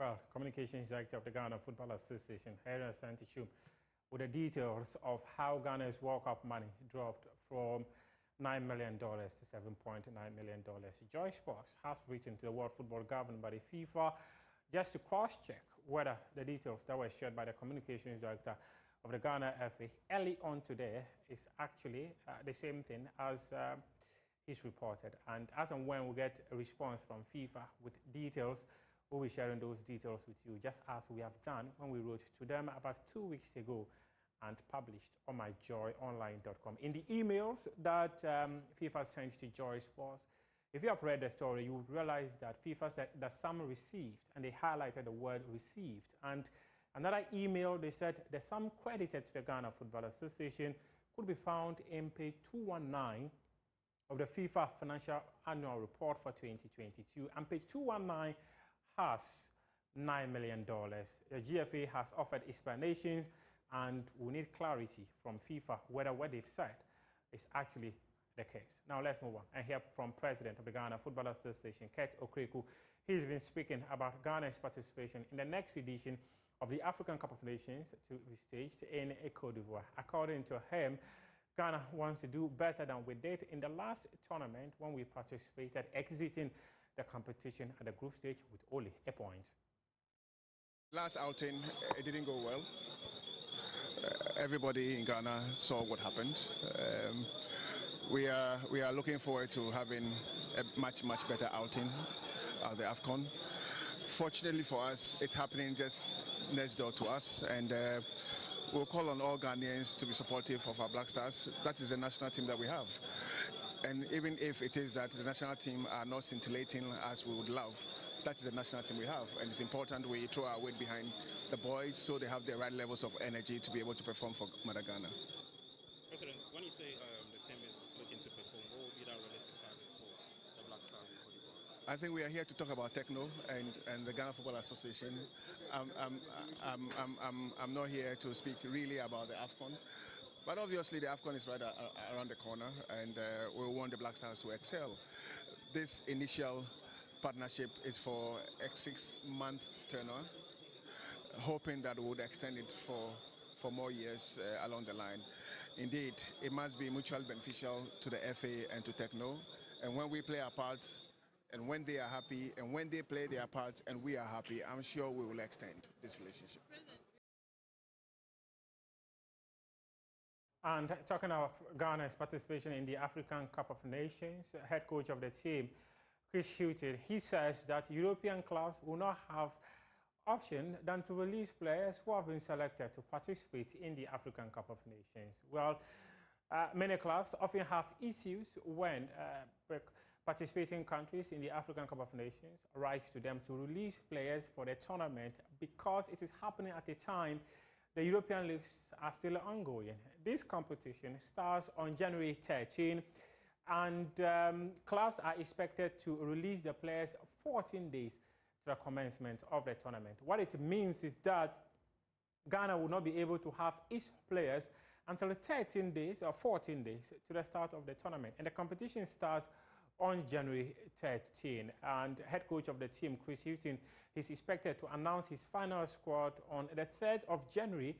Well, Communications Director of the Ghana Football Association, Asanko, with the details of how Ghana's World Cup money dropped from $9 million to $7.9 million. Joy Sports has written to the World Football governed by the FIFA just to cross-check whether the details that were shared by the Communications Director of the Ghana FA early on today is actually the same thing as he's reported. And as and when we get a response from FIFA with details, we'll be sharing those details with you, just as we have done when we wrote to them about 2 weeks ago and published on myjoyonline.com. In the emails that FIFA sent to Joy Sports, if you have read the story, you would realize that FIFA said that some received, and they highlighted the word received. And another email, they said the sum credited to the Ghana Football Association could be found in page 219 of the FIFA Financial Annual Report for 2022. And page 219 has $9 million. The GFA has offered explanation, and we need clarity from FIFA whether what they've said is actually the case. Now let's move on and hear from President of the Ghana Football Association, Kurt Okreku. He's been speaking about Ghana's participation in the next edition of the African Cup of Nations to be staged in Côte d'Ivoire. According to him, Ghana wants to do better than we did in the last tournament when we participated, exiting the competition at the group stage with only a point. Last outing, it didn't go well. Everybody in Ghana saw what happened. We are looking forward to having a much better outing at the AFCON. Fortunately for us, it's happening just next door to us, and we'll call on all Ghanaians to be supportive of our Black Stars. That is the national team that we have. And even if it is that the national team are not scintillating as we would love, that is the national team we have. And it's important we throw our weight behind the boys so they have the right levels of energy to be able to perform for Mother Ghana. President, when you say the team is looking to perform, what would be that realistic target for the Black Stars in Côte d'Ivoire? I think we are here to talk about Techno and the Ghana Football Association. I'm not here to speak really about the AFCON. But obviously the AFCON is right around the corner, and we want the Black Stars to excel. This initial partnership is for a 6-month tenure, hoping that we would extend it for more years along the line. Indeed, it must be mutually beneficial to the FA and to Techno. And when we play our part, and when they are happy, and when they play their part and we are happy, I'm sure we will extend this relationship. And talking of Ghana's participation in the African Cup of Nations, head coach of the team, Chris Hughton, he says that European clubs will not have option than to release players who have been selected to participate in the African Cup of Nations. Well, many clubs often have issues when participating countries in the African Cup of Nations write to them to release players for the tournament because it is happening at a time the European leagues are still ongoing. This competition starts on January 13, and clubs are expected to release the players 14 days to the commencement of the tournament. What it means is that Ghana will not be able to have its players until 13 days or 14 days to the start of the tournament. And the competition starts on January 13. And head coach of the team, Chris Hughton, is expected to announce his final squad on the 3rd of January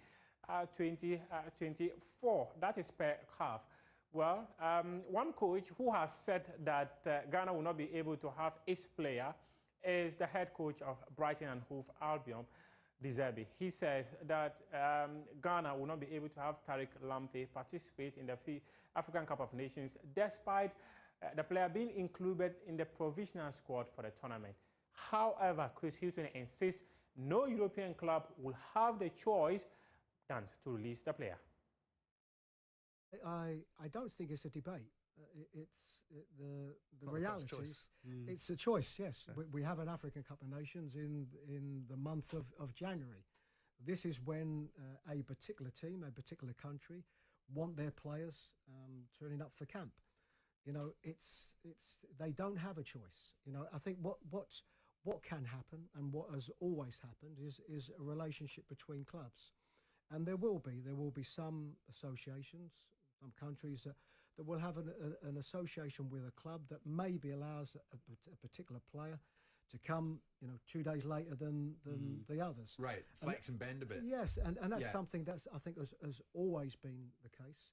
2024. That is per CAF. Well, one coach who has said that Ghana will not be able to have its player is the head coach of Brighton and Hove Albion, Zebilla. He says that Ghana will not be able to have Tariq Lamptey participate in the African Cup of Nations despite the player being included in the provisional squad for the tournament. However, Chris Hughton insists no European club will have the choice than to release the player. I don't think it's a debate. The reality is it's a choice, yes. Yeah. We have an African Cup of Nations in the month of January. This is when a particular team, a particular country want their players turning up for camp. You know, they don't have a choice. You know, I think what can happen and what has always happened is a relationship between clubs. And there will be some associations, some countries that will have an association with a club that maybe allows a particular player to come, 2 days later than the others. Right, flex and bend a bit. Yes, and that's something that's I think has always been the case.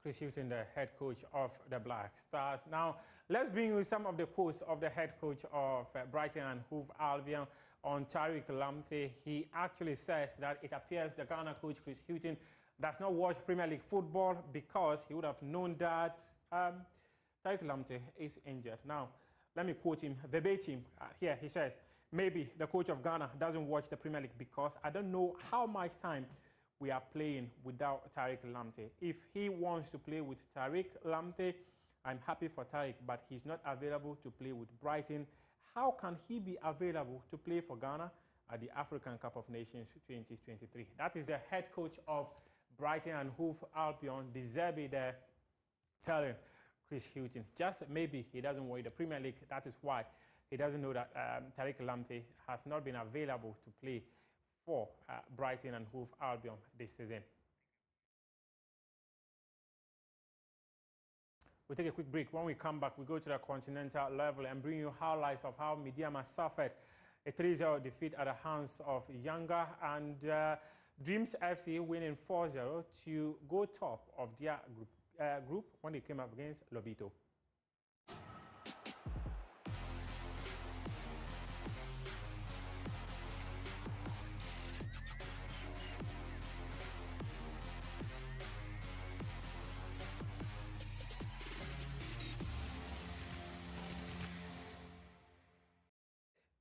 Chris Hughton, the head coach of the Black Stars. Now, let's bring you some of the quotes of the head coach of Brighton and Hove Albion on Tariq Lamptey. He actually says that it appears the Ghana coach, Chris Hughton, does not watch Premier League football because he would have known that Tariq Lamptey is injured. Now, let me quote him verbatim. Here he says, maybe the coach of Ghana doesn't watch the Premier League because I don't know how much time we are playing without Tariq Lamptey. If he wants to play with Tariq Lamptey, I'm happy for Tariq, but he's not available to play with Brighton. How can he be available to play for Ghana at the African Cup of Nations 2023? That is the head coach of Brighton and Hove Albion, Zebilla, there, telling Chris Hughton, just maybe he doesn't watch the Premier League. That is why he doesn't know that Tariq Lamptey has not been available to play for Brighton and Hove Albion this season. We'll take a quick break. When we come back, we go to the continental level and bring you highlights of how Midiama suffered a 3-0 defeat at the hands of Yanga, and Dreams FC winning 4-0 to go top of their group when they came up against Lobito.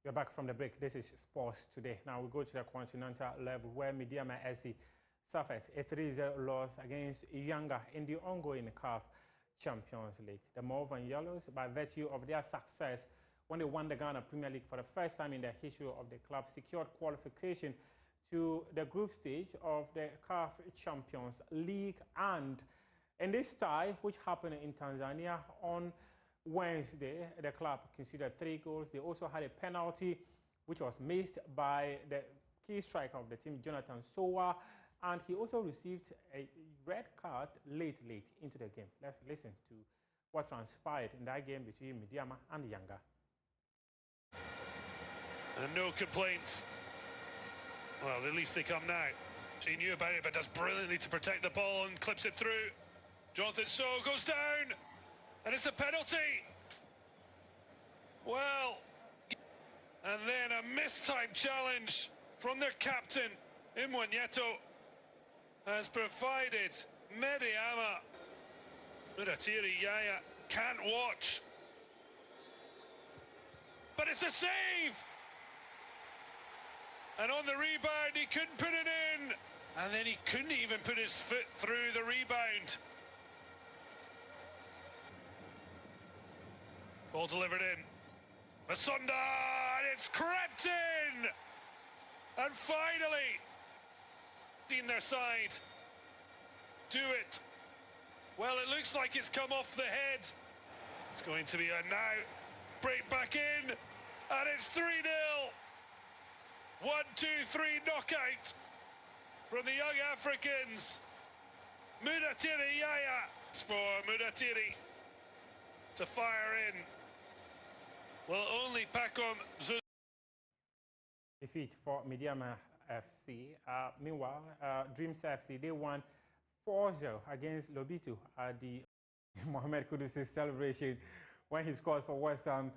We're back from the break. This is Sports Today. Now we go to the continental level where Midiama SC suffered a 3-0 loss against Yanga in the ongoing CAF Champions League. The Mauve and Yellows, by virtue of their success when they won the Ghana Premier League for the first time in the history of the club, secured qualification to the group stage of the CAF Champions League. And in this tie, which happened in Tanzania on Wednesday, the club conceded 3 goals. They also had a penalty which was missed by the key striker of the team, Jonathan Sowa, and he also received a red card late into the game. Let's listen to what transpired in that game between Midiama and Yanga. And no complaints. Well, at least they come now. She knew about it, but does brilliantly to protect the ball and clips it through. Jonathan Sowa goes down. And it's a penalty. Well, and then a mistime challenge from their captain, Imwanyeto, has provided Mediama. Mudatiri Yaya can't watch. But it's a save! And on the rebound, he couldn't put it in. And then he couldn't even put his foot through the rebound. Ball delivered in. Masunda, and it's crept in! And finally, in their side, do it. Well, it looks like it's come off the head. It's going to be a now break back in, and it's 3-0. 1, 2, 3 knockout from the young Africans. Mudatiri Yaya. It's for Mudatiri to fire in. Will only pack on defeat for Midiama FC. Meanwhile, Dreams FC, they won 4-0 against Lobito at the Mohamed Kudus' celebration when he scores for West Ham.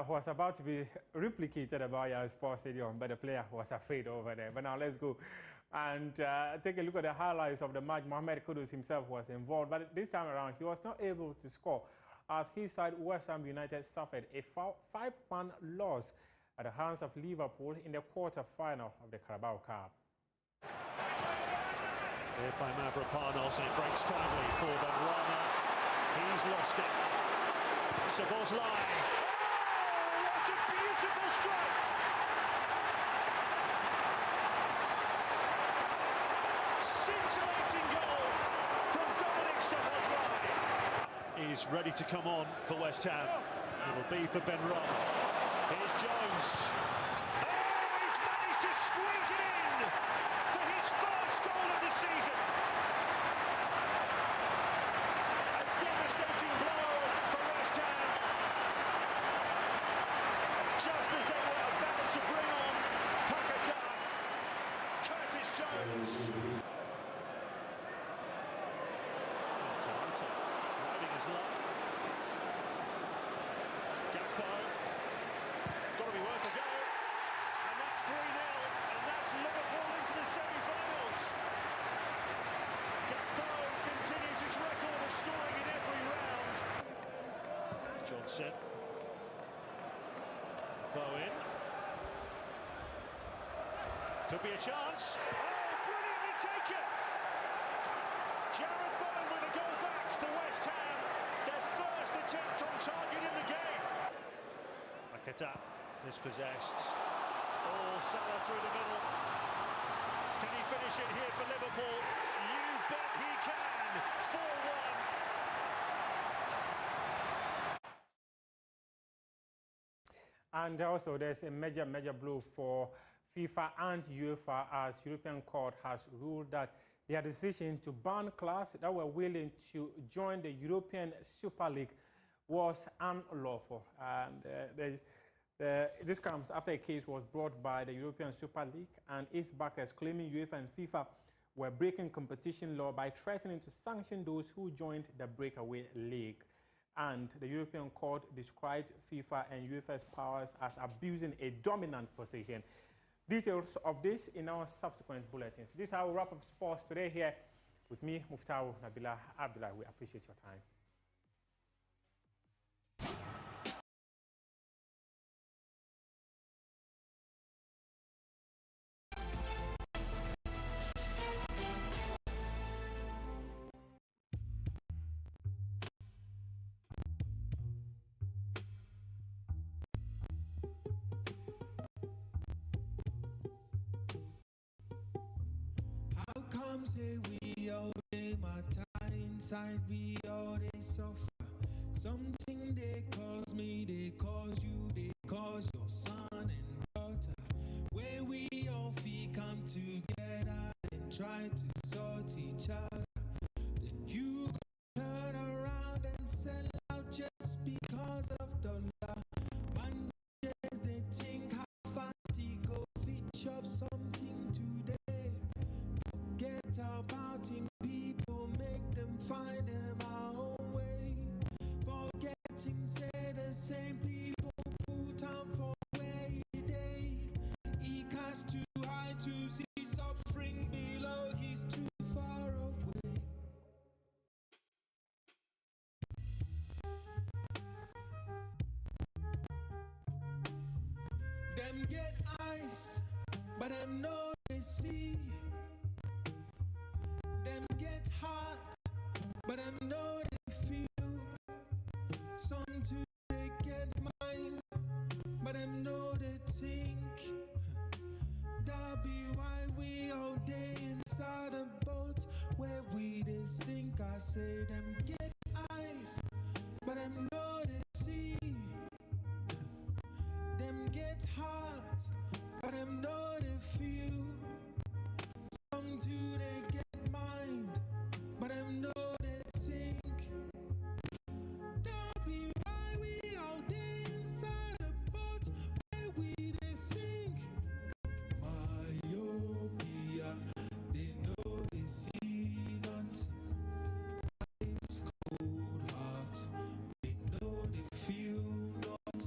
Was about to be replicated at Bahia Sports Stadium, but the player was afraid over there. But now let's go and take a look at the highlights of the match. Mohamed Kudus himself was involved, but this time around he was not able to score, as his side, West Ham United, suffered a 5-1 loss at the hands of Liverpool in the quarter-final of the Carabao Cup. Here by Mavropanos, and it breaks kindly for Benrahma. He's lost it. Szoboszlai. Oh, what a beautiful strike! Scintillating goal from Dominic Szoboszlai. Is ready to come on for West Ham. It'll be for Benrahma. Here's Jones. Oh, he's managed to squeeze it in for his first goal of the season. A devastating blow for West Ham. Anderson. Bowen. Could be a chance. Oh, brilliantly taken! Jarrod Bowen with a goal back for West Ham. Their first attempt on target in the game. Makata dispossessed. Oh, Salah through the middle. Can he finish it here for Liverpool? You bet he can. 4-1. And also there's a major blow for FIFA and UEFA as European Court has ruled that their decision to ban clubs that were willing to join the European Super League was unlawful. And this comes after a case was brought by the European Super League and its backers claiming UEFA and FIFA were breaking competition law by threatening to sanction those who joined the breakaway league. And the European Court described FIFA and UEFA's powers as abusing a dominant position. Details of this in our subsequent bulletins. This is how we wrap up sports today here with me, Muftahu Nabila Abdullah. We appreciate your time. Say we all day, my time inside, we all they suffer. Something they cause me, they cause you, they cause your son and daughter. Where we all feel come together and try to sort each other. Then you turn around and sell out just because of dollar. Man, just they think how fast he go fit up something today. Get about him, people make them find them our own way. Forgetting, say the same people put on for where he day. He cast too high to see suffering below, he's too far away. Them get eyes, but them know they see. Them get hot, but them know they feel. Some too they get mine, but them know they think. That be why we all day inside a boat where we they sink. I say them get eyes, but them know they see. Them get hot, but them know they feel. Some too they get mind, but them know they think. That be why we all day inside a boat where we they sink. Myopia, they know they see not. Ice cold heart, they know they feel not.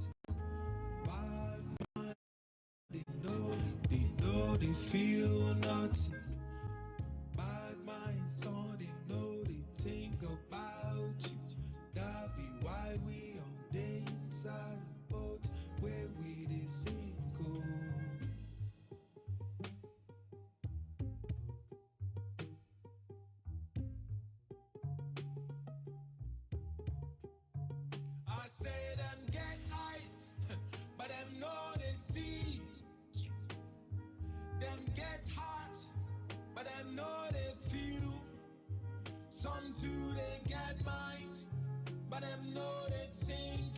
Bad mind, they know they feel not. Bad minds, so they know they think about you. That be why we all day inside a boat where we they sink. I say them get ice, but them know they see. Them get hot, but them know they feel. Some too they get mind, but them know they think.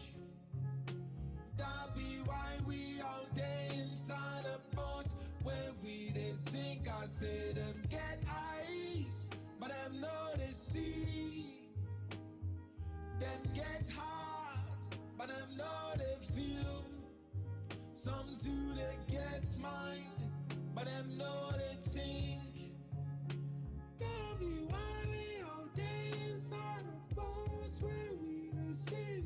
That be why we all day inside a boat where we they sink. I say them get eyes, but them know they see. Them get hot, but them know they feel. Some too they get mind, but them know they think. That be why we all day inside the boats where we they sink.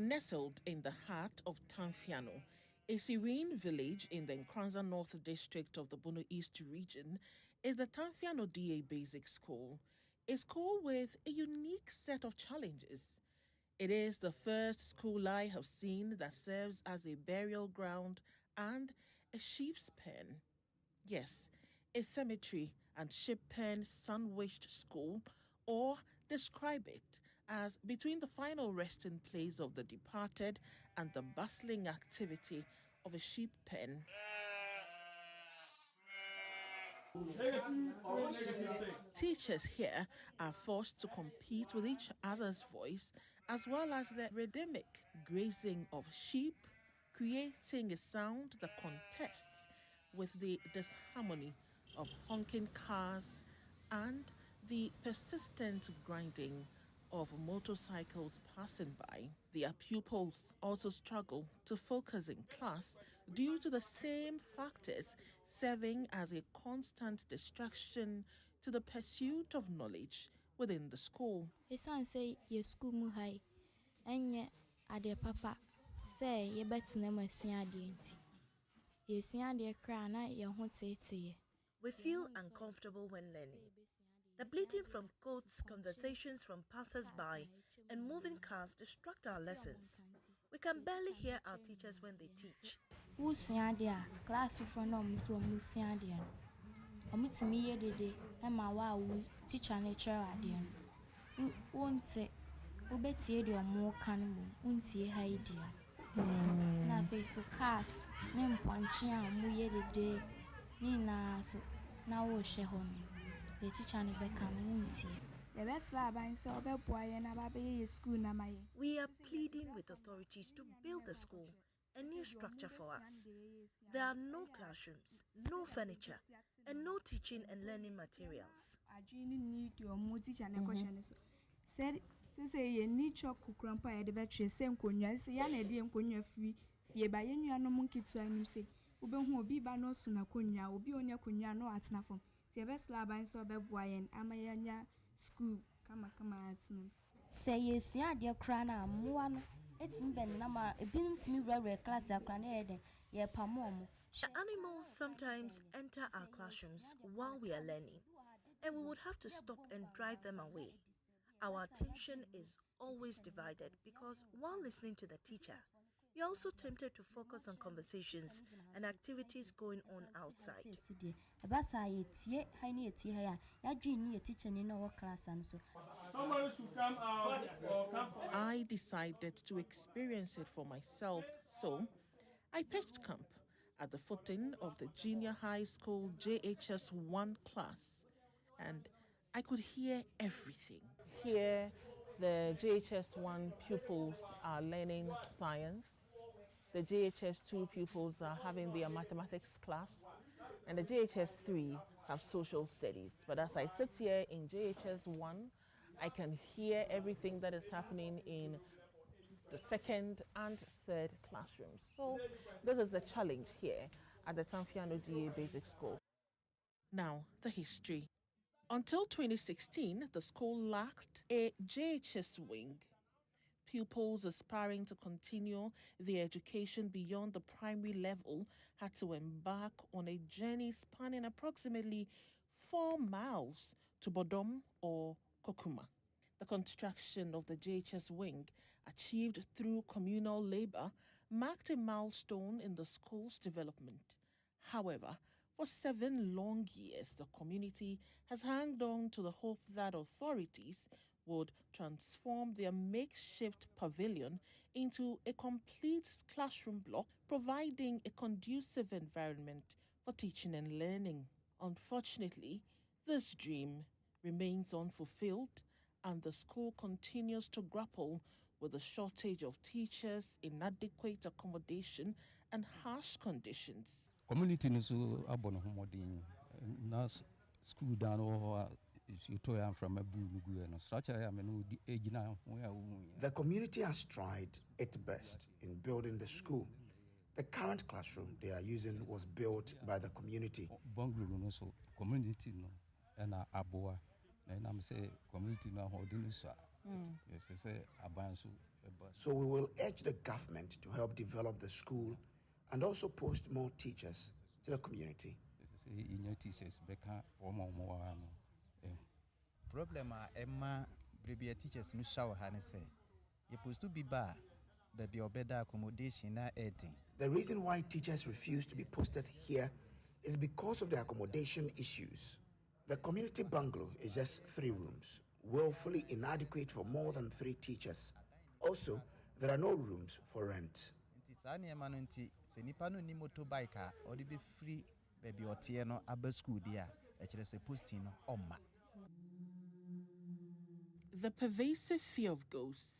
Nestled in the heart of Tanfiano, a serene village in the Nkranza North District of the Bono East region, is the Tanfiano DA Basic School, a school with a unique set of challenges. It is the first school I have seen that serves as a burial ground and a sheep's pen. Yes, a cemetery and sheep pen sandwiched school, or describe it as between the final resting place of the departed and the bustling activity of a sheep pen. Teachers here are forced to compete with each other's voice as well as the rhythmic grazing of sheep, creating a sound that contests with the disharmony of honking cars and the persistent grinding of motorcycles passing by. Their pupils also struggle to focus in class due to the same factors serving as a constant distraction to the pursuit of knowledge within the school. Say your school muhai, and ye ade papa say ye betina masua de nti. Ye sua de kra na ye ho tete. We feel uncomfortable when learning. The bleating from goats, conversations from passers-by, and moving cars distract our lessons. We can barely hear our teachers when they teach. Who sua de class for no muso musua de. Omutimi ye dede e ma wa wu teacher nature ade. Wonte ubetie de omo kan mu untie ha ide. Na face so cars ne mponche a mu ye dede ni na so na wo hwe ho no. The teacher ne be kan untie. The best lab I saw obepoa na ba be school na maye. We are pleading with authorities to build the school a new structure for us. There are no classrooms, no furniture, and no teaching and learning materials. I need your more teacher and question. Said, say, ye need your grandpa at the battery, same conya, say, yan idea and conya free, fear by any no monkey to him say, Ube who be by no sooner conya, will be on your conya no at nothing. The best lab I saw Beboyan, Amayanya school, come at them. Say, yes, ya dear crana, one. It's been number a bin to me rare class a granade, ye pamom. The animals sometimes enter our classrooms while we are learning, and we would have to stop and drive them away. Our attention is always divided because while listening to the teacher, you're also tempted to focus on conversations and activities going on outside. I decided to experience it for myself, so I pitched camp at the footing of the junior high school JHS 1 class, and I could hear everything. Here, the JHS 1 pupils are learning science. The JHS 2 pupils are having their mathematics class, and the JHS 3 have social studies. But as I sit here in JHS 1, I can hear everything that is happening in the second and third classrooms. So this is the challenge here at the Tanfiano DA Basic School. Now, the history. Until 2016, the school lacked a JHS wing. Pupils aspiring to continue their education beyond the primary level had to embark on a journey spanning approximately 4 miles to Bodom or Kokuma. The construction of the JHS wing, achieved through communal labor, marked a milestone in the school's development. However, for 7 long years, the community has hung on to the hope that authorities would transform their makeshift pavilion into a complete classroom block, providing a conducive environment for teaching and learning. Unfortunately, this dream remains unfulfilled, and the school continues to grapple with the shortage of teachers, inadequate accommodation, and harsh conditions. Community is abono homodin na school down or from a The community has tried its best in building the school. The current classroom they are using was built by the community. Community no and aboa and I'm say community no holding So we will urge the government to help develop the school and also post more teachers to the community. Problem Emma Bribia teachers no shower harness. You're supposed to be bad, but be better accommodation na eating. The reason why teachers refuse to be posted here is because of the accommodation issues. The community bungalow is just 3 rooms, woefully inadequate for more than 3 teachers. Also, there are no rooms for rent. Free baby otieno abe school dia posting oma. The pervasive fear of ghosts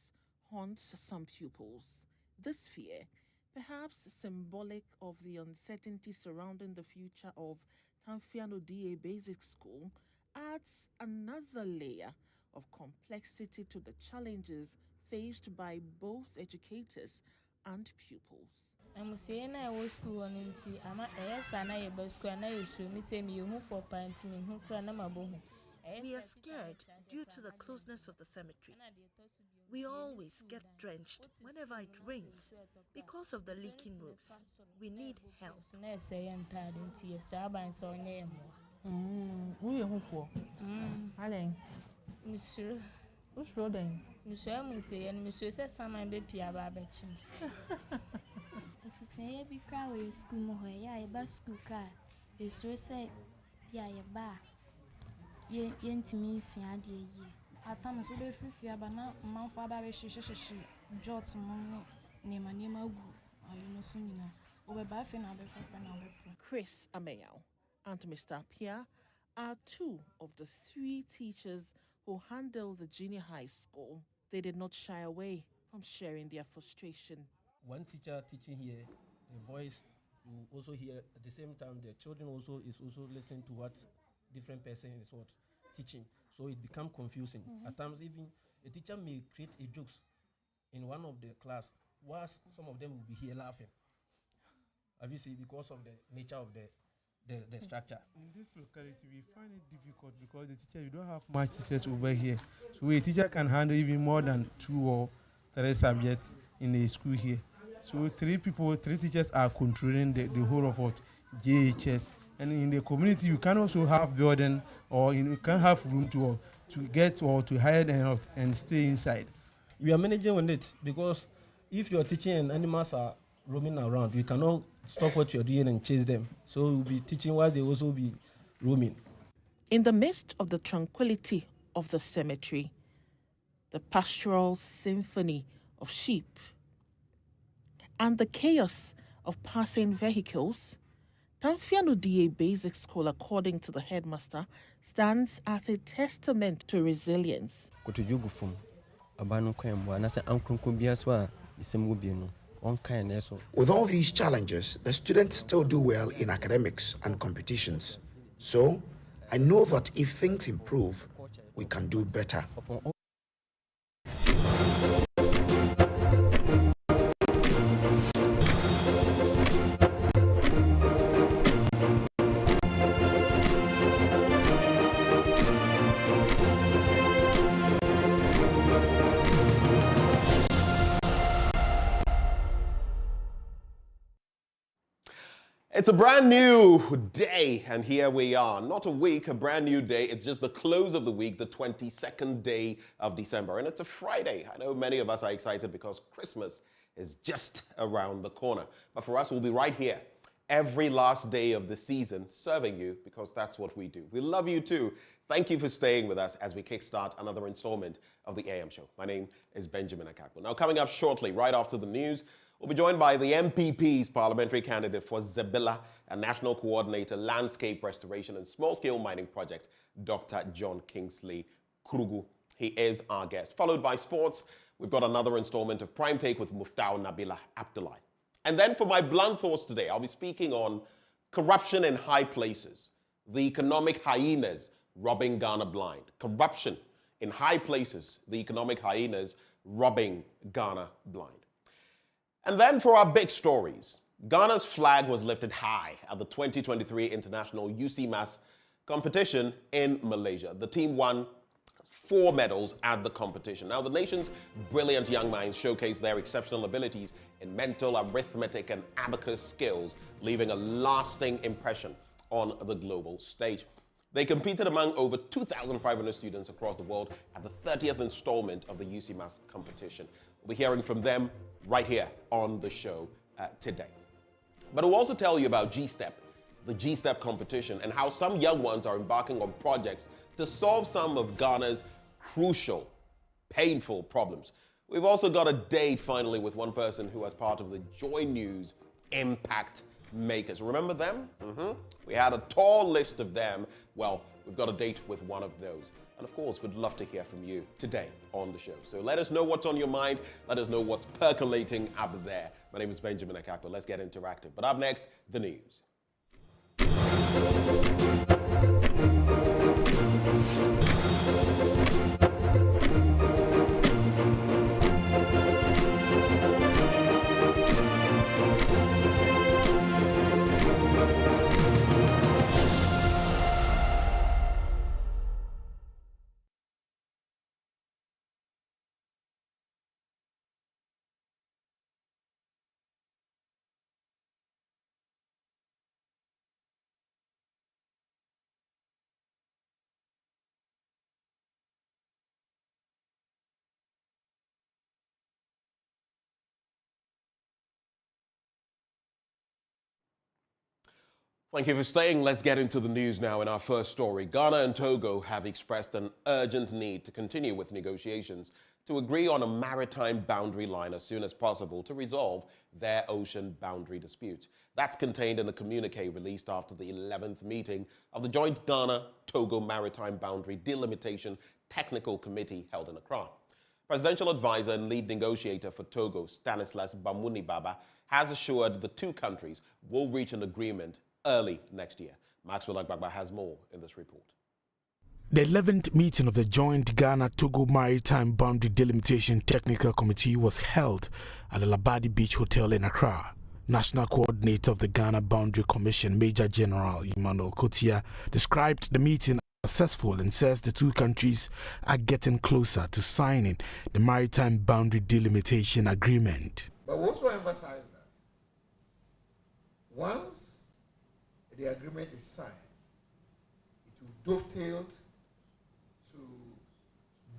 haunts some pupils. This fear, perhaps symbolic of the uncertainty surrounding the future of Tanfiano DA Basic School, adds another layer of complexity to the challenges faced by both educators and pupils. I'm saying I was school on NT. I'm a school and I show me say me for parenting who cran. We are scared due to the closeness of the cemetery. We always get drenched whenever it rains because of the leaking roofs. We need help. Who are you for? Alan. Monsieur. Who's rolling? Monsieur, Monsieur says some baby ababachim. If you say be car where school more, a bus school car. You say, yeah, bar. Yen to me, Siadi. At times, we do free but not month for about she jot to money, name a name of you know soon over Baffin. Chris Amayao and Mr. Pia are 2 of the 3 teachers who handle the junior high school. They did not shy away from sharing their frustration. One teacher teaching here, the voice you also hear at the same time. The children also is also listening to what different person is what teaching, so it becomes confusing. At times, even a teacher may create a jokes in one of the class, whilst some of them will be here laughing. Have you seen, because of the nature of the structure? In this locality, we find it difficult because the teacher, you don't have much teachers over here, so a teacher can handle even more than 2 or 3 subjects in the school here. So 3 teachers are controlling the whole of what JHS. And in the community, you can also have burden, or you can have room to get or to hide and stay inside. We are managing on it because if you are teaching and animals are roaming around, you cannot stop what you are doing and chase them. So we'll be teaching while they also be roaming. In the midst of the tranquility of the cemetery, the pastoral symphony of sheep, and the chaos of passing vehicles, Tanfiano DA Basic School, according to the headmaster, stands as a testament to resilience. With all these challenges, the students still do well in academics and competitions. So, I know that if things improve, we can do better. It's a brand new day, and here we are. Not a week, a brand new day. It's just the close of the week, the 22nd day of December, and it's a Friday. I know many of us are excited because Christmas is just around the corner. But for us, we'll be right here every last day of the season serving you, because that's what we do. We love you too. Thank you for staying with us as we kickstart another installment of the AM show. My name is Benjamin Akakpo. Now, coming up shortly, right after the news, we'll be joined by the NPP's parliamentary candidate for Zebilla and National Coordinator, Landscape Restoration and Small-Scale Mining Project, Dr. John Kingsley Krugu. He is our guest. Followed by sports, we've got another installment of Prime Take with Muftau Nabila Abdullah. And then for my blunt thoughts today, I'll be speaking on corruption in high places, the economic hyenas robbing Ghana blind. Corruption in high places, the economic hyenas robbing Ghana blind. And then for our big stories, Ghana's flag was lifted high at the 2023 International UCMAS competition in Malaysia. The team won 4 medals at the competition. Now, the nation's brilliant young minds showcased their exceptional abilities in mental, arithmetic, and abacus skills, leaving a lasting impression on the global stage. They competed among over 2,500 students across the world at the 30th installment of the UCMAS competition. We'll be hearing from them right here on the show today. But we'll also tell you about GSTEP, the GSTEP competition, and how some young ones are embarking on projects to solve some of Ghana's crucial, painful problems. We've also got a date finally with one person who was part of the JoyNews Impact Makers. Remember them? We had a tall list of them. Well, we've got a date with one of those. And of course, we'd love to hear from you today on the show. So let us know what's on your mind. Let us know what's percolating up there. My name is Benjamin Akakpo. Let's get interactive. But up next, the news. Thank you for staying. Let's get into the news now. In our first story, Ghana and Togo have expressed an urgent need to continue with negotiations to agree on a maritime boundary line as soon as possible to resolve their ocean boundary dispute. That's contained in a communique released after the 11th meeting of the joint Ghana-Togo Maritime Boundary Delimitation Technical Committee held in Accra. Presidential advisor and lead negotiator for Togo, Stanislas Bamunibaba, has assured the two countries will reach an agreement early next year. Maxwell Agbagba has more in this report. The 11th meeting of the joint Ghana-Togo Maritime Boundary Delimitation Technical Committee was held at the Labadi Beach Hotel in Accra. National Coordinator of the Ghana Boundary Commission, Major General Emmanuel Kotia, described the meeting as successful and says the two countries are getting closer to signing the Maritime Boundary Delimitation Agreement. But we also emphasize that once the agreement is signed, it will dovetail to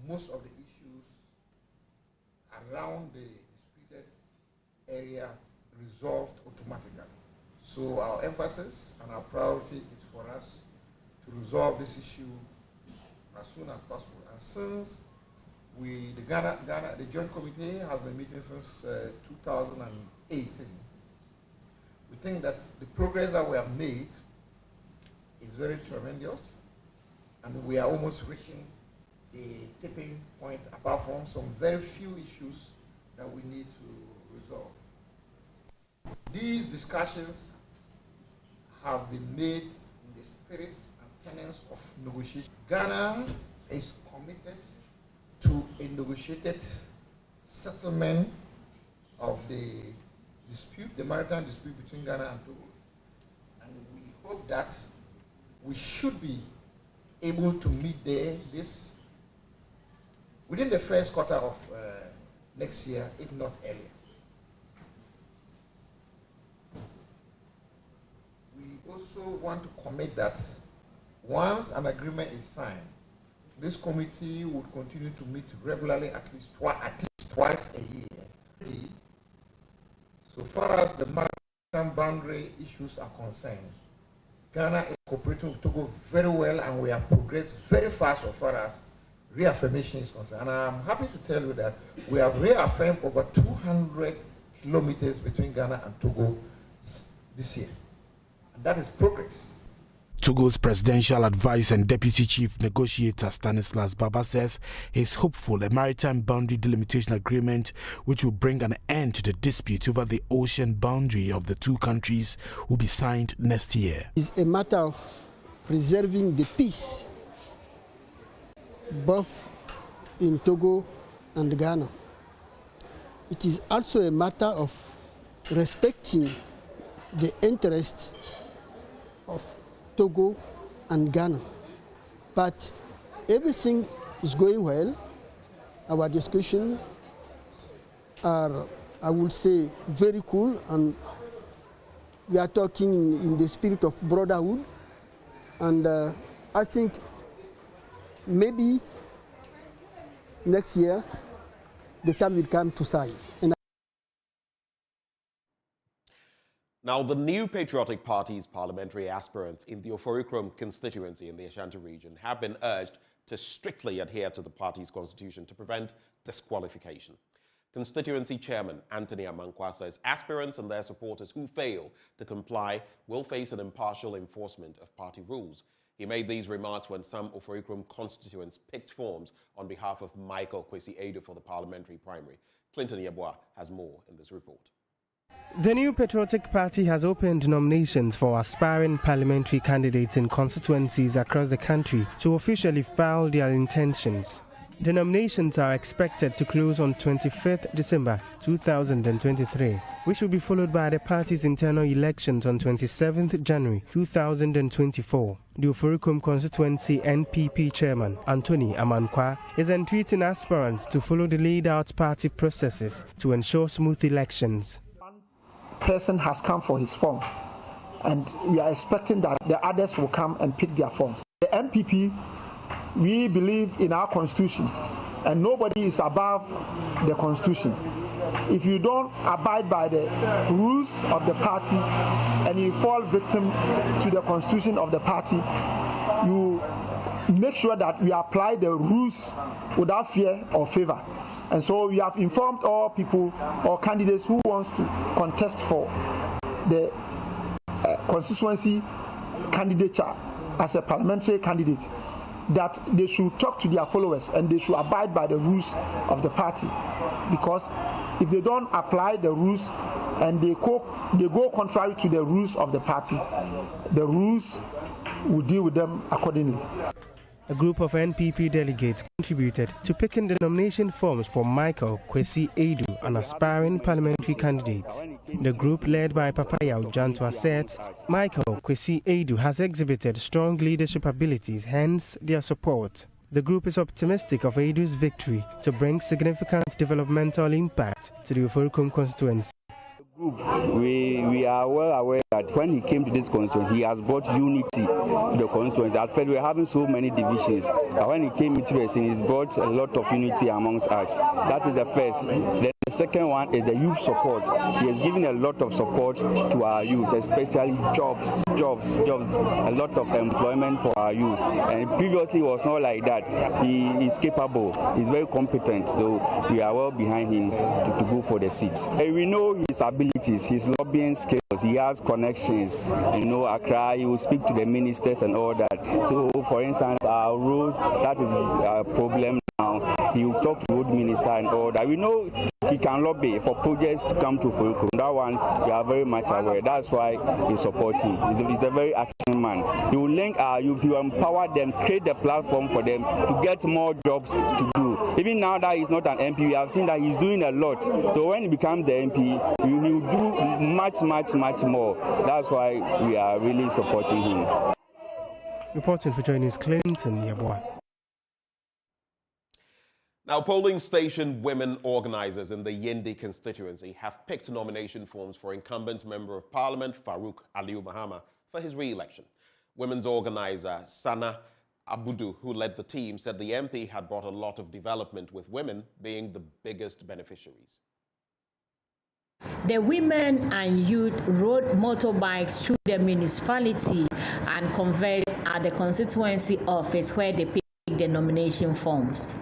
most of the issues around the disputed area resolved automatically. So our emphasis and our priority is for us to resolve this issue as soon as possible. And since the Joint Committee has been meeting since 2018, we think that the progress that we have made is very tremendous, and we are almost reaching the tipping point, apart from some very few issues that we need to resolve. These discussions have been made in the spirit and tenets of negotiation. Ghana is committed to a negotiated settlement of the dispute, the maritime dispute between Ghana and Togo. And we hope that we should be able to meet this within the first quarter of next year, if not earlier. We also want to commit that once an agreement is signed, this committee would continue to meet regularly, at least twice a year. So far as the maritime boundary issues are concerned, Ghana is cooperating with Togo very well, and we have progressed very fast as far as reaffirmation is concerned. And I'm happy to tell you that we have reaffirmed over 200 kilometers between Ghana and Togo this year. And that is progress. Togo's presidential advisor and deputy chief negotiator Stanislas Baba says he is hopeful a maritime boundary delimitation agreement which will bring an end to the dispute over the ocean boundary of the two countries will be signed next year. It's a matter of preserving the peace both in Togo and Ghana. It is also a matter of respecting the interest of Togo and Ghana. But everything is going well. Our discussions are, I would say, very cool, and we are talking in the spirit of brotherhood. And I think maybe next year the time will come to sign. Now, the new Patriotic Party's parliamentary aspirants in the Oforikrom constituency in the Ashanti region have been urged to strictly adhere to the party's constitution to prevent disqualification. Constituency Chairman Anthony Amankwa says aspirants and their supporters who fail to comply will face an impartial enforcement of party rules. He made these remarks when some Oforikrom constituents picked forms on behalf of Michael Kwesi Edu for the parliamentary primary. Clinton Yeboah has more in this report. The new Patriotic Party has opened nominations for aspiring parliamentary candidates in constituencies across the country to officially file their intentions. The nominations are expected to close on 25th December 2023, which will be followed by the party's internal elections on 27th January 2024. The Oforikrom constituency NPP chairman Anthony Amankwa is entreating aspirants to follow the laid-out party processes to ensure smooth elections. Person has come for his form, and we are expecting that the others will come and pick their forms. The MPP, we believe in our constitution, and nobody is above the constitution. If you don't abide by the rules of the party and you fall victim to the constitution of the party, you make sure that we apply the rules without fear or favor. And so we have informed all people or candidates who wants to contest for the constituency candidature as a parliamentary candidate that they should talk to their followers and they should abide by the rules of the party, because if they don't apply the rules and they go contrary to the rules of the party, the rules will deal with them accordingly. A group of NPP delegates contributed to picking the nomination forms for Michael Kwesi Edu, an aspiring parliamentary candidate. The group, led by Papaya Ujantwa, said Michael Kwesi Edu has exhibited strong leadership abilities, hence their support. The group is optimistic of Edu's victory to bring significant developmental impact to the Oforikrom constituency. We are well aware that when he came to this constituency, he has brought unity to the constituency. At first, we were having so many divisions, but when he came into the scene, he's brought a lot of unity amongst us. That is the first. Then the second one is the youth support. He has given a lot of support to our youth, especially jobs, a lot of employment for our youth. And previously, it was not like that. He is capable, he's very competent, so we are well behind him to go for the seat. And we know his abilities, his lobbying skills, he has connections, Accra, he will speak to the ministers and all that. So, for instance, our roads, that is a problem now. He will talk to the road minister and all that. We know he can lobby for projects to come to Oforikrom. That one, we are very much aware. That's why we support him. He's a very action man. He will link our youth, he will empower them, create the platform for them to get more jobs to do. Even now that he's not an MP, we have seen that he's doing a lot. So when he becomes the MP, he will do much more. That's why we are really supporting him. Reporting for JoyNews, Clinton Yeboah. Now, polling station women organizers in the Yendi constituency have picked nomination forms for incumbent Member of Parliament Faruk Aliu Mahama for his re-election. Women's organizer Sana Abudu, who led the team, said the MP had brought a lot of development, with women being the biggest beneficiaries. The women and youth rode motorbikes through the municipality and converged at the constituency office where they picked the nomination forms.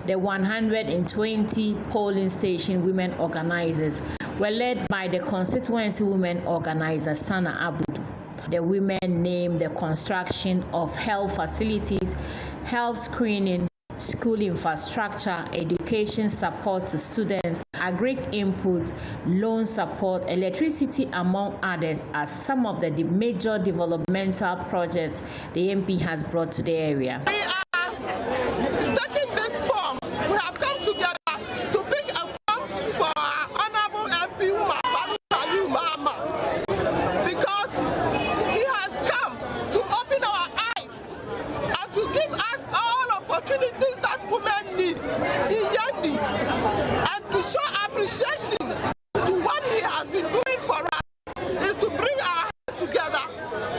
The 120 polling station women organizers were led by the constituency women organizer Sana Abudu. The women named the construction of health facilities, health screening, school infrastructure, education support to students, agric input, loan support, electricity, among others, as some of the major developmental projects the MP has brought to the area. Taking this form, we have come together to pick a form for our honorable MP Faruk Aliu Mahama, because he has come to open our eyes and to give us all opportunities that need in Yendi, and to show appreciation to what he has been doing for us is to bring our heads together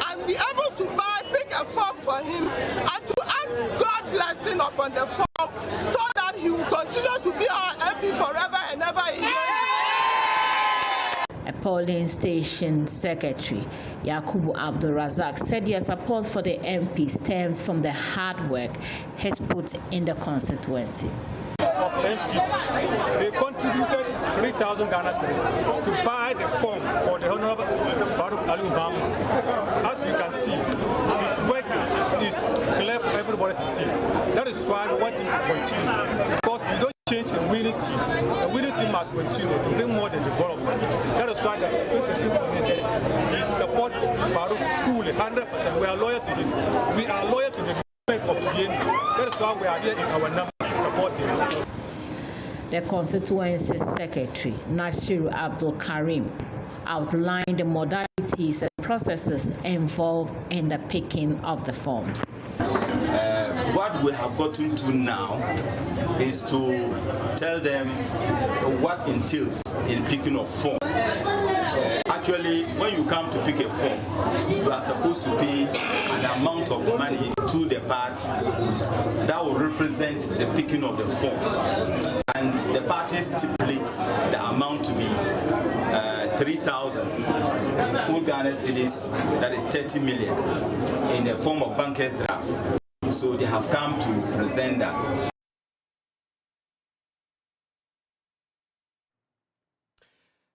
and be able to pick a form for him and to ask God blessing upon the form so that he will continue to be our MP forever and ever in Yendi. A polling station secretary, Yakubu Abdul Razak, said their support for the MP stems from the hard work he's put in the constituency. Of MP, they contributed 3,000 Ghana cedis to buy the form for the Honorable Faruk Mahama. As you can see, his work is clear for everybody to see. That is why we want him to continue, because we don't change a winning team. A winning team must continue to bring more than development. That is why the 26 committed is support Faruk fully, 100%. We are loyal to him. We are loyal to the development of Yendi. That is why we are here in our numbers to support him. The constituency secretary, Nashiru Abdul Karim, outlined the modalities and processes involved in the picking of the forms. What we have gotten to now is to tell them what entails in picking of form. Actually, when you come to pick a form, you are supposed to pay an amount of money to the party that will represent the picking of the form. And the party stipulates the amount to be 3,000 Ghana cedis, that is 30 million, in the form of banker's draft. So they have come to present that.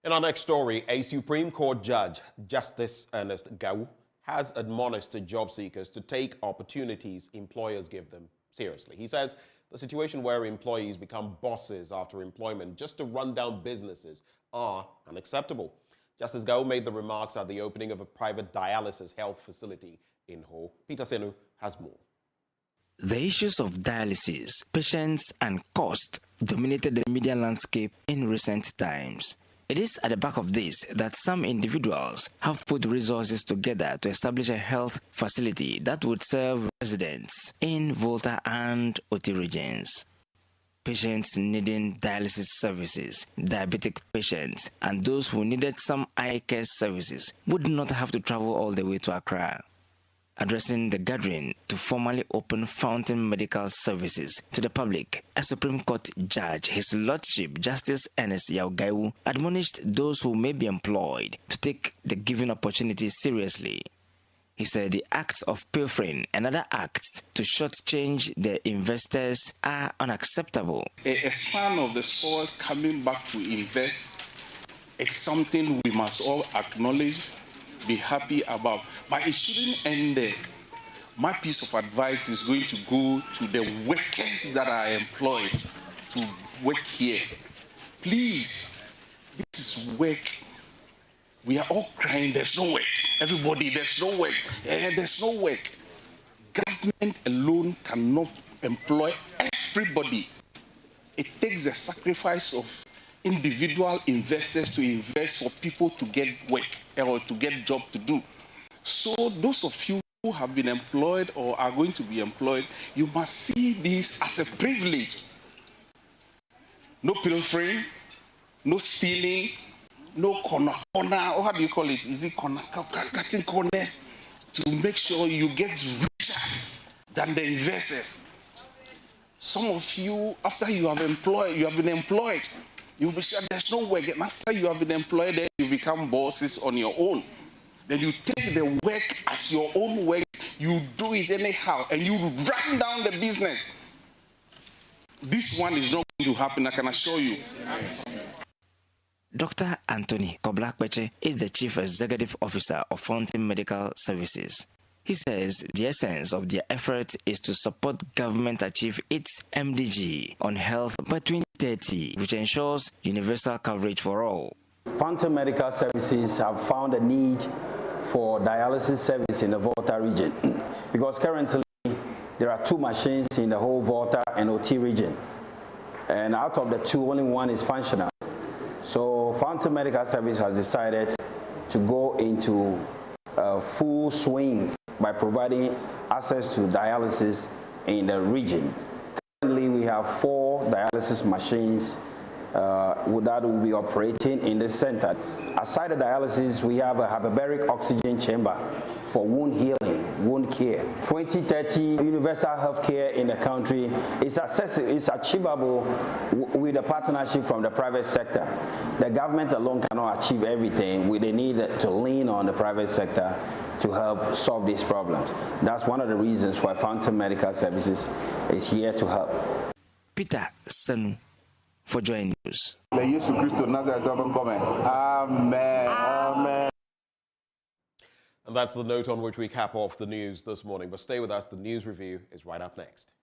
In our next story, a Supreme Court judge, Justice Ernest Gau, has admonished job seekers to take opportunities employers give them seriously. He says the situation where employees become bosses after employment just to run down businesses are unacceptable. Justice Gau made the remarks at the opening of a private dialysis health facility in Ho. Peter Senu has more. The issues of dialysis, patients and cost dominated the media landscape in recent times. It is at the back of this that some individuals have put resources together to establish a health facility that would serve residents in Volta and Oti regions. Patients needing dialysis services, diabetic patients, and those who needed some eye care services would not have to travel all the way to Accra. Addressing the gathering to formally open Fountain Medical Services to the public, a Supreme Court judge, His Lordship Justice Ernest Gau, admonished those who may be employed to take the given opportunity seriously. He said the acts of pilfering and other acts to shortchange the investors are unacceptable. A son of the soil coming back to invest, it's something we must all acknowledge, be happy about, but it shouldn't end there. My piece of advice is going to go to the workers that are employed to work here. Please, this is work. We are all crying, there's no work. Everybody, there's no work. There's no work. Government alone cannot employ everybody. It takes the sacrifice of individual investors to invest for people to get work or to get job to do. So those of you who have been employed or are going to be employed, you must see this as a privilege. No pilfering, no stealing, no corner, or how do you call it? Is it corner, cutting corners to make sure you get richer than the investors? Some of you, after you have been employed, you'll be sure there's no work. And after you have been employed, then you become bosses on your own. Then you take the work as your own work, you do it anyhow, and you run down the business. This one is not going to happen, I can assure you. Dr. Anthony Koblakpeche is the Chief Executive Officer of Fountain Medical Services. He says the essence of their effort is to support government achieve its MDG on health by 2030, which ensures universal coverage for all. Fountain Medical Services have found a need for dialysis service in the Volta region because currently there are 2 machines in the whole Volta and OT region, and out of the 2, only 1 is functional. So Fountain Medical Service has decided to go into full swing by providing access to dialysis in the region. Presently, we have 4 dialysis machines that will be operating in this center. Aside the dialysis, we have a hyperbaric oxygen chamber for wound healing, wound care. 2030 universal health care in the country is accessible, is achievable with a partnership from the private sector. The government alone cannot achieve everything. They need to lean on the private sector to help solve these problems. That's one of the reasons why Fountain Medical Services is here to help. Peter Sanu for JoyNews. Amen. Amen. And that's the note on which we cap off the news this morning. But stay with us, the news review is right up next.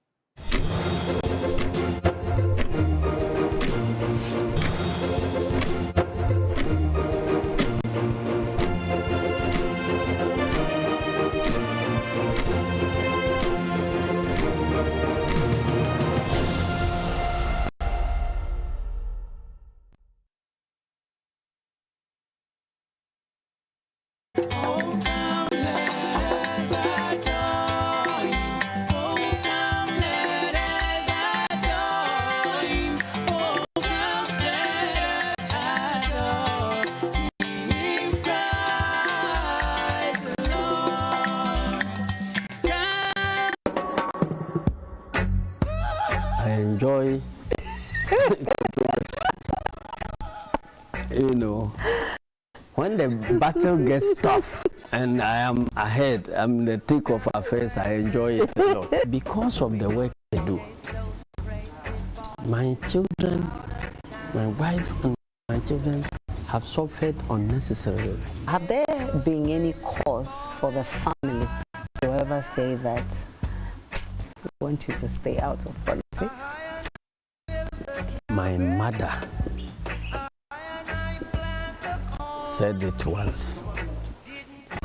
Enjoy, you know, when the battle gets tough and I am ahead, I'm in the thick of affairs, I enjoy it a lot because of the work I do. My children, my wife and my children have suffered unnecessarily. Have there been any cause for the family to ever say that we want you to stay out of politics? My mother said it once,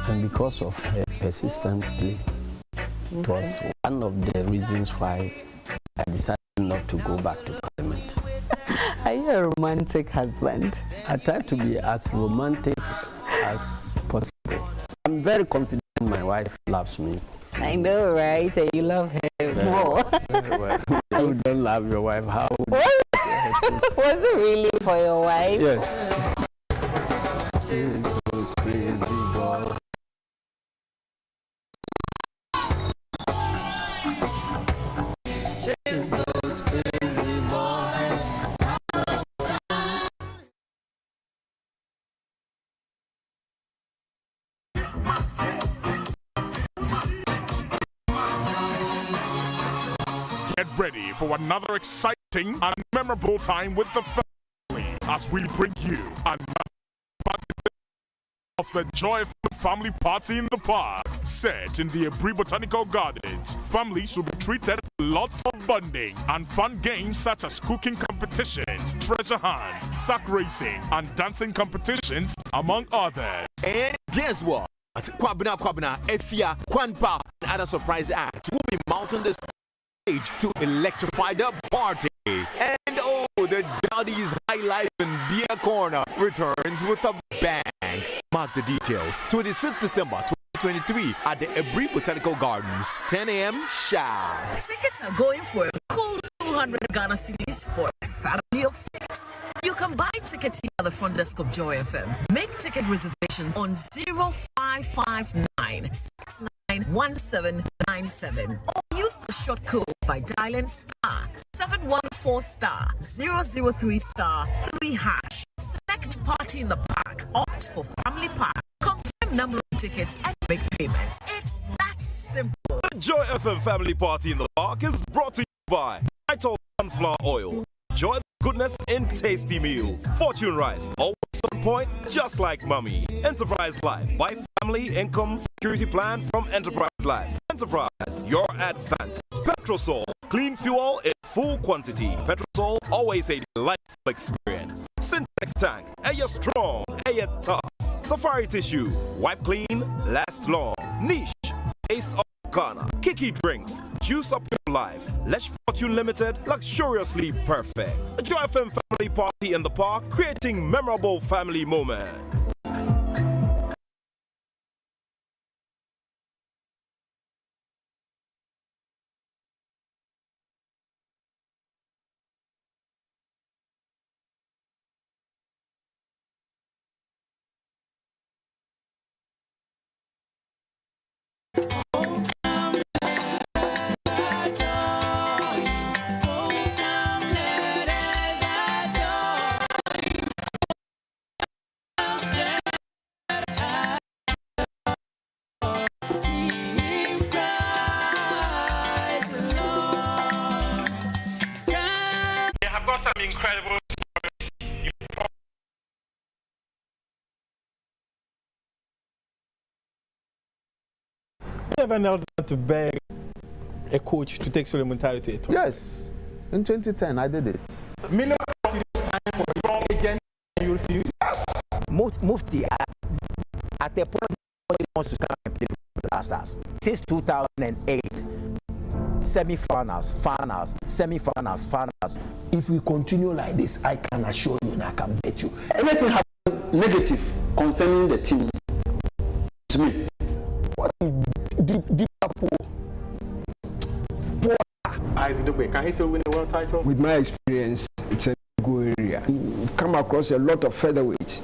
and because of her persistent plea, it was one of the reasons why I decided not to go back to Parliament. Are you a romantic husband? I try to be as romantic as possible. I'm very confident my wife loves me. I know, right? And you love her more. Well, you don't love your wife. How would Was it really for your wife? Yes. She's those crazy boy. She's those crazy boys. Get ready for another exciting and memorable time with the family as we bring you another of the Joy Family Party in the Park, set in the Abri Botanical Gardens. Families will be treated with lots of bonding and fun games such as cooking competitions, treasure hunts, sack racing, and dancing competitions, among others. And guess what? Kwabena, Efia, Kwanpa, and other surprise acts will be mounting the stage to electrify the party. And oh, the Daddy's High Life and Beer Corner returns with a bang. Mark the details. 26th December 2023 at the Abri Botanical Gardens, 10 a.m. sharp. Tickets are going for a cool 200 Ghana cedis for a family of 6. You can buy tickets here at the front desk of Joy FM. Make ticket reservations on 0559 691797 or use the short code by dialing *714*003*3#. Select party in the park, opt for family park, confirm number of tickets and make payments. It's that simple. The Joy FM Family Party in the Park is brought to you by Vital Sunflower Oil. Enjoy the goodness in tasty meals. Fortune Rice, always on point, just like mommy. Enterprise Life, buy family income security plan from Enterprise Life. Enterprise, your advance. Petrosol, clean fuel in full quantity. Petrosol, always a delightful experience. Syntex Tank, air strong, air tough. Safari Tissue, wipe clean, last long. Niche, taste of Ghana. Kiki Drinks, juice up your life. Lesh Fortune Limited, luxuriously perfect. A Joy FM Family Party in the Park, creating memorable family moments. some incredible stories. You ever knelt down to beg a coach to take Suleiman Tari to a tour? Yes. In 2010, I did it. Millions of you signed for your agent and you refused? Mufti, at the point he wants to come and play for the Black Stars. Since 2008, semi-finals, finals, semi-finals, finals. If we continue like this, I can assure you and I can bet you. Anything happen negative concerning the team, it's me. What is deep poor? Can he still win the world title? With my experience, it's a good area. We've come across a lot of featherweights.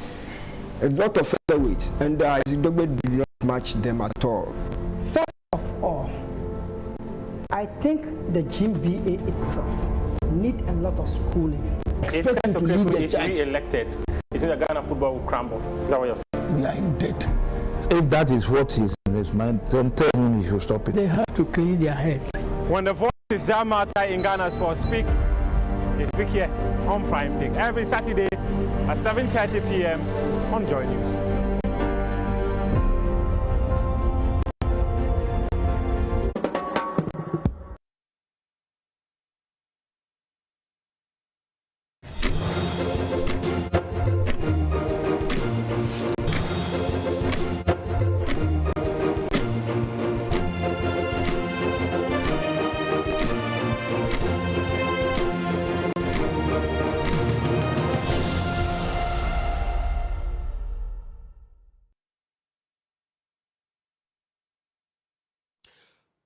And Zebilla did not match them at all. First of all, I think the GBA itself need a lot of schooling. Expect him to lead the church. Re-elected. You think the Ghana football will crumble? Is that what you're saying? We are in debt. If that is what is in his mind, then tell him he should stop it. They have to clean their heads. When the voice is Jam Matai in Ghana Sports speak, they speak here on Prime Take every Saturday at 7:30 p.m. on JoyNews.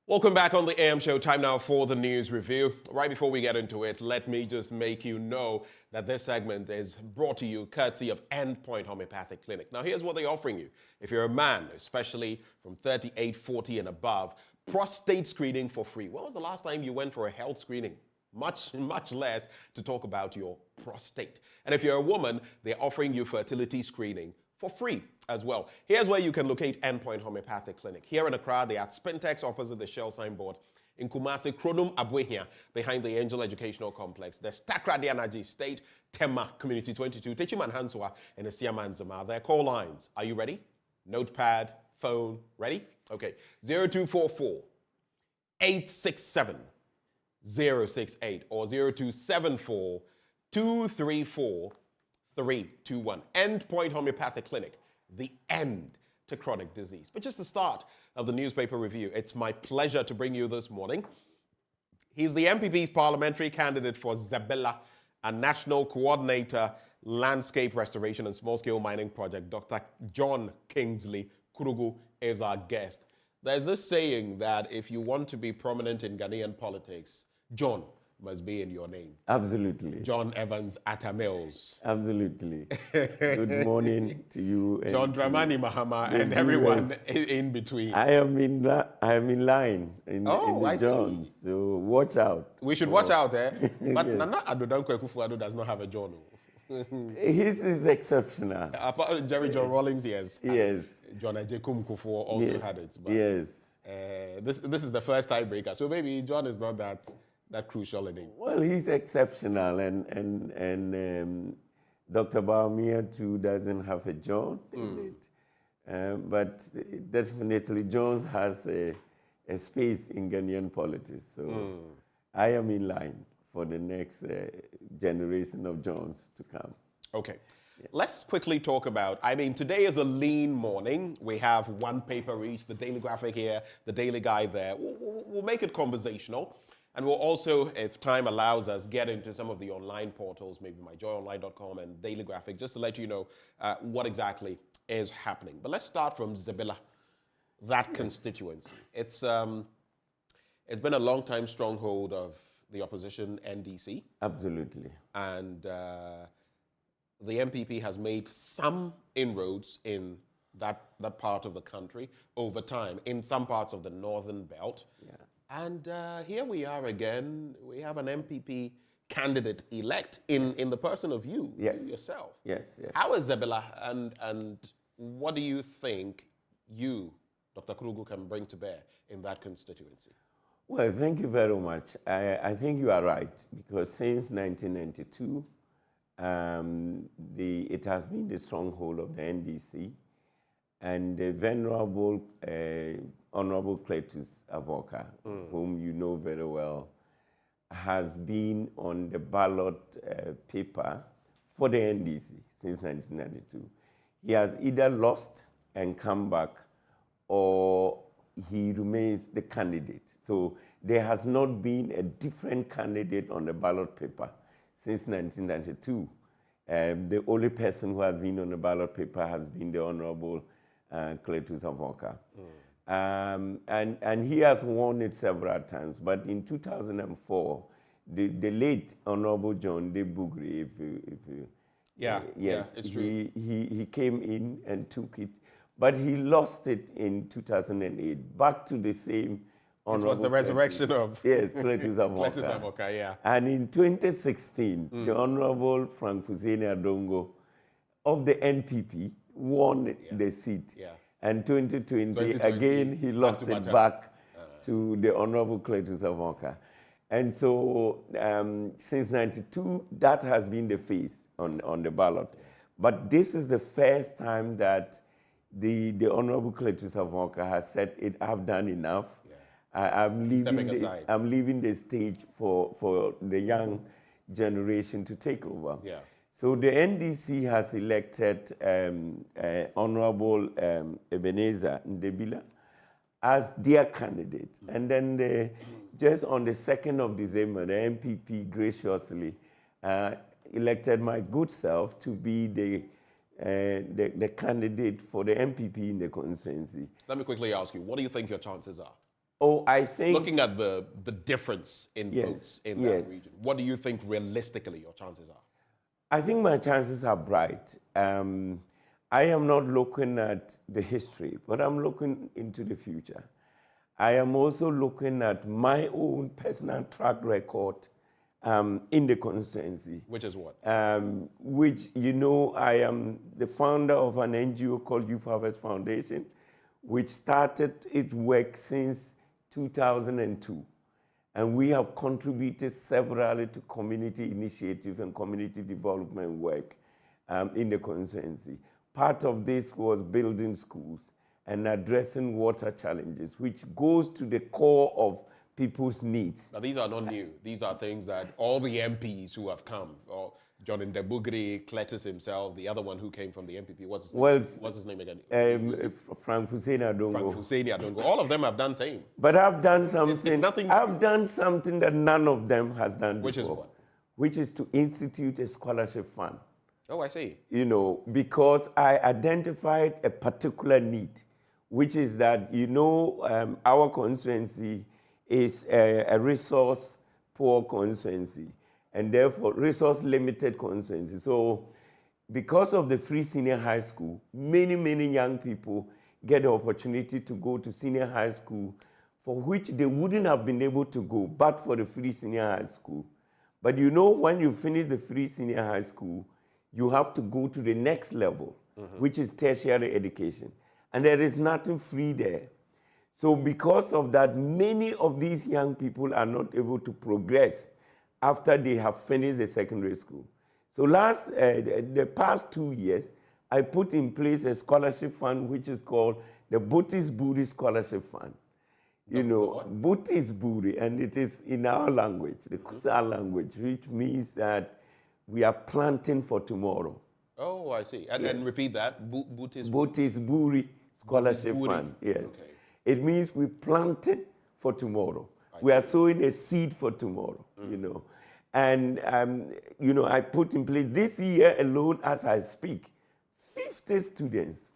Welcome back on the AM show. Time now for the news review. Right before we get into it, let me just make you know that this segment is brought to you courtesy of Endpoint Homeopathic Clinic. Now, here's what they're offering you. If you're a man, especially from 38, 40 and above, prostate screening for free. When was the last time you went for a health screening? Much less to talk about your prostate. And if you're a woman, they're offering you fertility screening for free as well. Here's where you can locate Endpoint Homeopathic Clinic. Here in Accra, they are at Spintex opposite the Shell signboard. In Kumasi, Kronum Abuehia, behind the Angel Educational Complex. There's Takra Dianaji State, Tema Community 22, Techiman Hanswa, and Asiaman Zama. Their call lines. Are you ready? Notepad, phone, ready? Okay. 0244 867 068 or 0274 234 321. Endpoint Homeopathic Clinic, the end to chronic disease. But just the start of the newspaper review. It's my pleasure to bring you this morning. He's the MPP's parliamentary candidate for Zebilla and National Coordinator, Landscape Restoration and Small-Scale Mining Project. Dr. John Kingsley Kurugu is our guest. There's this saying that if you want to be prominent in Ghanaian politics, John must be in your name. Absolutely. John Evans Atta Mills. Absolutely. Good morning to you. And John Dramani Mahama and everyone in between. I am in line in the Johns, so watch out. We should watch out, eh? But yes. Nana Adodankwe Kufuado does not have a John. His is exceptional. Apart Jerry John Rawlings, yes. Yes. John Ajekum Kufuor also had it. But, yes. This is the first tiebreaker, so maybe John is not that crucial in it. Well, he's exceptional, and Dr. Baumia too doesn't have a John in it. But definitely Jones has a space in Ghanaian politics. So I am in line for the next generation of Johns to come. Okay. Yeah. Let's quickly talk about, today is a lean morning. We have one paper each, the Daily Graphic here, the Daily Guide there. We'll make it conversational. And we'll also, if time allows us, get into some of the online portals, maybe myjoyonline.com and Daily Graphic, just to let you know what exactly is happening. But let's start from Zebilla, that constituency. It's been a long-time stronghold of the opposition NDC. Absolutely. And the NPP has made some inroads in that part of the country over time, in some parts of the northern belt. Yeah. And here we are again. We have an MPP candidate-elect in the person of you, yourself. Yes, yes. How is Zebilla, and what do you think you, Dr. Kurugu, can bring to bear in that constituency? Well, thank you very much. I think you are right, because since 1992, it has been the stronghold of the NDC, and the venerable Honorable Cletus Avoka, whom you know very well, has been on the ballot paper for the NDC since 1992. He has either lost and come back, or he remains the candidate. So there has not been a different candidate on the ballot paper since 1992. The only person who has been on the ballot paper has been the Honorable Cletus Avoka. And he has won it several times. But in 2004, the late Honorable John De Bugri, yes, it's true. He came in and took it, but he lost it in 2008, back to the same Honorable. It was the resurrection of Cletus Avoka. Cletus Avoka, yeah. And in 2016, the Honorable Frank Fuseni Adongo of the NPP won the seat. Yeah. And 2020, again, he lost it back to the Honorable Cletus Avoka. And so since 92, that has been the face on the ballot. But this is the first time that the Honorable Cletus Avoka has said, I've done enough. I'm leaving the stage for the young generation to take over. Yeah. So the NDC has elected Honorable Ebenezer Zebilla as their candidate. And then just on the 2nd of December, the NPP graciously elected my good self to be the candidate for the NPP in the constituency. Let me quickly ask you, what do you think your chances are? Oh, I think... Looking at the difference in votes in that region, what do you think realistically your chances are? I think my chances are bright. I am not looking at the history, but I'm looking into the future. I am also looking at my own personal track record in the constituency. Which is what? Which, you know, I am the founder of an NGO called Youth Harvest Foundation, which started its work since 2002. And we have contributed severally to community initiative and community development work in the constituency. Part of this was building schools and addressing water challenges, which goes to the core of people's needs. Now, these are not new. These are things that all the MPs who have come, or John De Bugri, Cletus himself, the other one who came from the NPP, what's his name? What's his name again? Frank Fuseni Adongo. Frank Fuseni Adongo. All of them have done same. But I've done something. It's nothing. I've done something that none of them has done before. Which is what? Which is to institute a scholarship fund. Oh, I see. You know, because I identified a particular need, which is that, you know, our constituency is a resource-poor constituency, and therefore resource-limited constituency. So because of the free senior high school, many, many young people get the opportunity to go to senior high school for which they wouldn't have been able to go but for the free senior high school. But you know, when you finish the free senior high school, you have to go to the next level, which is tertiary education. And there is nothing free there. So because of that, many of these young people are not able to progress after they have finished the secondary school. So the past 2 years, I put in place a scholarship fund which is called the Butis Buri Scholarship Fund. You know, Butis Buri, and it is in our language, the Kusa language, which means that we are planting for tomorrow. Oh, I see. And repeat that, Butis Buri Scholarship Fund, yes. Okay. It means we planted for tomorrow. We are sowing a seed for tomorrow, you know. And, you know, I put in place this year alone as I speak, 50 students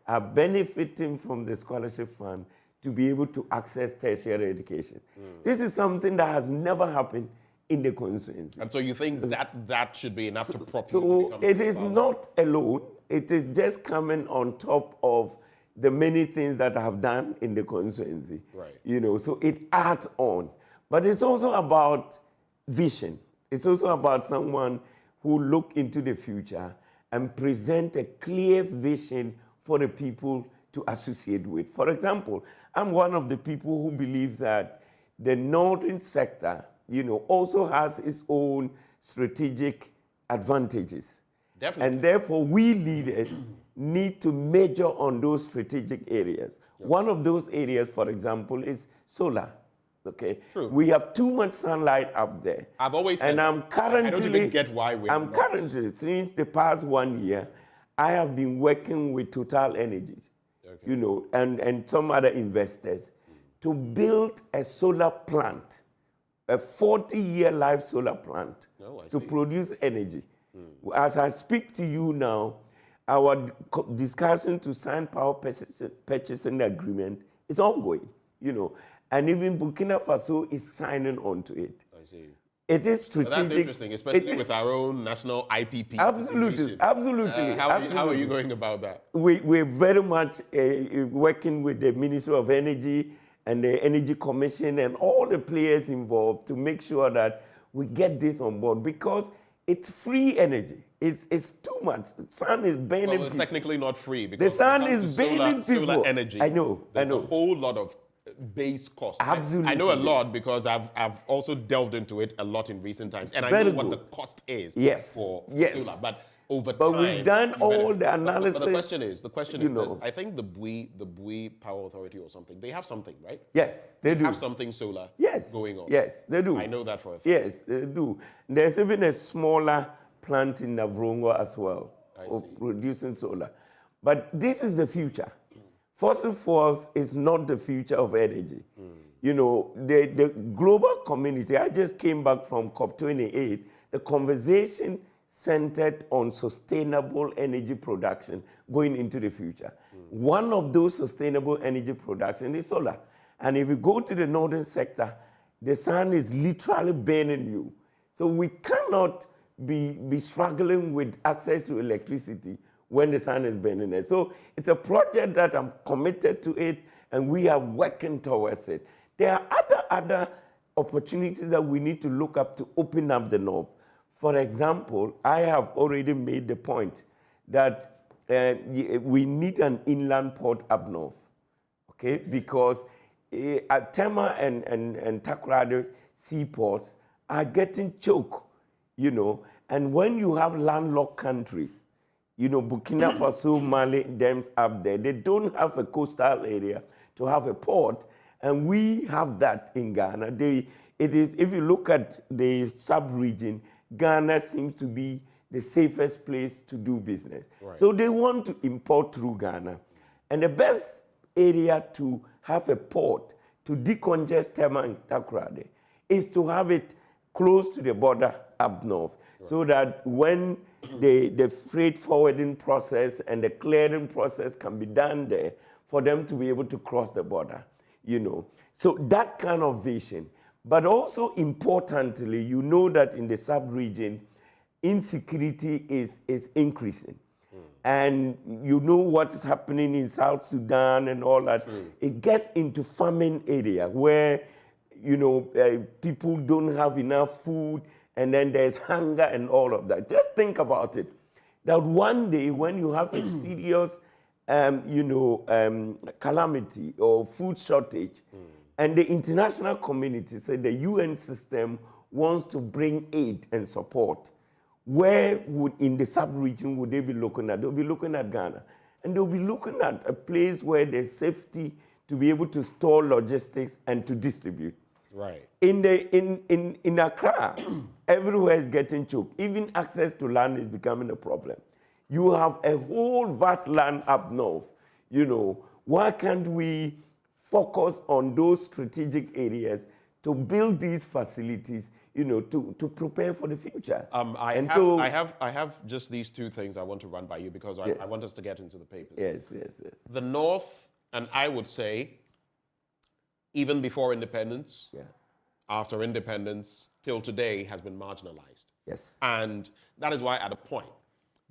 are benefiting from the scholarship fund to be able to access tertiary education. This is something that has never happened in the constituency. And so you think that should be enough to prop you to become it is not alone. It is just coming on top of the many things that I have done in the constituency. Right. You know, so it adds on. But it's also about vision. It's also about someone who look into the future and present a clear vision for the people to associate with. For example, I'm one of the people who believe that the northern sector, also has its own strategic advantages. Definitely. And therefore, we leaders need to major on those strategic areas. Yep. One of those areas, for example, is solar. Okay. True. We have too much sunlight up there. I've always said, and I'm currently, I don't even get why we're I'm currently, since the past 1 year, I have been working with Total Energies, and some other investors to build a solar plant, a 40-year life solar plant to produce energy. As I speak to you now, our discussion to sign power purchasing agreement is ongoing, and even Burkina Faso is signing on to it. I see. It is strategic. Well, that's interesting, especially with our own national IPP. Absolutely, absolutely. How are you going about that? We're very much working with the Ministry of Energy and the Energy Commission and all the players involved to make sure that we get this on board, because it's free energy. It's too much. The sun is burning. Well, it's technically not free, because the sun is burning people. Solar energy. I know. There's a whole lot of base cost. Absolutely. I know a lot because I've also delved into it a lot in recent times, and I know what the cost is for solar. But over time, we've done all the analysis. But the question is, that I think the Bui Power Authority or something, they have something, right? Yes, they do. Have something solar going on. Yes, they do. I know that for a fact. Yes, they do. There's even a smaller plant in Navrongo as well for producing solar. But this is the future. Fossil fuels is not the future of energy. The global community, I just came back from COP28, the conversation centered on sustainable energy production going into the future. One of those sustainable energy production is solar. And if you go to the northern sector, the sun is literally burning you. So we cannot be struggling with access to electricity when the sun is burning it. So it's a project that I'm committed to it, and we are working towards it. There are other opportunities that we need to look up to open up the north. For example, I have already made the point that we need an inland port up north, okay? Because Tema and Takoradi seaports are getting choked, and when you have landlocked countries, Burkina Faso, Mali, dams up there, they don't have a coastal area to have a port, and we have that in Ghana. If you look at the sub-region, Ghana seems to be the safest place to do business. Right. So they want to import through Ghana. And the best area to have a port to decongest Tema and Takoradi is to have it close to the border up north, so that when the freight forwarding process and the clearing process can be done there for them to be able to cross the border, So that kind of vision. But also importantly, that in the sub-region, insecurity is increasing. And what is happening in South Sudan and all that. It gets into famine area where, people don't have enough food, and then there's hunger and all of that. Just think about it, that one day when you have a serious, calamity or food shortage, and the international community, say the UN system, wants to bring aid and support, where in the sub-region would they be looking at? They'll be looking at Ghana. And they'll be looking at a place where there's safety to be able to store logistics and to distribute. Right. In Accra, everywhere is getting choked. Even access to land is becoming a problem. You have a whole vast land up north. Why can't we focus on those strategic areas to build these facilities, to prepare for the future? I have just these two things I want to run by you, because I want us to get into the papers. Yes. The North, and I would say, even before independence, after independence, till today, has been marginalized. Yes. And that is why, at a point,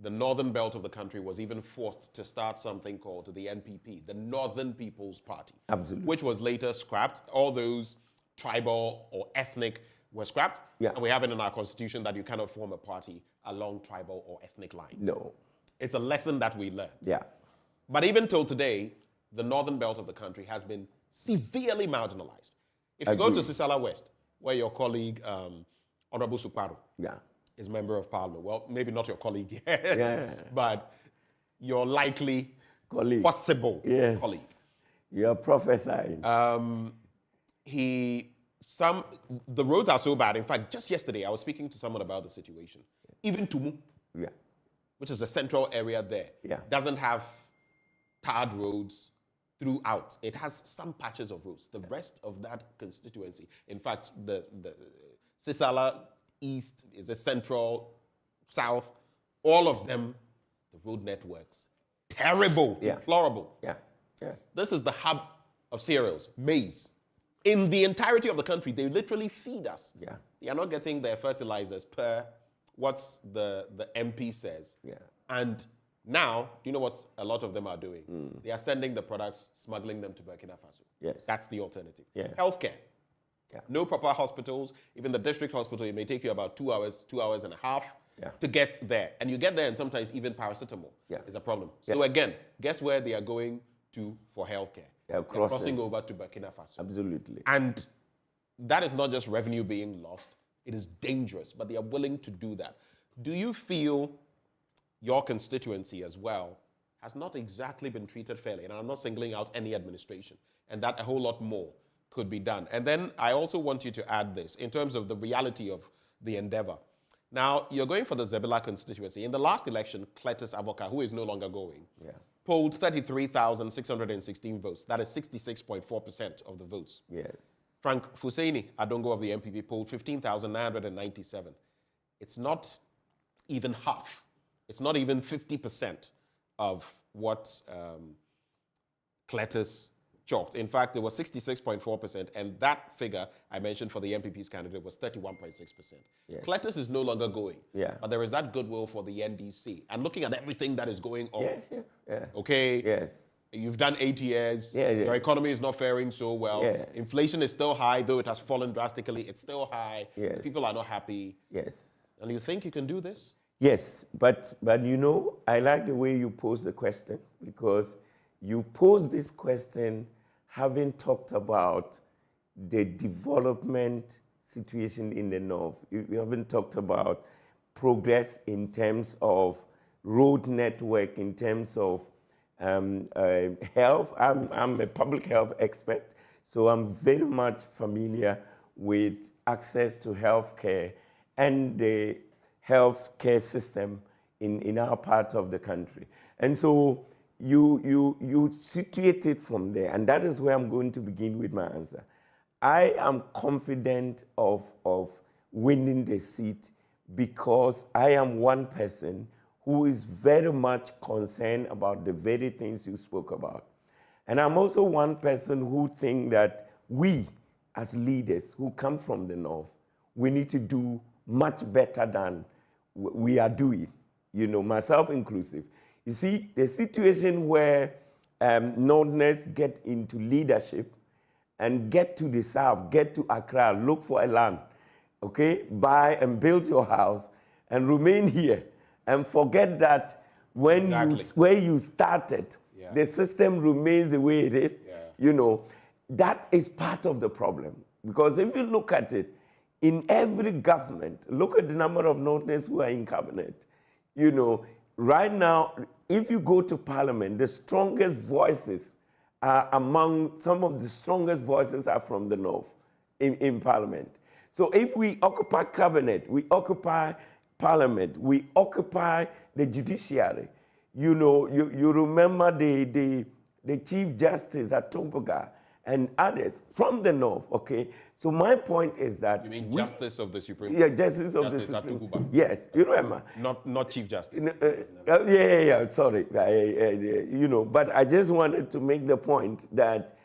the northern belt of the country was even forced to start something called the NPP, the Northern People's Party. Absolutely. Which was later scrapped. All those tribal or ethnic were scrapped. Yeah. And we have it in our constitution that you cannot form a party along tribal or ethnic lines. No. It's a lesson that we learned. Yeah. But even till today, the northern belt of the country has been severely marginalized. If you go to Zebilla West, where your colleague, Honorable Suparu, is member of parliament, well, maybe not your colleague yet, but your likely colleague, possible colleague. You're prophesying. The roads are so bad. In fact, just yesterday, I was speaking to someone about the situation. Even Tumu, which is a central area there, doesn't have tarred roads throughout. It has some patches of roads. The rest of that constituency, in fact, the Zebilla East is a central, south, all of them, the road networks, terrible, deplorable. This is the hub of cereals, maize. In the entirety of the country, they literally feed us. They are not getting their fertilizers per what the MP says. And now, do you know what a lot of them are doing? They are sending the products, smuggling them to Burkina Faso. That's the alternative. Healthcare. No proper hospitals. Even the district hospital, it may take you about 2 hours, 2.5 hours to get there. And you get there and sometimes even paracetamol is a problem. So again, guess where they are going to for healthcare? They are crossing over to Burkina Faso. Absolutely. And that is not just revenue being lost. It is dangerous, but they are willing to do that. Do you feel your constituency as well has not exactly been treated fairly? And I'm not singling out any administration, and that a whole lot more could be done. And then I also want you to add this in terms of the reality of the endeavor. Now, you're going for the Zebilla constituency. In the last election, Cletus Avoka, who is no longer going, polled 33,616 votes. That is 66.4% of the votes. Frank Fuseni Adongo of the NPP polled 15,997. It's not even half. It's not even 50% of what Cletus chalked. In fact, it was 66.4%, and that figure I mentioned for the NPP's candidate was 31.6%. Cletus is no longer going, but there is that goodwill for the NDC. And looking at everything that is going on, okay, you've done 8 years, your economy is not faring so well, inflation is still high, though it has fallen drastically, it's still high, people are not happy, and you think you can do this? Yes, but you know, I like the way you pose the question, because you pose this question having talked about the development situation in the North. You haven't talked about progress in terms of road network, in terms of health. I'm a public health expert, so I'm very much familiar with access to healthcare and the healthcare system in our part of the country. And so you situate it from there, and that is where I'm going to begin with my answer. I am confident of winning the seat because I am one person who is very much concerned about the very things you spoke about. And I'm also one person who thinks that we, as leaders who come from the North, we need to do much better than we are doing, you know, myself inclusive. You see, the situation where Northerners get into leadership and get to the South, get to Accra, look for a land, okay, buy and build your house and remain here and forget that when where you started, the system remains the way it is, you know, that is part of the problem. Because if you look at it, in every government, look at the number of Northerners who are in cabinet, you know, right now, if you go to parliament, the strongest voices are among some of the strongest voices are from the North in parliament. So if we occupy cabinet, we occupy parliament, we occupy the judiciary. You know, you remember the Chief Justice at Tobago and others from the North, okay? So my point is that... You mean Justice of the Supreme Court? Yeah, Justice of the Supreme Court. Yes, you remember. Not Chief Justice. Sorry. You know, but I just wanted to make the point that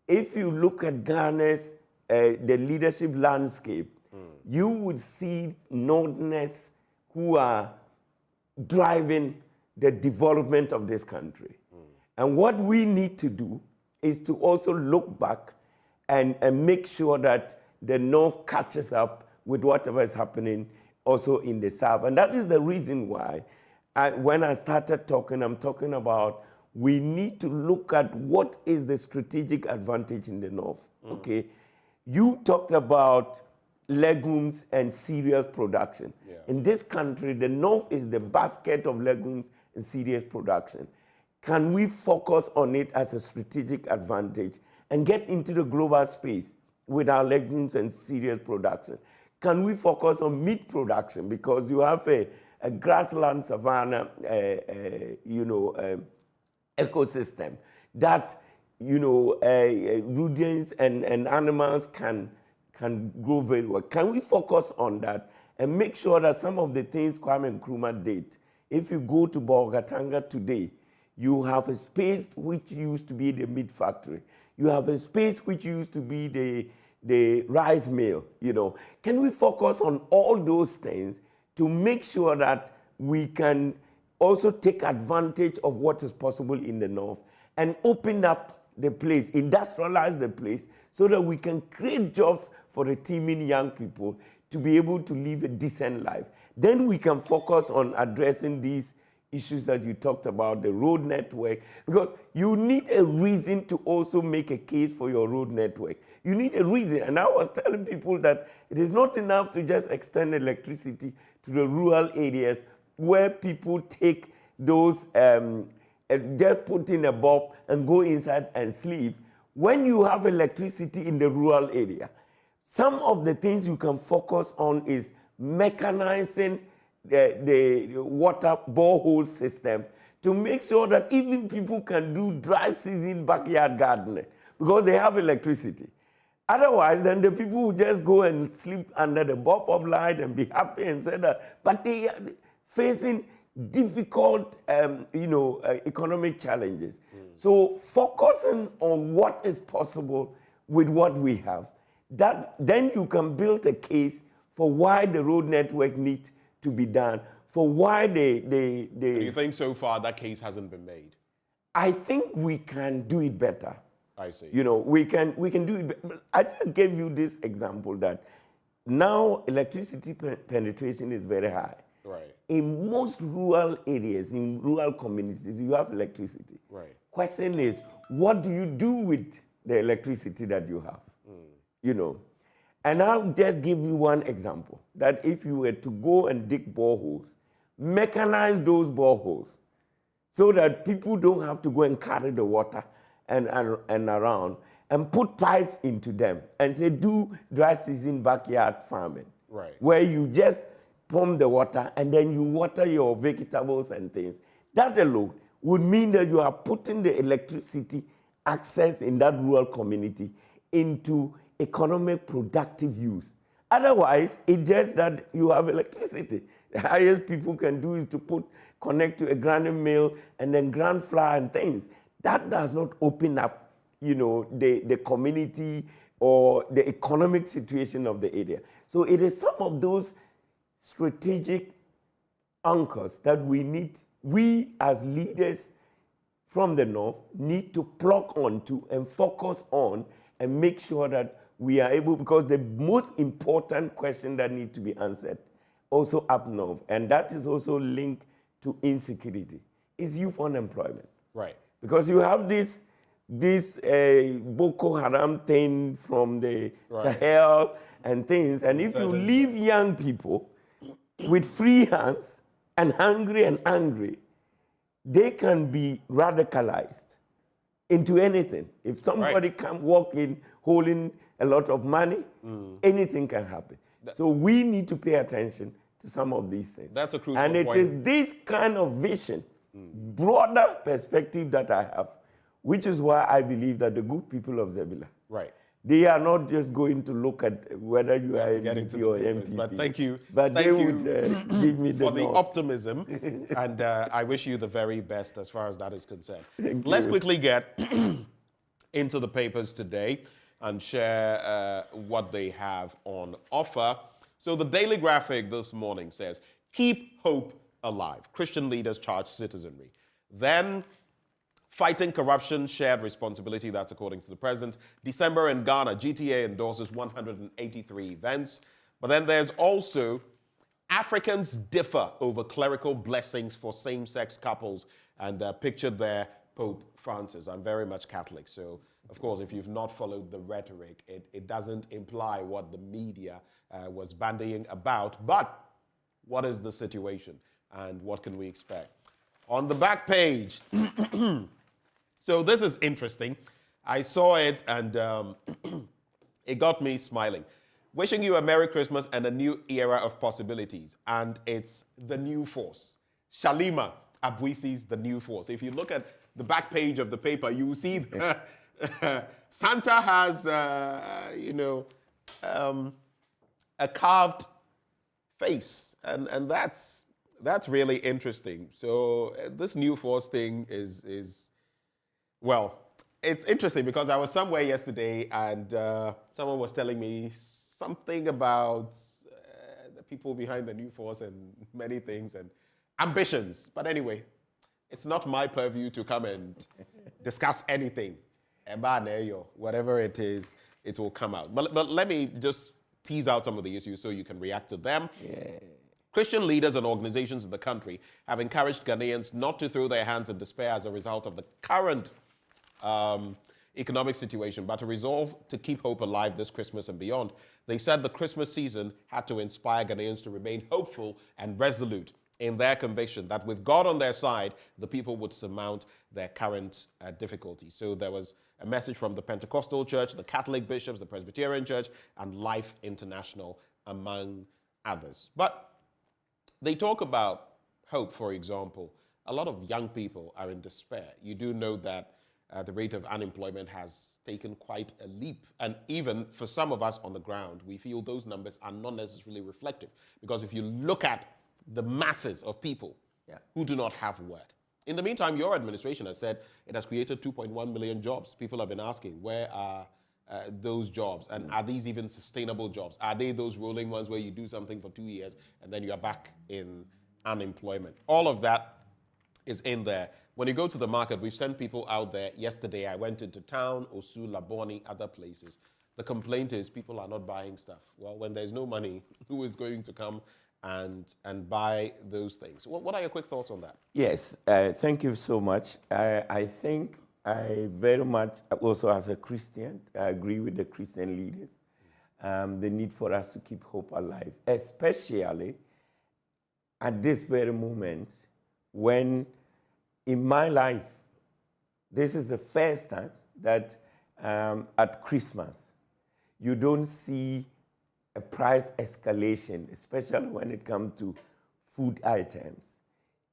if you look at Ghana's, the leadership landscape, you would see Northerners who are driving the development of this country. And what we need to do is to also look back and make sure that the North catches up with whatever is happening also in the South. And that is the reason why when I started talking, I'm talking about we need to look at what is the strategic advantage in the north. Okay, you talked about legumes and cereals production. In this country, the north is the basket of legumes and cereals production. Can we focus on it as a strategic advantage and get into the global space with our legumes and cereals production? Can we focus on meat production, because you have a grassland savanna, ecosystem that rodents and animals can grow very well. Can we focus on that and make sure that some of the things Kwame Nkrumah did, if you go to Bolgatanga today, you have a space which used to be the meat factory. You have a space which used to be the rice mill, Can we focus on all those things to make sure that we can also take advantage of what is possible in the north and open up the place, industrialize the place, so that we can create jobs for the teeming young people to be able to live a decent life? Then we can focus on addressing these issues that you talked about, the road network, because you need a reason to also make a case for your road network. You need a reason. And I was telling people that it is not enough to just extend electricity to the rural areas where people take those, just put in a bulb and go inside and sleep. When you have electricity in the rural area, some of the things you can focus on is mechanizing the water borehole system to make sure that even people can do dry season backyard gardening because they have electricity. Otherwise, then the people will just go and sleep under the bulb of light and be happy and say that, but they are facing difficult, economic challenges. So focusing on what is possible with what we have, then you can build a case for why the road network needs to be done, for why Do you think so far that case hasn't been made? I think we can do it better. I see. We can do it. I just gave you this example that now electricity penetration is very high. Right. In most rural areas, in rural communities, you have electricity. Right. Question is, what do you do with the electricity that you have? And I'll just give you one example, that if you were to go and dig boreholes, mechanize those boreholes so that people don't have to go and carry the water and around, and put pipes into them and say, do dry season backyard farming. Right. Where you just pump the water and then you water your vegetables and things. That alone would mean that you are putting the electricity access in that rural community into economic productive use. Otherwise, it's just that you have electricity. The highest people can do is to connect to a grinding mill and then grind flour and things. That does not open up, the community or the economic situation of the area. So it is some of those strategic anchors that we as leaders from the north need to plug onto and focus on and make sure that we are able, because the most important question that needs to be answered also up north, and that is also linked to insecurity, is youth unemployment. Right. Because you have this Boko Haram thing from the Sahel and things, and if you leave young people with free hands and hungry and angry, they can be radicalized into anything. If somebody can walk in holding a lot of money, anything can happen. So we need to pay attention to some of these things. That's a crucial point. And it is this kind of vision, broader perspective that I have, which is why I believe that the good people of Zebilla, they are not just going to look at whether you are NPP or MPP. But thank you. But thank they you would give me the for the optimism, and I wish you the very best as far as that is concerned. Let's quickly get into the papers today and share what they have on offer. So the Daily Graphic this morning says, keep hope alive. Christian leaders charge citizenry. Then, fighting corruption, shared responsibility, that's according to the president. December in Ghana, GTA endorses 183 events. But then there's also Africans differ over clerical blessings for same-sex couples. And pictured there, Pope Francis. I'm very much Catholic, so of course, if you've not followed the rhetoric, it doesn't imply what the media was bandying about. But what is the situation and what can we expect? On the back page, so this is interesting. I saw it and it got me smiling. Wishing you a Merry Christmas and a new era of possibilities. And it's the new force. Shalima Abuisi's The New Force. If you look at the back page of the paper, you will see that Santa has, a carved face. And that's really interesting. So this new force thing is well, it's interesting because I was somewhere yesterday and someone was telling me something about the people behind the new force and many things and ambitions. But anyway, it's not my purview to come and discuss anything. Whatever it is, it will come out. But let me just tease out some of the issues so you can react to them. Yeah. Christian leaders and organizations in the country have encouraged Ghanaians not to throw their hands in despair as a result of the current economic situation, but to resolve to keep hope alive this Christmas and beyond. They said the Christmas season had to inspire Ghanaians to remain hopeful and resolute in their conviction that with God on their side, the people would surmount their current difficulties. So there was a message from the Pentecostal Church, the Catholic bishops, the Presbyterian Church, and Life International, among others. But they talk about hope, for example. A lot of young people are in despair. You do know that the rate of unemployment has taken quite a leap. And even for some of us on the ground, we feel those numbers are not necessarily reflective. Because if you look at the masses of people who do not have work. In the meantime, your administration has said it has created 2.1 million jobs. People have been asking, where are those jobs? And are these even sustainable jobs? Are they those rolling ones where you do something for 2 years and then you are back in unemployment? All of that is in there. When you go to the market, we've sent people out there. Yesterday, I went into town, Osu, Laboni, other places. The complaint is people are not buying stuff. Well, when there's no money, who is going to come and buy those things? What are your quick thoughts on that? Yes, thank you so much. I think I very much, also as a Christian, I agree with the Christian leaders. The need for us to keep hope alive, especially at this very moment when in my life, this is the first time that at Christmas, you don't see a price escalation, especially when it comes to food items.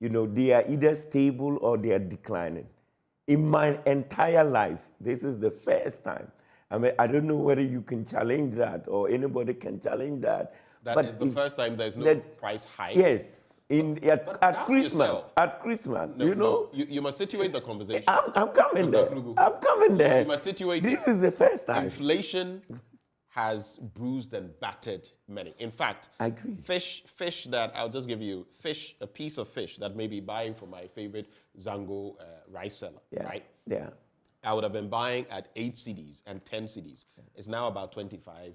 You know, they are either stable or they are declining. In my entire life, this is the first time. I mean, I don't know whether you can challenge that or anybody can challenge that. That is the first time there's no price hike? Yes. At Christmas, no, you know. You must situate the conversation. I'm coming there. I'm coming there. You must situate. This is the first time. Inflation has bruised and battered many. In fact, I agree. Fish that, I'll just give you, a piece of fish that maybe buying from my favorite Zango rice seller, right? Yeah. I would have been buying at 8 cedis and 10 cedis. It's now about 25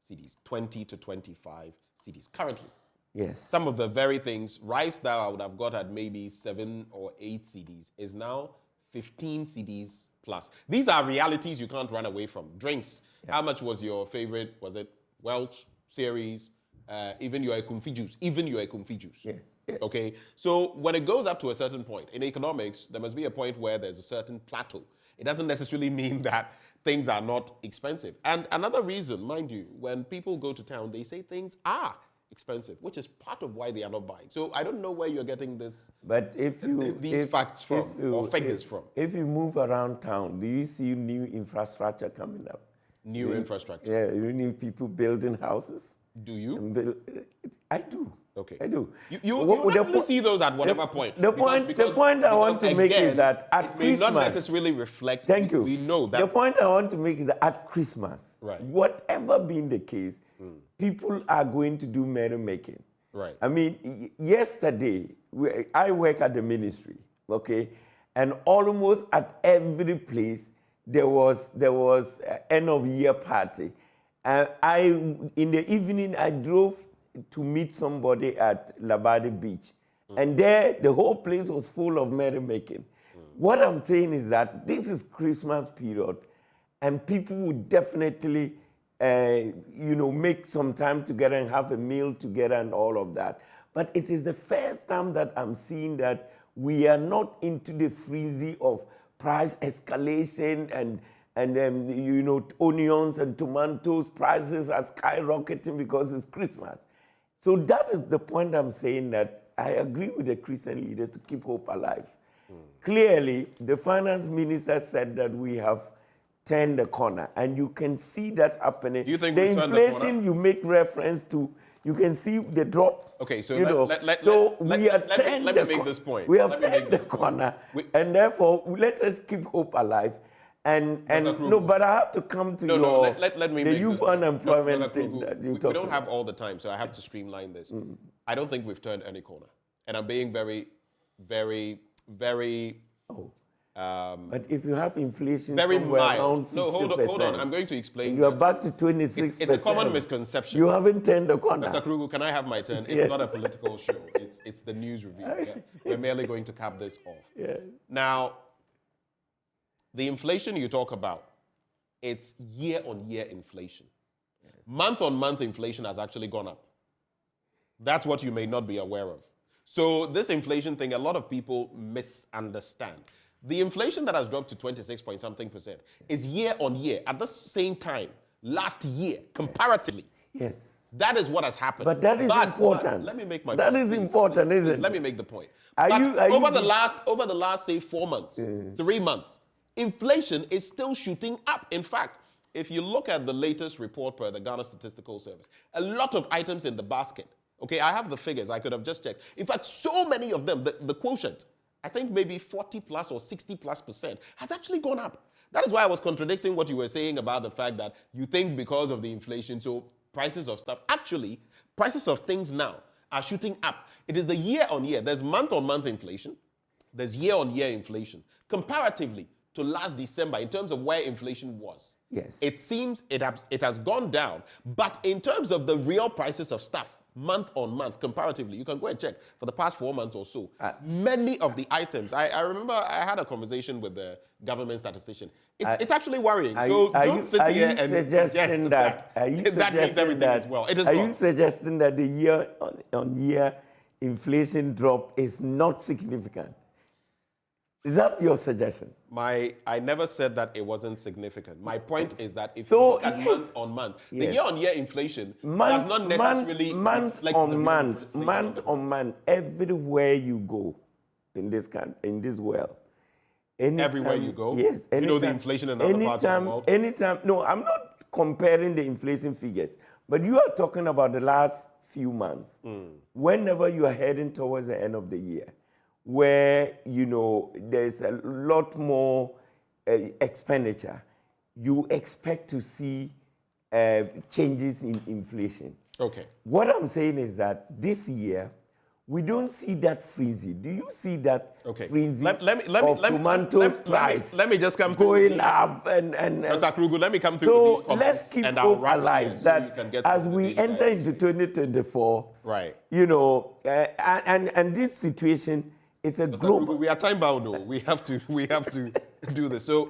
cedis, 20 to 25 cedis currently. Yes. Some of the very things, rice that I would have got at maybe 7 or 8 cedis is now 15 cedis plus. These are realities you can't run away from. Drinks. How much was your favorite? Was it Welch series? Even your Ekumfi juice. Yes. Okay. So when it goes up to a certain point in economics, there must be a point where there's a certain plateau. It doesn't necessarily mean that things are not expensive. And another reason, mind you, when people go to town, they say things are expensive, which is part of why they are not buying. So I don't know where you're getting this. But these facts from or figures from. If you move around town, do you see new infrastructure coming up? New infrastructure. Yeah, you need people building houses. Do you? I do. Okay. I do. You definitely see those at whatever point. The point I want to make is that at Christmas, may not necessarily reflect. Thank you. We know that. The point I want to make is that at Christmas, whatever being the case, people are going to do merrymaking. Right. I mean, yesterday I work at the ministry, okay, and almost at every place there was end of year party. In the evening I drove to meet somebody at Labadi Beach. And there, the whole place was full of merrymaking. What I'm saying is that this is Christmas period, and people would definitely, make some time together and have a meal together and all of that. But it is the first time that I'm seeing that we are not into the frenzy of price escalation and onions and tomatoes prices are skyrocketing because it's Christmas. So that is the point I'm saying, that I agree with the Christian leaders to keep hope alive. Clearly, the finance minister said that we have turned the corner, and you can see that happening. Do you think the we've turned the corner? inflation you make reference to, you can see the drop. Okay, so let me make this point. We have turned the corner, and therefore let us keep hope alive. And no, but I have to come to the youth unemployment thing that you talked about. We don't have all the time, so I have to streamline this. I don't think we've turned any corner, and I'm being very, very, very. But if you have inflation very somewhere mild. around 50%, No, hold on. I'm going to explain. You are back to 26%. It's a common misconception. You haven't turned the corner. Dr. Krugu, can I have my turn? It's not a political show. It's the news review. Yeah? We're merely going to cap this off. Yeah. Now, the inflation you talk about, it's year-on-year inflation. Yes. Month-on-month inflation has actually gone up. That's what you may not be aware of. So this inflation thing, a lot of people misunderstand. The inflation that has dropped to 26-point-something% is year-on-year. At the same time, last year, comparatively. Yes. That is what has happened. But that is important. Let me make my point. That is important, isn't it? Let me make the point. Over the last, say, 4 months, 3 months, inflation is still shooting up. In fact, if you look at the latest report per the Ghana Statistical Service, a lot of items in the basket, okay, I have the figures, I could have just checked. In fact, so many of them, the quotient, I think maybe 40+ or 60+% has actually gone up. That is why I was contradicting what you were saying about the fact that you think because of the inflation, so prices of stuff, actually, prices of things now are shooting up. It is the year-on-year. There's month-on-month inflation. There's year-on-year inflation. Comparatively to last December, in terms of where inflation was, yes, it seems it has gone down. But in terms of the real prices of stuff, month on month, comparatively, you can go and check for the past 4 months or so. Many of the items, I remember I had a conversation with the government statistician. It's actually worrying. So don't sit here and suggest that means everything is well. It is Are wrong. you suggesting that the year-on-year inflation drop is not significant? Is that your suggestion? I never said that it wasn't significant. My point is that if you look at month on month, the year-on-year inflation does not necessarily month on month, everywhere you go in this world. Everywhere you go? Yes. You know the inflation in other parts of the world? Anytime. No, I'm not comparing the inflation figures, but you are talking about the last few months. Whenever you are heading towards the end of the year, where, there's a lot more expenditure, you expect to see changes in inflation. Okay. What I'm saying is that this year, we don't see that frenzy. Do you see that frenzy of tomatoes price let me just come going up and Dr. Krugu, let me come to so these comments. Let's keep hope alive that as we enter into 2024, right? And this situation, it's a global. We are time bound, though. We have to do this. So,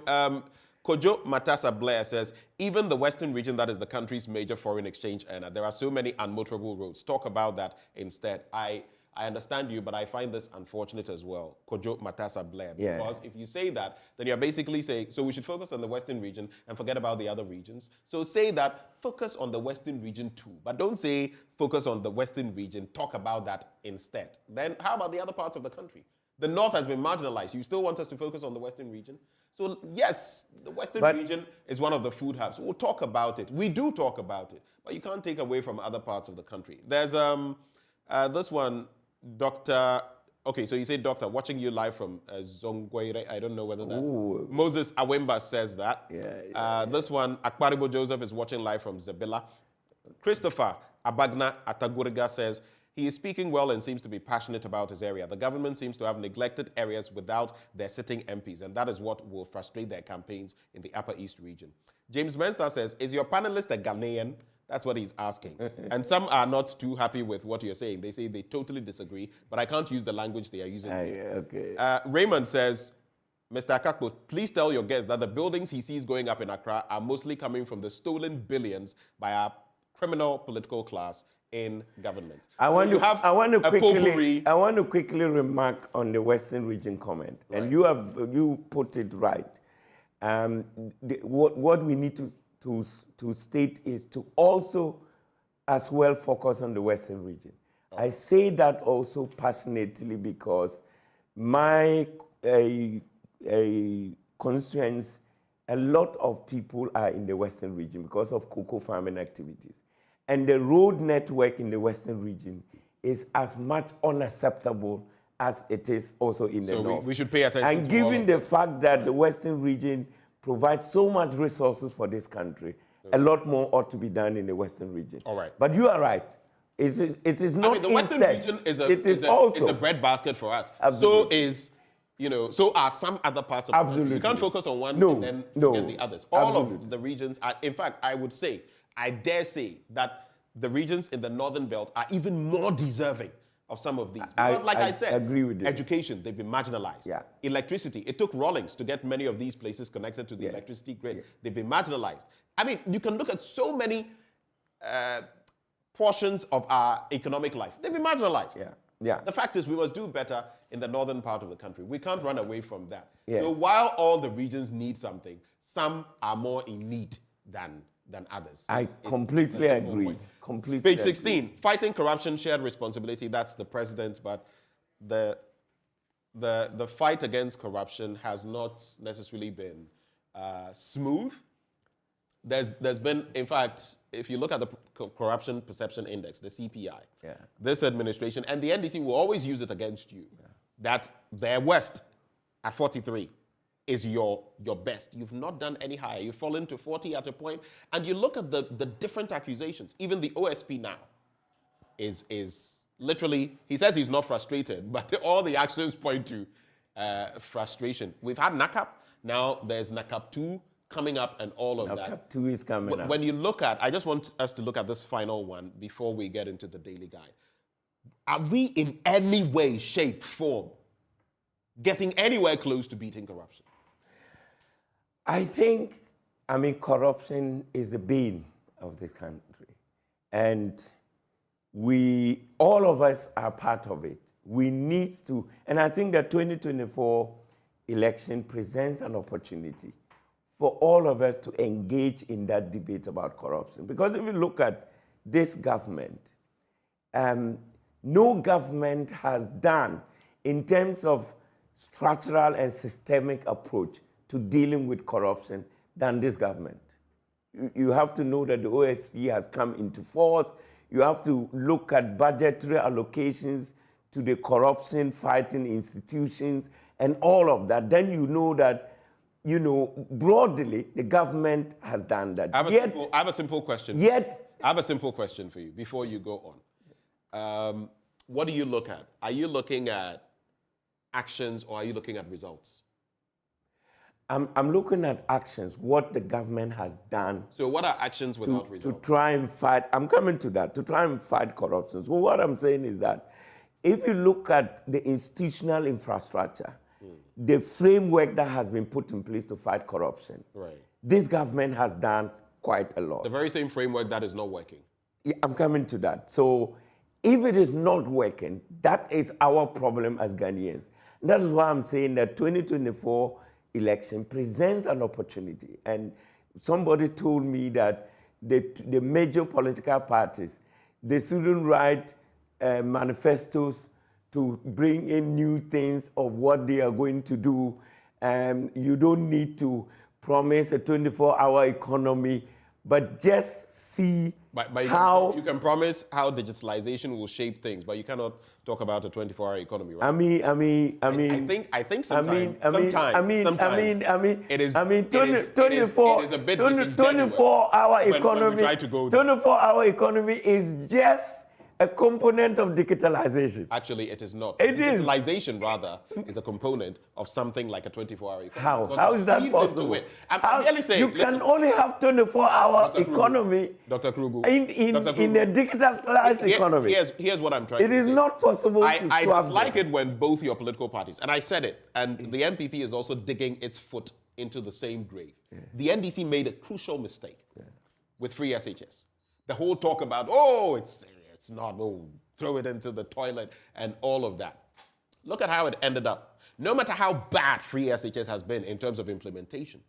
Kojo Matasa Blair says, even the Western region, that is the country's major foreign exchange earner, there are so many unmotorable roads. Talk about that instead. I understand you, but I find this unfortunate as well. Kojo Matasa Blair. Because if you say that, then you're basically saying, so we should focus on the Western region and forget about the other regions. So say that, focus on the Western region too. But don't say focus on the Western region, talk about that instead. Then how about the other parts of the country? The North has been marginalized. You still want us to focus on the Western region? So yes, the Western region is one of the food hubs. We'll talk about it. We do talk about it. But you can't take away from other parts of the country. There's this one, Dr. Okay, so you say, Doctor, watching you live from Zongweire. I don't know whether that's... Ooh. Moses Awemba says that. This one, Akparibo Joseph is watching live from Zebilla. Christopher Abagna Ataguriga says, he is speaking well and seems to be passionate about his area. The government seems to have neglected areas without their sitting MPs, and that is what will frustrate their campaigns in the Upper East region. James Mensah says, is your panelist a Ghanaian? That's what he's asking. And some are not too happy with what you're saying. They say they totally disagree, but I can't use the language they are using. Okay. Raymond says, Mr. Akakpo, please tell your guests that the buildings he sees going up in Accra are mostly coming from the stolen billions by our criminal political class in government. I want to quickly remark on the Western region comment, right. And you put it right. What we need to state is to also as well focus on the Western region. Okay. I say that also passionately because my constituents, a lot of people are in the Western region because of cocoa farming activities. And the road network in the Western region is as much unacceptable as it is also in the north. So we should pay attention and to given the fact that the Western region provides so much resources for this country, a lot more ought to be done in the Western region. All right. But you are right. It is not. I mean, the Western region is a breadbasket for us. Absolutely. So are some other parts of the country. You can't focus on one and then forget the others. All of the regions are, in fact, I dare say that the regions in the Northern Belt are even more deserving of some of these. Because I said, agree with you. Education, they've been marginalized. Yeah. Electricity, it took Rawlings to get many of these places connected to the electricity grid. Yeah. They've been marginalized. I mean, you can look at so many portions of our economic life. They've been marginalized. Yeah. Yeah. The fact is we must do better in the northern part of the country. We can't run away from that. Yes. So while all the regions need something, some are more in need than others. I completely agree. Page 16, fighting corruption, shared responsibility. That's the president, but the fight against corruption has not necessarily been smooth. There's been, in fact, if you look at the Corruption Perception Index, the CPI, this administration, and the NDC will always use it against you, that their worst at 43 is your best. You've not done any higher. You've fallen to 40 at a point. And you look at the different accusations. Even the OSP now is literally, he says he's not frustrated, but all the actions point to frustration. We've had NACAP. Now there's NACAP 2 coming up and all of that. NACAP 2 is coming up. When you look at, I just want us to look at this final one before we get into the daily guide. Are we in any way, shape, form getting anywhere close to beating corruption? I think, corruption is the bane of the country. And all of us are part of it. We need to, and I think the 2024 election presents an opportunity for all of us to engage in that debate about corruption. Because if you look at this government, no government has done, in terms of structural and systemic approach to dealing with corruption, than this government. You have to know that the OSP has come into force. You have to look at budgetary allocations to the corruption-fighting institutions and all of that. Then you know that, broadly, the government has done that. I have a simple question. I have a simple question for you before you go on. What do you look at? Are you looking at actions or are you looking at results? I'm looking at actions, what the government has done. So what are actions without results? To try and fight, I'm coming to that, to try and fight corruption. So what I'm saying is that if you look at the institutional infrastructure, the framework that has been put in place to fight corruption, this government has done quite a lot. The very same framework that is not working. Yeah, I'm coming to that. So if it is not working, that is our problem as Ghanaians. And that is why I'm saying that 2024 election presents an opportunity. And somebody told me that the major political parties, they shouldn't write manifestos to bring in new things of what they are going to do. You don't need to promise a 24-hour economy, but just see how... You can promise how digitalization will shape things, but you cannot talk about a 24-hour economy, right? I think sometimes it is a bit 24-hour economy. 24-hour economy is just a component of digitalization. Actually, it is not. It is. Digitalization, rather, is a component of something like a 24-hour economy. How? How is that possible? I'm really saying... You can only have 24-hour economy Dr. Krugu, in a digitalized economy. Here's what I'm trying to say. It is not possible to I swap dislike it when both your political parties, and I said it, and the NPP is also digging its foot into the same grave. Yeah. The NDC made a crucial mistake with free SHS. The whole talk about, oh, it's not, oh, throw it into the toilet and all of that. Look at how it ended up. No matter how bad free SHS has been in terms of implementation,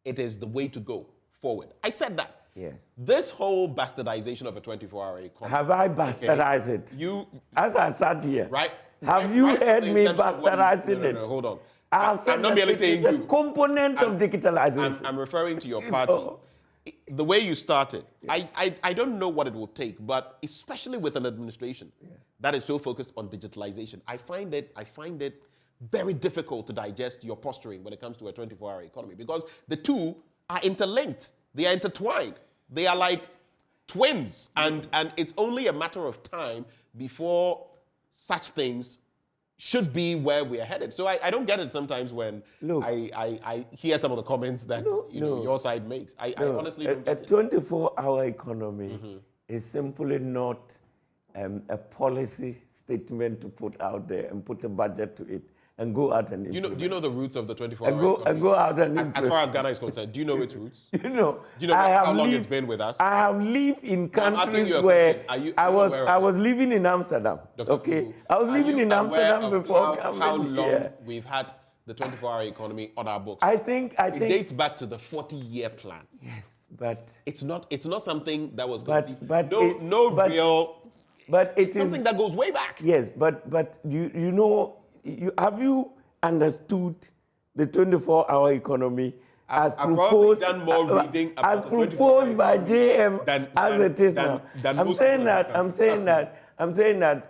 it is the way to go forward. I said that. Yes. This whole bastardization of a 24-hour economy. Have I bastardized it? As I sat here. Right. Have you heard me bastardizing it? No, hold on. I'm not merely saying it's a component of digitalization. I'm referring to your party. The way you started, I don't know what it will take, but especially with an administration that is so focused on digitalization, I find it very difficult to digest your posturing when it comes to a 24-hour economy, because the two are interlinked. They are intertwined. They are like twins, and it's only a matter of time before such things should be where we are headed. So I don't get it sometimes when I hear some of the comments that your side makes. I honestly don't get it. A 24-hour economy is simply not a policy statement to put out there and put a budget to it and go out and implement. Do you know the roots of the 24-hour economy? And go out and implement. As far as Ghana is concerned, do you know its roots? Do you know how long it's been with us? I have lived in countries where I was living in Amsterdam. Okay, I was living in Amsterdam before coming how long here. We've had the 24-hour economy on our books. I think it dates back to the 40-year plan. Yes, but it's not something that was but it's something that goes way back. Yes, but you know. Have you understood the 24-hour economy as proposed, done more reading as proposed by JM as it is now? I'm saying that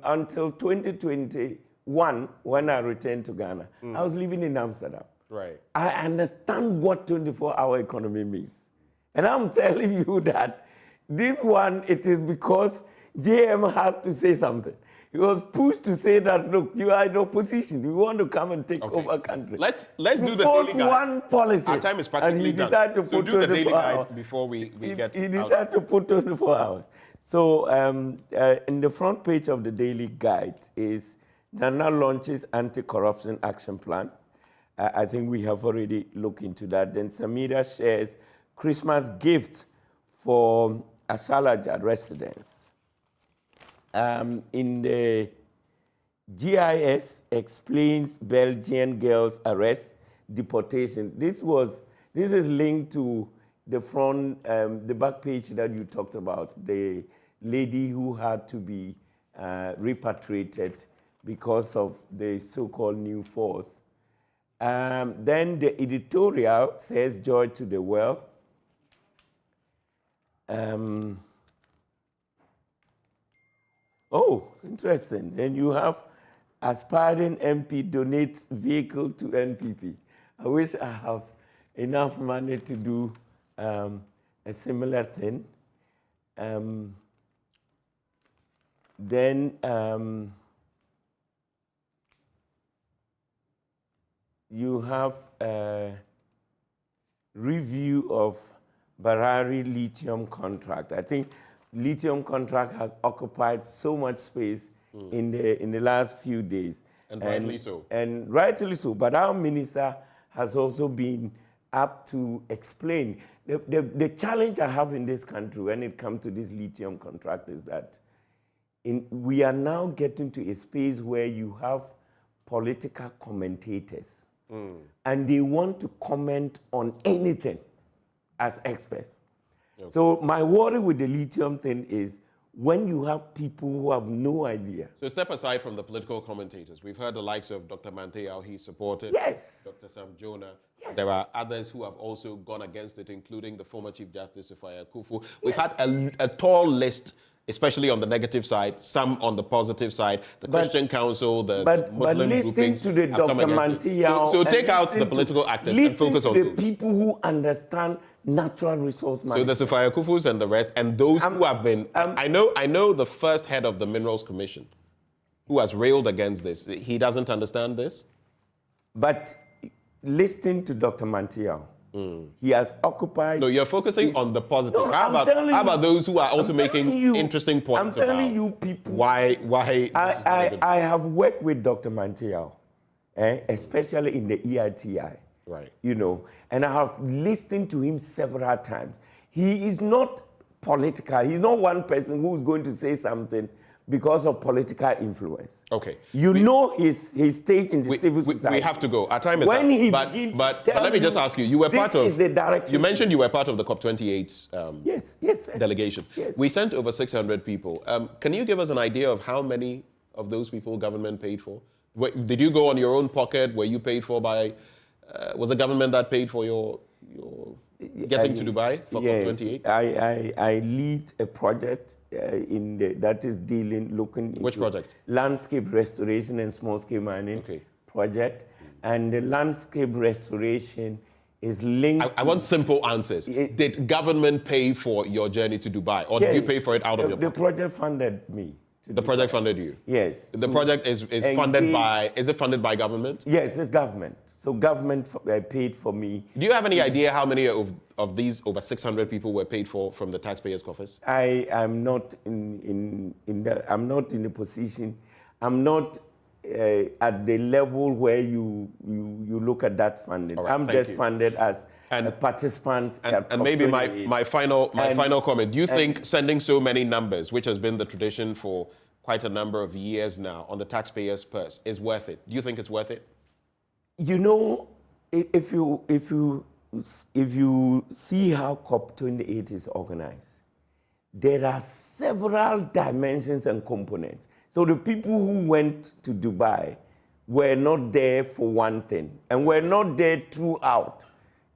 until 2021, when I returned to Ghana, I was living in Amsterdam. Right. I understand what 24-hour economy means, and I'm telling you that this one, it is because JM has to say something. He was pushed to say that, look, you are in opposition. You want to come and take over a country. Let's do the daily guide. One policy. Our time is practically done. Decided to put do the daily guide before we get He decided to put 24 hours. So in the front page of the daily guide is Nana launches anti-corruption action plan. I think we have already looked into that. Then Samira shares Christmas gift for Asalaja residents. In the GIS explains Belgian girls' arrest, deportation. This is linked to the front, the back page that you talked about, the lady who had to be repatriated because of the so-called new force. Then the editorial says joy to the well. Oh, interesting. Then you have aspiring MP donates vehicle to NPP. I wish I have enough money to do a similar thing. Then you have a review of Barari lithium contract. I think lithium contract has occupied so much space in the last few days. And rightly so. And rightly so. But our minister has also been up to explain. The challenge I have in this country when it comes to this lithium contract is that we are now getting to a space where you have political commentators and they want to comment on anything as experts. Okay. So my worry with the lithium thing is when you have people who have no idea. So step aside from the political commentators. We've heard the likes of Dr. Manteau, he supported. Yes. Dr. Sam Jonah. Yes. There are others who have also gone against it, including the former Chief Justice, Sufaya Kufu. We've had a tall list especially on the negative side, some on the positive side. The Christian Council, the Muslim listen groupings to the have come Dr. against it. Mantiao So take out listen the to- political actors and focus on the those. people who understand natural resource management. So the Sufaya Kufus and the rest, and those who have been. I know the first head of the Minerals Commission, who has railed against this. He doesn't understand this. But listening to Dr. Mantiao, he has occupied. No, you're focusing on the positives. No, how about those who are also making interesting points? I'm telling about you, people. Why? I have worked with Dr. Mantiao, especially in the EITI. Right. You know, and I have listened to him several times. He is not political. He's not one person who's going to say something because of political influence. Okay. You know his stage in the civil society. We have to go. Our time is when up. he But let me just ask you. You were part of. This is the direction. You mentioned you were part of the COP28 yes, delegation. Yes. We sent over 600 people. Can you give us an idea of how many of those people government paid for? Did you go on your own pocket? Were you paid for by? Was the government that paid for your getting to Dubai for COP28? I lead a project that is looking Which into project? Landscape restoration and small-scale mining project. And the landscape restoration is linked. I want simple answers. Did government pay for your journey to Dubai, or did you pay for it out of your pocket? The project funded me. The project funded you? Yes. The project is funded by, is it funded by government? Yes, it's government. So government paid for me. Do you have any idea how many of these over 600 people were paid for from the taxpayers' coffers? I am not in the position. I'm not at the level where you look at that funding. Right, I'm just funded as a participant. And maybe my final comment. Do you think sending so many numbers, which has been the tradition for quite a number of years now, on the taxpayers' purse, is worth it? Do you think it's worth it? You know, if you see how COP28 is organized, there are several dimensions and components. So the people who went to Dubai were not there for one thing, and were not there throughout.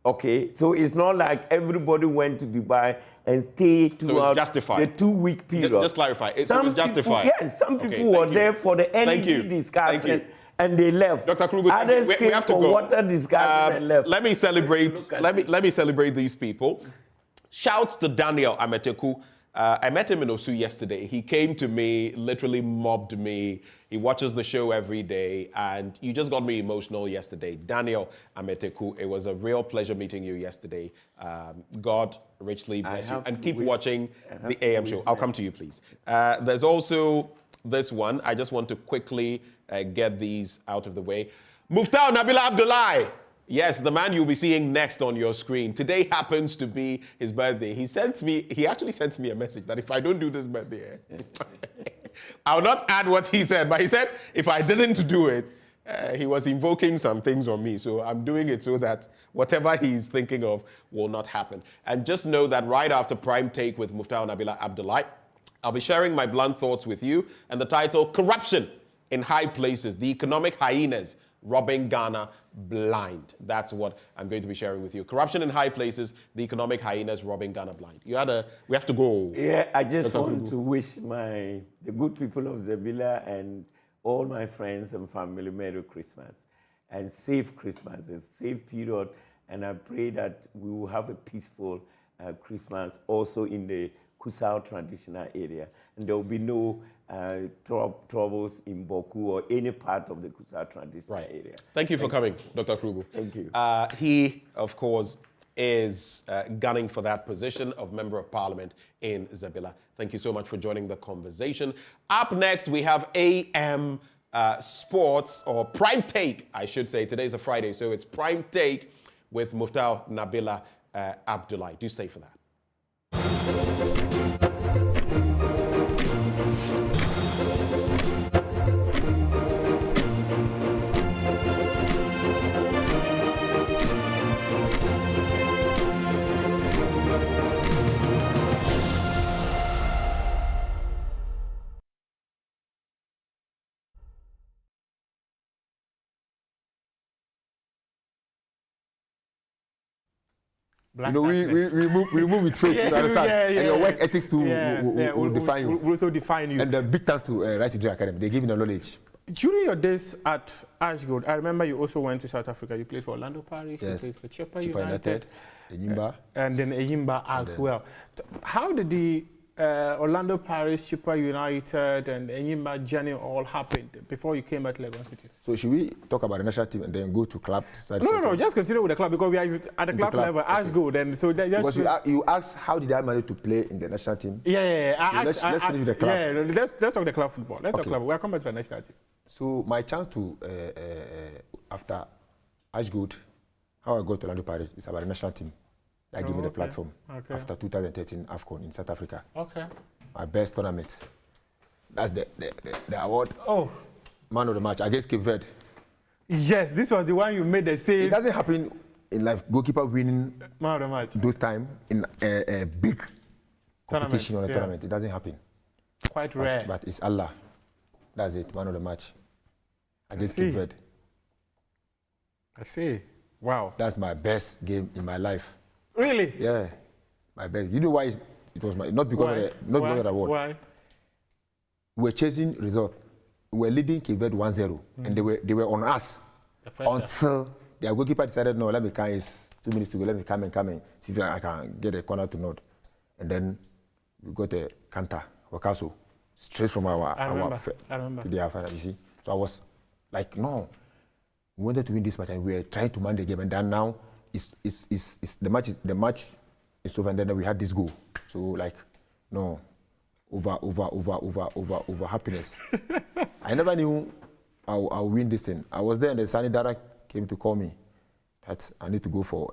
Okay, so it's not like everybody went to Dubai and stayed throughout the 2-week period. Just clarify. It was justified. Yes, some people were there for the energy discussion. And they left. Dr. Kruger, others we came have to for go. water discussion and left. Let me celebrate. Let me celebrate these people. Shouts to Daniel Ameteku. I met him in Osu yesterday. He came to me, literally mobbed me. He watches the show every day, and you just got me emotional yesterday. Daniel Ameteku, it was a real pleasure meeting you yesterday. God richly bless you, and keep watching the AM show. I'll come to you, please. There's also this one. I just want to quickly get these out of the way. Muftau Nabila Abdullahi. Yes, the man you'll be seeing next on your screen. Today happens to be his birthday. He actually sent me a message that if I don't do this birthday, I'll not add what he said, but he said if I didn't do it, he was invoking some things on me. So I'm doing it so that whatever he's thinking of will not happen. And just know that right after Prime Take with Muftau Nabila Abdullahi, I'll be sharing my blunt thoughts with you, and the title, Corruption in High Places, the Economic Hyenas Robbing Ghana Blind. That's what I'm going to be sharing with you. Corruption in High Places, the Economic Hyenas Robbing Ghana Blind. We have to go. Yeah, I just want to wish the good people of Zebilla and all my friends and family Merry Christmas and safe Christmas, a safe period. And I pray that we will have a peaceful Christmas also in the Kusao traditional area. And there will be no troubles in Boku or any part of the Kusao traditional area. Thank you for coming, Dr. Kruger. Thank you. He, of course, is gunning for that position of Member of Parliament in Zebilla. Thank you so much for joining the conversation. Up next, we have AM Sports, or Prime Take, I should say. Today's a Friday, so it's Prime Take with Muftau Nabila Abdullahi. Do stay for that. you know, we move with faith, you understand? And your work ethics too will define you. Will also define you. And the big thanks to Right to Dream Academy. They give you the knowledge. During your days at Ashgold, I remember you also went to South Africa. You played for Orlando Pirates, you played for Chippa United, Enyimba. And then Enyimba as well. How did the Orlando Pirates, Chippa United, and Enyimba journey all happen before you came at Legon Cities? So should we talk about the national team and then go to club side? No, just continue with the club because we are at the club level. Ashgold, and so that just because you asked how did I manage to play in the national team? Yeah. So let's finish the club. Yeah, let's talk the club football. Let's talk club. We'll come back to the national team. So my chance to after Ashgold, how I got to Orlando Pirates is about the national team. That gave me the platform after 2013 AFCON in South Africa. Okay. My best tournament. That's the award. Oh. Man of the match against Cape Verde. Yes, this was the one you made the save. It doesn't happen in life. Goalkeeper winning man of the match. Those time in a big competition or a tournament. It doesn't happen. Quite rare. But it's Allah. That's it. Man of the match against Cape Verde. I see. Wow. That's my best game in my life. Really? Yeah, my best. You know why it was my not because of the because of the award. Why? We were chasing result. We were leading Cape Verde 1-0, and they were on us until their goalkeeper decided, no, let me come. It's 2 minutes to go. Let me come and see if I can get a corner to nod. And then we got a counter, Wakaso, straight from our to their final. You see, so I was like, no, we wanted to win this match, and we were trying to manage the game, and then now. The match is over, and then we had this goal. So like, no, over happiness. I never knew I'll win this thing. I was there, and the Sani Dara came to call me that I need to go for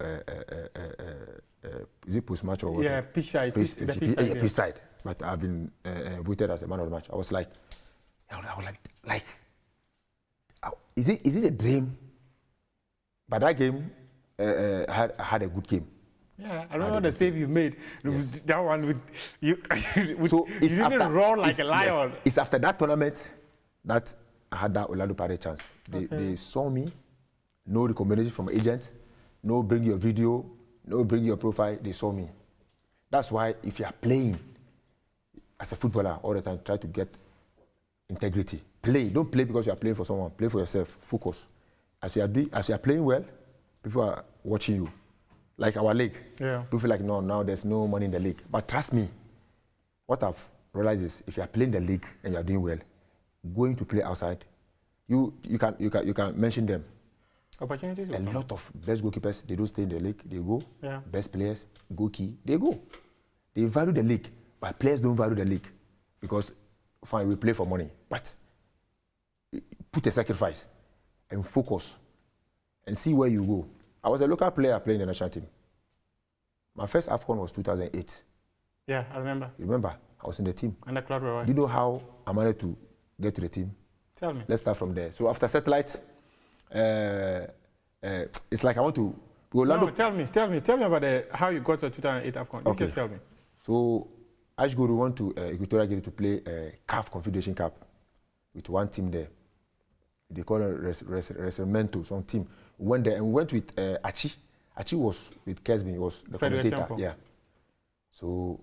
is it post match or what? Yeah, pitch side. Pitch side. But I've been voted as a man of the match. I was like, is it a dream? But that game. I had a good game. Yeah, I remember the save you made. Yes. That one with you. So you didn't run like a lion. Yes, it's after that tournament that I had that Orlando Pirates chance. They saw me, no recommendation from agent, no bring your video, no bring your profile. They saw me. That's why if you are playing as a footballer all the time, try to get integrity. Play. Don't play because you are playing for someone. Play for yourself. Focus. As you are playing well. People are watching you, like our league. Yeah. People feel like, no, now there's no money in the league. But trust me, what I've realized is if you are playing the league and you are doing well, going to play outside, you can mention them. Opportunities. A lot of best goalkeepers, they don't stay in the league. They go. Yeah. Best players, goalkeeper, they go. They value the league, but players don't value the league because fine, we play for money, but put a sacrifice and focus. And see where you go. I was a local player playing the national team. My first AFCON was 2008. Yeah, I remember. Remember, I was in the team. And the club, right? Do you know how I managed to get to the team? Tell me. Let's start from there. So after satellite, it's like I want to go. No, tell me about how you got to the 2008 AFCON. Okay. Just tell me. So Ashgold went to Equatorial Guinea to play a CAF Confederation Cup with one team there. They call it Resumento, some team. We went there and we went with Achi. Achi was with Kesby, he was the commentator. Yeah. So,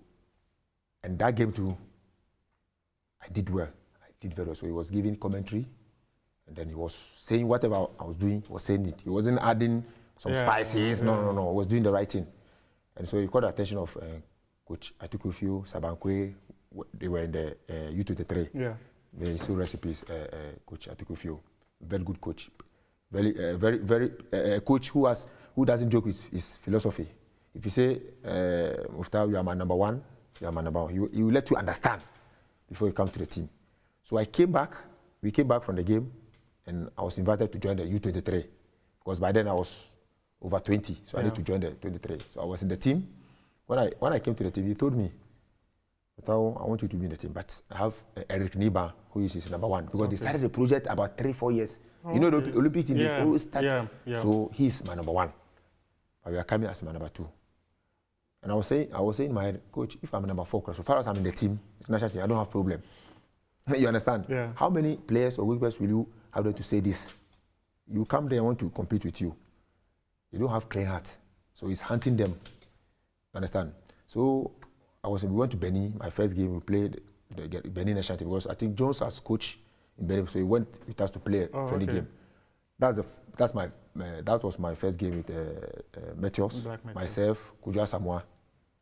and that game too, I did well. I did very well. So he was giving commentary, and then he was saying whatever I was doing, he was saying it. He wasn't adding some spices. No. I was doing the right thing. And so he caught the attention of Coach Atukufio, Sabankwe. They were in the U23. Yeah. They saw recipes, Coach Atukufio. Very good coach, very coach who doesn't joke with his philosophy. If you say, Mufta, you are my number one, you are my number one. He will let you understand before you come to the team. So we came back from the game, and I was invited to join the U23 because by then I was over 20, so I need to join the 23. So I was in the team. When I came to the team, he told me, I want you to be in the team, but I have Eric Niba, who is his number one, because they started the project about 3-4 years. You know, the Olympic team, they always start. So he's my number one, but we are coming as my number two. And I was saying in my head, Coach, if I'm number 4, so far as I'm in the team, it's national team, I don't have problem. You understand? Yeah. How many players or goalkeepers will you have there to say this? You come there and want to compete with you. You don't have clean heart, so he's hunting them. Understand? So we went to Benin. My first game we played the Benin national team because I think Jones has coach in Benin, so he went with us to play a friendly game. That was my first game with Meteors. Myself, Kojo Asamoah.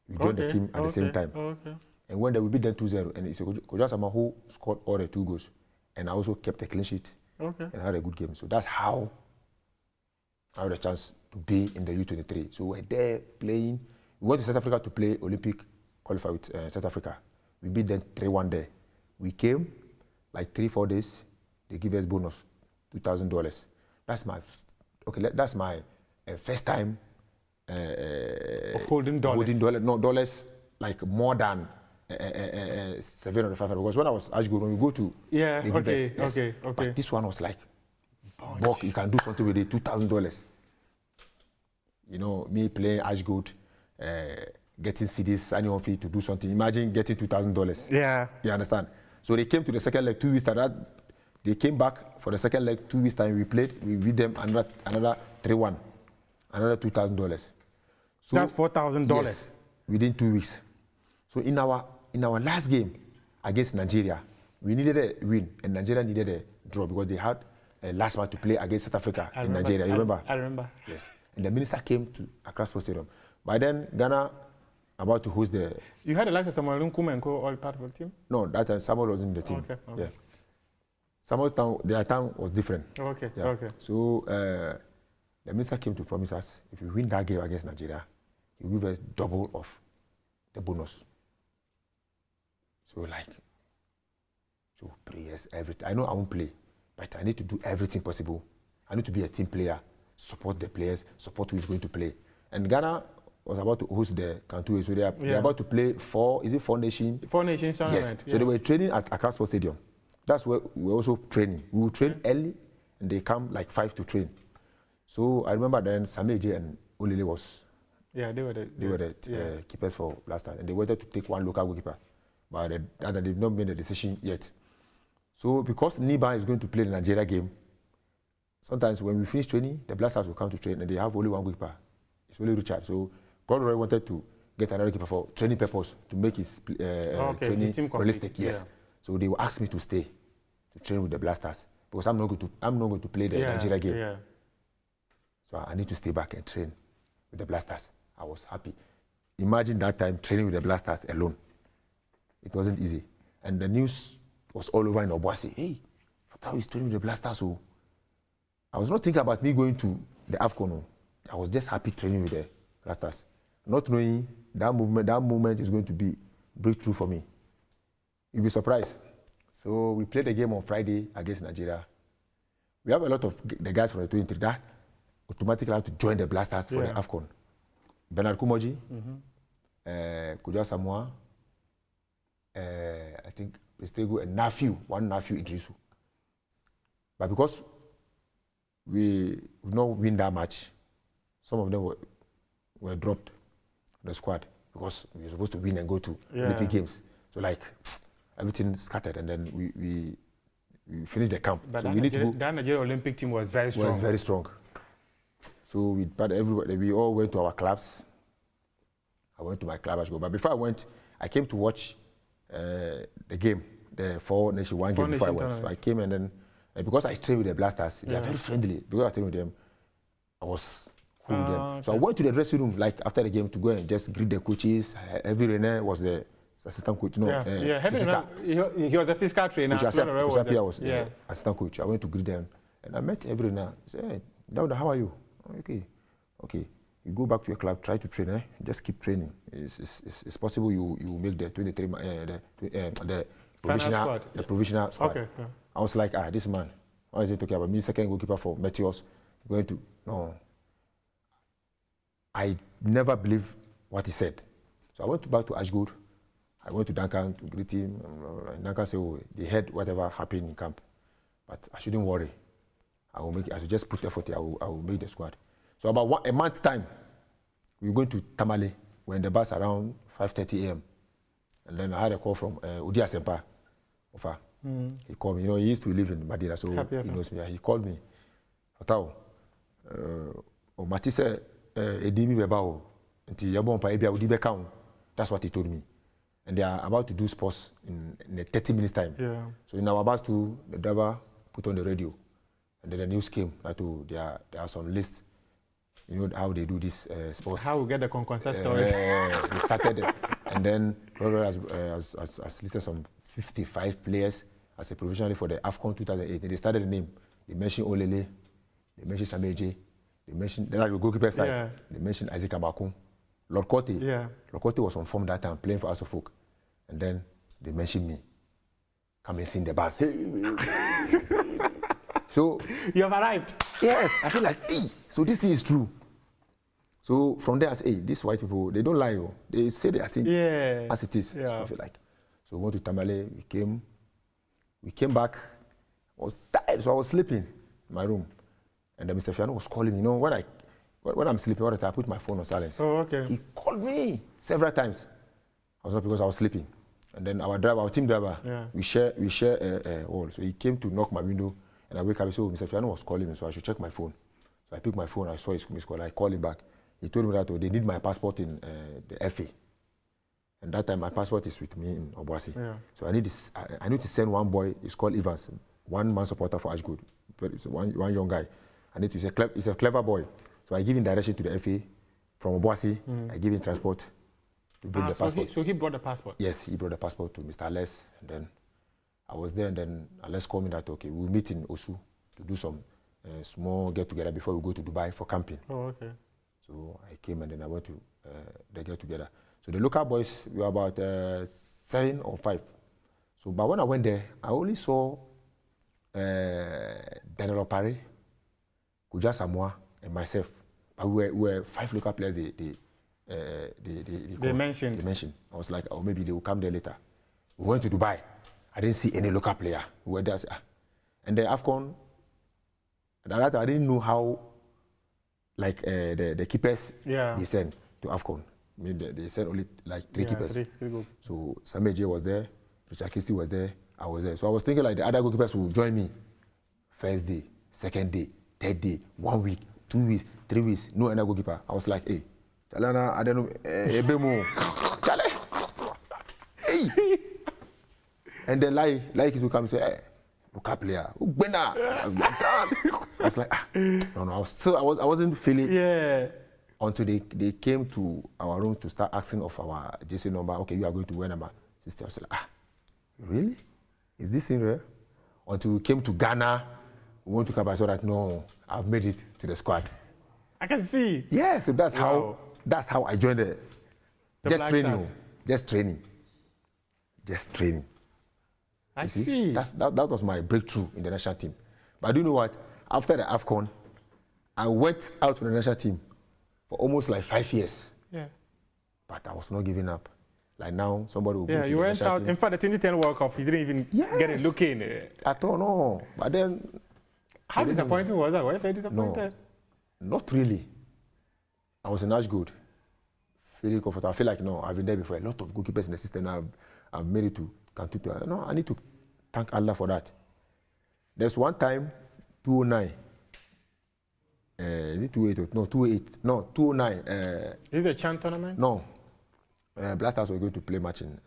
We joined the team at the same time. And when we beat them 2-0, and it's Kojo Asamoah who scored all the 2 goals, and I also kept a clean sheet and had a good game. So that's how I had a chance to be in the U23. So we're there playing. We went to South Africa to play Olympic qualify with South Africa. We beat them 3-1 there. We came like 3-4 days. They give us bonus, $2,000. That's my first time holding dollars. Dollars like more than 700, 500. Because when I was Ashgood, when we go to okay. But this one was like, bulk, you can do something with it, $2,000. You know, me playing Ashgood, getting CDs, signing on fee to do something. Imagine getting $2,000. Yeah. You understand? So they came to the second leg 2 weeks after. They came back for the second leg 2 weeks time. We played. We beat them another 3-1, another $2,000. So that's $4,000. Yes, within 2 weeks. So in our last game against Nigeria, we needed a win, and Nigeria needed a draw because they had a last match to play against South Africa in Nigeria. You remember? I remember. Yes. And the minister came to Accra Sports Stadium. By then, Ghana about to host the. You had the likes of Samuel Nkumenko all part of the team? No, that time Samuel was in the team. Okay. Yeah. Samuel's time, their time was different. Okay. Yeah. Okay. So the minister came to promise us if we win that game against Nigeria, he will give us double of the bonus. So prayers, everything. I know I won't play, but I need to do everything possible. I need to be a team player, support the players, support who is going to play. And Ghana was about to host the Cantu, so they're about to play four nations tournament. Yes. So they were training at Accra Sports Stadium. That's where we were also training. We would train early, and they come like 5 to train. So I remember then Sameje and Olile was. Yeah, they were the keepers for last time, and they wanted to take one local goalkeeper, but they've not made a decision yet. So because Niba is going to play the Nigeria game, sometimes when we finish training, the Blasters will come to train, and they have only one goalkeeper. It's only Richard. So Godroy wanted to get another keeper for training purpose to make his training realistic. Yes. Yeah. So they will ask me to stay to train with the Blasters because I'm not going to play the Nigeria game. Yeah. So I need to stay back and train with the Blasters. I was happy. Imagine that time training with the Blasters alone. It wasn't easy. And the news was all over in Obuasi. Hey, Fatau is training with the Blasters. So I was not thinking about me going to the AFCON. I was just happy training with the Blasters. Not knowing that moment is going to be breakthrough for me. You'll be surprised. So we played the game on Friday against Nigeria. We have a lot of the guys from the 23 that automatically have to join the Blasters for the AFCON. Bernard Kumoji, Kojo Asamoah, I think Pestego, and one nephew Idrisu. But because we did not win that match, some of them were dropped from the squad because we were supposed to win and go to Olympic Games. So everything scattered, and then we finished the camp. But so that Nigeria Olympic team was very strong. So we all went to our clubs. I went to my club, but before I went, I came to watch the game, the 4 Nation 1 game before I went. So I came, and then because I trained with the Blasters, they are very friendly. Because I trained with them, I was cool with them. Okay. So I went to the dressing room after the game to go and just greet the coaches. Every René was the assistant coach. He was the physical trainer. I was the assistant coach. I went to greet them, and I met every René. He said, "Hey, Dauda, how are you?" Okay. You go back to your club, try to train. Just keep training. It's possible you make the 23 the provisional squad. Okay. Yeah. I was like, this man, why is he talking about me? Second goalkeeper for Meteors, going to no. I never believed what he said. So I went back to Ashgood. I went to Duncan to greet him. And Duncan said, they heard whatever happened in camp, but I shouldn't worry. I should just put effort here. I will make the squad. So about a month's time, we were going to Tamale. We're in the bus around 5:30 a.m. And then I had a call from Udi Asempa. He called me. He used to live in Madina, so he knows me. He called me. Fatao, Matisse, Edimi Bebao. That's what he told me. And they are about to do sports in a 30 minutes time. Yeah. So in our bus too, the driver put on the radio. And then the news came that there are some lists. You know how they do this sports. How we get the concert stories. They started it. And then Robert has listed some 55 players as a provisional for the AFCON 2008. And they started the name. They mentioned Olele, they mentioned Sameje, they mentioned the goalkeeper side. Yeah. They mentioned Isaac Abakun. Lord Kote. Yeah. Lord Kote was on form that time playing for Asofok. And then they mentioned me. Come and sing the bass. So you have arrived. Yes, I feel like, hey, so this thing is true. So from there I say, hey, these white people, they don't lie. Oh. They say their thing as it is. Yeah. So I feel like, so we went to Tamale, we came back. I was tired, so I was sleeping in my room. And then Mr. Fiano was calling me. You know, when I'm sleeping all the time, I put my phone on silence. Oh, okay. He called me several times. I was not because I was sleeping. And then our team driver, we share a wall. So he came to knock my window. And I wake up, so Mr. Fiano was calling me, so I should check my phone. So I picked my phone, I saw his call, I called him back. He told me that they need my passport in the FA. And that time my passport is with me in Obuasi. Yeah. So I need to send one boy, he's called Evans, one-man supporter for Ashgood. It's one young guy. I need to say, he's a clever boy. So I give him direction to the FA from Obuasi. I give him transport to bring the passport. So he brought the passport? Yes, he brought the passport to Mr. Ales, and then I was there, and then Alex called me that, okay, we'll meet in Osu to do some small get-together before we go to Dubai for camping. Oh, okay. So I came, and then I went to the get-together. So the local boys were about 7 or 5. So, but when I went there, I only saw Daniel Opare, Kuja Samoa, and myself. But we were 5 local players they mentioned. I was like, oh, maybe they will come there later. We went to Dubai. I didn't see any local player. We were there. And the AFCON, I didn't know how, like the keepers they sent to AFCON. I mean, they sent only like 3 keepers. Three so Sameje was there, Richard Kisti was there, I was there. So I was thinking like the other goalkeepers would join me. First day, second day, third day, 1 week, 2 weeks, 3 weeks, no other goalkeeper. I was like, hey, Chalana, I don't know, Ebemo, Chale, hey. And then like he would come and say, hey, local player, I was like, no, I wasn't feeling. Yeah. Until they came to our room to start asking of our JC number. Okay, you are going to wear number 60. I was like, really? Is this in real? Until we came to Ghana, we went to Kaba, I saw that no, I've made it to the squad. I can see. Yeah, so that's how I joined the just training. I see. That was my breakthrough in the national team. But do you know what? After the AFCON, I went out to the national team for almost like 5 years. Yeah. But I was not giving up. Like now, somebody will go to you went out. In fact, the 2010 World Cup, you didn't even get a look in. At all, no. But then... How disappointing was that? Were you very disappointed? No, not really. I was in Ashgood. Feeling comfortable. I feel like, no, I've been there before. A lot of goalkeepers in the system. I've made it to Continental. No, I need to thank Allah for that. There's one time, 2009. Is it 208? No, 208. No, 209. Is it a Chan tournament? No. Black Stars were going to play match in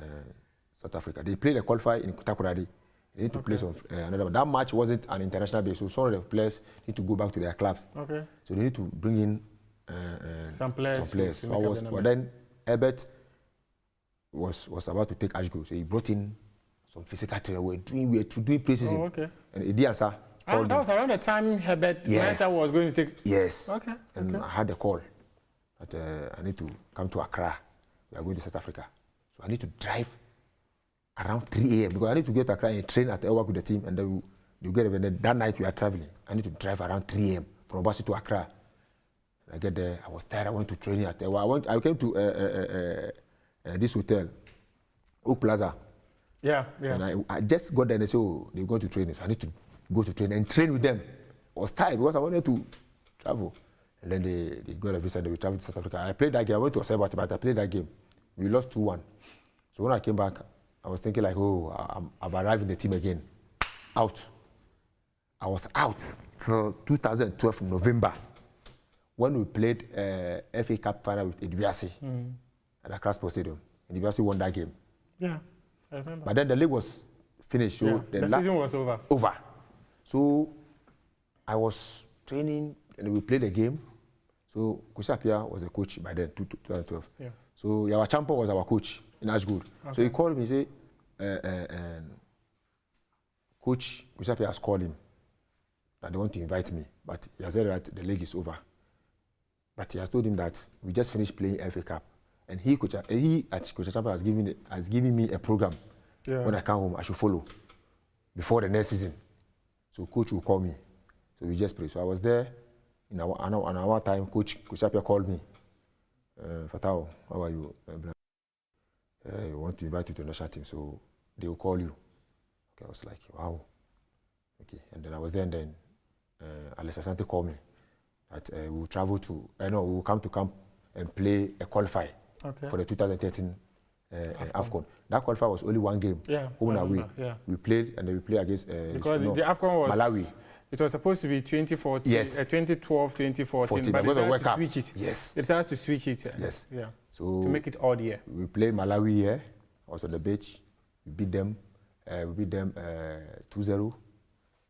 South Africa. They played a qualifier in Takoradi. They need to play some another one. That match wasn't an international base, so some of the players need to go back to their clubs. Okay. So they need to bring in some players. But then Herbert was about to take Ashgo, so he brought in some physical trainer. We were doing pre-season. Oh, okay. And Idiasa. That was around the time Herbert Mensah was going to take. Yes. Okay. And I had a call that I need to come to Accra. We are going to South Africa, so I need to drive around 3 a.m. because I need to get to Accra and train at Elwak with the team, and then you get there. That night we are traveling. I need to drive around 3 a.m. from Obuasi to Accra. I get there. I was tired. I went to training at Elwak. I came to this hotel, Oak Plaza. Yeah. And I just got there and they said, oh, they're going to training, so I need to go to train and train with them. I was tired because I wanted to travel. And then they got a visa, they traveled to South Africa. I played that game. I went to Osebati, but I played that game. We lost 2-1. So when I came back, I was thinking like, oh, I've arrived in the team again. Out. I was out till 2012 November. when we played FA Cup final with Edibiasi at Accra Sports Stadium. Edibiasi won that game. Yeah, I remember. But then the league was finished. So the season was over. Over. So I was training and we played a game. So Kusapia was the coach by then, 2012. Yeah. So Yawa Champo was our coach in Ashgood. Okay. So he called me and said, Coach Kusapia has called him that they want to invite me. But he has said that the league is over. But he has told him that we just finished playing FA Cup. And he at Coach Champo has given me a program. Yeah. When I come home, I should follow before the next season. So coach will call me. So we just play. So I was there. In our time, Coach Apia called me. Fatao, how are you? I want to invite you to the national team, so they will call you. Okay, I was like, wow. Okay, and then I was there, and then Alex Asante called me that we will travel to, we will come to camp and play a qualify for the 2013 AFCON. That qualifier was only one game. Yeah, home and away. Yeah. We played, and then we played against because the AFCON was Malawi. It was supposed to be 2014, yes. 2012, 2014, but they decided to switch it. Yes. They decided to switch it. Yes. Yeah. So to make it odd year. We played Malawi here, also the beach. We beat them. 2-0.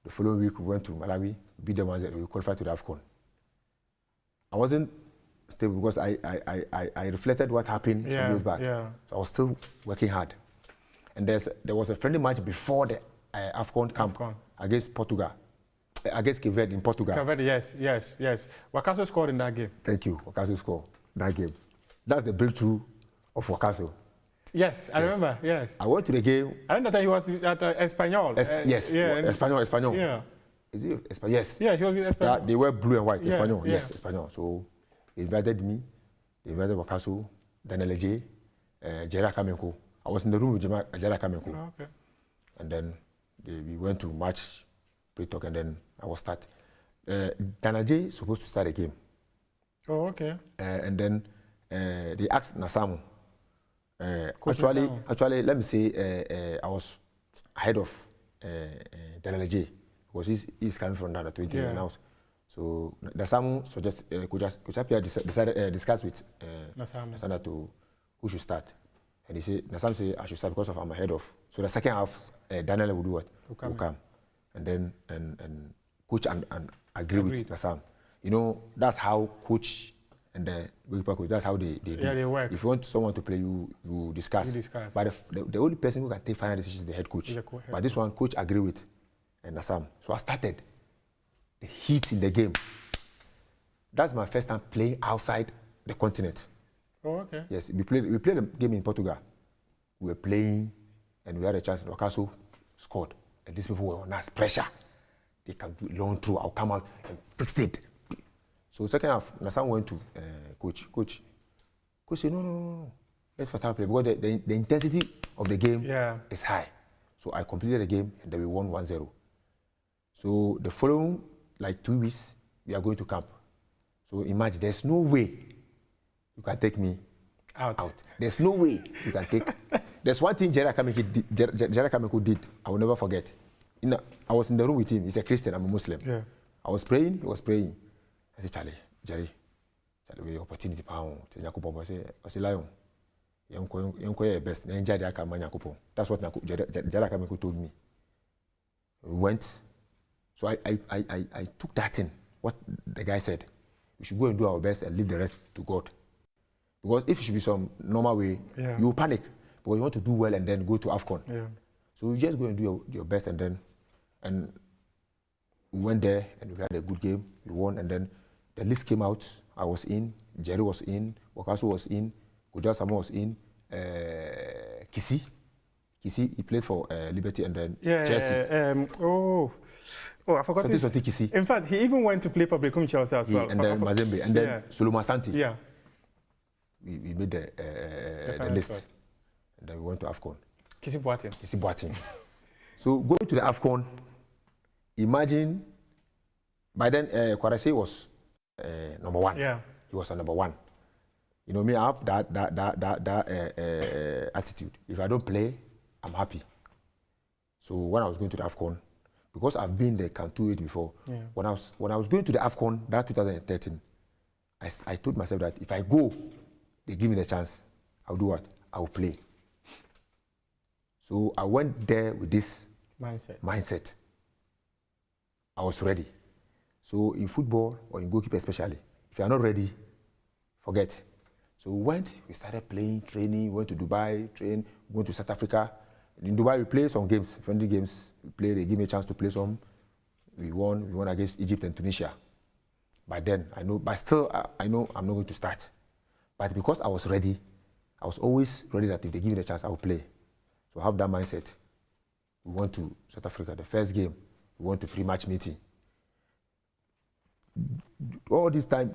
The following week we went to Malawi, beat them 1-0. We qualified to the AFCON. I wasn't stable because I reflected what happened some years back. Yeah. So I was still working hard. And there was a friendly match before the AFCON camp against Portugal. Against Cape Verde in Portugal. Cape Verde, yes. Wakaso scored in that game. Thank you. Wakaso scored that game. That's the breakthrough of Wakaso. Yes, I remember, yes. I went to the game. I remember that he was at Espanyol. Yes, Espanyol. Yeah. Is it Espanyol? Yes. Yeah, he was in Espanyol. They were blue and white, yeah, Espanyol. Yeah. Yes, Espanyol. So they invited me, they invited Wakaso, Daniel Eje, Jerry Kamenko. I was in the room with Jerry Kamenko. Oh, okay. And then we went to match, pre-talk, and then I was start. Daniel Eje is supposed to start a game. Oh, okay. And then they asked Nasamu. Actually, let me say I was ahead of Daniel Eje because he's coming from another 20 years now. So Nasamu suggested discussed with Nasamu to who should start, and he said Nasamu said I should start because I'm ahead of. So the second half Daniel will do what? Will come, and then and coach and agree with Nasamu. You know that's how coach and the goalkeeper coach, that's how they do. Yeah, they work. If you want someone to play, you discuss. But the only person who can take final decisions is the head coach. But this one, coach agree with and Nassam. So I started the heat in the game. That's my first time playing outside the continent. Oh, okay. Yes, we played a game in Portugal. We were playing and we had a chance. Wakaso scored. And these people were on us, pressure. They can do long through. I'll come out and fix it. So second half, Nassam went to coach. Coach said, no. Let's play because the intensity of the game is high. So I completed the game and then we won 1-0. So the following 2 weeks, we are going to camp. So imagine, there's no way you can take me out. There's no way you can take. There's one thing Jerry Kameko did, I will never forget. I was in the room with him. He's a Christian, I'm a Muslim. Yeah. I was praying, he was praying. I said, Jerry, we opportunity pound. I said, Lion, you're best. That's what Jerry Kameko told me. We went. So I took that in, what the guy said. We should go and do our best and leave the rest to God. Because if it should be some normal way, you will panic. Because you want to do well and then go to AFCON. Yeah. So you just go and do your best and we went there and we had a good game. We won and then the list came out. I was in, Jerry was in, Wakaso was in, Kujal Samo was in, Kisi, he played for Liberty and then Chelsea. I forgot this. In fact, he even went to play for Bekum Chelsea as well. And then Mazembe, and then Solomon Santi. Yeah. We made the list. And then we went to AFCON. Kisi Boateng. So going to the AFCON, imagine, by then Kwarase was number one. Yeah. He was number one. You know me, I have that attitude. If I don't play, I'm happy. So when I was going to the AFCON, because I've been there, can do it before. Yeah. When I was going to the AFCON, that 2013, I told myself that if I go, they give me the chance, I'll do what? I'll play. So I went there with this mindset. I was ready. So in football, or in goalkeeper especially, if you are not ready, forget. So we started playing, training, went to Dubai, train, went to South Africa. In Dubai, we played some games, friendly games. We played, they gave me a chance to play some. We won against Egypt and Tunisia. But then, I know I'm not going to start. But because I was ready, I was always ready that if they give me the chance, I will play. So I have that mindset. We went to South Africa, the first game, we went to pre-match meeting. All this time,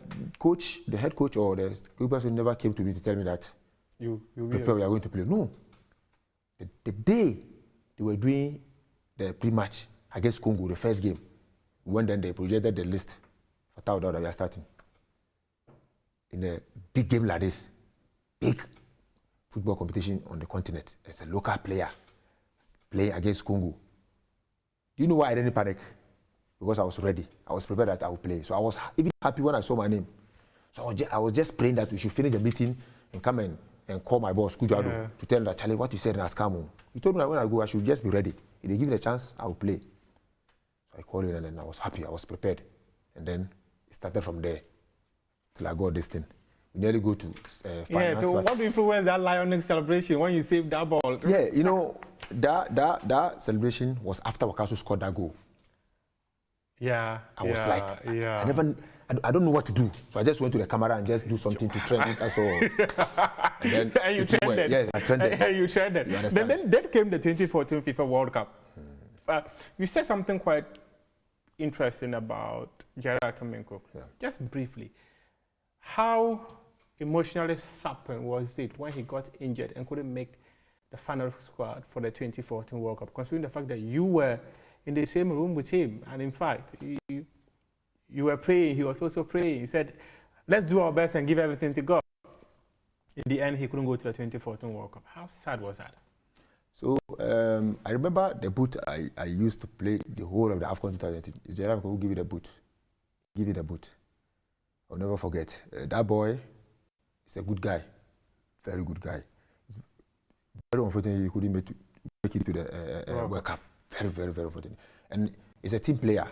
the head coach or the person never came to me to tell me that we are going to play. No. The day they were doing the pre-match against Congo, the first game, when then they projected the list for Tao that we are starting. In a big game like this, big football competition on the continent, as a local player playing against Congo. Do you know why I didn't panic? Because I was ready. I was prepared that I would play. So I was even happy when I saw my name. So I was just praying that we should finish the meeting and come and call my boss, Kujado, to tell him that, Charlie, what you said in Asanko. He told me that when I go, I should just be ready. If they give me the chance, I will play. So I called him and then I was happy. I was prepared. And then it started from there till I got this thing. We nearly go to finance. So what influenced that Lionic celebration when you saved that ball? Yeah, you know, that celebration was after Wakaso scored that goal. Yeah. I was I don't know what to do. So I just went to the camera and just do something to trend it. That's all. And you trended. Yeah, I trended. And you trended. Then came the 2014 FIFA World Cup. You said something quite interesting about Gerard Kamenko. Yeah. Just briefly, how emotionally sapping was it when he got injured and couldn't make the final squad for the 2014 World Cup, considering the fact that you were in the same room with him, and in fact, you were praying, he was also praying. He said, let's do our best and give everything to God. In the end, he couldn't go to the 2014 World Cup. How sad was that? So, I remember the boot I used to play the whole of the AFCON 2018. Is Gerard who give you the boot. Give you the boot. I'll never forget. That boy is a good guy. Very good guy. It's very unfortunate he couldn't make it to the World Cup. Very, very, very unfortunate. And he's a team player.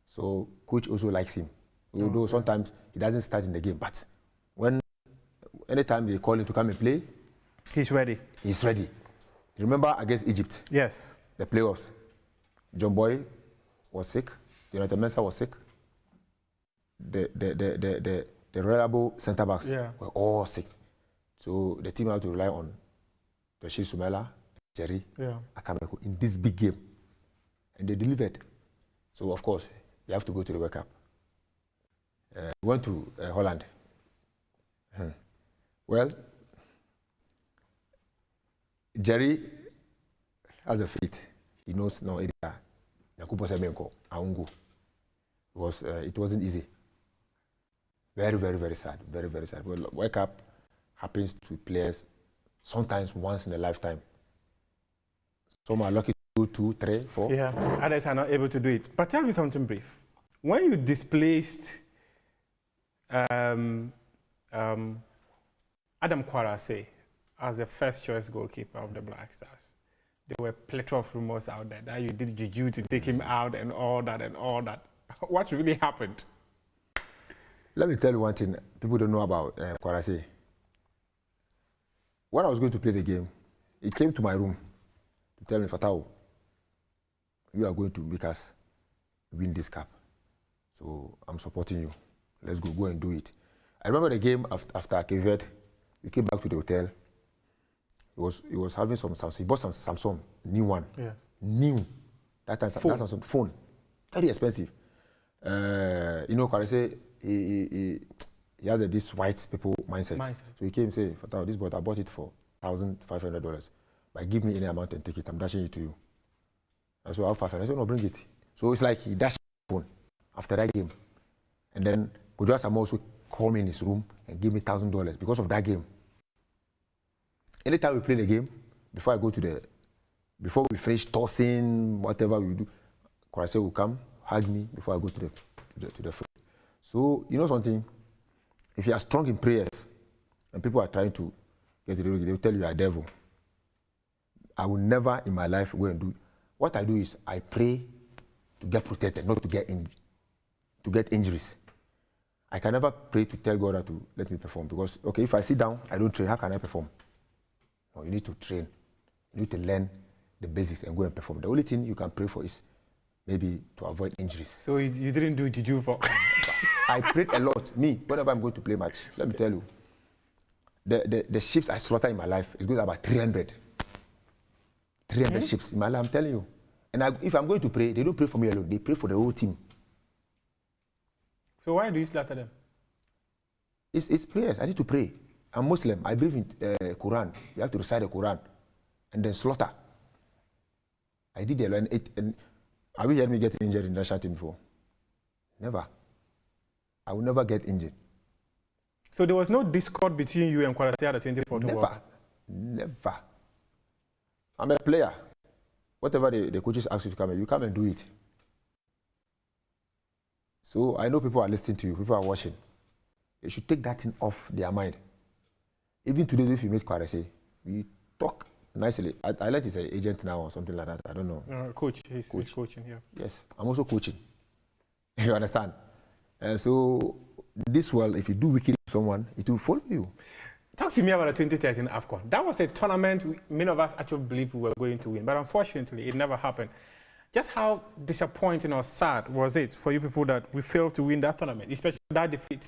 So coach also likes him. Although sometimes he doesn't start in the game. But anytime they call him to come and play, he's ready. He's ready. Remember against Egypt? Yes. The playoffs. John Boy was sick. Jonathan Mensah was sick. The reliable centre backs were all sick. So the team had to rely on Toshi Sumela, Jerry, Akameko in this big game. And they delivered. So of course, you have to go to the World Cup. We went to Holland. Well, Jerry has a faith. He knows now it wasn't easy. Very, very, very sad. Very, very sad. Well, World Cup happens to players sometimes once in a lifetime. Some are lucky to do 2, 3, 4. Yeah, others are not able to do it. But tell me something brief. When you displaced Adam Kwarase as the first choice goalkeeper of the Black Stars, there were a plethora of rumors out there that you did juju to take him out and all that and all that. What really happened? Let me tell you one thing people don't know about Kwarase. When I was going to play the game, he came to my room to tell me, Fatao, you are going to make us win this cup. So I'm supporting you. Let's go and do it. I remember the game after Cape Verde. We came back to the hotel. He was having some Samsung. He bought some Samsung, new one. Yeah. New. That time, phone. That Samsung phone. Very expensive. You know, Kwarase, he had this white people mindset. So he came and said, Fatao, this boat, I bought it for $1,500. But give me any amount and take it. I'm dashing it to you. And so I have 500. I said, no, bring it. So it's like he dashed the phone after that game. And then Kojo Asamo also called me in his room and gave me $1,000 because of that game. Anytime we play the game, before we finish tossing, whatever we do, Kwarase will come, hug me before I go to the field. So, you know something? If you are strong in prayers and people are trying to get rid of you, they will tell you you are a devil. I will never in my life go and do. What I do is I pray to get protected, not to get injuries. I can never pray to tell God to let me perform because, okay, if I sit down, I don't train, how can I perform? No, you need to train. You need to learn the basics and go and perform. The only thing you can pray for is maybe to avoid injuries. So you didn't do juju for? I prayed a lot. Me, whenever I'm going to play match, let me tell you, the ships I slaughter in my life is good about 300. 300 ships in my life, I'm telling you. And if I'm going to pray, they don't pray for me alone. They pray for the whole team. So why do you slaughter them? It's prayers. I need to pray. I'm Muslim. I believe in Quran. You have to recite the Quran and then slaughter. I did it and have you heard me get injured in the national team before? Never. I will never get injured. So there was no discord between you and Kwarasia at the 2014 World Cup? Never. I'm a player. Whatever the coaches ask you to come in, you come and do it. So I know people are listening to you, people are watching. They should take that thing off their mind. Even today, if you meet Kwarasia, we talk nicely. I let he's an agent now or something like that. I don't know. Coach, he's coaching here. Yes, I'm also coaching. You understand? So this world, if you do wicked to someone, it will follow you. Talk to me about the 2013 AFCON. That was a tournament many of us actually believed we were going to win, but unfortunately, it never happened. Just how disappointing or sad was it for you people that we failed to win that tournament, especially that defeat,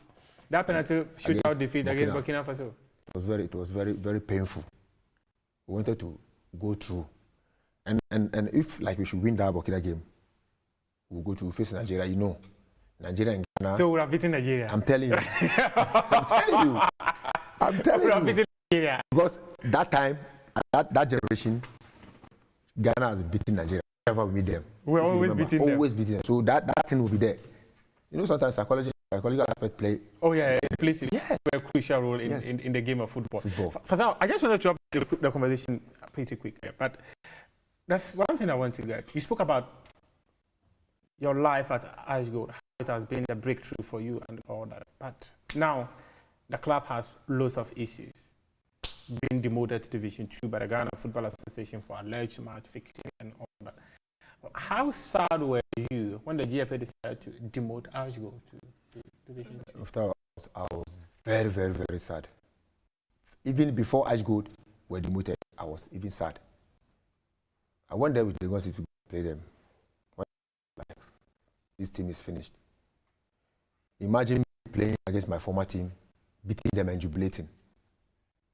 that penalty shootout defeat against Burkina Faso? It was very, very painful. We wanted to go through, and if like we should win that Burkina game, we'll go to face Nigeria. You know, Nigeria and Ghana. So we have beaten Nigeria. I'm telling you. I'm telling you. Because that time, that generation, Ghana has beaten Nigeria. Whenever we meet them, we're always beating them. Always beating them. So that thing will be there. You know, sometimes psychological aspect play. Oh yeah, it plays a crucial role in the game of football. For that, I just wanted to drop the conversation pretty quick, but that's one thing I want to get. You spoke about your life at Ashgold, how it has been a breakthrough for you and all that. But now, the club has lots of issues. Being demoted to Division 2 by the Ghana Football Association for alleged match fixing and all that. How sad were you when the GFA decided to demote Ashgold to Division 2? After I was very, very, very sad. Even before Ashgold were demoted, I was even sad. I went there with the Lagos to play them. This team is finished. Imagine me playing against my former team, beating them and jubilating.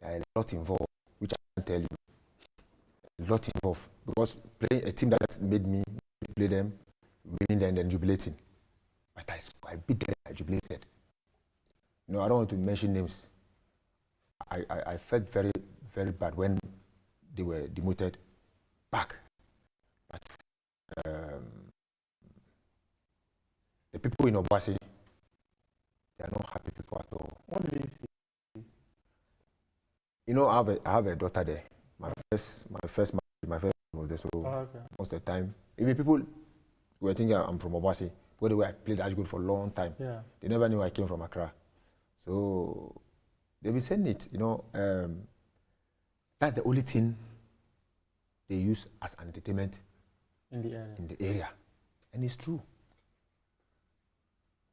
There is a lot involved, which I can't tell you. A lot involved. Because playing a team that made me play them, winning them and then jubilating. But I beat them, I jubilated. You know, I don't want to mention names. I felt very, very bad when they were demoted back. But the people in Obasi, they are not happy people at all. What do you see? You know, I have a daughter there. My first was there, so most of the time, even people were thinking I'm from Obasi, where they were, I played Ashgold for a long time. Yeah. They never knew I came from Accra. So they've been saying it, you know, that's the only thing they use as an entertainment in the area. And it's true.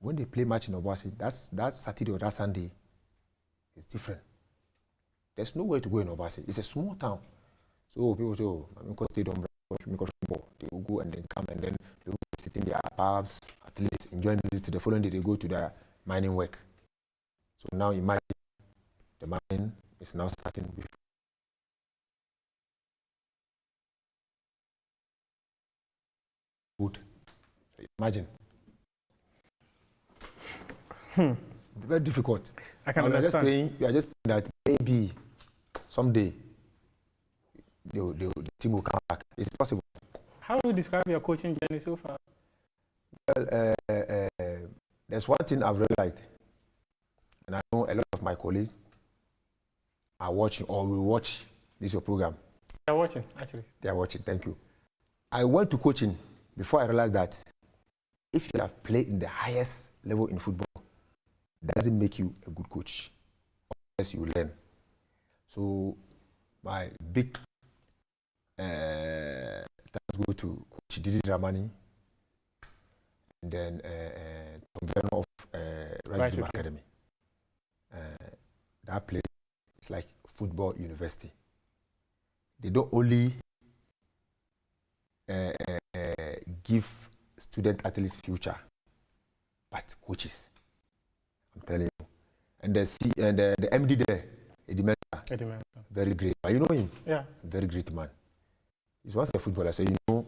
When they play match in Obasi, that's Saturday or that Sunday, it's different. There's nowhere to go in Obasi. It's a small town. So people say, oh, I'm going to stay down, they will go and then come and then they will sit in their pubs, at least enjoy music. The following day they go to their mining work. So now imagine the mining is now starting with food. So imagine. It's very difficult. I can understand. You are just praying that maybe someday the team will come back. It's possible. How would you describe your coaching journey so far? Well, there's one thing I've realized, and I know a lot of my colleagues are watching or will watch this your program. They are watching, actually. They are watching, thank you. I went to coaching before I realized that if you have played in the highest level in football, doesn't make you a good coach unless you learn. So my big thanks go to Coach Didi Dramani and then Tom Vernon of Right Academy. That place is like football university. They don't only give student athletes future, but coaches. I'm telling you. And the MD there, Eddie Mensah, very great. But you know him? Yeah. Very great man. He's once a footballer, so you know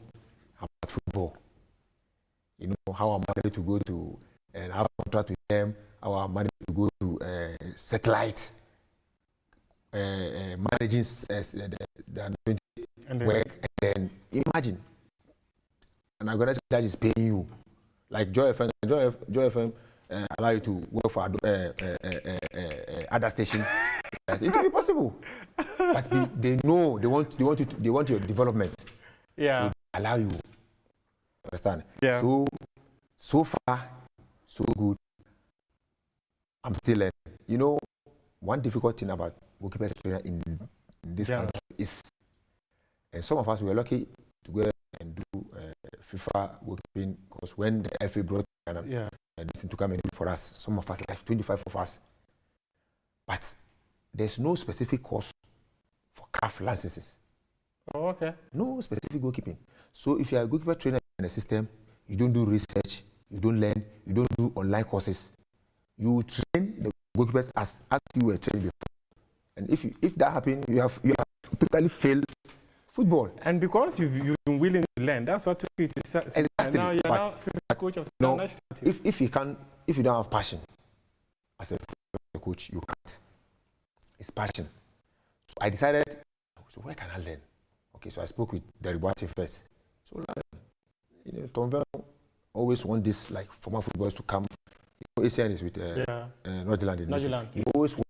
about football. You know how I'm managed to go to and have a contract with them, how I'm managed to go to satellite, managing the work, and then imagine an organization that is paying you, like Joy FM allow you to work for other station. It will be possible, but they know they want your development. Yeah, so they allow you. Understand? Yeah. So far, so good. I'm still learning. You know, one difficult thing about goalkeepers trainer in this country is, and some of us were lucky to go and do FIFA goalkeeping because when the FA brought Ghana, this to come and do it for us, some of us, like 25 of us, but there's no specific course for CAF licenses. Oh, okay. No specific goalkeeping. So if you are a goalkeeper trainer in the system, you don't do research, you don't learn, you don't do online courses. You train the goalkeepers as you were trained before. And if that happens, you have totally failed football. And because you've been willing to learn, that's what took you to exactly. Now you're now coach of the national team. If you don't have passion as a coach, you can't. It's passion. So I decided, so where can I learn? Okay, so I spoke with the Ribuati first. So you know, Tom Vernon always want this like former footballers to come. You know, ACN is with Nordjylland. He always want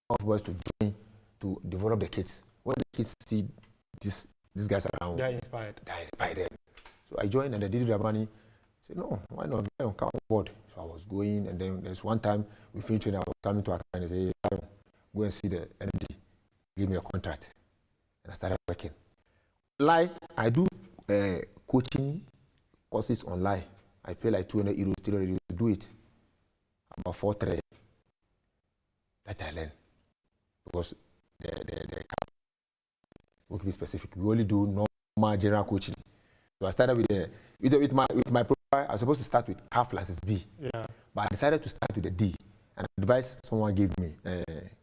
footballers to join to develop the kids. When the kids see these guys around, they're inspired. So I joined and the Didi Dramani said, no, why not? Come on board. So I was going, and then there's one time we finished training, I was coming to Accra and they said, go and see the MD, give me a contract. And I started working. Like I do coaching courses online. I pay like 200 euros, 300 euros to do it. About 4-3 that I learn. Because the will be specific. We only do normal general coaching. So I started with my profile. I was supposed to start with CAF license B. Yeah. But I decided to start with the D. And advice someone gave me,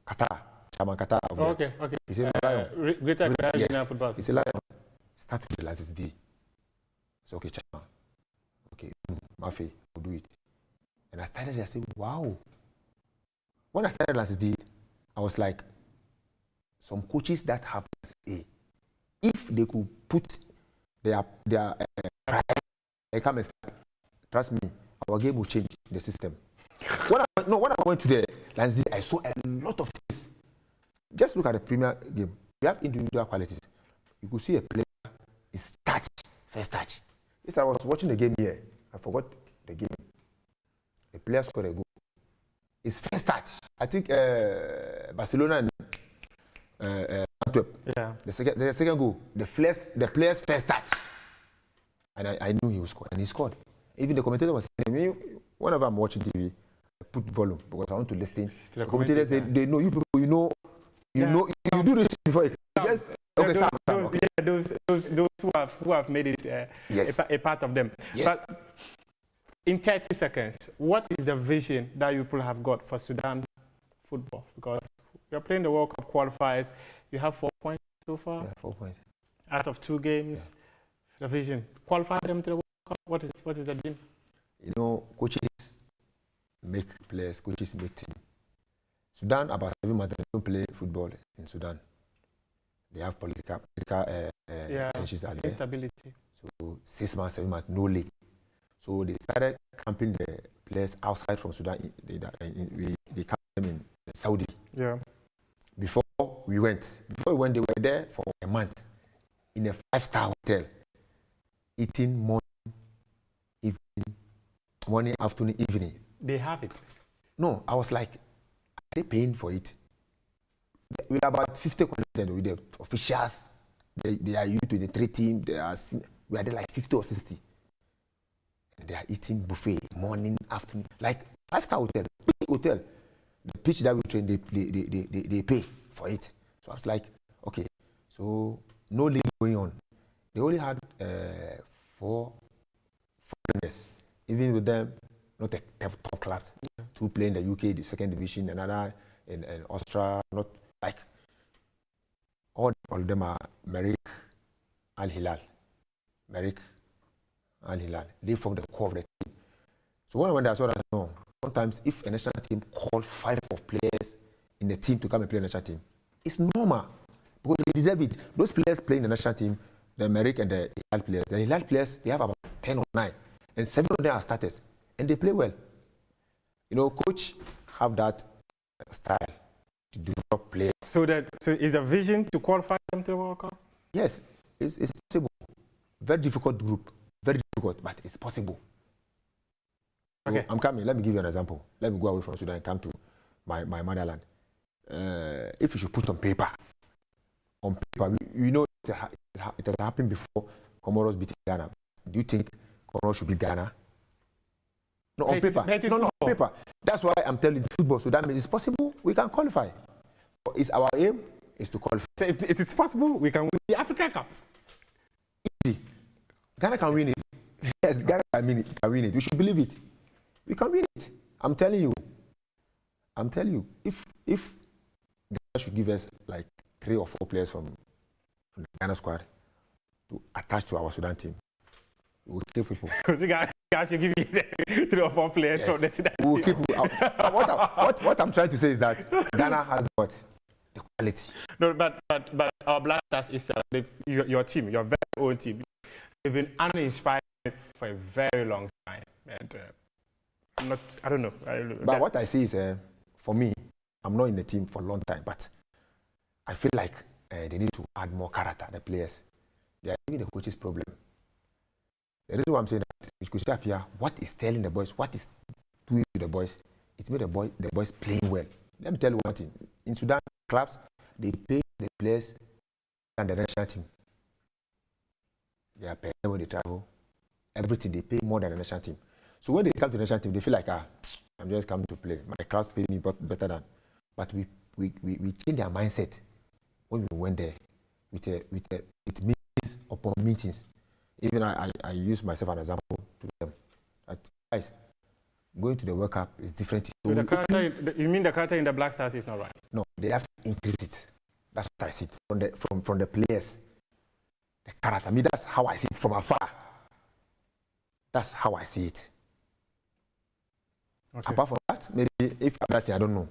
Qatar, Chairman Qatar. Okay. He said, Greater Ghana football. He said, start with the license D. So okay, Chairman. Okay, Mafi, we'll do it. And I started, I said, wow. When I started license D, I was like, some coaches that have A, if they could put their pride, they come and start, trust me, our game will change the system. When I went to the Lions, I saw a lot of things. Just look at the Premier game. We have individual qualities. You could see a player is touch, first touch. Yes, I was watching the game here. I forgot the game. The player scored a goal. It's first touch. I think Barcelona and Antwerp. Yeah. The second goal. The player's first touch. And I knew he would score, and he scored. Even the commentator was saying to me, whenever I'm watching TV, I put volume because I want to listen. The commentators, they know you people. You know, you do this before. Those who have made it a part of them. Yes. But in 30 seconds, what is the vision that you people have got for Sudan football? Because you're playing the World Cup qualifiers. You have 4 points so far. Yeah, 4 points. Out of 2 games. Yeah. The vision. Qualify them to the World Cup. What is the dream? You know, coaches make players, coaches make teams. Sudan, about 7 months, they don't play football in Sudan. They have political tensions out there. Instability. So 6 months, 7 months, no league. So they started camping the players outside from Sudan. They camped them in Saudi. Yeah. Before we went, they were there for a month in a 5-star hotel, eating morning, afternoon, evening. They have it. No, I was like, are they paying for it? We're about 50 connected with the officials. They are used to the 3 team. We are there like 50 or 60. And they are eating buffet morning, afternoon, like 5-star hotel, big hotel. The pitch that we train, they pay for it. So I was like, okay, so no league going on. They only had 4 foreigners. Even with them, not the top clubs. 2 play in the UK, the 2nd division, another in Austria, not like all of them are Merrick Al Hilal. Merrick Al Hilal. They form the core of the team. So when I went there, I saw that no. Sometimes if a national team call 5 of players in the team to come and play in the national team, it's normal because they deserve it. Those players playing the national team, the Merrick and the Hilal players, they have about 10 or 9, and 7 of them are starters, and they play well. You know, coach have that style to develop players. So is a vision to qualify them to the World Cup? Yes, it's possible. Very difficult group, very difficult, but it's possible. Okay. So I'm coming. Let me give you an example. Let me go away from Sudan and come to my motherland. If you should put on paper, you know it has happened before. Comoros beat Ghana. Do you think Comoros should beat Ghana? No, on paper. No, on paper. That's why I'm telling you football. So that means it's possible. We can qualify. It's our aim is to qualify. So if it's possible, we can win the African Cup. Easy. Ghana can win it. Yes, Ghana can win it. We should believe it. We can win it. I'm telling you. If Ghana should give us like 3 or 4 players from the Ghana squad to attach to our Sudan team, we will kill people. Because Ghana should give you 3 or 4 players from the Sudan team. We will keep what I'm trying to say is that Ghana has what? The quality. No, but our Black Stars is your team, your very own team. They've been uninspired for a very long time. And I don't know. But what I see is, for me, I'm not in the team for a long time, but I feel like they need to add more character, the players. They are giving the coaches problem. The reason why I'm saying that, you could see up here, what is telling the boys, what is doing to the boys, it's made the boys playing well. Let me tell you one thing. In Sudan, clubs, they pay the players and the national team. They are paying when they travel. Everything, they pay more than the national team. So when they come to the national team, they feel like, I'm just coming to play. My class pay me better than. But we change their mindset when we went there with meetings upon meetings. Even I use myself as an example to them. That, guys, going to the World Cup is different. So the character, you mean the character in the Black Stars is not right? No, they have to increase it. That's what I see from the players. The character. I mean, that's how I see it from afar. That's how I see it. Okay. Apart from that, maybe if other thing, I don't know.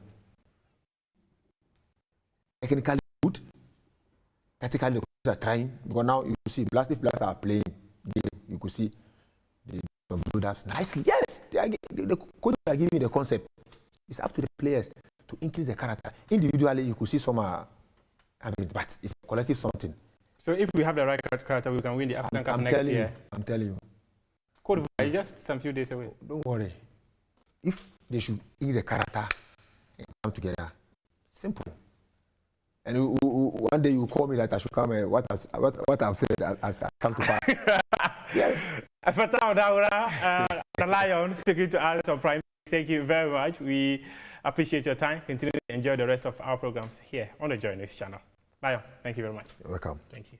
Technically good. Tactically, the coaches are trying. Because now you see, if Black Stars are playing game, you could see the build-ups nicely. Yes, the coaches are giving the concept. It's up to the players to increase the character. Individually, you could see some but it's a collective something. So if we have the right character, we can win the African Cup next year. I'm telling you. Cote d'Ivoire is just some few days away. Don't worry. If they should increase the character and come together, simple. And one day you call me that I should come. What I've said as I come to pass. Yes. Fatah Daura, the Lion, speaking to us on Prime. Thank you very much. We appreciate your time. Continue to enjoy the rest of our programs here on the JoyNews channel. Lion, thank you very much. You're welcome. Thank you.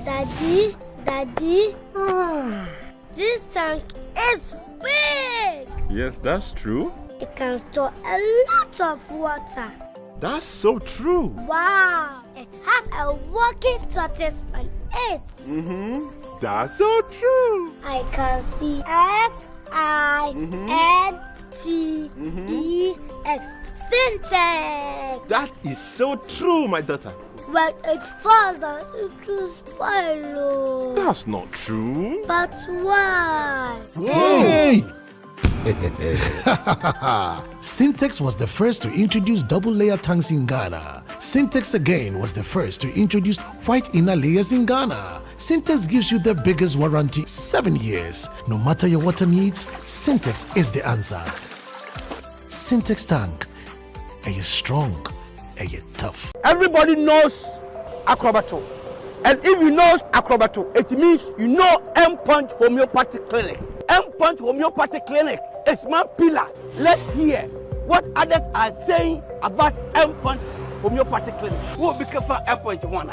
Daddy, this tank is big. Yes, that's true. It can store a lot of water. That's so true. Wow, it has a working tortoise on it. That's so true. I can see SINTEX. Syntax. That is so true, my daughter. When it falls down, it will spoil. That's not true. But why? Hey! Syntex was the first to introduce double-layer tanks in Ghana. Syntex again was the first to introduce white inner layers in Ghana. Syntex gives you the biggest warranty, 7 years. No matter your water needs, Syntex is the answer. Syntex tank. Are you strong? Are you tough? Everybody knows Acrobato. And if you know Acrobato, it means you know M-Punch Homeopathy Clinic. M-Punch Homeopathy Clinic is my pillar. Let's hear what others are saying about M-Punch Homeopathy Clinic. Who will be careful M-Punch one?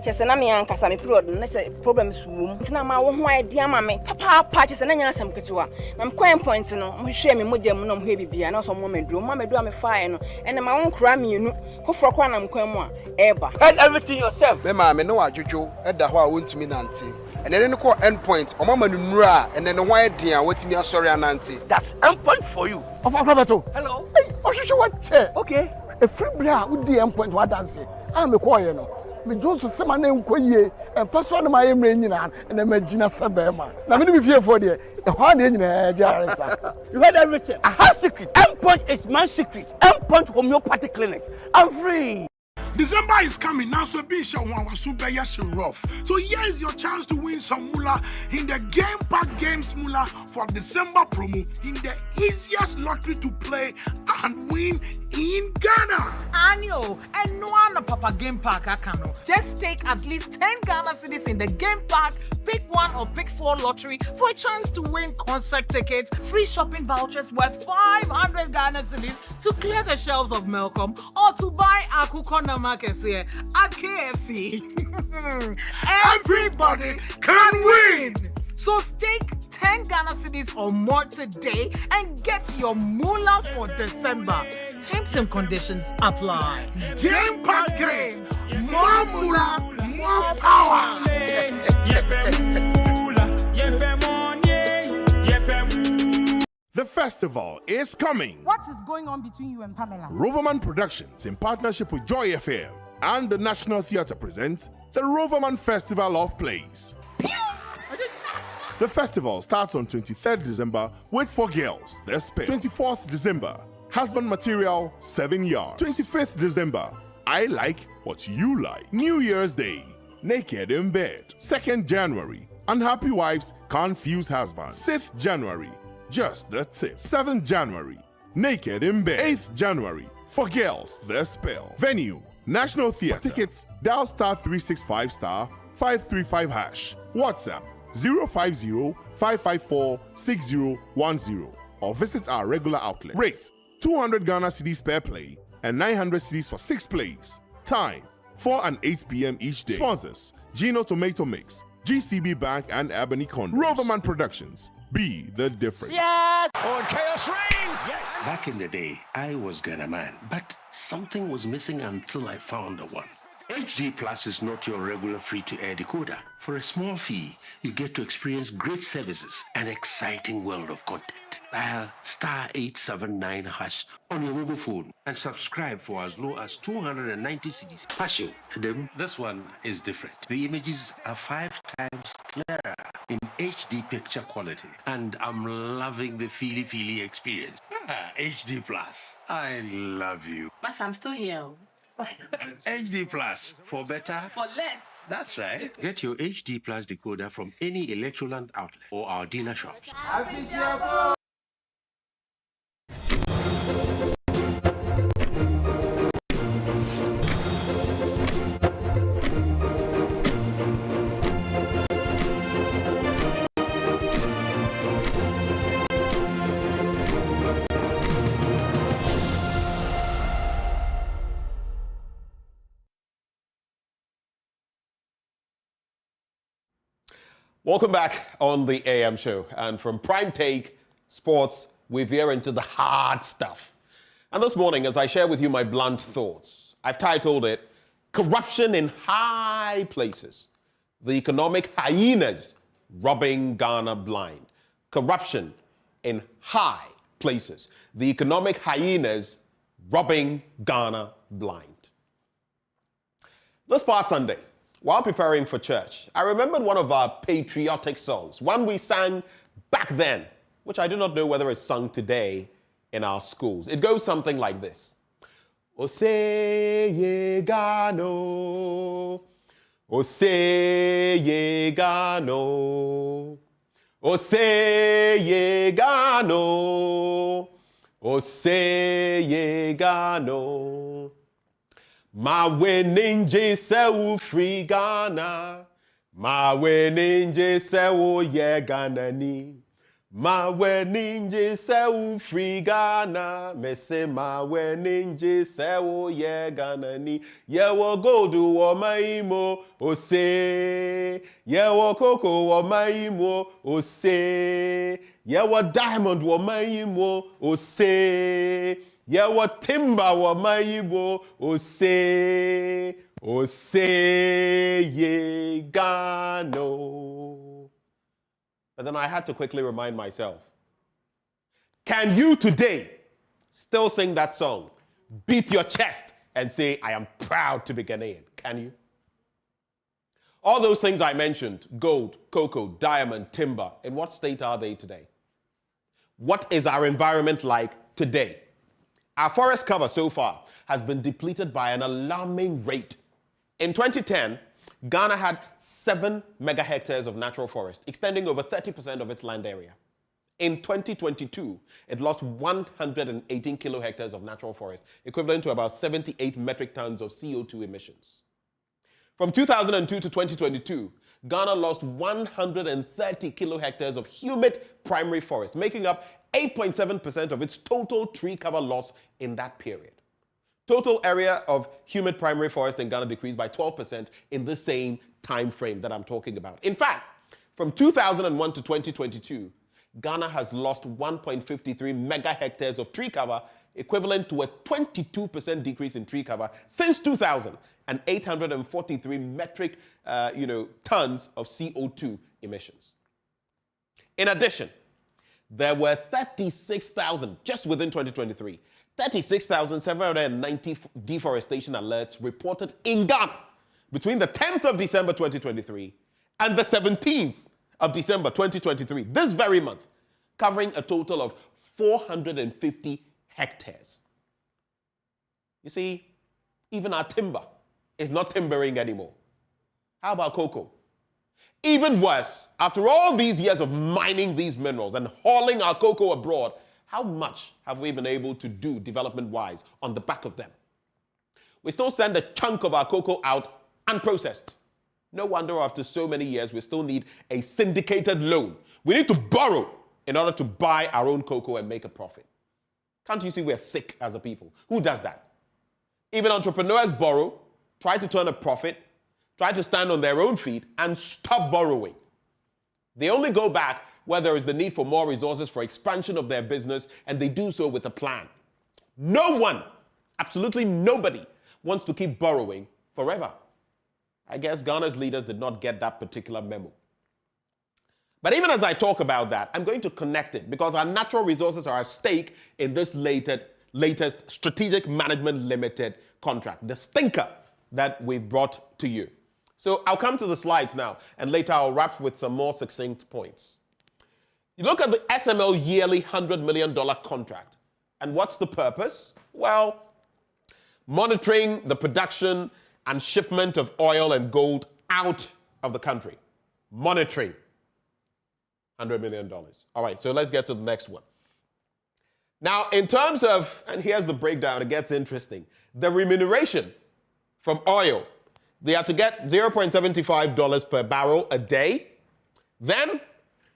Chese na me ankasa me period na se problems wom ntina ma wo ho idea ma me papa chese na nya asem ketewa na me coin point no mo hwe me mogya mu no mo he bibia na so mo meduro me fire no ene ma won kra me enu foforo kwa na me kwan mu a eba head everything yourself me ma me no adwodwo eda ho a wontumi nante ene ne ko end point o mama nura ene ne ho idea watimi asori anante. That's end point for you of Acrobato. Hello hey ohwehwe what che okay a free bra wo di end point wa dance am me call you no me Johnson sema na enkoyie empeso na my emre nyina na magina sebema na me no be fie for there e ho na nyina jaresa. You heard everything. I have secret. M-Punch is my secret. M-Punch Homeopathy Clinic. I'm free. December is coming now, so be sure one was super rough. So here is your chance to win some moolah in the Game Pack Games moolah for December promo in the easiest lottery to play and win in Ghana. Annual and no one Papa Game Pack Akano. Just take at least 10 Ghana cedis in the Game Pack, pick 1 or pick 4 lottery for a chance to win concert tickets, free shopping vouchers worth 500 Ghana cedis to clear the shelves of Malcolm or to buy Akukona Markets here at KFC. Everybody can win! So stake 10 Ghana cedis or more today and get your moolah for December. Terms and conditions apply. Game Pack Games. More moolah, more power. The festival is coming. What is going on between you and Pamela? Roverman Productions, in partnership with Joy FM and the National Theatre, presents the Roverman Festival of Plays. The festival starts on 23rd December with 4 girls, the spell. 24th December, husband material, 7 yards. 25th December, I like what you like. New Year's Day, naked in bed. 2nd January, unhappy wives confuse husbands. 6th January, just the tip. 7th January, naked in bed. 8th January, for girls, the spell. Venue, National Theatre. For tickets, dial *365*535#. WhatsApp 050-554-6010 or visit our regular outlets. Rate 200 Ghana cedis per play and 900 cedis for 6 plays. Time 4 and 8 p.m. each day. Sponsors Gino Tomato Mix, GCB Bank and Ebony Condos. Roverman Productions. Be the difference. Yeah! Oh, and chaos reigns! Yes! Back in the day, I was Ghana man, but something was missing until I found the one. HD Plus is not your regular free-to-air decoder. For a small fee, you get to experience great services and exciting world of content. Dial *879# on your mobile phone and subscribe for as low as 290 cedis. Fashion, this one is different. The images are 5 times clearer in HD picture quality, and I'm loving the feely experience. HD Plus, I love you. But I'm still here. HD Plus, for better, for less. That's right. Get your HD Plus decoder from any Electroland outlet or our dealer shops. Welcome back on the AM show. And from Prime Take Sports, we veer into the hard stuff. And this morning, as I share with you my blunt thoughts, I've titled it, Corruption in High Places. The Economic Hyenas Robbing Ghana Blind. Corruption in high places. The economic hyenas robbing Ghana blind. This past Sunday, while preparing for church, I remembered one of our patriotic songs, one we sang back then, which I do not know whether it's sung today in our schools. It goes something like this. Oseye Gano, Oseye Gano, Oseye Gano, Oseye Gano. Mawe ninje se free Ghana, Mawe ninje se ye Ghana ni. Mawe ninje se free Ghana, me se mawe ninje se ye Ghana ni. Ye wo gold wo maimo, o se. Ye wo cocoa wo maimo, o se. Ye wo diamond wo maimo, o se. Ye wo timber wo maimo, o se. O se ye Ghana. But then I had to quickly remind myself, can you today still sing that song, beat your chest and say, I am proud to be Ghanaian? Can you? All those things I mentioned, gold, cocoa, diamond, timber, in what state are they today? What is our environment like today? Our forest cover so far has been depleted by an alarming rate. In 2010, Ghana had 7 megahectares of natural forest, extending over 30% of its land area. In 2022, it lost 118 kilohectares of natural forest, equivalent to about 78 metric tons of CO2 emissions. From 2002 to 2022, Ghana lost 130 kilohectares of humid primary forest, making up 8.7% of its total tree cover loss in that period. Total area of humid primary forest in Ghana decreased by 12% in the same time frame that I'm talking about. In fact, from 2001 to 2022, Ghana has lost 1.53 megahectares of tree cover, equivalent to a 22% decrease in tree cover since 2000, and 843 metric tons of CO2 emissions. In addition, there were 36,000 just within 2023. 36,790 deforestation alerts reported in Ghana between the 10th of December 2023 and the 17th of December 2023, this very month, covering a total of 450 hectares. You see, even our timber is not timbering anymore. How about cocoa? Even worse, after all these years of mining these minerals and hauling our cocoa abroad, how much have we been able to do development-wise on the back of them? We still send a chunk of our cocoa out unprocessed. No wonder after so many years we still need a syndicated loan. We need to borrow in order to buy our own cocoa and make a profit. Can't you see we're sick as a people? Who does that? Even entrepreneurs borrow, try to turn a profit, try to stand on their own feet, and stop borrowing. They only go back where there is the need for more resources for expansion of their business, and they do so with a plan. No one, absolutely nobody, wants to keep borrowing forever. I guess Ghana's leaders did not get that particular memo. But even as I talk about that, I'm going to connect it because our natural resources are at stake in this latest Strategic Management Limited contract, the stinker that we've brought to you. So I'll come to the slides now, and later I'll wrap with some more succinct points. You look at the SML yearly $100 million contract, and what's the purpose? Well, monitoring the production and shipment of oil and gold out of the country. Monitoring. $100 million. All right, so let's get to the next one. Now, in terms of, and here's the breakdown, it gets interesting. The remuneration from oil, they have to get $0.75 per barrel a day. Then,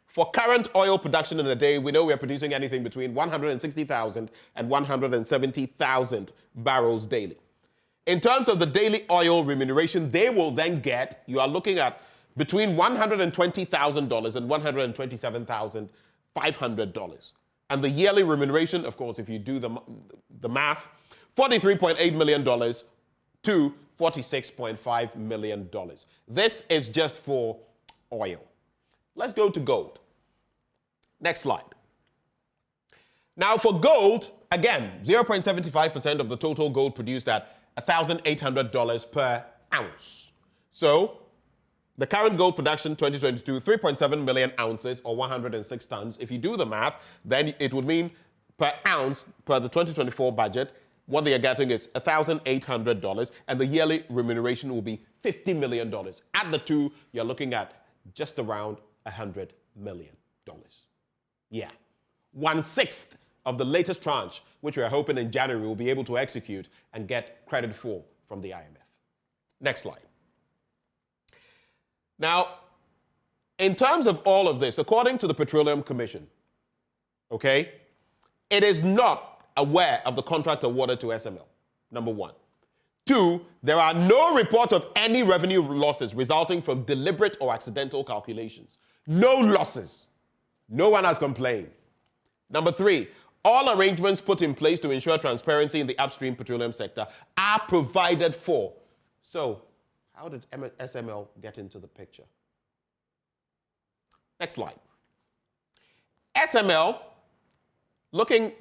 for current oil production in a day, we know we're producing anything between 160,000 and 170,000 barrels daily. In terms of the daily oil remuneration, they will then get, you are looking at between $120,000 and $127,500. And the yearly remuneration, of course, if you do the math, $43.8 million to $46.5 million. This is just for oil. Let's go to gold. Next slide. Now for gold, again, 0.75% of the total gold produced at $1,800 per ounce. So the current gold production 2022, 3.7 million ounces or 106 tons. If you do the math, then it would mean per ounce per the 2024 budget, what they are getting is $1,800 and the yearly remuneration will be $50 million. Add the two, you're looking at just around $100 million. Yeah. 1/6 of the latest tranche, which we are hoping in January we'll be able to execute and get credit for from the IMF. Next slide. Now, in terms of all of this, according to the Petroleum Commission, okay, it is not aware of the contract awarded to SML, number one. Two, there are no reports of any revenue losses resulting from deliberate or accidental calculations. No losses. No one has complained. Number three, all arrangements put in place to ensure transparency in the upstream petroleum sector are provided for. So, how did SML get into the picture? Next slide. SML,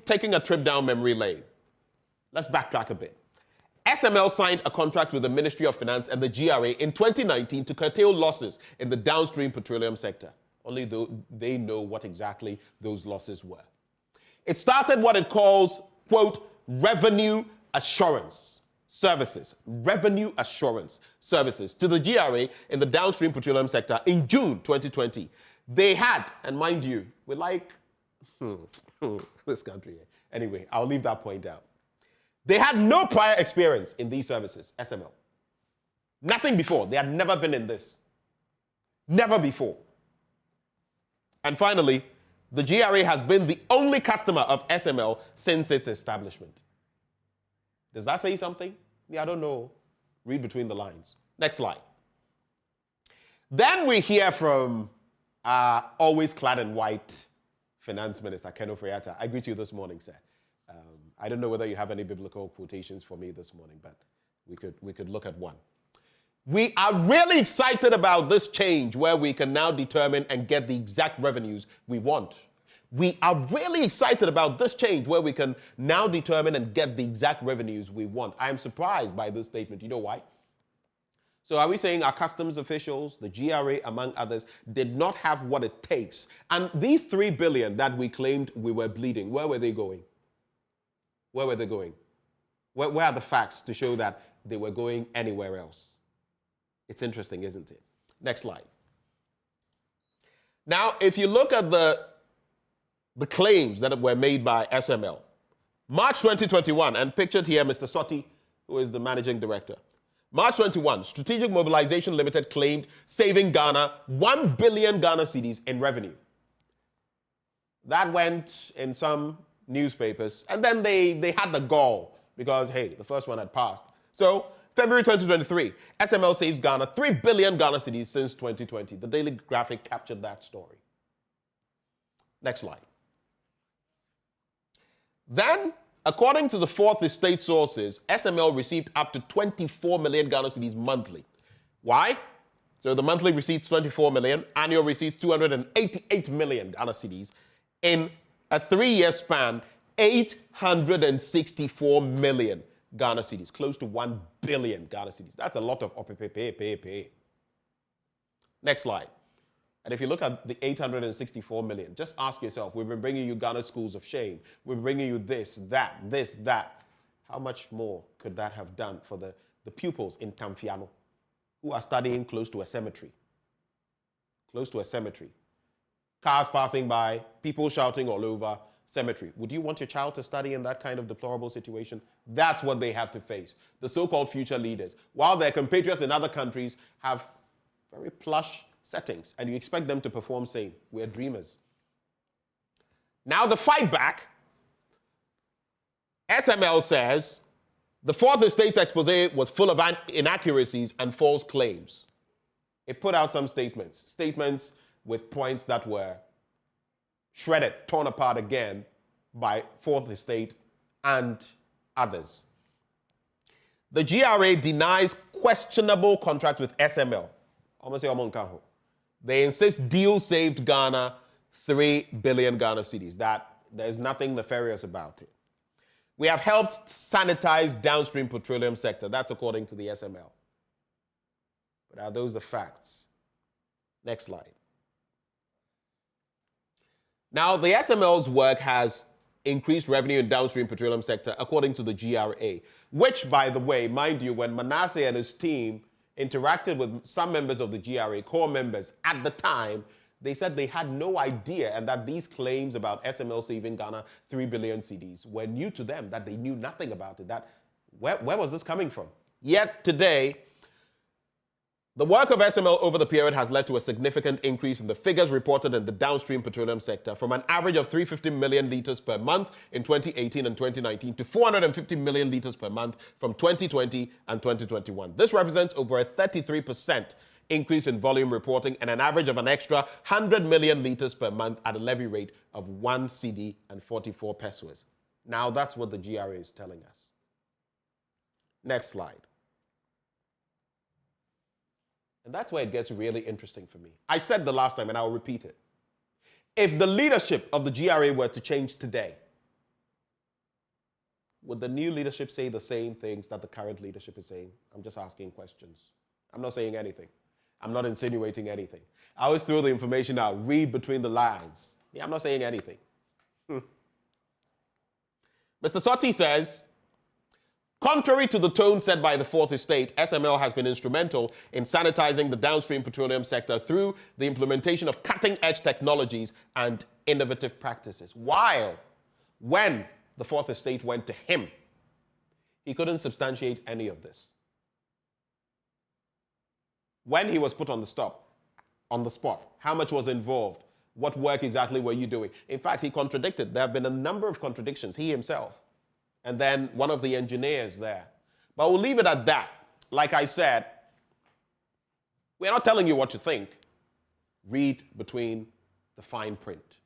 taking a trip down memory lane. Let's backtrack a bit. SML signed a contract with the Ministry of Finance and the GRA in 2019 to curtail losses in the downstream petroleum sector. Only though they know what exactly those losses were. It started what it calls, quote, revenue assurance services, revenue assurance services to the GRA in the downstream petroleum sector in June 2020. They had, and mind you, we like this country. Anyway, I'll leave that point out. They had no prior experience in these services, SML. Nothing before. They had never been in this. Never before. And finally, the GRA has been the only customer of SML since its establishment. Does that say something? Yeah, I don't know. Read between the lines. Next slide. Then we hear from always clad in white Finance Minister Ken Ofori-Atta. I greet you this morning, sir. I don't know whether you have any biblical quotations for me this morning, but we could look at one. We are really excited about this change where we can now determine and get the exact revenues we want. We are really excited about this change where we can now determine and get the exact revenues we want. I am surprised by this statement. You know why? So are we saying our customs officials, the GRA among others, did not have what it takes? And these 3 billion that we claimed we were bleeding, where were they going? Where were they going? Where are the facts to show that they were going anywhere else? It's interesting, isn't it? Next slide. Now, if you look at the claims that were made by SML, March 2021, and pictured here Mr. Soti, who is the managing director. March 21, Strategic Mobilization Limited claimed saving Ghana 1 billion Ghana cedis in revenue. That went in some newspapers, and then they had the gall because, hey, the first one had passed. So, February 2023, SML saves Ghana 3 billion Ghana cedis since 2020. The Daily Graphic captured that story. Next slide. Then, according to the Fourth Estate sources, SML received up to 24 million Ghana cedis monthly. Why? So the monthly receipts 24 million, annual receipts 288 million Ghana cedis. In a 3-year span, 864 million Ghana cedis, close to 1 billion Ghana cedis. That's a lot of pay. Next slide. And if you look at the 864 million, just ask yourself, we've been bringing you Ghana schools of shame. We're bringing you this, that. How much more could that have done for the pupils in Tamfiano who are studying close to a cemetery? Close to a cemetery. Cars passing by, people shouting all over, cemetery. Would you want your child to study in that kind of deplorable situation? That's what they have to face. The so-called future leaders. While their compatriots in other countries have very plush settings, and you expect them to perform same. We're dreamers. Now the fight back, SML says the Fourth Estate's expose was full of inaccuracies and false claims. It put out some statements with points that were shredded, torn apart again by Fourth Estate and others. The GRA denies questionable contracts with SML. They insist deal saved Ghana 3 billion Ghana cedis. That there's nothing nefarious about it. We have helped sanitize downstream petroleum sector. That's according to the SML. But are those the facts? Next slide. Now, the SML's work has increased revenue in downstream petroleum sector according to the GRA, which, by the way, mind you, when Manasseh and his team interacted with some members of the GRA, core members at the time, they said they had no idea and that these claims about SML saving Ghana 3 billion cedis were new to them, that they knew nothing about it. That where was this coming from? Yet today, the work of SML over the period has led to a significant increase in the figures reported in the downstream petroleum sector from an average of 350 million litres per month in 2018 and 2019 to 450 million litres per month from 2020 and 2021. This represents over a 33% increase in volume reporting and an average of an extra 100 million litres per month at a levy rate of 1 cedi and 44 pesos. Now that's what the GRA is telling us. Next slide. And that's where it gets really interesting for me. I said the last time, and I'll repeat it. If the leadership of the GRA were to change today, would the new leadership say the same things that the current leadership is saying? I'm just asking questions. I'm not saying anything. I'm not insinuating anything. I always throw the information out, read between the lines. Yeah, I'm not saying anything. Mr. Soti says, contrary to the tone set by the Fourth Estate, SML has been instrumental in sanitizing the downstream petroleum sector through the implementation of cutting-edge technologies and innovative practices. While, when the Fourth Estate went to him, he couldn't substantiate any of this. When he was put on the spot, how much was involved? What work exactly were you doing? In fact, he contradicted. There have been a number of contradictions, he himself. And then one of the engineers there. But we'll leave it at that. Like I said, we're not telling you what to think. Read between the fine print.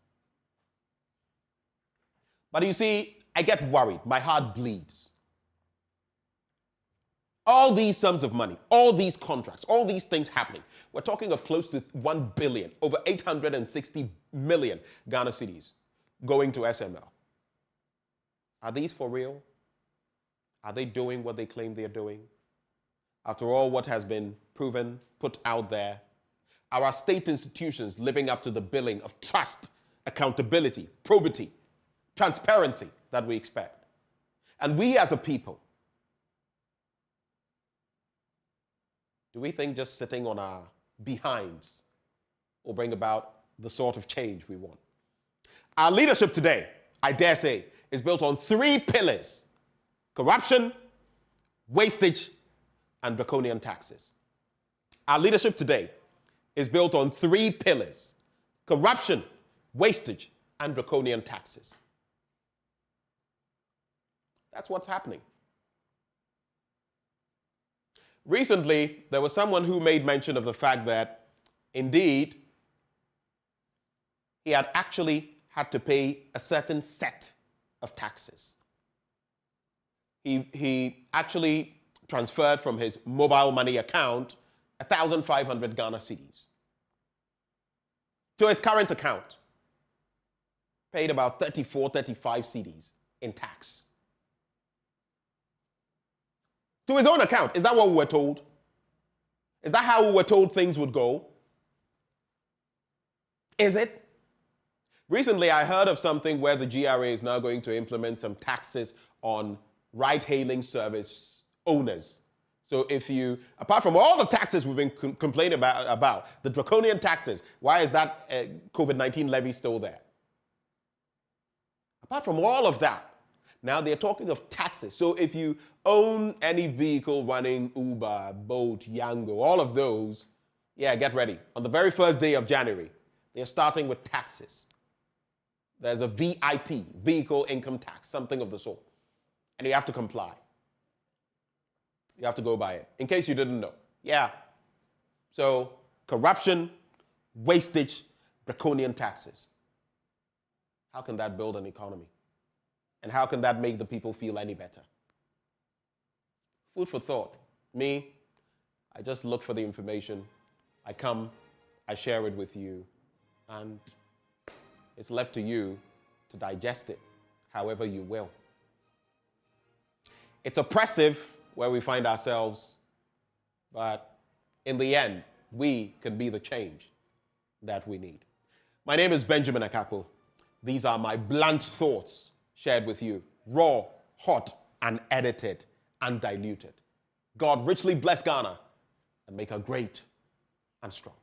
But you see, I get worried. My heart bleeds. All these sums of money, all these contracts, all these things happening. We're talking of close to 1 billion, over 860 million Ghana cedis going to SML. Are these for real? Are they doing what they claim they're doing? After all what has been proven, put out there, are our state institutions living up to the billing of trust, accountability, probity, transparency that we expect? And we as a people, do we think just sitting on our behinds will bring about the sort of change we want? Our leadership today, I dare say, is built on 3 pillars: corruption, wastage, and draconian taxes. Our leadership today is built on 3 pillars: corruption, wastage, and draconian taxes. That's what's happening. Recently, there was someone who made mention of the fact that, indeed, he had actually had to pay a certain set of taxes. He actually transferred from his mobile money account 1,500 Ghana cedis to his current account, paid about 34, 35 cedis in tax. To his own account. Is that what we were told? Is that how we were told things would go? Is it? Recently, I heard of something where the GRA is now going to implement some taxes on ride-hailing service owners. So if you, apart from all the taxes we've been complaining about, the draconian taxes, why is that COVID-19 levy still there? Apart from all of that, now they're talking of taxes. So if you own any vehicle running Uber, Bolt, Yango, all of those, yeah, get ready. On the very first day of January, they're starting with taxes. There's a VIT, vehicle income tax, something of the sort. And you have to comply. You have to go by it. In case you didn't know. Yeah. So corruption, wastage, draconian taxes. How can that build an economy? And how can that make the people feel any better? Food for thought. Me, I just look for the information. I come, I share it with you, and it's left to you to digest it however you will. It's oppressive where we find ourselves, but in the end, we can be the change that we need. My name is Benjamin Akako. These are my blunt thoughts shared with you, raw, hot, unedited, undiluted. God richly bless Ghana and make her great and strong.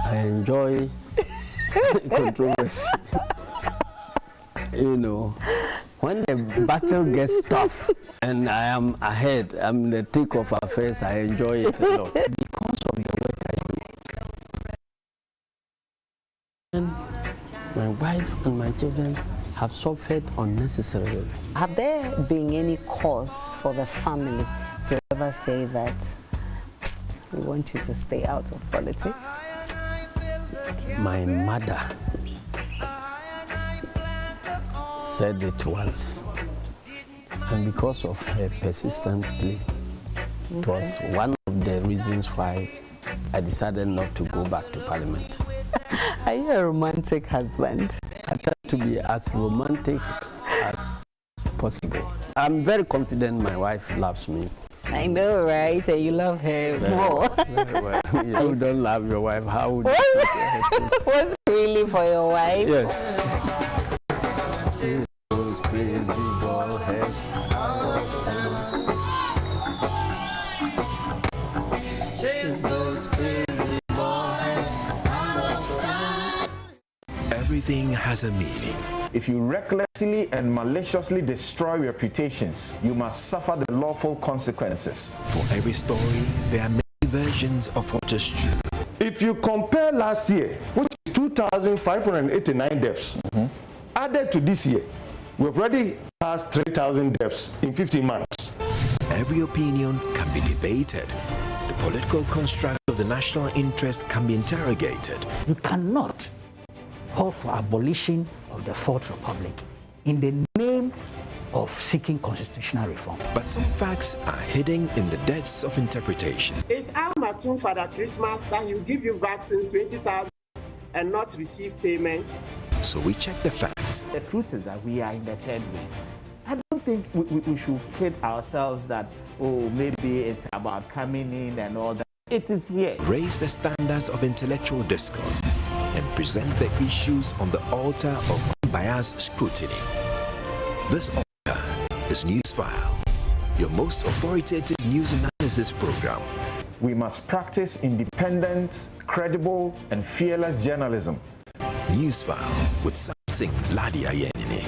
I enjoy controversy. You know, when the battle gets tough and I am ahead, I'm in the thick of affairs, I enjoy it a lot because of the work I do. And my wife and my children have suffered unnecessarily. Have there been any cause for the family to ever say that we want you to stay out of politics? My mother said it once, and because of her persistent plea, it was one of the reasons why I decided not to go back to Parliament. Are you a romantic husband? I try to be as romantic as possible. I'm very confident my wife loves me. I know, right? And you love her more. Very well. You don't love your wife, how would you? Was it really for your wife? Yes. Those crazy ball heads. Those crazy ball heads. Everything has a meaning. If you recklessly and maliciously destroy reputations, you must suffer the lawful consequences. For every story, there are many versions of what is true. If you compare last year, which is 2,589 deaths, added to this year, we've already passed 3,000 deaths in 15 months. Every opinion can be debated. The political construct of the national interest can be interrogated. You cannot call for abolition of the Fourth Republic in the name of seeking constitutional reform. But some facts are hidden in the depths of interpretation. It's Al Maktoum Father Christmas that he'll give you vaccines 20,000 and not receive payment. So we check the facts. The truth is that we are in the third wave. I don't think we should kid ourselves that, oh, maybe it's about coming in and all that. It is here. Raise the standards of intellectual discourse and present the issues on the altar of unbiased scrutiny. This altar is Newsfile, your most authoritative news analysis program. We must practice independent, credible, and fearless journalism. Newsfile with Samsung Ladia Yenini.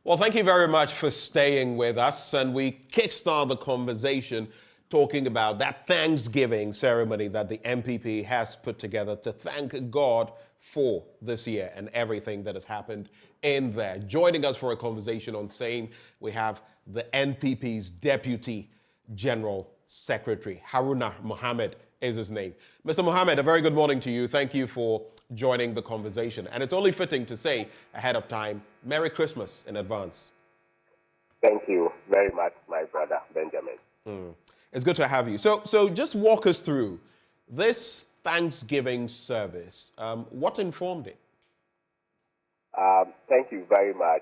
Well, thank you very much for staying with us. And we kickstart the conversation talking about that Thanksgiving ceremony that the NPP has put together to thank God for this year and everything that has happened in there. Joining us for a conversation on same, we have the NPP's Deputy General Secretary, Haruna Mohammed is his name. Mr. Mohammed, a very good morning to you. Thank you for joining the conversation. And it's only fitting to say ahead of time, Merry Christmas in advance. Thank you very much, my brother Benjamin. It's good to have you. So just walk us through this Thanksgiving service. What informed it? Thank you very much.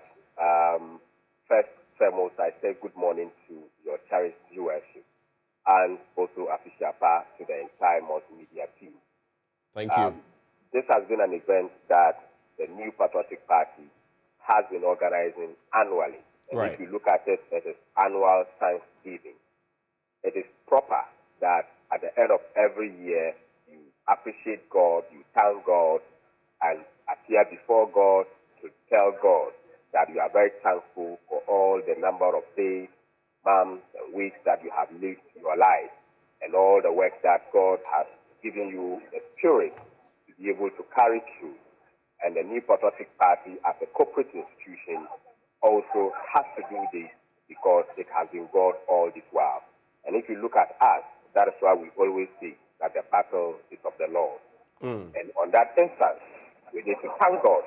First and foremost, I say good morning to your cherished viewership and also official part to the entire multimedia team. Thank you. This has been an event that the New Patriotic Party has been organizing annually. And Right. if you look at it, it is annual Thanksgiving. It is proper that at the end of every year, you appreciate God, you thank God, and appear before God to tell God that you are very thankful for all the number of days, months, and weeks that you have lived your life, and all the work that God has given you the spirit to be able to carry through. And the New Patriotic Party, as a corporate institution, also has to do this because it has been God all this while. And if you look at us, that is why we always say that the battle is of the Lord. And on that instance, we need to thank God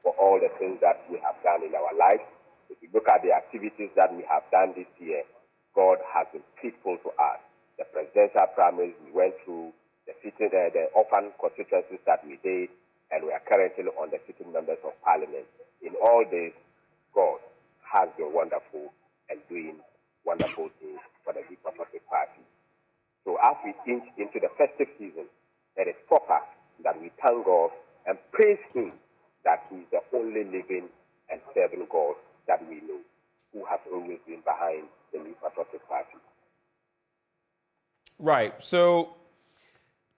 for all the things that we have done in our lives. If you look at the activities that we have done this year, God has been faithful to us. The presidential primaries we went through, the orphan constituencies that we did, and we are currently on the sitting members of parliament. In all this, God has been wonderful and doing wonderful things for the New Patriotic Party. So as we inch into the festive season, it is proper that we thank God and praise Him that He is the only living and serving God that we know, who has always been behind the New Patriotic Party. Right. So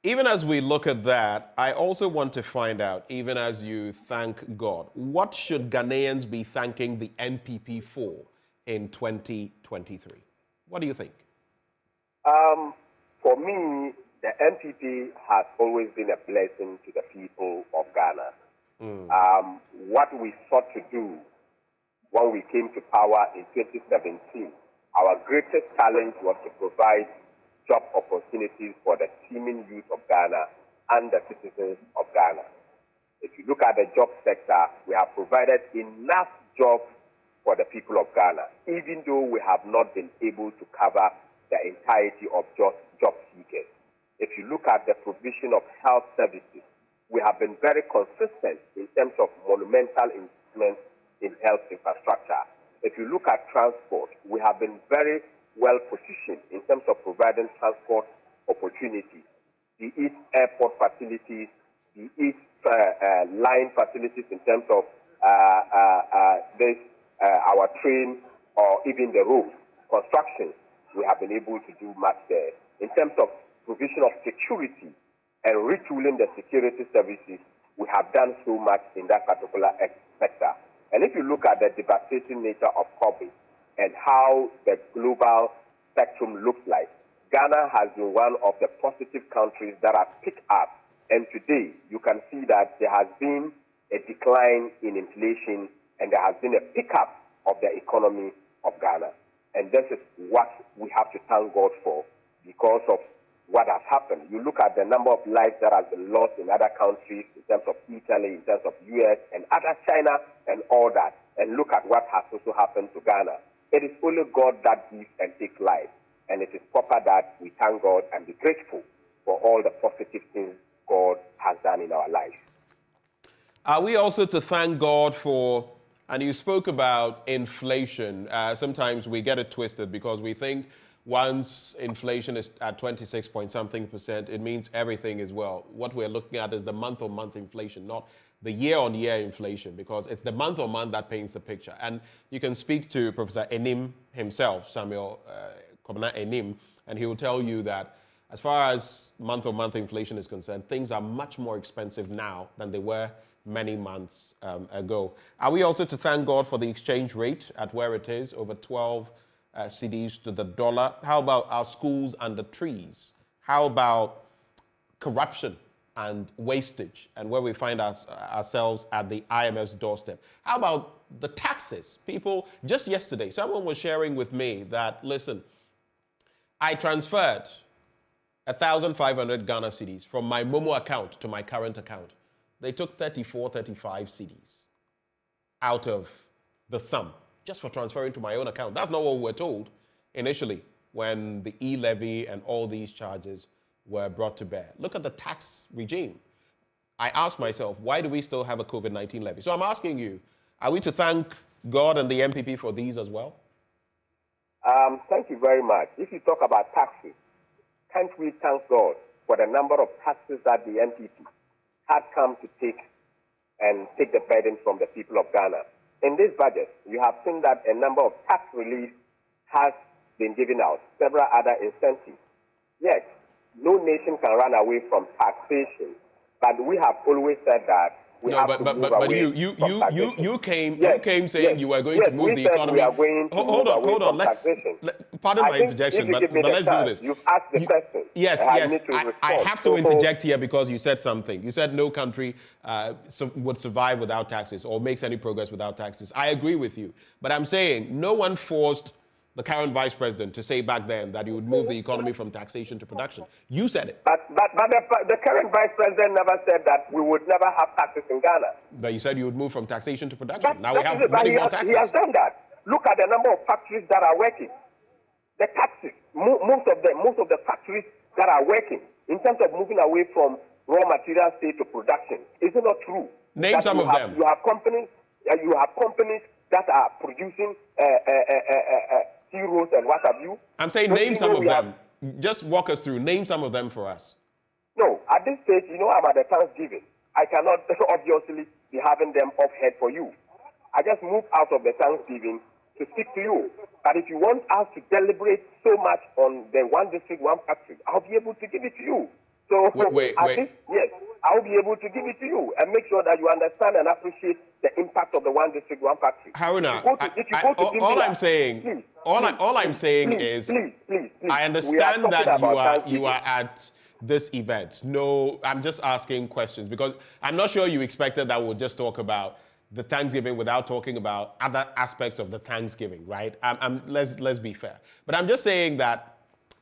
even as we look at that, I also want to find out, even as you thank God, what should Ghanaians be thanking the NPP for in 2023? What do you think? For me, the NPP has always been a blessing to the people of Ghana. What we sought to do when we came to power in 2017, our greatest challenge was to provide job opportunities for the teeming youth of Ghana and the citizens of Ghana. If you look at the job sector, we have provided enough jobs for the people of Ghana, even though we have not been able to cover the entirety of job seekers. If you look at the provision of health services, we have been very consistent in terms of monumental investments in health infrastructure. If you look at transport, we have been very well positioned in terms of providing transport opportunities, be it airport facilities, be it line facilities in terms of our train or even the roads, construction. We have been able to do much there. In terms of provision of security and retooling the security services, we have done so much in that particular sector. And if you look at the devastating nature of COVID and how the global spectrum looks like, Ghana has been one of the positive countries that have picked up. And today, you can see that there has been a decline in inflation and there has been a pickup of the economy of Ghana. And this is what we have to thank God for because of what has happened. You look at the number of lives that has been lost in other countries, in terms of Italy, in terms of US, and other China, and all that. And look at what has also happened to Ghana. It is only God that gives and takes life. And it is proper that we thank God and be grateful for all the positive things God has done in our lives. Are we also to thank God for, and you spoke about inflation. Sometimes we get it twisted because we think once inflation is at 26 point something %, it means everything is well. What we're looking at is the month-on-month inflation, not the year-on-year inflation, because it's the month-on-month that paints the picture. And you can speak to Professor Enim himself, Samuel Kobana Enim, and he will tell you that as far as month-on-month inflation is concerned, things are much more expensive now than they were many months ago. Are we also to thank God for the exchange rate at where it is, over 12 cedis to the dollar? How about our schools under trees? How about corruption and wastage, and where we find ourselves at the IMF's doorstep? How about the taxes? People, just yesterday, someone was sharing with me that, listen, I transferred 1,500 Ghana cedis from my Momo account to my current account. They took 34, 35 cedis out of the sum just for transferring to my own account. That's not what we were told initially when the e-levy and all these charges were brought to bear. Look at the tax regime. I ask myself, why do we still have a COVID-19 levy? So I'm asking you, are we to thank God and the NPP for these as well? Thank you very much. If you talk about taxes, can't we thank God for the number of taxes that the NPP had come to take the burden from the people of Ghana? In this budget, you have seen that a number of tax relief has been given out, several other incentives. Yes, no nation can run away from taxation, but we have always said that we have to move away from taxation. You came saying you were going to move the economy. We are going to hold on. Pardon my interjection, but let's do this. You've asked the question. Yes. I have to interject here because you said something. You said no country would survive without taxes or makes any progress without taxes. I agree with you, but I'm saying no one forced the current vice president to say back then that he would move the economy from taxation to production. You said it. But the current vice president never said that we would never have taxes in Ghana. But you said you would move from taxation to production. Now we have many more taxes. He has done that. Look at the number of factories that are working. The taxes, most of the factories that are working in terms of moving away from raw material state to production. Is it not true? Name some of them. You have companies that are producing zeros and what have you. I'm saying name some of them. Just walk us through. Name some of them for us. No, at this stage, I'm at the Thanksgiving. I cannot obviously be having them off head for you. I just moved out of the Thanksgiving to speak to you. But if you want us to deliberate so much on the one district, one factory, I'll be able to give it to you. So wait. Yes, I'll be able to give it to you and make sure that you understand and appreciate the impact of the one district, one factory. Haruna, all I'm saying is, I understand that you are at this event. No, I'm just asking questions because I'm not sure you expected that we'll just talk about the Thanksgiving without talking about other aspects of the Thanksgiving, right? Let's be fair. But I'm just saying that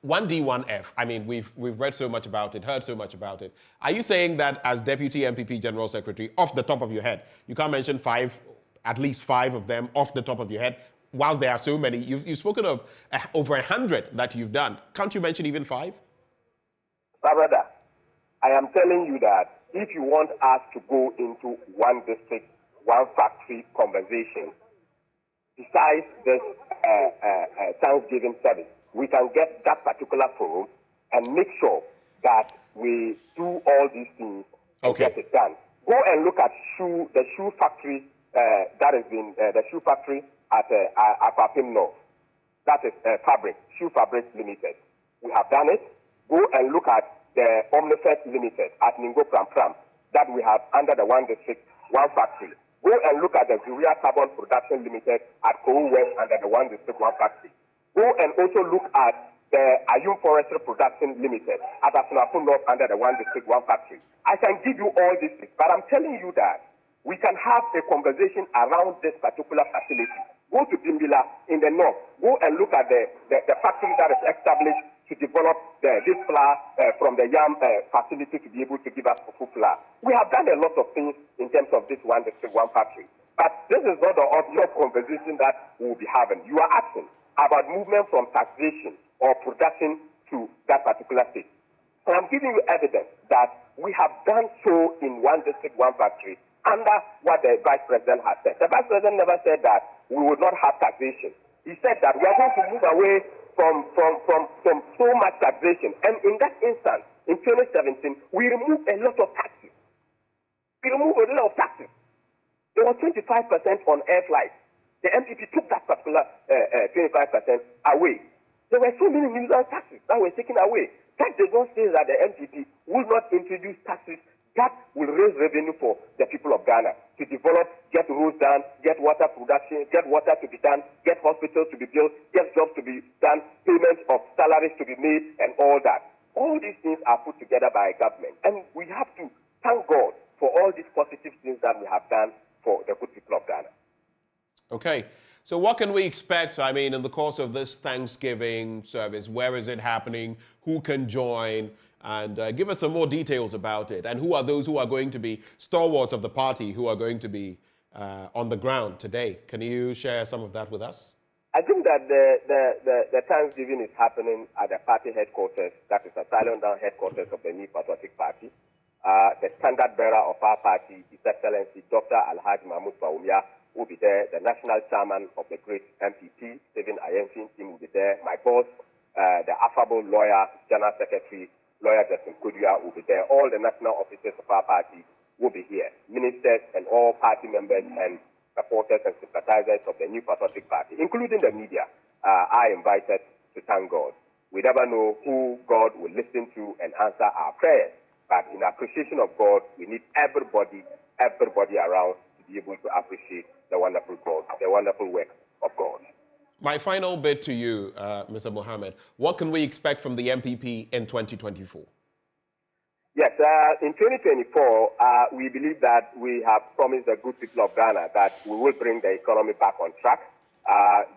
1D, 1F, I mean, we've read so much about it, heard so much about it. Are you saying that as Deputy NPP General Secretary, off the top of your head, you can't mention at least five of them off the top of your head, whilst there are so many? You've spoken of over 100 that you've done. Can't you mention even 5? Brother, I am telling you that if you want us to go into one district, one factory conversation, besides this Thanksgiving service, we can get that particular forum and make sure that we do all these things and get it done. Go and look at the shoe factory that has been the shoe factory at Apapim North. That is Shoe Fabric Limited. We have done it. Go and look at the Omnifet Limited at Ningo Pram Pram that we have under the one district, one factory. Go and look at the Zuria Carbon Production Limited at Kowu West under the one district, one factory. Go and also look at the Ayum Forestry Production Limited at Asanko North under the one district, one factory. I can give you all these things, but I'm telling you that we can have a conversation around this particular facility. Go to Zebilla in the north. Go and look at the factory that is established to develop this flour from the yam facility to be able to give us fufu flour. We have done a lot of things in terms of this one district, one factory. But this is not the obvious conversation that we will be having. You are asking about movement from taxation or production to that particular state. And I'm giving you evidence that we have done so in one district, one factory under what the vice president has said. The vice president never said that we would not have taxation. He said that we are going to move away from so much taxation. And in that instance, in 2017, we removed a lot of taxes. There was 25% on air flights. The NPP took that particular 25% away. There were so many nuisance taxes that were taken away. That does not say that the NPP will not introduce taxes that will raise revenue for the people people of Ghana to develop, get roads done, get water production, get water to be done, get hospitals to be built, get jobs to be done, payment of salaries to be made, and all that. All these things are put together by a government. And we have to thank God for all these positive things that we have done for the good people of Ghana. Okay. So what can we expect, I mean, in the course of this Thanksgiving service? Where is it happening? Who can join? And give us some more details about it. And who are those who are going to be stalwarts of the party who are going to be on the ground today? Can you share some of that with us? I think that the Thanksgiving is happening at the party headquarters, that is the silent down headquarters of the New Patriotic Party. The standard bearer of our party, His Excellency Dr. Alhaji Mahmoud Bawumia, will be there. The national chairman of the great NPP, Stephen Ayenfin team, will be there. My boss, the affable lawyer, General Secretary, Lawyer Justin Kudia, will be there. All the national officers of our party will be here. Ministers and all party members and supporters and sympathizers of the New Patriotic Party, including the media, are invited to thank God. We never know who God will listen to and answer our prayers, but in appreciation of God, we need everybody around to be able to appreciate the wonderful God, the wonderful work of God. My final bit to you, Mr. Mohammed, what can we expect from the NPP in 2024? Yes, in 2024, we believe that we have promised the good people of Ghana that we will bring the economy back on track.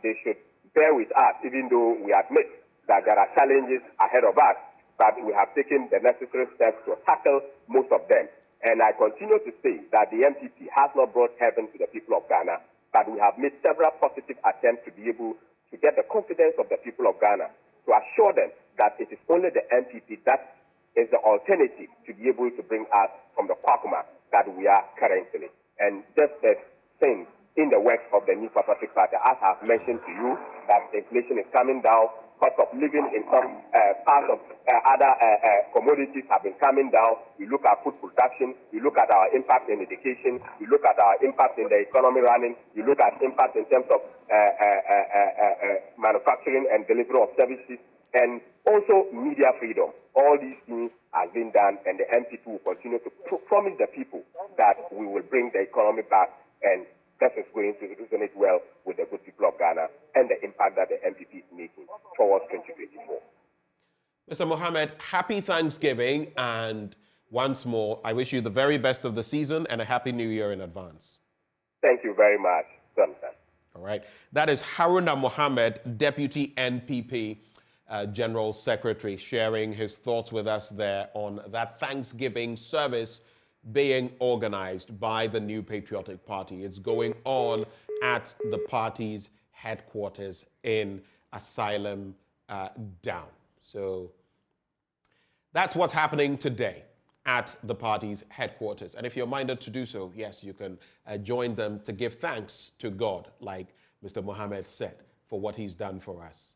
They should bear with us, even though we admit that there are challenges ahead of us, but we have taken the necessary steps to tackle most of them. And I continue to say that the NPP has not brought heaven to the people of Ghana, but we have made several positive attempts to be able to get the confidence of the people of Ghana, to assure them that it is only the NPP that is the alternative to be able to bring us from the quagmire that we are currently. And just as things in the works of the New Patriotic Party, as I have mentioned to you, that inflation is coming down, cost of living in some parts of other commodities have been coming down. We look at food production, we look at our impact in education, we look at our impact in the economy running, we look at impact in terms of manufacturing and delivery of services, and also media freedom. All these things have been done, and the NPP will continue to promise the people that we will bring the economy back, and that is going to resonate well with the good people of Ghana and the impact that the NPP is making towards 2024. Mr. Mohammed, happy Thanksgiving, and once more, I wish you the very best of the season and a happy new year in advance. Thank you very much, Jonathan. All right. That is Haruna Mohammed, Deputy NPP General Secretary, sharing his thoughts with us there on that Thanksgiving service being organized by the New Patriotic Party. It's going on at the party's headquarters in Asylum Down. So that's what's happening today at the party's headquarters. And if you're minded to do so, yes, you can join them to give thanks to God, like Mr. Mohammed said, for what he's done for us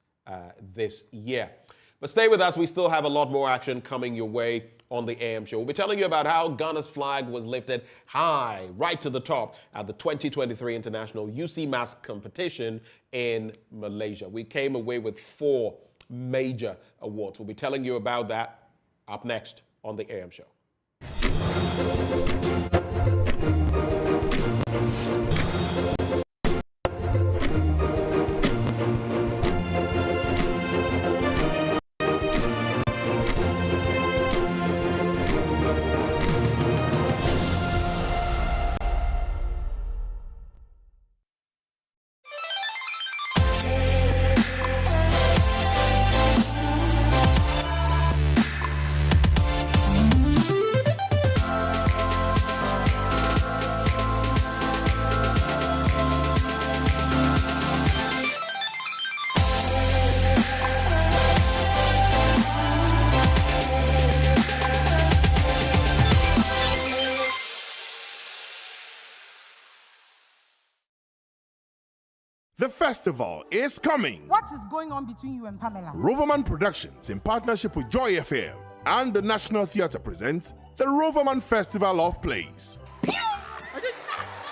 this year. But stay with us. We still have a lot more action coming your way on the AM show. We'll be telling you about how Ghana's flag was lifted high, right to the top at the 2023 International UC Mask competition in Malaysia. We came away with 4 major awards. We'll be telling you about that up next on the AM show. The festival is coming. What is going on between you and Pamela? Roverman Productions, in partnership with Joy FM and the National Theatre, presents the Roverman Festival of Plays.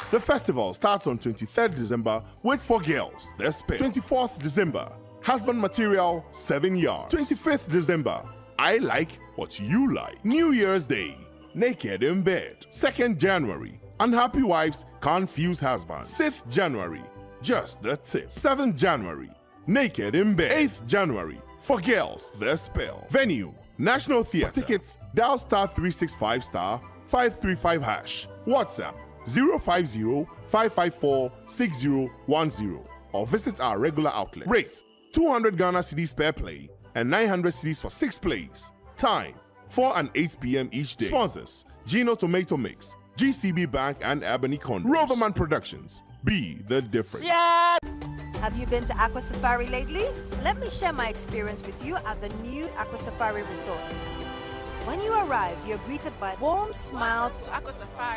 The festival starts on 23rd December with 4 girls, The Spit. 24th December, Husband Material, 7 Yards. 25th December, I Like What You Like. New Year's Day, Naked in Bed. 2nd January, Unhappy wives, confused husbands. 6th January, just the tip. 7th January, naked in bed. 8th January, for girls, the spell. Venue, National Theatre. For tickets, dial *365*535#. WhatsApp 050-554-6010 or visit our regular outlet. Rate 200 Ghana cedis per play and 900 cedis for 6 plays. Time 4 and 8 p.m. each day. Sponsors Gino Tomato Mix, GCB Bank and Ebony Condos. Roverman Productions. Be the difference. Yeah. Have you been to Aqua Safari lately? Let me share my experience with you at the new Aqua Safari Resort. When you arrive, you're greeted by warm smiles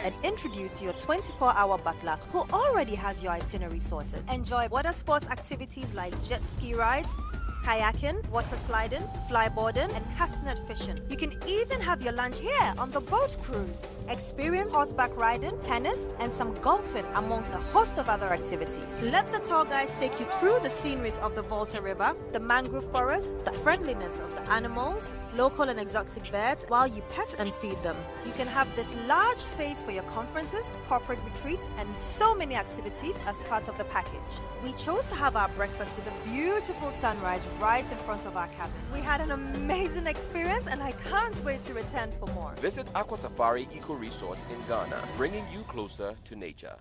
and introduced to your 24-hour butler who already has your itinerary sorted. Enjoy water sports activities like jet ski rides, kayaking, water sliding, flyboarding, and castnet fishing. You can even have your lunch here on the boat cruise. Experience horseback riding, tennis, and some golfing amongst a host of other activities. Let the tour guides take you through the sceneries of the Volta River, the mangrove forest, the friendliness of the animals, local and exotic birds, while you pet and feed them. You can have this large space for your conferences, corporate retreats, and so many activities as part of the package. We chose to have our breakfast with a beautiful sunrise right in front of our cabin. We had an amazing experience and I can't wait to return for more. Visit Aqua Safari Eco Resort in Ghana, bringing you closer to nature.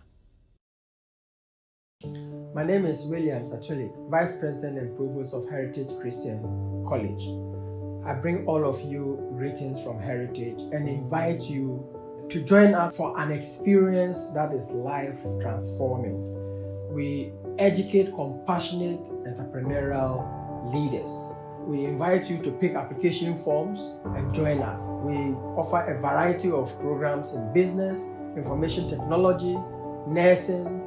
My name is William Satulik, Vice President and Provost of Heritage Christian College. I bring all of you greetings from Heritage and invite you to join us for an experience that is life transforming. We educate compassionate entrepreneurial leaders. We invite you to pick application forms and join us. We offer a variety of programs in business, information technology, nursing,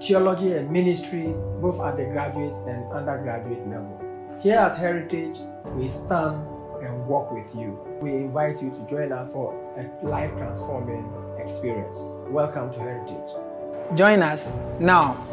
theology and ministry, both at the graduate and undergraduate level. Here at Heritage, we stand and walk with you. We invite you to join us for a life-transforming experience. Welcome to Heritage. Join us now.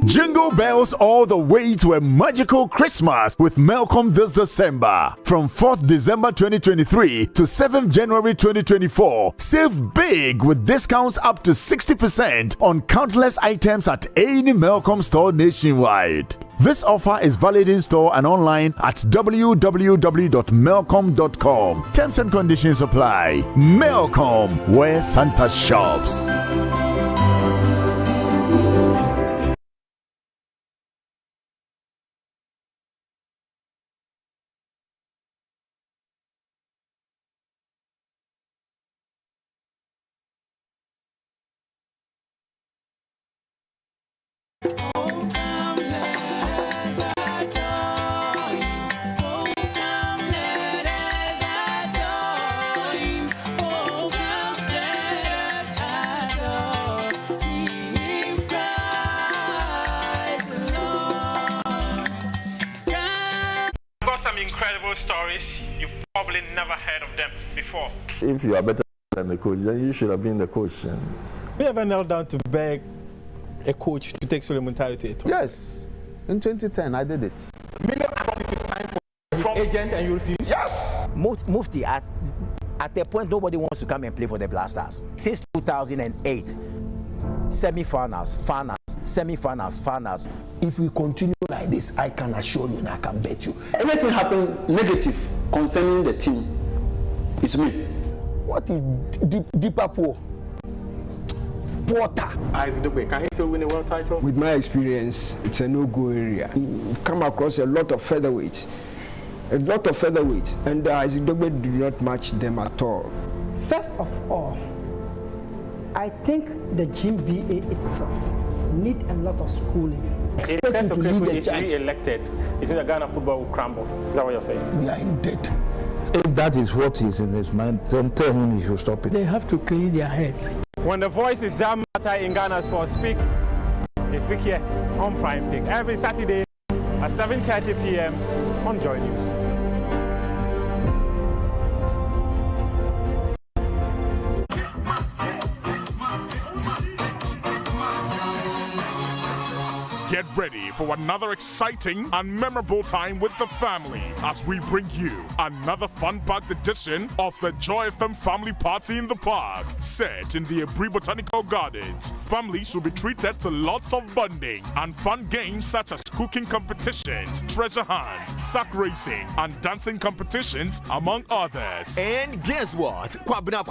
Jingle bells all the way to a magical Christmas with Melcom this December. From 4th December 2023 to 7th January 2024, save big with discounts up to 60% on countless items at any Melcom store nationwide. This offer is valid in store and online at www.melcom.com. Terms and conditions apply. Melcom, where Santa shops. Incredible stories. You've probably never heard of them before. If you are better than the coach, then you should have been the coach. Have you ever knelt down to beg a coach to take Suleiman Tari to a tour? Yes. In 2010, I did it. Million wanted to sign for his agent and you refused? Yes. Mufti, at the point, nobody wants to come and play for the Blasters. Since 2008, semi-finals, finals, semi-finals, finals. If we continue like this, I can assure you and I can bet you. Anything happen negative concerning the team, it's me. What is deeper poor? Porter. Can he still win a world title? With my experience, it's a no-go area. We've come across a lot of featherweights. And Isaac Dogbe do not match them at all. First of all, I think the GBA itself need a lot of schooling. Expect him to lead the charge. If re-elected, it means that Ghana football will crumble. Is that what you're saying? We are in debt. If that is what is in his mind, then tell him he should stop it. They have to clean their heads. When the voices that matter in Ghana sports speak, they speak here on Prime Take every Saturday at 7:30 p.m. on JoyNews. Get ready for another exciting and memorable time with the family as we bring you another fun-packed edition of the Joy FM Family Party in the Park. Set in the Abri Botanical Gardens, families will be treated to lots of bonding and fun games such as cooking competitions, treasure hunts, sack racing, and dancing competitions, among others. And guess what? Kwabena,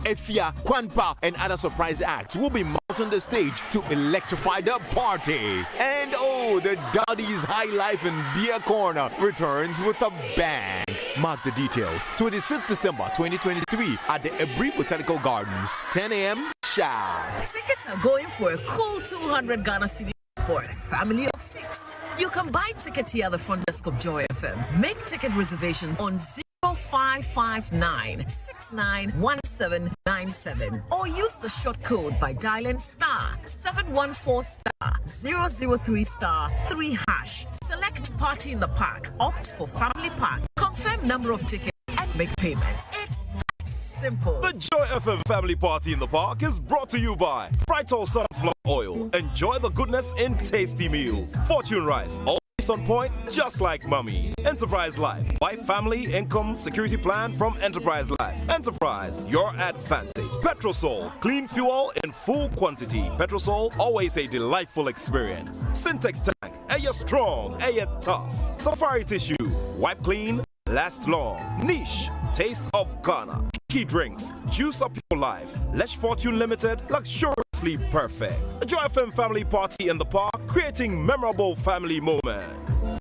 Efia, Kwanpa, and other surprise acts will be mounting the stage to electrify the party. And oh, the Daddy's High Life and Beer Corner returns with a bang. Mark the details. 26th December 2023 at the Abri Botanical Gardens, 10 a.m. sharp. Tickets are going for a cool 200 Ghana cedi for a family of 6. You can buy tickets here at the front desk of Joy FM. Make ticket reservations on 0559 691797 or use the short code by dialing *714*003*3#. Select party in the park, opt for family park, confirm number of tickets and make payments. It's that simple. The Joy FM Family Party in the Park is brought to you by Fritol Sunflower Oil. Enjoy the goodness in tasty meals. Fortune Rice, always on point, just like mommy. Enterprise Life, buy family income security plan from Enterprise Life. Enterprise, your advantage. Petrosol, clean fuel in full quantity. Petrosol, always a delightful experience. Syntex Tank, air strong, air tough. Safari Tissue, wipe clean, last long. Niche, taste of Ghana. Key drinks, juice up your life. Lesh Fortune Limited, luxuriously perfect. A Joy FM Family Party in the Park, creating memorable family moments.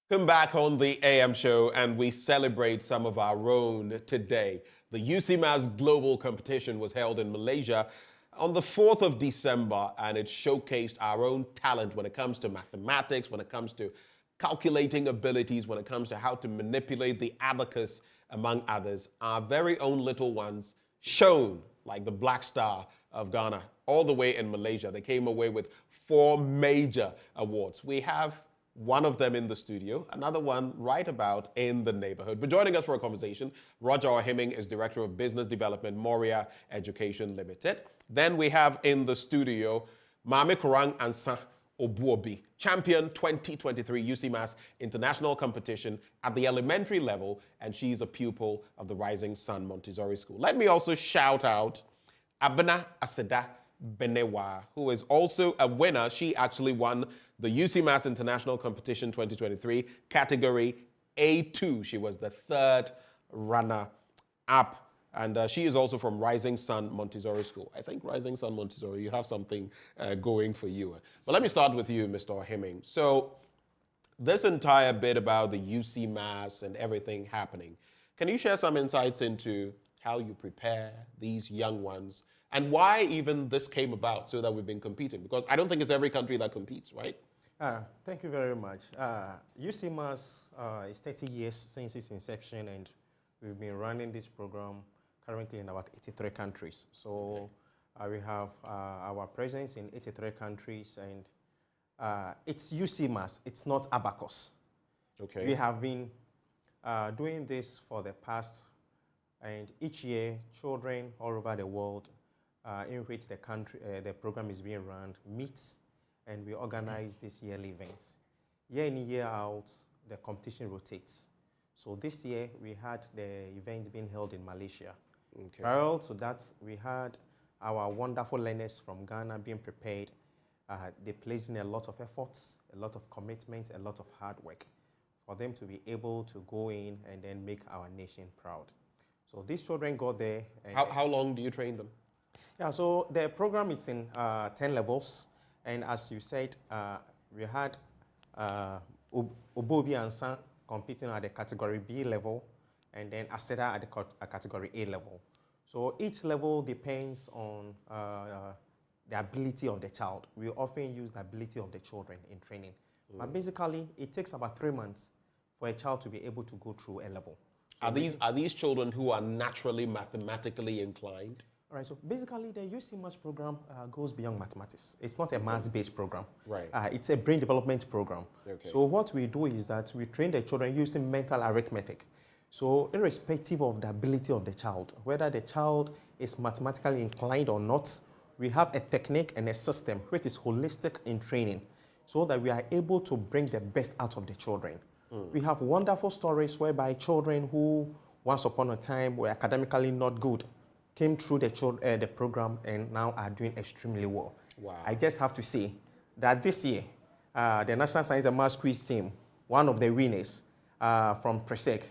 Come back on the AM show and we celebrate some of our own today. The UCMAS Global Competition was held in Malaysia on the 4th of December and it showcased our own talent when it comes to mathematics, when it comes to calculating abilities, when it comes to how to manipulate the abacus, among others. Our very own little ones shone like the Black Star of Ghana all the way in Malaysia. They came away with 4 major awards. We have one of them in the studio, another one right about in the neighborhood. But joining us for a conversation, Roger Ohiming is Director of Business Development, Moria Education Limited. Then we have in the studio, Mame Korang Ansa Obuobi, champion 2023 UCMAS International Competition at the elementary level, and she's a pupil of the Rising Sun Montessori School. Let me also shout out Abena Aseda Benewa, who is also a winner. She actually won the UCMAS International Competition 2023 category A2. She was the 3rd runner-up. And she is also from Rising Sun Montessori School. I think Rising Sun Montessori, you have something going for you. But let me start with you, Mr. Ohiming. So this entire bit about the UCMAS and everything happening, can you share some insights into how you prepare these young ones and why even this came about so that we've been competing? Because I don't think it's every country that competes, right? Thank you very much. UCMAS is 30 years since its inception, and we've been running this program currently in about 83 countries. So we have our presence in 83 countries, and it's UCMAS, it's not Abacus. Okay. We have been doing this for the past, and each year, children all over the world in which the program is being run meets, and we organize these yearly events. Year in, year out, the competition rotates. So this year, we had the event being held in Malaysia. Okay. Prior to that, we had our wonderful learners from Ghana being prepared. They placed in a lot of efforts, a lot of commitment, a lot of hard work for them to be able to go in and then make our nation proud. So these children got there. And how long do you train them? Yeah, so the program is in 10 levels. And as you said, we had Obobi and San competing at the category B level, and then Aseda at the category A level. So each level depends on the ability of the child. We often use the ability of the children in training. But basically, it takes about 3 months for a child to be able to go through a level. So Are these children who are naturally mathematically inclined? All right, so basically the UCMAS program goes beyond mathematics. It's not a maths-based program. Right. It's a brain development program. Okay. So what we do is that we train the children using mental arithmetic. So irrespective of the ability of the child, whether the child is mathematically inclined or not, we have a technique and a system which is holistic in training so that we are able to bring the best out of the children. We have wonderful stories whereby children who once upon a time were academically not good came through the program and now are doing extremely well. Wow. I just have to say that this year, the National Science and Maths Quiz team, one of the winners from Presec,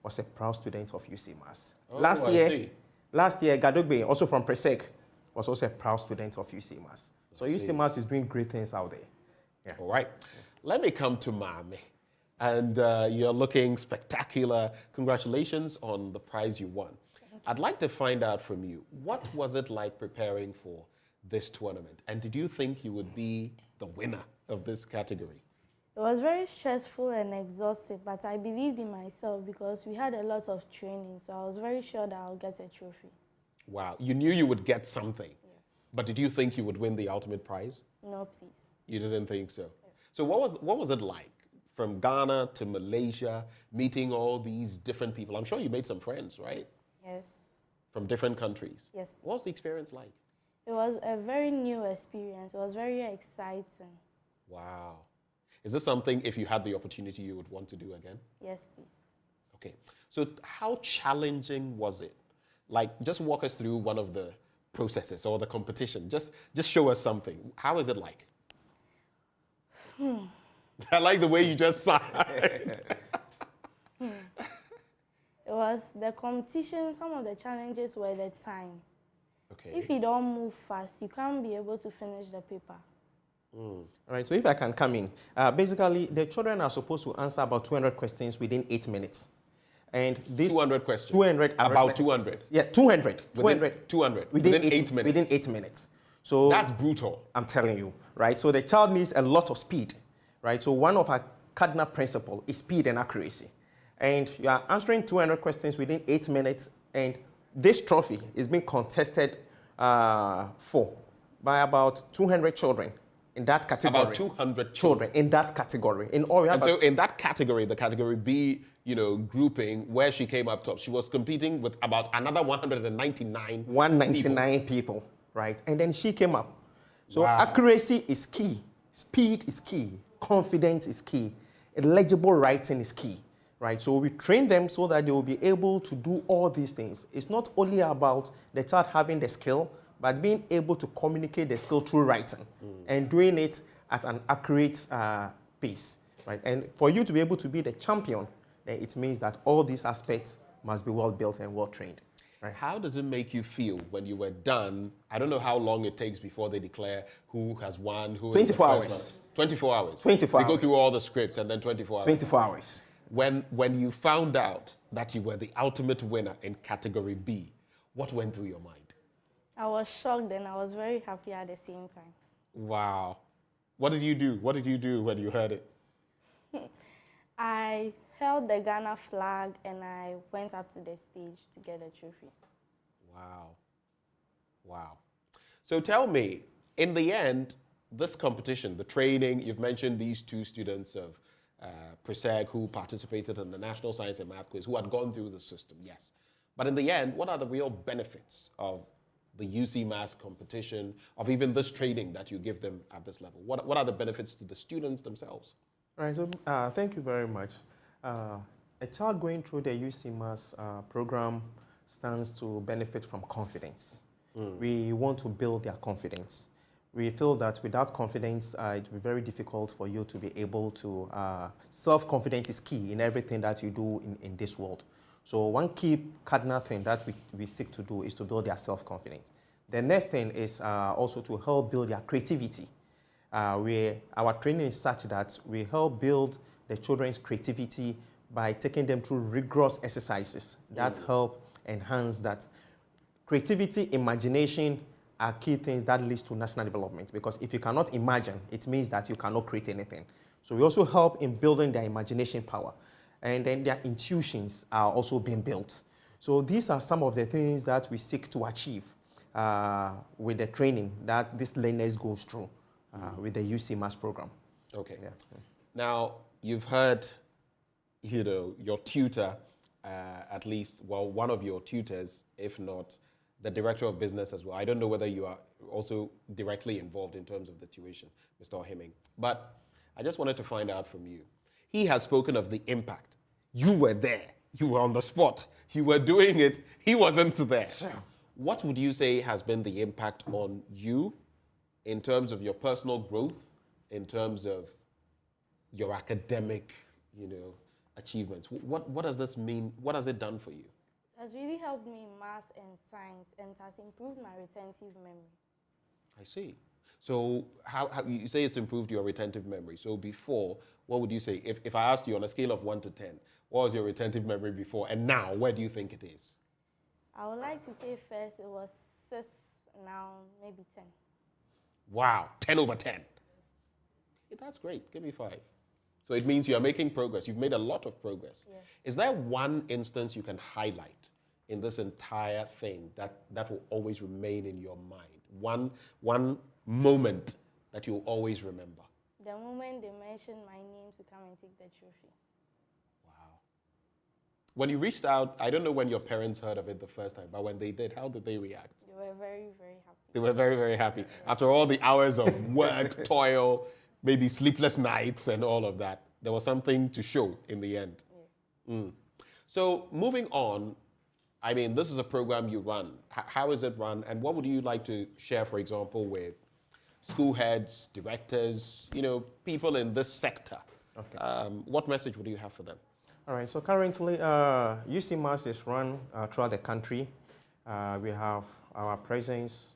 was a proud student of UCMAS. Oh, last year, Gadogbe, also from Presec, was also a proud student of UCMAS. So UCMAS is doing great things out there. Yeah. All right. Let me come to Mami. And you're looking spectacular. Congratulations on the prize you won. I'd like to find out from you, what was it like preparing for this tournament? And did you think you would be the winner of this category? It was very stressful and exhausting, but I believed in myself because we had a lot of training, so I was very sure that I'll get a trophy. Wow, you knew you would get something. Yes. But did you think you would win the ultimate prize? No, please. You didn't think so? Yes. So what was it like from Ghana to Malaysia, meeting all these different people? I'm sure you made some friends, right? Yes. From different countries? Yes. What was the experience like? It was a very new experience. It was very exciting. Wow. Is this something, if you had the opportunity, you would want to do again? Yes, please. Okay. So how challenging was it? Like, just walk us through one of the processes or the competition. Just show us something. How is it like? I like the way you just sighed. It was the competition. Some of the challenges were the time. Okay. If you don't move fast, you can't be able to finish the paper. All right, so if I can come in. Basically, the children are supposed to answer about 200 questions within 8 minutes. And these 200 questions? 200. About 200? Questions. Yeah, 200. Within 8 minutes? Within 8 minutes. So that's brutal. I'm telling you, right? So the child needs a lot of speed, right? So one of our cardinal principles is speed and accuracy. And you are answering 200 questions within 8 minutes, and this trophy is being contested for by about 200 children in that category. About 200 children in that category. In all, and so in that category, the category B, grouping, where she came up top, she was competing with about another 199 people, right? And then she came up. So wow. Accuracy is key, speed is key, confidence is key, legible writing is key, right? So we train them so that they will be able to do all these things. It's not only about the child having the skill, but being able to communicate the skill through writing and doing it at an accurate pace, right? And for you to be able to be the champion, then it means that all these aspects must be well built and well trained. Right. How did it make you feel when you were done? I don't know how long it takes before they declare who has won, who 24 is the hours. first one. 24 hours. 24 hours. They go hours. through all the scripts and then 24 hours. 24 hours. When you found out that you were the ultimate winner in category B, what went through your mind? I was shocked and I was very happy at the same time. Wow. What did you do? What did you do when you heard it? I held the Ghana flag and I went up to the stage to get a trophy. Wow. Wow. So tell me, in the end, this competition, the training, you've mentioned these two students of Presec who participated in the National Science and Math Quiz, who had gone through the system, yes. But in the end, what are the real benefits of the UCMAS competition, of even this training that you give them at this level? What are the benefits to the students themselves? All right, so thank you very much. A child going through the UCMAS program stands to benefit from confidence. We want to build their confidence. We feel that without confidence, it will be very difficult for you to be able to, self-confidence is key in everything that you do in this world. So one key cardinal thing that we seek to do is to build their self-confidence. The next thing is also to help build their creativity. Our training is such that we help build the children's creativity by taking them through rigorous exercises that help enhance that creativity, imagination are key things that leads to national development, because if you cannot imagine, it means that you cannot create anything. So we also help in building their imagination power, and then their intuitions are also being built. So these are some of the things that we seek to achieve with the training that this learners goes through with the UC Mass program. Okay. Yeah. Now, you've heard, your tutor, at least, well, one of your tutors, if not the director of business as well. I don't know whether you are also directly involved in terms of the tuition, Mr. Ohiming. But I just wanted to find out from you. He has spoken of the impact. You were there. You were on the spot. You were doing it. He wasn't there. Sure. What would you say has been the impact on you in terms of your personal growth, in terms of your academic, achievements? What does this mean? What has it done for you? It has really helped me in maths and science, and it has improved my retentive memory. I see. So how you say it's improved your retentive memory. So before, what would you say? If I asked you on a scale of 1 to 10, what was your retentive memory before? And now, where do you think it is? I would like to say first it was 6, now maybe 10. Wow, 10 over 10. Hey, that's great. Give me 5. So it means you are making progress. You've made a lot of progress. Yes. Is there one instance you can highlight in this entire thing that will always remain in your mind? One moment that you'll always remember? The moment they mentioned my name to come and take the trophy. Wow. When you reached out, I don't know when your parents heard of it the first time, but when they did, how did they react? They were very, very happy. They were very, very happy. After all the hours of work, toil, maybe sleepless nights and all of that, there was something to show in the end. Yes. So moving on, I mean, this is a program you run. How is it run? And what would you like to share, for example, with school heads, directors, people in this sector? Okay. What message would you have for them? All right, so currently, UC Mass is run throughout the country. We have our presence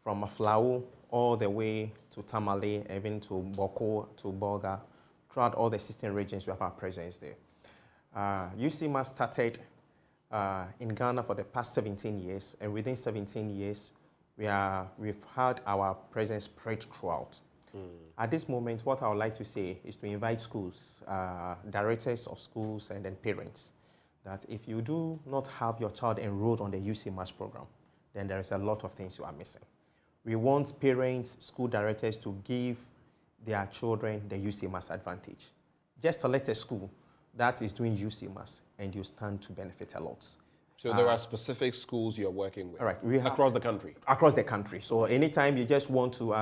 from Aflao all the way to Tamale, even to Boko, to Bolga. Throughout all the 16 regions, we have our presence there. UC Mass started in Ghana for the past 17 years, and within 17 years, we've had our presence spread throughout. At this moment, what I would like to say is to invite schools, directors of schools, and then parents, that if you do not have your child enrolled on the UC Mass program, then there is a lot of things you are missing. We want parents, school directors to give their children the UC Mass advantage. Just select a school that is doing UC Mass, and you stand to benefit a lot. So there are specific schools you're working with? All right. We have, across the country? Across the country. So anytime you just want to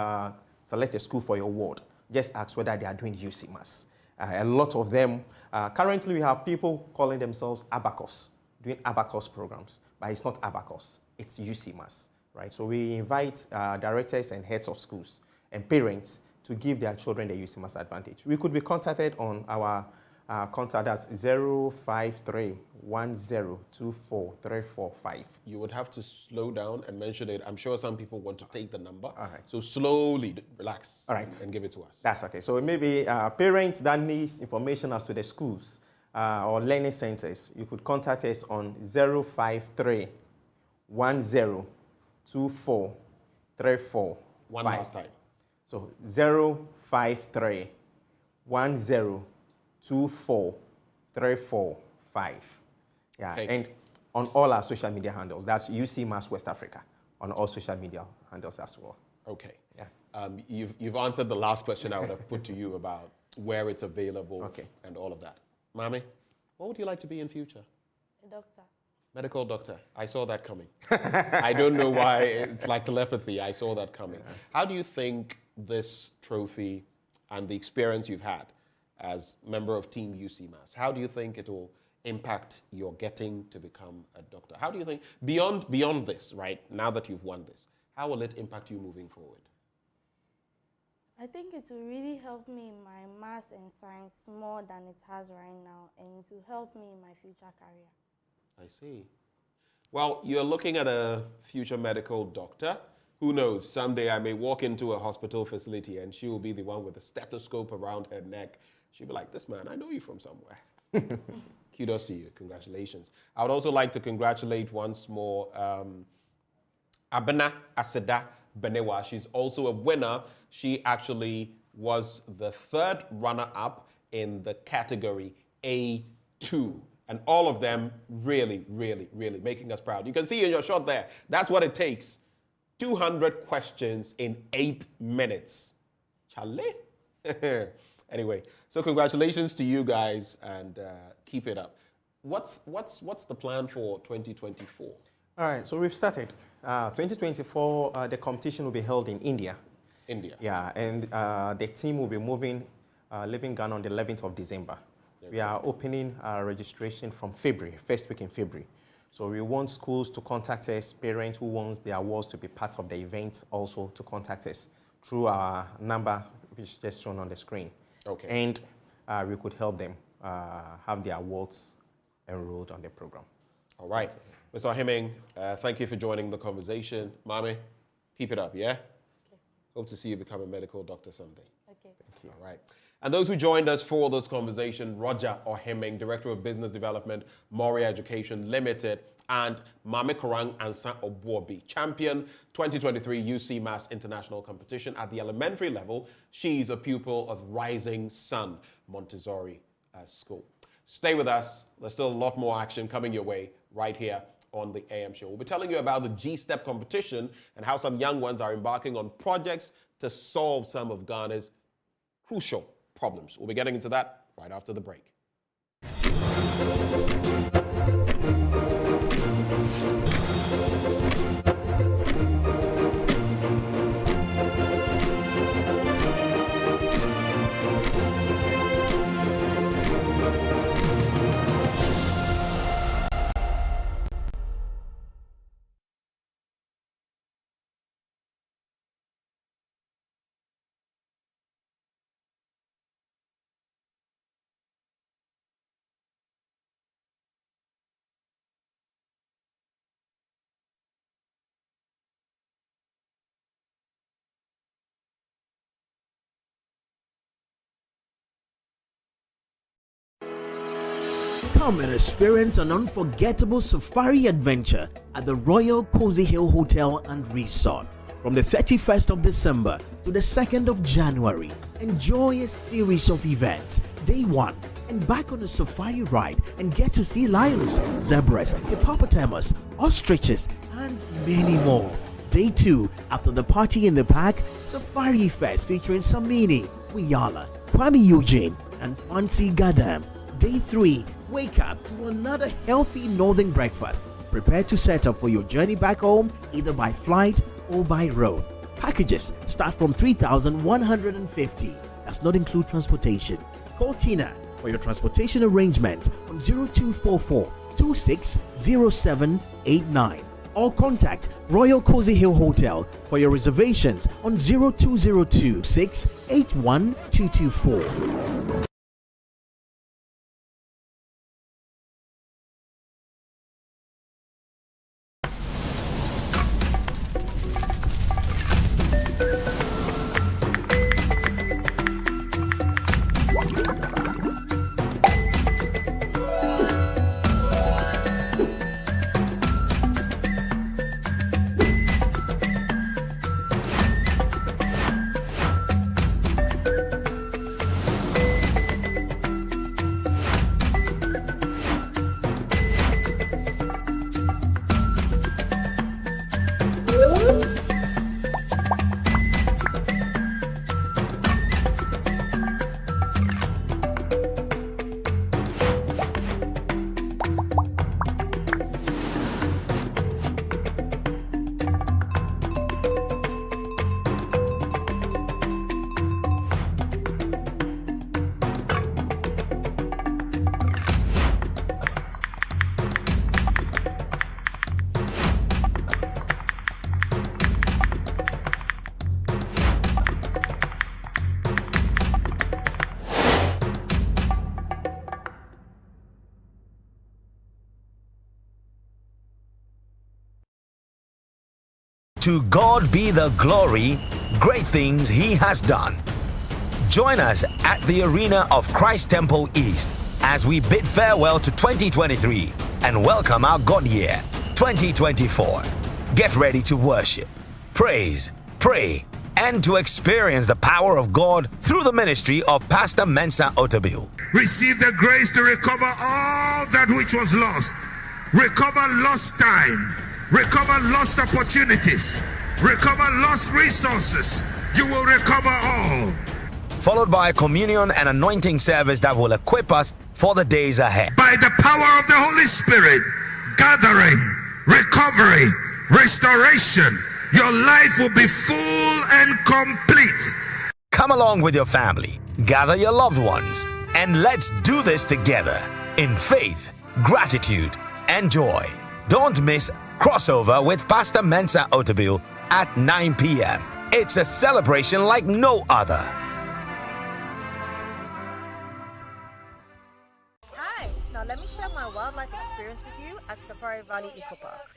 select a school for your ward, just ask whether they are doing UC Mass. A lot of them, currently we have people calling themselves Abacus, doing Abacus programs, but it's not Abacus, it's UC Mass, right? So we invite directors and heads of schools and parents to give their children the UC Mass advantage. We could be contacted on our contact, that's 053-1024-345. You would have to slow down and mention it. I'm sure some people want to take the number. All right. So slowly, relax. All right. And give it to us. That's okay. So maybe parents that needs information as to the schools or learning centers, you could contact us on 053-1024-345. One last time. So 053-1024-345. Yeah, Okay. and on all our social media handles, that's UC Mass West Africa, on all social media handles as well. Okay. Yeah. You've answered the last question I would have put to you about where it's available and all of that. Mami, what would you like to be in future? A doctor. Medical doctor. I saw that coming. I don't know why. It's like telepathy. I saw that coming. Yeah. How do you think this trophy and the experience you've had as member of Team UC Mass, how do you think it will impact your getting to become a doctor? How do you think, beyond this, right, now that you've won this, how will it impact you moving forward? I think it will really help me in my maths and science more than it has right now, and it will help me in my future career. I see. Well, you're looking at a future medical doctor. Who knows, someday I may walk into a hospital facility and she will be the one with a stethoscope around her neck. She'll be like, this man, I know you from somewhere. Kudos to you. Congratulations. I would also like to congratulate once more Abena Aseda Benewa. She's also a winner. She actually was the third runner-up in the category A2. And all of them really, really, really making us proud. You can see in your shot there, that's what it takes. 200 questions in 8 minutes. Chale? Anyway, so congratulations to you guys and keep it up. What's the plan for 2024? All right, so we've started. 2024, the competition will be held in India. India. Yeah, and the team will be leaving Ghana on the 11th of December. We are opening registration from February, first week in February. So we want schools to contact us, parents who want their awards to be part of the event also to contact us through our number, which is just shown on the screen. Okay. And we could help them have their awards enrolled on the program. All right. Mr. Heming, thank you for joining the conversation. Mami, keep it up, yeah? Okay. Hope to see you become a medical doctor someday. Okay. Thank you. All right. And those who joined us for this conversation, Roger Oheming, Director of Business Development, Mori Education Limited, and Mame Korang Ansa Obuobi, champion 2023 UC Mass International Competition at the elementary level. She's a pupil of Rising Sun Montessori School. Stay with us. There's still a lot more action coming your way right here on the AM show. We'll be telling you about the GSTEP competition and how some young ones are embarking on projects to solve some of Ghana's crucial problems. We'll be getting into that right after the break. Come and experience an unforgettable safari adventure at the Royal Cozy Hill Hotel and Resort. From the 31st of December to the 2nd of January, enjoy a series of events. Day 1, embark on a safari ride and get to see lions, zebras, hippopotamus, ostriches, and many more. Day 2, after the party in the park, Safari Fest featuring Samini, Wiyala, Kwame Eugene, and Fancy Gadam. Day 3, wake up to another healthy northern breakfast. Prepare to set up for your journey back home either by flight or by road. Packages start from 3,150. Does not include transportation. Call Tina for your transportation arrangements on 0244 260789 or contact Royal Cozy Hill Hotel for your reservations on 0202 681 224. To God be the glory, great things He has done. Join us at the arena of Christ Temple East as we bid farewell to 2023 and welcome our God year, 2024. Get ready to worship, praise, pray, and to experience the power of God through the ministry of Pastor Mensa Otabil. Receive the grace to recover all that which was lost. Recover lost time. Recover lost opportunities. Recover lost resources. You will recover all. Followed by a communion and anointing service that will equip us for the days ahead. By the power of the Holy Spirit, gathering, recovery, restoration, your life will be full and complete. Come along with your family, gather your loved ones, and let's do this together in faith, gratitude, and joy. Don't miss Crossover with Pastor Mensa Otabil at 9 p.m. It's a celebration like no other. Hi, now let me share my wildlife experience with you at Safari Valley Eco Park.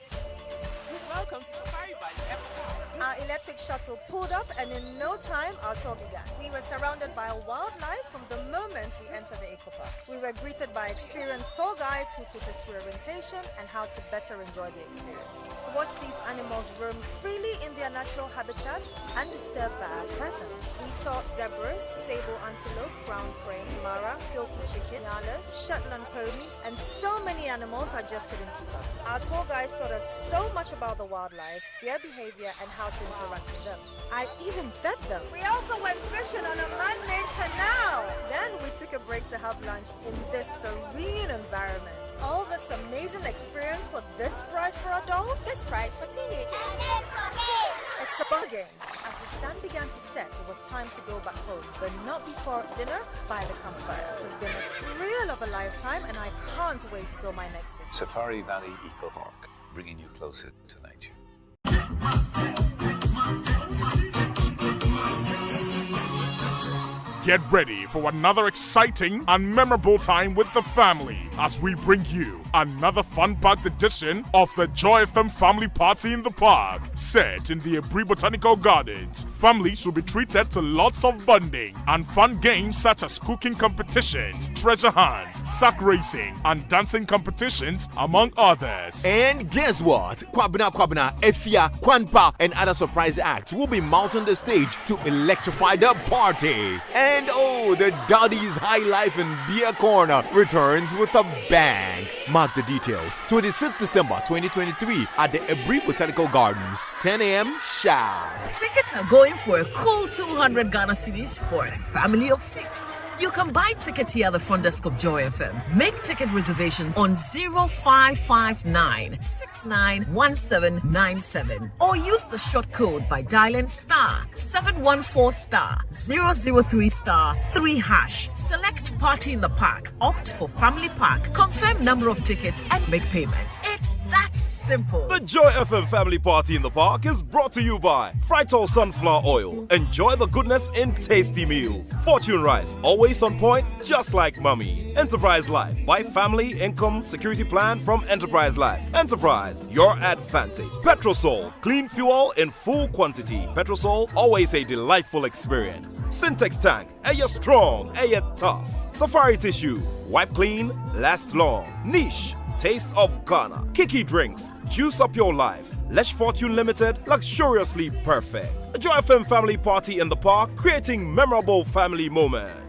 Welcome to Safari Valley Eco Park. Our electric shuttle pulled up, and in no time our tour began. We were surrounded by wildlife from the moment we entered the eco park. We were greeted by experienced tour guides who took us through orientation and how to better enjoy the experience. Watch these animals roam freely in their natural habitat, undisturbed by our presence. We saw zebras, sable antelope, brown crane, mara, silky chicken, nyalas, Shetland ponies, and so many animals I just couldn't keep up. Our tour guides taught us so much about the wildlife, their behavior, and how to interact with them. I even fed them. We also went fishing on a man-made canal. Then we took a break to have lunch in this serene environment. All this amazing experience for this price for adults? This price for teenagers. It's a bargain. As the sun began to set, it was time to go back home, but not before dinner by the campfire. It has been a thrill of a lifetime, and I can't wait till my next visit. Safari Valley Eco Park, bringing you closer to nature. Get ready for another exciting and memorable time with the family as we bring you another fun-packed edition of the Joy FM Family Party in the Park. Set in the Abri Botanical Gardens, families will be treated to lots of bonding and fun games such as cooking competitions, treasure hunts, sack racing, and dancing competitions, among others. And guess what? Kwabena, Efia, Kwanpa, and other surprise acts will be mounting the stage to electrify the party. And oh, the Daddy's High Life and Beer Corner returns with a bang. Mark the details. 26th December 2023 at the Abri Botanical Gardens, 10 a.m. sharp. Tickets are going for a cool 200 Ghana cedis for a family of 6. You can buy tickets here at the front desk of Joy FM. Make ticket reservations on 0559 691797 or use the short code by dialing star 714 star 003 star 3 hash. Select party in the park, opt for family park, confirm number of tickets and make payments. It's that simple. The Joy FM Family Party in the Park is brought to you by Fritol Sunflower Oil. Enjoy the goodness in tasty meals. Fortune Rice, always on point, just like mommy. Enterprise Life, buy family income security plan from Enterprise Life. Enterprise, your advantage. Petrosol, clean fuel in full quantity. Petrosol, always a delightful experience. Syntex Tank, air strong, air tough. Safari Tissue, wipe clean, last long. Niche, taste of Ghana. Kiki Drinks, juice up your life. Lesh Fortune Limited, luxuriously perfect. A Joy FM Family Party in the Park, creating memorable family moments.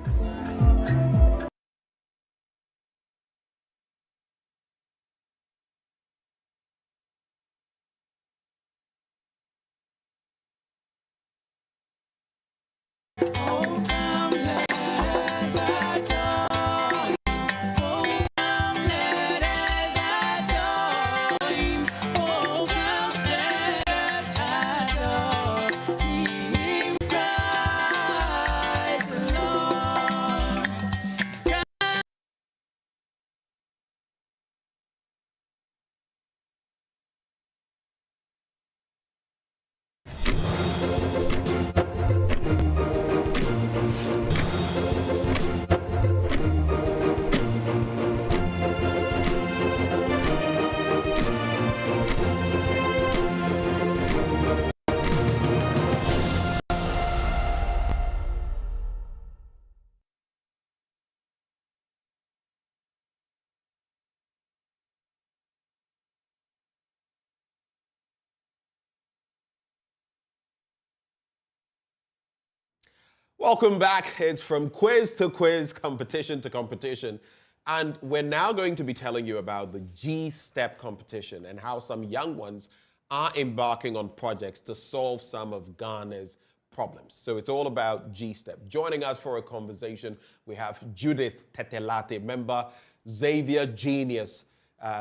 Welcome back. It's from quiz to quiz, competition to competition. And we're now going to be telling you about the GSTEP competition and how some young ones are embarking on projects to solve some of Ghana's problems. So it's all about GSTEP. Joining us for a conversation, we have Judith Tetelate, member, Xavier Genius,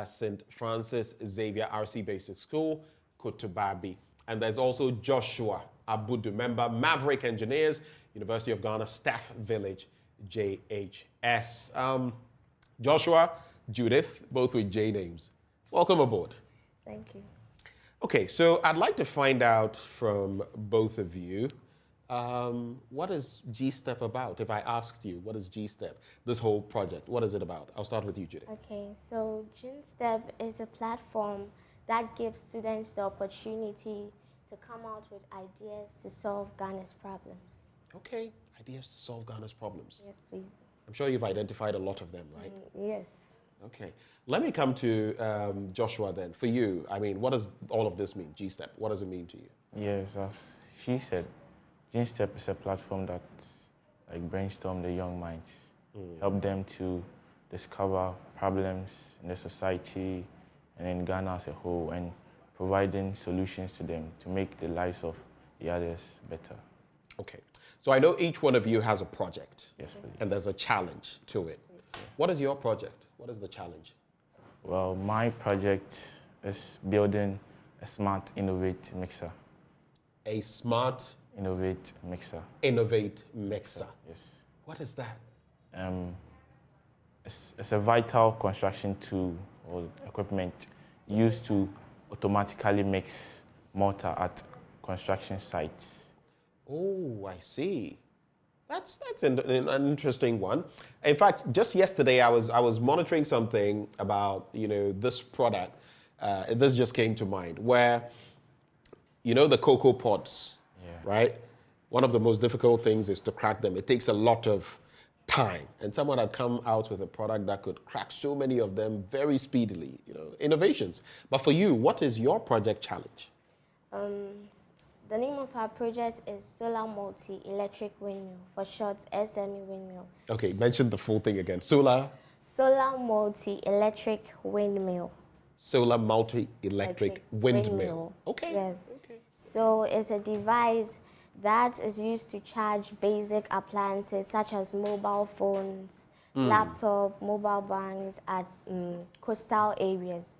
St. Francis Xavier RC Basic School, Kotobabi. And there's also Joshua Abudu, member, Maverick Engineers, University of Ghana Staff Village, JHS. Joshua, Judith, both with J names. Welcome aboard. Thank you. Okay, so I'd like to find out from both of you, what is GSTEP about? If I asked you, what is GSTEP, this whole project, what is it about? I'll start with you, Judith. Okay, so GSTEP is a platform that gives students the opportunity to come out with ideas to solve Ghana's problems. Okay, ideas to solve Ghana's problems. Yes, please. I'm sure you've identified a lot of them, right? Yes. Okay, let me come to Joshua then. For you, I mean, what does all of this mean, GSTEP? What does it mean to you? Yes, as she said, GSTEP is a platform that brainstorm the young minds, help them to discover problems in the society and in Ghana as a whole, and providing solutions to them to make the lives of the others better. Okay, so I know each one of you has a project. Yes, please. And there's a challenge to it. What is your project? What is the challenge? Well, my project is building a smart innovate mixer. A smart innovate mixer. Innovate mixer. Yes. What is that? It's a vital construction tool or equipment used to automatically mix mortar at construction sites. Oh, I see. That's an interesting one. In fact, just yesterday I was monitoring something about this product. This just came to mind where the cocoa pods, right? One of the most difficult things is to crack them. It takes a lot of time, and someone had come out with a product that could crack so many of them very speedily. Innovations. But for you, what is your project challenge? The name of our project is Solar Multi-Electric Windmill, for short, SME Windmill. Okay, mention the full thing again. Solar Multi-Electric Windmill. Solar Multi-Electric Windmill. Okay. Yes. Okay. So it's a device that is used to charge basic appliances such as mobile phones, laptop, mobile banks at coastal areas.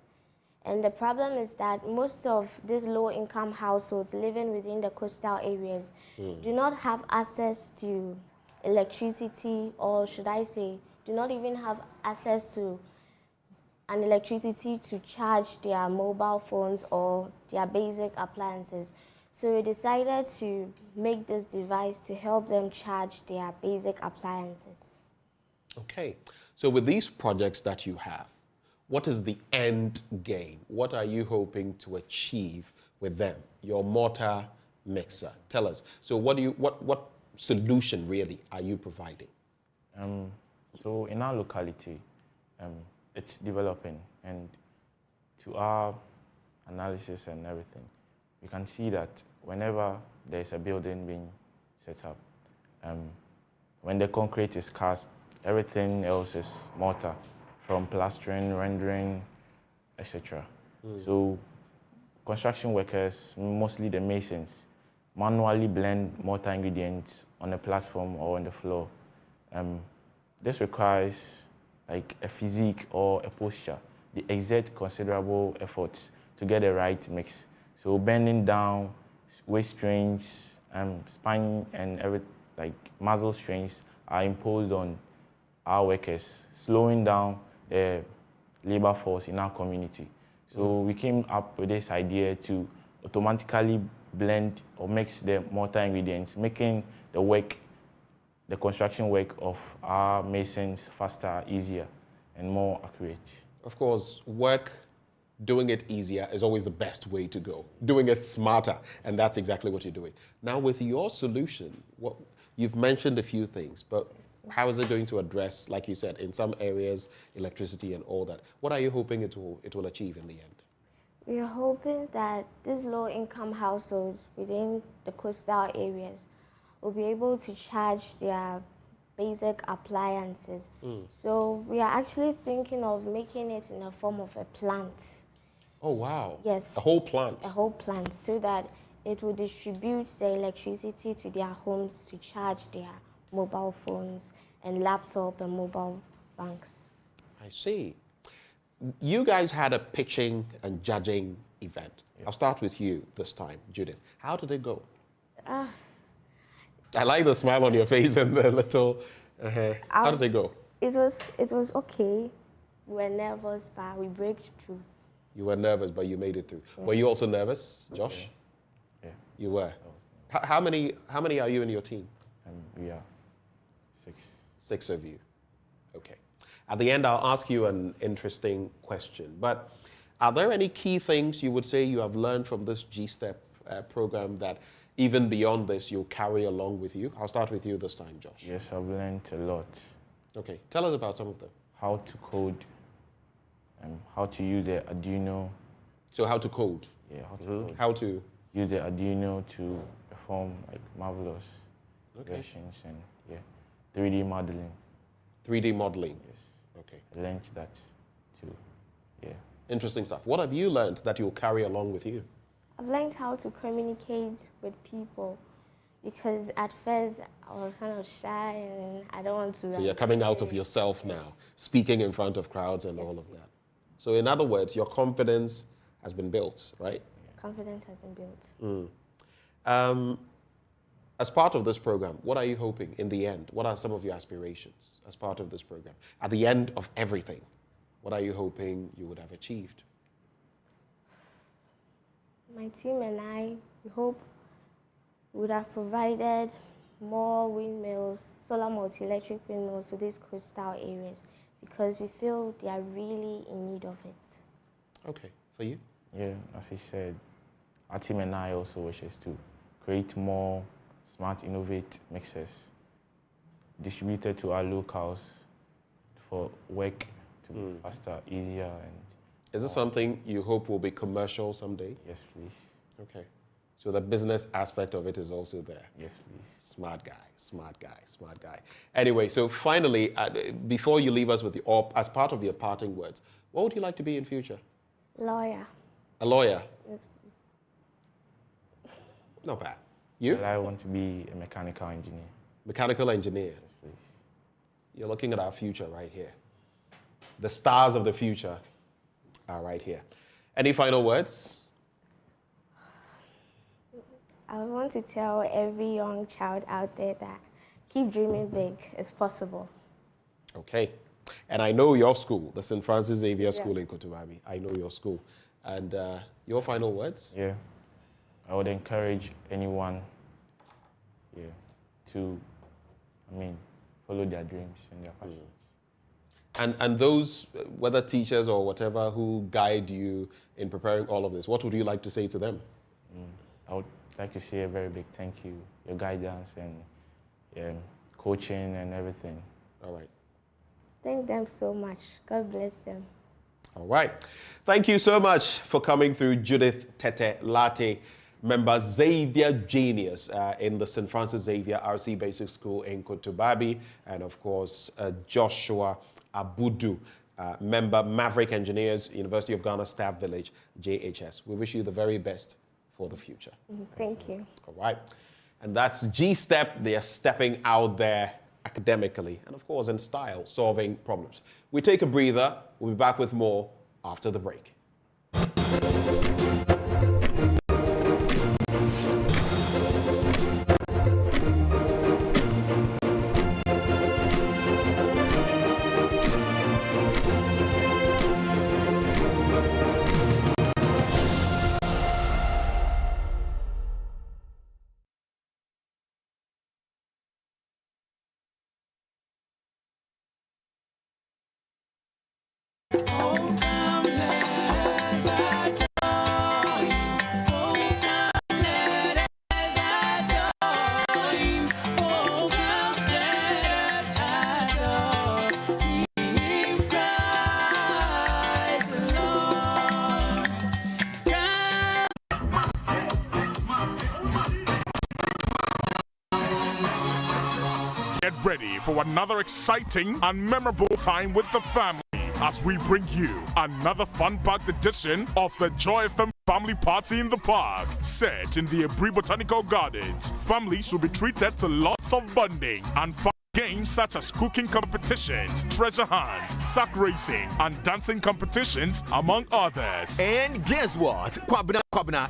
And the problem is that most of these low-income households living within the coastal areas do not have access to electricity, or should I say, do not even have access to an electricity to charge their mobile phones or their basic appliances. So we decided to make this device to help them charge their basic appliances. Okay, so with these projects that you have, what is the end game? What are you hoping to achieve with them? Your mortar mixer. Tell us. So what solution really are you providing? So in our locality, it's developing, and to our analysis and everything, we can see that whenever there's a building being set up, when the concrete is cast, everything else is mortar, from plastering, rendering, etc. So construction workers, mostly the masons, manually blend mortar ingredients on a platform or on the floor. This requires a physique or a posture. They exert considerable efforts to get the right mix. So bending down, waist strains, spine and muscle strains are imposed on our workers, slowing down the labor force in our community. So we came up with this idea to automatically blend or mix the mortar ingredients, making the construction work of our masons faster, easier, and more accurate. Of course, doing it easier is always the best way to go. Doing it smarter, and that's exactly what you're doing. Now with your solution, you've mentioned a few things, but how is it going to address, like you said, in some areas, electricity and all that? What are you hoping it will achieve in the end? We are hoping that these low-income households within the coastal areas will be able to charge their basic appliances. So we are actually thinking of making it in a form of a plant. Oh, wow. Yes. A whole plant. A whole plant, so that it will distribute the electricity to their homes to charge their mobile phones and laptop and mobile banks. I see. You guys had a pitching and judging event. I'll start with you this time, Judith. How did it go? I like the smile on your face and the little. How did it go? It was okay. We were nervous, but we broke through. You were nervous, but you made it through. Yeah. Were you also nervous, Josh? Yeah. You were. How many are you in your team? We are 6. 6 of you. Okay. At the end, I'll ask you an interesting question. But are there any key things you would say you have learned from this GSTEP program that even beyond this, you'll carry along with you? I'll start with you this time, Josh. Yes, I've learned a lot. Okay, tell us about some of them. How to code, how to use the Arduino. So how to code? Yeah, how to code. How to? Use the Arduino to perform like marvelous versions and 3D modeling. 3D modeling? Yes. Okay. I learned that too, Interesting stuff. What have you learned that you'll carry along with you? I've learned how to communicate with people, because at first I was kind of shy and I don't want to. So you're coming out of yourself now, speaking in front of crowds and all of that. So in other words, your confidence has been built, right? Confidence has been built. As part of this program, what are you hoping in the end? What are some of your aspirations as part of this program? At the end of everything, what are you hoping you would have achieved? My team and I, we hope we would have provided more windmills, solar multi-electric windmills to these coastal areas, because we feel they are really in need of it. Okay, for you? Yeah, as he said, our team and I also wishes to create more smart, innovate mixers distributed to our locals for work to be faster, easier. And is this something you hope will be commercial someday? Yes, please. Okay. So the business aspect of it is also there? Yes, please. Smart guy, smart guy, smart guy. Anyway, so finally, before you leave us with as part of your parting words, what would you like to be in future? Lawyer. A lawyer? Yes, please. Not bad. You? Well, I want to be a mechanical engineer. Mechanical engineer? Yes, please. You're looking at our future right here. The stars of the future are right here. Any final words? I want to tell every young child out there that keep dreaming big. It's possible. Okay. And I know your school, the St. Francis Xavier School in Kotobabi. I know your school. And your final words? Yeah. I would encourage anyone to, follow their dreams and their passions. And those, whether teachers or whatever, who guide you in preparing all of this, what would you like to say to them? I would like to say a very big thank you, your guidance and coaching and everything. All right. Thank them so much. God bless them. All right. Thank you so much for coming through, Judith Tete Latte, member Xavier Genius in the St. Francis Xavier RC Basic School in Kotobabi, and of course, Joshua Abudu, member Maverick Engineers, University of Ghana Staff Village, JHS. We wish you the very best for the future. Thank you. All right. And that's GSTEP. They are stepping out there academically and, of course, in style, solving problems. We take a breather. We'll be back with more after the break. for another exciting and memorable time with the family as we bring you another fun-packed edition of the Joy FM Family Party in the Park. Set in the Abri Botanical Gardens, families will be treated to lots of bonding and fun games such as cooking competitions, treasure hunts, sack racing, and dancing competitions, among others. And guess what? Kwabena,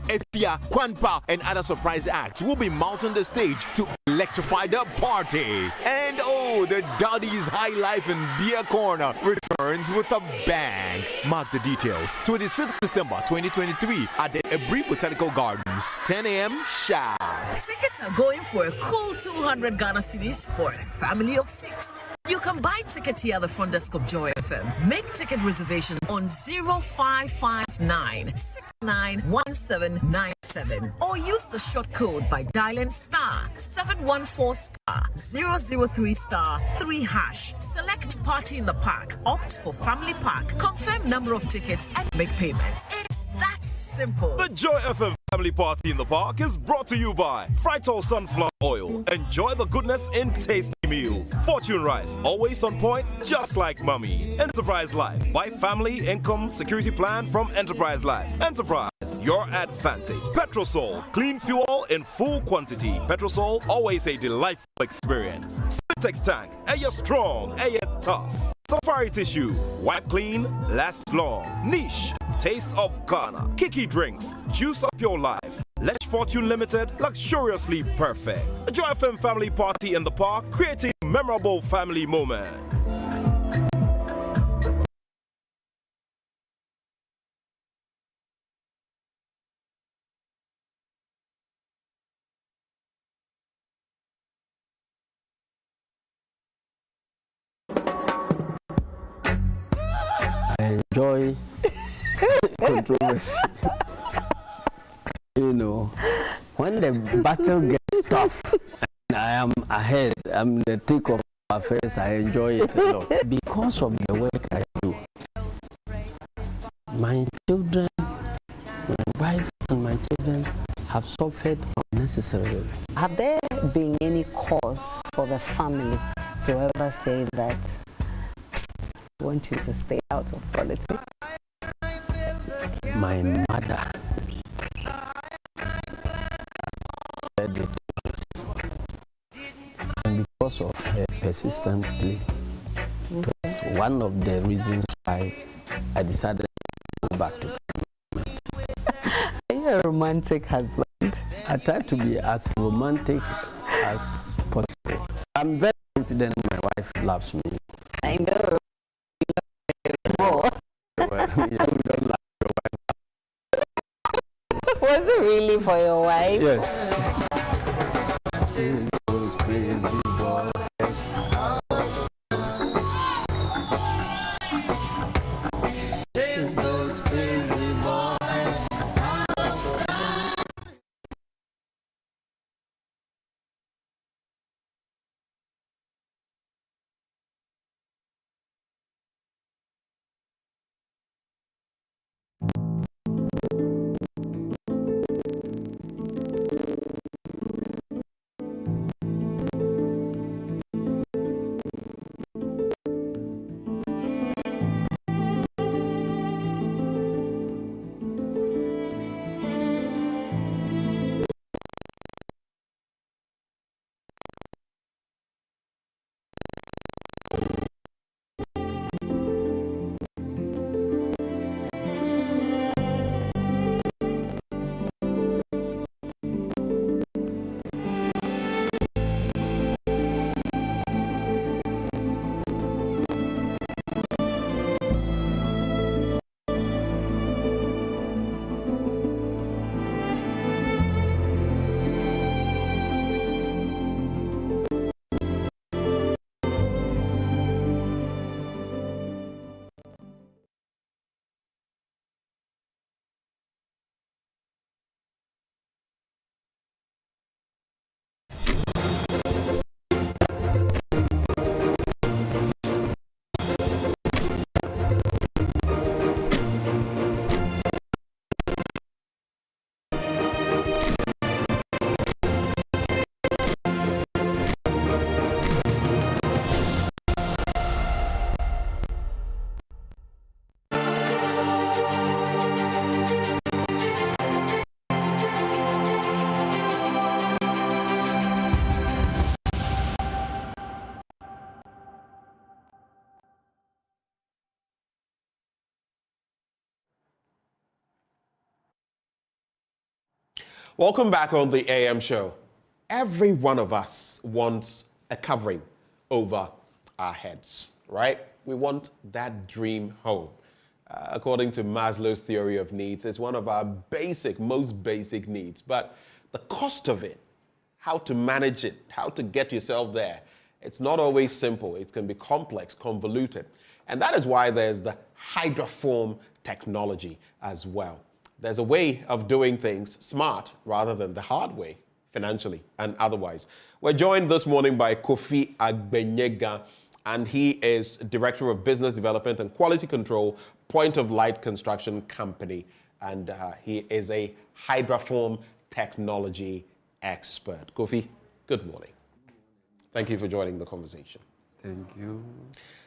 Efia, Kwanpa, and other surprise acts will be mounting the stage to electrify the party. And oh, the Daddy's High Life and Beer Corner returns with a bang. Mark the details. 26th December 2023 at the Abri Botanical Gardens, 10 a.m. sharp. Tickets are going for a cool 200 Ghana cedis for a family of 6. You can buy tickets here at the front desk of Joy FM. Make ticket reservations on 0559 691797 or use the short code by dialing *714*003*3#. Select party in the park, opt for family park, confirm number of tickets and make payments. It's that simple. The Joy FM Family Party in the Park is brought to you by Fritol Sunflower Oil. Enjoy the goodness in tasty meals. Fortune Rice, always on point, just like mommy. Enterprise Life, buy family income security plan from Enterprise Life. Enterprise, your advantage. Petrosol, clean fuel in full quantity. Petrosol, always a delightful experience. Spitex tank, you're strong, you're tough. Safari tissue, wipe clean, lasts long. Niche, taste of Ghana. Kiki drinks, juice up your life. Lech Fortune Limited, luxuriously perfect. A Joy FM Family Party in the Park, creating memorable family moments. I enjoy controversy. You know, when the battle gets tough and I am ahead, I'm in the thick of affairs, I enjoy it a lot because of the work I do. My children, my wife and my children have suffered unnecessarily. Have there been any cause for the family to ever say that I want you to stay out of politics? My mother said it once, and because of her persistent plea, it was one of the reasons why I decided to go back to government. Are you a romantic husband? I try to be as romantic as possible. I'm very confident my wife loves me. I know. More. Well, you don't like your wife. Was it really for your wife? Yes. She's those crazy boys. She's those crazy boys. Welcome back on the AM show. Every one of us wants a covering over our heads, right? We want that dream home. According to Maslow's theory of needs, it's one of our most basic needs. But the cost of it, how to manage it, how to get yourself there, it's not always simple. It can be complex, convoluted. And that is why there's the hydroform technology as well. There's a way of doing things smart rather than the hard way, financially and otherwise. We're joined this morning by Kofi Agbenyega, and he is Director of Business Development and Quality Control, Point of Light Construction Company, and he is a hydroform technology expert. Kofi, good morning. Thank you for joining the conversation. Thank you.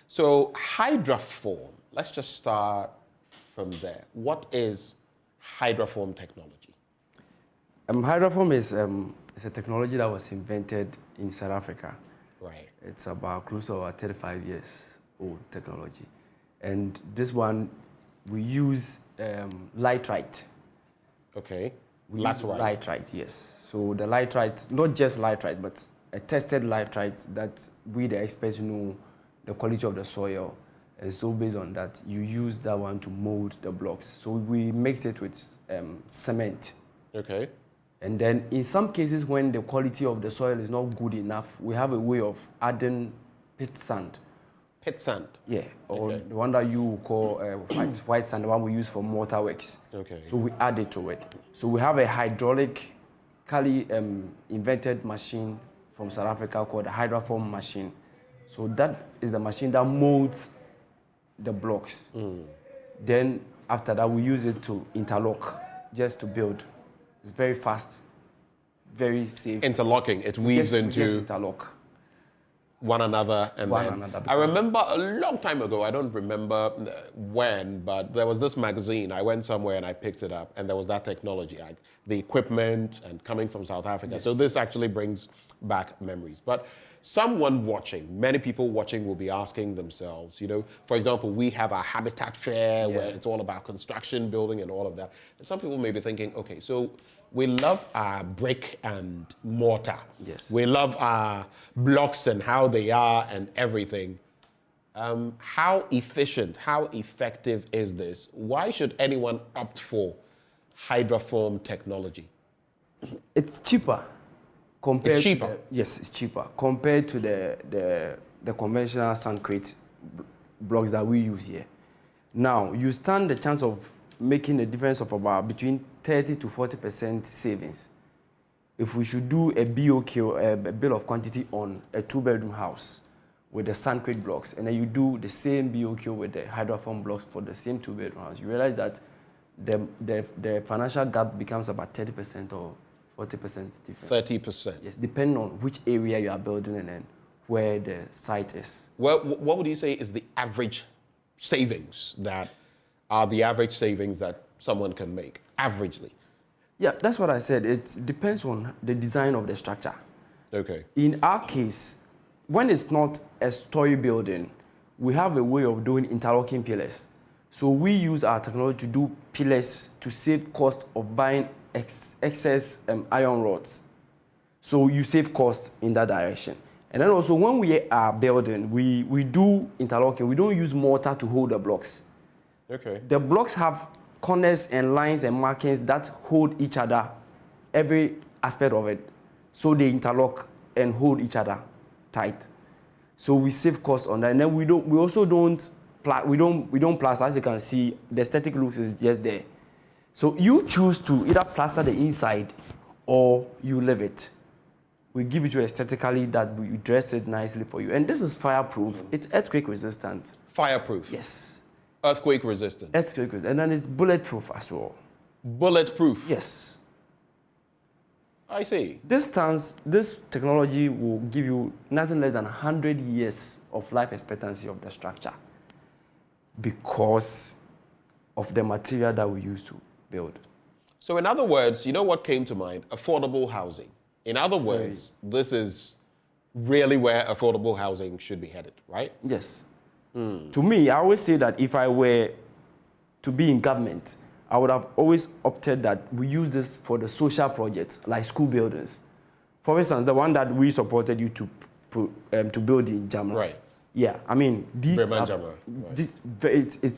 So hydroform, let's just start from there. What is hydroform technology? Hydroform is a technology that was invented in South Africa. Right. It's about close to about 35 years old technology. And this one, we use lightrite. Okay. Laterite. Lightrite, yes. So the lightrite, not just lightrite, but a tested lightrite that we, the experts, know the quality of the soil. And so based on that, you use that one to mold the blocks. So we mix it with cement. Okay. And then in some cases, when the quality of the soil is not good enough, we have a way of adding pit sand. Pit sand? Yeah, or the one that you call white sand, the one we use for mortar works. Okay. So we add it to it. So we have a hydraulically invented machine from South Africa called the hydroform machine. So that is the machine that molds the blocks. Then after that, we use it to interlock, just to build. It's very fast, very safe. Interlocking, it weaves into interlock. One another. And One then another. I remember a long time ago, I don't remember when, but there was this magazine. I went somewhere and I picked it up, and there was that technology, like the equipment and coming from South Africa. Yes. So this actually brings back memories. But someone watching, many people watching will be asking themselves, for example, we have our Habitat Fair where it's all about construction, building and all of that. And some people may be thinking, okay, so we love our brick and mortar. Yes. We love our blocks and how they are and everything. How efficient, how effective is this? Why should anyone opt for hydroform technology? It's cheaper. It's cheaper? Yes, it's cheaper compared to the conventional concrete blocks that we use here. Now, you stand the chance of making a difference of about between 30 to 40% savings. If we should do a BOQ, a bill of quantity on a 2-bedroom house with the concrete blocks, and then you do the same BOQ with the hydroform blocks for the same 2-bedroom house, you realize that the financial gap becomes about 30% or 40% difference. 30%? Yes, depending on which area you are building and then where the site is. Well, what would you say is the average savings that someone can make, averagely? Yeah, that's what I said. It depends on the design of the structure. Okay. In our case, when it's not a story building, we have a way of doing interlocking pillars. So we use our technology to do pillars to save cost of buying excess iron rods. So you save costs in that direction. And then also when we are building, we do interlocking. We don't use mortar to hold the blocks. Okay. The blocks have corners and lines and markings that hold each other, every aspect of it. So they interlock and hold each other tight. So we save costs on that. And then we don't plaster. As you can see, the aesthetic looks is just there. So you choose to either plaster the inside or you leave it. We give it to you aesthetically that we dress it nicely for you. And this is fireproof. It's earthquake resistant. Fireproof? Yes. Earthquake resistant? Earthquake resistant. And then it's bulletproof as well. Bulletproof? Yes. I see. This technology will give you nothing less than 100 years of life expectancy of the structure because of the material that we use to build. So in other words, you know what came to mind? Affordable housing. In other words, this is really where affordable housing should be headed, right? Yes. To me, I always say that if I were to be in government, I would have always opted that we use this for the social projects, like school buildings. For instance, the one that we supported you to build in Jamra. Right. Yeah, I mean, it's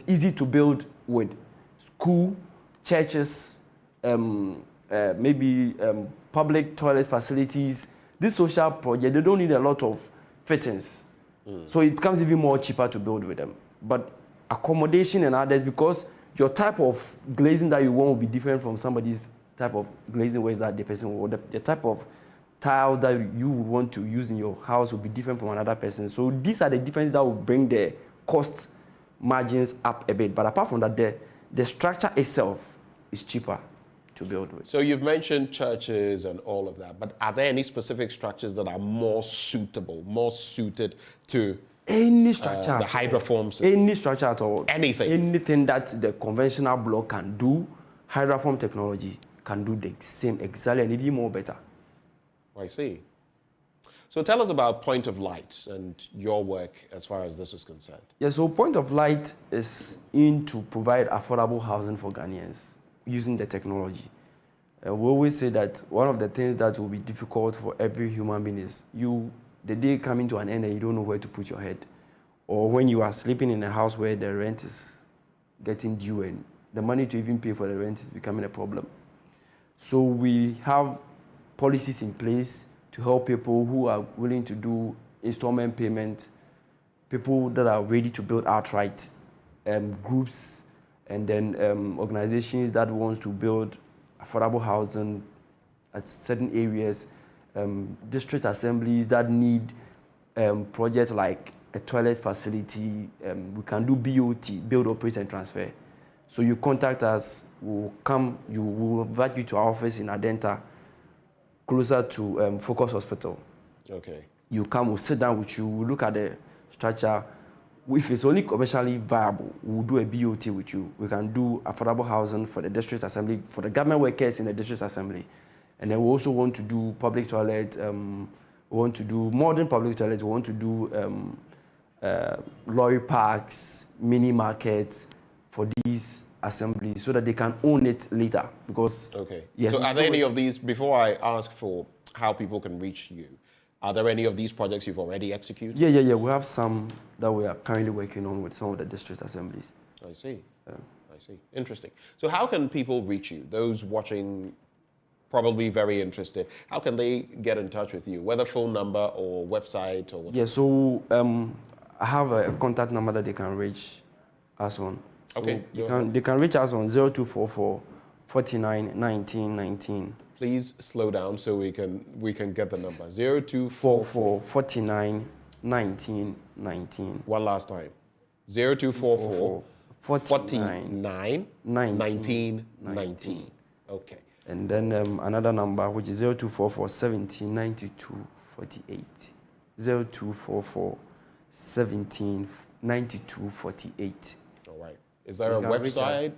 easy to build with school, churches, maybe public toilet facilities. This social project, they don't need a lot of fittings. So it becomes even more cheaper to build with them. But accommodation and others, because your type of glazing that you want will be different from somebody's type of glazing ways that the person will. The type of tile that you would want to use in your house will be different from another person. So these are the differences that will bring the cost margins up a bit. But apart from that, the structure itself is cheaper to build with. So you've mentioned churches and all of that, but are there any specific structures that are more suitable, more suited to any structure, the hydroform system? Any structure at all. Anything. Anything that the conventional block can do, hydroform technology can do the same exactly and even more better. I see. So tell us about Point of Light and your work as far as this is concerned. Yeah, so Point of Light is in to provide affordable housing for Ghanaians using the technology. We always say that one of the things that will be difficult for every human being is the day coming to an end and you don't know where to put your head. Or when you are sleeping in a house where the rent is getting due and the money to even pay for the rent is becoming a problem. So we have policies in place to help people who are willing to do installment payment, people that are ready to build outright, groups, and then organizations that want to build affordable housing at certain areas, district assemblies that need projects like a toilet facility. We can do BOT, build, operate, and transfer. So you contact us, we'll invite you to our office in Adenta, closer to Focus Hospital. Okay. You come, we'll sit down with you, we'll look at the structure. If it's only commercially viable, we'll do a BOT with you. We can do affordable housing for the district assembly, for the government workers in the district assembly. And then we also want to do public toilet, we want to do modern public toilets, we want to do lorry parks, mini markets for these assemblies so that they can own it later. Because okay. Yes, so are there any of these, before I ask for how people can reach you, are there any of these projects you've already executed? Yeah. We have some that we are currently working on with some of the district assemblies. I see. I see. Interesting. So how can people reach you? Those watching probably very interested. How can they get in touch with you? Whether phone number or website or whatever? Yeah, so I have a contact number that they can reach us on. So okay. They can reach us on 0244 49 19 19. Please slow down so we can get the number. 0244 49 19 19. One last time. 0244 49 19 19. Okay. And then another number, which is 0244 17 92 48. 0244 17 92 48. All right. Is there a website?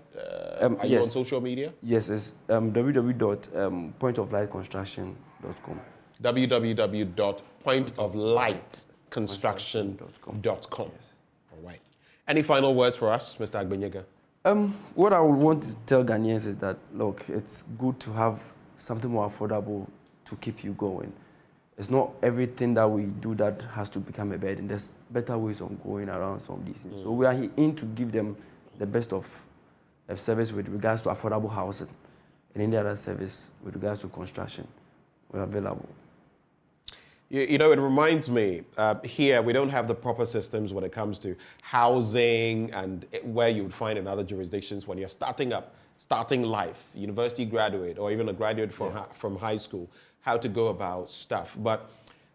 Are you on social media? Yes, it's www.pointoflightconstruction.com. www.pointoflightconstruction.com. Yes. All right. Any final words for us, Mr. Agbenyega? What I would want to tell Ghanaians is that, look, it's good to have something more affordable to keep you going. It's not everything that we do that has to become a burden. There's better ways of going around some of these things. So we are in to give them the best of service with regards to affordable housing and any other service with regards to construction. We're available. You know, it reminds me, here we don't have the proper systems when it comes to housing and where you would find in other jurisdictions when you're starting life, university graduate, or even a graduate from high school, how to go about stuff. But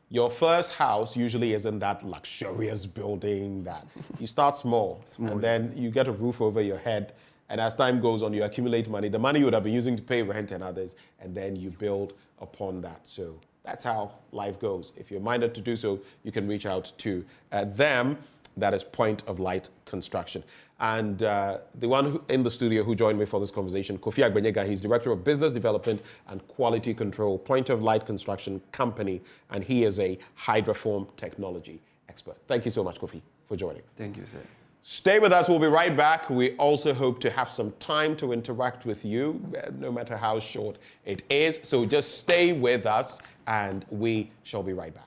your first house usually isn't that luxurious building that you start small, and then you get a roof over your head. And as time goes on, you accumulate money, the money you would have been using to pay rent and others, and then you build upon that. So that's how life goes. If you're minded to do so, you can reach out to them. That is Point of Light Construction. And the one in the studio who joined me for this conversation, Kofi Agbenyega, he's Director of Business Development and Quality Control, Point of Light Construction Company, and he is a hydroform technology expert. Thank you so much, Kofi, for joining. Thank you, sir. Stay with us. We'll be right back. We also hope to have some time to interact with you, no matter how short it is. So just stay with us and we shall be right back.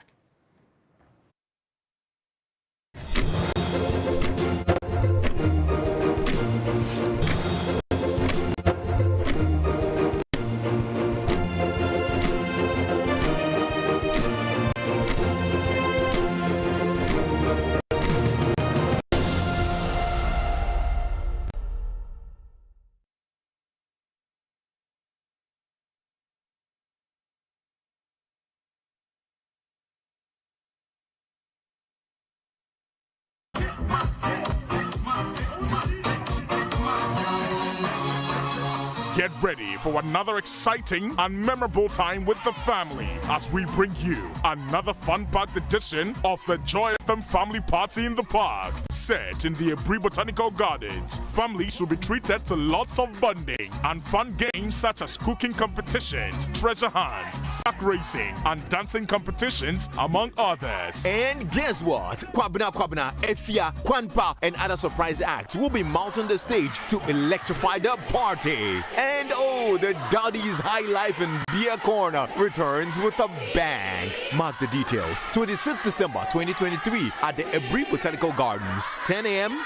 Get ready for another exciting and memorable time with the family as we bring you another fun-packed edition of the Joy FM Family Party in the Park. Set in the Ebri Botanical Gardens, families will be treated to lots of bonding and fun games such as cooking competitions, treasure hunts, sack racing, and dancing competitions, among others. And guess what? Kwabena, Efia, Kwanpa, and other surprise acts will be mounting the stage to electrify the party. And oh, the Daddy's High Life and Beer Corner returns with a bang. Mark the details. 26th December 2023 at the Ebri Botanical Gardens, 10 a.m.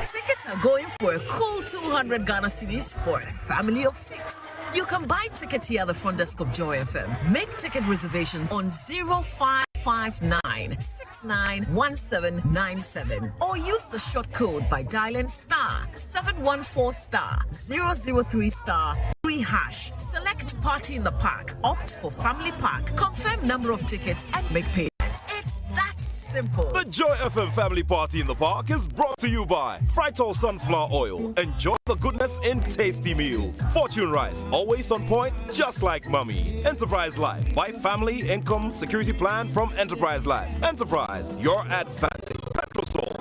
Tickets are going for a cool 200 Ghana cedis for a family of 6. You can buy tickets here at the front desk of Joy FM. Make ticket reservations on 0559-691797 or use the short code by dialing *714*003*3#. Select party in the park, opt for family park, confirm number of tickets and make payments. It's that simple. The Joy FM Family Party in the Park is brought to you by Fritol Sunflower Oil. Enjoy the goodness in tasty meals. Fortune Rice, always on point, just like mommy. Enterprise Life, buy family income security plan from Enterprise Life. Enterprise, your advantage. Petrosol,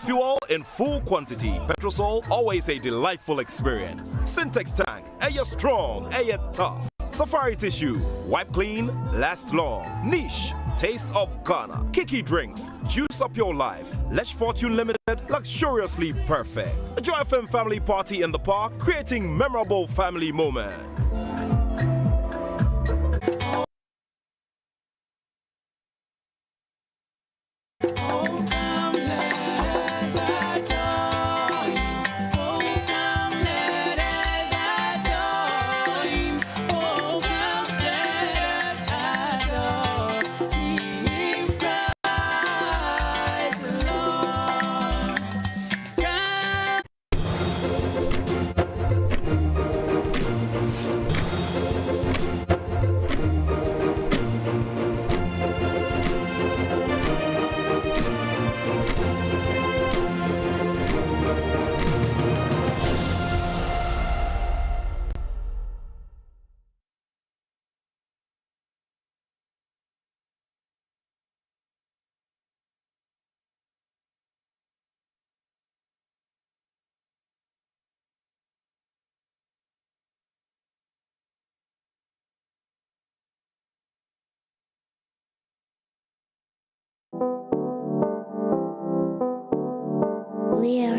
fuel in full quantity. Petrosol, always a delightful experience. Syntex Tank, air strong, air tough. Safari Tissue, wipe clean, last long. Niche, taste of Ghana. Kiki Drinks, juice up your life. Lesh Fortune Limited, luxuriously perfect. A Joy FM Family Party in the Park, creating memorable family moments. We are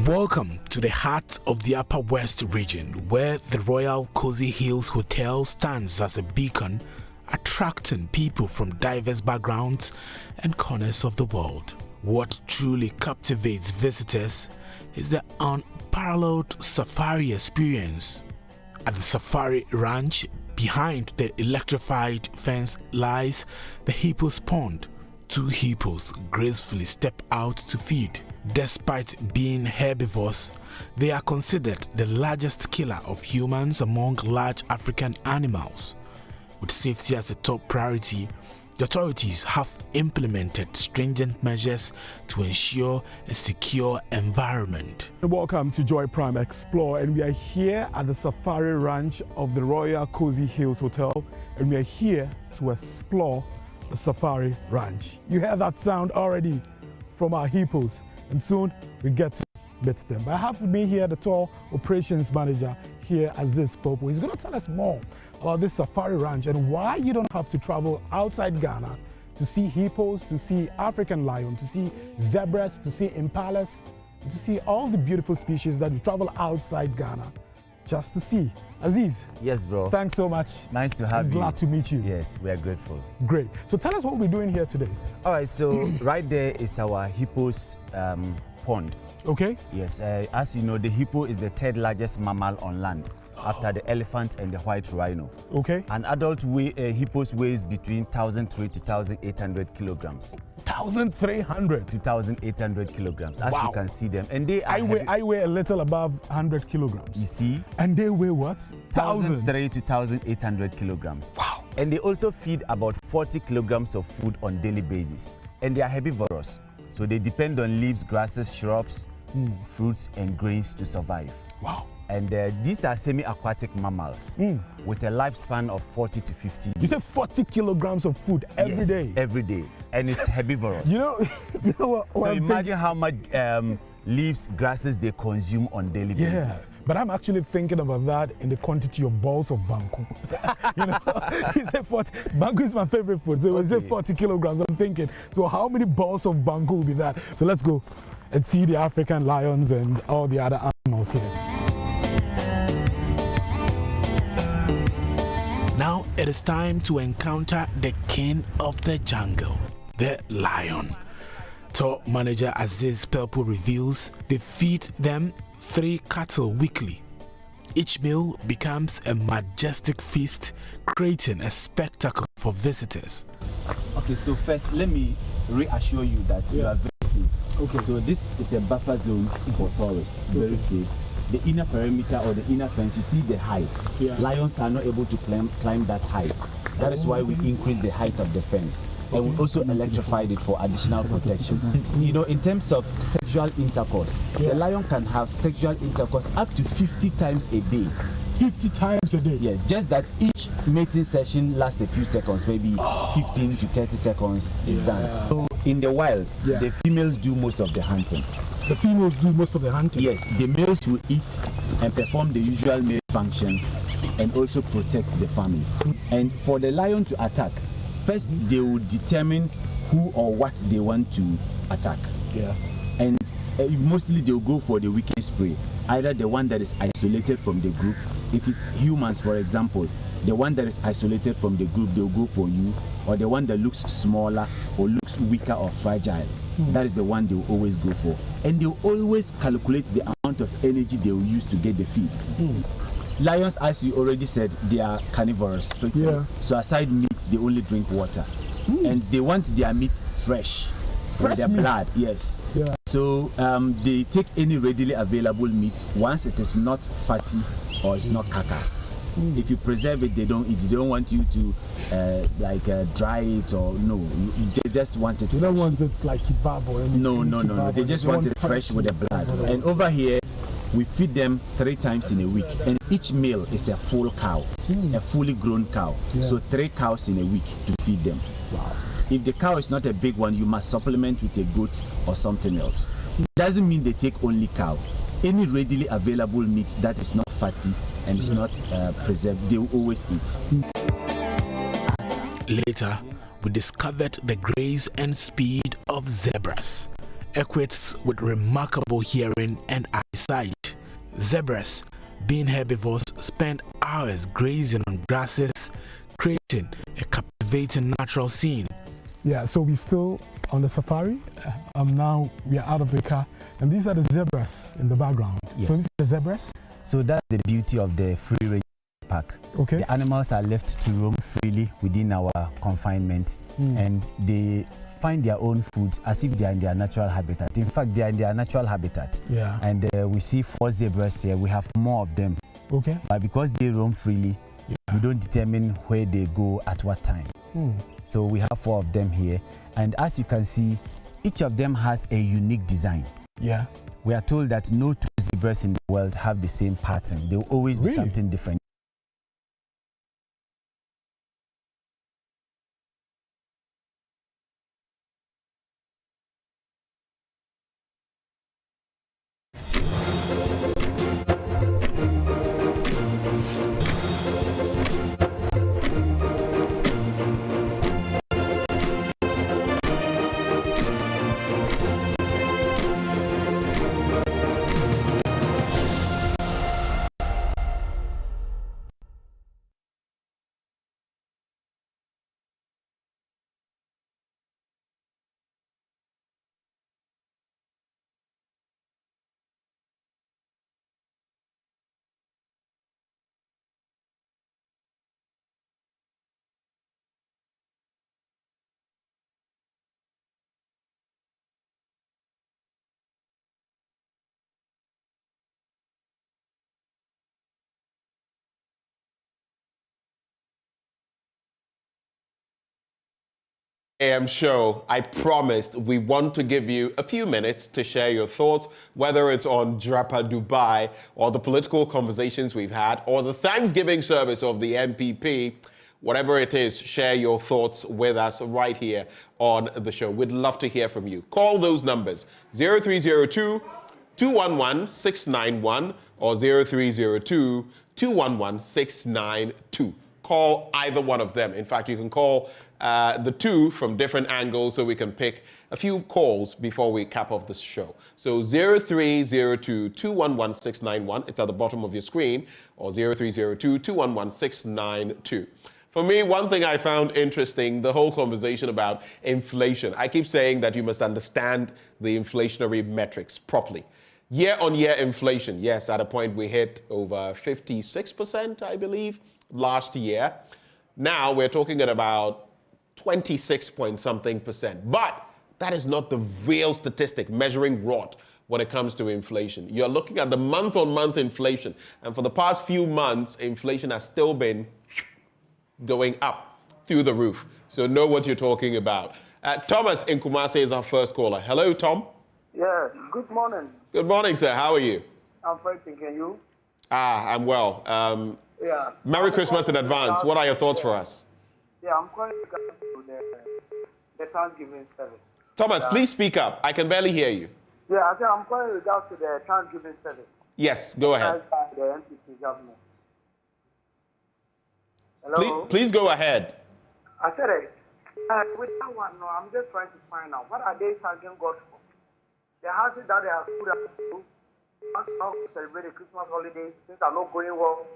Welcome to the heart of the Upper West region, where the Royal Cozy Hills Hotel stands as a beacon, attracting people from diverse backgrounds and corners of the world. What truly captivates visitors is the unparalleled safari experience. At the Safari Ranch, behind the electrified fence lies the hippo's pond. 2 hippos gracefully step out to feed. Despite being herbivores, they are considered the largest killer of humans among large African animals. With safety as a top priority, the authorities have implemented stringent measures to ensure a secure environment. Welcome to Joy Prime Explore, and we are here at the Safari Ranch of the Royal Cozy Hills Hotel, and we are here to explore the Safari Ranch. You heard that sound already from our hippos. and soon we get to meet them. But I have with me here the tour operations manager here at this Popo. He's going to tell us more about this safari ranch and why you don't have to travel outside Ghana to see hippos, to see African lion, to see zebras, to see impalas, to see all the beautiful species that you travel outside Ghana just to see. Aziz. Yes, bro. Thanks so much. Nice to have you. Glad to meet you. Yes, we are grateful. Great. So tell us what we're doing here today. All right, so right there is our hippos pond. Okay. Yes, as you know, the hippo is the third largest mammal on land after the elephant and the white rhino. Okay. An adult hippos weighs between 1,300 to 1,800 kilograms. 1,300 to 1,800 kilograms, as wow. you can see them. And they are I weigh a little above 100 kilograms. You see? And they weigh what? 1,300 to 1,800 kilograms. Wow. And they also feed about 40 kilograms of food on daily basis. And they are herbivorous. So they depend on leaves, grasses, shrubs, fruits, and grains to survive. Wow. And these are semi-aquatic mammals with a lifespan of 40 to 50 years. You said 40 kilograms of food every day? Yes, every day. And it's herbivorous. You know what? So imagine how much leaves, grasses they consume on daily basis. But I'm actually thinking about that in the quantity of balls of banku. You know, he said 40. Banku is my favorite food. So he said 40 kilograms. I'm thinking, so how many balls of banku will be that? So let's go and see the African lions and all the other animals here. Now it is time to encounter the king of the jungle, the lion. Tour manager Aziz Pelpo reveals they feed them 3 cattle weekly. Each meal becomes a majestic feast, creating a spectacle for visitors. Okay, so first let me reassure you that you are very safe. Okay, so this is a buffer zone for tourists, very safe. The inner perimeter or the inner fence, you see the height. Lions are not able to climb that height. That is why we increase the height of the fence. And we also electrified it for additional protection. And, you know, in terms of sexual intercourse, the lion can have sexual intercourse up to 50 times a day. 50 times a day? Yes, just that each mating session lasts a few seconds, maybe 15 to 30 seconds is done. So in the wild, the females do most of the hunting. The females do most of the hunting? Yes, the males will eat and perform the usual male function and also protect the family. And for the lion to attack, first they will determine who or what they want to attack. And mostly they'll go for the weakest prey, either the one that is isolated from the group. If it's humans, for example, the one that is isolated from the group, they'll go for you, or the one that looks smaller or looks weaker or fragile. That is the one they'll always go for. And they'll always calculate the amount of energy they'll use to get the feed. Lions, as you already said, they are carnivorous, strictly. So aside meat, they only drink water. And they want their meat fresh. With their blood, yes. So they take any readily available meat once it is not fatty or it's not carcass. If you preserve it, they don't eat. They don't want you to dry it or no. They just want it fresh. They don't want it like kebab or anything. No. They just want it fresh with the blood. And over here, we feed them 3 times in a week. And each meal is a full cow, a fully grown cow. So 3 cows in a week to feed them. Wow. If the cow is not a big one, you must supplement with a goat or something else. It doesn't mean they take only cow. Any readily available meat that is not fatty and is not preserved, they will always eat. Later, we discovered the grace and speed of zebras, equipped with remarkable hearing and eyesight. Zebras, being herbivores, spend hours grazing on grasses, creating a captivating natural scene. Yeah, so we're still on the safari. Now we are out of the car, and these are the zebras in the background. Yes. So these are the zebras? So that's the beauty of the free range park. Okay. The animals are left to roam freely within our confinement, and they find their own food as if they are in their natural habitat. In fact, they are in their natural habitat. Yeah. And we see 4 zebras here. We have more of them. Okay. But because they roam freely, we don't determine where they go at what time. So we have 4 of them here. And as you can see, each of them has a unique design. Yeah. We are told that no 2 zebras in the world have the same pattern. There will always be something different. AM show, I promised we want to give you a few minutes to share your thoughts, whether it's on Drapa Dubai or the political conversations we've had or the Thanksgiving service of the NPP. Whatever it is, share your thoughts with us right here on the show. We'd love to hear from you. Call those numbers 0302 211 691 or 0302 211 692. Call either one of them. In fact, you can call the two from different angles so we can pick a few calls before we cap off this show. So 0302 211 691, it's at the bottom of your screen, or 0302 211 692. For me, one thing I found interesting, the whole conversation about inflation. I keep saying that you must understand the inflationary metrics properly. Year-on-year inflation, yes, at a point we hit over 56%, I believe, last year. Now we're talking at about 26 point something percent. But that is not the real statistic measuring rod when it comes to inflation. You're looking at the month-on-month inflation. And for the past few months, inflation has still been going up through the roof. So know what you're talking about. Thomas in Kumasi is our first caller. Hello, Tom. Yeah, good morning. Good morning, sir. How are you? I'm fine, thanking you. I'm well. Yeah. Merry Christmas in advance. What are your thoughts for us? Yeah, I'm calling to the Thanksgiving service. Thomas, please speak up. I can barely hear you. Yeah, I said I'm calling regards to the Thanksgiving service. Yes, go ahead. By the NPP government. Hello? Please go ahead. I said it. With that one, no, I'm just trying to find out what are they thanking God for? The houses that they have put up to now celebrate the Christmas holidays, things are not going well.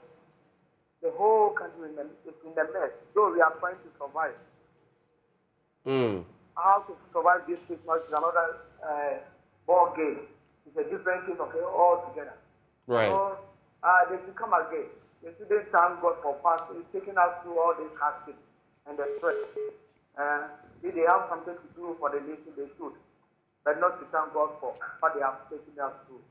The whole country is in the mess, though we are trying to survive. How to survive this Christmas is another ball game. It's a different thing altogether. Right. So they should come again. They shouldn't thank God for passing, taking us through all this hardship and the stress. If they have something to do for the nation, they should. But not to thank God for what they have taken us through.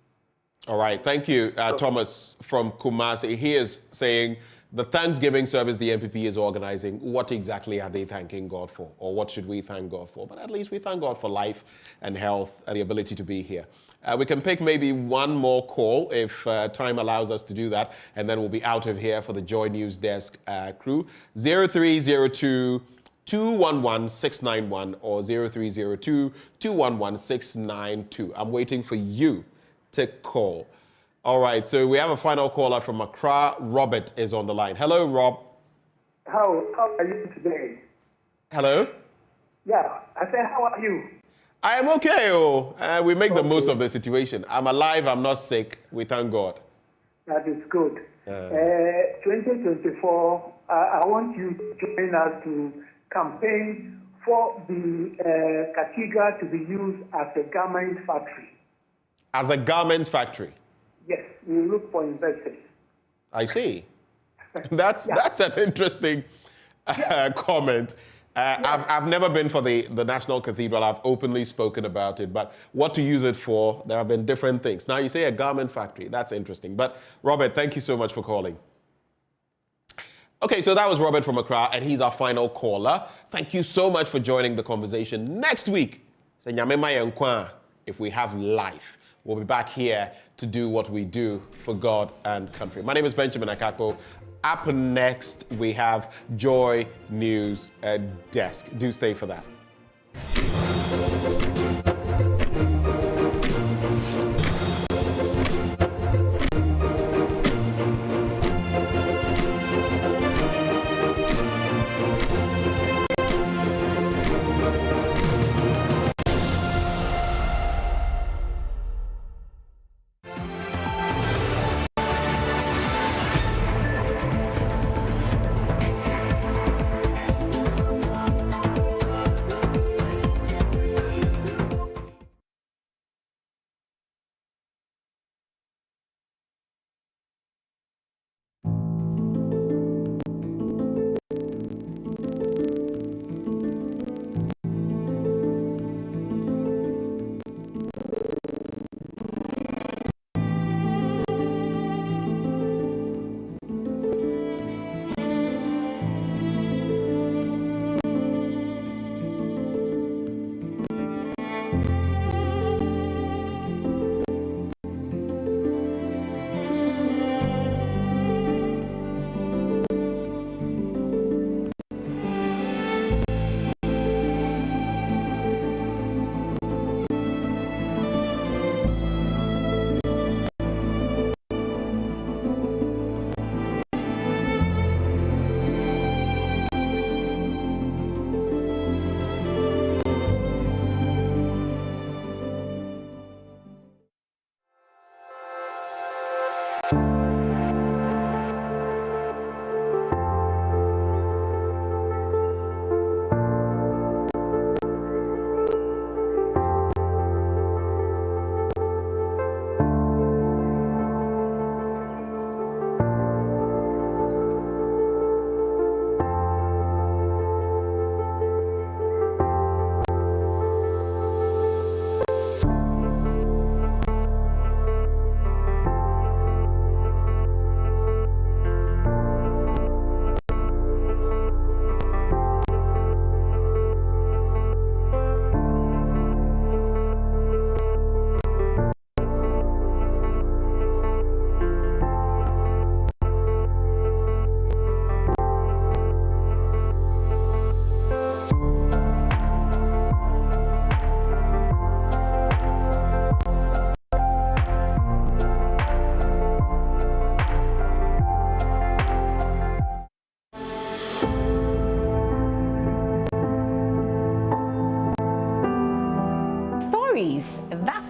All right. Thank you, Thomas from Kumasi. He is saying the Thanksgiving service the NPP is organizing, what exactly are they thanking God for? Or what should we thank God for? But at least we thank God for life and health and the ability to be here. We can pick maybe one more call if time allows us to do that. And then we'll be out of here for the Joy News Desk crew. 0302 211 691 or 0302 211 692. I'm waiting for you to call. All right, so we have a final caller from Accra. Robert is on the line. Hello, Rob. How are you today? Hello? Yeah, I said, how are you? I am okay. We make the most of the situation. I'm alive, I'm not sick. We thank God. That is good. 2024, I want you to join us to campaign for the cathedral to be used as a garment factory. As a garment factory? Yes, we look for investors. I see. That's an interesting comment. I've never been for the National Cathedral. I've openly spoken about it. But what to use it for, there have been different things. Now you say a garment factory. That's interesting. But Robert, thank you so much for calling. Okay, so that was Robert from Accra, and he's our final caller. Thank you so much for joining the conversation. Next week, if we have life, we'll be back here to do what we do for God and country. My name is Benjamin Akakpo. Up next, we have Joy News Desk. Do stay for that.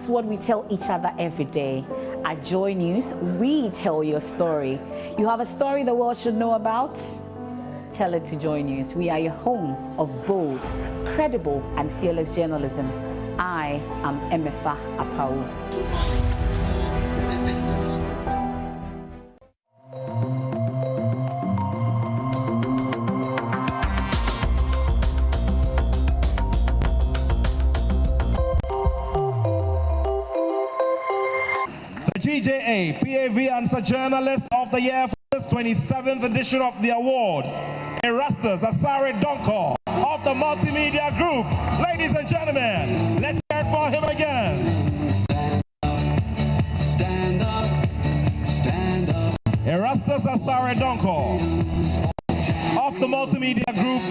That's what we tell each other every day. At Joy News, we tell your story. You have a story the world should know about? Tell it to Joy News. We are your home of bold, credible, and fearless journalism. I am Emefa Apau. GJA PAV Answer Journalist of the Year for this 27th edition of the awards, Erastus Asare Donko of the Multimedia Group. Ladies and gentlemen, let's hear it for him again. Stand up, stand up. Erastus Asare Donko of the Multimedia Group.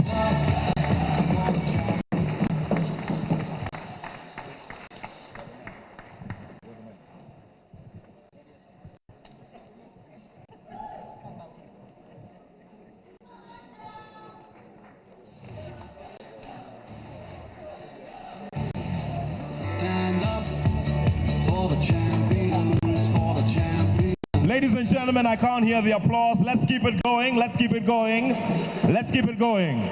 Ladies and gentlemen, I can't hear the applause. Let's keep it going. Let's keep it going. Let's keep it going.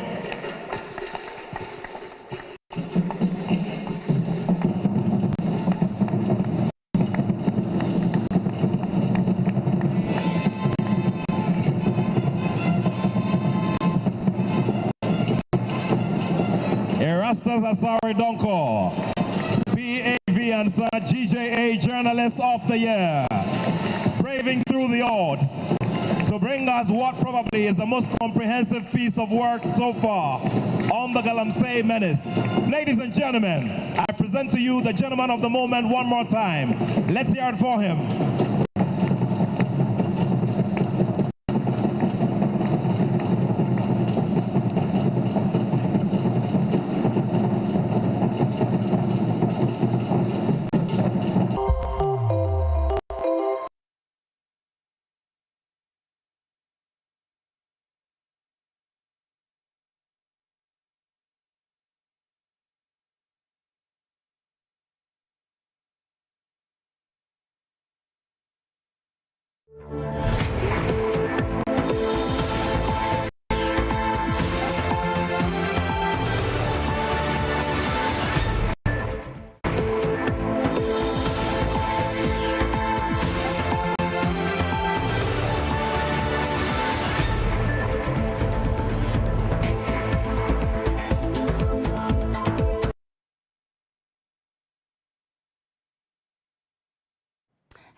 Erastus Asare Donko, PAV and GJA Journalist of the Year, braving through the odds to bring us what probably is the most comprehensive piece of work so far on the Galamsey Menace. Ladies and gentlemen, I present to you the gentleman of the moment one more time. Let's hear it for him.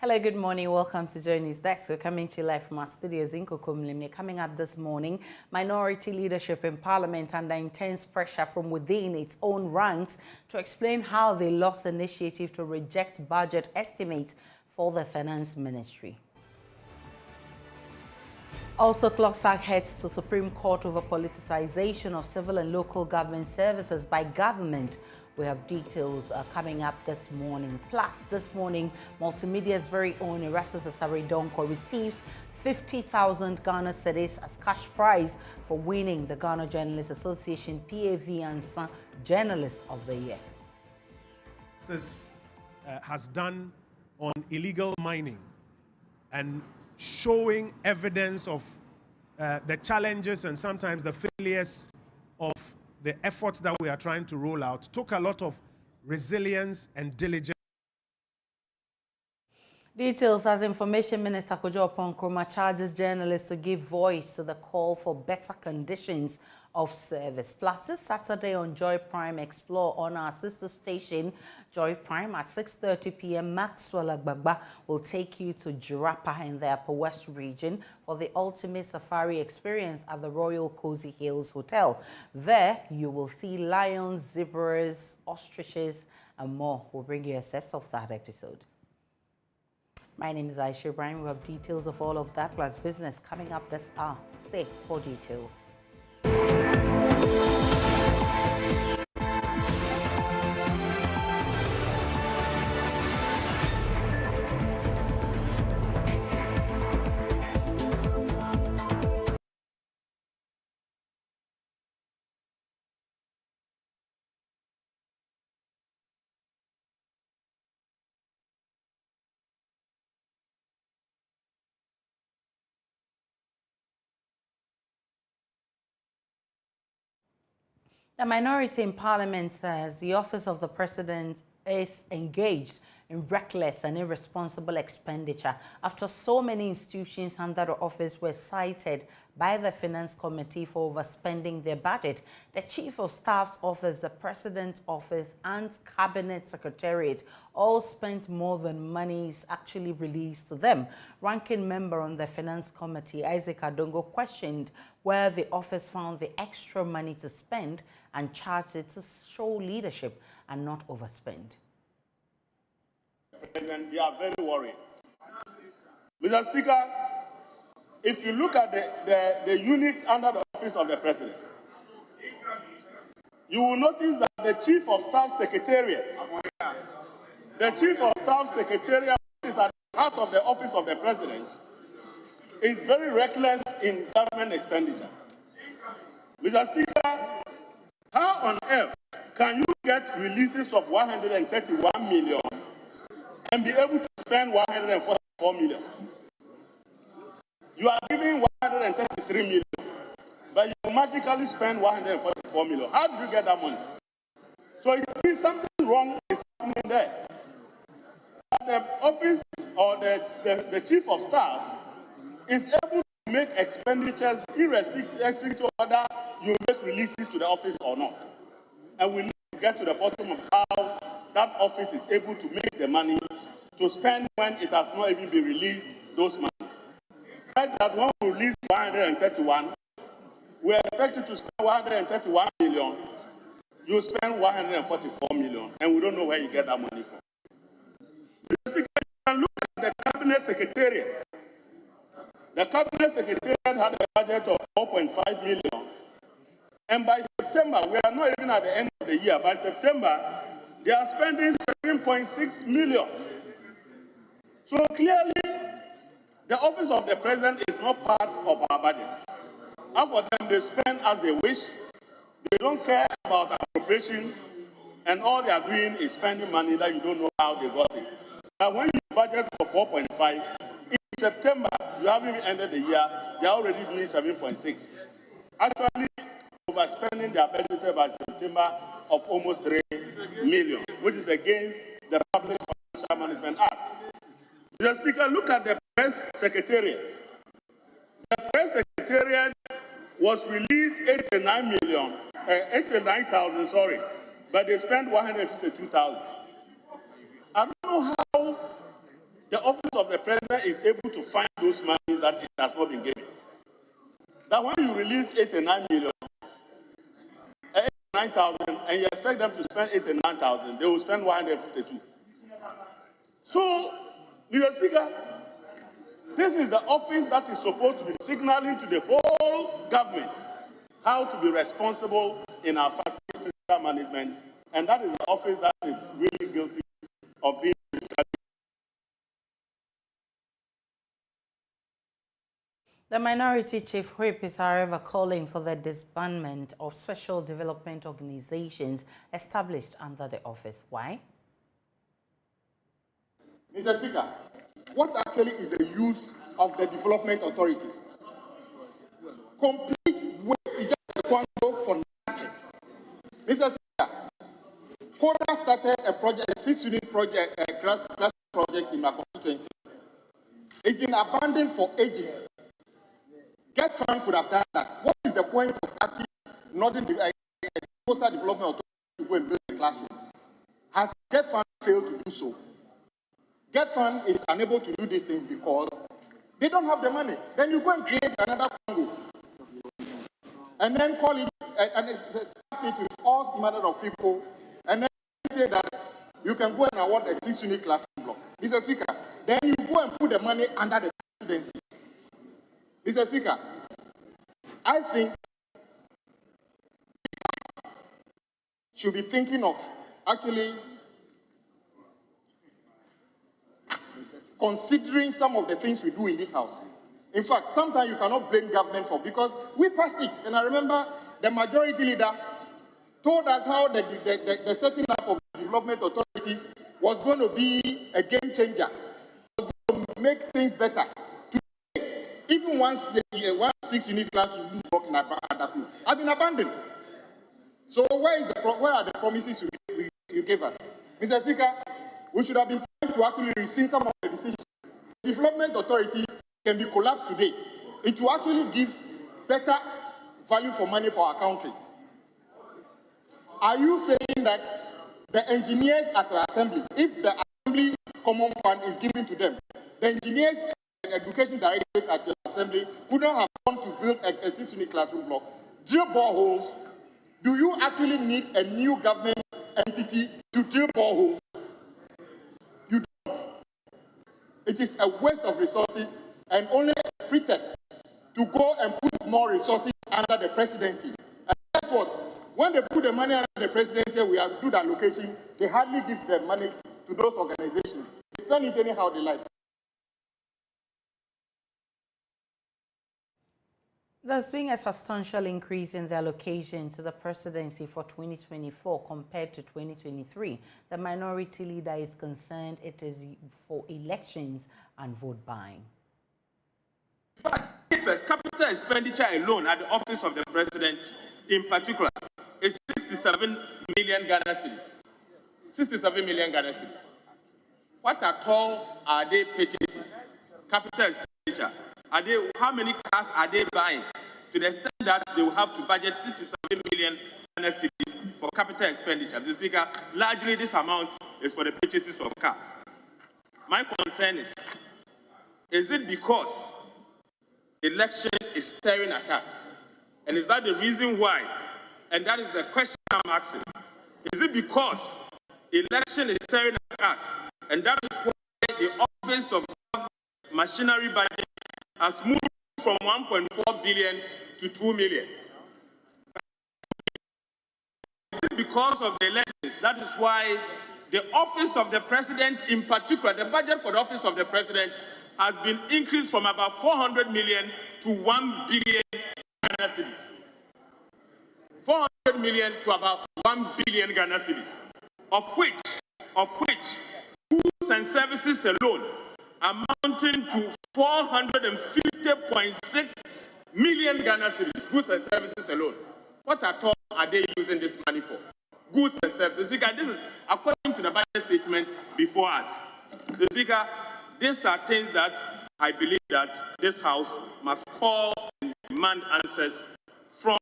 Hello, good morning. Welcome to JoyNews Desk. We're coming to you live from our studios in Kokomlimne. Coming up this morning, minority leadership in Parliament under intense pressure from within its own ranks to explain how they lost initiative to reject budget estimates for the Finance Ministry. Also, Clocksack heads to Supreme Court over politicization of civil and local government services by government. We have details coming up this morning. Plus, this morning, Multimedia's very own Erastus Asare Donko receives 50,000 Ghana cedis as cash prize for winning the Ghana Journalists Association PAV and Son Journalist of the Year. This has done on illegal mining and showing evidence of the challenges and sometimes the failures of the efforts that we are trying to roll out. Took a lot of resilience and diligence. Details as Information Minister Kojo Ponkroma charges journalists to give voice to the call for better conditions of service. Plus, this Saturday on Joy Prime Explore on our sister station, Joy Prime, at 6:30 p.m., Maxwell Agbagba will take you to Jirapa in the Upper West region for the ultimate safari experience at the Royal Cozy Hills Hotel. There, you will see lions, zebras, ostriches, and more. We'll bring you a set of that episode. My name is Aisha Ibrahim. We have details of all of that plus business coming up this hour. Stay for details. The minority in Parliament says the Office of the President is engaged in reckless and irresponsible expenditure after so many institutions under the office were cited by the Finance Committee for overspending their budget. The Chief of Staff's office, the President's office, and Cabinet Secretariat all spent more than monies actually released to them. Ranking member on the Finance Committee, Isaac Adongo, questioned where the office found the extra money to spend and charged it to show leadership and not overspend. President, they are very worried. Mr. Speaker, if you look at the unit under the office of the President, you will notice that the Chief of Staff Secretariat, is at the heart of the office of the President, is very reckless in government expenditure. Mr. Speaker, how on earth can you get releases of 131 million and be able to spend 144 million? You are giving 133 million, but you magically spend 144 million. How did you get that money? So it means something wrong is happening there. The office or the Chief of Staff is able to make expenditures irrespective of whether you make releases to the office or not. And we need to get to the bottom of how that office is able to make the money to spend when it has not even been released, those monies. Said that when we release 131, we are expected to spend 131 million, you spend 144 million, and we don't know where you get that money from. Mr. Speaker, you can look at the Cabinet Secretariat. The Cabinet Secretariat had a budget of 4.5 million, and by September, we are not even at the end of the year, by September, they are spending 7.6 million. So clearly, the office of the President is not part of our budget. And for them, they spend as they wish. They don't care about appropriation, and all they are doing is spending money that you don't know how they got it. Now, when you budget for 4.5, in September, you haven't even ended the year, they are already doing 7.6. Actually, overspending their budget by September of almost 3 million, which is against the Public Financial Management Act. Mr. Speaker, look at the Press Secretariat. The Press Secretariat was released 89,000, sorry, but they spent 152,000. I don't know how the office of the President is able to find those monies that it has not been given. That when you release 89 million, 89,000, and you expect them to spend 89,000, they will spend 152. So, Mr. Speaker, this is the office that is supposed to be signaling to the whole government how to be responsible in our fiscal management, and that is the office that is really guilty of being discarded. The minority chief whip is, however, calling for the disbandment of special development organizations established under the office. Why? Mr. Speaker, what actually is the use of the development authorities? Complete waste is just a quantum for nothing. Mr. Speaker, Koda started a project, a 6-unit project, a class project in my constituency. It's been abandoned for ages. Get Fund could have done that. What is the point of asking Northern Coastal Development Authority to go and build a classroom? Has Get Fund failed to do so? Get Fund is unable to do these things because they don't have the money. Then you go and create another Congo. And then call it, and staff it with all manner of people, and then say that you can go and award a 6-unit classroom block. Mr. Speaker, then you go and put the money under the presidency. Mr. Speaker, I think should be thinking of actually considering some of the things we do in this house. In fact, sometimes you cannot blame government for, because we passed it. And I remember the majority leader told us how the setting up of development authorities was going to be a game changer, was going to make things better. Today, even one 6-unit class block in Adaku have been abandoned. So where are the promises you gave us? Mr. Speaker, we should have been trying to actually rescind some of the decisions. Development authorities can be collapsed today. It will actually give better value for money for our country. Are you saying that the engineers at the assembly, if the assembly common fund is given to them, the engineers and education directorate at the assembly couldn't have gone to build a 6-unit classroom block, drill boreholes? Do you actually need a new government entity to drill boreholes? You don't. It is a waste of resources and only a pretext to go and put more resources under the presidency. And guess what? When they put the money under the presidency, we have to do the allocation, they hardly give the money to those organizations. They spend it anyhow they like. There's been a substantial increase in the allocation to the presidency for 2024 compared to 2023. The minority leader is concerned it is for elections and vote buying. In fact, capital expenditure alone at the office of the president in particular is 67 million Ghana cedis. 67 million Ghana cedis. What at all are they purchasing? Capital expenditure. How many cars are they buying? To the extent that they will have to budget 67 million Ghana cedis for capital expenditure. Mr. Speaker, largely this amount is for the purchases of cars. My concern is it because election is staring at us? And is that the reason why? And that is the question I'm asking. Is it because election is staring at us? And that is why the Office of Machinery Budget has moved from 1.4 billion to 2 million. Is it because of the elections? That is why the Office of the President in particular, the budget for the Office of the President has been increased from about 400 million to 1 billion Ghana cedis. 400 million to about 1 billion Ghana cedis, of which goods and services alone amounting to 450.6 million Ghana cedis, goods and services alone. What at all are they using this money for? Goods and services. Because this is according to the budget statement before us. The Speaker, these are things that I believe that this House must call and demand answers from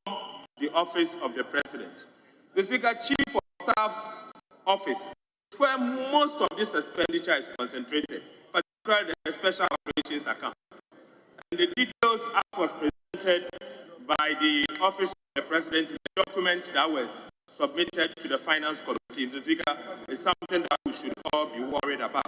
the Office of the President. The Speaker, Chief of Staff's office, where most of this expenditure is concentrated, particularly the Special Operations Account. And the details as was presented by the Office of the President in the document that were submitted to the Finance Committee. The Speaker, is something that we should all be worried about.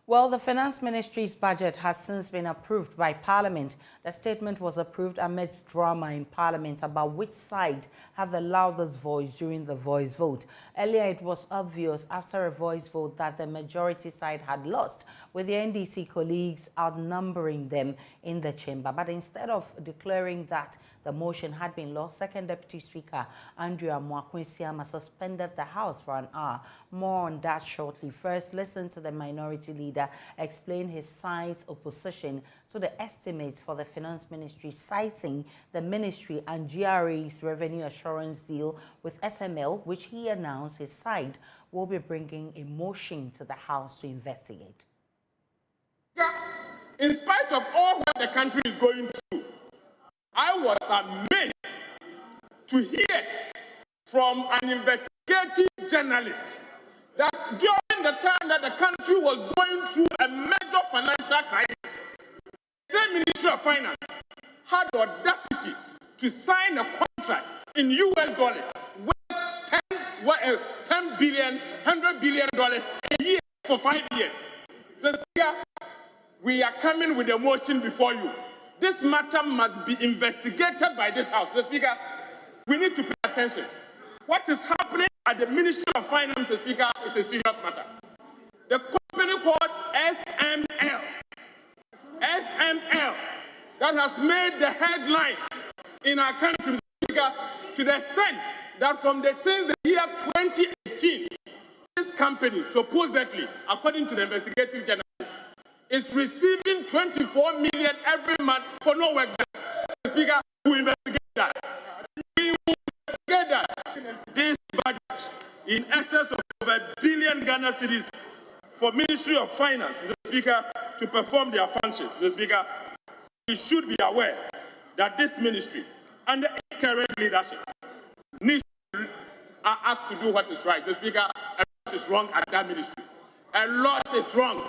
Well, the Finance Ministry's budget has since been approved by Parliament. The statement was approved amidst drama in Parliament about which side had the loudest voice during the voice vote. Earlier, it was obvious after a voice vote that the majority side had lost, with the NDC colleagues outnumbering them in the chamber. But instead of declaring that the motion had been lost, Second Deputy Speaker Andrea Mwakwesiama suspended the House for an hour. More on that shortly. First, listen to the minority leader explain his side's opposition to the estimates for the Finance Ministry, citing the ministry and GRA's revenue assurance deal with SML, which he announced his side will be bringing a motion to the House to investigate. In spite of all what the country is going through, I was amazed to hear from an investigative journalist that during the time that the country was going through a major financial crisis, the Ministry of Finance had the audacity to sign a contract in US dollars worth $10 billion, $100 billion a year for 5 years. So, Speaker, we are coming with a motion before you. This matter must be investigated by this House. The Speaker, we need to pay attention. What is happening at the Ministry of Finance, the Speaker, is a serious matter. The company called SML, that has made the headlines in our country, Speaker, to the extent that since the year 2018, this company supposedly, according to the investigative journalist, is receiving 24 million every month for no work done. Speaker, We will investigate that. We will investigate that. This budget in excess of over 1 billion Ghana cedis for Ministry of Finance, Mr. Speaker, to perform their functions. Mr. Speaker, we should be aware that this ministry, under its current leadership, needs to act to do what is right. Mr. Speaker, a lot is wrong at that ministry. A lot is wrong.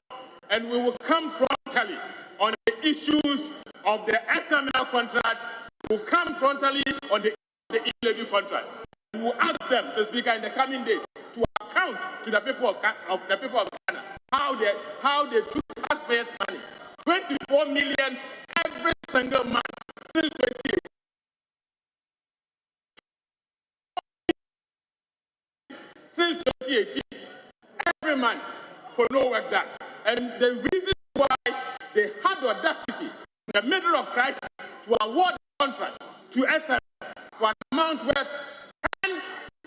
And we will come frontally on the issues of the SML contract. We will come frontally on the e-levy contract. We will ask them, Mr. Speaker, in the coming days to account to the people of Ghana how they took taxpayers' money. 24 million every single month since 2018. Since 2018, every month for no work done. And the reason why they had the audacity in the middle of crisis to award the contract to SM for an amount worth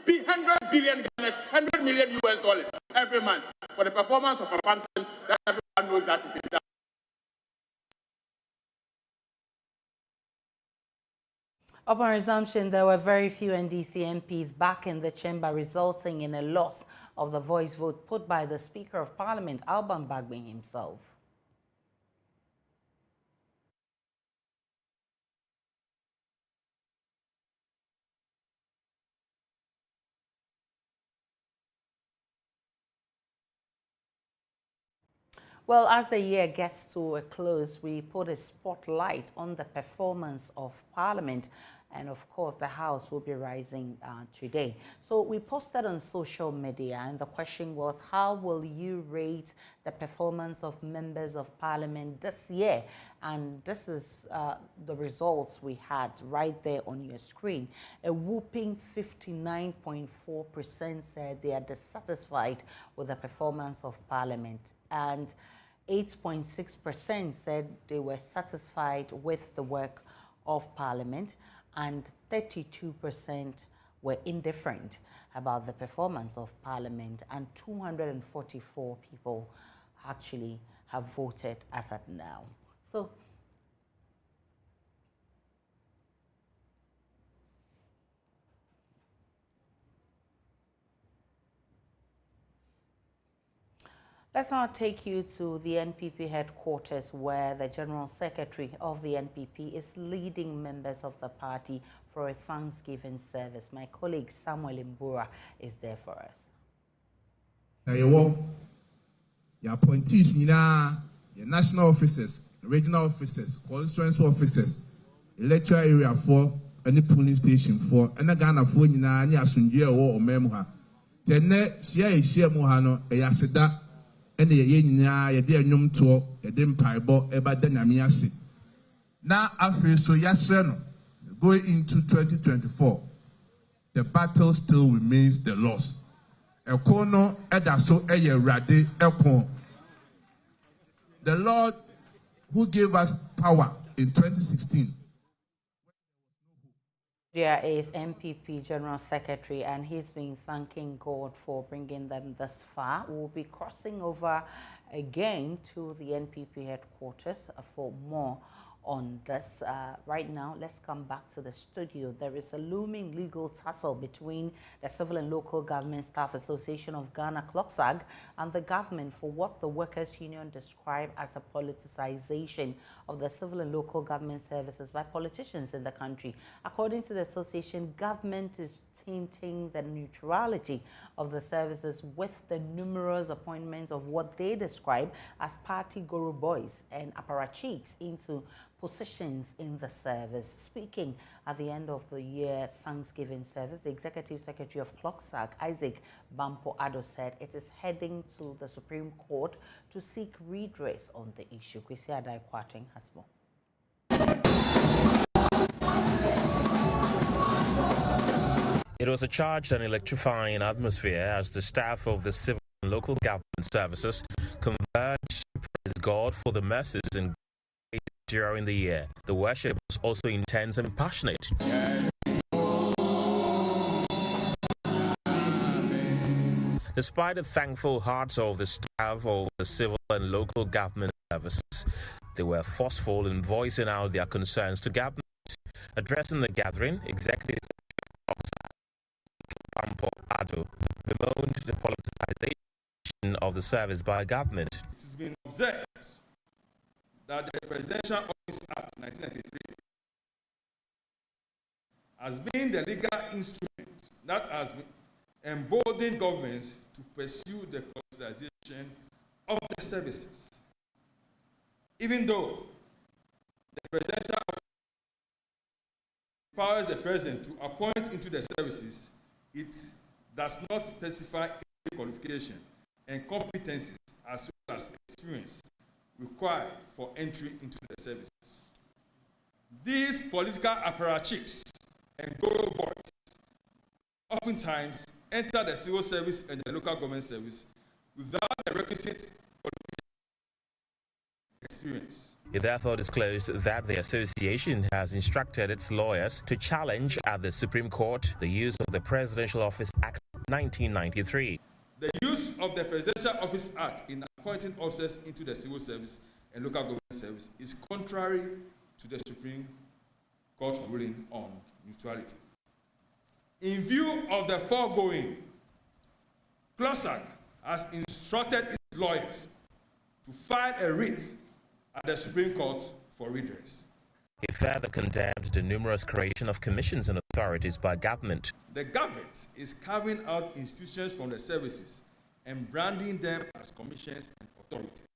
100 billion, 100 million US dollars every month for the performance of a function that everyone knows that is in that. Upon resumption, there were very few NDC MPs back in the chamber, resulting in a loss of the voice vote put by the Speaker of Parliament, Alban Bagbin himself. Well, as the year gets to a close, we put a spotlight on the performance of Parliament, and of course the House will be rising today. So we posted on social media, and the question was, how will you rate the performance of members of Parliament this year? And this is the results we had right there on your screen. A whooping 59.4% said they are dissatisfied with the performance of Parliament, and 8.6% said they were satisfied with the work of Parliament, and 32% were indifferent about the performance of Parliament, and 244 people actually have voted as at now. So let's now take you to the NPP headquarters, where the General Secretary of the NPP is leading members of the party for a Thanksgiving service. My colleague Samuel Mbura is there for us. Your appointees, your national officers, regional officers, constituency officers, electoral area for any polling station for any Ghana for any asunjia or memoha. Tenne share mohano a yasida. And the yenya yede anyum to yede mpaibo eba da nyame ase na afi so yasre going into 2024, the battle still remains the loss. Ekono eda so eye rade ekon. The Lord who gave us power in 2016. There is NPP General Secretary, and he's been thanking God for bringing them thus far. We'll be crossing over again to the NPP headquarters for more on this. Right now, let's come back to the studio. There is a looming legal tussle between the Civil and Local Government Staff Association of Ghana, CLOGSAG, and the government for what the Workers' Union described as a politicization of the civil and local government services by politicians in the country. According to the association, government is tainting the neutrality of the services with the numerous appointments of what they describe as party guru boys and apparatchiks into positions in the service. Speaking at the end of the year Thanksgiving service, the Executive Secretary of CLOGSAG, Isaac Bampo Addo, said it is heading to the Supreme Court to seek redress on the issue. Kwesi Adai Kwating has more. It was a charged and electrifying atmosphere as the staff of the civil and local government services converged to praise God for the mercies and during the year. The worship was also intense and passionate. Despite the thankful hearts of the staff of the civil and local government services, they were forceful in voicing out their concerns to government. Addressing the gathering, Executive Secretary Ado bemoaned the politicization of the service by government. It has been observed that the Presidential Office Act 1993 has been the legal instrument that has been emboldened governments to pursue the politicization of the services. Even though the Presidential Office empowers the President to appoint into the services, it does not specify any qualification and competencies as well as experience required for entry into the services. These political apparatchiks and guru boys oftentimes enter the civil service and the local government service without the requisite experience. It therefore disclosed that the association has instructed its lawyers to challenge at the Supreme Court the use of the Presidential Office Act 1993. The use of the Presidential Office Act in appointing officers into the civil service and local government service is contrary to the Supreme Court ruling on neutrality. In view of the foregoing, CLOSAG has instructed its lawyers to file a writ at the Supreme Court for redress. He further condemned the numerous creation of commissions and authorities by government. The government is carving out institutions from the services and branding them as commissions and authorities.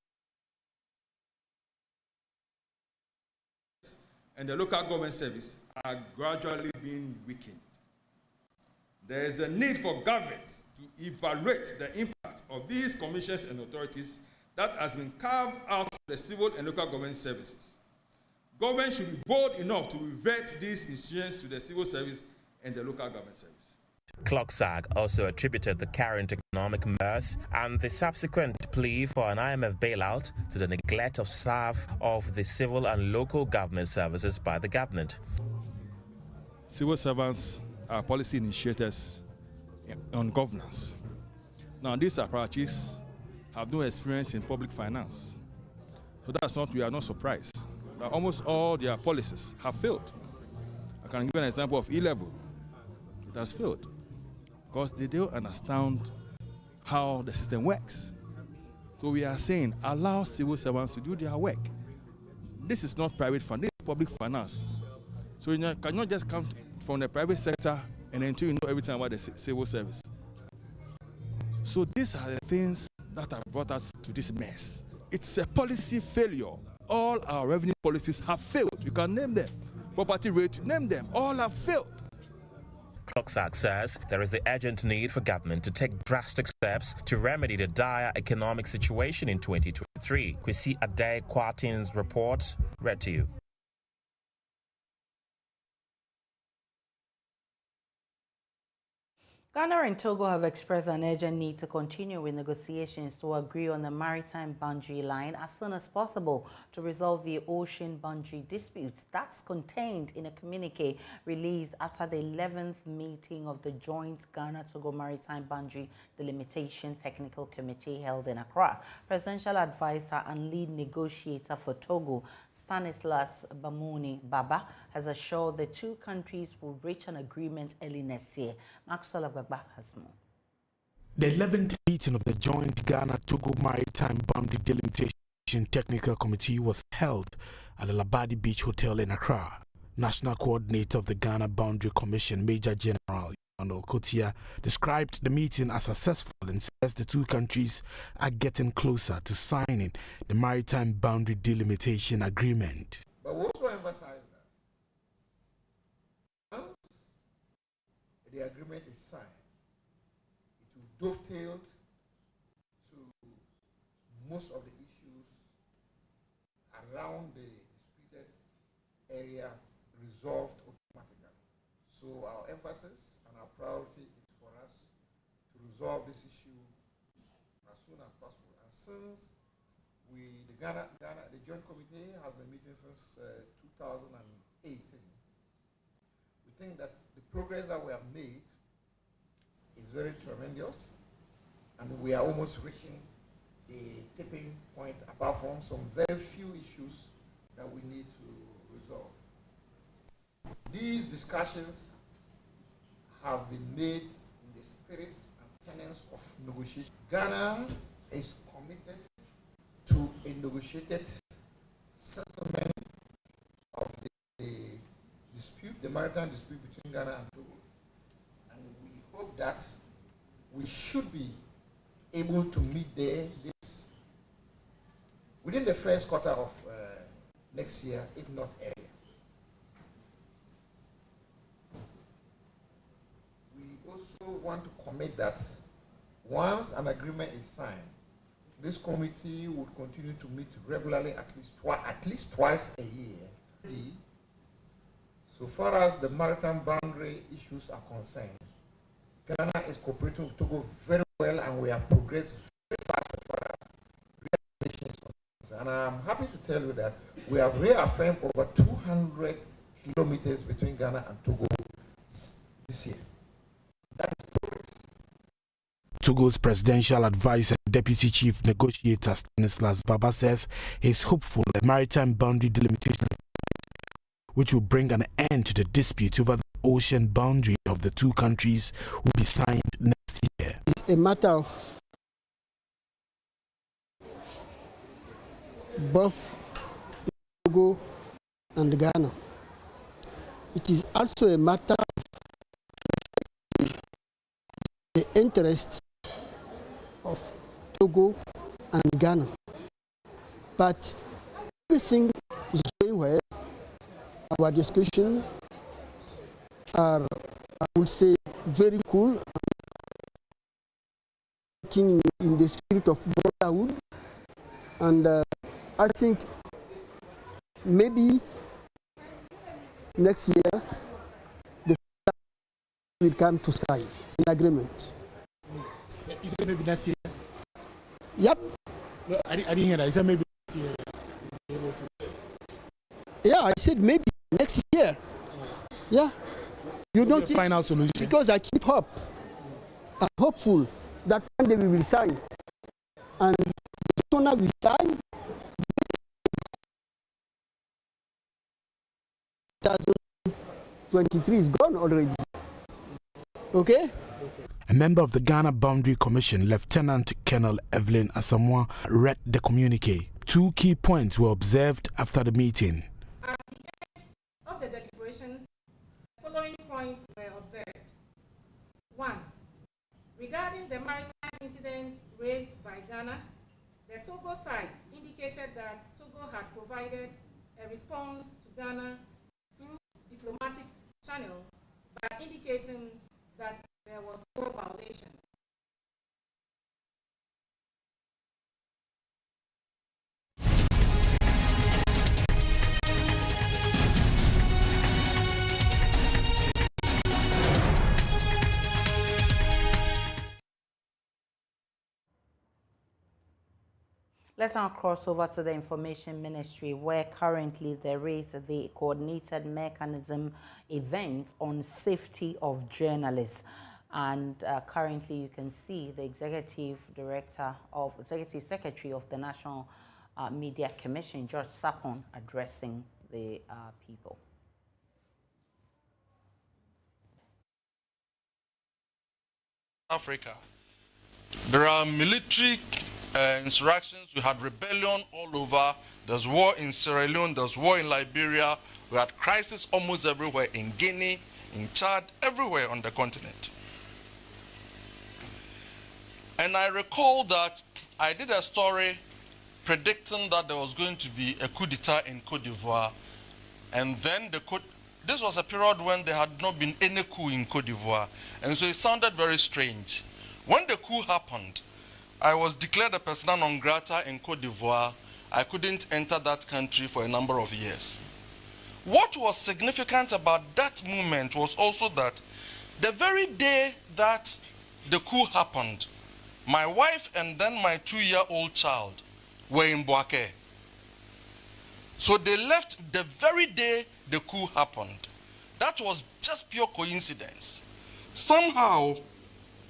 And the local government service are gradually being weakened. There is a need for government to evaluate the impact of these commissions and authorities that has been carved out of the civil and local government services. Government should be bold enough to revert these institutions to the civil service and the local government service. CLOSAG also attributed the current economic mess and the subsequent plea for an IMF bailout to the neglect of staff of the civil and local government services by the government. Civil servants are policy initiators on governance. Now, these approaches have no experience in public finance. So that's not, we are not surprised that almost all their policies have failed. I can give an example of E-level. It has failed because they don't understand how the system works. So we are saying, allow civil servants to do their work. This is not private finance, this is public finance. So you cannot just come from the private sector and until you know everything about the civil service. So these are the things that have brought us to this mess. It's a policy failure. All our revenue policies have failed. You can name them. Property rate, name them. All have failed. CLOSAG says there is the urgent need for government to take drastic steps to remedy the dire economic situation in 2023. Kwesi Ade Kwatin's report, read to you. Ghana and Togo have expressed an urgent need to continue with negotiations to agree on the maritime boundary line as soon as possible to resolve the ocean boundary disputes. That's contained in a communique released after the 11th meeting of the joint Ghana-Togo Maritime Boundary Delimitation Technical Committee held in Accra. Presidential advisor and lead negotiator for Togo, Stanislas Bamoni Baba, has assured the two countries will reach an agreement early next year. Maxwell has more. The 11th meeting of the joint Ghana-Togo Maritime Boundary Delimitation Technical Committee was held at the Labadi Beach Hotel in Accra. National Coordinator of the Ghana Boundary Commission, Major General Ronald Kotia, described the meeting as successful and says the two countries are getting closer to signing the Maritime Boundary Delimitation Agreement. But we also emphasize that once the agreement is signed, it will dovetail to most of the issues around the disputed area resolved automatically. So our emphasis and our priority is for us to resolve this issue as soon as possible. And since the Joint Committee has been meeting since 2018, we think that the progress that we have made is very tremendous, and we are almost reaching a tipping point apart from some very few issues that we need to resolve. These discussions have been made in the spirit and tenets of negotiation. Ghana is committed to a negotiated settlement of the dispute, the maritime dispute between Ghana and Togo. And we hope that we should be able to meet this within the first quarter of next year, if not earlier. We also want to commit that once an agreement is signed, this committee would continue to meet regularly at least twice a year. So far as the maritime boundary issues are concerned, Ghana is cooperating with Togo very well, and we have progressed very fast as far as realization is concerned. And I'm happy to tell you that we have reaffirmed over 200 kilometers between Ghana and Togo this year. That is progress. Togo's presidential advisor, Deputy Chief Negotiator Stanislas Baba, says he's hopeful that maritime boundary delimitation, which will bring an end to the dispute over the ocean boundary of the two countries, will be signed next year. It's a matter of both Togo and Ghana. It is also a matter of the interest of Togo and Ghana. But everything is going well. Our discussions are, I would say, very cool, working in the spirit of brotherhood, and I think maybe next year the will come to sign an agreement. You said maybe next year? Yep. No, I didn't hear that. You said maybe next year. Yeah, I said maybe next year. Yeah. You don't think final solution? Because I keep hope. I'm hopeful that one day we will sign. And the sooner we sign, 2023 is gone already. Okay? A member of the Ghana Boundary Commission, Lieutenant Colonel Evelyn Asamoah, read the communique. Two key points were observed after the meeting. At the end of the deliberations, the following points were observed. 1. Regarding the maritime incidents raised by Ghana, the Togo side indicated that Togo had provided a response to Ghana through diplomatic channel by indicating that there was no violation. Let's now cross over to the Information Ministry, where currently there is the coordinated mechanism event on safety of journalists. And currently you can see the Executive Secretary of the National Media Commission, George Sapon, addressing the people. Africa. There are military insurrections, we had rebellion all over, there's war in Sierra Leone, there's war in Liberia, we had crisis almost everywhere, in Guinea, in Chad, everywhere on the continent. And I recall that I did a story predicting that there was going to be a coup d'etat in Cote d'Ivoire, and then this was a period when there had not been any coup in Cote d'Ivoire, and so it sounded very strange. When the coup happened, I was declared a persona non grata in Cote d'Ivoire. I couldn't enter that country for a number of years. What was significant about that moment was also that the very day that the coup happened, my wife and then my 2-year-old child were in Boaké. So they left the very day the coup happened. That was just pure coincidence. Somehow,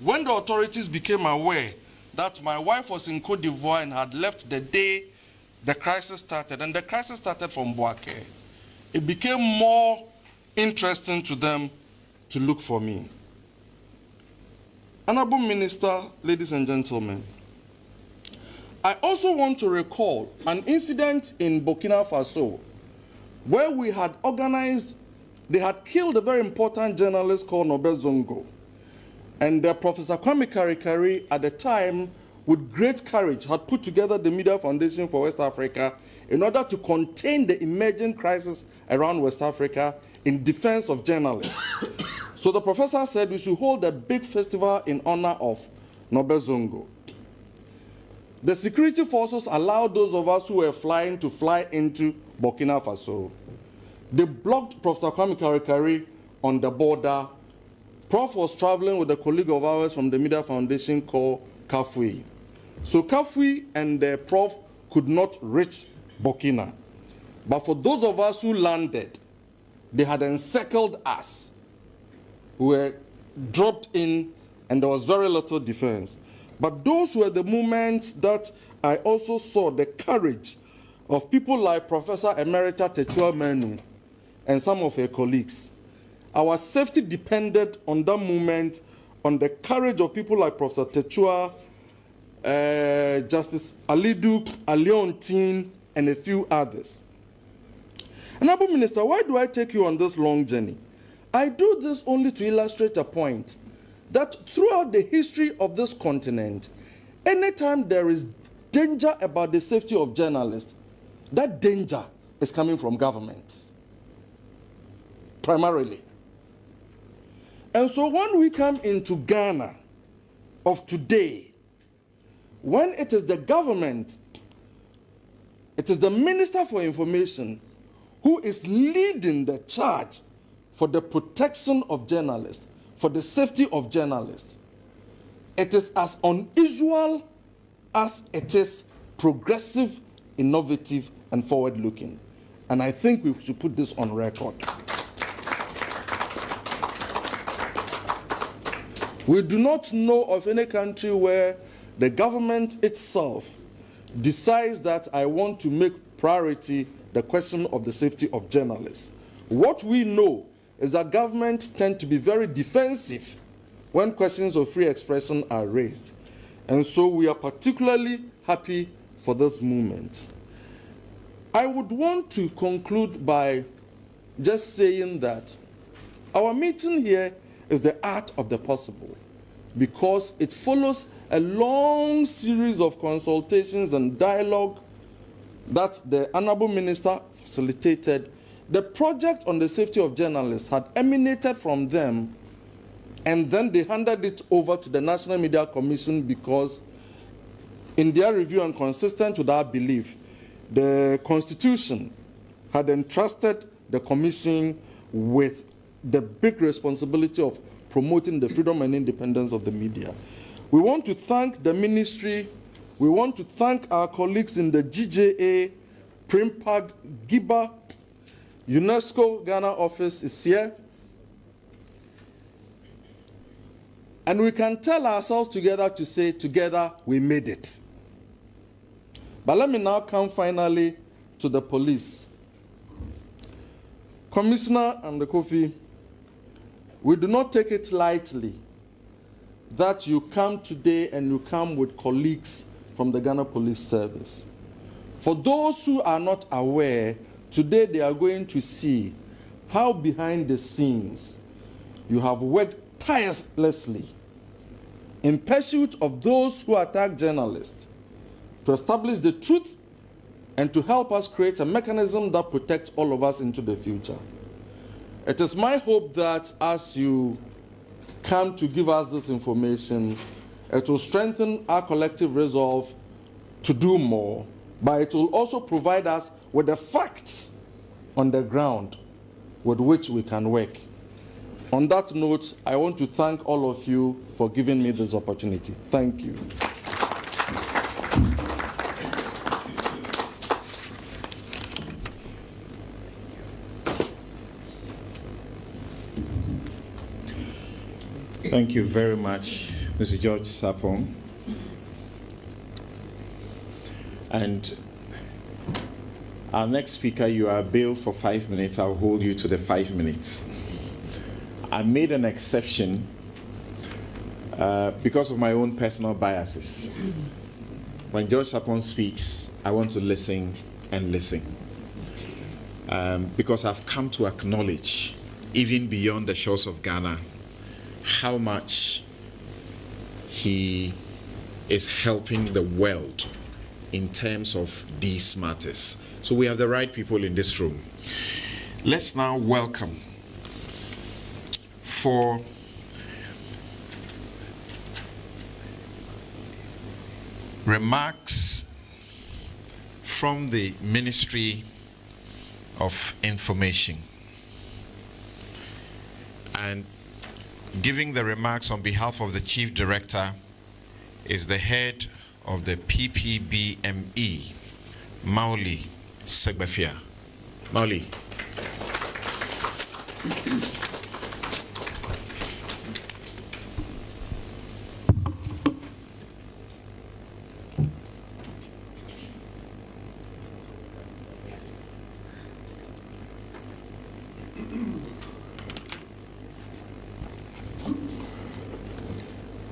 when the authorities became aware that my wife was in Cote d'Ivoire and had left the day the crisis started, and the crisis started from Boaké, it became more interesting to them to look for me. Honorable Minister, ladies and gentlemen, I also want to recall an incident in Burkina Faso where we had organized, they had killed a very important journalist called Noble Zongo. And Professor Kwame Karikari, at the time, with great courage, had put together the Media Foundation for West Africa in order to contain the emerging crisis around West Africa in defense of journalists. So the professor said we should hold a big festival in honor of Noble Zongo. The security forces allowed those of us who were flying to fly into Burkina Faso. They blocked Professor Kwame Karikari on the border. Prof was traveling with a colleague of ours from the Media Foundation called Kafui. So Kafui and the Prof could not reach Burkina. But for those of us who landed, they had encircled us. We were dropped in, and there was very little defense. But those were the moments that I also saw the courage of people like Professor Emerita Techua Menu and some of her colleagues. Our safety depended on that moment, on the courage of people like Professor Techua, Justice Alidu, Aliontin, and a few others. Honorable Minister, why do I take you on this long journey? I do this only to illustrate a point that throughout the history of this continent, anytime there is danger about the safety of journalists, that danger is coming from governments, primarily. And so when we come into Ghana of today, when it is the government, it is the Minister for Information who is leading the charge for the protection of journalists, for the safety of journalists. It is as unusual as it is progressive, innovative, and forward-looking. And I think we should put this on record. We do not know of any country where the government itself decides that I want to make priority the question of the safety of journalists. What we know is that governments tend to be very defensive when questions of free expression are raised. And so we are particularly happy for this movement. I would want to conclude by just saying that our meeting here is the art of the possible, because it follows a long series of consultations and dialogue that the Honorable Minister facilitated. The project on the safety of journalists had emanated from them, and then they handed it over to the National Media Commission because, in their review and consistent with our belief, the Constitution had entrusted the Commission with the big responsibility of promoting the freedom and independence of the media. We want to thank the ministry. We want to thank our colleagues in the GJA, Primpag, GIBA, UNESCO Ghana office is here. And we can tell ourselves together to say, together we made it. But let me now come finally to the police. Commissioner and the Kofi, we do not take it lightly that you come today and you come with colleagues from the Ghana Police Service. For those who are not aware, today they are going to see how behind the scenes you have worked tirelessly in pursuit of those who attack journalists, to establish the truth and to help us create a mechanism that protects all of us into the future. It is my hope that as you come to give us this information, it will strengthen our collective resolve to do more, but it will also provide us with the facts on the ground with which we can work. On that note, I want to thank all of you for giving me this opportunity. Thank you. Thank you very much, Mr. George Sapong. Our next speaker, you are billed for 5 minutes. I'll hold you to the 5 minutes. I made an exception because of my own personal biases. When George Sapon speaks, I want to listen and listen. Because I've come to acknowledge, even beyond the shores of Ghana, how much he is helping the world in terms of these matters. So we have the right people in this room. Let's now welcome for remarks from the Ministry of Information, and giving the remarks on behalf of the Chief Director is the head of the PPBME, Mauli Segbefia. Mauli.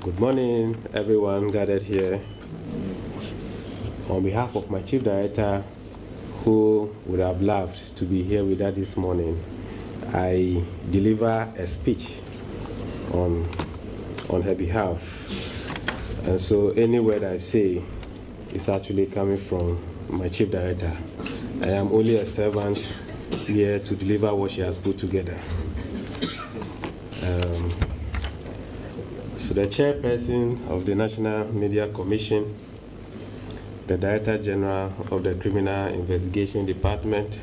Good morning, everyone gathered here. On behalf of my Chief Director, who would have loved to be here with us this morning, I deliver a speech on her behalf. And so any word I say is actually coming from my Chief Director. I am only a servant here to deliver what she has put together. So the chairperson of the National Media Commission, the Director General of the Criminal Investigation Department,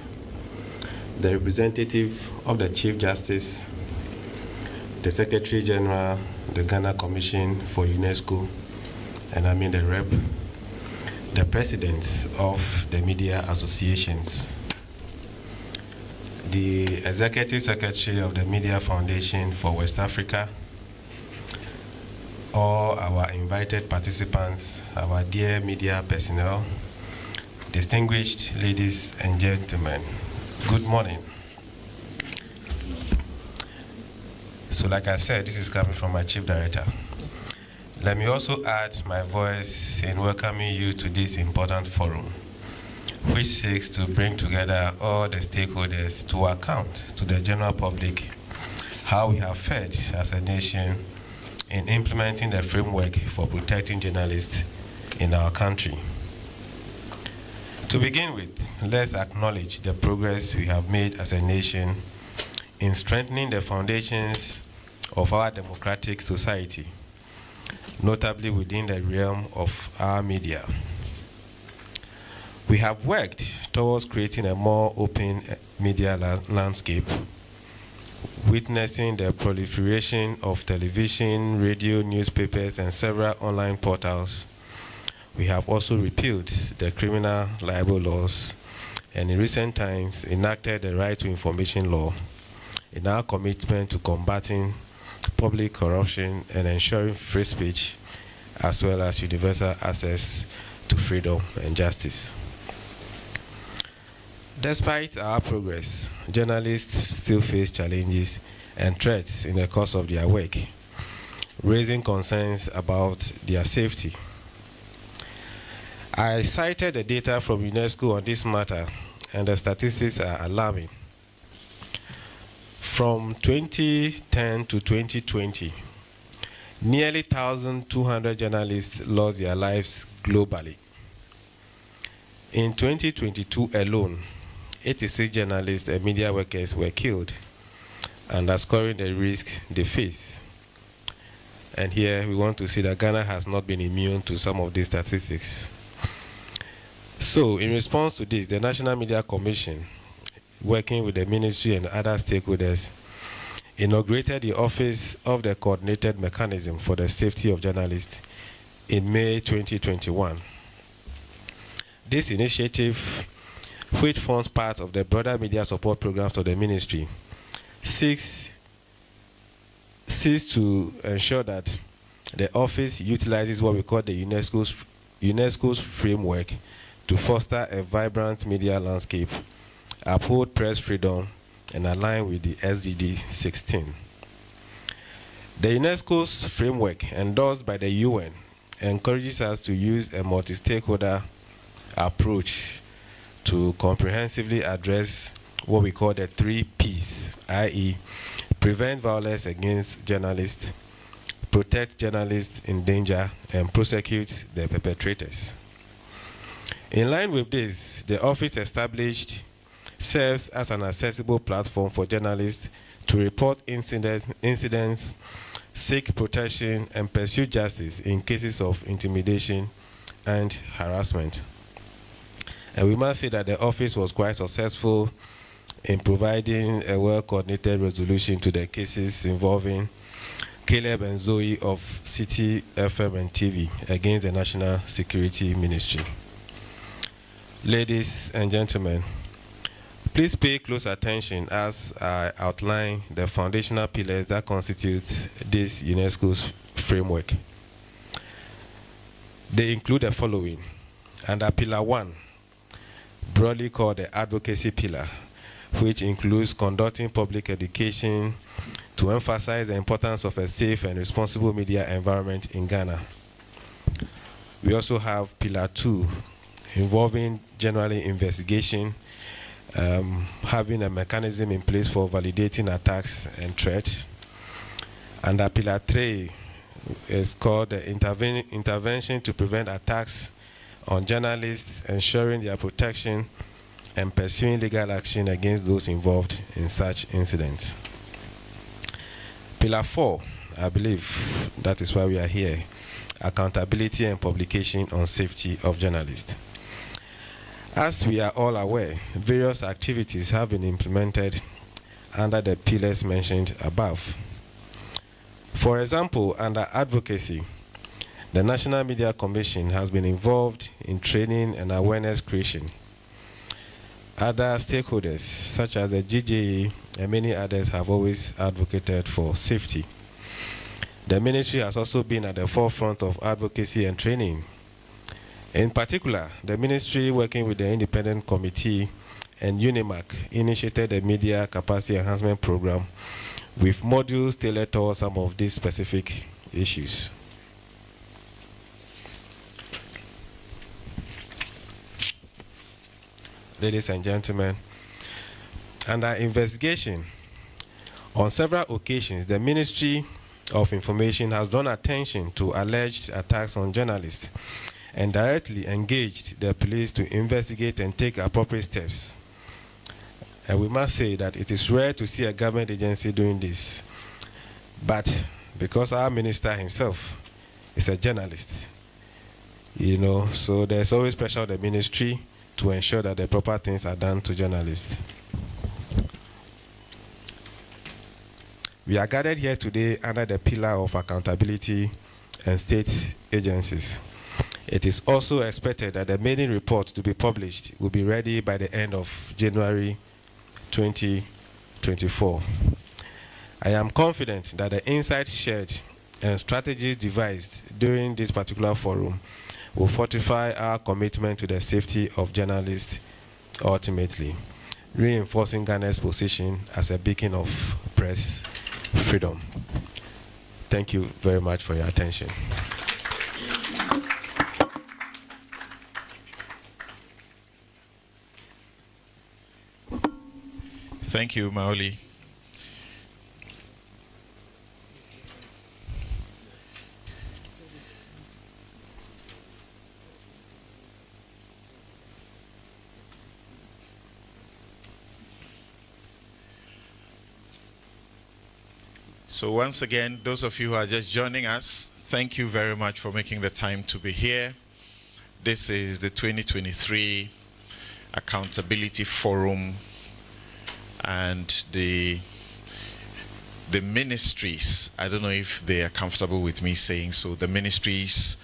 the representative of the Chief Justice, the Secretary General, the Ghana Commission for UNESCO, and I mean the rep, the presidents of the media associations, the Executive Secretary of the Media Foundation for West Africa, all our invited participants, our dear media personnel, distinguished ladies and gentlemen, good morning. So like I said, this is coming from my Chief Director. Let me also add my voice in welcoming you to this important forum, which seeks to bring together all the stakeholders to account to the general public how we have fared as a nation in implementing the framework for protecting journalists in our country. To begin with, let's acknowledge the progress we have made as a nation in strengthening the foundations of our democratic society, notably within the realm of our media. We have worked towards creating a more open media landscape, witnessing the proliferation of television, radio, newspapers, and several online portals. We have also repealed the criminal libel laws and in recent times enacted the right to information law in our commitment to combating public corruption and ensuring free speech as well as universal access to freedom and justice. Despite our progress, journalists still face challenges and threats in the course of their work, raising concerns about their safety. I cited the data from UNESCO on this matter, and the statistics are alarming. From 2010 to 2020, nearly 1,200 journalists lost their lives globally. In 2022 alone, 86 journalists and media workers were killed, underscoring the risks they face. And here we want to see that Ghana has not been immune to some of these statistics. So in response to this, the National Media Commission, working with the ministry and other stakeholders, inaugurated the Office of the Coordinated Mechanism for the Safety of Journalists in May 2021. This initiative, which forms part of the broader media support programs of the ministry, seeks to ensure that the office utilizes what we call the UNESCO's framework to foster a vibrant media landscape, uphold press freedom, and align with the SDG 16. The UNESCO's framework, endorsed by the UN, encourages us to use a multi-stakeholder approach to comprehensively address what we call the 3 Ps, i.e., prevent violence against journalists, protect journalists in danger, and prosecute the perpetrators. In line with this, the office established serves as an accessible platform for journalists to report incidents, seek protection, and pursue justice in cases of intimidation and harassment. And we must say that the office was quite successful in providing a well-coordinated resolution to the cases involving Caleb and Zoe of City FM and TV against the National Security Ministry. Ladies and gentlemen, please pay close attention as I outline the foundational pillars that constitute this UNESCO's framework. They include the following. Under Pillar 1, broadly called the advocacy pillar, which includes conducting public education to emphasize the importance of a safe and responsible media environment in Ghana. We also have Pillar 2, involving generally investigation, having a mechanism in place for validating attacks and threats. Under Pillar 3 is called the intervention to prevent attacks on journalists, ensuring their protection and pursuing legal action against those involved in such incidents. Pillar 4, I believe that is why we are here, accountability and publication on safety of journalists. As we are all aware, various activities have been implemented under the pillars mentioned above. For example, under advocacy, the National Media Commission has been involved in training and awareness creation. Other stakeholders, such as the GJA and many others, have always advocated for safety. The ministry has also been at the forefront of advocacy and training. In particular, the ministry, working with the Independent Committee and UNIMAC, initiated a media capacity enhancement program with modules tailored towards some of these specific issues. Ladies and gentlemen, under investigation, on several occasions, the Ministry of Information has drawn attention to alleged attacks on journalists and directly engaged the police to investigate and take appropriate steps. And we must say that it is rare to see a government agency doing this. But because our minister himself is a journalist, so there's always pressure on the ministry to ensure that the proper things are done to journalists. We are gathered here today under the pillar of accountability and state agencies. It is also expected that the maiden report to be published will be ready by the end of January 2024. I am confident that the insights shared and strategies devised during this particular forum will fortify our commitment to the safety of journalists ultimately, reinforcing Ghana's position as a beacon of press freedom. Thank you very much for your attention. Thank you, Maoli. So once again, those of you who are just joining us, thank you very much for making the time to be here. This is the 2023 Accountability Forum, and the ministries, I don't know if they are comfortable with me saying so, the ministries,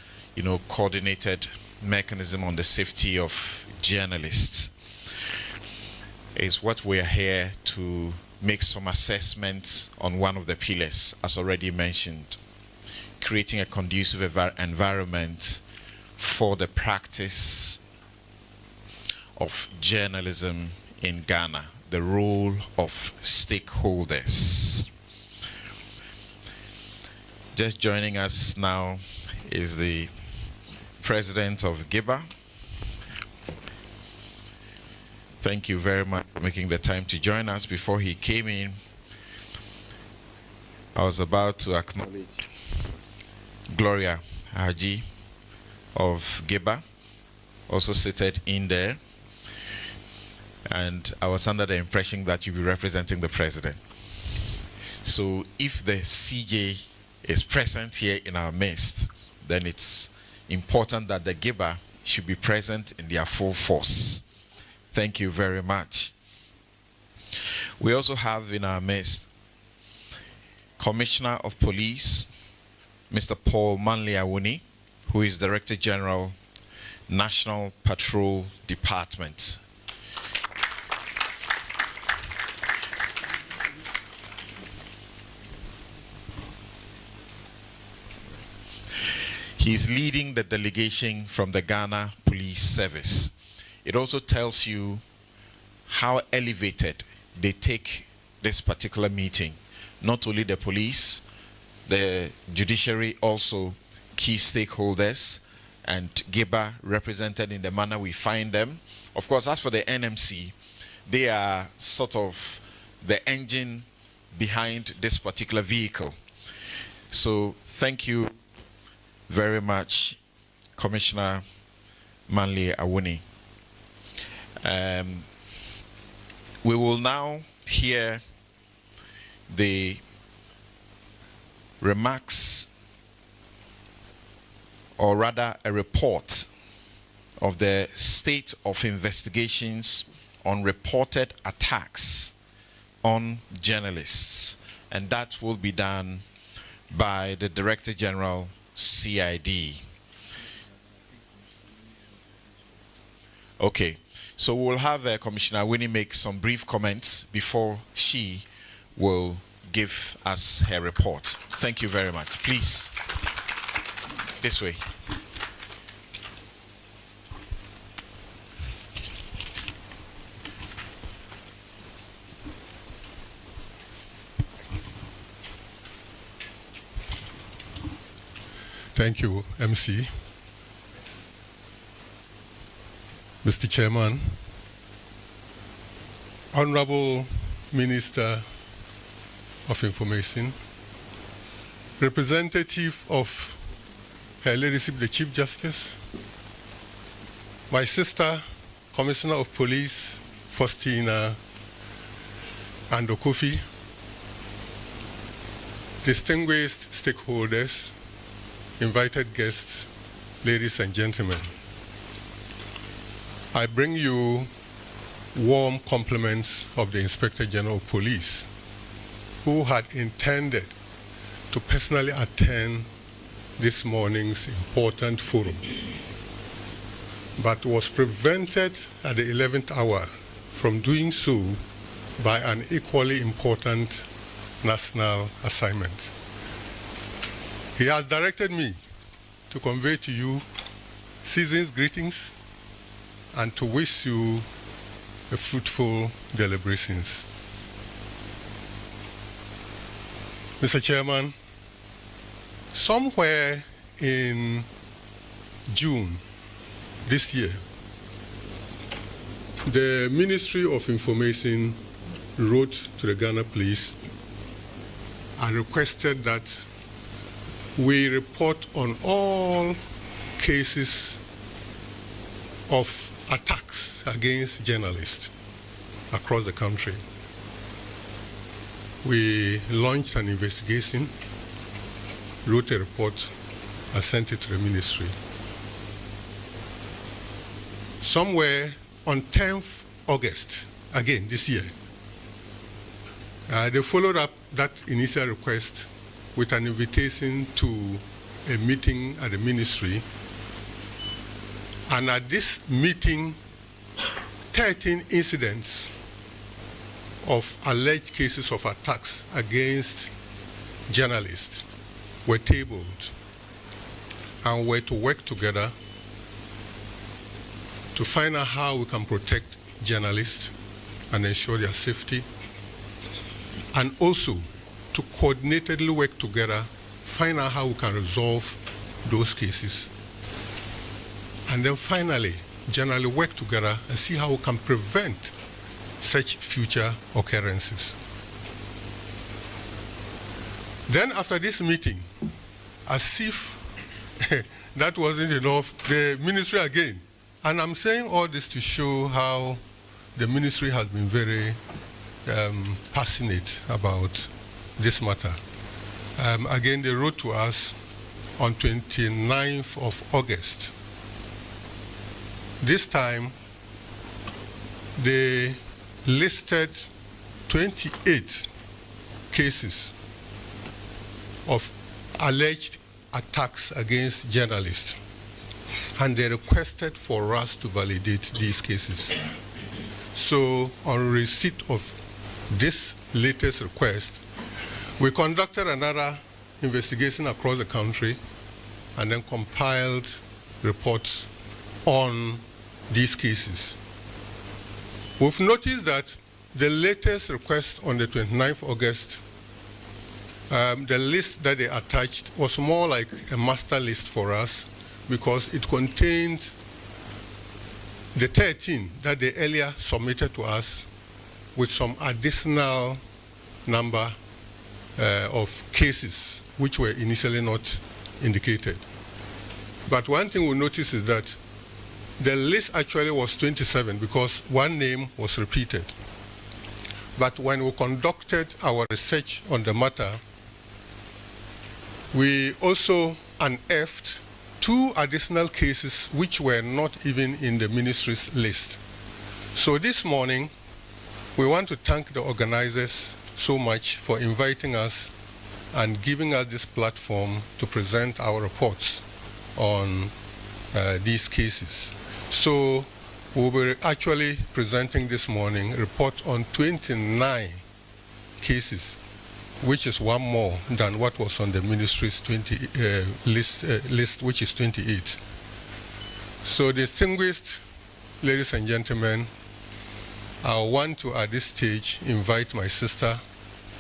coordinated mechanism on the safety of journalists is what we are here to make some assessments on one of the pillars, as already mentioned, creating a conducive environment for the practice of journalism in Ghana, the role of stakeholders. Just joining us now is the president of GIBA. Thank you very much for making the time to join us. Before he came in, I was about to acknowledge Gloria Haji of GIBA, also seated in there. And I was under the impression that you'll be representing the president. So if the CJ is present here in our midst, then it's important that the GIBA should be present in their full force. Thank you very much. We also have in our midst Commissioner of Police, Mr. Paul Manley-Awuni, who is Director General, National Patrol Department. He's leading the delegation from the Ghana Police Service. It also tells you how elevated they take this particular meeting. Not only the police, the judiciary, also key stakeholders, and GIBA represented in the manner we find them. Of course, as for the NMC, they are sort of the engine behind this particular vehicle. So thank you very much, Commissioner Manley-Awuni. We will now hear the remarks, or rather a report of the state of investigations on reported attacks on journalists, and that will be done by the Director General, CID. Okay, so we'll have Commissioner Winnie make some brief comments before she will give us her report. Thank you very much. Please, this way. Thank you, MC. Mr. Chairman, Honorable Minister of Information, representative of Her Ladyship the Chief Justice, my sister, Commissioner of Police, Faustina Andokofi, distinguished stakeholders, invited guests, ladies and gentlemen. I bring you warm compliments of the Inspector General of Police, who had intended to personally attend this morning's important forum, but was prevented at the 11th hour from doing so by an equally important national assignment. He has directed me to convey to you season's greetings and to wish you a fruitful deliberations. Mr. Chairman, somewhere in June this year, the Ministry of Information wrote to the Ghana Police and requested that we report on all cases of attacks against journalists across the country. We launched an investigation, wrote a report, and sent it to the ministry. Somewhere on 10th August, again this year, they followed up that initial request with an invitation to a meeting at the ministry. And at this meeting, 13 incidents of alleged cases of attacks against journalists were tabled and were to work together to find out how we can protect journalists and ensure their safety, and also to coordinatedly work together, find out how we can resolve those cases, and then finally, generally work together and see how we can prevent such future occurrences. Then after this meeting, as if that wasn't enough, the ministry again, and I'm saying all this to show how the ministry has been very passionate about this matter. Again, they wrote to us on 29th of August. This time, they listed 28 cases of alleged attacks against journalists, and they requested for us to validate these cases. So on receipt of this latest request, we conducted another investigation across the country and then compiled reports on these cases. We've noticed that the latest request on the 29th of August, the list that they attached was more like a master list for us because it contained the 13 that they earlier submitted to us with some additional number of cases which were initially not indicated. But one thing we noticed is that the list actually was 27 because one name was repeated. But when we conducted our research on the matter, we also unearthed 2 additional cases which were not even in the ministry's list. So this morning, we want to thank the organizers so much for inviting us and giving us this platform to present our reports on these cases. So we'll be actually presenting this morning a report on 29 cases, which is one more than what was on the ministry's list, which is 28. So distinguished ladies and gentlemen, I want to at this stage invite my sister,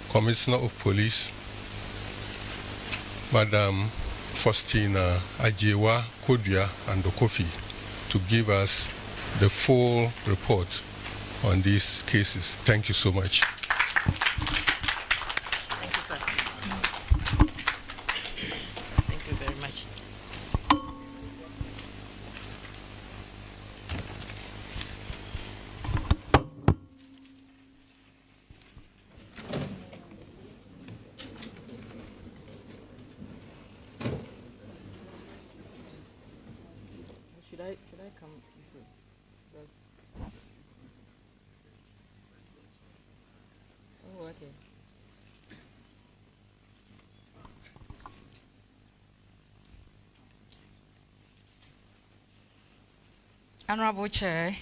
Commissioner of Police, Madam Faustina Ajewa Kodua and Kofi, to give us the full report on these cases. Thank you so much. Thank you, sir. Thank you very much. Should I come this way? Oh, okay. Honorable Chair,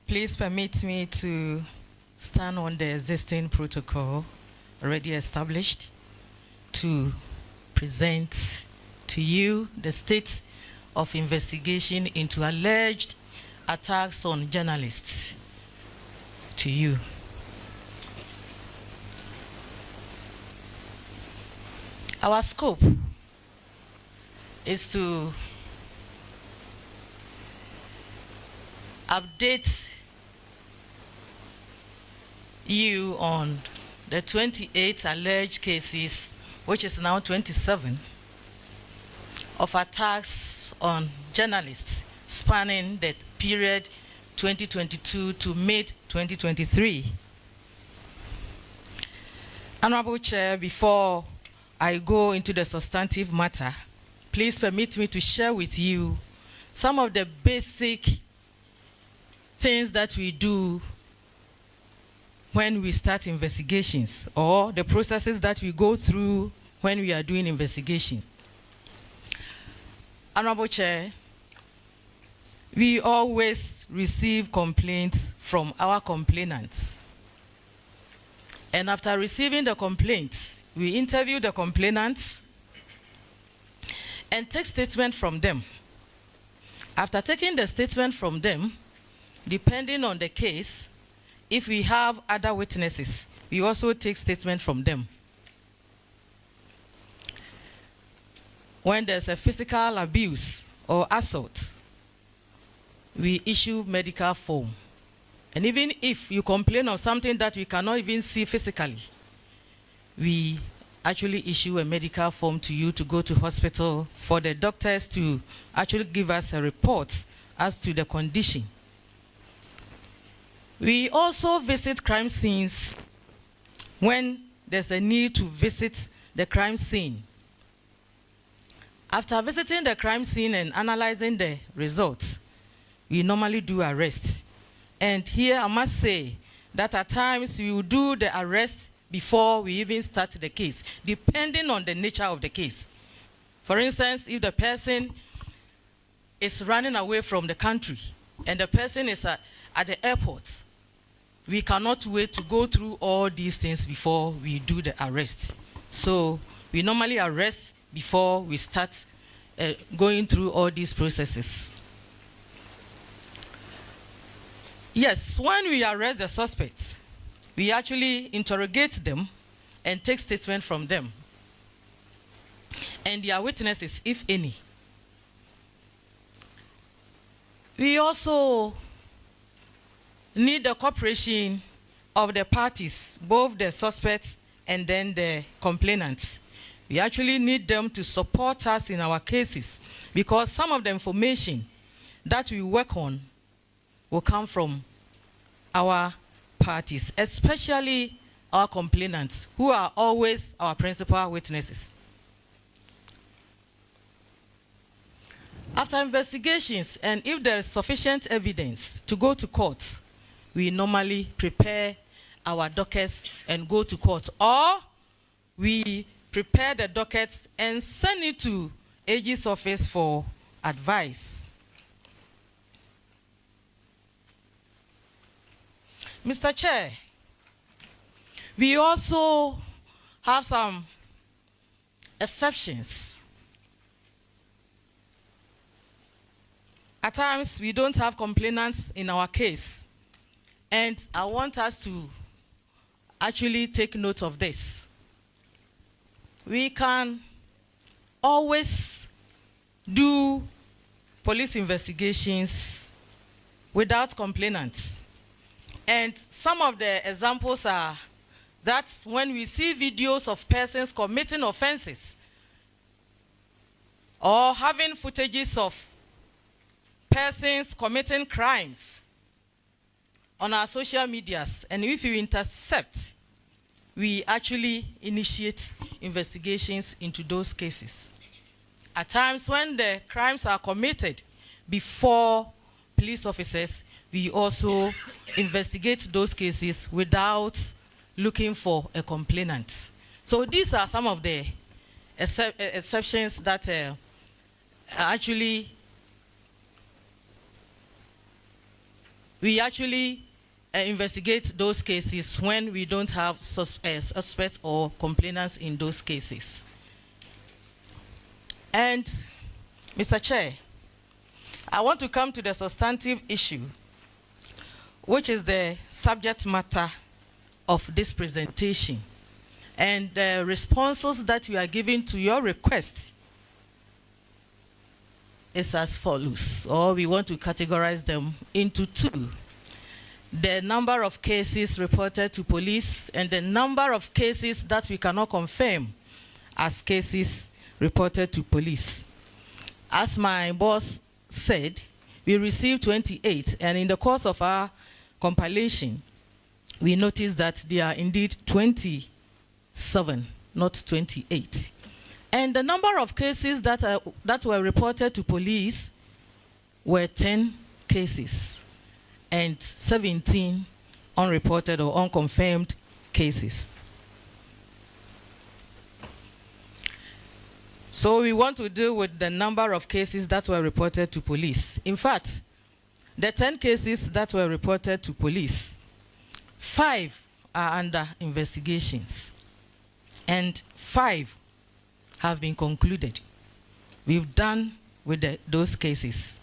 please permit me to stand on the existing protocol already established to present to you the state of investigation into alleged attacks on journalists to you. Our scope is to update you on the 28 alleged cases, which is now 27, of attacks on journalists spanning the period 2022 to mid-2023. Honorable Chair, before I go into the substantive matter, please permit me to share with you some of the basic things that we do when we start investigations, or the processes that we go through when we are doing investigations. Honorable Chair, we always receive complaints from our complainants. And after receiving the complaints, we interview the complainants and take statements from them. After taking the statement from them, depending on the case, if we have other witnesses, we also take statement from them. When there's a physical abuse or assault, we issue medical form. And even if you complain of something that we cannot even see physically, we actually issue a medical form to you to go to hospital for the doctors to actually give us a report as to the condition. We also visit crime scenes when there's a need to visit the crime scene. After visiting the crime scene and analyzing the results, we normally do arrest. And here I must say that at times we will do the arrest before we even start the case, depending on the nature of the case. For instance, if the person is running away from the country and the person is at the airport, we cannot wait to go through all these things before we do the arrest. So we normally arrest before we start going through all these processes. Yes, when we arrest the suspects, we actually interrogate them and take statement from them and their witnesses, if any. We also need the cooperation of the parties, both the suspects and then the complainants. We actually need them to support us in our cases because some of the information that we work on will come from our parties, especially our complainants, who are always our principal witnesses. After investigations, and if there is sufficient evidence to go to court, we normally prepare our dockets and go to court, or we prepare the dockets and send it to AG's office for advice. Mr. Chair, we also have some exceptions. At times, we don't have complainants in our case, and I want us to actually take note of this. We can always do police investigations without complainants. And some of the examples are that when we see videos of persons committing offenses or having footages of persons committing crimes on our social medias, and if you intercept, we actually initiate investigations into those cases. At times when the crimes are committed before police officers, we also investigate those cases without looking for a complainant. So these are some of the exceptions that we actually investigate those cases when we don't have suspects or complainants in those cases. And, Mr. Chair, I want to come to the substantive issue, which is the subject matter of this presentation. And the responses that we are giving to your request is as follows, or we want to categorize them into two. The number of cases reported to police and the number of cases that we cannot confirm as cases reported to police. As my boss said, we received 28, and in the course of our compilation, we noticed that there are indeed 27, not 28. And the number of cases that were reported to police were 10 cases and 17 unreported or unconfirmed cases. So we want to deal with the number of cases that were reported to police. In fact, the 10 cases that were reported to police, 5 are under investigations, and 5 have been concluded. We've done with those cases.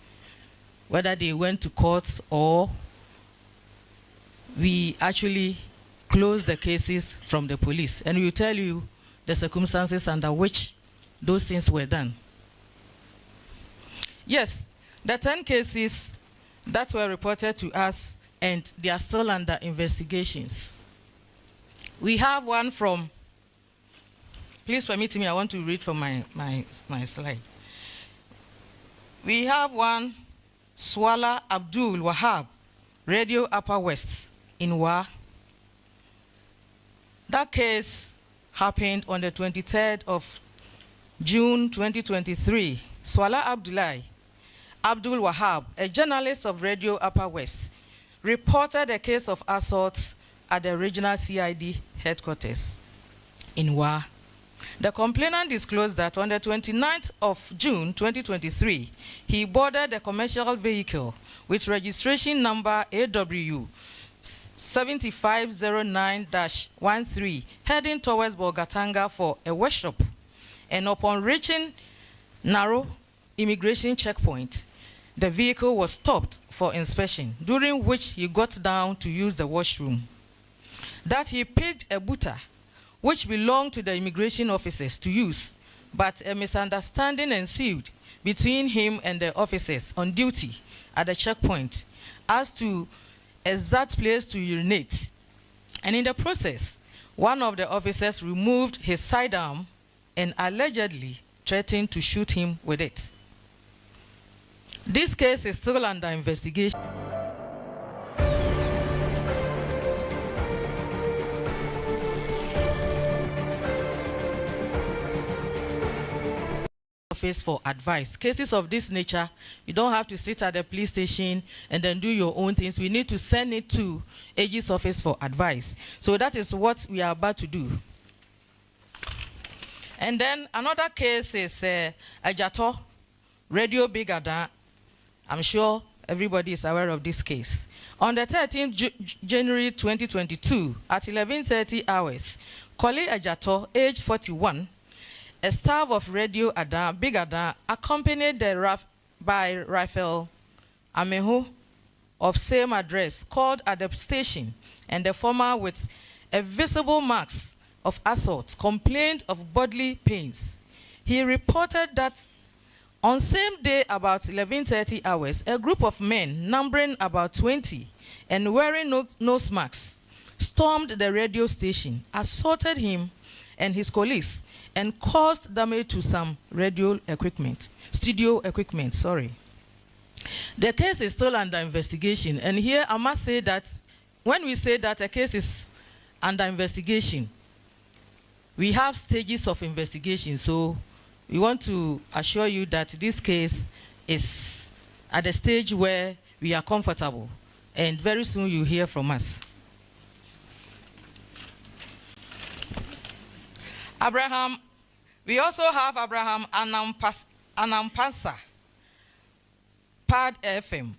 whether they went to court or we actually closed the cases from the police. And we will tell you the circumstances under which those things were done. Yes, the 10 cases that were reported to us, and they are still under investigations. We have one from, please permit me, I want to read from my slide. We have one, Swala Abdul Wahab, Radio Upper West in Wa. That case happened on the 23rd of June 2023. Swala Abdul Wahab, a journalist of Radio Upper West, reported a case of assault at the regional CID headquarters in Wa. The complainant disclosed that on the 29th of June 2023, he boarded a commercial vehicle with registration number AW 7509-13 heading towards Bolgatanga for a workshop, and upon reaching narrow immigration checkpoint, the vehicle was stopped for inspection, during which he got down to use the washroom. That he picked a buta which belonged to the immigration officers to use, but a misunderstanding ensued between him and the officers on duty at the checkpoint as to exact place to urinate. And in the process, one of the officers removed his sidearm and allegedly threatened to shoot him with it. This case is still under investigation. Office for advice. Cases of this nature, you don't have to sit at the police station and then do your own things. We need to send it to AG's office for advice. So that is what we are about to do. And then another case is Ajato, Radio Big Ada. I'm sure everybody is aware of this case. On the 13th January 2022, at 11:30 hours, Koli Ajato, age 41, a staff of Radio Ada, Big Ada, accompanied by Raphael Amehu of same address, called at the station, and the former, with a visible marks of assault, complained of bodily pains. He reported that on same day, about 11:30 hours, a group of men, numbering about 20 and wearing nose masks, stormed the radio station, assaulted him and his colleagues, and caused damage to some studio equipment, sorry. The case is still under investigation, and here I must say that when we say that a case is under investigation, we have stages of investigation, so we want to assure you that this case is at a stage where we are comfortable, and very soon you hear from us. We also have Abraham Anampasa, PAD FM.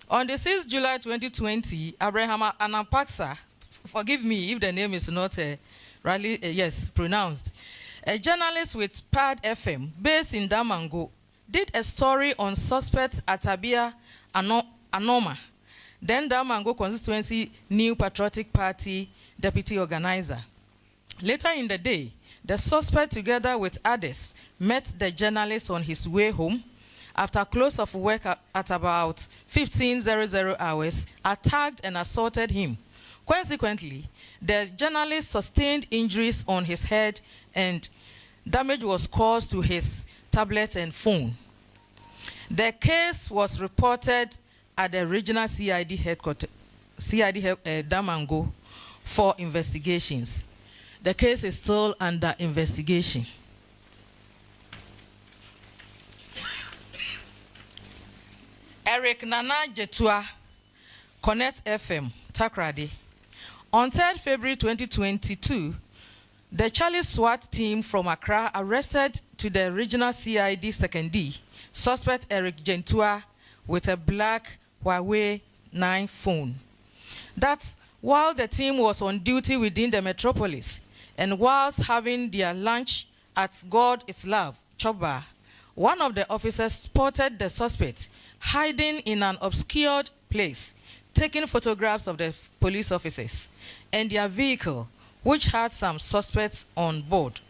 On the 6th July 2020, Abraham Anampasa, forgive me if the name is not pronounced, a journalist with PAD FM based in Damango, did a story on suspects at Abia Anoma, then Damango constituency New Patriotic Party deputy organizer. Later in the day, the suspect, together with others, met the journalist on his way home. After close of work at about 15:00 hours, attacked and assaulted him. Consequently, the journalist sustained injuries on his head, and damage was caused to his tablet and phone. The case was reported at the regional CID headquarters, Damango, for investigations. The case is still under investigation. Eric Nana Jetua, Connect FM, Takrady. On 3rd February 2022, the Charlie SWAT team from Accra arrested to the regional CID 2nd D suspect Eric Jetua with a black Huawei 9 phone. That's while the team was on duty within the metropolis and whilst having their lunch at God is Love, Choba, one of the officers spotted the suspect hiding in an obscured place, taking photographs of the police officers and their vehicle, which had some suspects on board.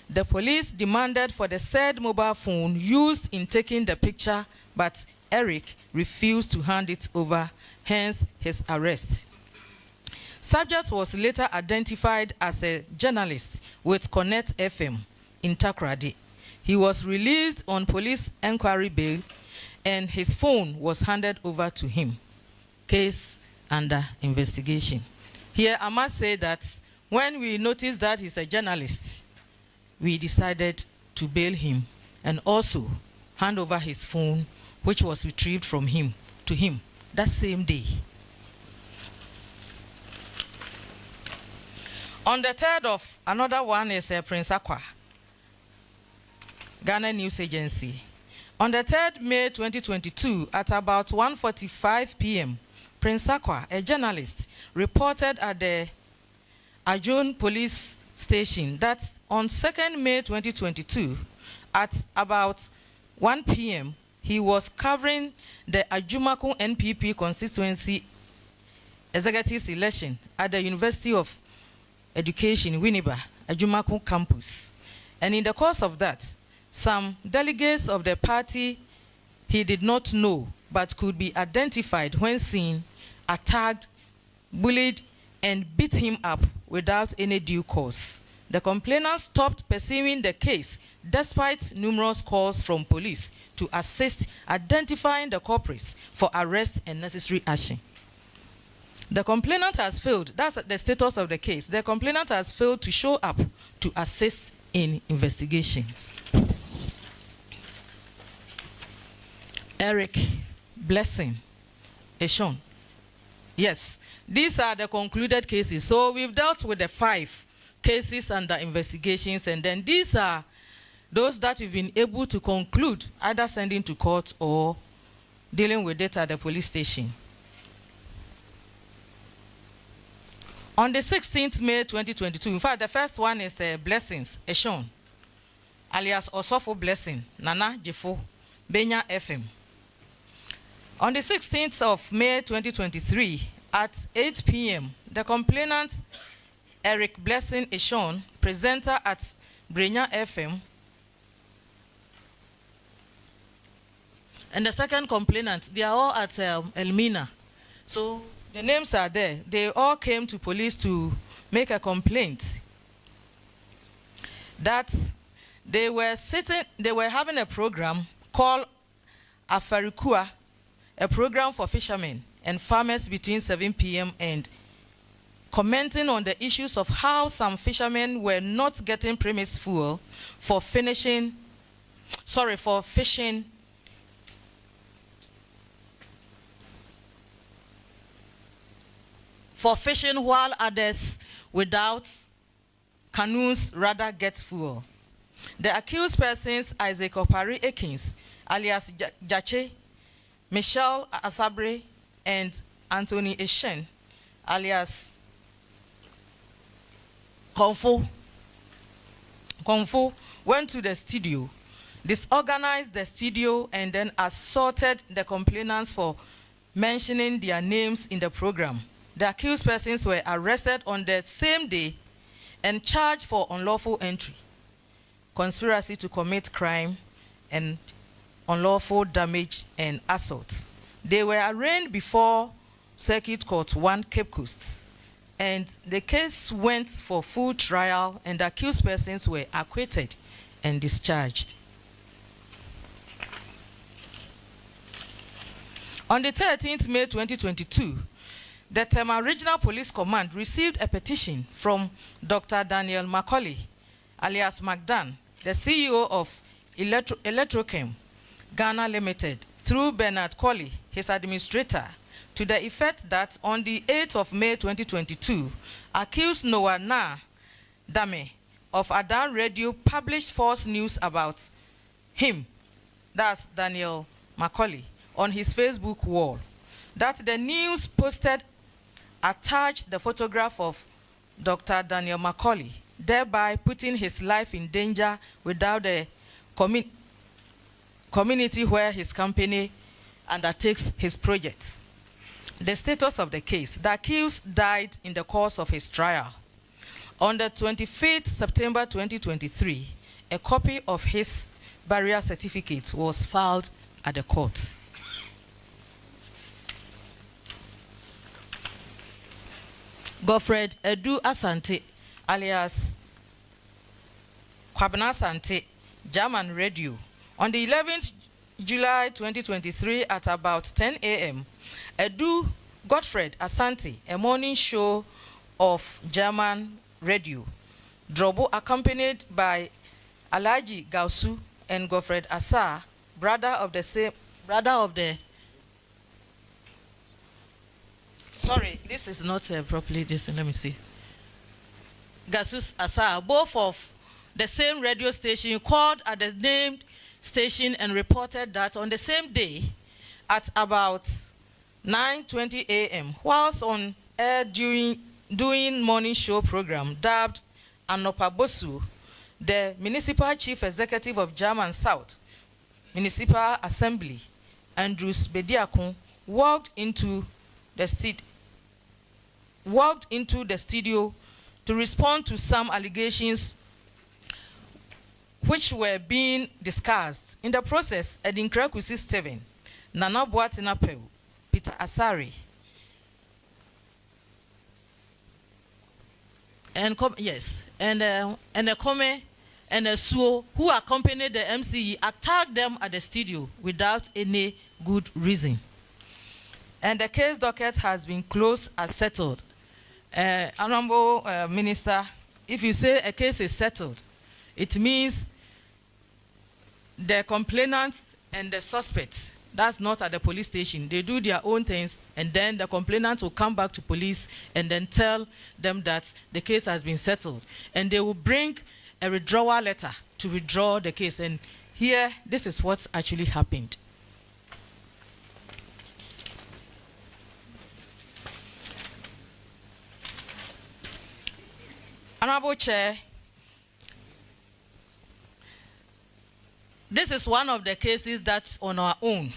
The police demanded for the said mobile phone used in taking the picture, but Eric refused to hand it over, hence his arrest. Subject was later identified as a journalist with Connect FM in Takoradi. He was released on police inquiry bail and his phone was handed over to him. Case under investigation. Here I must say that when we noticed that he's a journalist, we decided to bail him and also hand over his phone, which was retrieved from him to him that same day. On the 3rd of, another one is Prince Akwa, Ghana News Agency. On the 3rd May 2022, at about 1:45 p.m., Prince Akwa, a journalist, reported at the Ajun police station that on 2nd May 2022, at about 1 p.m., he was covering the Ajumakun NPP constituency executives election at the University of Education, Winneba, Ajumakun campus. And in the course of that, some delegates of the party he did not know but could be identified when seen, attacked, bullied, and beat him up without any due cause. The complainant stopped pursuing the case despite numerous calls from police to assist identifying the culprits for arrest and necessary action. The complainant has failed, that's the status of the case. The complainant has failed to show up to assist in investigations. Eric Blessing Eshon. Yes, these are the concluded cases. So we've dealt with the 5 cases under investigations, and then these are those that we've been able to conclude, either sending to court or dealing with it at the police station. On the 16th May 2022, in fact, the first one is Blessings Eshon, alias Osofo Blessing, Nana Jefo, Benya FM. On the 16th of May 2023, at 8 p.m., the complainant, Eric Blessing Eshon, presenter at Brenya FM, and the second complainant, they are all at Elmina. So the names are there. They all came to police to make a complaint that they were having a program called Afarikua, a program for fishermen and farmers between 7 p.m. and commenting on the issues of how some fishermen were not getting premise fuel for fishing while others without canoes rather get fuel. The accused persons, Isaac Opari Ekins, alias Jache, Michelle Asabre, and Anthony Eshen, alias Konfo, went to the studio, disorganized the studio, and then assaulted the complainants for mentioning their names in the program. The accused persons were arrested on the same day and charged for unlawful entry, conspiracy to commit crime, and unlawful damage and assault. They were arraigned before Circuit Court 1 Cape Coast, and the case went for full trial, and the accused persons were acquitted and discharged. On the 13th May 2022, the Tema Regional Police Command received a petition from Dr. Daniel Macaulay, alias McDan, the CEO of Electrochem Ghana Limited, through Bernard Colley, his administrator, to the effect that on the 8th of May 2022, accused Noah Na Dame of Adan Radio published false news about him, that's Daniel Macaulay, on his Facebook wall. That the news posted attached the photograph of Dr. Daniel Macaulay, thereby putting his life in danger without the community where his company undertakes his projects. The status of the case: the accused died in the course of his trial. On the 25th September 2023, a copy of his burial certificate was filed at the court. Godfred Edu Asante, alias Kwabena Asante, German Radio. On the 11th July 2023 at about 10 a.m., Edu Godfred Asante, a morning show of German Radio, Drobo, accompanied by Alaji Gausu and Godfred Asa, sorry, this is not properly this, let me see. Gasus Asa, both of the same radio station, called at the named station and reported that on the same day at about 9:20 a.m., whilst on air doing morning show program dubbed Anopabosu, the municipal chief executive of German South Municipal Assembly, Andrews Bediakon, walked into the studio to respond to some allegations which were being discussed. In the process, Edinkra Kusi Steven, Nana Boatina Pew, Peter Asari, and a Kome and a Suo, who accompanied the MCE, attacked them at the studio without any good reason. And the case docket has been closed as settled. Honorable Minister, if you say a case is settled, it means the complainants and the suspects, that's not at the police station. They do their own things, and then the complainant will come back to police and then tell them that the case has been settled. And they will bring a withdrawal letter to withdraw the case. And here, this is what's actually happened. Honorable Chair, this is one of the cases that's on our own.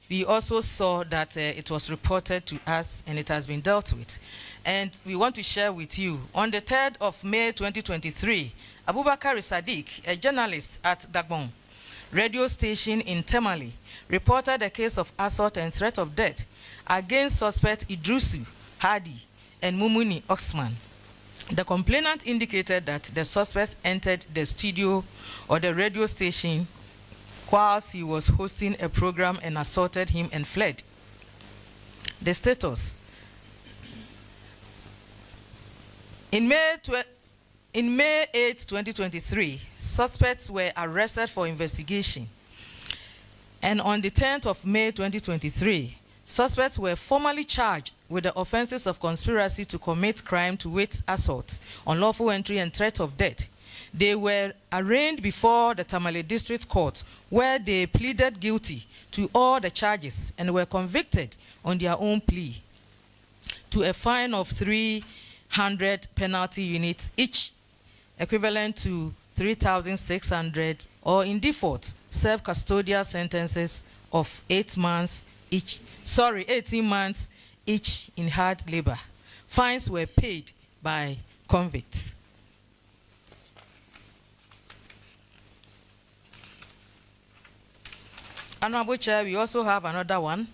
We also saw that it was reported to us and it has been dealt with. And we want to share with you, on the 3rd of May 2023, Abubakar Sadiq, a journalist at Dagbon radio station in Temali, reported a case of assault and threat of death against suspect Idrusu Hadi and Mumuni Oxman. The complainant indicated that the suspects entered the studio or the radio station whilst he was hosting a program and assaulted him and fled. The status: in May 8, 2023, suspects were arrested for investigation. And on the 10th of May 2023, suspects were formally charged with the offenses of conspiracy to commit crime to wit assault, unlawful entry, and threat of death. They were arraigned before the Tamale District Court, where they pleaded guilty to all the charges and were convicted on their own plea to a fine of 300 penalty units each, equivalent to 3,600, or in default, serve custodial sentences of 18 months each in hard labor. Fines were paid by convicts. Honorable Chair, we also have another one.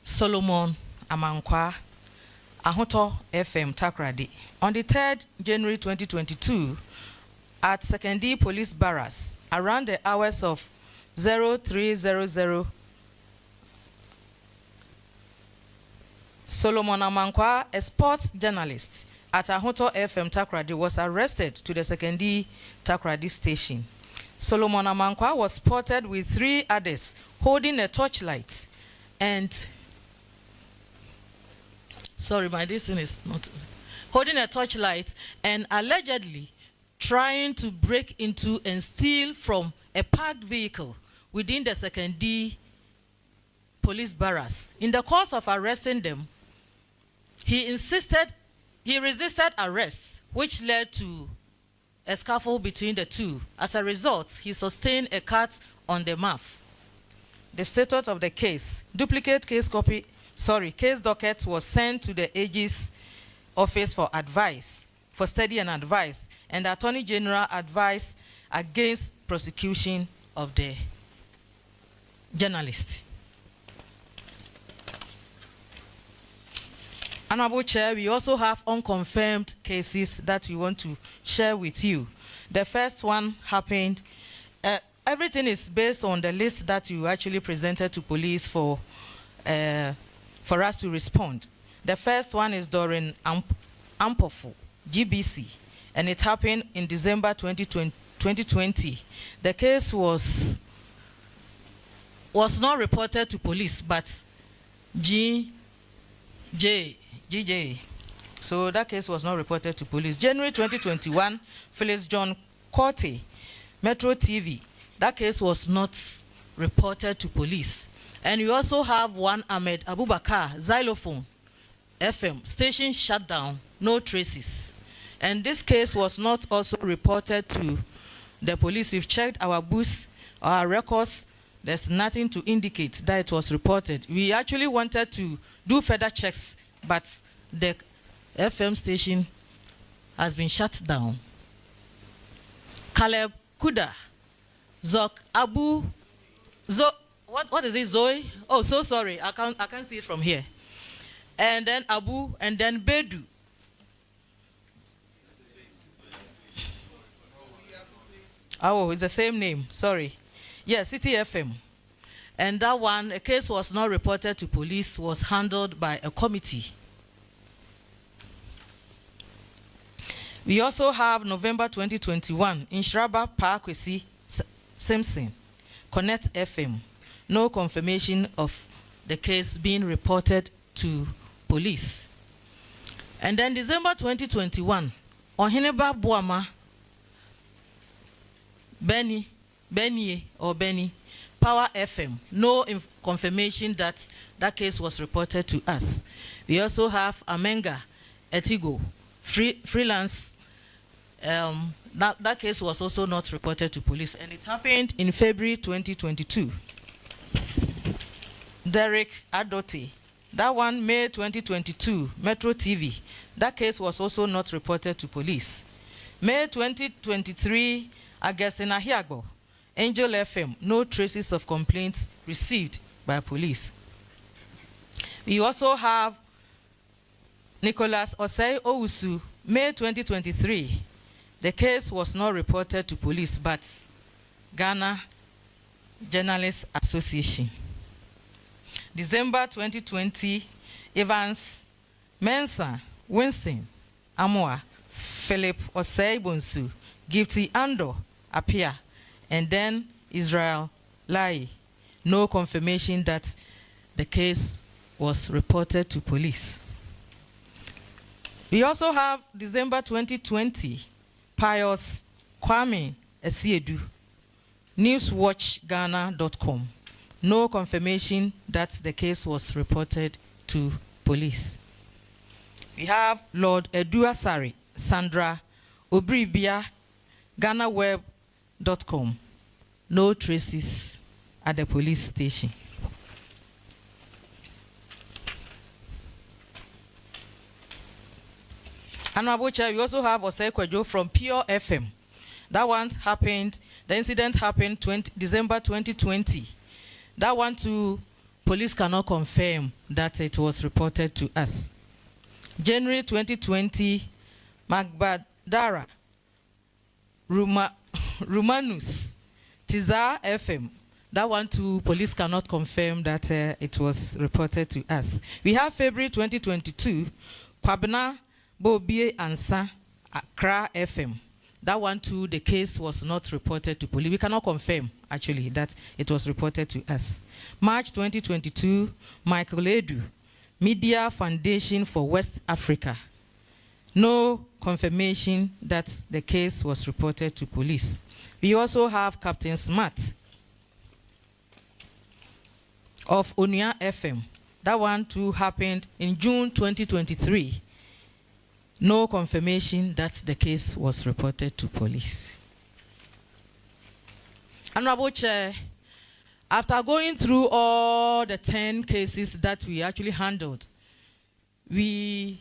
Solomon Amankwa, Ahoto FM Takradi. On the 3rd January 2022, at Secondary Police Barracks, around the hours of 0300, Solomon Amankwa, a sports journalist at Ahoto FM Takradi, was arrested to the Secondary Takradi station. Solomon Amankwa was spotted with 3 others holding a torchlight and holding a torchlight and allegedly trying to break into and steal from a parked vehicle within the Secondary Police Barracks. In the course of arresting them, he resisted arrest, which led to a scuffle between the two. As a result, he sustained a cut on the map. The status of the case. Duplicate case case docket was sent to the AG's office for advice, for study and advice, and the Attorney General advised against prosecution of the journalist. Honorable Chair, we also have unconfirmed cases that we want to share with you. The first one happened, everything is based on the list that you actually presented to police for us to respond. The first one is during Ampofu, GBC, and it happened in December 2020. The case was not reported to police, but GJ. So that case was not reported to police. January 2021, Phyllis John Corte, Metro TV. That case was not reported to police. And we also have one Ahmed Abubakar, Xylophone, FM, station shut down, no traces. And this case was not also reported to the police. We've checked our booths, our records. There's nothing to indicate that it was reported. We actually wanted to do further checks, but the FM station has been shut down. Caleb Kuda, Zok Abu, what is it, Zoe? Oh, so sorry, I can't see it from here. And then Abu, and then Bedu. Oh, it's the same name, sorry. Yes, City FM. And that one, a case was not reported to police, was handled by a committee. We also have November 2021, in Shraba Parkwesi Simpson, Connect FM. No confirmation of the case being reported to police. And then December 2021, Ohineba Buama, Benny, Power FM. No confirmation that that case was reported to us. We also have Amenga Etigo, freelance. That case was also not reported to police, and it happened in February 2022. Derek Adote, that one May 2022, Metro TV. That case was also not reported to police. May 2023, Agustina Hiagbo, Angel FM, no traces of complaints received by police. We also have Nicholas Osei Owusu, May 2023. The case was not reported to police, but Ghana Journalists Association. December 2020, Evans Mensah, Winston Amoa, Philip Osei Bonsu, Gifty Ando appear, and then Israel Lai. No confirmation that the case was reported to police. We also have December 2020, Pius Kwame Esiedu, newswatchghana.com. No confirmation that the case was reported to police. We have Lord Eduasari, Sandra Obribia, GhanaWeb.com. No traces at the police station. Honorable Chair, we also have Osei Kwadwo from Pure FM. That one happened, the incident happened December 2020. That one too, police cannot confirm that it was reported to us. January 2020, Magbadara, Romanus, Tizar FM. That one too, police cannot confirm that it was reported to us. We have February 2022, Kwabena Bobie Ansa, Accra FM. That one too, the case was not reported to police. We cannot confirm, actually, that it was reported to us. March 2022, Michael Edu, Media Foundation for West Africa. No confirmation that the case was reported to police. We also have Captain Smart of Onia FM. That one too happened in June 2023. No confirmation that the case was reported to police. Honorable Chair, After going through all the 10 cases that we actually handled, we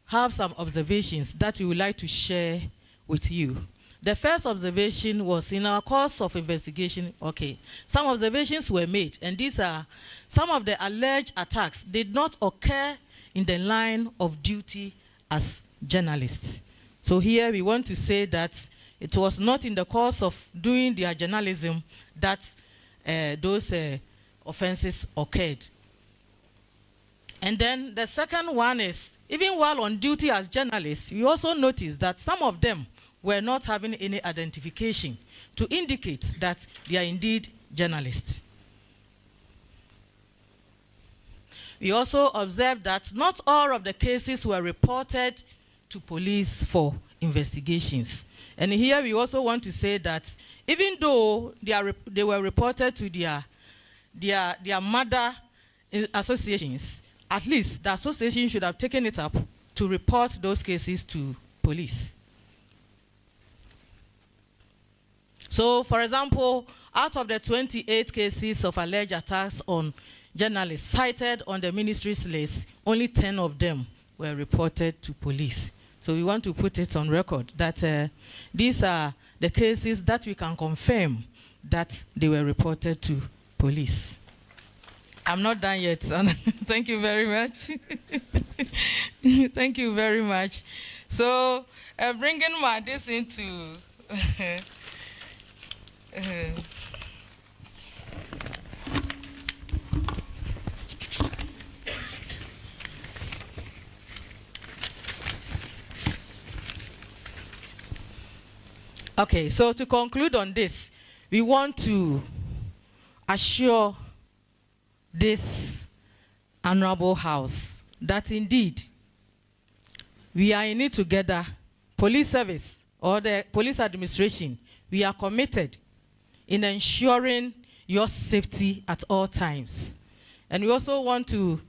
have some observations that we would like to share with you. The first observation was in our course of investigation. Okay, some observations were made, and these are some of the alleged attacks did not occur in the line of duty as journalists. So here we want to say that it was not in the course of doing their journalism that those offenses occurred. And then the second one is, even while on duty as journalists, we also noticed that some of them were not having any identification to indicate that they are indeed journalists. We also observed that not all of the cases were reported to police for investigations. And here we also want to say that even though they were reported to their mother associations, at least the association should have taken it up to report those cases to police. So, for example, out of the 28 cases of alleged attacks on journalists cited on the ministry's list, only 10 of them were reported to police. So we want to put it on record that these are the cases that we can confirm that they were reported to police. I'm not done yet, son. Thank you very much. Thank you very much. So bringing this into okay, so to conclude on this, we want to assure this honorable house that indeed we are in it together. Police service or the police administration, we are committed in ensuring your safety at all times. And we also want to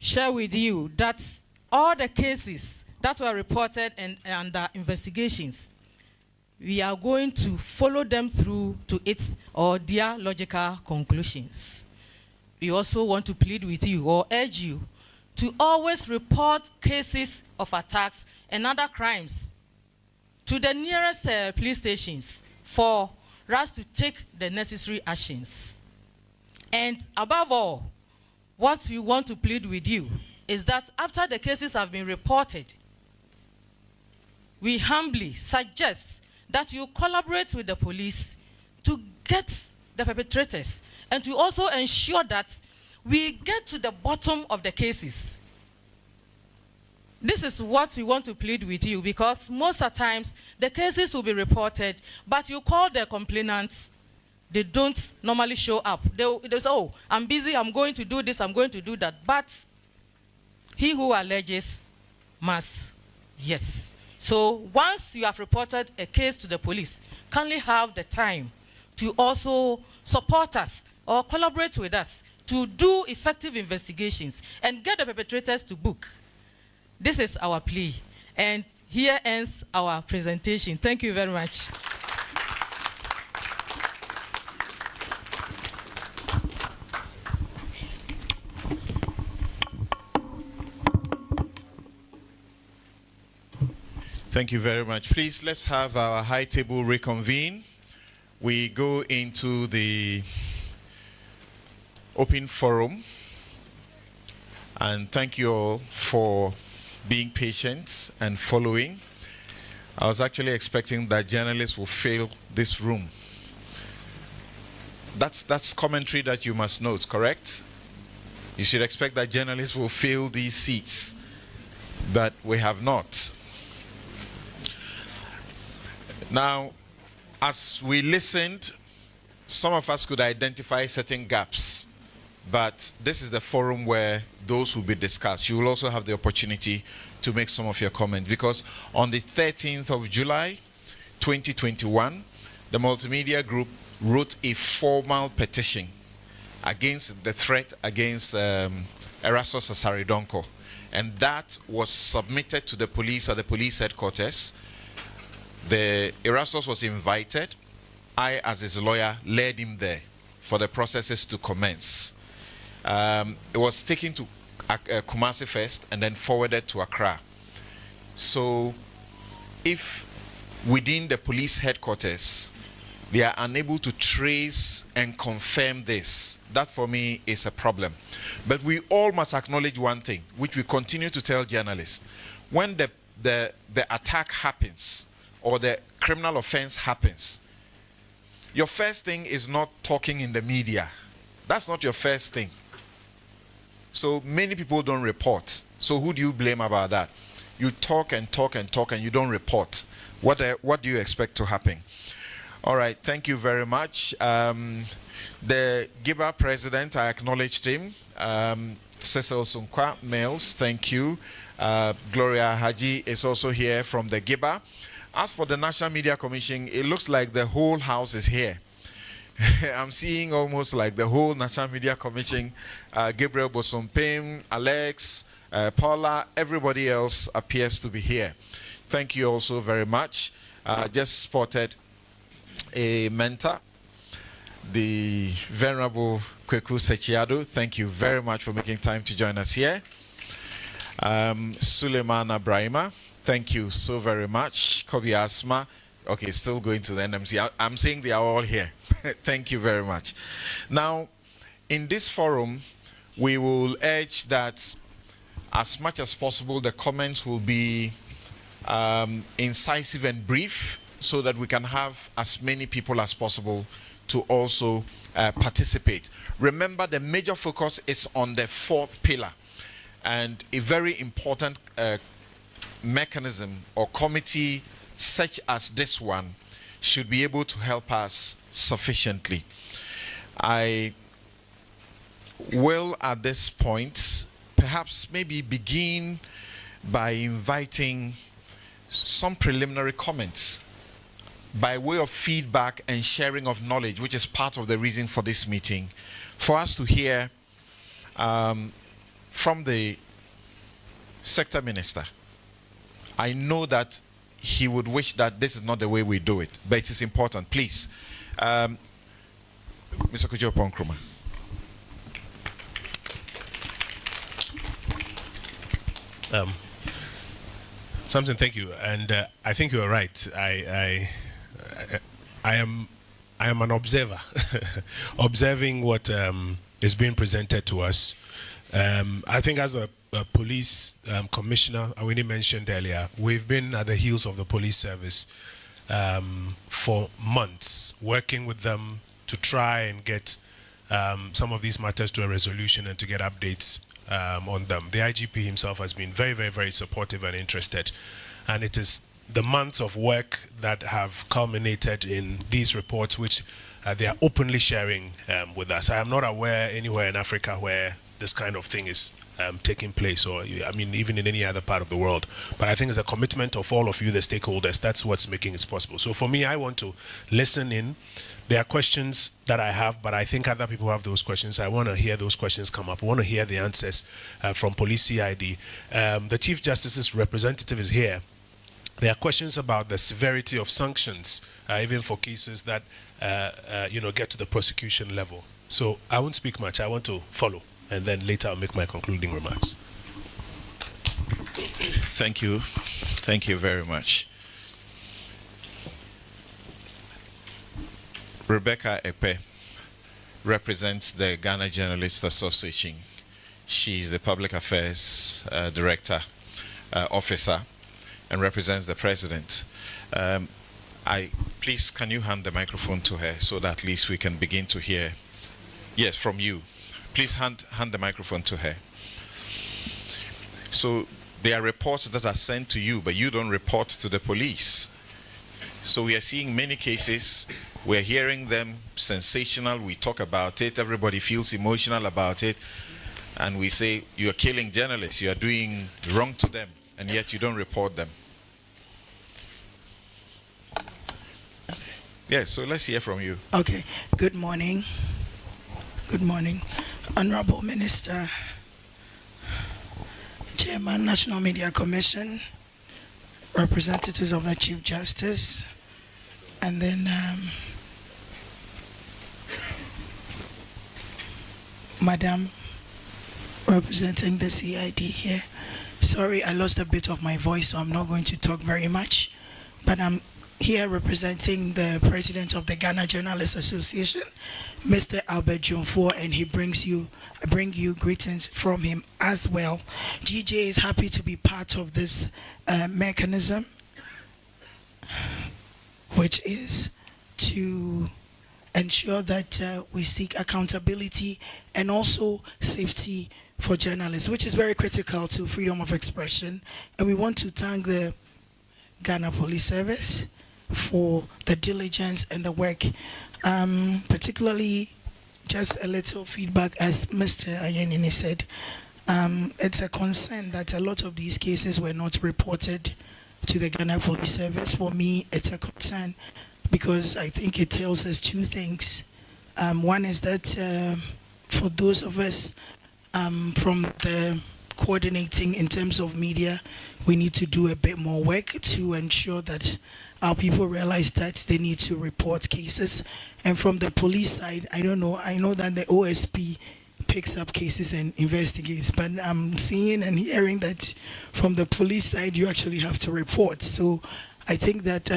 share with you that all the cases that were reported and under investigations, we are going to follow them through to its or their logical conclusions. We also want to plead with you or urge you to always report cases of attacks and other crimes to the nearest police stations for us to take the necessary actions. And above all, what we want to plead with you is that after the cases have been reported, we humbly suggest that you collaborate with the police to get the perpetrators and to also ensure that we get to the bottom of the cases. This is what we want to plead with you, because most of the times the cases will be reported, but you call the complainants, they don't normally show up. They say, oh, I'm busy, I'm going to do this, I'm going to do that. But he who alleges must, yes. So once you have reported a case to the police, kindly have the time to also support us or collaborate with us to do effective investigations and get the perpetrators to book. This is our plea. And here ends our presentation. Thank you very much. Thank you very much. Please, let's have our high table reconvene. We go into the open forum. And thank you all for being patient and following. I was actually expecting that journalists will fill this room. That's commentary that you must note, correct? You should expect that journalists will fill these seats, but we have not. Now, as we listened, some of us could identify certain gaps, but this is the forum where those will be discussed. You will also have the opportunity to make some of your comments, because on the 13th of July, 2021, the multimedia group wrote a formal petition against the threat against Erastus Asaridonko, and that was submitted to the police at the police headquarters. The Erastus was invited. I, as his lawyer, led him there for the processes to commence. It was taken to Kumasi first and then forwarded to Accra. So if within the police headquarters they are unable to trace and confirm this, that for me is a problem. But we all must acknowledge one thing, which we continue to tell journalists. When the attack happens or the criminal offense happens, your first thing is not talking in the media. That's not your first thing. So many people don't report. So who do you blame about that? You talk and talk and talk and you don't report. What do you expect to happen? All right, thank you very much. The GIBA president, I acknowledged him. Cecil Sunkwa Mills, thank you. Gloria Haji is also here from the GIBA. As for the National Media Commission, it looks like the whole house is here. I'm seeing almost like the whole National Media Commission, Gabriel Bosompim, Alex, Paula, everybody else appears to be here. Thank you also very much. Just spotted a mentor, the Venerable Kweku Sechiado. Thank you very much for making time to join us here. Suleiman Abrahima, thank you so very much. Kobi Asma, okay, still going to the NMC. I'm saying they are all here. Thank you very much. Now, in this forum, we will urge that as much as possible, the comments will be incisive and brief so that we can have as many people as possible to also participate. Remember, the major focus is on the fourth pillar, and a very important mechanism or committee such as this one should be able to help us sufficiently. I will at this point perhaps maybe begin by inviting some preliminary comments by way of feedback and sharing of knowledge, which is part of the reason for this meeting, for us to hear from the sector minister. I know that he would wish that this is not the way we do it, but it is important. Please, Mr. Kujo Ponkruma. Something, thank you. And I think you are right. I am an observer, observing what is being presented to us. I think as a police commissioner, Awini mentioned earlier, we've been at the heels of the police service for months, working with them to try and get some of these matters to a resolution and to get updates on them. The IGP himself has been very, very, very supportive and interested. And it is the months of work that have culminated in these reports, which they are openly sharing with us. I am not aware anywhere in Africa where this kind of thing is taking place, or I mean even in any other part of the world. But I think it's a commitment of all of you, the stakeholders. That's what's making it possible. So for me, I want to listen in. There are questions that I have, but I think other people have those questions. I want to hear those questions come up. I want to hear the answers from Police CID. The Chief Justice's representative is here. There are questions about the severity of sanctions, even for cases that get to the prosecution level. So I won't speak much. I want to follow, and then later I'll make my concluding remarks. Thank you. Thank you very much. Rebecca Epe represents the Ghana Journalists Association. She's the Public Affairs Director, Officer, and represents the President. Please, can you hand the microphone to her so that at least we can begin to hear? Yes, from you. Please hand the microphone to her. So there are reports that are sent to you, but you don't report to the police. So we are seeing many cases. We're hearing them sensational. We talk about it. Everybody feels emotional about it. And we say, you're killing journalists. You are doing wrong to them. And yet you don't report them. Yeah, so let's hear from you. Okay. Good morning. Good morning. Honorable Minister, Chairman, National Media Commission, representatives of the Chief Justice, and then Madam representing the CID here. Sorry, I lost a bit of my voice, so I'm not going to talk very much. But I'm here representing the president of the Ghana Journalists Association, Mr. Albert Jumfo, and I bring you greetings from him as well. GJ is happy to be part of this mechanism, which is to ensure that we seek accountability and also safety for journalists, which is very critical to freedom of expression. And we want to thank the Ghana Police Service for the diligence and the work, particularly just a little feedback, as Mr. Ayenini said. It's a concern that a lot of these cases were not reported to the Ghana Police Service. For me, it's a concern because I think it tells us two things. One is that for those of us from the coordinating in terms of media, we need to do a bit more work to ensure that our people realize that they need to report cases. And from the police side, I don't know, I know that the OSP picks up cases and investigates, but I'm seeing and hearing that from the police side, you actually have to report. So I think that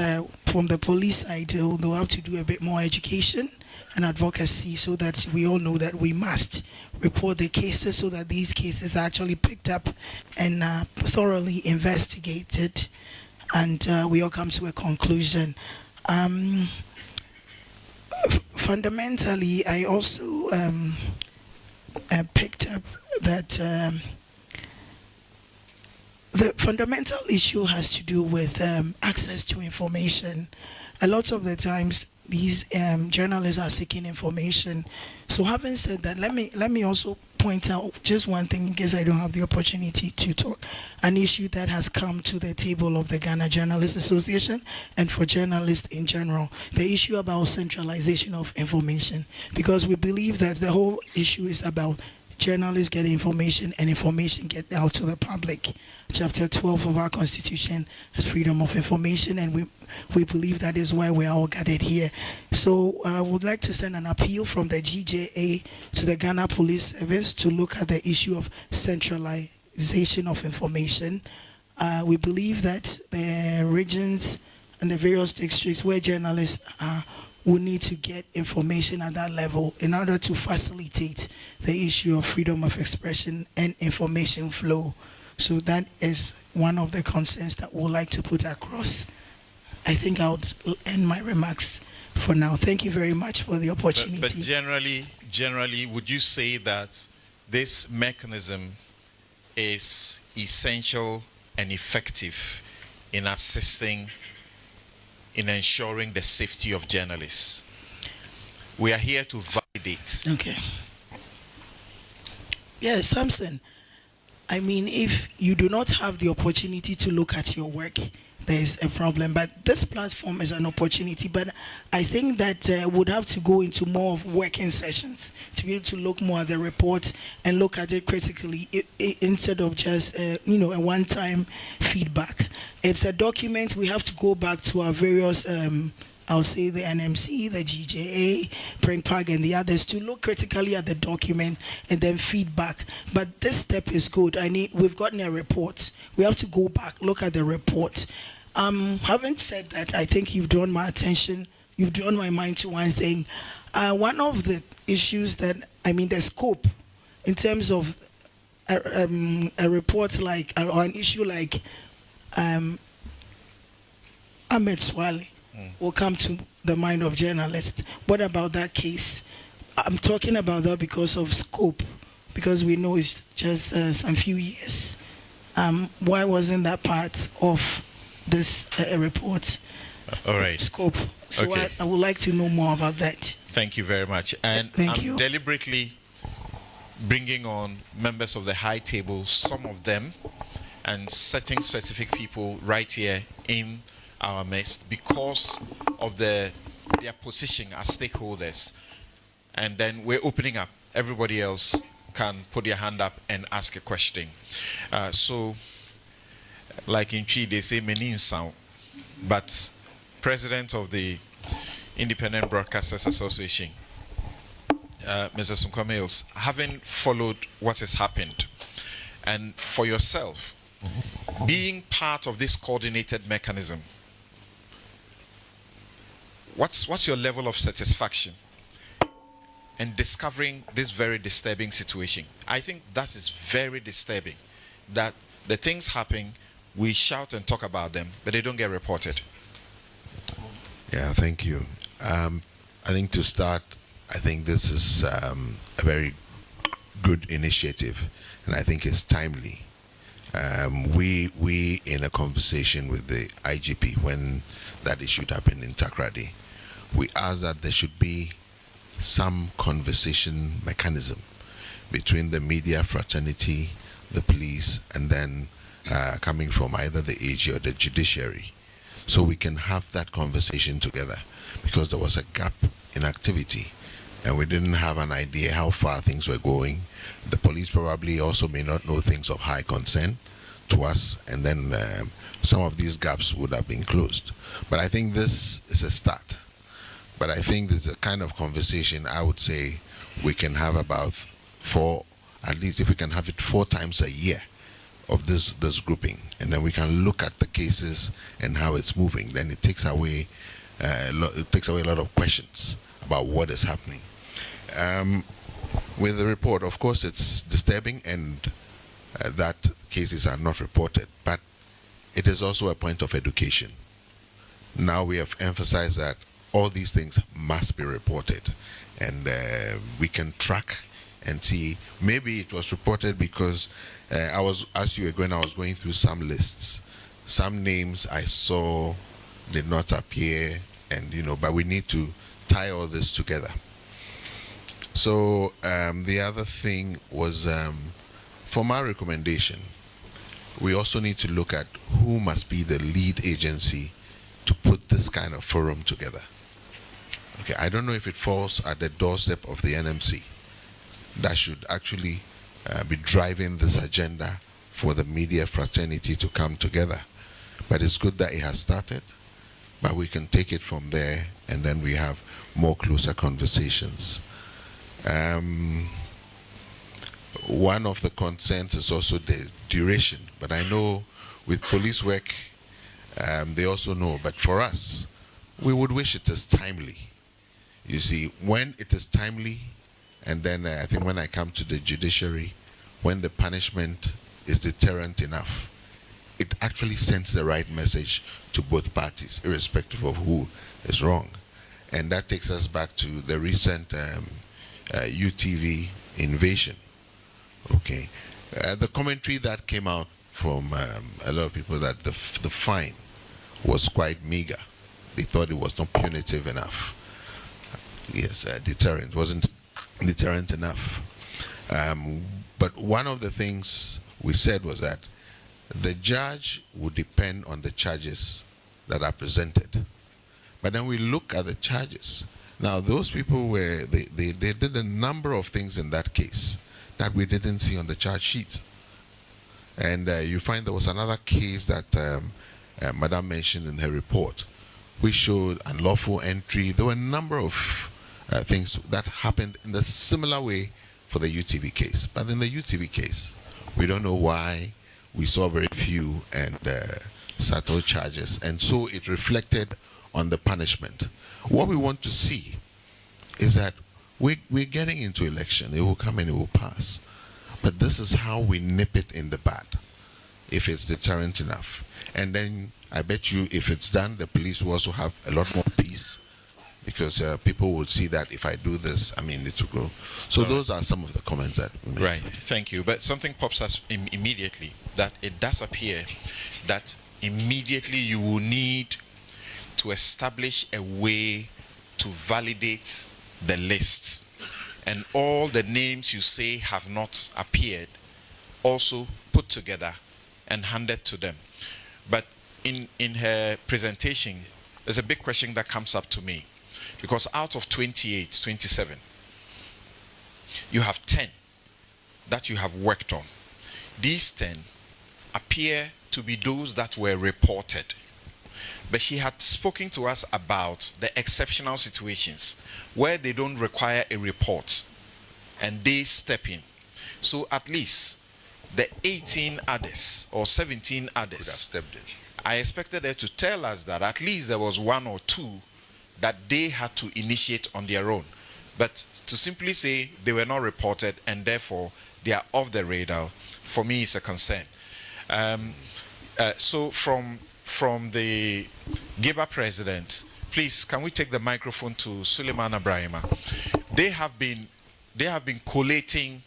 from the police side, they'll have to do a bit more education and advocacy so that we all know that we must report the cases so that these cases are actually picked up and thoroughly investigated, and we all come to a conclusion. Fundamentally, I also picked up that the fundamental issue has to do with access to information. A lot of the times, these journalists are seeking information. So having said that, let me also point out just one thing in case I don't have the opportunity to talk. An issue that has come to the table of the Ghana Journalists Association and for journalists in general, the issue about centralization of information, because we believe that the whole issue is about journalists get information and information get out to the public. Chapter 12 of our Constitution has freedom of information, and we believe that is why we are all gathered here. So I would like to send an appeal from the GJA to the Ghana Police Service to look at the issue of centralization of information. We believe that the regions and the various districts where journalists are will need to get information at that level in order to facilitate the issue of freedom of expression and information flow. So that is one of the concerns that we would like to put across. I think I'll end my remarks for now. Thank you very much for the opportunity. But generally, would you say that this mechanism is essential and effective in assisting in ensuring the safety of journalists? We are here to validate. Okay. Yeah, Samson. I mean, if you do not have the opportunity to look at your work, there is a problem. But this platform is an opportunity. But I think that would have to go into more of working sessions to be able to look more at the report and look at it critically instead of just a one-time feedback. It's a document. We have to go back to our various I'll say the NMC, the GJA, PRINPAG, and the others to look critically at the document and then feedback. But this step is good. We've gotten a report. We have to go back, look at the report. Having said that, I think you've drawn my attention, you've drawn my mind to one thing. One of the issues that, the scope in terms of a report like, or an issue like Ahmed Swale, will come to the mind of journalists. What about that case? I'm talking about that because of scope, because we know it's just some few years. Why wasn't that part of this report? All right. Scope. So okay. I would like to know more about that. Thank you very much. And I'm deliberately bringing on members of the high table, some of them, and setting specific people right here in our midst because of their position as stakeholders. And then we're opening up. Everybody else can put their hand up and ask a question. So, like in Chi, they say Menin sound, but President of the Independent Broadcasters Association, Mr. Sunkwamils, having followed what has happened, and for yourself, being part of this coordinated mechanism, what's your level of satisfaction in discovering this very disturbing situation? I think that is very disturbing, that the things happen, we shout and talk about them, but they don't get reported. Yeah, thank you. I think to start, I think this is a very good initiative, and I think it's timely. We in a conversation with the IGP when that issue happened in Takrady, we asked that there should be some conversation mechanism between the media fraternity, the police, and then coming from either the AG or the judiciary, so we can have that conversation together, because there was a gap in activity and we didn't have an idea how far things were going. The police probably also may not know things of high concern to us, and then some of these gaps would have been closed. But I think this is a start. But I think there's a kind of conversation I would say we can have about at least if we can have it 4 times a year of this grouping, and then we can look at the cases and how it's moving. Then it takes away a lot of questions about what is happening. With the report, of course, it's disturbing, and that cases are not reported, but it is also a point of education. Now we have emphasized that all these things must be reported, and we can track and see. Maybe it was reported because as you were going, I was going through some lists. Some names I saw did not appear, and but we need to tie all this together. So the other thing was, for my recommendation, we also need to look at who must be the lead agency to put this kind of forum together. Okay, I don't know if it falls at the doorstep of the NMC. That should actually be driving this agenda for the media fraternity to come together. But it's good that it has started, but we can take it from there, and then we have more closer conversations. One of the concerns is also the duration, but I know with police work, they also know, but for us, we would wish it is timely. You see, when it is timely, and then I think when I come to the judiciary, when the punishment is deterrent enough, it actually sends the right message to both parties, irrespective of who is wrong. And that takes us back to the recent UTV invasion. Okay, the commentary that came out from a lot of people that the fine was quite meager. They thought it was not punitive enough. Yes, deterrent wasn't deterrent enough. But one of the things we said was that the judge would depend on the charges that are presented. But then we look at the charges. Now, those people they did a number of things in that case that we didn't see on the charge sheet. And you find there was another case that Madam mentioned in her report, which showed unlawful entry. There were a number of things that happened in the similar way for the UTV case. But in the UTV case, we don't know why we saw very few and subtle charges. And so it reflected on the punishment. What we want to see is that we're getting into election. It will come and it will pass. But this is how we nip it in the bud, if it's deterrent enough. And then I bet you if it's done, the police will also have a lot more peace, because people would see that if I do this, I mean, it will go. So those are some of the comments that we made. Right, thank you. But something pops us immediately, that it does appear that immediately you will need to establish a way to validate the list, and all the names you say have not appeared also put together and handed to them. But in her presentation, there's a big question that comes up to me, because out of 28, 27, you have 10 that you have worked on. These 10 appear to be those that were reported. But she had spoken to us about the exceptional situations where they don't require a report, and they step in. So at least the 18 others or 17 others, I expected them to tell us that at least there was one or two that they had to initiate on their own. But to simply say they were not reported and therefore they are off the radar, for me is a concern. So from the GIBA president, please, can we take the microphone to Suleiman Abrahima? They have been collating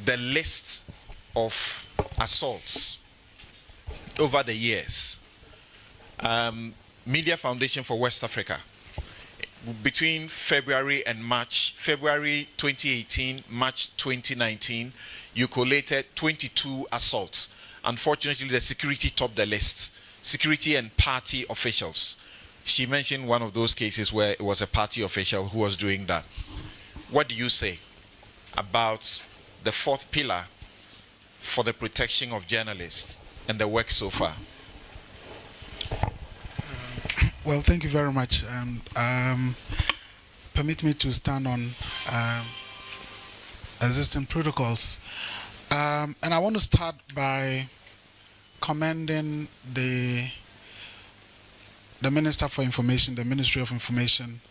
the list of assaults over the years. Media Foundation for West Africa, between February and March, February 2018, March 2019, you collated 22 assaults. Unfortunately, the security topped the list. Security and party officials. She mentioned one of those cases where it was a party official who was doing that. What do you say about the fourth pillar for the protection of journalists and the work so far? Well, thank you very much. Permit me to stand on existing protocols. And I want to start by commending the Minister for Information, the Ministry of Information,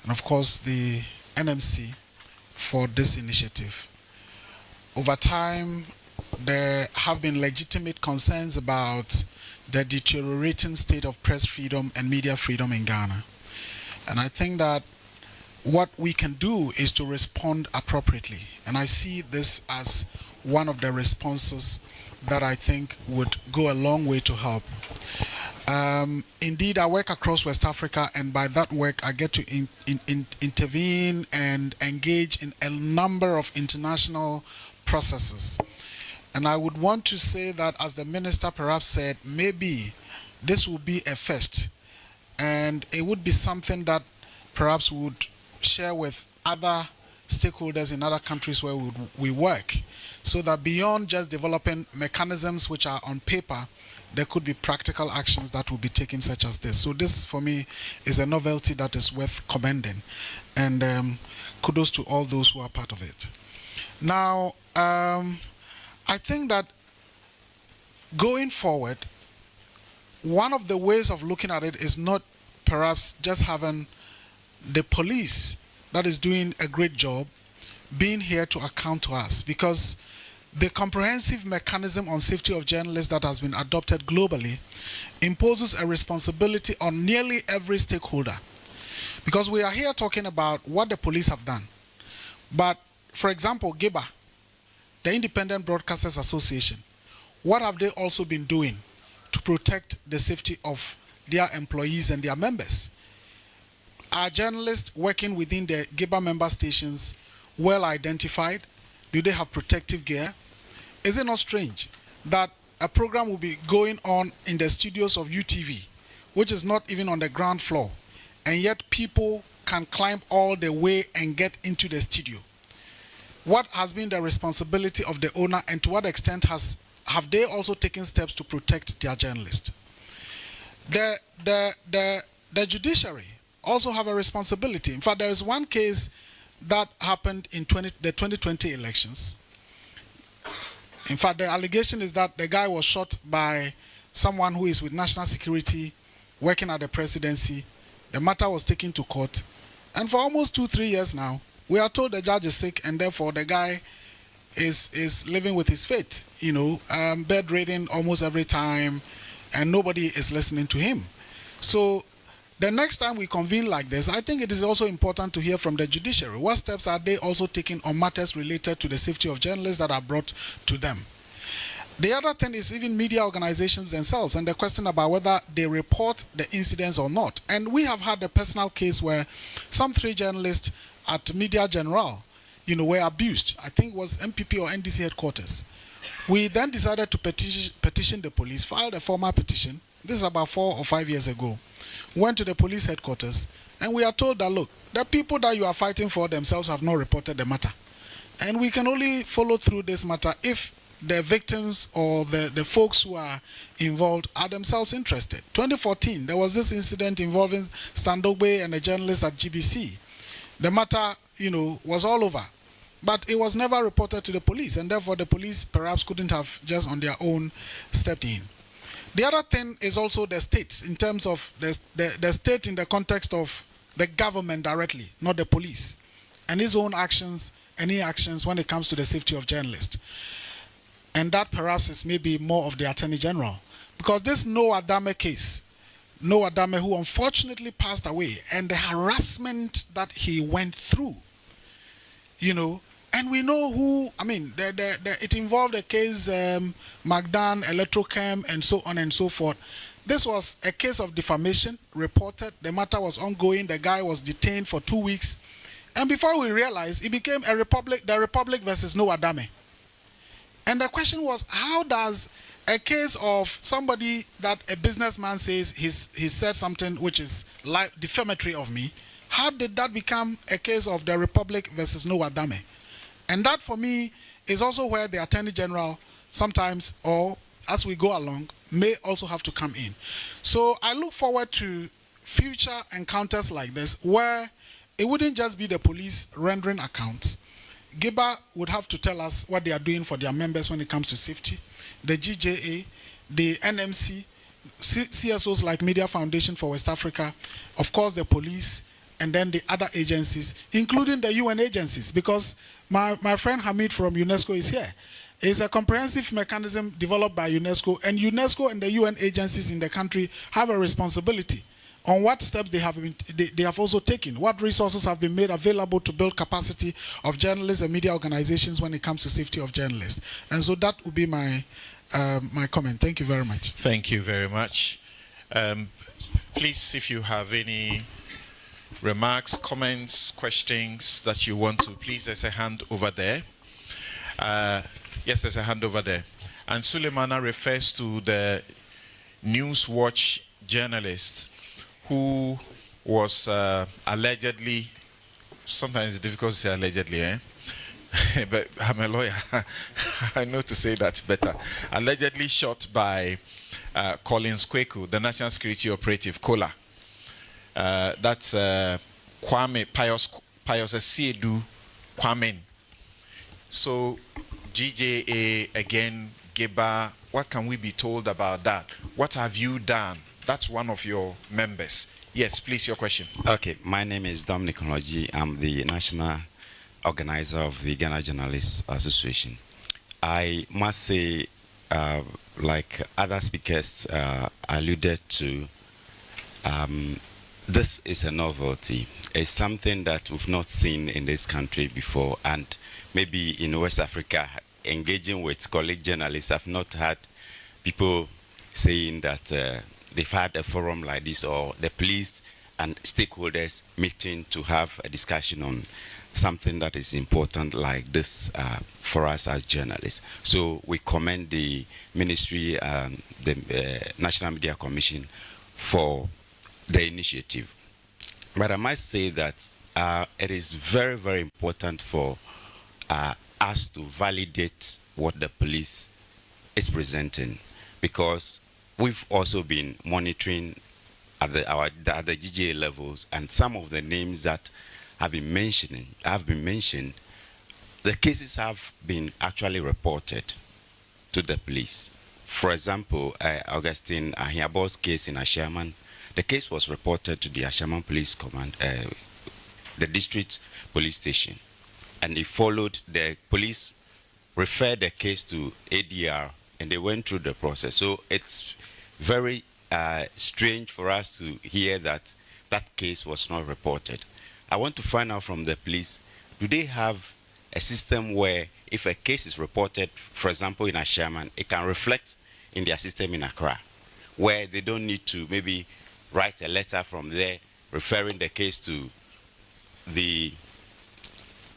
and of course the NMC for this initiative. Over time, there have been legitimate concerns about the deteriorating state of press freedom and media freedom in Ghana. And I think that what we can do is to respond appropriately. And I see this as one of the responses that I think would go a long way to help. Indeed, I work across West Africa, and by that work, I get to intervene and engage in a number of international processes. And I would want to say that, as the minister perhaps said, maybe this will be a first, and it would be something that perhaps we would share with other stakeholders in other countries where we work, so that beyond just developing mechanisms which are on paper, there could be practical actions that will be taken, such as this. So this, for me, is a novelty that is worth commending, and kudos to all those who are part of it. Now, I think that going forward, one of the ways of looking at it is not perhaps just having the police that is doing a great job being here to account to us, because the comprehensive mechanism on safety of journalists that has been adopted globally imposes a responsibility on nearly every stakeholder. Because we are here talking about what the police have done. But, for example, GIBA, the Independent Broadcasters Association, what have they also been doing to protect the safety of their employees and their members? Are journalists working within the GIBA member stations well identified? Do they have protective gear? Is it not strange that a program will be going on in the studios of UTV, which is not even on the ground floor, and yet people can climb all the way and get into the studio? What has been the responsibility of the owner, and to what extent have they also taken steps to protect their journalists? The judiciary also have a responsibility. In fact, there is one case that happened in the 2020 elections. In fact, the allegation is that the guy was shot by someone who is with national security working at the presidency. The matter was taken to court, and for almost 2-3 years now, we are told the judge is sick, and therefore the guy is living with his fate, bedridden almost every time, and nobody is listening to him. So the next time we convene like this, I think it is also important to hear from the judiciary. What steps are they also taking on matters related to the safety of journalists that are brought to them? The other thing is even media organizations themselves, and the question about whether they report the incidents or not. And we have had a personal case where some 3 journalists at Media General, were abused. I think it was NPP or NDC headquarters. We then decided to petition the police, filed a formal petition. This is about 4 or 5 years ago. Went to the police headquarters, and we are told that, look, the people that you are fighting for themselves have not reported the matter. And we can only follow through this matter if the victims or the folks who are involved are themselves interested. 2014, there was this incident involving Standogbe and a journalist at GBC. The matter, was all over. But it was never reported to the police, and therefore the police perhaps couldn't have just on their own stepped in. The other thing is also the state, in terms of the state in the context of the government directly, not the police, and his own actions, any actions when it comes to the safety of journalists. And that perhaps is maybe more of the Attorney General. Because this Noah Adame case, Noah Adame, who unfortunately passed away, and the harassment that he went through, you know, and we know who, I mean, it involved a case, Magdan, Electrochem, and so on and so forth. This was a case of defamation, reported. The matter was ongoing. The guy was detained for 2 weeks. And before we realized, it became the Republic versus Noah Adame. And the question was, how does a case of somebody that a businessman says he said something which is defamatory of me, how did that become a case of the Republic versus Noah Adame? And that, for me, is also where the Attorney General sometimes, or as we go along, may also have to come in. So I look forward to future encounters like this, where it wouldn't just be the police rendering accounts. GIBA would have to tell us what they are doing for their members when it comes to safety. The GJA, the NMC, CSOs like Media Foundation for West Africa, of course the police, and then the other agencies, including the UN agencies, because my friend Hamid from UNESCO is here. It's a comprehensive mechanism developed by UNESCO, and UNESCO and the UN agencies in the country have a responsibility on what steps they have also taken, what resources have been made available to build capacity of journalists and media organizations when it comes to safety of journalists. And so that would be my comment. Thank you very much. Thank you very much. Please, if you have any remarks, comments, questions that you want to, please, there's a hand over there. Yes, there's a hand over there. And Suleimana refers to the Newswatch journalist who was allegedly, sometimes it's difficult to say allegedly, but I'm a lawyer, I know to say that better, allegedly shot by Collins Kweku, the National Security Operative, Kola. That's Kwame Pius Asiedu Kwame. So GJA, again, GIBA, what can we be told about that? What have you done? That's one of your members. Yes, please, your question. Okay, my name is Dominic Oloji. I'm the national organizer of the Ghana Journalists Association. I must say, like other speakers alluded to, this is a novelty. It's something that we've not seen in this country before, and maybe in West Africa, engaging with colleague journalists, I've not had people saying that they've had a forum like this, or the police and stakeholders meeting to have a discussion on something that is important like this for us as journalists. So we commend the Ministry and the National Media Commission for the initiative. But I must say that it is very, very important for us to validate what the police is presenting, because we've also been monitoring at the GJA levels, and some of the names that have been mentioned, the cases have been actually reported to the police. For example, Augustine Ahiabo's case in Ashaman, the case was reported to the Ashaman Police Command, the district police station, and they followed. The police referred the case to ADR, and they went through the process. So it's very strange for us to hear that that case was not reported. I want to find out from the police, do they have a system where if a case is reported, for example, in Ashaman, it can reflect in their system in Accra, where they don't need to maybe write a letter from there referring the case to the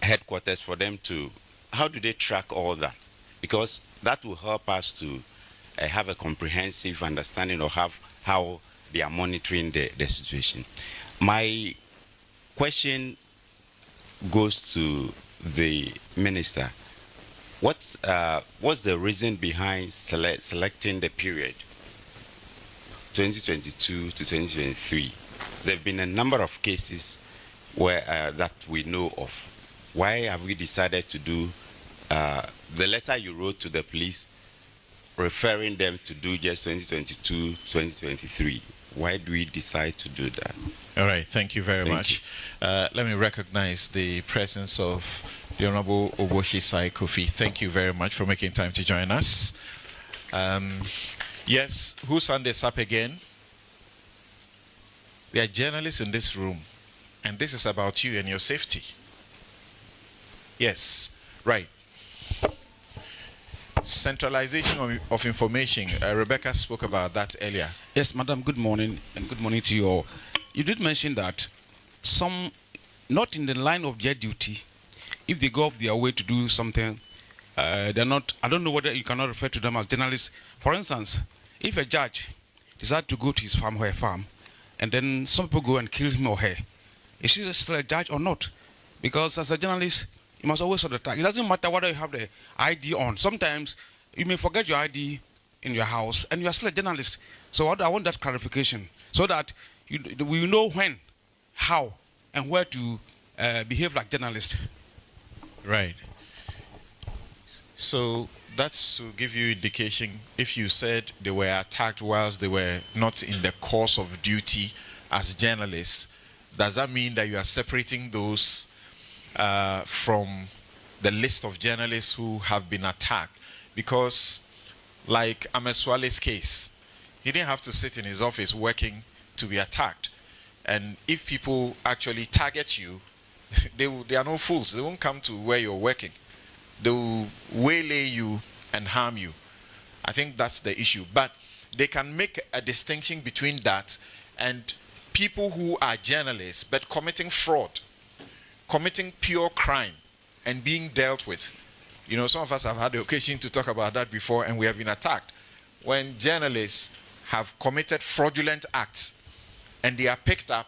headquarters for them to, how do they track all that? Because that will help us to have a comprehensive understanding of how they are monitoring the situation. My question goes to the minister. What's the reason behind selecting the period 2022 to 2023? There have been a number of cases where that we know of, why have we decided to do the letter you wrote to the police referring them to do just 2022, 2023? Why do we decide to do that? All right, thank you very much. Let me recognize the presence of the Honorable Oboshi Sai Kofi. Thank you very much for making time to join us. Yes, who signed this up again? There are journalists in this room, and this is about you and your safety. Yes, right. Centralization of information. Rebecca spoke about that earlier. Yes, Madam, good morning, and good morning to you all. You did mention that some, not in the line of their duty, if they go off their way to do something, they're not, I don't know whether you cannot refer to them as journalists. For instance, if a judge decides to go to his farm or her farm, and then some people go and kill him or her, is she still a judge or not? Because as a journalist, you must always have the tag. It doesn't matter whether you have the ID on. Sometimes you may forget your ID in your house and you are still a journalist. So I want that clarification so that we know when, how, and where to behave like journalists. Right. So that's to give you indication. If you said they were attacked whilst they were not in the course of duty as journalists, does that mean that you are separating those from the list of journalists who have been attacked? Because like Ameswale's case, he didn't have to sit in his office working to be attacked. And if people actually target you, they are no fools. They won't come to where you're working. They will waylay you and harm you. I think that's the issue. But they can make a distinction between that and people who are journalists but committing fraud, committing pure crime and being dealt with. You know, some of us have had the occasion to talk about that before, and we have been attacked. When journalists have committed fraudulent acts and they are picked up,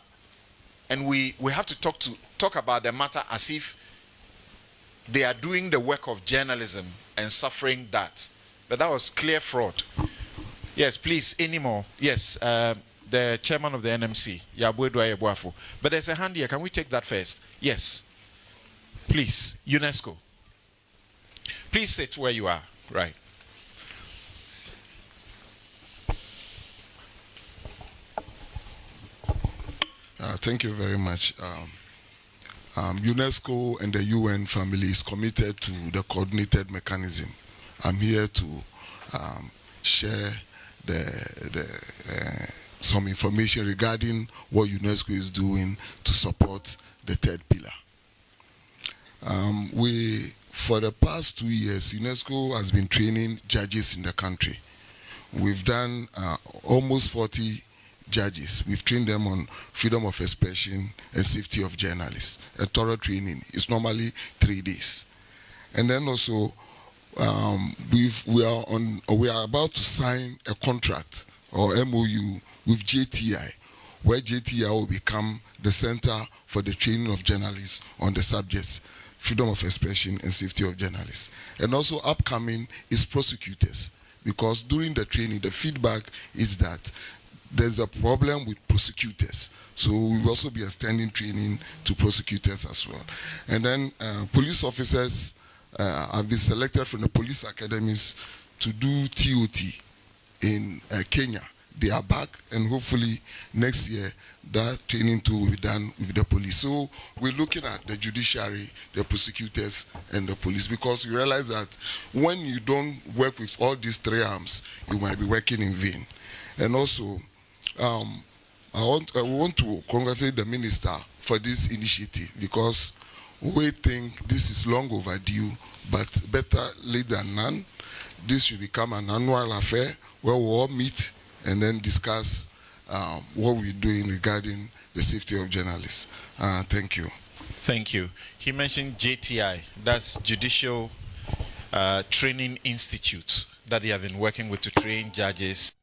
and we have to talk about the matter as if they are doing the work of journalism and suffering that. But that was clear fraud. Yes, please, any more? Yes, the chairman of the NMC, Yabwedwa Yeboafo. But there's a hand here. Can we take that first? Yes. Please, UNESCO. Please sit where you are. Right. Thank you very much. UNESCO and the UN family is committed to the coordinated mechanism. I'm here to share some information regarding what UNESCO is doing to support the third pillar. For the past 2 years, UNESCO has been training judges in the country. We've done almost 40 judges. We've trained them on freedom of expression and safety of journalists. A thorough training is normally 3 days. And then also, we are about to sign a contract or MOU with JTI, where JTI will become the center for the training of journalists on the subjects, freedom of expression and safety of journalists. And also upcoming is prosecutors, because during the training, the feedback is that there's a problem with prosecutors. So we will also be extending training to prosecutors as well. And then police officers have been selected from the police academies to do TOT in Kenya. They are back, and hopefully next year that training too will be done with the police. So we're looking at the judiciary, the prosecutors, and the police, because you realize that when you don't work with all these three arms, you might be working in vain. And also, I want to congratulate the minister for this initiative, because we think this is long overdue, but better late than none. This should become an annual affair where we all meet and then discuss what we're doing regarding the safety of journalists. Thank you. Thank you. He mentioned JTI, that's Judicial Training Institute, that they have been working with to train judges.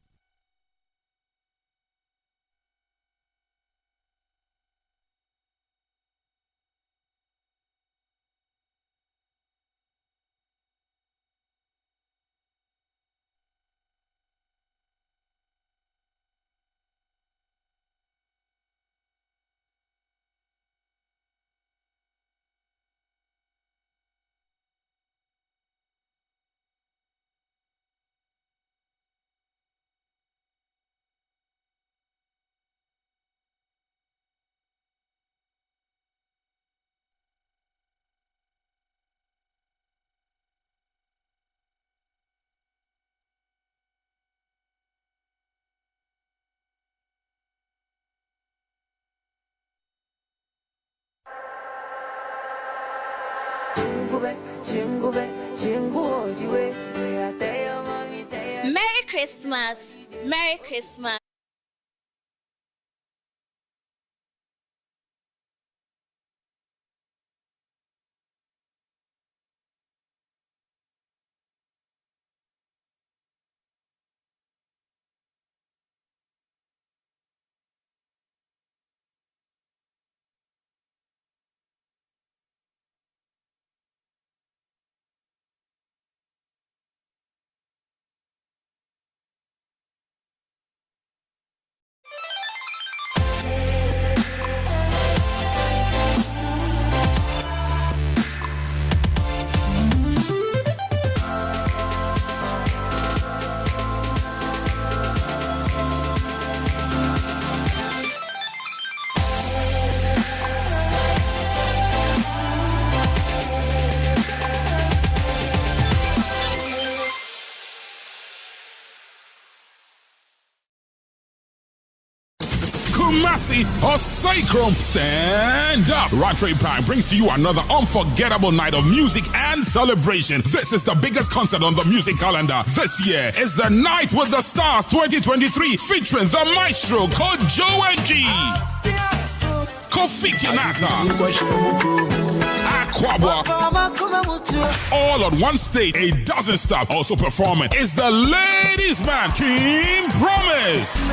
Merry Christmas. Merry Christmas. Kumasi or Sacrum, stand up. Ratray Prime brings to you another unforgettable night of music and celebration. This is the biggest concert on the music calendar. This year is the Night with the Stars 2023 featuring the maestro Kojo G, Kofi Kinata, Aquabwa, all on one stage. A dozen stop. Also performing is the ladies man King Promise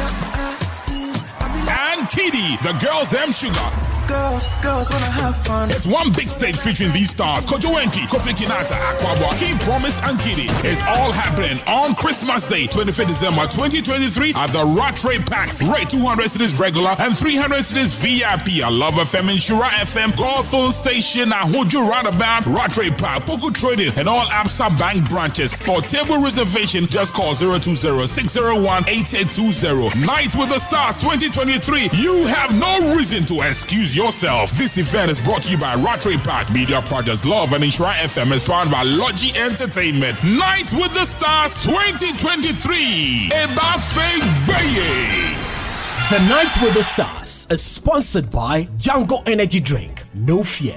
and Kitty, the girls them sugar. Girls wanna have fun. It's one big stage featuring these stars: Kojo Enki, Kofi Kinata, Aquabwa, King Promise, and Kitty. It's all happening on Christmas Day, 25th December 2023 at the Ratray Pack. Rate 200 cities regular and 300 cities VIP. I Love FM, Insura FM, Gotham Station, Ahoju Roundabout, Ratray Pack, Poku Trading, and all ABSA Bank branches. For table reservation, just call 020-601-8820. Night with the Stars 2023. You have no reason to excuse yourself. This event is brought to you by Ratray Pack, Media Partners Love, and Insura FM is powered by Logi Entertainment. Night with the Stars 2023. Ebafe Baye. The Night with the Stars is sponsored by Django Energy Drink. No fear.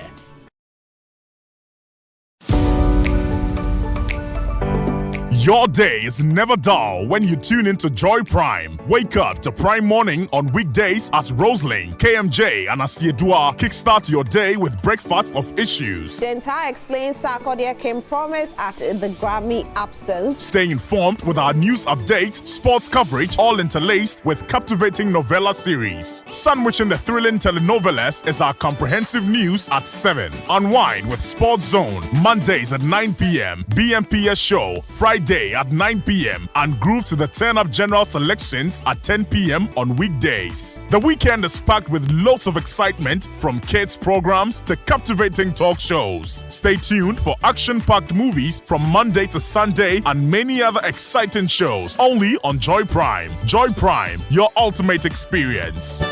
Your day is never dull when you tune into Joy Prime. Wake up to Prime Morning on weekdays as Roselyn, KMJ, and Asiedua kickstart your day with breakfast of issues. The entire explains Sarkodia King Promise at the Grammy absence. Stay informed with our news updates, sports coverage, all interlaced with captivating novella series. Sandwiching the thrilling telenovelas is our comprehensive news at 7. Unwind with Sports Zone, Mondays at 9 p.m. BMPS Show, Friday at 9 p.m. and groove to the turn-up general selections at 10 p.m. on weekdays. The weekend is packed with loads of excitement from kids programs to captivating talk shows. Stay tuned for action-packed movies from Monday to Sunday and many other exciting shows only on Joy Prime. Joy Prime, your ultimate experience.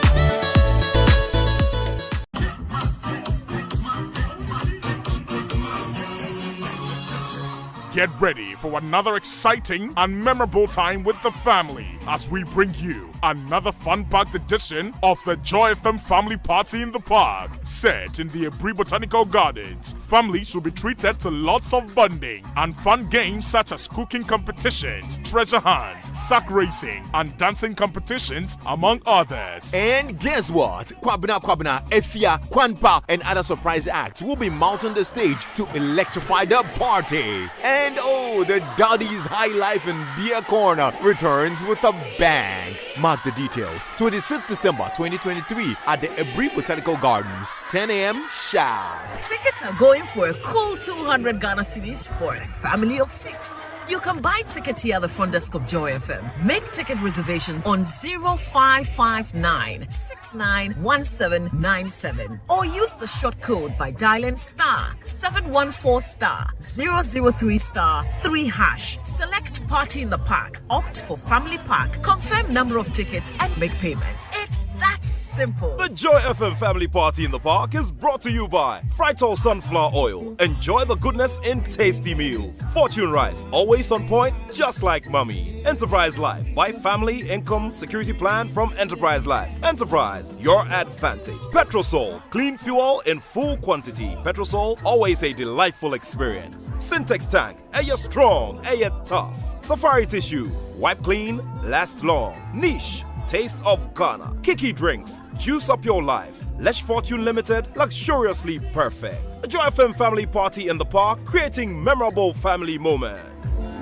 Get ready for another exciting and memorable time with the family as we bring you another fun-packed edition of the Joy FM Family Party in the Park. Set in the Ebri Botanical Gardens, families will be treated to lots of bonding and fun games such as cooking competitions, treasure hunts, sack racing, and dancing competitions, among others. And guess what? Kwabena, Efia, Kwanpa, and other surprise acts will be mounting the stage to electrify the party. And oh, the Daddy's High Life and Beer Corner returns with a bang. Mark the details. 26th December 2023 at the Ebri Botanical Gardens, 10 a.m. sharp. Tickets are going for a cool 200 Ghana cedis for a family of 6. You can buy tickets here at the front desk of Joy FM. Make ticket reservations on 0559-691797 or use the short code by dialing *714*003*3#. Select Party in the Park, opt for Family Park, confirm number of tickets and make payments. It's that simple. simple. The Joy FM family party in the park is brought to you by Frytol Sunflower Oil. Enjoy the goodness in tasty meals. Fortune Rice, always on point, just like mommy. Enterprise Life, buy family income security plan from Enterprise Life. Enterprise, your advantage. Petrosol, clean fuel in full quantity. Petrosol, always a delightful experience. Syntex Tank, air strong, air tough. Safari Tissue, wipe clean, last long. Niche, taste of Ghana. Kiki Drinks, juice up your life. Lesh Fortune Limited, luxuriously perfect. A Joy FM family party in the park, creating memorable family moments.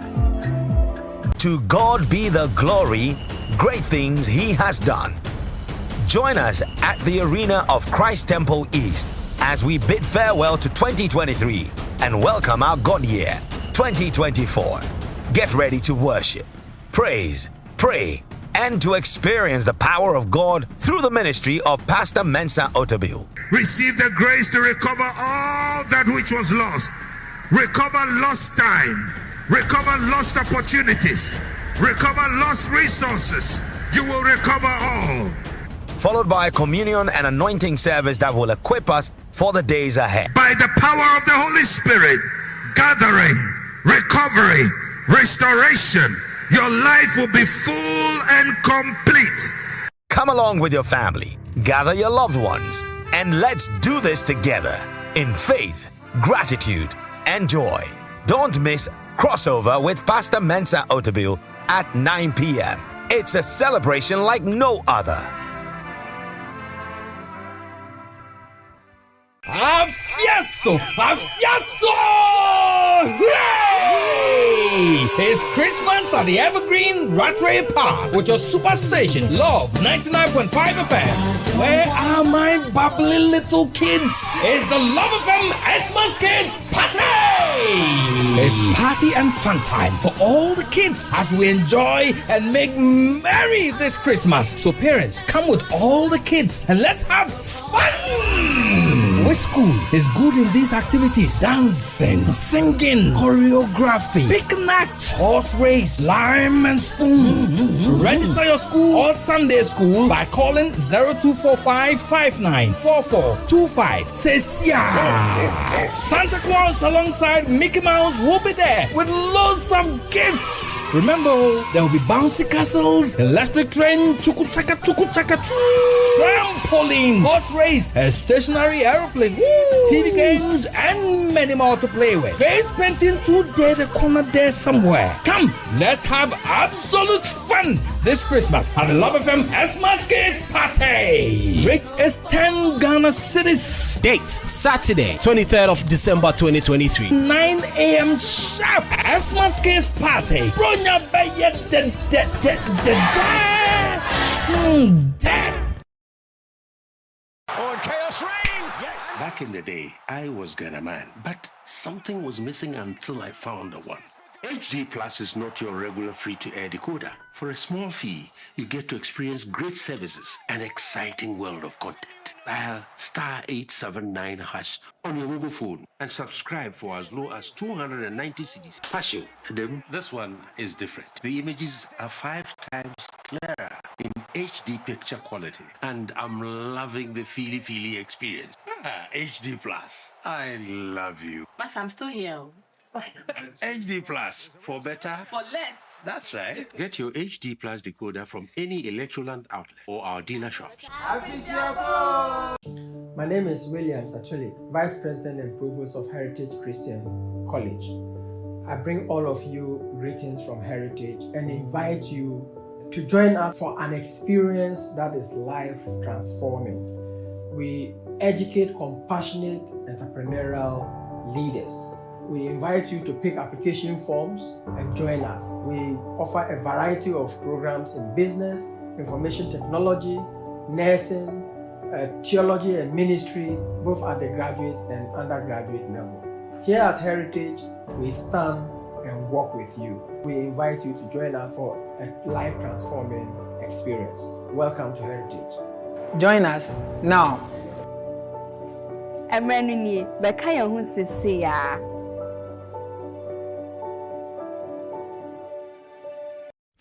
To God be the glory, great things He has done. Join us at the arena of Christ Temple East as we bid farewell to 2023 and welcome our God year, 2024. Get ready to worship, praise, pray, and to experience the power of God through the ministry of Pastor Mensa Otabil. Receive the grace to recover all that which was lost. Recover lost time. Recover lost opportunities. Recover lost resources. You will recover all. Followed by a communion and anointing service that will equip us for the days ahead. By the power of the Holy Spirit, gathering, recovery, restoration, your life will be full and complete. Come along with your family, gather your loved ones, and let's do this together in faith, gratitude, and joy. Don't miss Crossover with Pastor Mensa Otabil at 9 p.m. It's a celebration like no other. Afiaso! Afiaso! Hooray! It's Christmas at the Evergreen Rattray Park with your superstation, Love 99.5 FM. Where are my bubbly little kids? It's the Love FM Xmas Kids Party! It's party and fun time for all the kids as we enjoy and make merry this Christmas. So parents, come with all the kids and let's have fun! Which school is good in these activities? Dancing, singing, choreography, picnic, horse race, lime and spoon. Register your school or Sunday school by calling 0245 594425. Says yeah. Santa Claus alongside Mickey Mouse will be there with loads of gifts. Remember, there will be bouncy castles, electric train, chuku-chaka, trampoline, horse race, a stationary aeroplane, TV games, and many more to play with. Face painting today, the corner there somewhere. Come, let's have absolute fun this Christmas at the Love FM Xmas Kids Party. Rate is 10 Ghana cedis. Date Saturday, 23rd of December 2023. 9 a.m. sharp. Xmas Kids Party. Bronya Baye Oh, and chaos reigns! Yes! Back in the day, I was Ghana man, but something was missing until I found the one. HD Plus is not your regular free-to-air decoder. For a small fee, you get to experience great services and exciting world of content. Dial *879# on your mobile phone and subscribe for as low as 290 cedis. Fashion, this one is different. The images are 5 times clearer in HD picture quality, and I'm loving the feely experience. HD Plus, I love you. But I'm still here. HD Plus, for better, for less. That's right. Get your HD Plus decoder from any Electroland outlet or our dealer shops. My name is William Satulik, Vice President and Provost of Heritage Christian College. I bring all of you greetings from Heritage and invite you to join us for an experience that is life transforming. We educate compassionate entrepreneurial leaders. We invite you to pick application forms and join us. We offer a variety of programs in business, information technology, nursing, theology and ministry, both at the graduate and undergraduate level. Here at Heritage, we stand and walk with you. We invite you to join us for a life-transforming experience. Welcome to Heritage. Join us now.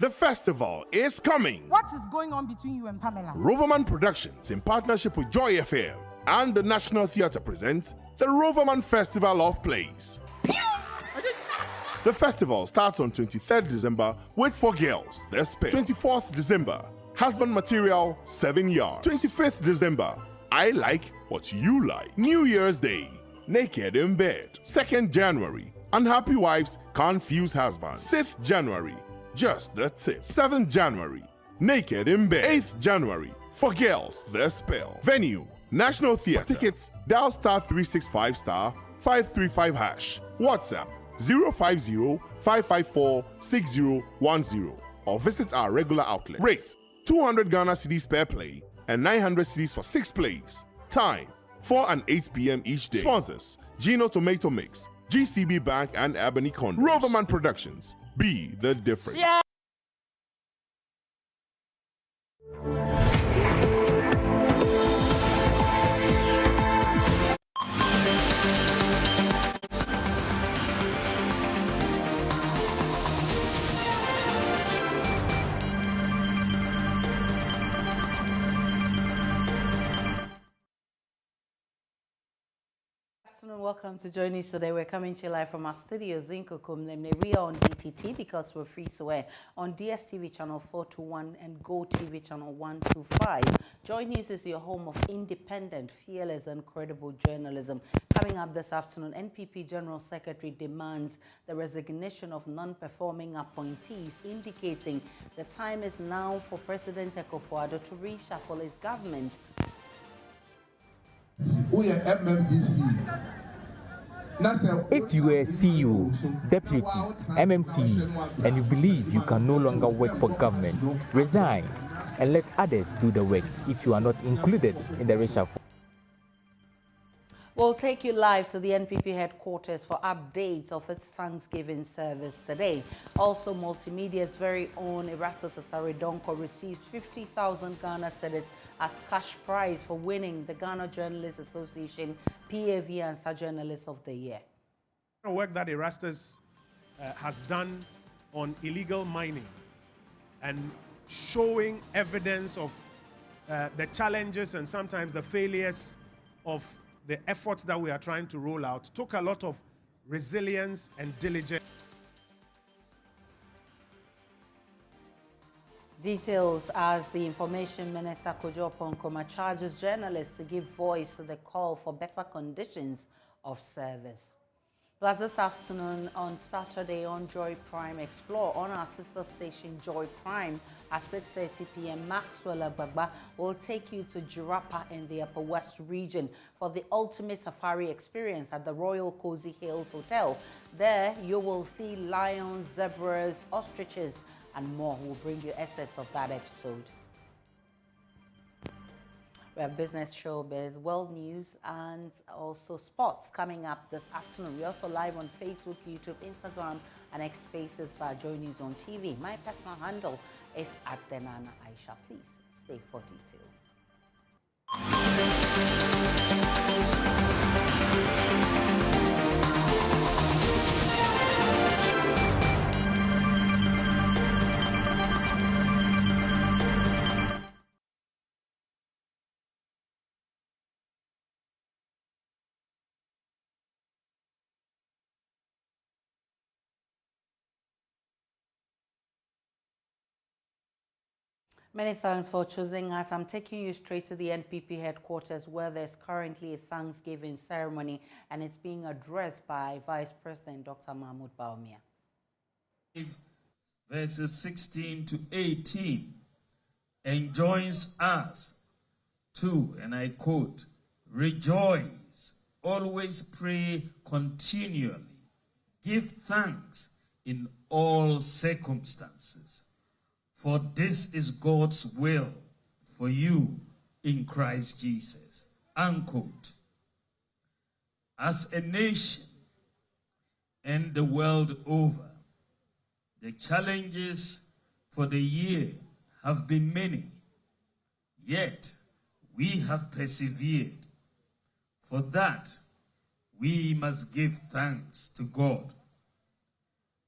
The festival is coming. What is going on between you and Pamela? Roverman Productions, in partnership with Joy FM and the National Theatre, presents the Roverman Festival of Plays. The festival starts on 23rd December with 4 Girls, The Spell. 24th December, Husband Material, 7 Yards. 25th December, I Like What You Like. New Year's Day, Naked in Bed. 2nd January, Unhappy Wives Confuse Husbands. 6th January, Just the Tip. 7th January, Naked in Bed. 8th January, For Girls, The Spell. Venue, National Theatre. For tickets, dial *365*535#. WhatsApp 050-554-6010 or visit our regular outlets. Rate 200 Ghana cedis per play and 900 cedis for 6 plays. Time 4 and 8 p.m. each day. Sponsors Gino Tomato Mix, GCB Bank and Ebony Condos. Roverman Productions. Be the difference. Yeah. Welcome to JoyNews today. We're coming to you live from our studios in Kokomlemne. We are on DTT because we're free to air on DSTV channel 421 and Go TV channel 125. JoyNews is your home of independent, fearless and credible journalism. Coming up this afternoon, NPP General Secretary demands the resignation of non-performing appointees, indicating the time is now for President Akufo-Addo to reshuffle his government. We are MMDC. If you are a CEO, deputy, MMC, and you believe you can no longer work for government, resign and let others do the work if you are not included in the reshuffle. We'll take you live to the NPP headquarters for updates of its Thanksgiving service today. Also, Multimedia's very own Erastus Asaredonko receives 50,000 Ghana cedis as cash prize for winning the Ghana Journalists Association PAV Answer Journalist of the Year. The work that Erastus has done on illegal mining and showing evidence of the challenges and sometimes the failures of the efforts that we are trying to roll out took a lot of resilience and diligence. Details as the Information Minister Kojo Ponkoma charges journalists to give voice to the call for better conditions of service. Plus this afternoon on Saturday on Joy Prime Explore on our sister station Joy Prime at 6:30 p.m. Maxwell Agbagba will take you to Jirapa in the Upper West region for the ultimate safari experience at the Royal Cozy Hills Hotel. There you will see lions, zebras, ostriches and more. We'll bring you assets of that episode. We have business, showbiz, world news, and also sports coming up this afternoon. We're also live on Facebook, YouTube, Instagram, and X Spaces via JoyNews on TV. My personal handle is @Denana Aisha. Please stay for details. Many thanks for choosing us. I'm taking you straight to the NPP headquarters where there's currently a Thanksgiving ceremony and it's being addressed by Vice President Dr. Mahmoud Bawumia. Verses 16 to 18 enjoins us to, and I quote, rejoice, always pray continually, give thanks in all circumstances. For this is God's will for you in Christ Jesus. Unquote. As a nation and the world over, the challenges for the year have been many, yet we have persevered. For that, we must give thanks to God.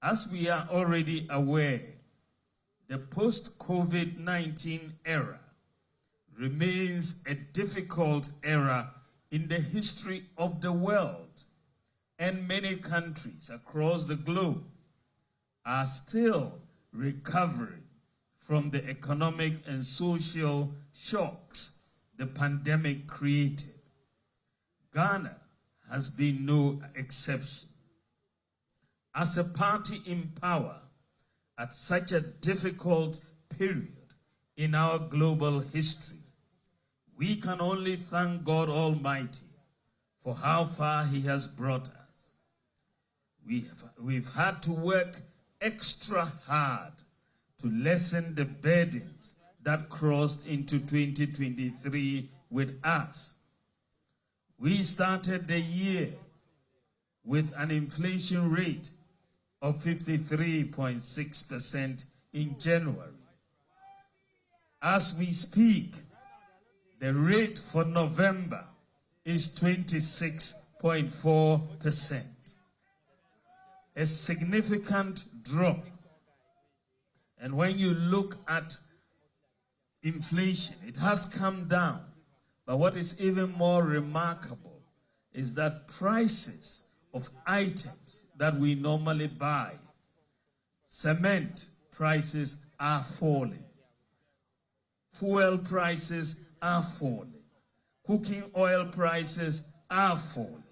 As we are already aware, the post-COVID-19 era remains a difficult era in the history of the world, and many countries across the globe are still recovering from the economic and social shocks the pandemic created. Ghana has been no exception. As a party in power at such a difficult period in our global history, we can only thank God Almighty for how far He has brought us. We've had to work extra hard to lessen the burdens that crossed into 2023 with us. We started the year with an inflation rate of 53.6% in January. As we speak, the rate for November is 26.4%. A significant drop. And when you look at inflation, it has come down. But what is even more remarkable is that prices of items that we normally buy, cement prices are falling. Fuel prices are falling. Cooking oil prices are falling.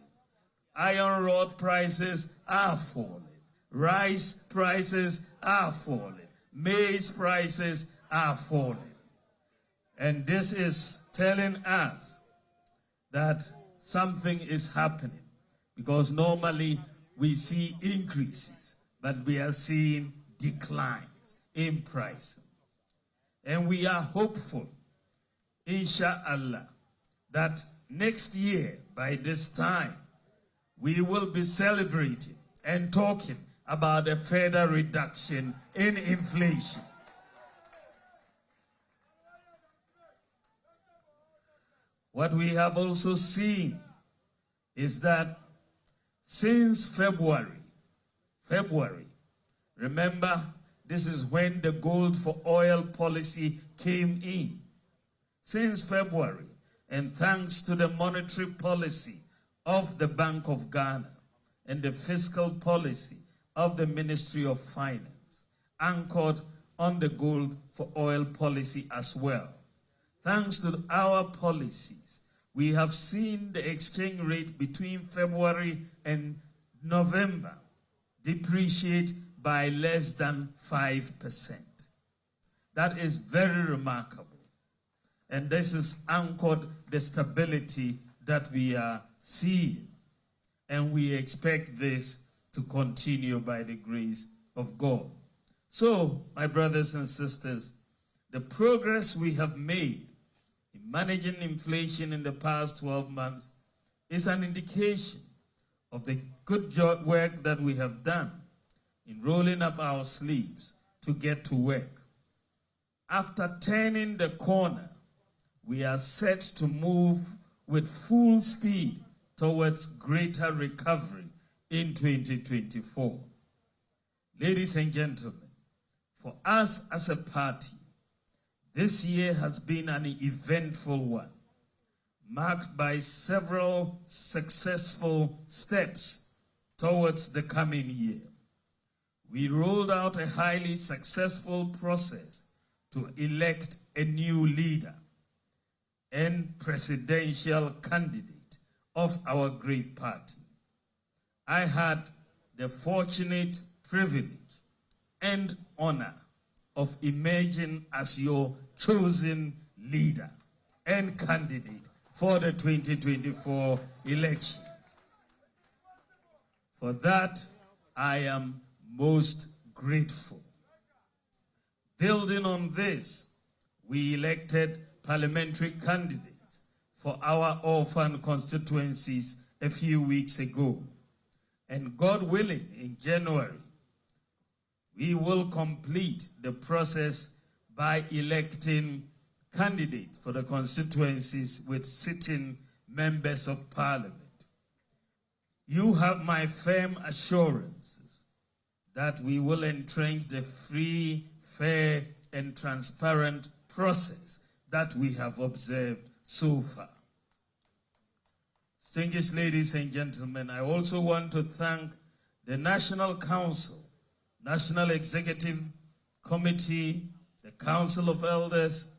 Iron rod prices are falling. Rice prices are falling. Maize prices are falling. And this is telling us that something is happening, because normally we see increases, but we are seeing declines in price. And we are hopeful, inshallah, that next year, by this time, we will be celebrating and talking about a further reduction in inflation. What we have also seen is that since February, remember, this is when the gold for oil policy came in. Since February, and thanks to the monetary policy of the Bank of Ghana and the fiscal policy of the Ministry of Finance, anchored on the gold for oil policy as well. Thanks to our policies, we have seen the exchange rate between February and November depreciate by less than 5%. That is very remarkable. And this has anchored the stability that we are seeing. And we expect this to continue by the grace of God. So, my brothers and sisters, the progress we have made in managing inflation in the past 12 months is an indication of the good work that we have done in rolling up our sleeves to get to work. After turning the corner, we are set to move with full speed towards greater recovery in 2024. Ladies and gentlemen, for us as a party, this year has been an eventful one, marked by several successful steps towards the coming year. We rolled out a highly successful process to elect a new leader and presidential candidate of our great party. I had the fortunate privilege and honor of emerging as your chosen leader and candidate for the 2024 election. For that, I am most grateful. Building on this, we elected parliamentary candidates for our orphan constituencies a few weeks ago. And God willing, in January, we will complete the process by electing candidates for the constituencies with sitting members of parliament. You have my firm assurances that we will entrench the free, fair and transparent process that we have observed so far. Distinguished ladies and gentlemen, I also want to thank the National Council, National Executive Committee, the Council of Elders,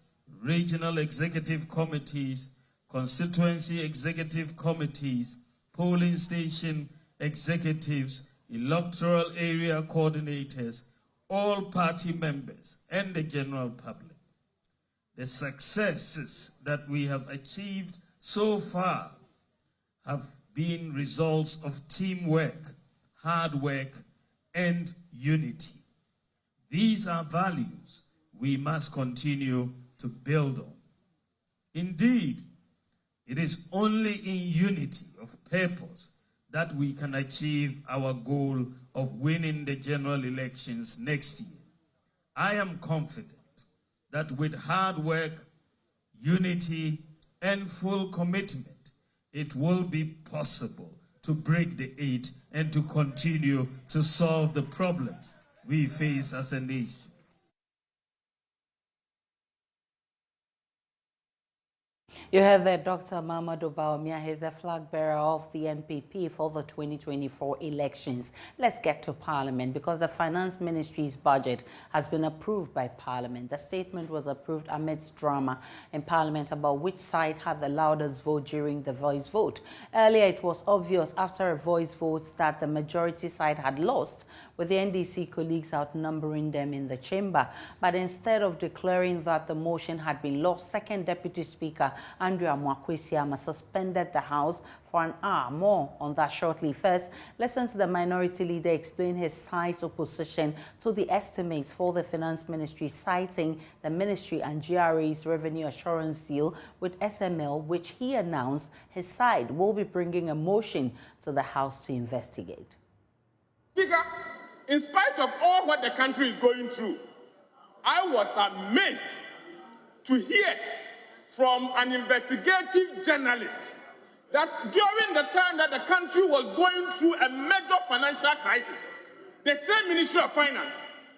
Regional Executive Committees, Constituency Executive Committees, Polling Station Executives, Electoral Area Coordinators, all party members, and the general public. The successes that we have achieved so far have been results of teamwork, hard work, and unity. These are values we must continue to build on. Indeed, it is only in unity of purpose that we can achieve our goal of winning the general elections next year. I am confident that with hard work, unity, and full commitment, it will be possible to break the 8 and to continue to solve the problems we face as a nation. You heard that Dr. Mamadou Bawumia is the flag bearer of the NPP for the 2024 elections. Let's get to Parliament because the Finance Ministry's budget has been approved by Parliament. The statement was approved amidst drama in Parliament about which side had the loudest vote during the voice vote. Earlier, it was obvious after a voice vote that the majority side had lost, with the NDC colleagues outnumbering them in the chamber. But instead of declaring that the motion had been lost, Second Deputy Speaker Andrea Mwakwesiama suspended the House for an hour. More on that shortly. First, listen to the minority leader explain his side's opposition to the estimates for the Finance Ministry, citing the Ministry and GRA's revenue assurance deal with SML, which he announced his side will be bringing a motion to the House to investigate. Speaker, in spite of all what the country is going through, I was amazed to hear from an investigative journalist that during the time that the country was going through a major financial crisis, the same Ministry of Finance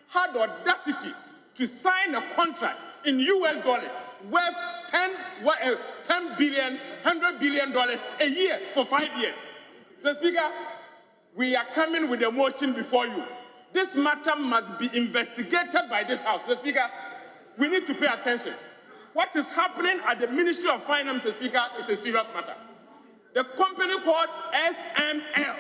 had the audacity to sign a contract in US dollars worth $100 billion a year for 5 years. So, Speaker, we are coming with a motion before you. This matter must be investigated by this House. So, Speaker, we need to pay attention. What is happening at the Ministry of Finance, Speaker, is a serious matter. The company called SML,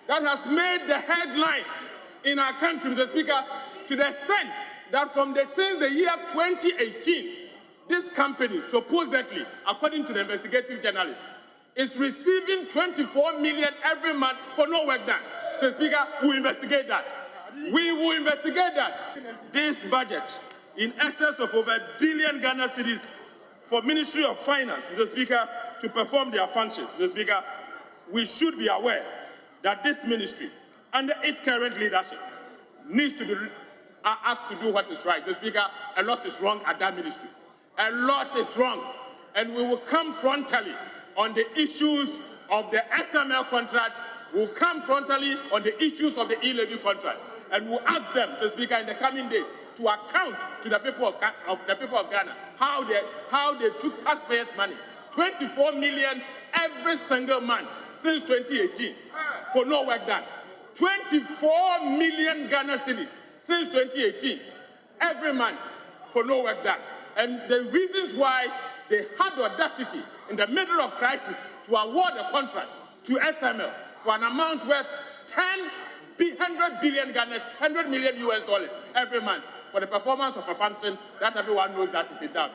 that has made the headlines in our country, Mr. Speaker, to the extent that since the year 2018, this company supposedly, according to the investigative journalist, is receiving 24 million every month for no work done. So, Speaker, we will investigate that. We will investigate that. This budget, in excess of over 1 billion Ghana cedis for Ministry of Finance, Mr. Speaker, to perform their functions. Mr. Speaker, we should be aware that this ministry, under its current leadership, needs to be asked to do what is right. Mr. Speaker, a lot is wrong at that ministry. A lot is wrong. And we will come frontally on the issues of the SML contract. We will come frontally on the issues of the e-levy contract. And we'll ask them, Mr. Speaker, in the coming days, to account to the people of Ghana how they took taxpayers' money, 24 million every single month since 2018 for no work done. 24 million Ghana cedis since 2018 every month for no work done. And the reasons why they had the audacity in the middle of crisis to award a contract to SML for an amount worth 100 million US dollars every month for the performance of a function that everyone knows that is a doubt.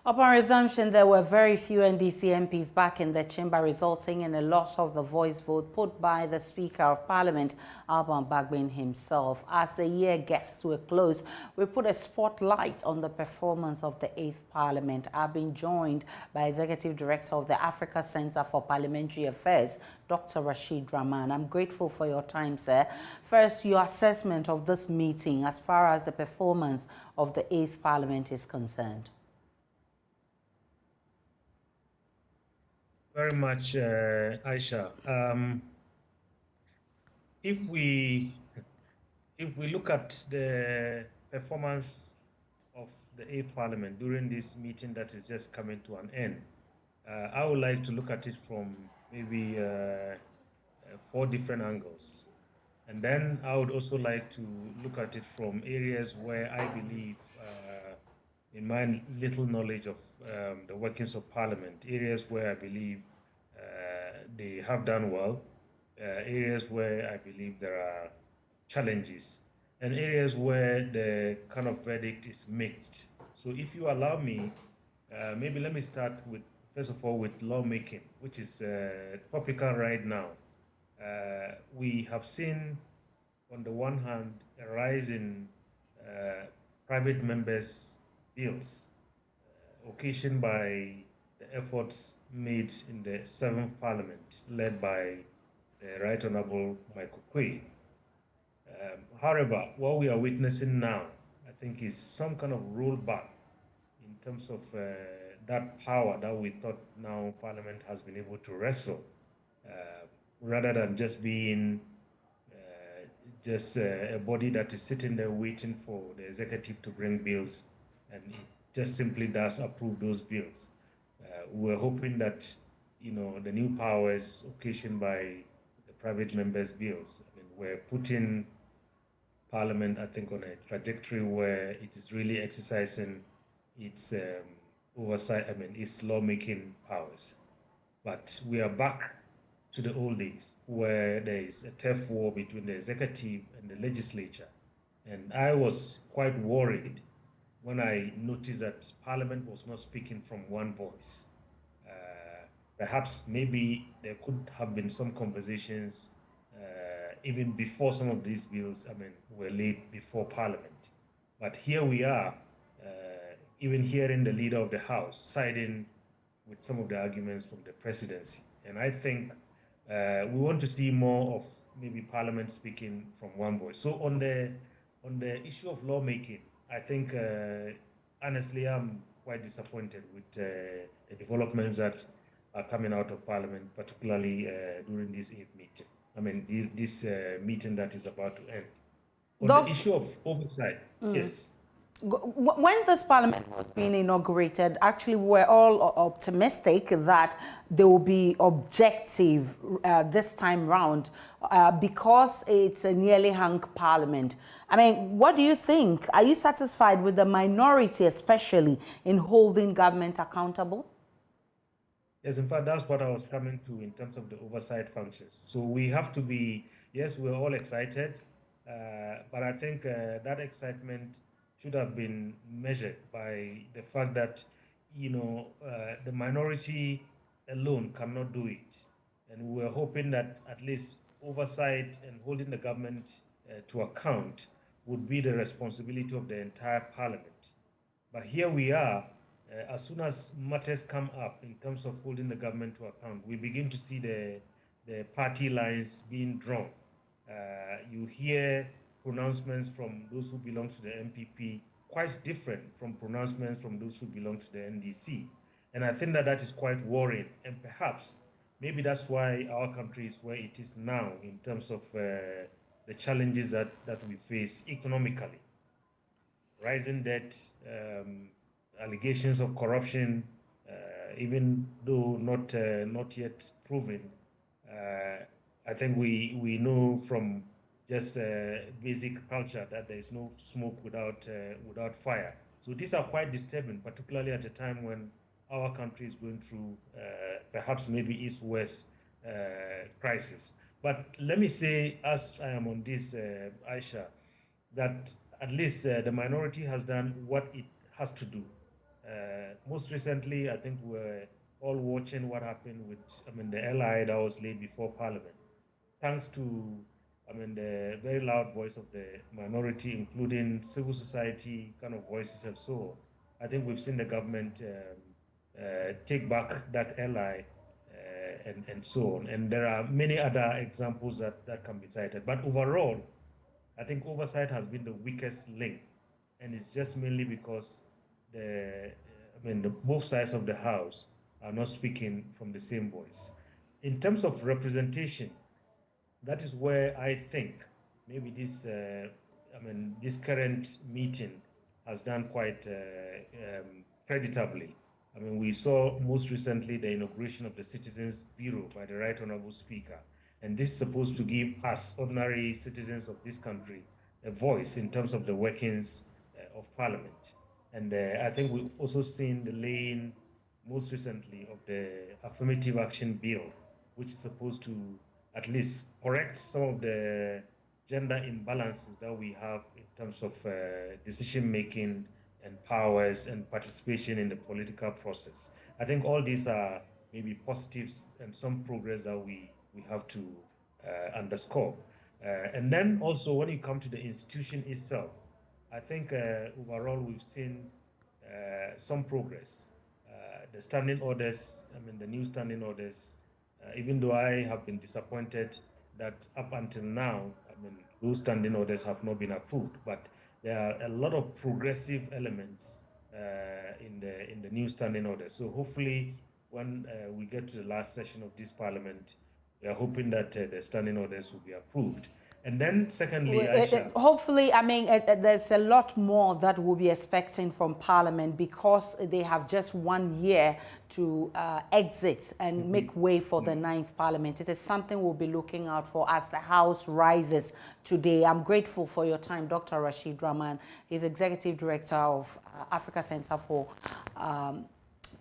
Upon resumption, there were very few NDC MPs back in the chamber, resulting in a loss of the voice vote put by the Speaker of Parliament, Alban Bagbin himself. As the year gets to a close, we put a spotlight on the performance of the 8th Parliament. I've been joined by Executive Director of the Africa Center for Parliamentary Affairs, Dr. Rashid Rahman. I'm grateful for your time, sir. First, your assessment of this meeting as far as the performance of the 8th Parliament is concerned. Very much, Aisha. if we look at the performance of the A Parliament during this meeting that is just coming to an end, I would like to look at it from maybe 4 different angles. And then I would also like to look at it from areas where I believe, in my little knowledge of the workings of Parliament, areas where I believe they have done well, areas where I believe there are challenges, and areas where the kind of verdict is mixed. So if you allow me, maybe let me start with, first of all, with lawmaking, which is topical right now. We have seen, on the one hand, a rise in private members' bills, occasioned by the efforts made in the 7th Parliament, led by the Right Honourable Michael Quay. However, what we are witnessing now, I think, is some kind of rollback in terms of that power that we thought now Parliament has been able to wrestle, rather than just being a body that is sitting there waiting for the executive to bring bills, and it just simply does approve those bills. We're hoping that, the new powers occasioned by the private members' bills, we're putting Parliament, I think, on a trajectory where it is really exercising its oversight, its lawmaking powers. But we are back to the old days where there is a turf war between the executive and the legislature. And I was quite worried when I noticed that Parliament was not speaking from one voice. Perhaps maybe there could have been some conversations even before some of these bills, were laid before Parliament. But here we are, even hearing the leader of the House siding with some of the arguments from the presidency. And I think we want to see more of maybe Parliament speaking from one voice. So on the issue of lawmaking, I think, honestly, I'm quite disappointed with the developments that are coming out of Parliament, particularly during this 8th meeting. This meeting that is about to end. On the issue of oversight, yes. When this Parliament was being inaugurated, actually, we were all optimistic that they will be objective this time round because it's a nearly hung Parliament. What do you think? Are you satisfied with the minority, especially in holding government accountable? Yes, in fact, that's what I was coming to in terms of the oversight functions. So we have to be, yes, we're all excited, but I think that excitement should have been measured by the fact that, the minority alone cannot do it. And we're hoping that at least oversight and holding the government to account would be the responsibility of the entire Parliament. But here we are, as soon as matters come up in terms of holding the government to account, we begin to see the party lines being drawn. You hear pronouncements from those who belong to the NPP quite different from pronouncements from those who belong to the NDC. And I think that is quite worrying. And perhaps, maybe that's why our country is where it is now in terms of the challenges that we face economically. Rising debt, allegations of corruption, even though not yet proven. I think we know from just basic culture that there is no smoke without fire. So these are quite disturbing, particularly at a time when our country is going through perhaps maybe East-West crisis. But let me say, as I am on this, Aisha, that at least the minority has done what it has to do. Most recently, I think we're all watching what happened with the LI that was laid before Parliament. Thanks to the very loud voice of the minority, including civil society kind of voices and so on, I think we've seen the government take back that LI and so on. And there are many other examples that can be cited. But overall, I think oversight has been the weakest link. And it's just mainly because both sides of the House are not speaking from the same voice. In terms of representation, that is where I think maybe this, this current meeting has done quite creditably. I mean, we saw most recently the inauguration of the Citizens Bureau by the Right Honorable Speaker. And this is supposed to give us, ordinary citizens of this country, a voice in terms of the workings of Parliament. And I think we've also seen the laying, most recently, of the Affirmative Action Bill, which is supposed to at least correct some of the gender imbalances that we have in terms of decision-making and powers and participation in the political process. I think all these are maybe positives and some progress that we have to underscore. And then also when you come to the institution itself, I think overall we've seen some progress. The standing orders, the new standing orders, even though I have been disappointed that up until now, those standing orders have not been approved, but there are a lot of progressive elements in the new standing orders. So hopefully when we get to the last session of this parliament, we are hoping that the standing orders will be approved. And then secondly, hopefully, there's a lot more that we'll be expecting from Parliament because they have just 1 year to exit and make way for the 9th Parliament. It is something we'll be looking out for as the House rises today. I'm grateful for your time, Dr. Rashid Rahman. He's Executive Director of Africa Center for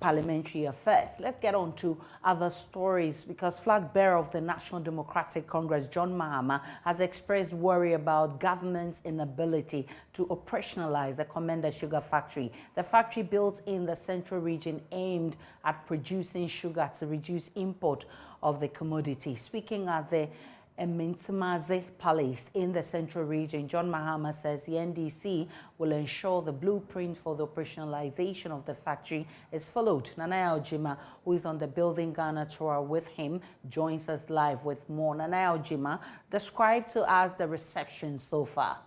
Parliamentary Affairs. Let's get on to other stories because flag bearer of the National Democratic Congress, John Mahama, has expressed worry about government's inability to operationalize the Commander Sugar Factory. The factory built in the central region aimed at producing sugar to reduce import of the commodity. Speaking at the Emintimaze Palace in the central region, John Mahama says the NDC will ensure the blueprint for the operationalization of the factory is followed. Nanaya Ojima, who is on the Building Ghana tour with him, joins us live with more. Nanaya Ojima, describe to us the reception so far.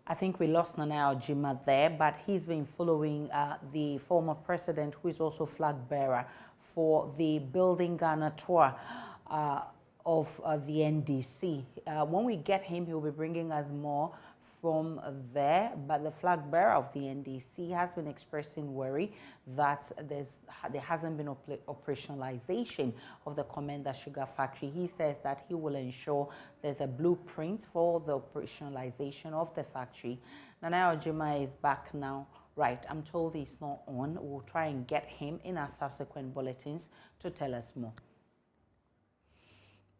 I think we lost Nanaya Ojima there, but he's been following the former president, who is also flag bearer for the Building Ghana tour of the NDC. When we get him, he'll be bringing us more from there. But the flag bearer of the NDC has been expressing worry that there hasn't been operationalization of the Commander Sugar Factory. He says that he will ensure there's a blueprint for the operationalization of the factory. Nanaya Ojima is back now. Right, I'm told he's not on. We'll try and get him in our subsequent bulletins to tell us more.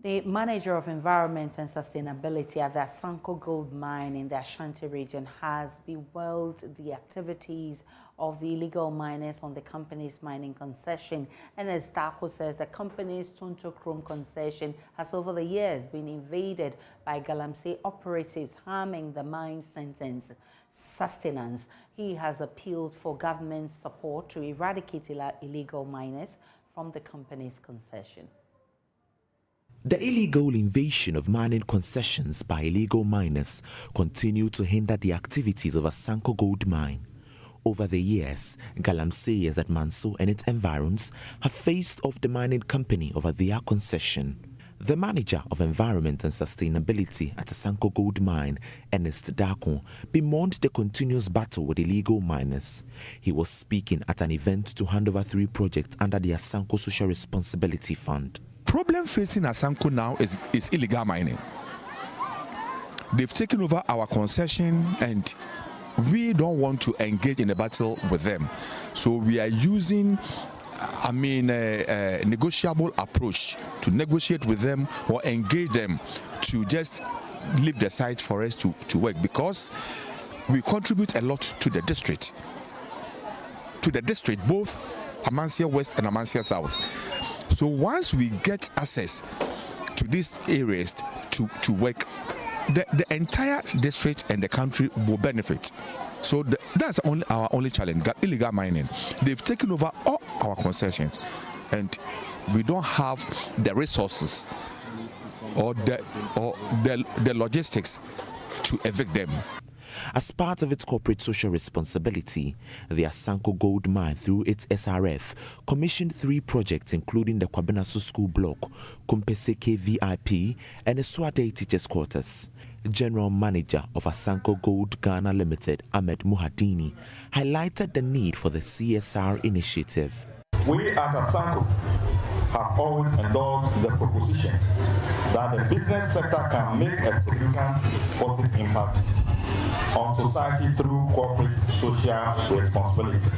The manager of environment and sustainability at the Asanko gold mine in the Ashanti region has bewailed the activities of the illegal miners on the company's mining concession. And as Tako says, the company's Tonto Chrome concession has over the years been invaded by Galamsey operatives, harming the mine's sustenance. He has appealed for government support to eradicate illegal miners from the company's concession. The illegal invasion of mining concessions by illegal miners continue to hinder the activities of Asanko gold mine. Over the years, Galamseyers at Manso and its environs have faced off the mining company over their concession. The manager of environment and sustainability at Asanko gold mine, Ernest Dako, bemoaned the continuous battle with illegal miners. He was speaking at an event to hand over 3 projects under the Asanko Social Responsibility Fund. Problem facing Asanko now is illegal mining. They've taken over our concession and we don't want to engage in a battle with them. So we are using a negotiable approach to negotiate with them or engage them to just leave the site for us to work, because we contribute a lot to the district. Both Amansia West and Amansia South. So once we get access to these areas to work, the entire district and the country will benefit. So that's our only challenge, illegal mining. They've taken over all our concessions and we don't have the resources or the logistics to evict them. As part of its corporate social responsibility, the Asanko Gold Mine, through its SRF, commissioned 3 projects including the Kwabinaso School Block, Kumpese KVIP, and the Swade Teachers Quarters. General Manager of Asanko Gold Ghana Limited, Ahmed Muhadini, highlighted the need for the CSR initiative. We at Asanko have always endorsed the proposition that the business sector can make a significant positive impact on society through corporate social responsibility.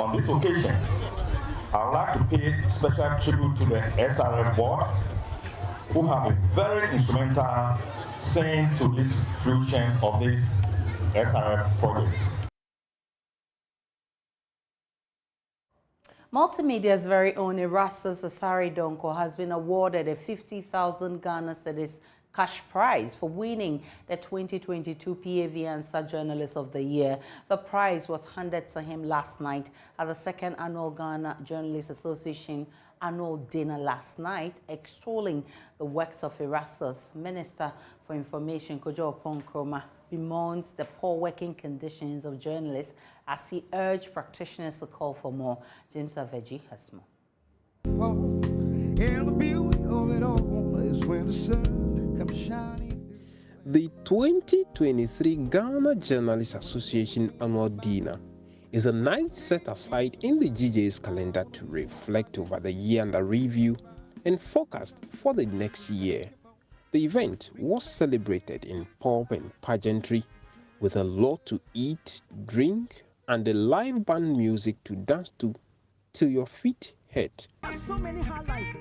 On this occasion, I would like to pay special tribute to the SRF board, who have been very instrumental seeing to this fruition of these SRF projects. Multimedia's very own Erastus Asari Donko has been awarded a 50,000 Ghana cedis cash prize for winning the 2022 PAV Answer Journalist of the Year. The prize was handed to him last night at the 2nd Annual Ghana Journalists Association annual dinner last night, extolling the works of Erastus. Minister for Information Kojo Nkrumah bemoans the poor working conditions of journalists as he urged practitioners to call for more. James Aveji has more. The 2023 Ghana Journalists Association annual dinner is a night set aside in the GJ's calendar to reflect over the year under review and forecast for the next year. The event was celebrated in pomp and pageantry with a lot to eat, drink, and a live band music to dance to till your feet hurt. So many highlights.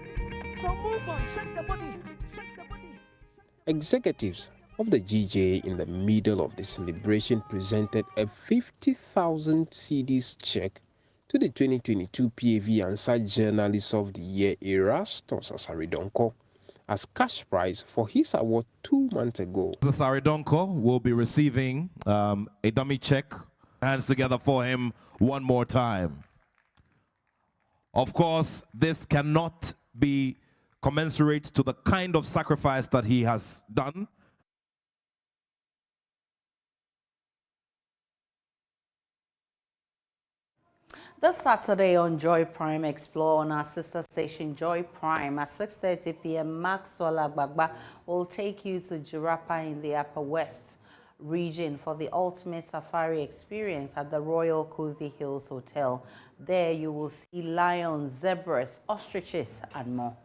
So move on, shake the body, shake the body. Executives of the GJ in the middle of the celebration presented a 50,000 cedis check to the 2022 PAV Answer Journalist of the Year Erastus Asari Donko as cash prize for his award 2 months ago. Asari Donko will be receiving a dummy check. Hands together for him one more time. Of course, this cannot be commensurate to the kind of sacrifice that he has done. This Saturday on Joy Prime, explore on our sister station Joy Prime at 6:30 p.m. Maxwell Agbagba will take you to Jirapa in the Upper West region for the ultimate safari experience at the Royal Cozy Hills Hotel. There you will see lions, zebras, ostriches, and more.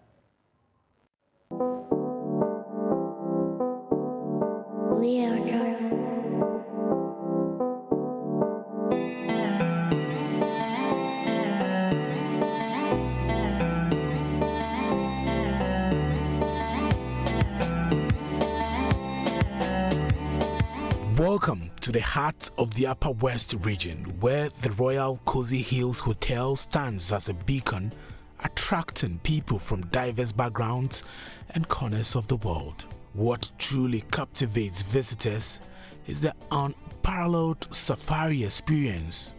Welcome to the heart of the Upper West region, where the Royal Cozy Hills Hotel stands as a beacon, attracting people from diverse backgrounds and corners of the world. What truly captivates visitors is the unparalleled safari experience.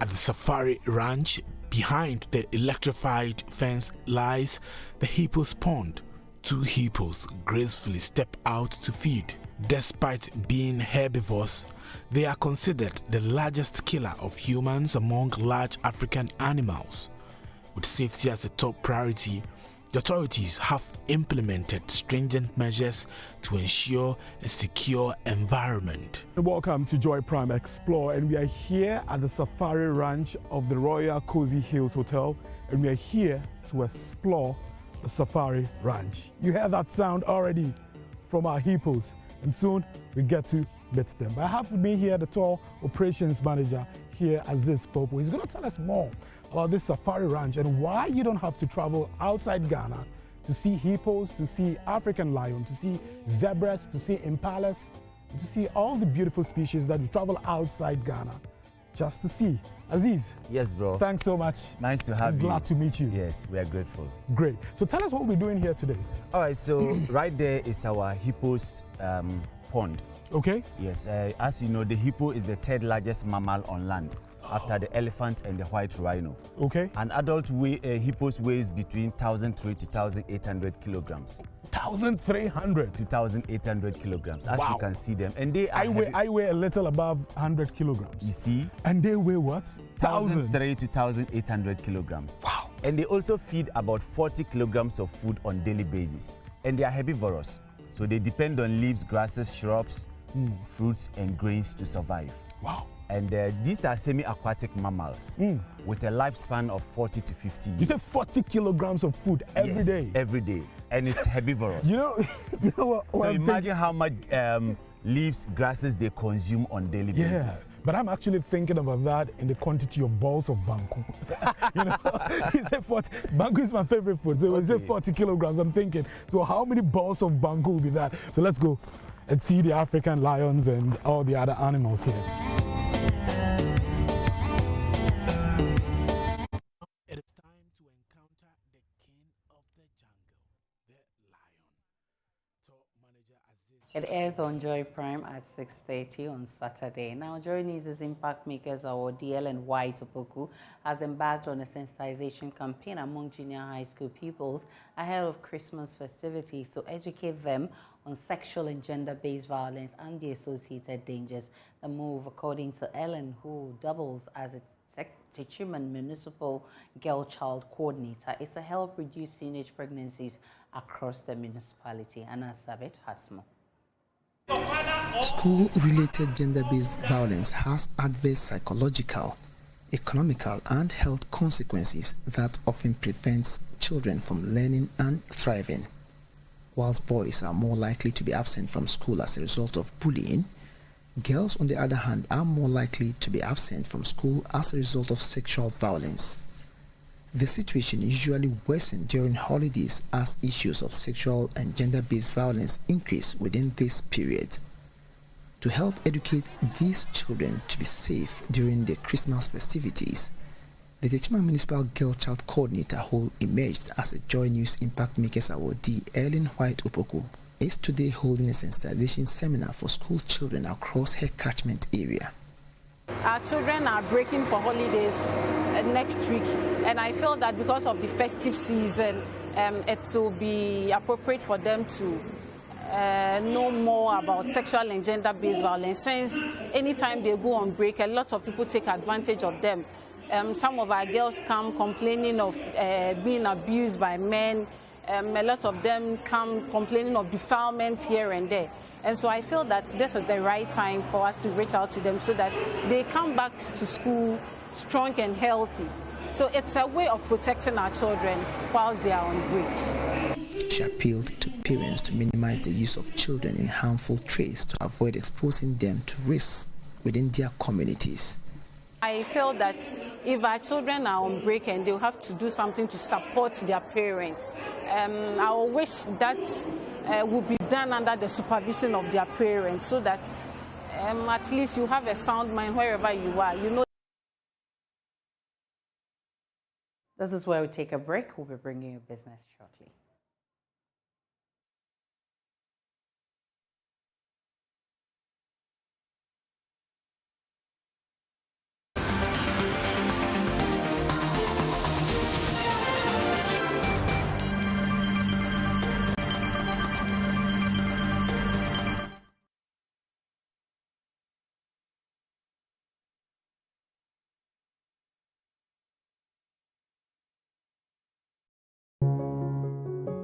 At the Safari Ranch, behind the electrified fence lies the hippo's pond. 2 hippos gracefully step out to feed. Despite being herbivores, they are considered the largest killer of humans among large African animals. With safety as a top priority, the authorities have implemented stringent measures to ensure a secure environment. Welcome to Joy Prime Explore, and we are here at the Safari Ranch of the Royal Cozy Hills Hotel, and we are here to explore the Safari Ranch. You hear that sound already from our hippos, and soon we get to meet them. But I have with me here the tour operations manager here, Aziz Popo. He's going to tell us more about this Safari Ranch and why you don't have to travel outside Ghana to see hippos, to see African lions, to see zebras, to see impalas, to see all the beautiful species that you travel outside Ghana just to see. Aziz. Yes, bro. Thanks so much. Nice to have you. Glad to meet you. Yes, we are grateful. Great. So tell us what we're doing here today. All right, so right there is our hippo's pond. Okay. Yes, as you know, the hippo is the 3rd largest mammal on land after the elephant and the white rhino. Okay. An adult hippos weighs between 1,300 to 1,800 kilograms. 1,300. 2,800 kilograms, as Wow. you can see them. And they are I weigh a little above 100 kilograms. You see? And they weigh what? 1,300 to 1,800 kilograms. Wow. And they also feed about 40 kilograms of food on daily basis. And they are herbivorous. So they depend on leaves, grasses, shrubs, fruits, and grains to survive. Wow. And these are semi-aquatic mammals with a lifespan of 40 to 50 years. You said 40 kilograms of food every day. Yes, every day. And it's herbivorous. You know what? So imagine how much leaves, grasses they consume on daily basis. But I'm actually thinking about that in the quantity of balls of banku. You know, he said 40. Banku is my favorite food, so he said 40 kilograms. I'm thinking, so how many balls of banku will be that? So let's go and see the African lions and all the other animals here. It is time to encounter the king of the jungle, the lion. Top manager Aziz. It airs on Joy Prime at 6:30 on Saturday. Now, JoyNews' Impact Makers Award DL&Y Topoku has embarked on a sensitization campaign among junior high school pupils ahead of Christmas festivities to educate them on sexual and gender-based violence and the associated dangers. The move, according to Ellen, who doubles as its Techiman Municipal Girl-Child Coordinator, is to help reduce teenage pregnancies across the municipality. Anna Sabet has more. School-related gender-based violence has adverse psychological, economical, and health consequences that often prevents children from learning and thriving. Whilst boys are more likely to be absent from school as a result of bullying, girls, on the other hand, are more likely to be absent from school as a result of sexual violence. The situation usually worsens during holidays as issues of sexual and gender-based violence increase within this period. To help educate these children to be safe during the Christmas festivities, the Techiman Municipal Girl-Child Coordinator, who emerged as a JoyNews Impact Makers awardee, Ellen White Opoku, is today holding a sensitization seminar for school children across her catchment area. Our children are breaking for holidays next week, and I feel that because of the festive season, it will be appropriate for them to know more about sexual and gender-based violence, since anytime they go on break, a lot of people take advantage of them. Some of our girls come complaining of being abused by men. A lot of them come complaining of defilement here and there. And so I feel that this is the right time for us to reach out to them so that they come back to school strong and healthy. So it's a way of protecting our children whilst they are on break. She appealed to parents to minimize the use of children in harmful trades to avoid exposing them to risks within their communities. I feel that if our children are on break and they'll have to do something to support their parents, I wish that would be done under the supervision of their parents so that at least you have a sound mind wherever you are. You know. This is where we take a break. We'll be bringing you business shortly.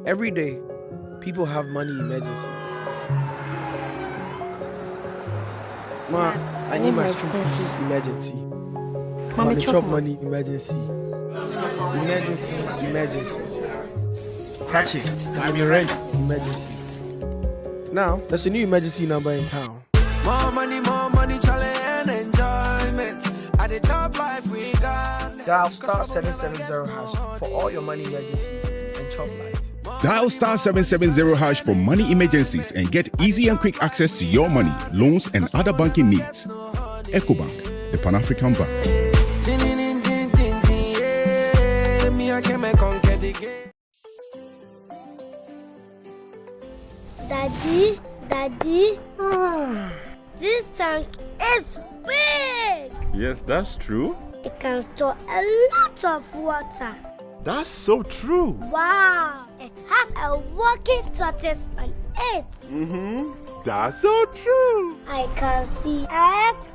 Every day, people have money emergencies. Ma, I need my school fees emergency. Mommy, chop money emergency. Emergency. Catch it. I'm your rent emergency. Now, there's a new emergency number in town. More money, challenge and enjoyment. At the top life we got. Dial star 770 hash for all your money emergencies and chop life. Dial star 770 hash for money emergencies and get easy and quick access to your money, loans, and other banking needs. EcoBank, the Pan-African Bank. Daddy, this tank is big. Yes, that's true. It can store a lot of water. That's so true. Wow. It has a working tortoise on it. That's so true. I can see F-I-N-T-E-X.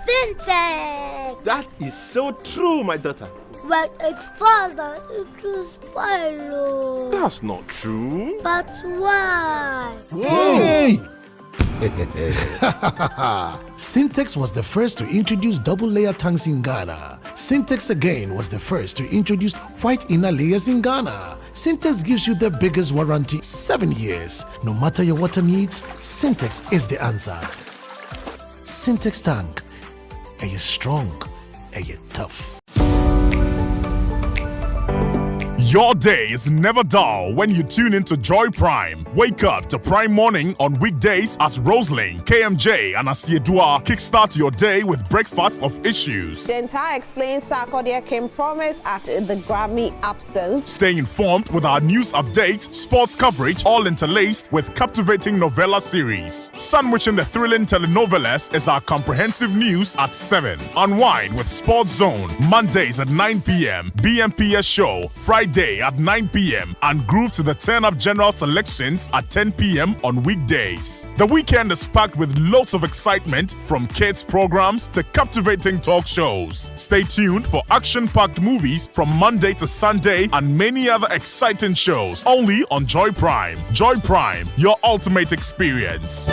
Syntax. That is so true, my daughter. When it falls down, it will spoil. That's not true. But why? Hey! Syntax was the first to introduce double-layer tanks in Ghana. Syntax again was the first to introduce white inner layers in Ghana. Syntax gives you the biggest warranty, 7 years. No matter your water needs, Syntax is the answer. Syntax tank. Are you strong? Are you tough? Your day is never dull when you tune into Joy Prime. Wake up to Prime Morning on weekdays as Roselyn, KMJ, and Asiedua kickstart your day with breakfast of issues. The entire explains Sarkodie came promise at the Grammy absence. Stay informed with our news updates, sports coverage, all interlaced with captivating novella series. Sandwiching the thrilling telenovelas is our comprehensive news at 7. Unwind with Sports Zone, Mondays at 9 p.m. BMPS Show, Friday at 9 p.m. and groove to the turn-up general selections at 10 p.m. on weekdays. The weekend is packed with loads of excitement from kids programs to captivating talk shows. Stay tuned for action-packed movies from Monday to Sunday and many other exciting shows only on Joy Prime. Joy Prime, your ultimate experience.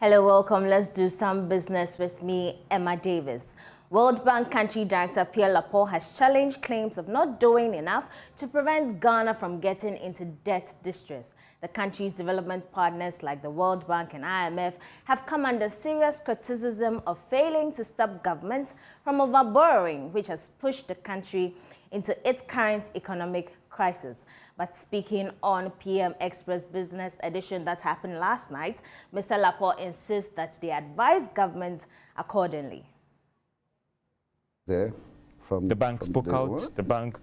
Hello, welcome. Let's do some business with me, Emma Davis. World Bank Country Director Pierre Laporte has challenged claims of not doing enough to prevent Ghana from getting into debt distress. The country's development partners like the World Bank and IMF have come under serious criticism of failing to stop government from overborrowing, which has pushed the country into its current economic crisis. But speaking on PM Express Business Edition that happened last night, Mr. Laporte insists that they advise government accordingly. There, from the bank from spoke out. The bank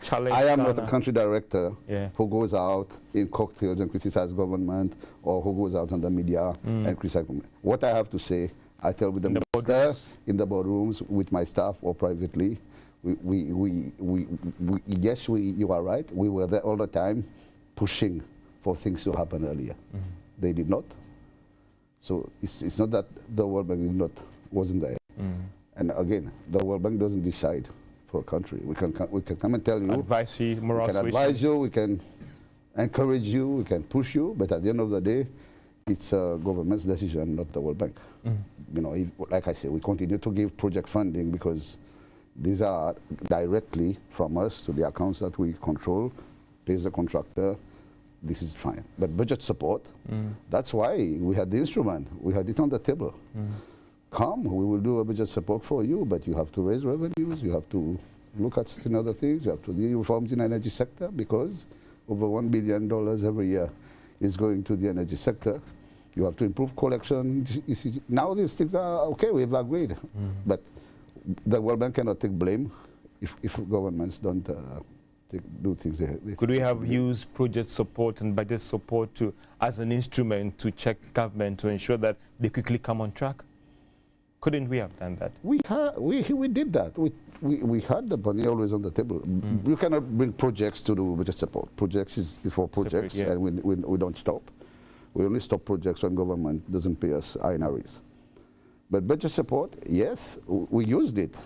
challenged. I am Ghana. not a country director who goes out in cocktails and criticize government, or who goes out on the media and criticize government. What I have to say, I tell with the minister in the boardrooms with my staff or privately. Yes, you are right. We were there all the time, pushing for things to happen earlier. They did not. So it's not that the World Bank wasn't there. And again, the World Bank doesn't decide for a country. We can come and tell you, advise you, we can advise you, we can encourage you, we can push you, but at the end of the day, it's a government's decision, not the World Bank. You know, like I said, we continue to give project funding because these are directly from us to the accounts that we control, pays the contractor. This is fine. But budget support, that's why we had the instrument. We had it on the table. Come, we will do a budget support for you, but you have to raise revenues, you have to look at certain other things, you have to do reforms in the energy sector because over $1 billion every year is going to the energy sector. You have to improve collection. Now these things are okay, we've agreed. But the World Bank cannot take blame if governments don't do things. Could we have used project support and budget support as an instrument to check government to ensure that they quickly come on track? Couldn't we have done that? We did that. We had the money always on the table. You cannot bring projects to do budget support. Projects is for projects, and we don't stop. We only stop projects when government doesn't pay us INRs. But budget support, yes, we used it.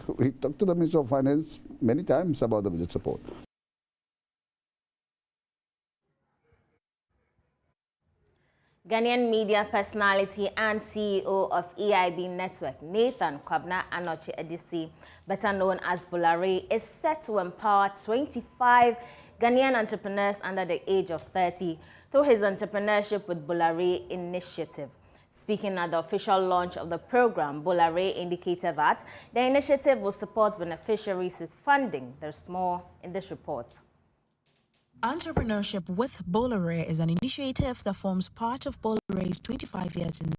We talked to the Minister of Finance many times about the budget support. Ghanaian media personality and CEO of EIB Network, Nathan Kwabna Anoche Edisi, better known as Bulare, is set to empower 25 Ghanaian entrepreneurs under the age of 30 through his Entrepreneurship with Bulare initiative. Speaking at the official launch of the program, Bulare indicated that the initiative will support beneficiaries with funding. There's more in this report. Entrepreneurship with Bulare is an initiative that forms part of Bulare's 25 years in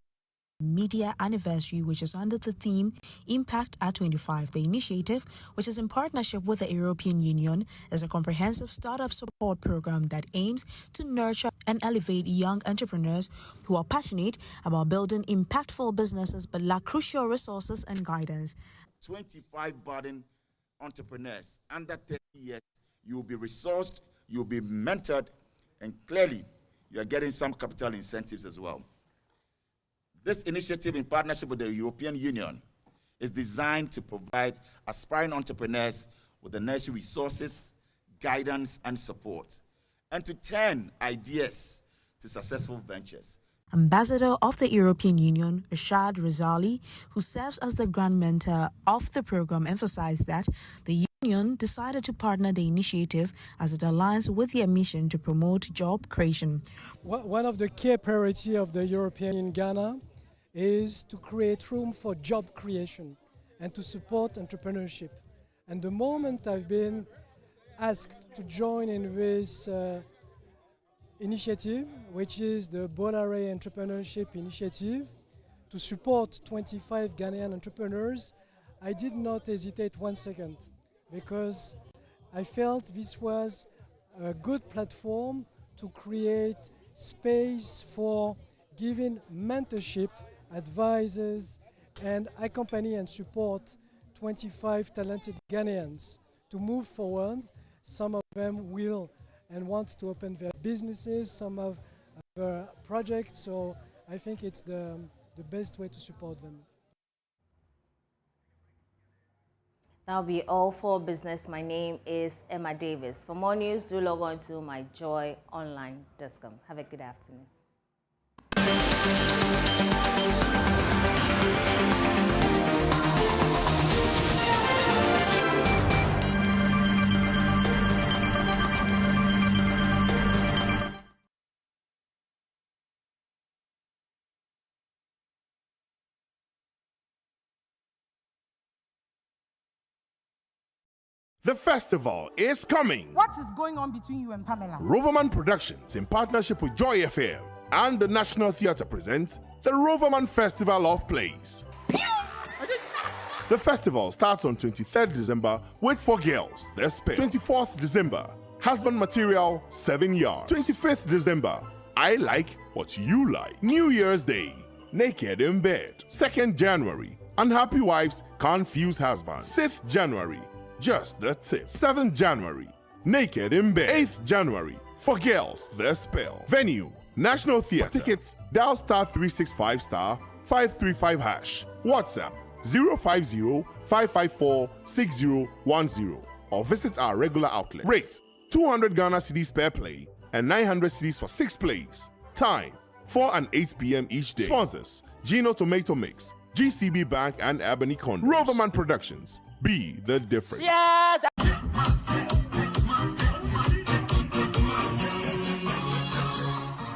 media anniversary, which is under the theme Impact at 25. The initiative, which is in partnership with the European Union, is a comprehensive startup support program that aims to nurture and elevate young entrepreneurs who are passionate about building impactful businesses but lack crucial resources and guidance. 25 budding entrepreneurs under 30 years, you will be resourced, you'll be mentored, and clearly you're getting some capital incentives as well. This initiative, in partnership with the European Union, is designed to provide aspiring entrepreneurs with the necessary resources, guidance, and support, and to turn ideas to successful ventures. Ambassador of the European Union, Rashad Razali, who serves as the grand mentor of the program, emphasized that the Union decided to partner the initiative as it aligns with their mission to promote job creation. One of the key priorities of the European in Ghana is to create room for job creation and to support entrepreneurship. And the moment I've been asked to join in this initiative, which is the Bulare Entrepreneurship Initiative, to support 25 Ghanaian entrepreneurs, I did not hesitate 1 second, because I felt this was a good platform to create space for giving mentorship, advisors, and accompany and support 25 talented Ghanaians to move forward. Some of them will and want to open their businesses, some have their projects, so I think it's the best way to support them. That'll be all for business. My name is Emma Davis. For more news, do log on to myjoyonline.com. Have a good afternoon. The festival is coming. What is going on between you and Pamela? Roverman Productions, in partnership with Joy FM and the National Theatre, presents the Roverman Festival of Plays. The festival starts on 23rd December with 4 girls, their spell. 24th December, husband material, 7 yards. 25th December, I like what you like. New Year's Day, naked in bed. 2nd January, unhappy wives, confused husbands. 6th January, just the tip. 7th January, naked in bed. 8th January, for girls, their spell. Venue, National Theatre. For tickets, dial *365*535#. WhatsApp 050-554-6010 or visit our regular outlets. Rate 200 Ghana cedis per play and 900 cedis for 6 plays. Time 4 and 8 p.m. each day. Sponsors: Gino Tomato Mix, GCB Bank, and Ebony Condos. Roverman Productions. Be the difference. Yeah,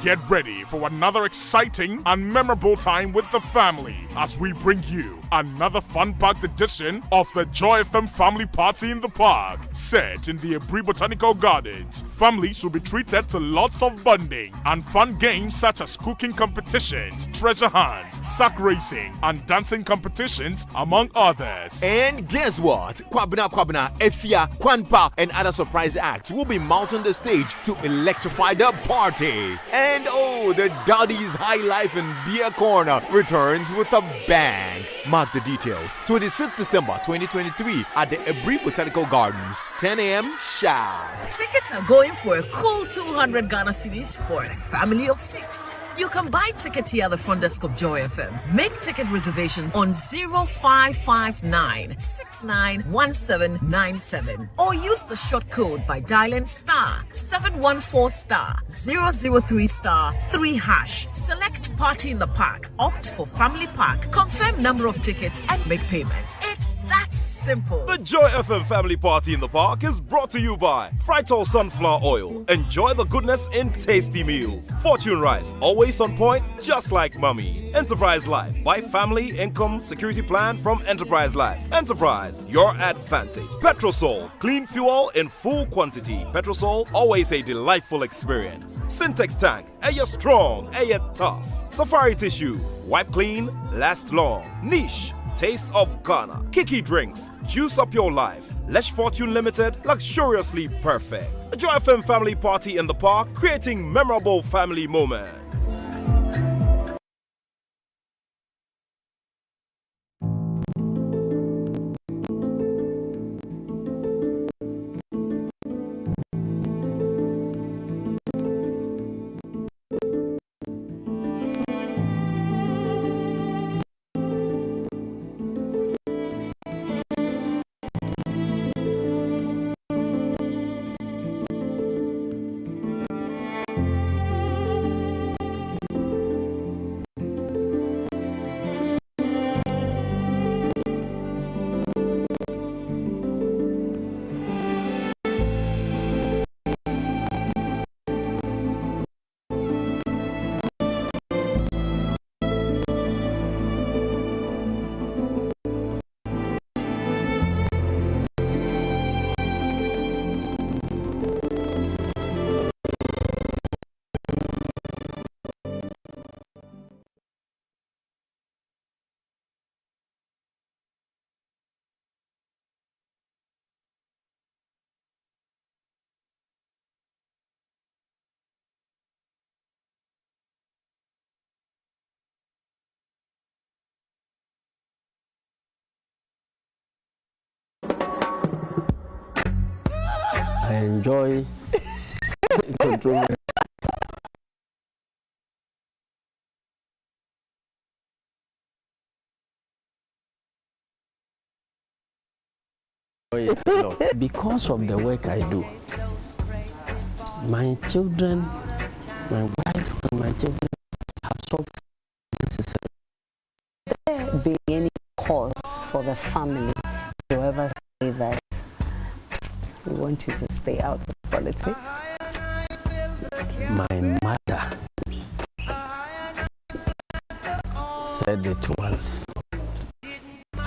Get ready for another exciting and memorable time with the family as we bring you another fun-packed edition of the Joy FM Family Party in the Park. Set in the Ebri Botanical Gardens, families will be treated to lots of bonding and fun games such as cooking competitions, treasure hunts, sack racing, and dancing competitions, among others. And guess what? Kwabena, Efia, Kwanpa, and other surprise acts will be mounting the stage to electrify the party. And oh, the Daddy's High Life and Beer Corner returns with a bang. Mark the details. 26th December 2023 at the Ebri Botanical Gardens, 10 a.m. sharp. Tickets are going for a cool 200 Ghana cedis for a family of 6. You can buy tickets here at the front desk of Joy FM. Make ticket reservations on 0559 691797 or use the short code by dialing *714*003*3#. Select party in the park, opt for family park, confirm number of tickets and make payments. It's that simple. The Joy FM Family Party in the Park is brought to you by Fritol Sunflower Oil. Enjoy the goodness in tasty meals. Fortune Rice, always on point, just like mommy. Enterprise Life, buy family income security plan from Enterprise Life. Enterprise, your advantage. Petrosol, clean fuel in full quantity. Petrosol, always a delightful experience. Syntex Tank, air strong, air tough. Safari Tissue, wipe clean, last long. Niche, taste of Ghana. Kiki Drinks, juice up your life. Lesh Fortune Limited, luxuriously perfect. A Joy FM Family Party in the Park, creating memorable family moments. I enjoy controversy. Because of the work I do, my children, my wife and my children have solved necessary. There be any cause for the family to ever say that we want you to stay out of politics? My mother said it once,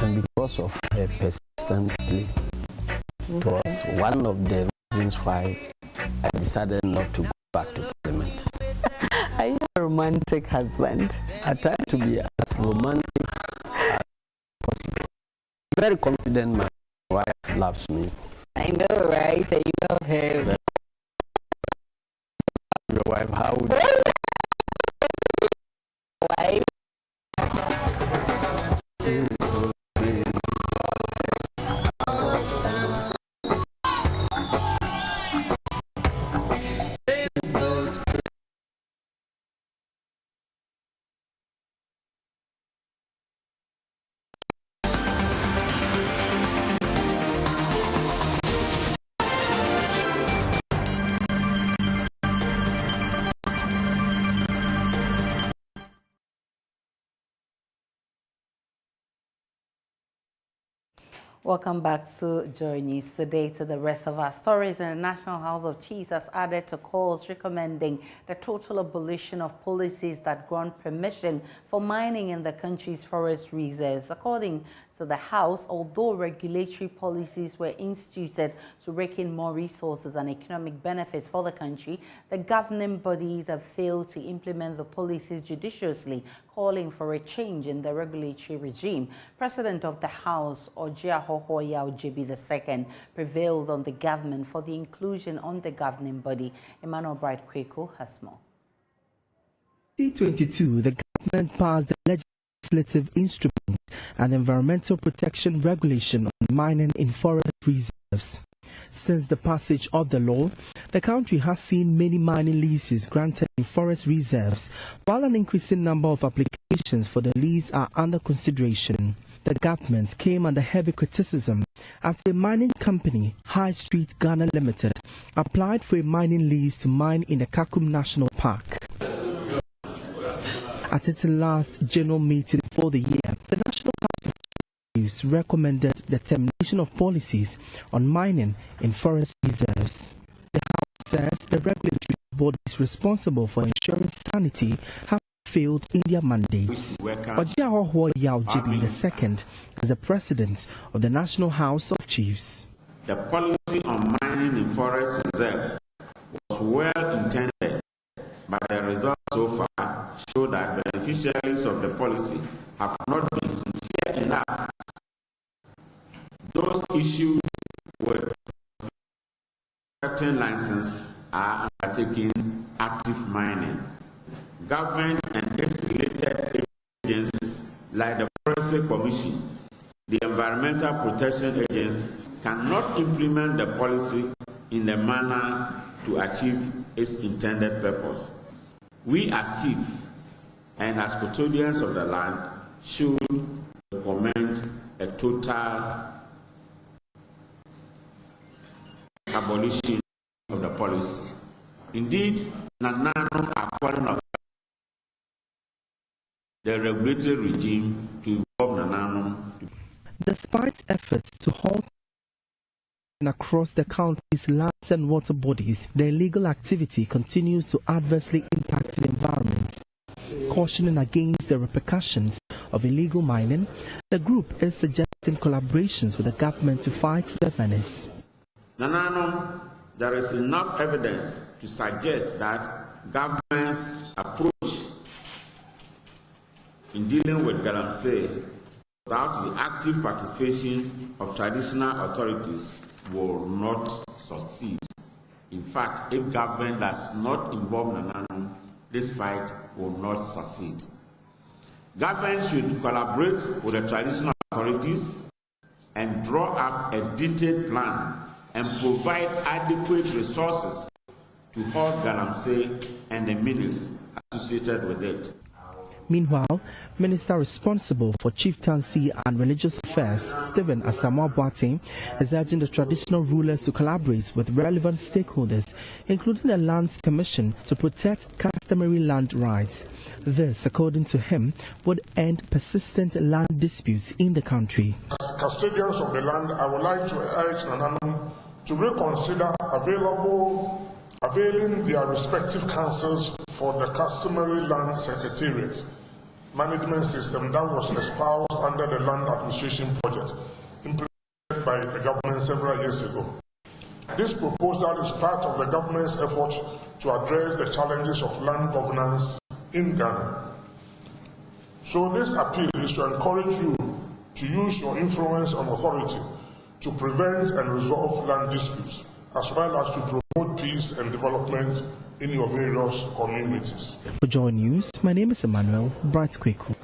and because of her persistently, it was one of the reasons why I decided not to go back to parliament. Are you a romantic husband? I try to be as romantic as possible. Very confident my wife loves me. I know, right? And you love him. Your wife, how would you? Wife? Welcome back to JoyNews. Today, to the rest of our stories, the National House of Chiefs has added to calls recommending the total abolition of policies that grant permission for mining in the country's forest reserves. According to the House, although regulatory policies were instituted to rake in more resources and economic benefits for the country, the governing bodies have failed to implement the policies judiciously, calling for a change in the regulatory regime. President of the House, Ojiahohoya Ojebi II, prevailed on the government for the inclusion on the governing body. Emmanuel Bright Kweko has more. In 2022, the government passed the legislative instrument and environmental protection regulation on mining in forest reserves. Since the passage of the law, the country has seen many mining leases granted in forest reserves, while an increasing number of applications for the lease are under consideration. The government came under heavy criticism after a mining company, High Street Ghana Limited, applied for a mining lease to mine in the Kakum National Park. At its last general meeting for the year, the National House of Chiefs recommended the termination of policies on mining in forest reserves. The House says the regulatory bodies responsible for ensuring sanity have failed in their mandates. Ojiahoho Yao Jibi II is the president of the National House of Chiefs. The policy on mining in forest reserves was well intended, but the results so far show that beneficiaries of the policy have not been sincere enough. Those issued with certain license are undertaking active mining. Government and its related agencies like the Forestry Commission, the Environmental Protection Agency, cannot implement the policy in a manner to achieve its intended purpose. We as chief and as custodians of the land should recommend a total abolition of the policy. Indeed, Nanano are calling of the regulatory regime to involve Nanano. Despite efforts to halt across the country's lands and water bodies, the illegal activity continues to adversely impact the environment. Cautioning against the repercussions of illegal mining, the group is suggesting collaborations with the government to fight the menace. Nanano, there is enough evidence to suggest that government's approach in dealing with Galamsey without the active participation of traditional authorities will not succeed. In fact, if government does not involve Nanano, this fight will not succeed. Government should collaborate with the traditional authorities and draw up a detailed plan and provide adequate resources to halt Galamsey and the menace associated with it. Meanwhile, Minister responsible for chieftaincy and religious affairs, Stephen Asamoah Boateng, is urging the traditional rulers to collaborate with relevant stakeholders, including the Lands Commission, to protect customary land rights. This, according to him, would end persistent land disputes in the country. As custodians of the land, I would like to urge Nanano to reconsider availing their respective councils for the customary land secretariat management system that was espoused under the land administration project implemented by the government several years ago. This proposal is part of the government's effort to address the challenges of land governance in Ghana. So this appeal is to encourage you to use your influence and authority to prevent and resolve land disputes, as well as to promote peace and development in your various communities. For JoyNews, my name is Emmanuel Bright-Kweku.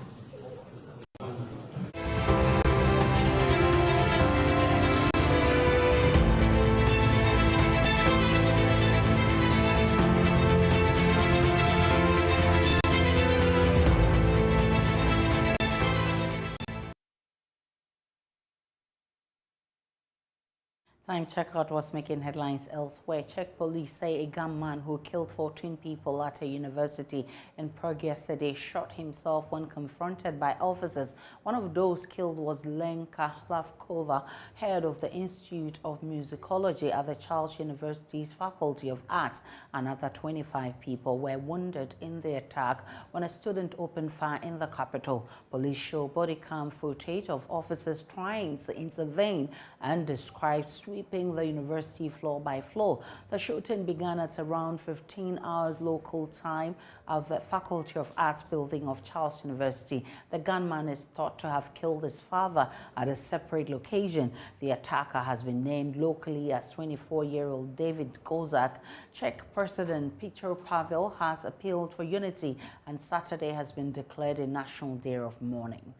Time checkout was making headlines elsewhere. Czech police say a gunman who killed 14 people at a university in Prague yesterday shot himself when confronted by officers. One of those killed was Lenka Hlavkova, head of the Institute of Musicology at the Charles University's Faculty of Arts. Another 25 people were wounded in the attack when a student opened fire in the capital. Police show body cam footage of officers trying to intervene and described sweeping the university floor by floor. The shooting began at around 15 hours local time at the Faculty of Arts building of Charles University. The gunman is thought to have killed his father at a separate location. The attacker has been named locally as 24-year-old David Kozak. Czech President Petr Pavel has appealed for unity, and Saturday has been declared a national day of mourning.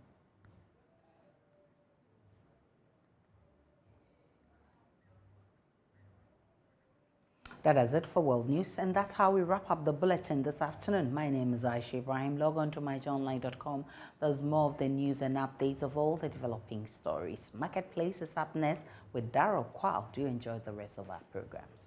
That is it for World News, and that's how we wrap up the bulletin this afternoon. My name is Aisha Ibrahim. Log on to myjoyonline.com. There's more of the news and updates of all the developing stories. Marketplace is up next with Darryl Kwao. Do enjoy the rest of our programs.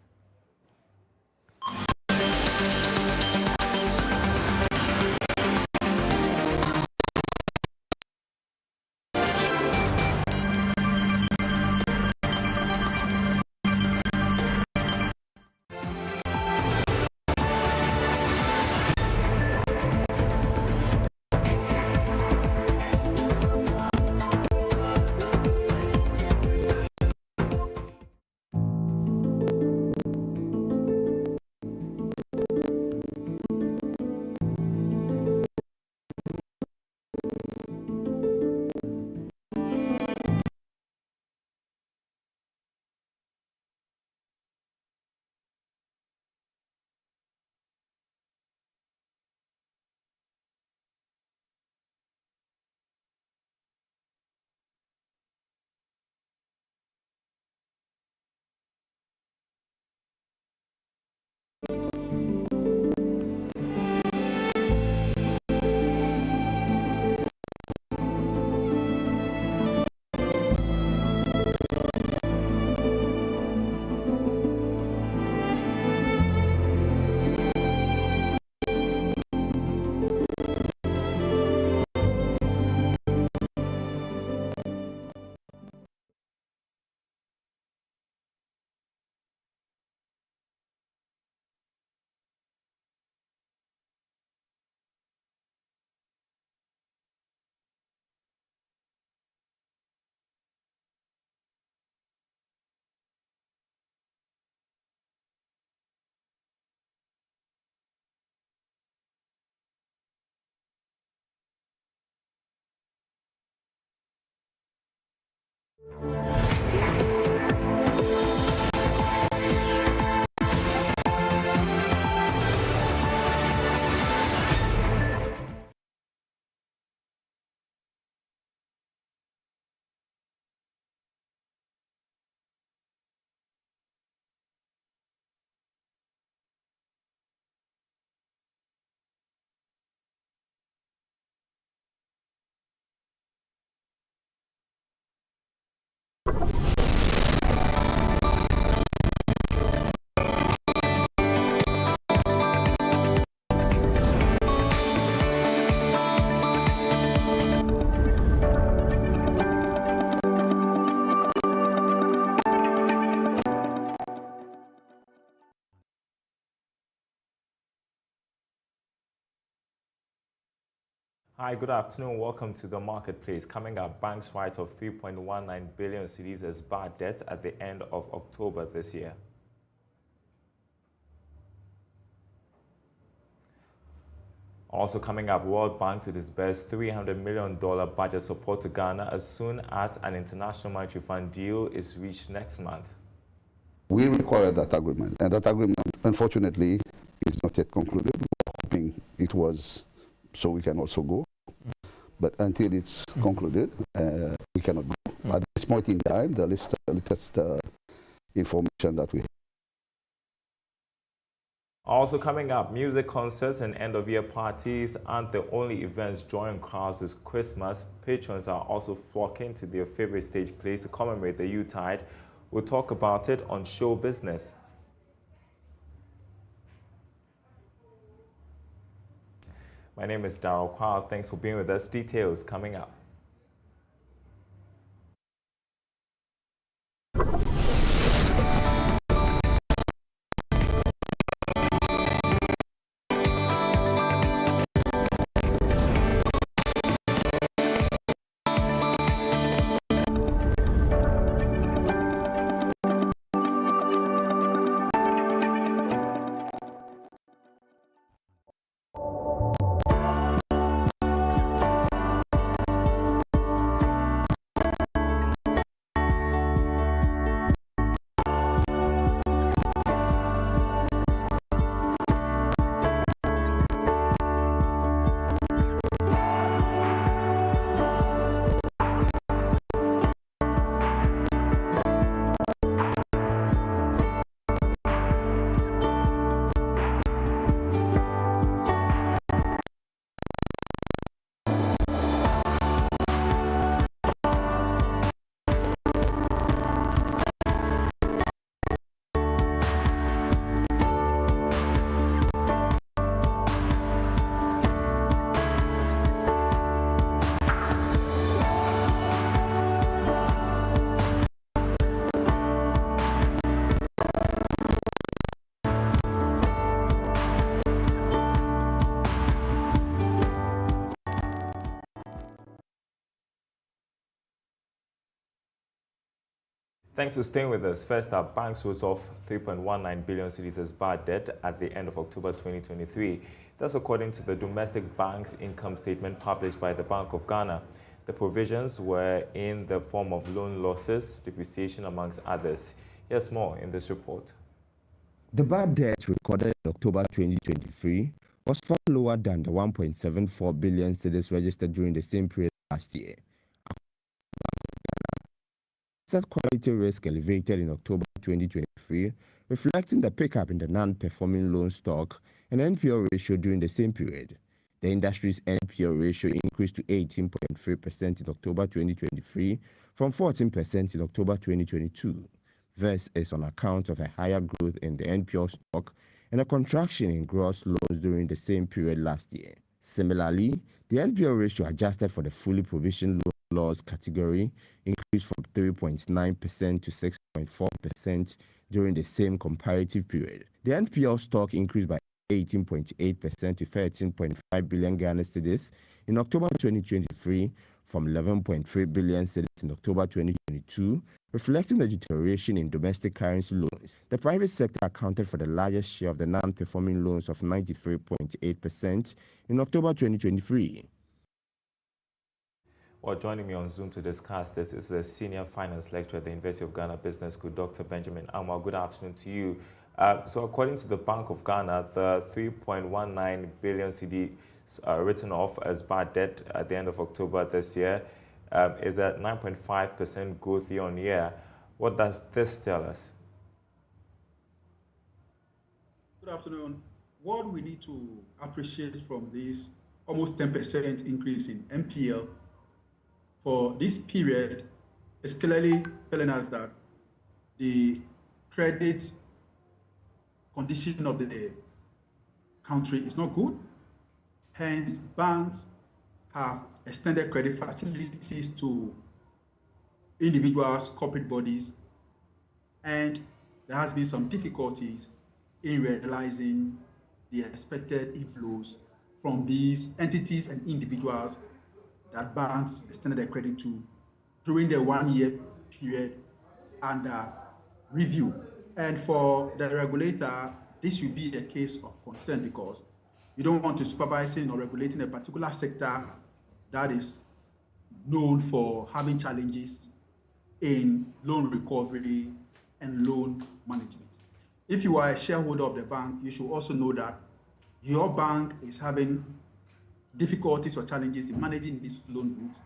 Hi, good afternoon. Welcome to the marketplace. Coming up, banks write off 3.19 billion cedis as bad debt at the end of October this year. Also coming up, World Bank to disburse $300 million budget support to Ghana as soon as an International Monetary Fund deal is reached next month. We require that agreement, and that agreement, unfortunately, is not yet concluded. We're hoping it was, so we can also go. But until it's concluded, we cannot go. At this point in time, the latest information that we have. Also coming up, music concerts and end-of-year parties aren't the only events drawing crowds this Christmas. Patrons are also flocking to their favorite stage plays to commemorate the Yuletide. We'll talk about it on Show Business. My name is Darryl Kwao. Thanks for being with us. Details coming up. Thanks for staying with us. First up, banks wrote off 3.19 billion cedis as bad debt at the end of October 2023. That's according to the domestic bank's income statement published by the Bank of Ghana. The provisions were in the form of loan losses, depreciation, amongst others. Here's more in this report. The bad debt recorded in October 2023 was far lower than the 1.74 billion cedis registered during the same period last year. Asset quality risk elevated in October 2023, reflecting the pickup in the non-performing loan stock and NPL ratio during the same period. The industry's NPL ratio increased to 18.3% in October 2023 from 14% in October 2022. This is on account of a higher growth in the NPL stock and a contraction in gross loans during the same period last year. Similarly, the NPL ratio adjusted for the fully provisioned loan loss category increased from 3.9% to 6.4% during the same comparative period. The NPL stock increased by 18.8% to 13.5 billion Ghana cedis in October 2023 from 11.3 billion cedis in October 2022, reflecting the deterioration in domestic currency loans. The private sector accounted for the largest share of the non-performing loans of 93.8% in October 2023. Well, joining me on Zoom to discuss this is a senior finance lecturer at the University of Ghana Business School, Dr. Benjamin Alma. Good afternoon to you. So according to the Bank of Ghana, the 3.19 billion cedi written off as bad debt at the end of October this year is at 9.5% growth year on year. What does this tell us? Good afternoon. What we need to appreciate from this almost 10% increase in NPL for this period is clearly telling us that the credit condition of the country is not good. Hence, banks have extended credit facilities to individuals, corporate bodies, and there has been some difficulties in realizing the expected inflows from these entities and individuals that banks extended their credit to during the 1 year period under review. And for the regulator, this should be a case of concern because you don't want to supervising or regulating a particular sector that is known for having challenges in loan recovery and loan management. If you are a shareholder of the bank, you should also know that your bank is having difficulties or challenges in managing these loan books.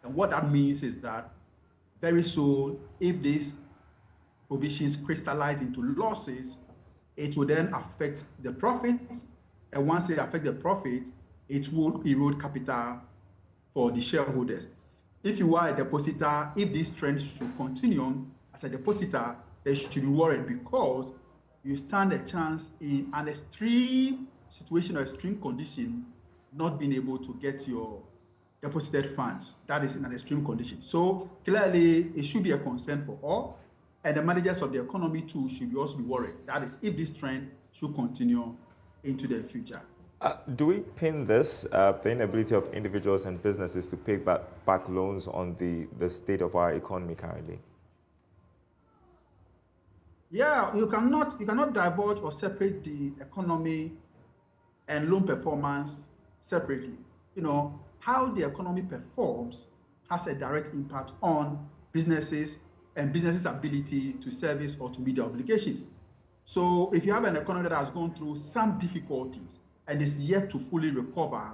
And what that means is that very soon, if these provisions crystallize into losses, it will then affect the profits. And once it affects the profit, it will erode capital for the shareholders. If you are a depositor, if this trend should continue as a depositor, they should be worried because you stand a chance in an extreme situation or extreme condition not being able to get your deposited funds. That is in an extreme condition. So clearly, it should be a concern for all. And the managers of the economy too should also be worried. That is, if this trend should continue into the future. Do we pin this, the inability of individuals and businesses to pay back loans on the state of our economy currently? Yeah, you cannot divulge or separate the economy and loan performance separately. You know, how the economy performs has a direct impact on businesses and businesses' ability to service or to meet their obligations. So if you have an economy that has gone through some difficulties and is yet to fully recover,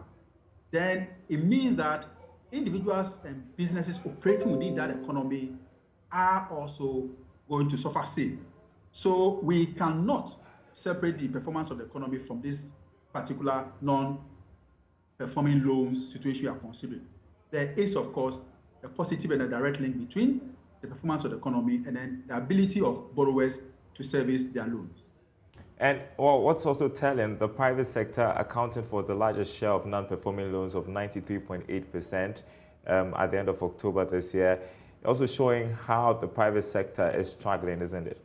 then it means that individuals and businesses operating within that economy are also going to suffer same. So we cannot separate the performance of the economy from this particular non-performing loans situation we are considering. There is, of course, a positive and a direct link between the performance of the economy and then the ability of borrowers to service their loans. And well, what's also telling, the private sector accounted for the largest share of non-performing loans of 93.8% at the end of October this year, also showing how the private sector is struggling, isn't it?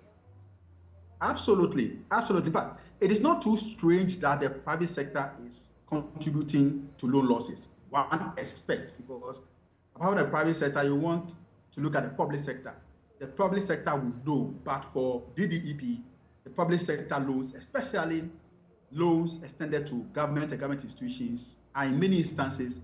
Absolutely, absolutely. But it is not too strange that the private sector is contributing to loan losses. One aspect, because about the private sector, you want to look at the public sector. the public sector will know, but for DDEP, the public sector loans, especially loans extended to government and government institutions, are in many instances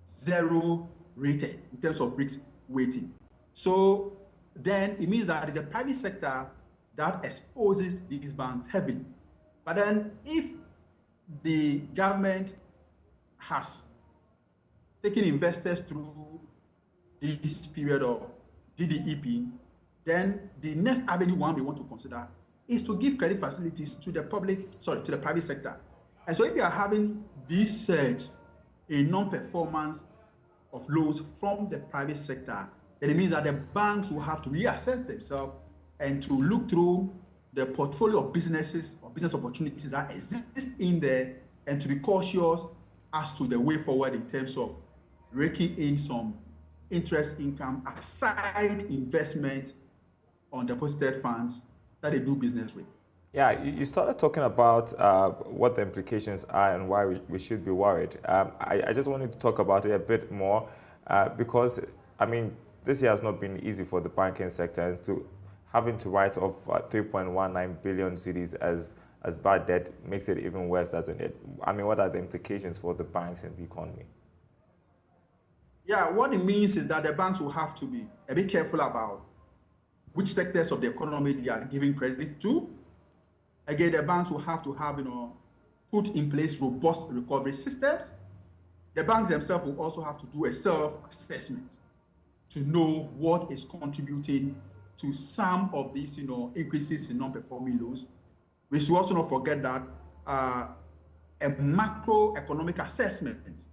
zero rated in terms of risk weighting. So then it means that it's a private sector that exposes these banks heavily. But then if the government has taken investors through this period of DDEP, then the next avenue one we want to consider is to give credit facilities to the to the private sector. And so if you are having this surge in non-performance of loans from the private sector, then it means that the banks will have to reassess themselves and to look through the portfolio of businesses or business opportunities that exist in there, and to be cautious as to the way forward in terms of raking in some interest income aside investment on deposited funds that they do business with. Yeah, you started talking about what the implications are and why we should be worried. I just wanted to talk about it a bit more because, I mean, this year has not been easy for the banking sector, and having to write off 3.19 billion cedis as bad debt makes it even worse, doesn't it? I mean, what are the implications for the banks and the economy? Yeah, what it means is that the banks will have to be a bit careful about which sectors of the economy they are giving credit to. Again, the banks will have to have, put in place robust recovery systems. The banks themselves will also have to do a self-assessment to know what is contributing to some of these, increases in non-performing loans. We should also not forget that a macroeconomic assessment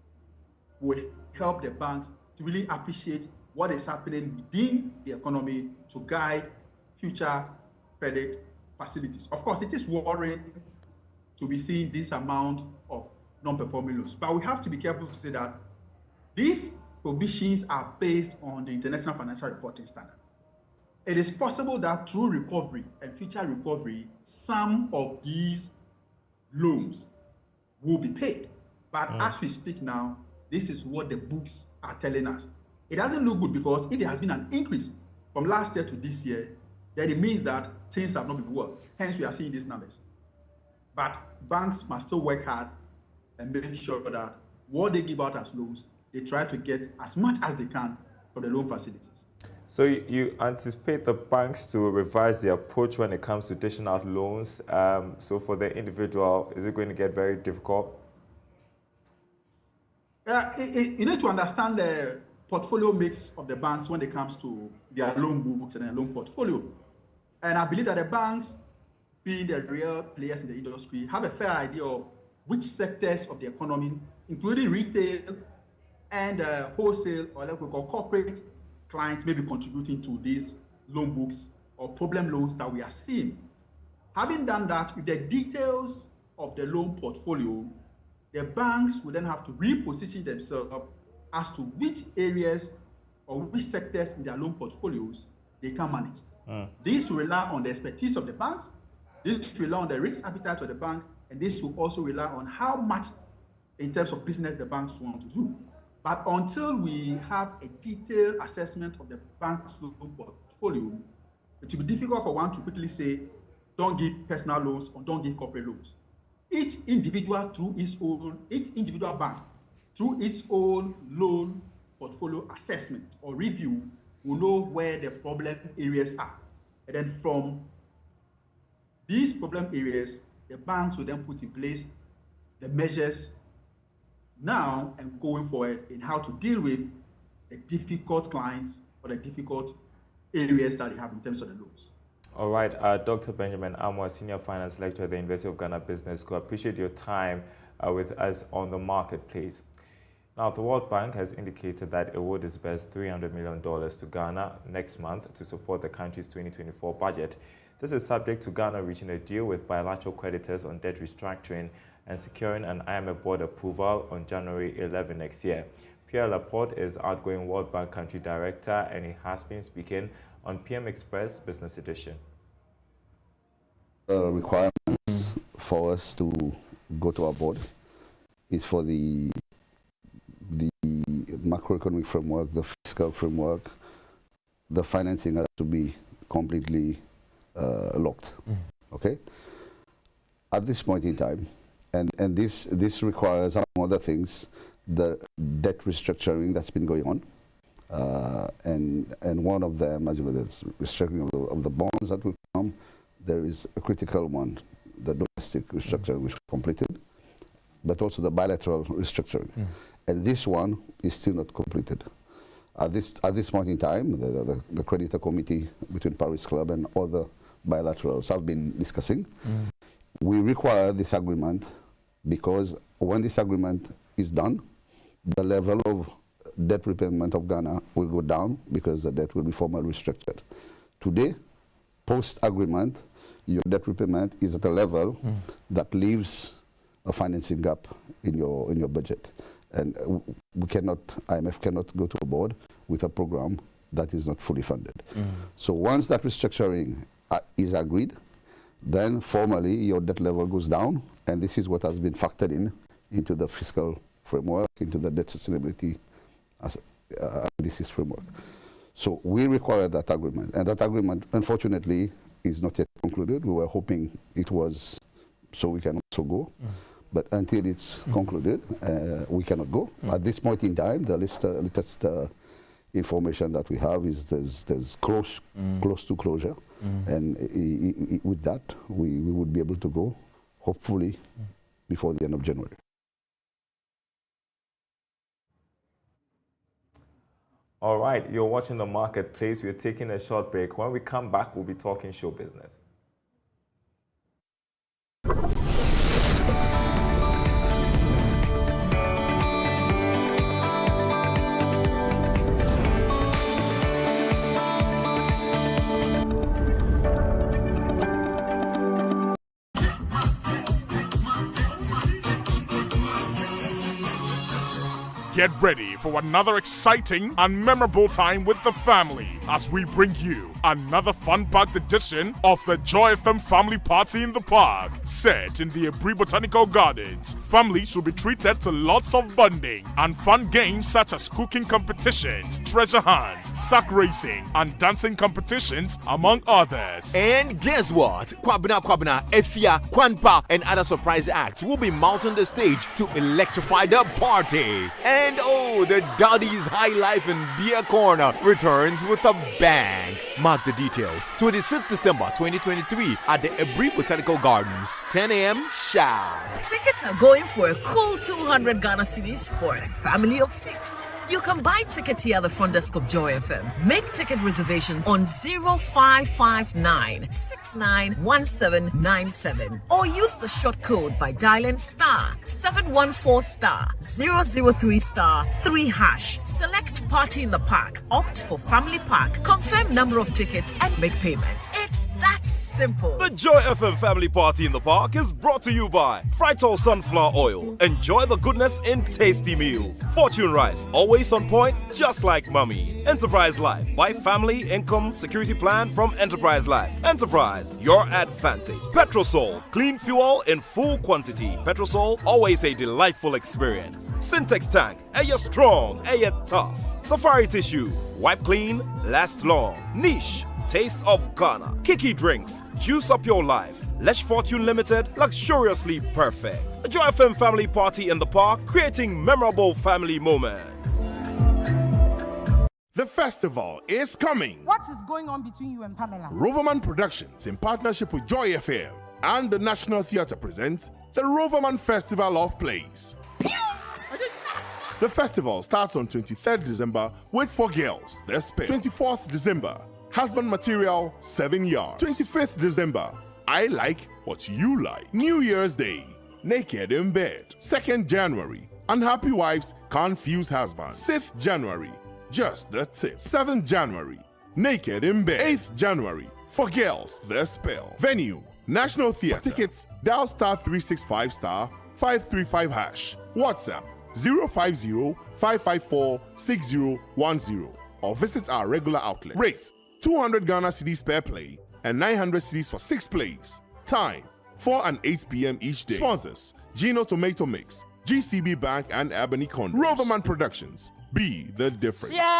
will help the banks to really appreciate what is happening within the economy to guide future credit facilities. Of course, it is worrying to be seeing this amount of non-performing loans, but we have to be careful to say that these provisions are based on the International Financial Reporting Standard. It is possible that through recovery and future recovery, some of these loans will be paid. But as we speak now, this is what the books are telling us. It doesn't look good, because if there has been an increase from last year to this year, then it means that things have not been well. Hence, we are seeing these numbers. But banks must still work hard and make sure that what they give out as loans, they try to get as much as they can from the loan facilities. So you anticipate the banks to revise their approach when it comes to dishing out loans. So for the individual, is it going to get very difficult? You need to understand the portfolio mix of the banks when it comes to their loan books and their loan portfolio. And I believe that the banks, being the real players in the industry, have a fair idea of which sectors of the economy, including retail and wholesale, or like we call corporate clients, may be contributing to these loan books or problem loans that we are seeing. Having done that, with the details of the loan portfolio, the banks will then have to reposition themselves as to which areas or which sectors in their loan portfolios they can manage. This will rely on the expertise of the banks, this will rely on the risk appetite of the bank, and this will also rely on how much in terms of business the banks want to do. But until we have a detailed assessment of the bank's loan portfolio, it will be difficult for one to quickly say, don't give personal loans or don't give corporate loans. Each individual bank, through its own loan portfolio assessment or review, will know where the problem areas are. And then from these problem areas, the banks will then put in place the measures now and going forward in how to deal with the difficult clients or the difficult areas that they have in terms of the loans. All right, Dr. Benjamin Amwa, Senior Finance Lecturer at the University of Ghana Business School. I appreciate your time with us on the marketplace. Now, the World Bank has indicated that it will disburse $300 million to Ghana next month to support the country's 2024 budget. This is subject to Ghana reaching a deal with bilateral creditors on debt restructuring and securing an IMF board approval on January 11 next year. Pierre Laporte is outgoing World Bank Country Director, and he has been speaking on PM Express Business Edition. Requirements for us to go to our board is for the macroeconomic framework, the fiscal framework, the financing has to be completely locked. Okay. At this point in time, and this requires, among other things, the debt restructuring that's been going on, and one of them, as you know, there's restructuring of the bonds that will come. There is a critical one, the domestic restructuring, which was completed, but also the bilateral restructuring, and this one is still not completed. At this point in time, the creditor committee between Paris Club and other bilaterals have been discussing. We require this agreement because when this agreement is done, the level of debt repayment of Ghana will go down because the debt will be formally restructured. Today, post-agreement, your debt repayment is at a level that leaves a financing gap in your budget. And we cannot, IMF cannot go to a board with a program that is not fully funded. So once that restructuring is agreed, then formally your debt level goes down, and this is what has been factored into the fiscal framework, into the debt sustainability analysis framework. So we require that agreement, and that agreement, unfortunately, is not yet concluded. We were hoping it was, so we can also go. But until it's concluded, we cannot go. At this point in time, the latest information that we have is there's close to closure. And with that, we would be able to go, hopefully, before the end of January. All right, you're watching The Marketplace. We're taking a short break. When we come back, we'll be talking show business. Get ready for another exciting and memorable time with the family as we bring you another fun-packed edition of the Joy FM Family Party in the Park. Set in the Ebri Botanical Gardens, families will be treated to lots of bonding and fun games such as cooking competitions, treasure hunts, sack racing, and dancing competitions, among others. And guess what? Kwabena, Efia, Kwanpa, and other surprise acts will be mounting the stage to electrify the party. And oh, the Daddy's High Life and Beer Corner returns with a bang. Mark the details. 26th December 2023 at the Ebri Botanical Gardens, 10 a.m. sharp. Tickets are going for a cool 200 Ghana cedis for a family of 6. You can buy tickets here at the front desk of Joy FM. Make ticket reservations on 0559 691797 or use the short code by dialing *714*003*3#. Select Party in the Park, opt for Family Park, confirm number of tickets and make payments. It's that simple. The Joy FM Family Party in the Park is brought to you by Fritol Sunflower Oil. Enjoy the goodness in tasty meals. Fortune Rice, always on point, just like mommy. Enterprise Life, buy family income security plan from Enterprise Life. Enterprise, your advantage. Petrosol, clean fuel in full quantity. Petrosol, always a delightful experience. Syntex Tank, air strong, air tough. Safari Tissue, wipe clean, last long. Niche, Taste of Ghana. Kiki Drinks, juice up your life. Lesh Fortune Limited, luxuriously perfect. A Joy FM Family Party in the Park, creating memorable family moments. The festival is coming. What is going on between you and Pamela? Roverman Productions, in partnership with Joy FM and the National Theatre, presents the Roverman Festival of Plays. The festival starts on 23rd December with 4 girls, the spell. 24th December, husband material, 7 yards. 25th December, I like what you like. New Year's Day, naked in bed. 2nd January, unhappy wives, confused husbands. 6th January, just the tip. 7th January, naked in bed. 8th January, for girls, the spell. Venue, National Theatre. For tickets, dial *365*535#. WhatsApp 050-554-6010 or visit our regular outlets. Rate 200 Ghana cedis per play and 900 cedis for 6 plays. Time 4 and 8 p.m. each day. Sponsors Gino Tomato Mix, GCB Bank and Ebony Condos. Roverman Productions. Be the difference. Yeah.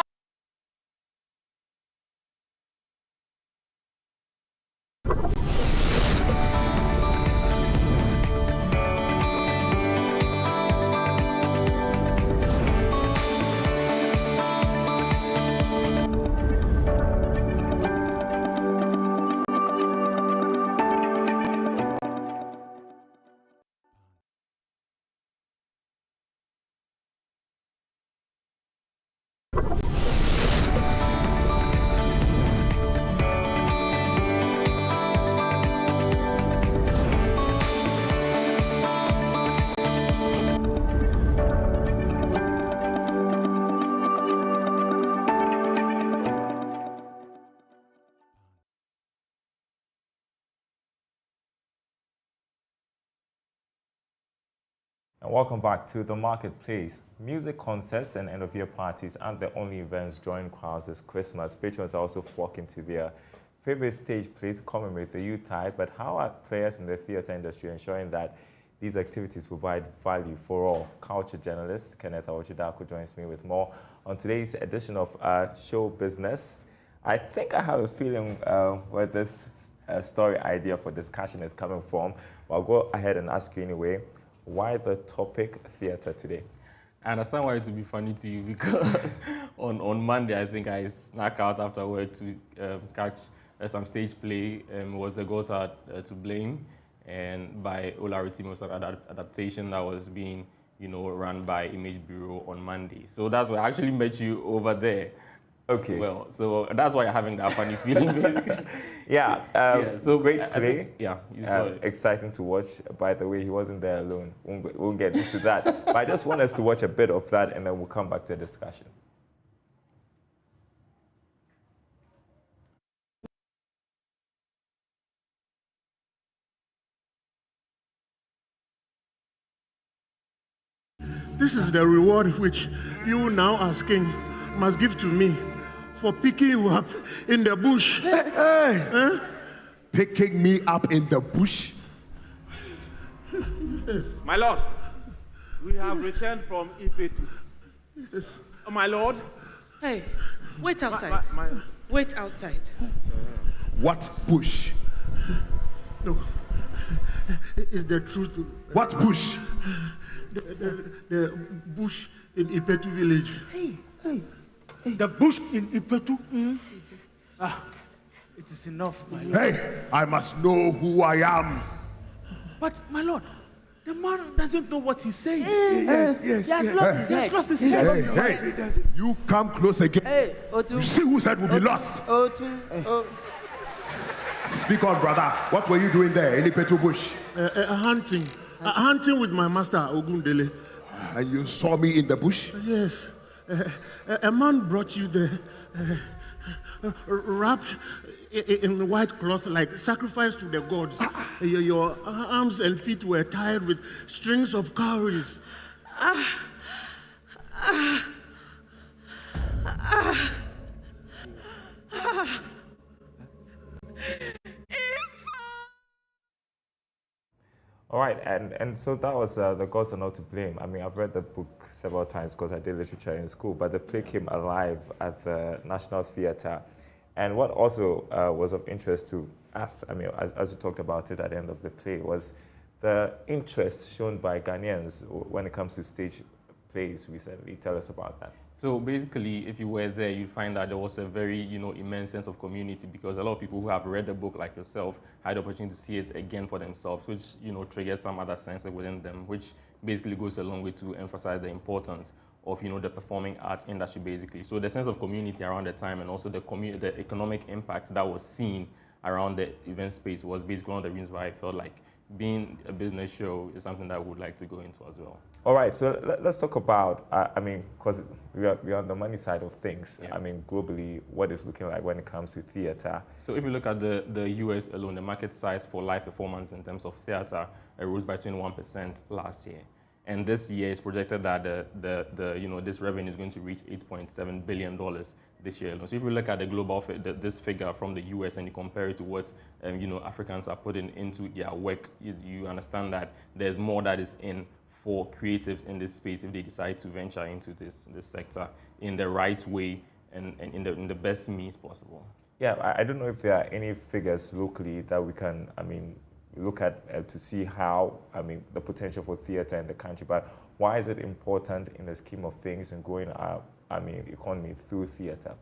And welcome back to The Marketplace. Music concerts and end-of-year parties aren't the only events drawing crowds this Christmas. Patrons are also flocking to their favorite stage plays to commemorate the Yuletide. But how are players in the theatre industry ensuring that these activities provide value for all? Culture journalist Kenneth Awochidako joins me with more on today's edition of Show Business. I think I have a feeling where this story idea for discussion is coming from. But I'll go ahead and ask you anyway. Why the topic theatre today? I understand why it would be funny to you because on Monday I think I snuck out afterward to catch some stage play. Was the Ghosts Are to Blame, and by Olariti was an adaptation that was being run by Image Bureau on Monday. So that's why I actually met you over there. Okay. Well, so that's why you're having that funny feeling, basically. Yeah, so great play. You saw it. Exciting to watch. By the way, he wasn't there alone. We'll get into that. But I just want us to watch a bit of that, and then we'll come back to the discussion. This is the reward which you now as king must give to me for picking you up in the bush. Hey. Picking me up in the bush? My lord, we have returned from Ipetu. My lord. Hey, wait outside. Wait outside. What bush? Look, it's the truth. What bush? The bush in Ipetu village. Hey. The bush in Ipetu? It is enough, my lord. Hey, I must know who I am. But, my lord, the man doesn't know what he's saying. Yes. He has lost his head. Hey, you come close again. Hey, Otu. You see whose head will be lost. Otu. Speak on, brother. What were you doing there in Ipetu bush? Hunting with my master, Ogundele. And you saw me in the bush? Yes. A man brought you there, wrapped in white cloth like sacrifice to the gods. Your arms and feet were tied with strings of cowries. All right, and so that was The Gods Are Not to Blame. I mean, I've read the book several times because I did literature in school, but the play came alive at the National Theatre. And what also was of interest to us, I mean, as we talked about it at the end of the play, was the interest shown by Ghanaians when it comes to stage plays recently. Tell us about that. So basically, if you were there, you'd find that there was a very, immense sense of community because a lot of people who have read the book like yourself had the opportunity to see it again for themselves, which, triggers some other sense within them, which basically goes a long way to emphasize the importance of, the performing arts industry, basically. So the sense of community around the time and also the economic impact that was seen around the event space was basically one of the reasons why I felt like being a business show is something that I would like to go into as well. All right, so let's talk about, because we are on the money side of things. Yeah. I mean, globally, what is looking like when it comes to theatre? So if you look at the US alone, the market size for live performance in terms of theatre rose by 21% last year. And this year it's projected that this revenue is going to reach $8.7 billion this year alone. So if you look at the global this figure from the US and you compare it to what Africans are putting into their work, you understand that there's more that is in for creatives in this space if they decide to venture into this sector in the right way and in the best means possible. Yeah, I don't know if there are any figures locally that we can, look at to see how, the potential for theatre in the country, but why is it important in the scheme of things and growing our, economy through theatre?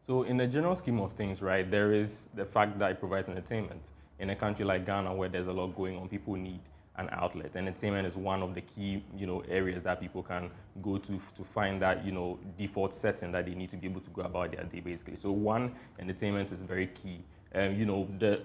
So in the general scheme of things, right, there is the fact that it provides entertainment. In a country like Ghana where there's a lot going on, people need an outlet. Entertainment is one of the key, areas that people can go to find that, default setting that they need to be able to go about their day, basically. So one, entertainment is very key. The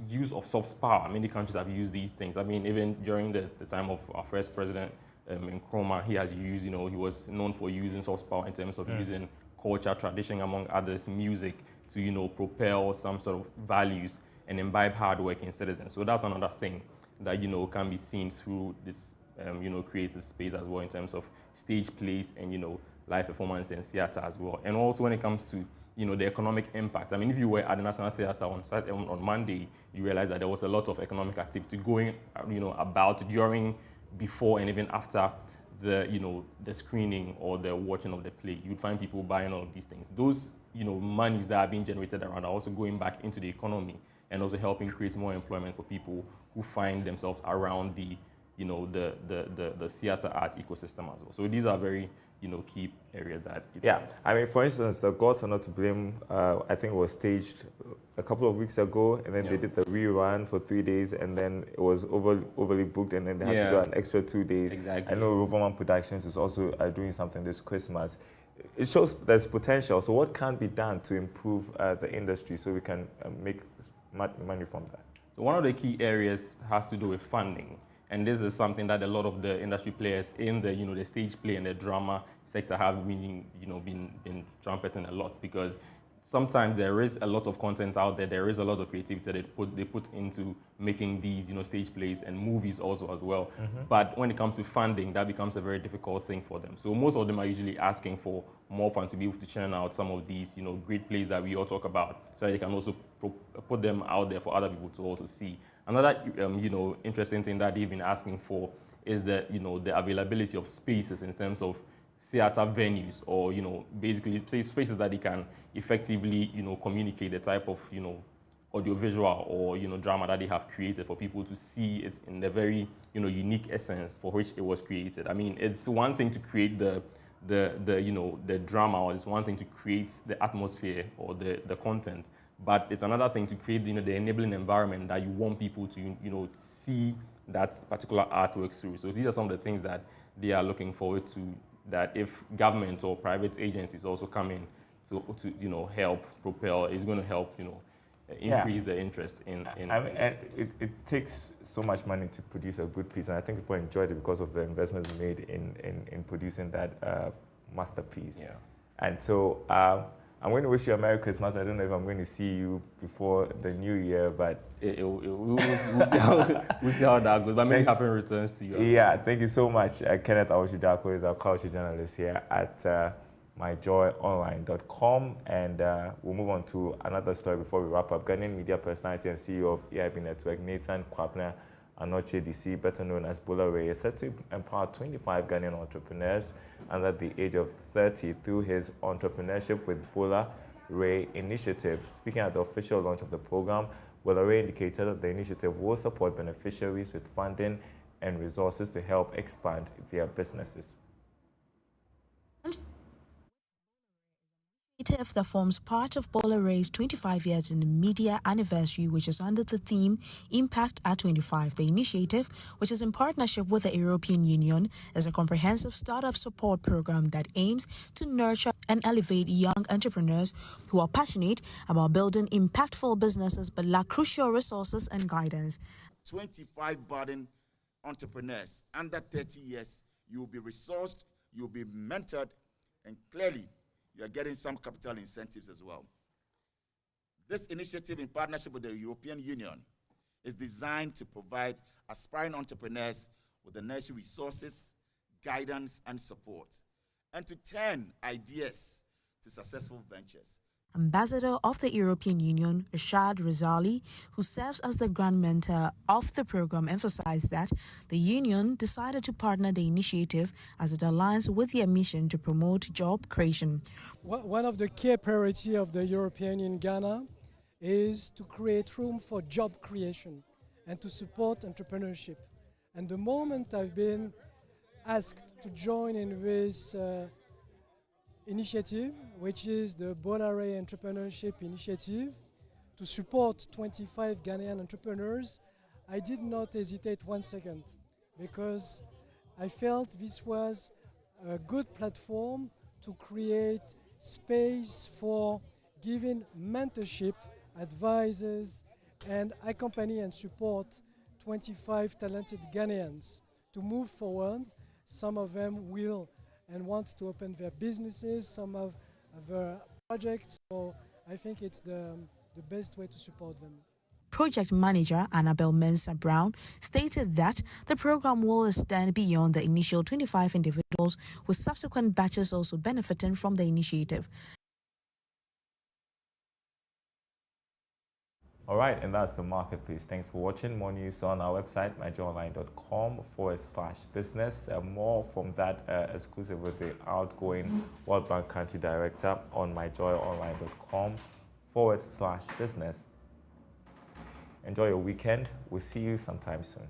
use of soft power, many countries have used these things. Even during the time of our first president, Nkrumah, he has used, he was known for using soft power in terms of using culture, tradition, among others, music, to, propel some sort of values and imbibe hardworking citizens. So that's another thing that, can be seen through this creative space as well in terms of stage plays and, live performance and theatre as well. And also when it comes to, the economic impact. I mean, if you were at the National Theatre on Monday, you realize that there was a lot of economic activity going, about during, before, and even after the screening or the watching of the play. You'd find people buying all of these things. Those, monies that are being generated around are also going back into the economy and also helping create more employment for people who find themselves around the theatre art ecosystem as well. So these are very, key areas that... Yeah, I mean, for instance, the Gods Are Not to Blame, I think it was staged a couple of weeks ago, and then they did the rerun for 3 days, and then it was overly booked, and then they had to do an extra 2 days. Exactly. I know Roverman Productions is also doing something this Christmas. It shows there's potential. So what can be done to improve the industry so we can make money from that? So one of the key areas has to do with funding. And this is something that a lot of the industry players in the, the stage play and the drama sector have been trumpeting a lot, because sometimes there is a lot of content out there. There is a lot of creativity that they put into making these, stage plays and movies also as well. But when it comes to funding, that becomes a very difficult thing for them. So most of them are usually asking for more funds to be able to churn out some of these, great plays that we all talk about, so that they can also put them out there for other people to also see. Another, interesting thing that they've been asking for is the, the availability of spaces in terms of theater venues, or, basically spaces that they can effectively, communicate the type of, audiovisual or, drama that they have created for people to see it in the very, unique essence for which it was created. I mean, it's one thing to create the drama, or it's one thing to create the atmosphere or the content, but it's another thing to create, the enabling environment that you want people to, see that particular artwork through. So these are some of the things that they are looking forward to, that if government or private agencies also come in to help propel, it's going to help, increase the interest in it takes so much money to produce a good piece, and I think people enjoyed it because of the investments made in producing that masterpiece. Yeah. And so I'm going to wish you a Merry Christmas. I don't know if I'm going to see you before the New Year, but we'll see how that goes. But many happy returns to you. Yeah, thank you so much. Kenneth Awushidako is our culture journalist here at myjoyonline.com, and we'll move on to another story before we wrap up. Ghanaian media personality and CEO of EIB Network, Nathan Kwabena Anoche DC, better known as Bola Ray, is set to empower 25 Ghanaian entrepreneurs under the age of 30 through his Entrepreneurship with Bola Ray initiative. Speaking at the official launch of the program, Bola Ray indicated that the initiative will support beneficiaries with funding and resources to help expand their businesses. That forms part of Bola Ray's 25 years in the media anniversary, which is under the theme Impact at 25. The initiative, which is in partnership with the European Union, is a comprehensive startup support program that aims to nurture and elevate young entrepreneurs who are passionate about building impactful businesses but lack crucial resources and guidance. 25 budding entrepreneurs under 30 years, you will be resourced, you will be mentored, and clearly you are getting some capital incentives as well. This initiative, in partnership with the European Union, is designed to provide aspiring entrepreneurs with the necessary resources, guidance, and support, and to turn ideas to successful ventures. Ambassador of the European Union, Rashad Razali, who serves as the grand mentor of the program, emphasized that the Union decided to partner the initiative as it aligns with their mission to promote job creation. One of the key priorities of the European Union in Ghana is to create room for job creation and to support entrepreneurship. And the moment I've been asked to join in this initiative, which is the Bola Ray Entrepreneurship Initiative, to support 25 Ghanaian entrepreneurs, I did not hesitate 1 second, because I felt this was a good platform to create space for giving mentorship, advisors, and accompany and support 25 talented Ghanaians to move forward. Some of them will and want to open their businesses, some of their projects, so I think it's the best way to support them. Project Manager Annabelle Mensah Brown stated that the program will extend beyond the initial 25 individuals, with subsequent batches also benefiting from the initiative. All right, and that's the marketplace. Thanks for watching. More news on our website, myjoyonline.com/business. More from that exclusive with the outgoing World Bank Country Director on myjoyonline.com/business. Enjoy your weekend. We'll see you sometime soon.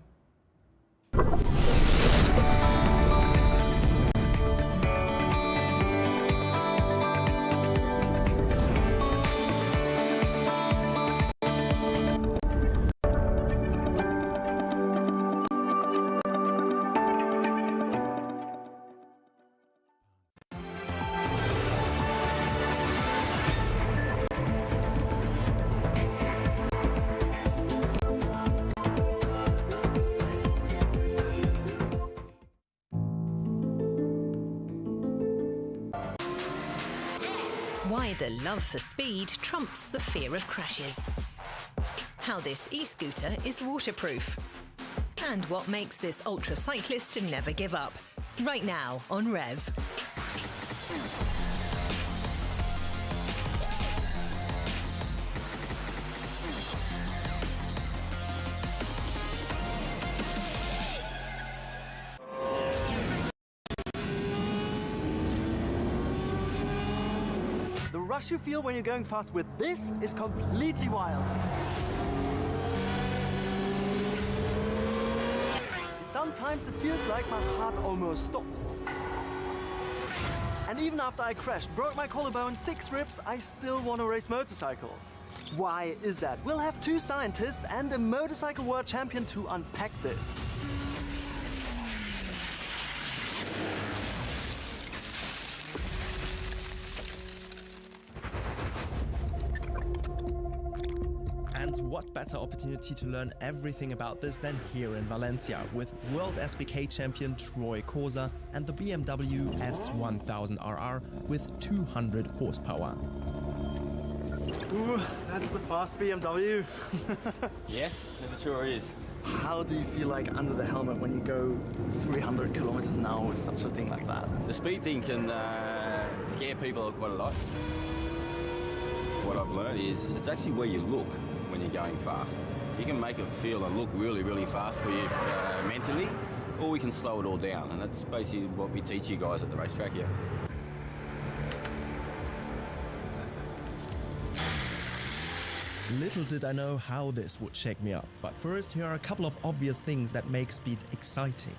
Why the love for speed trumps the fear of crashes. How this e-scooter is waterproof. And what makes this ultra cyclist never give up. Right now on Rev. The rush you feel when you're going fast with this is completely wild. Sometimes it feels like my heart almost stops. And even after I crashed, broke my collarbone, 6 ribs, I still want to race motorcycles. Why is that? We'll have 2 scientists and a motorcycle world champion to unpack this. And what better opportunity to learn everything about this than here in Valencia with World SBK champion Troy Koza and the BMW S1000RR with 200 horsepower. Ooh, that's a fast BMW. Yes, it sure is. How do you feel like under the helmet when you go 300 kilometers an hour with such a thing like that? The speed thing can scare people quite a lot. What I've learned is it's actually where you look when you're going fast. You can make it feel and look really, really fast for you mentally, or we can slow it all down, and that's basically what we teach you guys at the racetrack here. Little did I know how this would shake me up, but first here are a couple of obvious things that make speed exciting.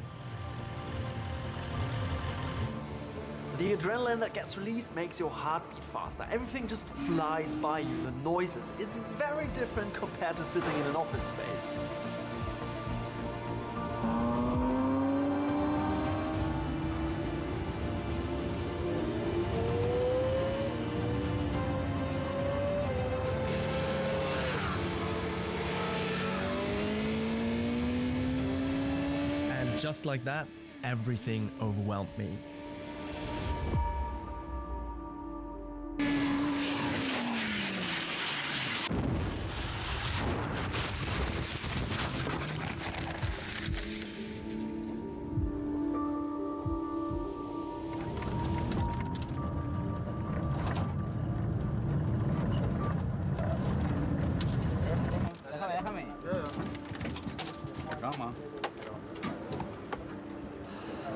The adrenaline that gets released makes your heart beat faster. Everything just flies by you. The noises, it's very different compared to sitting in an office space. And just like that, everything overwhelmed me.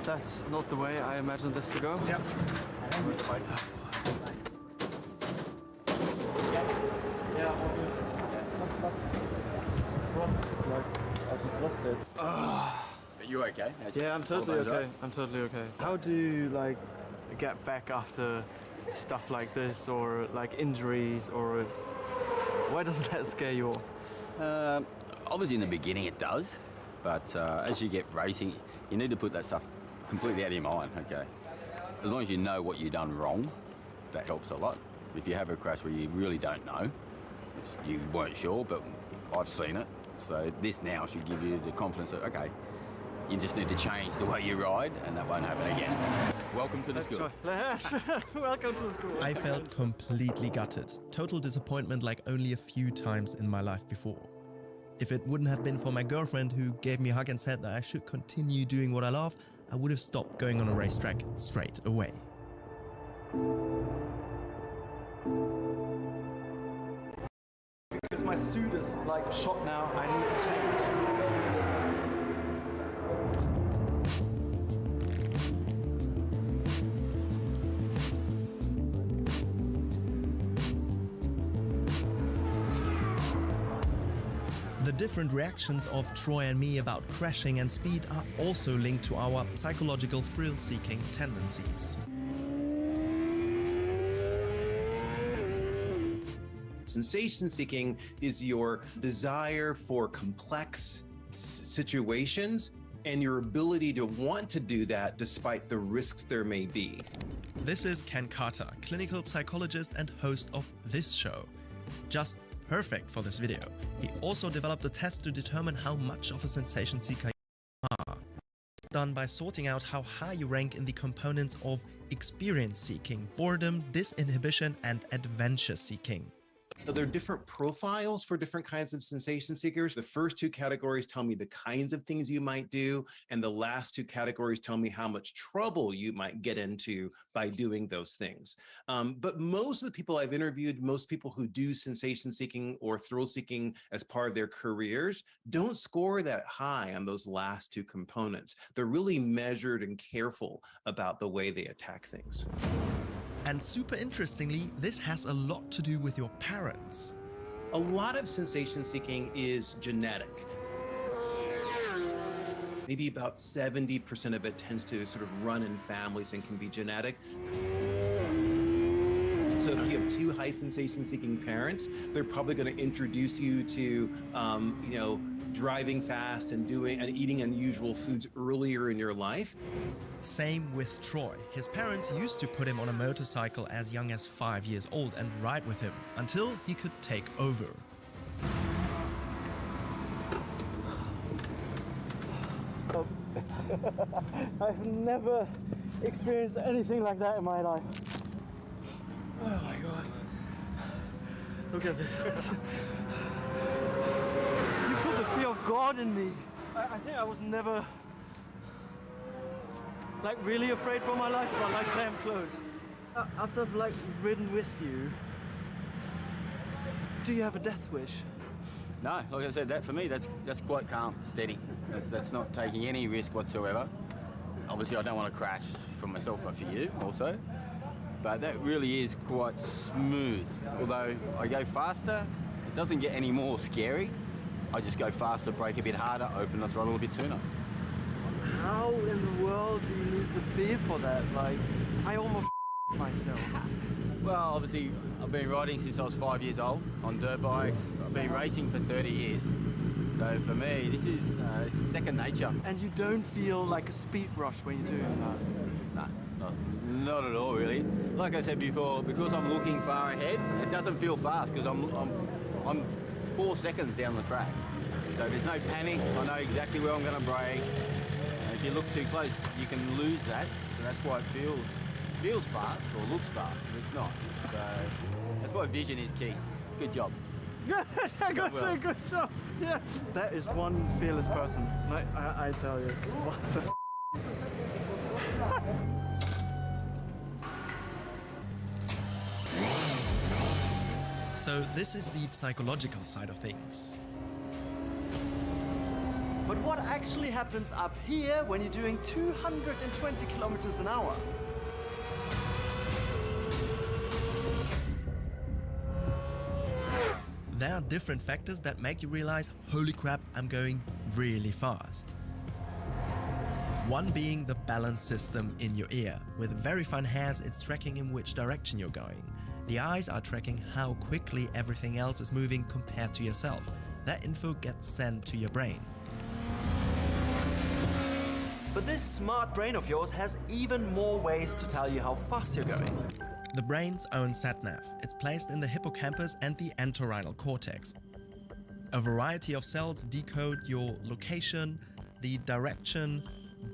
That's not the way I imagined this to go. Yep. I just lost it. Are you okay? Yeah, I'm totally okay. I'm totally okay. How do you get back after stuff like this, or like injuries, or why does that scare you off? Obviously in the beginning it does, but as you get racing, you need to put that stuff completely out of your mind, okay? As long as you know what you've done wrong, that helps a lot. If you have a crash where you really don't know, you weren't sure, but I've seen it, so this now should give you the confidence that, okay, you just need to change the way you ride, and that won't happen again. Welcome to the school. Welcome to the school. I felt completely gutted. Total disappointment like only a few times in my life before. If it wouldn't have been for my girlfriend who gave me a hug and said that I should continue doing what I love, I would have stopped going on a racetrack straight away. Because my suit is like shot now, I need to change. The different reactions of Troy and me about crashing and speed are also linked to our psychological thrill-seeking tendencies. Sensation seeking is your desire for complex situations and your ability to want to do that despite the risks there may be. This is Ken Carter, clinical psychologist and host of this show. Just perfect for this video. He also developed a test to determine how much of a sensation seeker you are. It's done by sorting out how high you rank in the components of experience seeking, boredom, disinhibition, and adventure seeking. There are different profiles for different kinds of sensation seekers. The first two categories tell me the kinds of things you might do, and the last two categories tell me how much trouble you might get into by doing those things. But most of the people I've interviewed, most people who do sensation seeking or thrill seeking as part of their careers, don't score that high on those last two components. They're really measured and careful about the way they attack things. And super interestingly, this has a lot to do with your parents. A lot of sensation seeking is genetic. Maybe about 70% of it tends to sort of run in families and can be genetic. So if you have two high sensation seeking parents, they're probably going to introduce you to, driving fast and eating unusual foods earlier in your life. Same with Troy. His parents used to put him on a motorcycle as young as 5 years old and ride with him until he could take over. I've never experienced anything like that in my life. Oh my God. Look at this. You put the fear of God in me. I think I was never really afraid for my life, but damn close. After I've ridden with you, do you have a death wish? No, like I said, that for me, that's quite calm, steady. That's not taking any risk whatsoever. Obviously, I don't want to crash for myself, but for you also. But that really is quite smooth. Although I go faster, it doesn't get any more scary. I just go faster, brake a bit harder, open the throttle a bit sooner. How in the world do you lose the fear for that? I almost myself. Well, obviously, I've been riding since I was 5 years old on dirt bikes. I've been racing for 30 years. So for me, this is second nature. And you don't feel like a speed rush when you're doing that? No, not at all, really. Like I said before, because I'm looking far ahead, it doesn't feel fast because I'm 4 seconds down the track. So there's no panic. I know exactly where I'm going to brake. And if you look too close, you can lose that. So that's why it feels fast or looks fast, but it's not. So that's why vision is key. Good job. I got to say good job. Yeah. That is one fearless person. I tell you. What a So this is the psychological side of things. But what actually happens up here when you're doing 220 kilometers an hour? There are different factors that make you realize, holy crap, I'm going really fast. One being the balance system in your ear. With very fine hairs, it's tracking in which direction you're going. The eyes are tracking how quickly everything else is moving compared to yourself. That info gets sent to your brain. But this smart brain of yours has even more ways to tell you how fast you're going. The brain's own sat-nav. It's placed in the hippocampus and the entorhinal cortex. A variety of cells decode your location, the direction,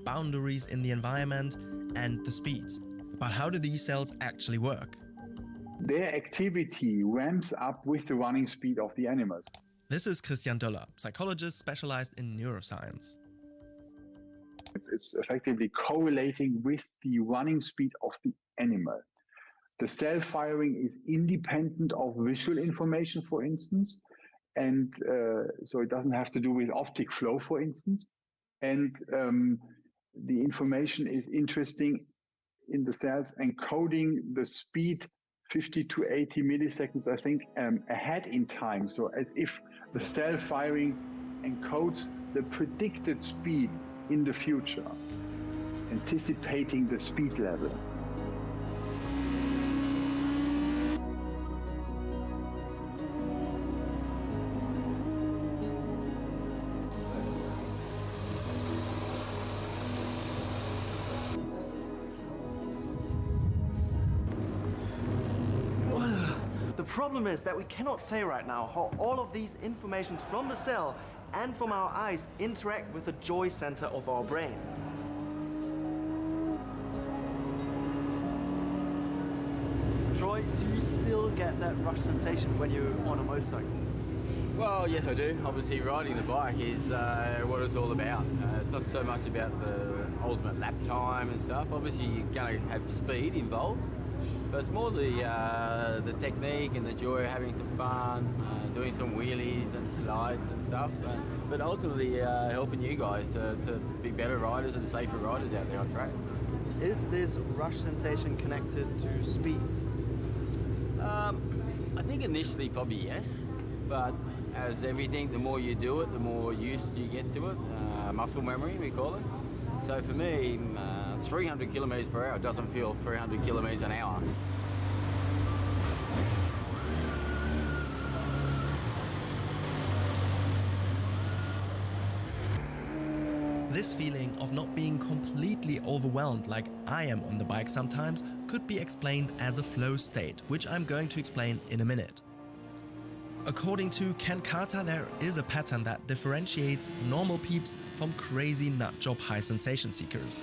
boundaries in the environment, and the speed. But how do these cells actually work? Their activity ramps up with the running speed of the animals. This is Christian Döller, psychologist specialized in neuroscience. It's effectively correlating with the running speed of the animal. The cell firing is independent of visual information, for instance, and so it doesn't have to do with optic flow, for instance. And the information is interesting in the cells encoding the speed 50 to 80 milliseconds, I think, ahead in time. So as if the cell firing encodes the predicted speed in the future, anticipating the speed level. The problem is that we cannot say right now how all of these informations from the cell and from our eyes interact with the joy center of our brain. Troy, do you still get that rush sensation when you're on a motorcycle? Well, yes, I do. Obviously, riding the bike is what it's all about. It's not so much about the ultimate lap time and stuff. Obviously, you're going to have speed involved, but it's more the technique and the joy of having some fun, doing some wheelies and slides and stuff. But ultimately, helping you guys to be better riders and safer riders out there on track. Is this rush sensation connected to speed? I think initially probably yes, but as everything, the more you do it, the more used you get to it. Muscle memory, we call it. So for me, 300 kilometers per hour doesn't feel 300 kilometers an hour. This feeling of not being completely overwhelmed like I am on the bike sometimes could be explained as a flow state, which I'm going to explain in a minute. According to Ken Carter, there is a pattern that differentiates normal peeps from crazy nutjob high sensation seekers.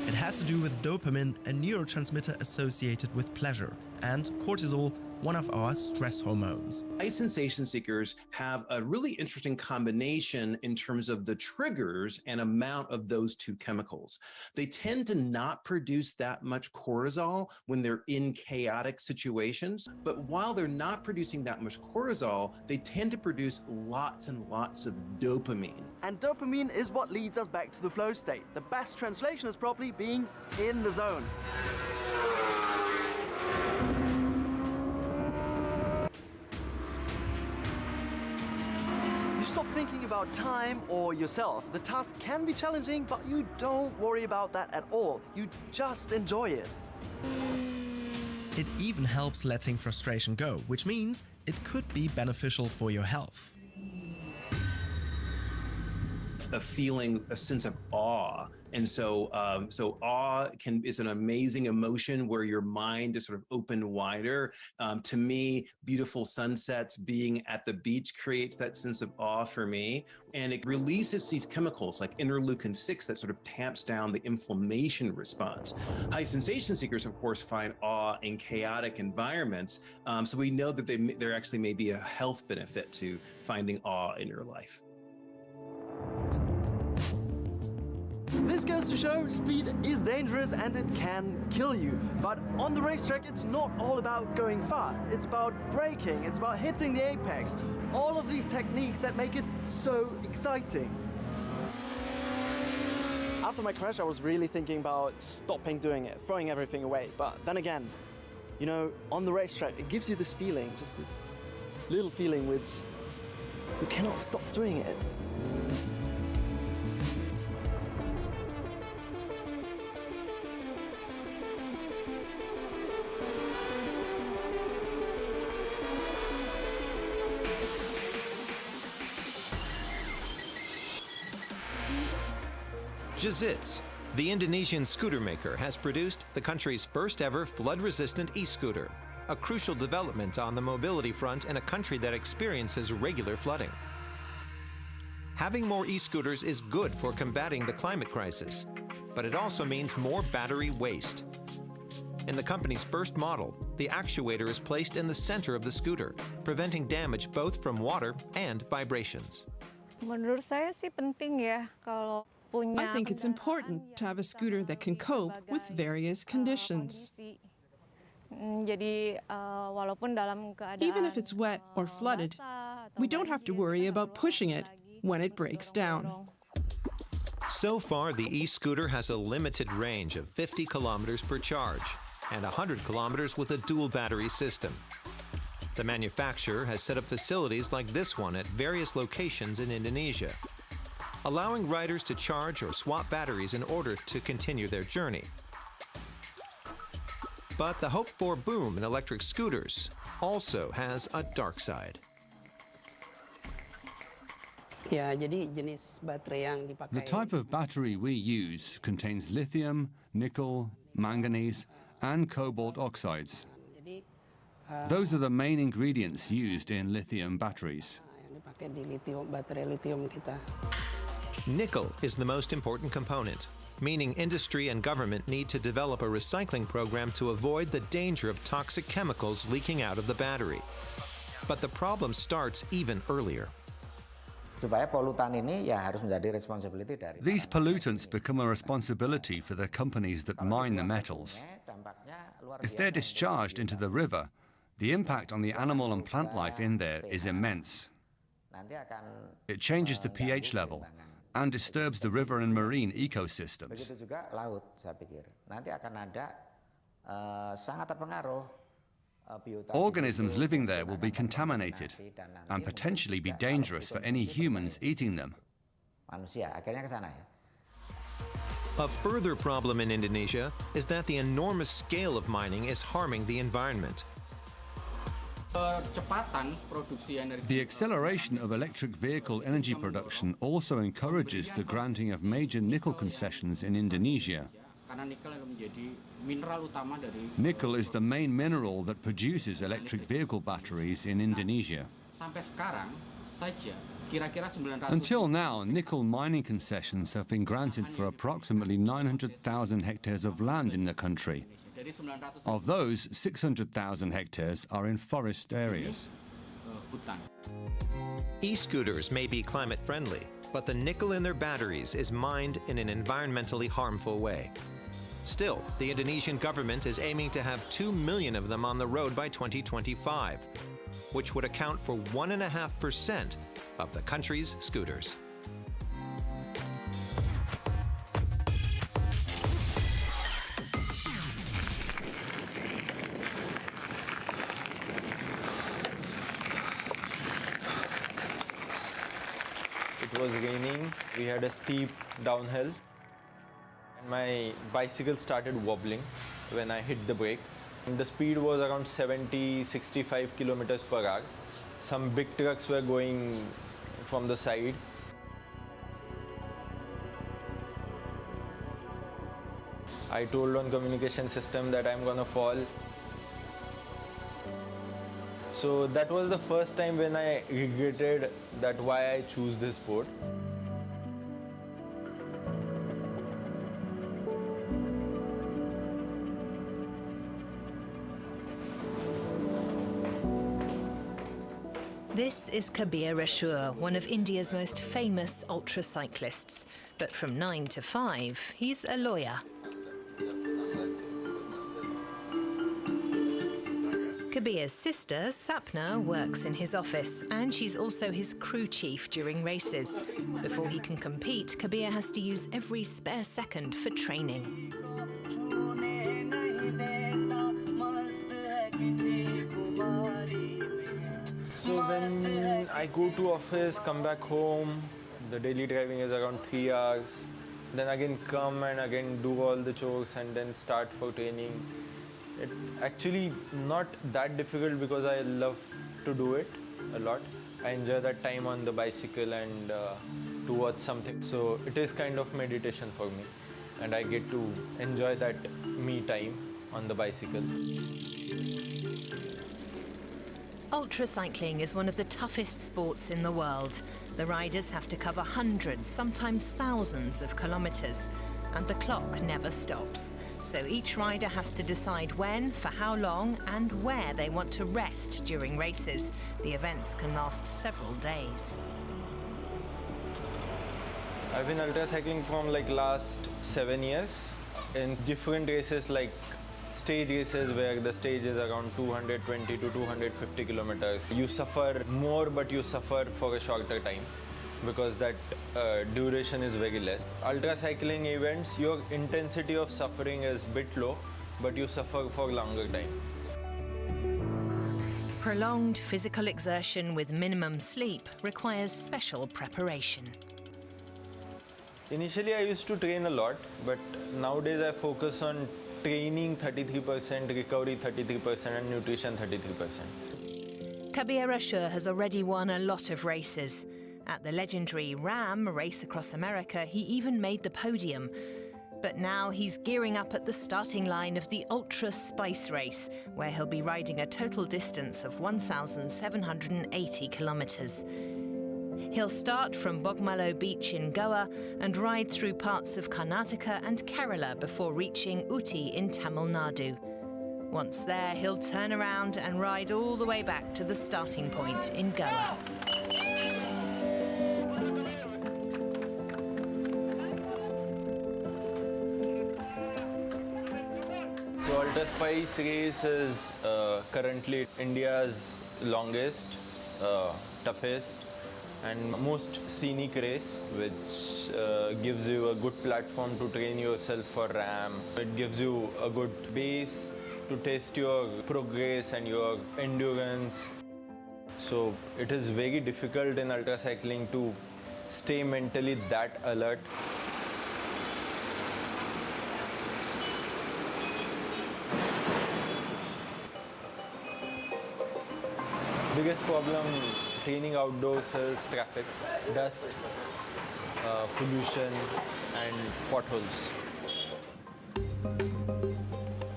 It has to do with dopamine, a neurotransmitter associated with pleasure, and cortisol, one of our stress hormones. High sensation seekers have a really interesting combination in terms of the triggers and amount of those two chemicals. They tend to not produce that much cortisol when they're in chaotic situations, but while they're not producing that much cortisol, they tend to produce lots and lots of dopamine. And dopamine is what leads us back to the flow state. The best translation is probably being in the zone. You stop thinking about time or yourself. The task can be challenging, but you don't worry about that at all. You just enjoy it. It even helps letting frustration go, which means it could be beneficial for your health. A feeling, a sense of awe. And so awe is an amazing emotion where your mind is sort of open wider. To me, beautiful sunsets, being at the beach creates that sense of awe for me. And it releases these chemicals like interleukin-6 that sort of tamps down the inflammation response. High sensation seekers, of course, find awe in chaotic environments. So we know that there actually may be a health benefit to finding awe in your life. This goes to show speed is dangerous and it can kill you. But on the racetrack, it's not all about going fast. It's about braking, it's about hitting the apex. All of these techniques that make it so exciting. After my crash, I was really thinking about stopping doing it, throwing everything away. But then again, you know, on the racetrack, it gives you this feeling, just this little feeling which you cannot stop doing it. GSTEP, the Indonesian scooter maker, has produced the country's first ever flood-resistant e-scooter, a crucial development on the mobility front in a country that experiences regular flooding. Having more e-scooters is good for combating the climate crisis, but it also means more battery waste. In the company's first model, the actuator is placed in the center of the scooter, preventing damage both from water and vibrations. I think it's important to have a scooter that can cope with various conditions. Even if it's wet or flooded, we don't have to worry about pushing it when it breaks down. So far, the e-scooter has a limited range of 50 kilometers per charge and 100 kilometers with a dual battery system. The manufacturer has set up facilities like this one at various locations in Indonesia, allowing riders to charge or swap batteries in order to continue their journey. But the hoped-for boom in electric scooters also has a dark side. The type of battery we use contains lithium, nickel, manganese, and cobalt oxides. Those are the main ingredients used in lithium batteries. Nickel is the most important component, meaning industry and government need to develop a recycling program to avoid the danger of toxic chemicals leaking out of the battery. But the problem starts even earlier. These pollutants become a responsibility for the companies that mine the metals. If they're discharged into the river, the impact on the animal and plant life in there is immense. It changes the pH level and disturbs the river and marine ecosystems. Organisms living there will be contaminated and potentially be dangerous for any humans eating them. A further problem in Indonesia is that the enormous scale of mining is harming the environment. The acceleration of electric vehicle energy production also encourages the granting of major nickel concessions in Indonesia. Nickel is the main mineral that produces electric vehicle batteries in Indonesia. Until now, nickel mining concessions have been granted for approximately 900,000 hectares of land in the country. Of those, 600,000 hectares are in forest areas. E-scooters may be climate friendly, but the nickel in their batteries is mined in an environmentally harmful way. Still, the Indonesian government is aiming to have 2 million of them on the road by 2025, which would account for 1.5% of the country's scooters. It was raining, we had a steep downhill, and my bicycle started wobbling when I hit the brake. And the speed was around 70-65 kilometers per hour. Some big trucks were going from the side. I told on communication system that I'm gonna fall. So that was the first time when I regretted that why I choose this sport. This is Kabir Rashur, one of India's most famous ultra-cyclists. But from 9 to 5, he's a lawyer. Kabir's sister, Sapna, works in his office, and she's also his crew chief during races. Before he can compete, Kabir has to use every spare second for training. So when I go to office, come back home, the daily driving is around 3 hours. Then again come and again do all the chores and then start for training. It's actually not that difficult because I love to do it a lot. I enjoy that time on the bicycle and to watch something. So it is kind of meditation for me. And I get to enjoy that me time on the bicycle. Ultracycling is one of the toughest sports in the world. The riders have to cover hundreds, sometimes thousands of kilometers. and the clock never stops. So each rider has to decide when, for how long, and where they want to rest during races. The events can last several days. I've been ultra cycling from like last 7 years in different races, like stage races where the stage is around 220 to 250 kilometers. You suffer more, but you suffer for a shorter time because that duration is very less. Ultra cycling events, your intensity of suffering is a bit low, but you suffer for longer time. Prolonged physical exertion with minimum sleep requires special preparation. Initially, I used to train a lot, but nowadays I focus on training 33%, recovery 33%, and nutrition 33%. Kabir Ashur has already won a lot of races. At the legendary RAM race across America, he even made the podium. But now he's gearing up at the starting line of the Ultra Spice Race, where he'll be riding a total distance of 1,780 kilometers. He'll start from Bogmalo Beach in Goa and ride through parts of Karnataka and Kerala before reaching Uti in Tamil Nadu. Once there, he'll turn around and ride all the way back to the starting point in Goa. So Ultra Spice race is currently India's longest, toughest and most scenic race, which gives you a good platform to train yourself for RAM. It gives you a good base to test your progress and your endurance. So it is very difficult in ultra cycling to stay mentally that alert. Biggest problem training outdoors is traffic, dust, pollution and potholes.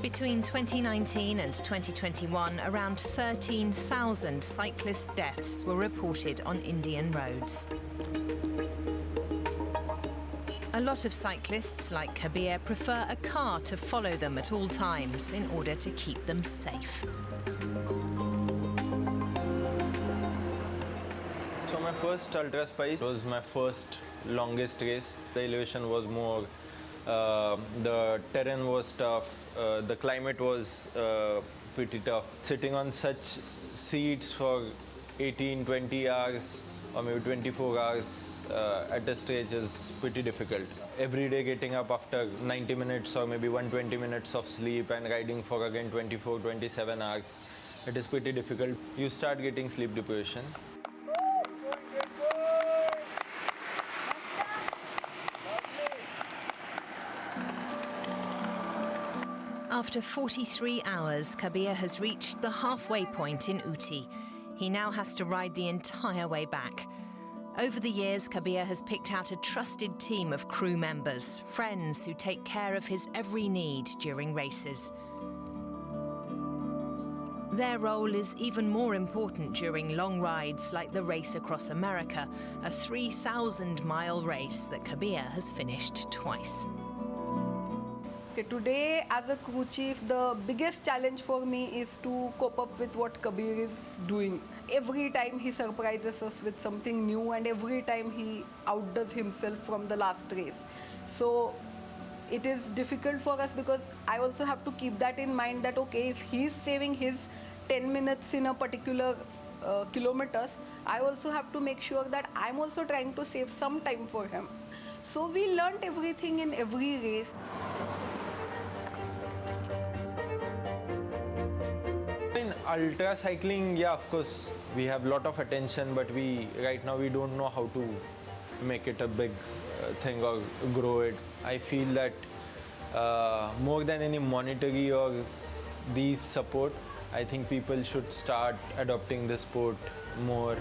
Between 2019 and 2021, around 13,000 cyclist deaths were reported on Indian roads. A lot of cyclists, like Kabir, prefer a car to follow them at all times in order to keep them safe. So my first Ultra Spice was my first longest race. The elevation was more, the terrain was tough, the climate was pretty tough. Sitting on such seats for 18, 20 hours or maybe 24 hours at a stage is pretty difficult. Every day getting up after 90 minutes or maybe 120 minutes of sleep and riding for again 24, 27 hours, it is pretty difficult. You start getting sleep deprivation. After 43 hours, Kabir has reached the halfway point in Uti. He now has to ride the entire way back. Over the years, Kabir has picked out a trusted team of crew members, friends who take care of his every need during races. Their role is even more important during long rides like the race across America, a 3,000-mile race that Kabir has finished twice. Okay, today, as a crew chief, the biggest challenge for me is to cope up with what Kabir is doing. Every time he surprises us with something new and every time he outdoes himself from the last race. So it is difficult for us because I also have to keep that in mind that, okay, if he's saving his 10 minutes in a particular kilometers, I also have to make sure that I'm also trying to save some time for him. So we learnt everything in every race. In ultra cycling, yeah, of course, we have a lot of attention, but right now we don't know how to make it a big thing or grow it. I feel that more than any monetary or these support, I think people should start adopting the sport more.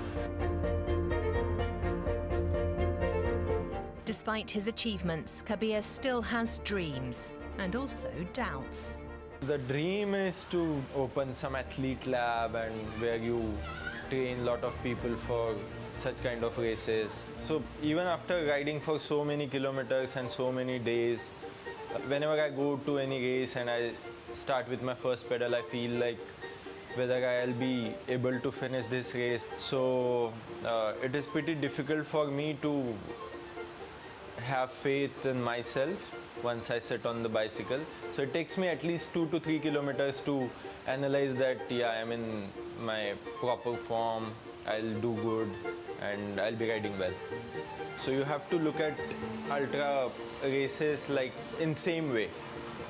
Despite his achievements, Kabir still has dreams and also doubts. The dream is to open some athlete lab and where you train a lot of people for such kind of races. So even after riding for so many kilometers and so many days, whenever I go to any race and I start with my first pedal, I feel like whether I'll be able to finish this race. So it is pretty difficult for me to have faith in myself once I sit on the bicycle. So it takes me at least 2 to 3 kilometers to analyze that, yeah, I'm in my proper form, I'll do good, and I'll be riding well. So you have to look at ultra races like in same way.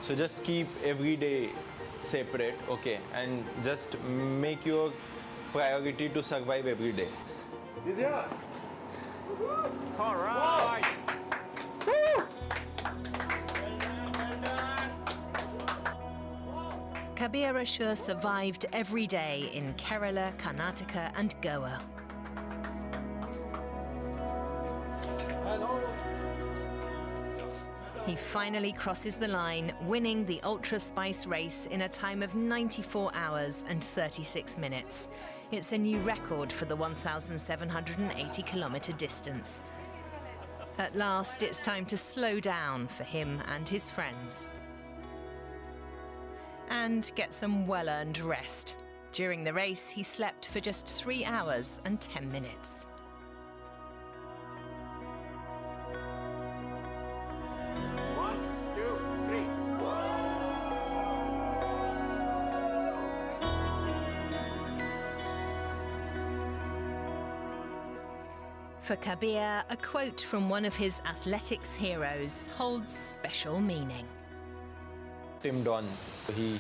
So just keep every day separate, okay, and just make your priority to survive every day. All right. Kabir Ashur survived every day in Kerala, Karnataka and Goa. He finally crosses the line, winning the Ultra Spice race in a time of 94 hours and 36 minutes. It's a new record for the 1,780-kilometre distance. At last, it's time to slow down for him and his friends. And get some well-earned rest. During the race, he slept for just 3 hours and 10 minutes. For Kabir, a quote from one of his athletics heroes holds special meaning. Tim Don, he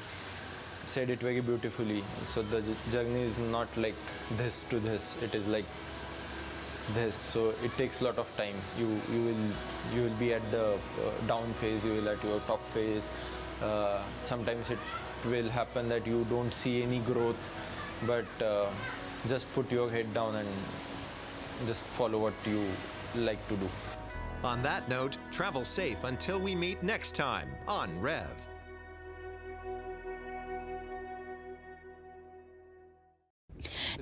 said it very beautifully. So the journey is not like this to this, it is like this. So it takes a lot of time. You will be at the down phase, you will at your top phase. Sometimes it will happen that you don't see any growth, but just put your head down and just follow what you like to do. On that note, travel safe until we meet next time on Rev.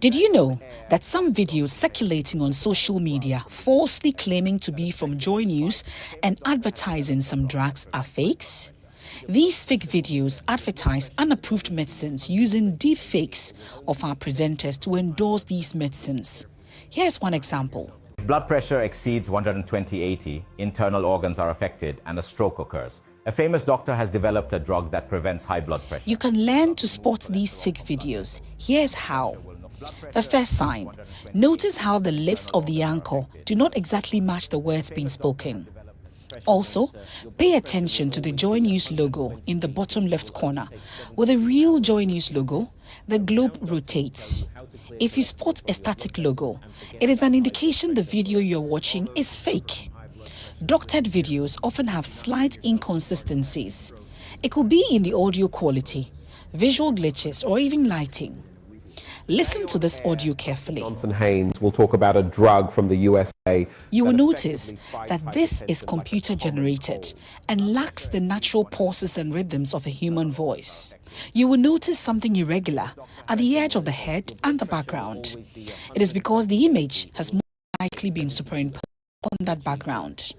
Did you know that some videos circulating on social media falsely claiming to be from JoyNews and advertising some drugs are fakes? These fake videos advertise unapproved medicines using deep fakes of our presenters to endorse these medicines. Here's one example. If blood pressure exceeds 120/80, internal organs are affected and a stroke occurs. A famous doctor has developed a drug that prevents high blood pressure. You can learn to spot these fake videos. Here's how. The first sign. Notice how the lips of the anchor do not exactly match the words being spoken. Also, pay attention to the JoyNews logo in the bottom left corner. With a real JoyNews logo, the globe rotates. If you spot a static logo, it is an indication the video you're watching is fake. Doctored videos often have slight inconsistencies. It could be in the audio quality, visual glitches, or even lighting. Listen to this audio carefully. Johnson Haynes will talk about a drug from the USA. You will notice that this is computer generated and lacks the natural pauses and rhythms of a human voice. You will notice something irregular at the edge of the head and the background. It is because the image has more likely been superimposed on that background.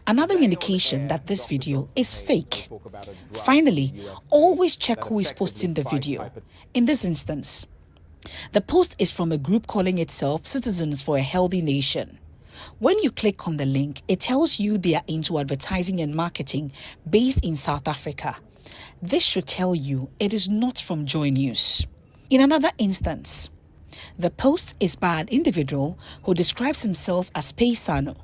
Another indication that this video is fake. Finally, always check who is posting the video. In this instance, the post is from a group calling itself Citizens for a Healthy Nation. When you click on the link, it tells you they are into advertising and marketing based in South Africa. This should tell you it is not from JoyNews. In another instance, the post is by an individual who describes himself as Paisano.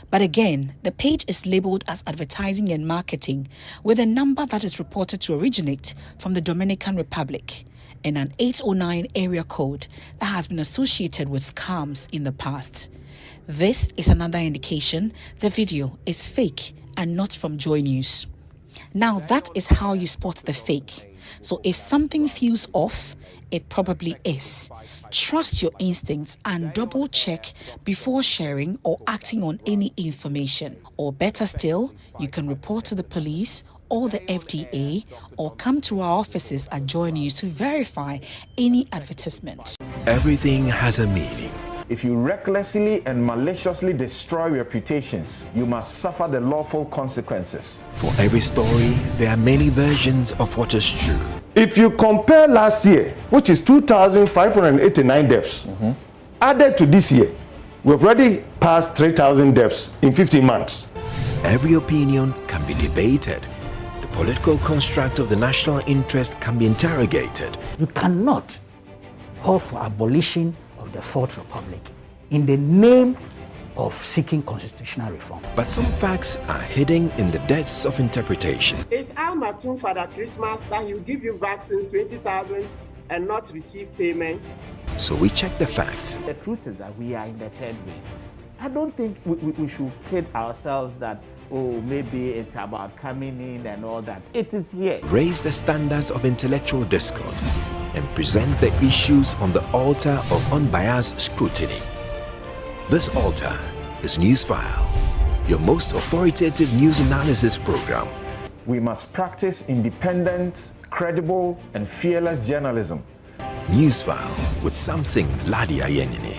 But again, the page is labeled as advertising and marketing with a number that is reported to originate from the Dominican Republic and an 809 area code that has been associated with scams in the past. This is another indication the video is fake and not from JoyNews. Now that is how you spot the fake. So if something feels off, it probably is. Trust your instincts and double check before sharing or acting on any information. Or better still, you can report to the police or the FDA or come to our offices at JoyNews to verify any advertisement. Everything has a meaning, If you recklessly and maliciously destroy reputations, you must suffer the lawful consequences. For every story, there are many versions of what is true. If you compare last year, which is 2,589 deaths, added to this year, we've already passed 3,000 deaths in 15 months. Every opinion can be debated. The political construct of the national interest can be interrogated. You cannot call for abolition of the Fourth Republic in the name of seeking constitutional reform. But some facts are hidden in the depths of interpretation. Is Al Maktoum Father Christmas that he'll give you vaccines 20,000 and not receive payment? So we check the facts. The truth is that we are in the third wave. I don't think we should kid ourselves that, oh, maybe it's about coming in and all that. It is here. Raise the standards of intellectual discourse and present the issues on the altar of unbiased scrutiny. This altar is Newsfile, your most authoritative news analysis program. We must practice independent, credible, and fearless journalism. Newsfile with Samson Ladi Ayenini.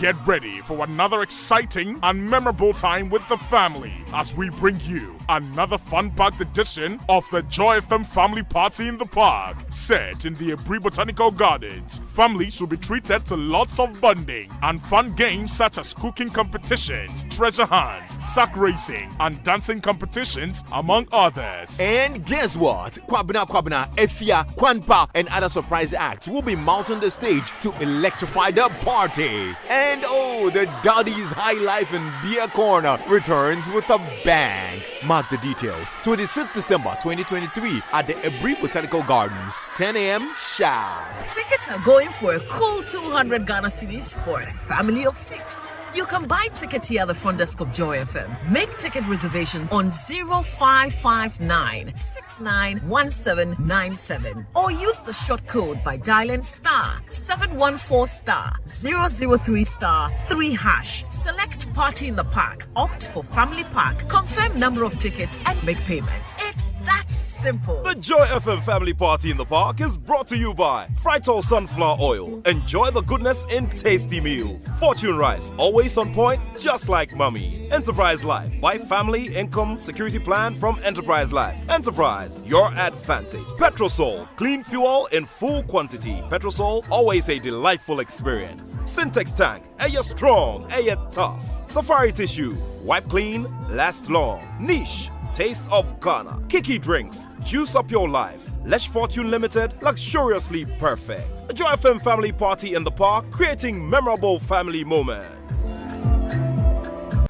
Get ready for another exciting and memorable time with the family as we bring you another fun-packed edition of the Joy FM Family Party in the Park, set in the Ebri Botanical Gardens. Families will be treated to lots of bonding and fun games such as cooking competitions, treasure hunts, sack racing, and dancing competitions, among others. And guess what? Kwabena, Efia, Kwanpa, and other surprise acts will be mounting the stage to electrify the party. And oh, the Daddy's High Life and Beer Corner returns with a bang. Mark the details. 26th December 2023 at the Ebri Botanical Gardens, 10 a.m. sharp. Tickets are going for a cool 200 Ghana cedis for a family of 6. You can buy tickets here at the front desk of Joy FM. Make ticket reservations on 0559 691797 or use the short code by dialing *714*003*3#. Select Party in the Park, opt for Family Park, confirm number of tickets and make payments. It's that simple. The Joy FM Family Party in the Park is brought to you by Fritol Sunflower Oil. Enjoy the goodness in tasty meals. Fortune Rice, always on point, just like mommy. Enterprise Life, buy family income security plan from Enterprise Life. Enterprise, your advantage. Petrosol, clean fuel in full quantity. Petrosol, always a delightful experience. Syntex Tank, air strong, air tough. Safari Tissue, wipe clean, last long. Niche, taste of Ghana. Kiki Drinks, juice up your life. Lesh Fortune Limited, luxuriously perfect. A Joy FM Family Party in the Park, creating memorable family moments.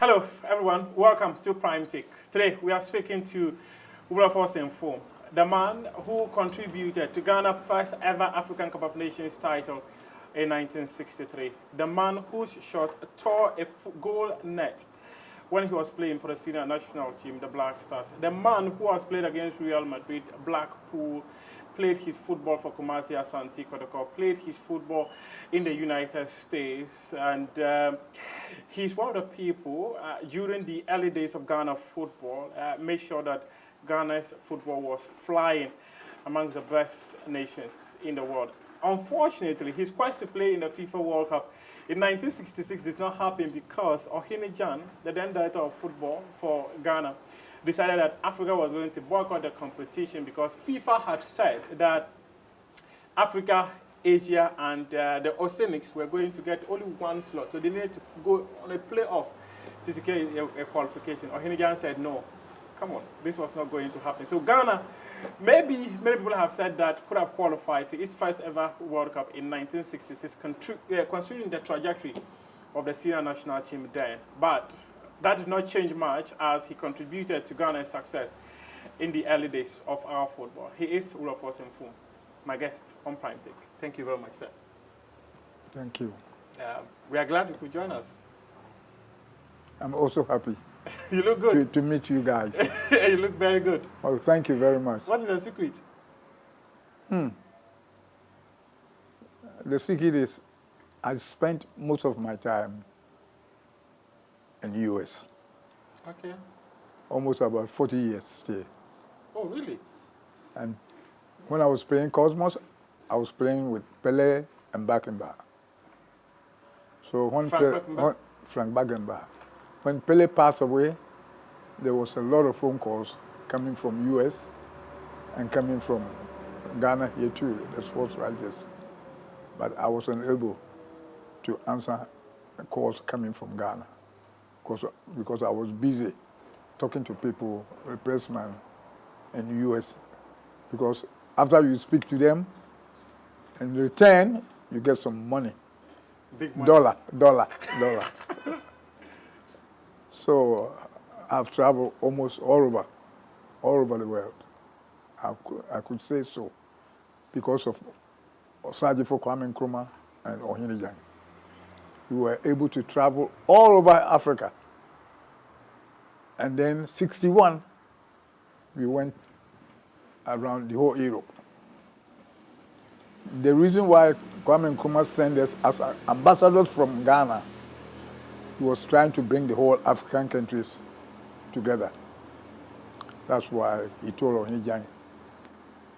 Hello everyone, welcome to Prime Take. Today we are speaking to Wilberforce Inform, the man who contributed to Ghana's first ever African Cup of Nations title in 1963. The man whose shot tore a goal net when he was playing for the senior national team, the Black Stars. The man who has played against Real Madrid, Blackpool, played his football for Kumasi Asante Kotoko, played his football in the United States, and he's one of the people during the early days of Ghana football made sure that Ghana's football was flying amongst the best nations in the world. Unfortunately, his quest to play in the FIFA World Cup in 1966 did not happen because Ohene Jan, the then director of football for Ghana, decided that Africa was going to boycott the competition because FIFA had said that Africa, Asia, and the Oceanics were going to get only one slot. So they needed to go on a playoff to secure a qualification. Ohene Jan said, no, come on, this was not going to happen. So Ghana, maybe many people have said that could have qualified to its first ever World Cup in 1966, considering the trajectory of the senior national team then. But that did not change much as he contributed to Ghana's success in the early days of our football. He is Wilberforce Inform, my guest on Prime Take. Thank you very much, sir. Thank you. We are glad you could join us. I'm also happy. You look good. To meet you guys. You look very good. Well, thank you very much. What is the secret? The secret is I spent most of my time in the US. Okay. almost about 40 years stay. Oh, really? And when I was playing Cosmos, I was playing with Pele and Beckenbauer. So when Frank Beckenbauer. When Pele passed away, there was a lot of phone calls coming from US and coming from Ghana here too, the sports writers. But I wasn't able to answer calls coming from Ghana because I was busy talking to people, the pressman in the US. Because after you speak to them, in return, you get some money. Big money. Dollar. So I've traveled almost all over the world. I could say so because of Osajifo Kwame Nkrumah and Ohinijan. We were able to travel all over Africa. And then 61, we went around the whole Europe. The reason why Kwame Nkrumah sent us as ambassadors from Ghana, he was trying to bring the whole African countries together. That's why he told Ohinijan,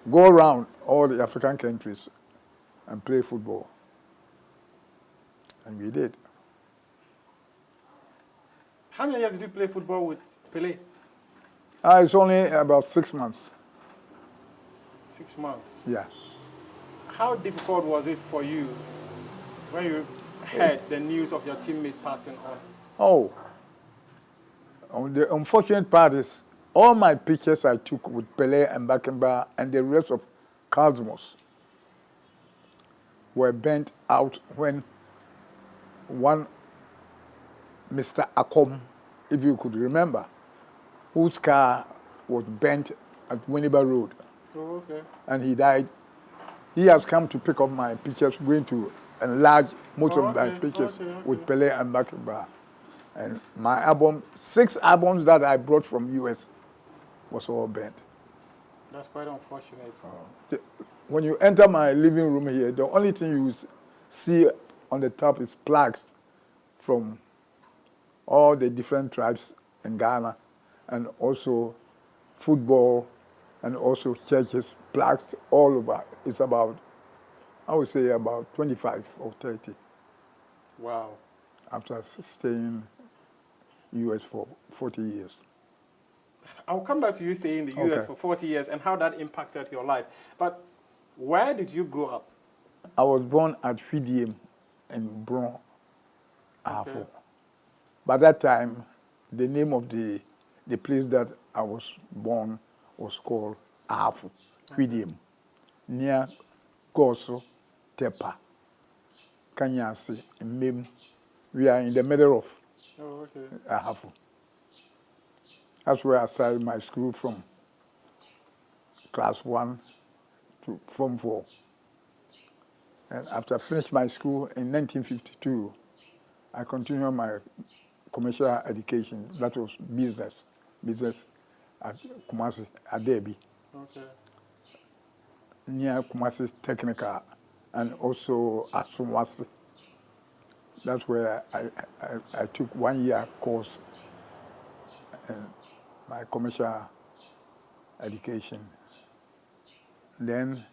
go around all the African countries and play football. And we did. How many years did you play football with Pele? It's only about 6 months. 6 months? Yeah. How difficult was it for you when you heard the news of your teammate passing on? The unfortunate part is all my pictures I took with Pele and Beckenbauer and the rest of Cosmos were burnt out when one Mr. Akom, if you could remember, whose car was burnt at Winneba Road. Oh, okay. And he died. He has come to pick up my pictures, going to enlarge most of my pictures with Pele and Beckenbauer. And my album, 6 albums that I brought from US was all burnt. That's quite unfortunate. When you enter my living room here, the only thing you see on the top is plaques from all the different tribes in Ghana, and also football, and also churches, plaques all over. It's about, I would say about 25 or 30. Wow. After staying in US for 40 years. I'll come back to you staying in the US for 40 years and how that impacted your life. But where did you grow up? I was born at Lithium in Bron, Afo. By that time, the name of the place that I was born was called Afo, Lithium, near Goso, Tepa, Kanyasi, Mim. We are in the middle of Afo. That's where I started my school from, class 1 to Form 4. And after I finished my school in 1952, I continued my commercial education. That was business at Kumasi, Adebi, near Kumasi Technical, and also at Sumwasi. That's where I took 1 year course in my commercial education. Then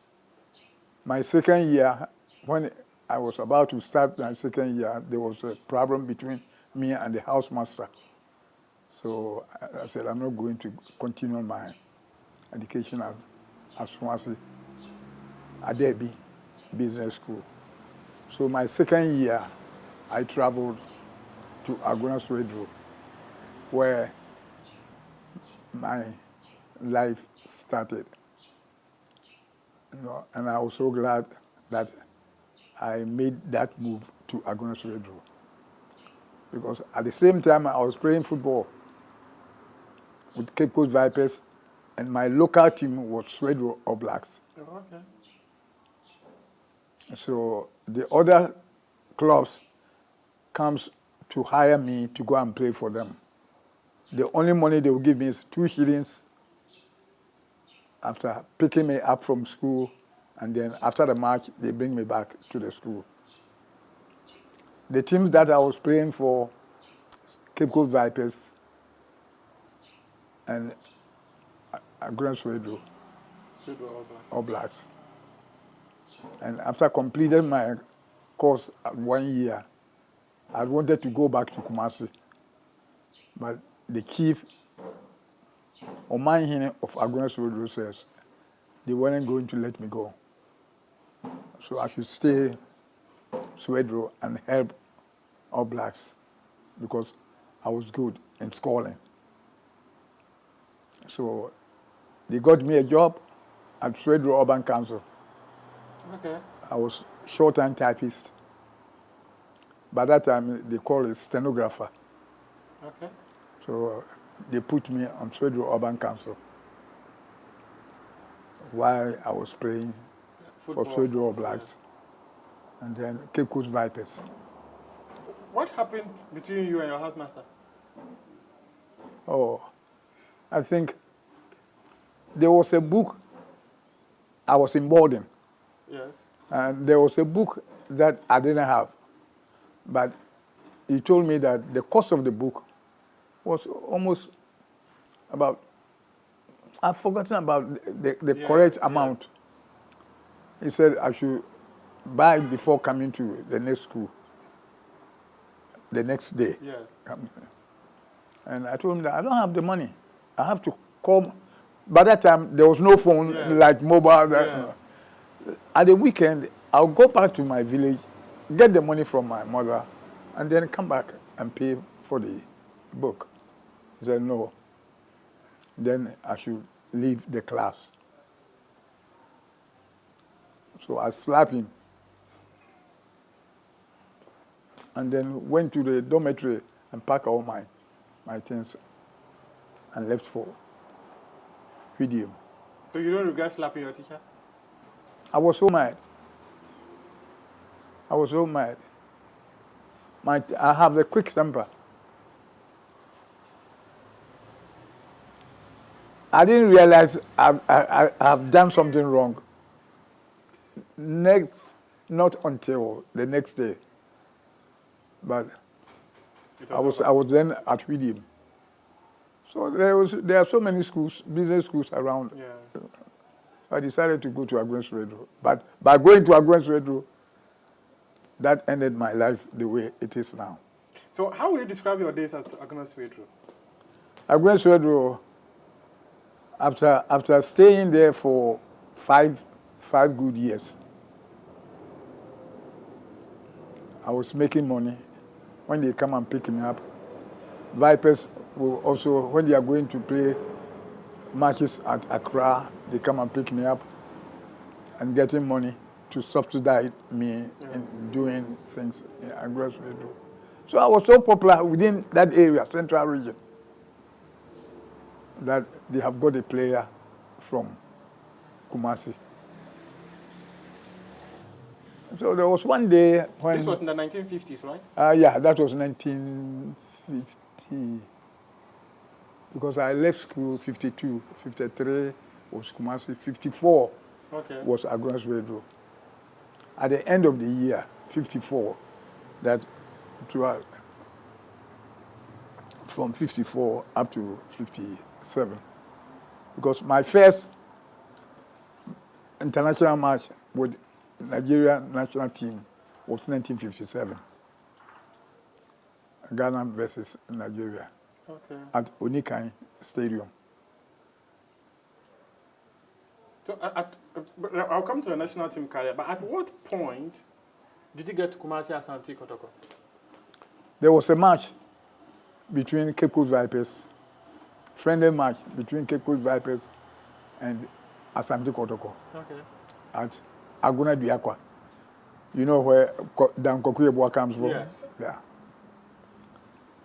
my second year, when I was about to start my second year, there was a problem between me and the housemaster. So I said, I'm not going to continue my education at Swansea, Adebi Business School. So my second year, I traveled to Agunas Radio, where my life started. And I was so glad that I made that move to Agunas Radio. Because at the same time, I was playing football with Cape Coast Vipers, and my local team was Swedro All Blacks. So the other clubs comes to hire me to go and play for them. The only money they will give me is 2 shillings after picking me up from school, and then after the match, they bring me back to the school. The teams that I was playing for, Cape Coast Vipers, and Grand Swedro, All Blacks. And after completing my course at 1 year, I wanted to go back to Kumasi. But the chief Omanhine of Aguna Swedro says they weren't going to let me go. So I should stay Swedro and help All Blacks because I was good in scoring. So they got me a job at Swedro Urban Council. Okay. I was short-time typist. By that time, they call it stenographer. Okay. So they put me on Swedro Urban Council while I was playing for Swedro All Blacks and then Cape Coast Vipers. What happened between you and your housemaster? Oh, I think there was a book. I was in boarding. Yes. And there was a book that I didn't have. But he told me that the cost of the book was almost about, I've forgotten about the correct amount. He said I should buy it before coming to the next school, the next day. Yes. And I told him that I don't have the money. I have to call. By that time, there was no phone like mobile. At the weekend, I'll go back to my village, get the money from my mother, and then come back and pay for the book. He said, no. Then I should leave the class. So I slapped him. And then went to the dormitory and packed all my things and left for Lithium. So you don't regret slapping your teacher? I was so mad. I was so mad. I have a quick temper. I didn't realize I've done something wrong. Not until the next day. But I was then at Lithium. So there are so many schools, business schools around. Yeah. So I decided to go to Agnes Radio. But by going to Agnes Radio, that ended my life the way it is now. So how would you describe your days at Agnes Radio? Agnes Radio, after staying there for five good years, I was making money. When they come and pick me up, Vipers will also, when they are going to play matches at Accra, they come and pick me up and getting money to subsidize me in doing things in Agnes Radio. So I was so popular within that area, Central Region, that they have got a player from Kumasi. So there was one day when... This was in the 1950s, right? Yeah, that was 1950. Because I left school 52, 53 was Kumasi, 54 was Agnes Radio. At the end of the year, 54, that throughout, from 54 up to 57. Because my first international match with Nigeria national team was 1957. Ghana versus Nigeria at Onikai Stadium. So I'll come to the national team career, but at what point did you get to Kumasi Asante Kotoko? There was a match between Cape Coast Vipers, friendly match between Cape Coast Vipers and Asante Kotoko at Aguna Diakwa. You know where Dan Kokuyebwa comes from? Yes. Yeah.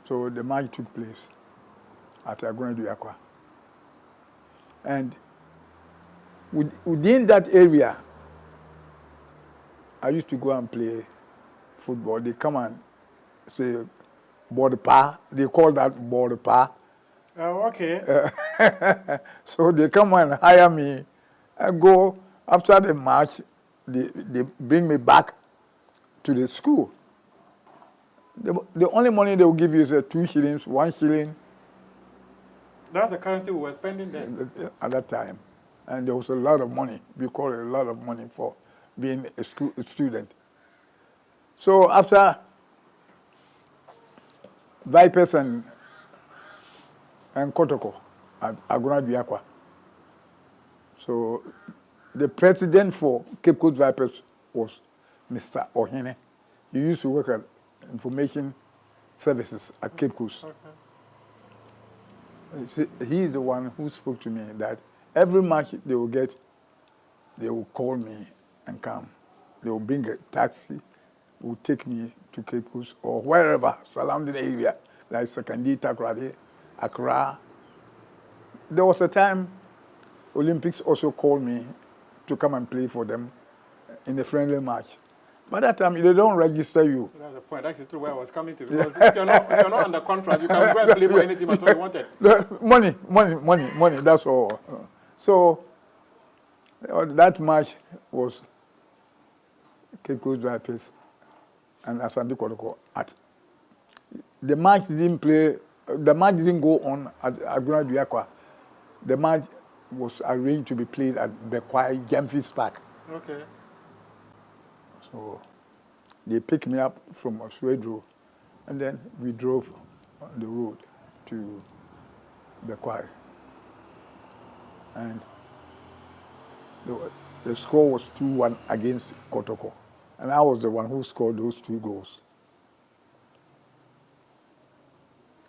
So the match took place at Aguna Diakwa. And within that area, I used to go and play football. They come and say, board pa. They call that board pa. Oh, okay. So they come and hire me. I go, after the match, they bring me back to the school. The only money they will give you is 2 shillings, 1 shilling. That's the currency we were spending then? At that time. And there was a lot of money. We call it a lot of money for being a student. So after Vipers and Kotoko at Aguna Biakwa, so the president for Cape Coast Vipers was Mr. Ohene. He used to work at Information Services at Cape Coast. Okay. He's the one who spoke to me that every match they will get, they will call me and come. They will bring a taxi, will take me to Cape Coast or wherever, surrounding area, like Sekandi, Takrady, Accra. There was a time Olympics also called me to come and play for them in a friendly match. By that time, they don't register you. That's the point. That's where I was coming to. Because if you're not under contract, you can go and play for any team at all you wanted. Money, that's all. So that match was Cape Coast Vipers and Asanko. The match didn't go on at Aguna Biakwa. The match was arranged to be played at Bekwai Gemfis Park. Okay. So they picked me up from Oswego, and then we drove on the road to Bekwai. And the score was 2-1 against Kotoko. And I was the one who scored those 2 goals.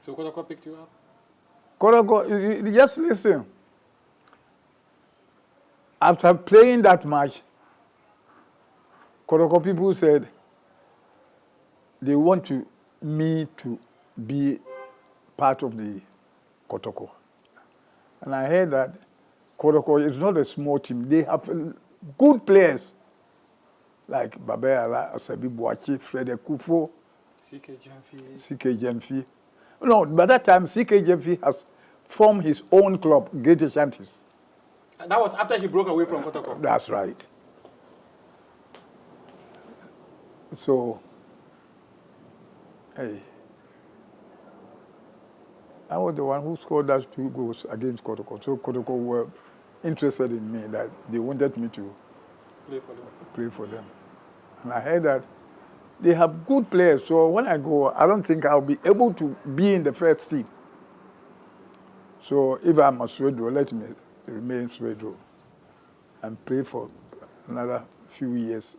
So Kotoko picked you up? Kotoko, just listen. After playing that match, Kotoko people said they want me to be part of the Kotoko. And I heard that Kotoko is not a small team. They have good players like Babea, Asabi Boachi, Fred Kufo, CK Jenfi. No, by that time, CK Jenfi has formed his own club, Great Ashantis. And that was after he broke away from Kotoko? That's right. So, hey, I was the one who scored those 2 goals against Kotoko. So Kotoko were interested in me, that they wanted me to play for them. And I heard that they have good players. So when I go, I don't think I'll be able to be in the first team. So if I'm a Sweden, let me remain Sweden and play for another few years.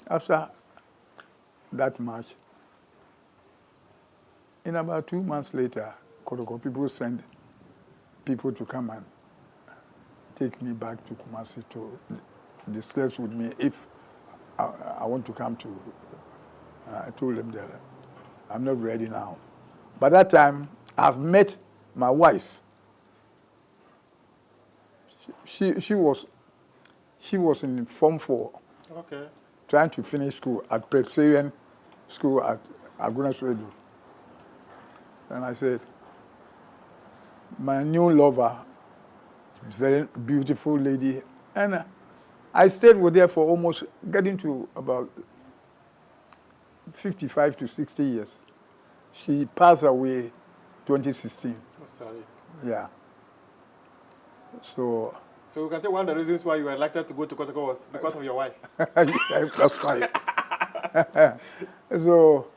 After that match, in about 2 months later, Kotoko people sent people to come and take me back to Kumasi to discuss with me if I want to come to. I told them that I'm not ready now. By that time, I've met my wife. She was in Form 4. Okay. Trying to finish school at Presbyterian School at Aguna Swedu. And I said, my new lover, very beautiful lady, and I stayed with her for almost getting to about 55 to 60 years. She passed away 2016. Oh, sorry. Yeah. So we can say one of the reasons why you were elected to go to Kotoko was because of your wife. Yeah, that's right. So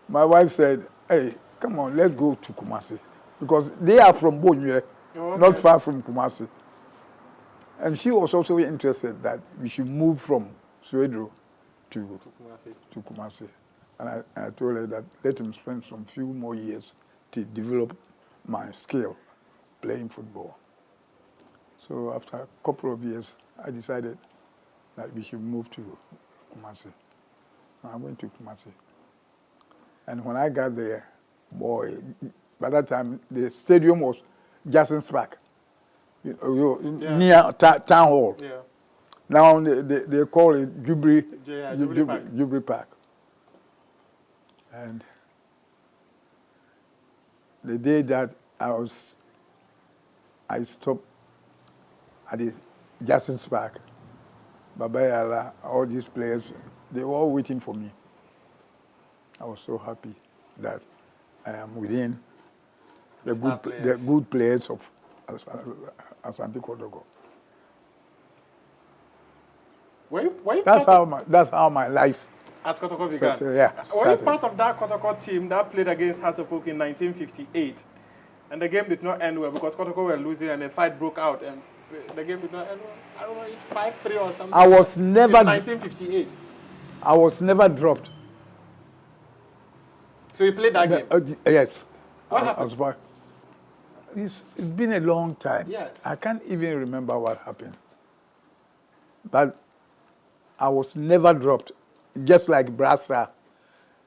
my wife said, hey, come on, let's go to Kumasi. Because they are from Bonye, not far from Kumasi. And she was also interested that we should move from Swedro to Kumasi. And I told her that let him spend some few more years to develop my skill playing football. So after a couple of years, I decided that we should move to Kumasi. So I went to Kumasi. And when I got there, boy, by that time, the stadium was Jackson's Park, near Town Hall. Yeah. Now they call it Jubilee Park. And the day that I stopped at the Jackson's Park, Babayala, all these players, they were all waiting for me. I was so happy that I am within the good players of Asanko. That's how my life at Kotoko began. Were you part of that Kotoko team that played against House of Folk in 1958? And the game did not end well because Kotoko were losing and a fight broke out and the game did not end well. I don't know, 5-3 or something. I was never... 1958. I was never dropped. So you played that game? Yes. What happened? It's been a long time. Yes. I can't even remember what happened. But I was never dropped, just like Brassa.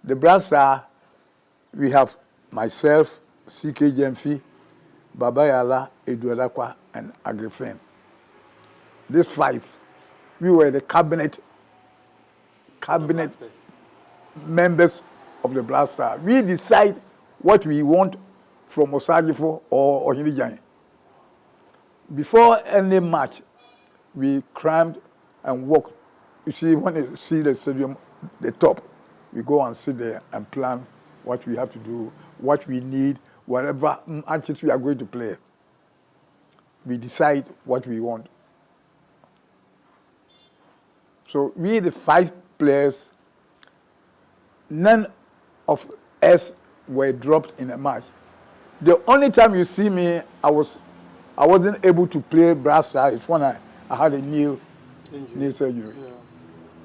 The Brassa, we have myself, CK Jemfi, Babayala, Eduadakwa, and Agrifen. These 5, we were the cabinet members of the Blaster. We decide what we want from Osagifo or Ohinijan. Before any match, we climbed and walked. You see, when you see the stadium, the top, we go and sit there and plan what we have to do, what we need, whatever matches we are going to play. We decide what we want. So we, the 5 players, none of us were dropped in a match. The only time you see me, I wasn't able to play brass is when I had a knee surgery. Yeah.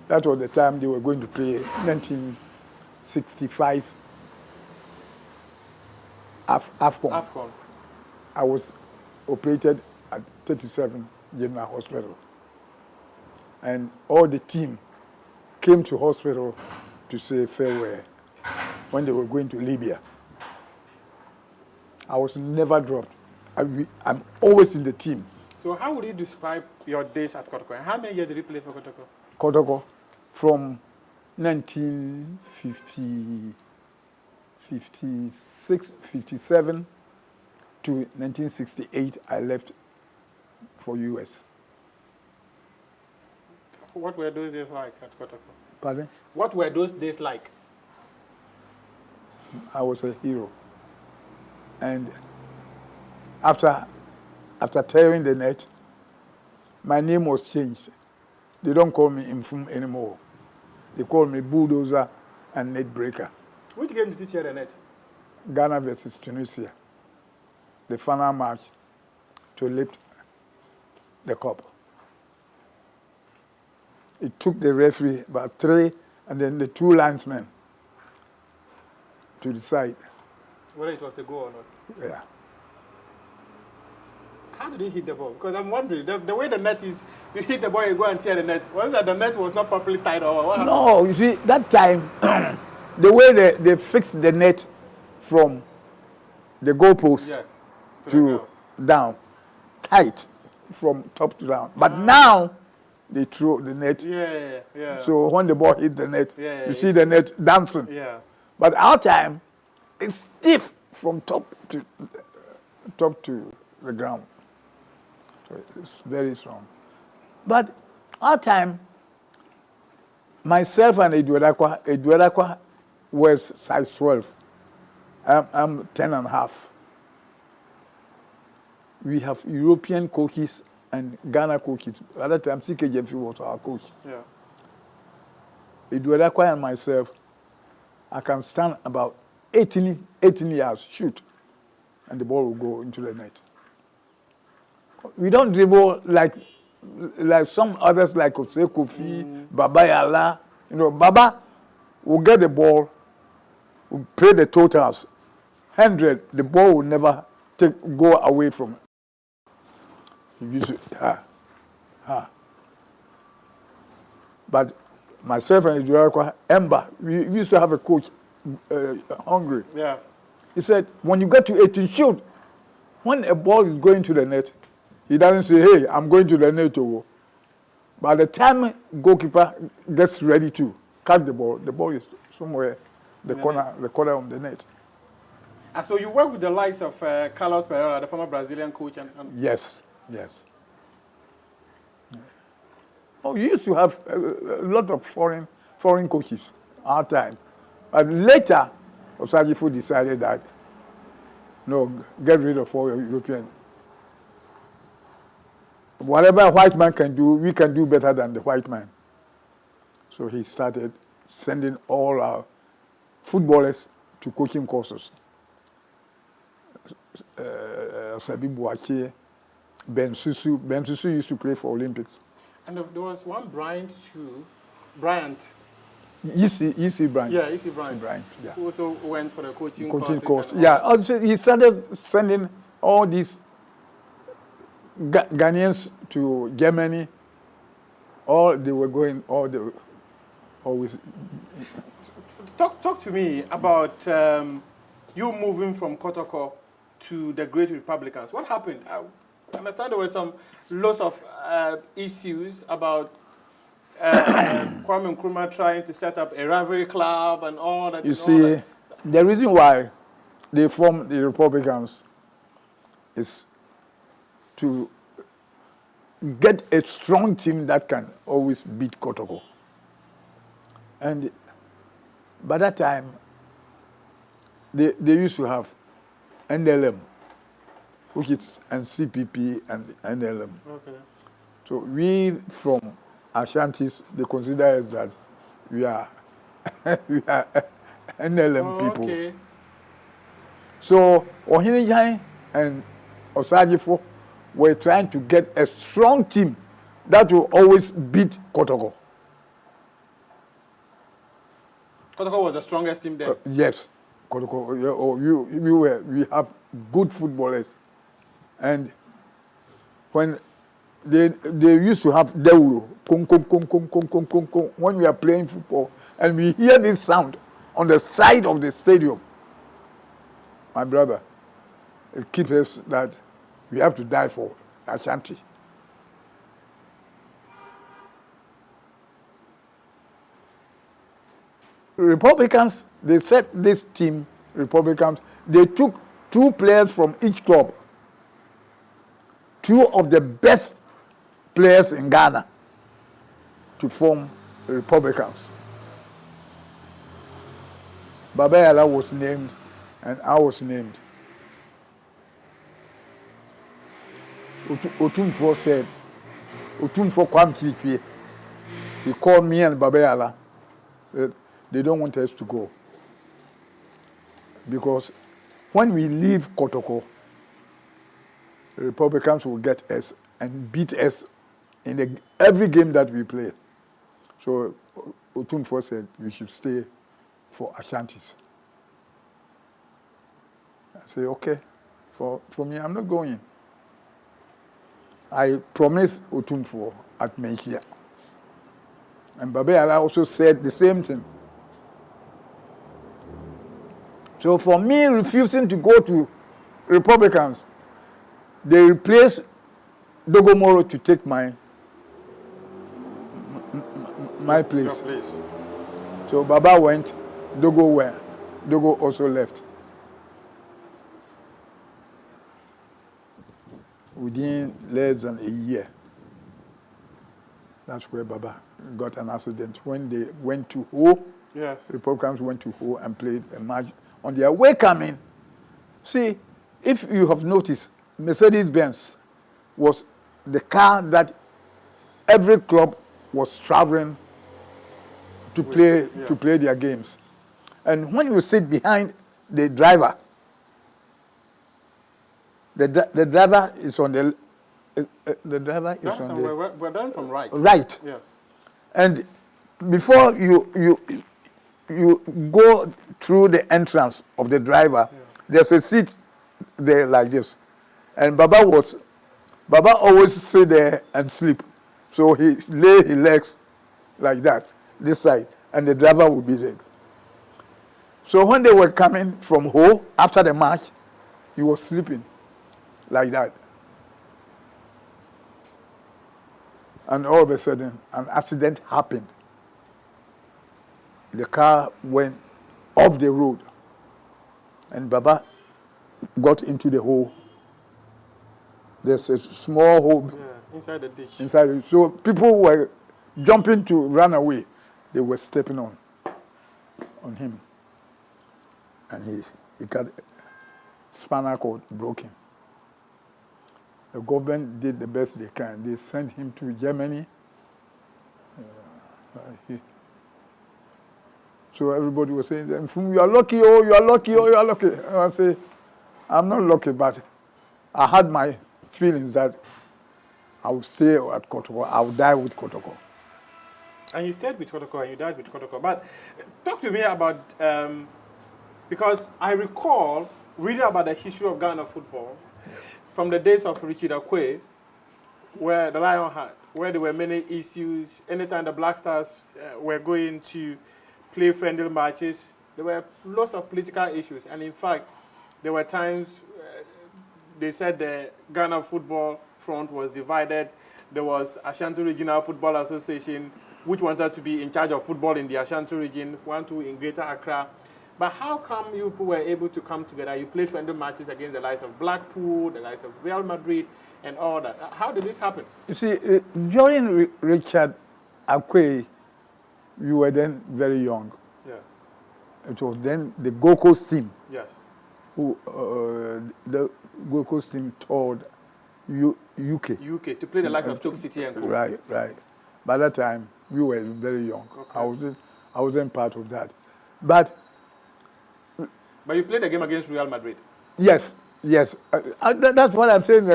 That was the time they were going to play 1965 AFCON. I was operated at 37 General Hospital. And all the team came to hospital to say farewell when they were going to Libya. I was never dropped. I'm always in the team. So how would you describe your days at Kotoko? And how many years did you play for Kotoko? Kotoko, from 1956, 57 to 1968, I left for US. What were those days like at Kotoko? Pardon? What were those days like? I was a hero. And after tearing the net, my name was changed. They don't call me Infum anymore. They call me Bulldozer and Net Breaker. Which game did you tear the net? Ghana versus Tunisia. The final match to lift the cup. It took the referee about 3 and then the 2 linesmen to decide whether it was a goal or not. Yeah. How did he hit the ball? Because I'm wondering, the way the net is, you hit the ball, you go and tear the net. Was that the net was not properly tied or what? No, you see, that time, the way they fixed the net from the goalpost to down, tight from top to down. But now, they throw the net. Yeah. So when the ball hit the net, you see the net dancing. Yeah. But our time, it's stiff from top to the ground. So it's very strong. But our time, myself and Eduadakwa was size 12. I'm 10 and a half. We have European coaches and Ghana coaches. At that time, CK Jemfi was our coach. Yeah. Eduadakwa and myself, I can stand about 18 yards, shoot, and the ball will go into the net. We don't dribble like some others like Ose Kofi, Babayala. You know, Baba will get the ball, will play the totals. 100, the ball will never go away from it. He used it, But myself and Eduardo Emba, we used to have a coach, Hungry. Yeah. He said, when you get to 18, shoot. When a ball is going to the net, he doesn't say, hey, I'm going to the net. By the time goalkeeper gets ready to catch the ball is somewhere the corner of the net. And so you work with the likes of Carlos Pereira, the former Brazilian coach. And Yes. Oh, we used to have a lot of foreign coaches our time. But later, Osagifo decided that No, get rid of all European. Whatever a white man can do, we can do better than the white man. So he started sending all our footballers to coaching courses. Sabi Boache, Ben Susu used to play for Olympics. And there was one Bryant too. Bryant. Easy Bryant. Yeah, Easy Bryant. Yeah. Who also went for the coaching course. Yeah, also he started sending all these Ghanaians to Germany. All they were going, always. Talk to me about you moving from Kotoko to the Great Republicans. What happened? I understand there were some lots of issues about Kwame Nkrumah trying to set up a rivalry club and all that. You see, the reason why they formed the Republicans is to get a strong team that can always beat Kotoko. And by that time, they used to have NLM, which is and CPP and NLM. Okay. So we from Ashantis, they consider us that we are NLM people. Okay. So Ohinijan and Osajifo were trying to get a strong team that will always beat Kotoko. Kotoko was the strongest team then? Yes. Kotoko, we have good footballers. And when they used to have Deuro, when we are playing football, and we hear this sound on the side of the stadium, my brother, it keeps us that we have to die for Ashanti. Republicans, they set this team, Republicans, they took 2 players from each club, 2 of the best players in Ghana to form the Republicans. Babayala was named and I was named. Otumfo said, Otumfo Kwam Chikwe, he called me and Babayala. They don't want us to go. Because when we leave Kotoko, the Republicans will get us and beat us in every game that we play. So Otumfo said we should stay for Ashantis. I say, okay, for me, I'm not going. I promised Otumfo at Mechia. And Babayala also said the same thing. So for me refusing to go to Republicans, they replaced Dogomoro to take my place. So Baba went, Dogo went, Dogo also left. Within less than a year, that's where Baba got an accident. When they went to Ho, yes. Republicans went to Ho and played a match. On their way coming, see, if you have noticed, Mercedes-Benz was the car that every club was traveling to play their games. And when you sit behind the driver, the driver is on the we're done from right. Right. Yes. And before you go through the entrance of the driver, there's a seat there like this. And Baba always sit there and sleep. So he lay his legs like that, this side, and the driver would be there. So when they were coming from Ho after the match, he was sleeping like that. And all of a sudden, an accident happened. The car went off the road, and Baba got into the hole. There's a small hole inside the ditch. Inside, so people were jumping to run away. They were stepping on him, and he got spinal cord broken. The government did the best they can. They sent him to Germany. So everybody was saying, you are lucky, oh, you are lucky, oh, you are lucky. And I say, I'm not lucky, but I had my feelings that I would stay at Kotoko, I would die with Kotoko. And you stayed with Kotoko and you died with Kotoko. But talk to me about, because I recall reading about the history of Ghana football from the days of Richard Akwe, where the Lion had, where there were many issues. Anytime the Black Stars were going to play friendly matches, there were lots of political issues. And in fact, there were times they said the Ghana football front was divided. There was Ashanti Regional Football Association, which wanted to be in charge of football in the Ashanti region, one, two in Greater Accra. But how come you people were able to come together? You played friendly matches against the likes of Blackpool, the likes of Real Madrid, and all that. How did this happen? You see, during Richard Akwe, you were then very young. Yeah. It was then the Gold Coast team. Yes. Who the Gold Coast team toured UK. UK, to play the likes of Stoke City and Co. Right, right. By that time, we were very young. Okay. I wasn't part of that. But you played a game against Real Madrid? Yes, yes. That's what I'm saying.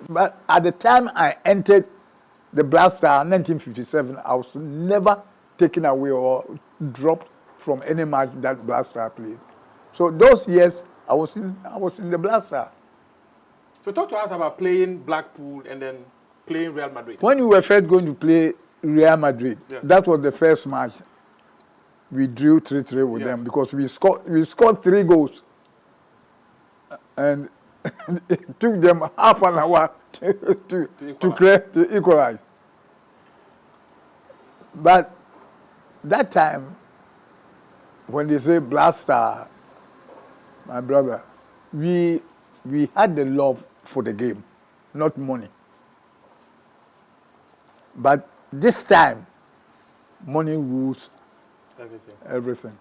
But at the time I entered the Black Star in 1957, I was never taken away or dropped from any match that Black Star played. So those years, I was in the Black Star. So talk to us about playing Blackpool and then playing Real Madrid. When we were first going to play Real Madrid, that was the first match. We drew 3-3 with them because we scored 3 goals. And it took them half an hour to equalize. But that time, when they say Black Star, my brother, we had the love for the game, not money. But this time, money rules everything.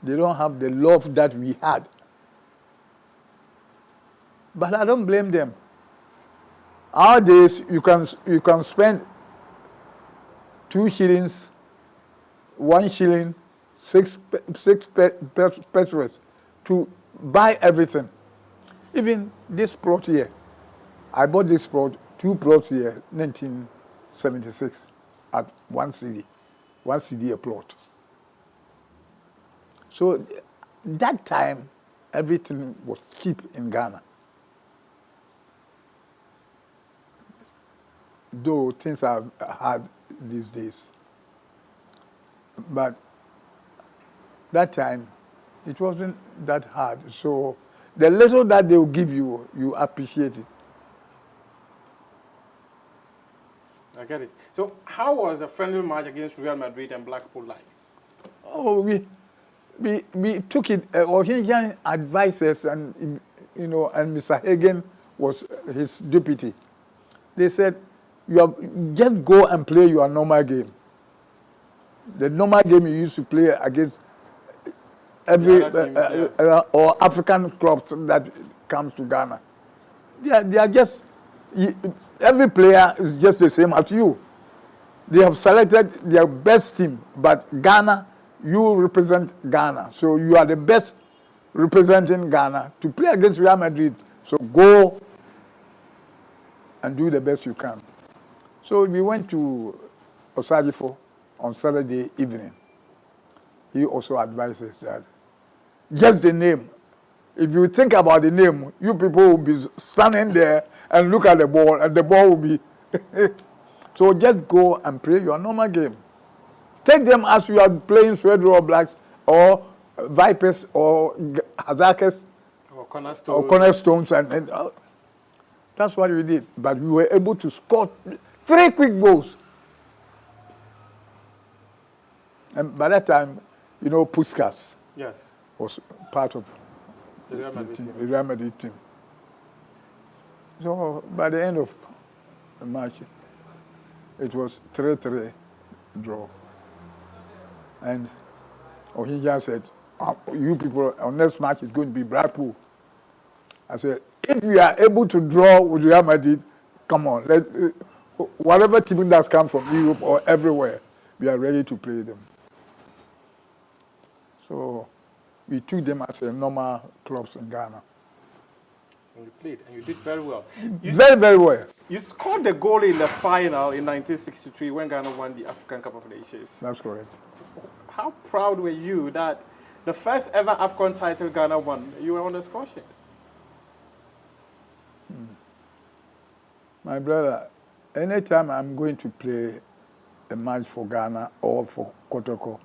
They don't have the love that we had. But I don't blame them. Our days, you can spend 2 shillings, 1 shilling, 6 pesos to buy everything. Even this plot here, I bought this plot, 2 plots here, 1976, at 1 CD a plot. So that time, everything was cheap in Ghana. Though things are hard these days. But that time, it wasn't that hard. So the little that they will give you, you appreciate it. I get it. So how was a friendly match against Real Madrid and Blackpool like? Oh, we took it. Ohinian advisors and and Mr. Hagen was his deputy. They said, just go and play your normal game. The normal game you used to play against every or African clubs that comes to Ghana. They are just, every player is just the same as you. They have selected their best team, but Ghana, you represent Ghana. So you are the best representing Ghana to play against Real Madrid. So go and do the best you can. So we went to Osajifo on Saturday evening. He also advises that just the name. If you think about the name, you people will be standing there and look at the ball, and the ball will be. So just go and play your normal game. Take them as you are playing Swedro Blacks or Vipers or Hazakers or Cornerstones. And that's what we did. But we were able to score 3 quick goals. And by that time, Puskas was part of the Real Madrid team. So by the end of the match, it was 3-3 draw. And Ohinja said, you people, our next match is going to be Blackpool. I said, if we are able to draw with Real Madrid, come on, whatever team that's come from Europe or everywhere, we are ready to play them. So we took them as a normal clubs in Ghana. And you played, and you did very well. Very well. You scored the goal in the final in 1963 when Ghana won the African Cup of Nations. That's correct. How proud were you that the first ever AFCON title Ghana won, you were on the score sheet? My brother, anytime I'm going to play a match for Ghana or for Kotoko,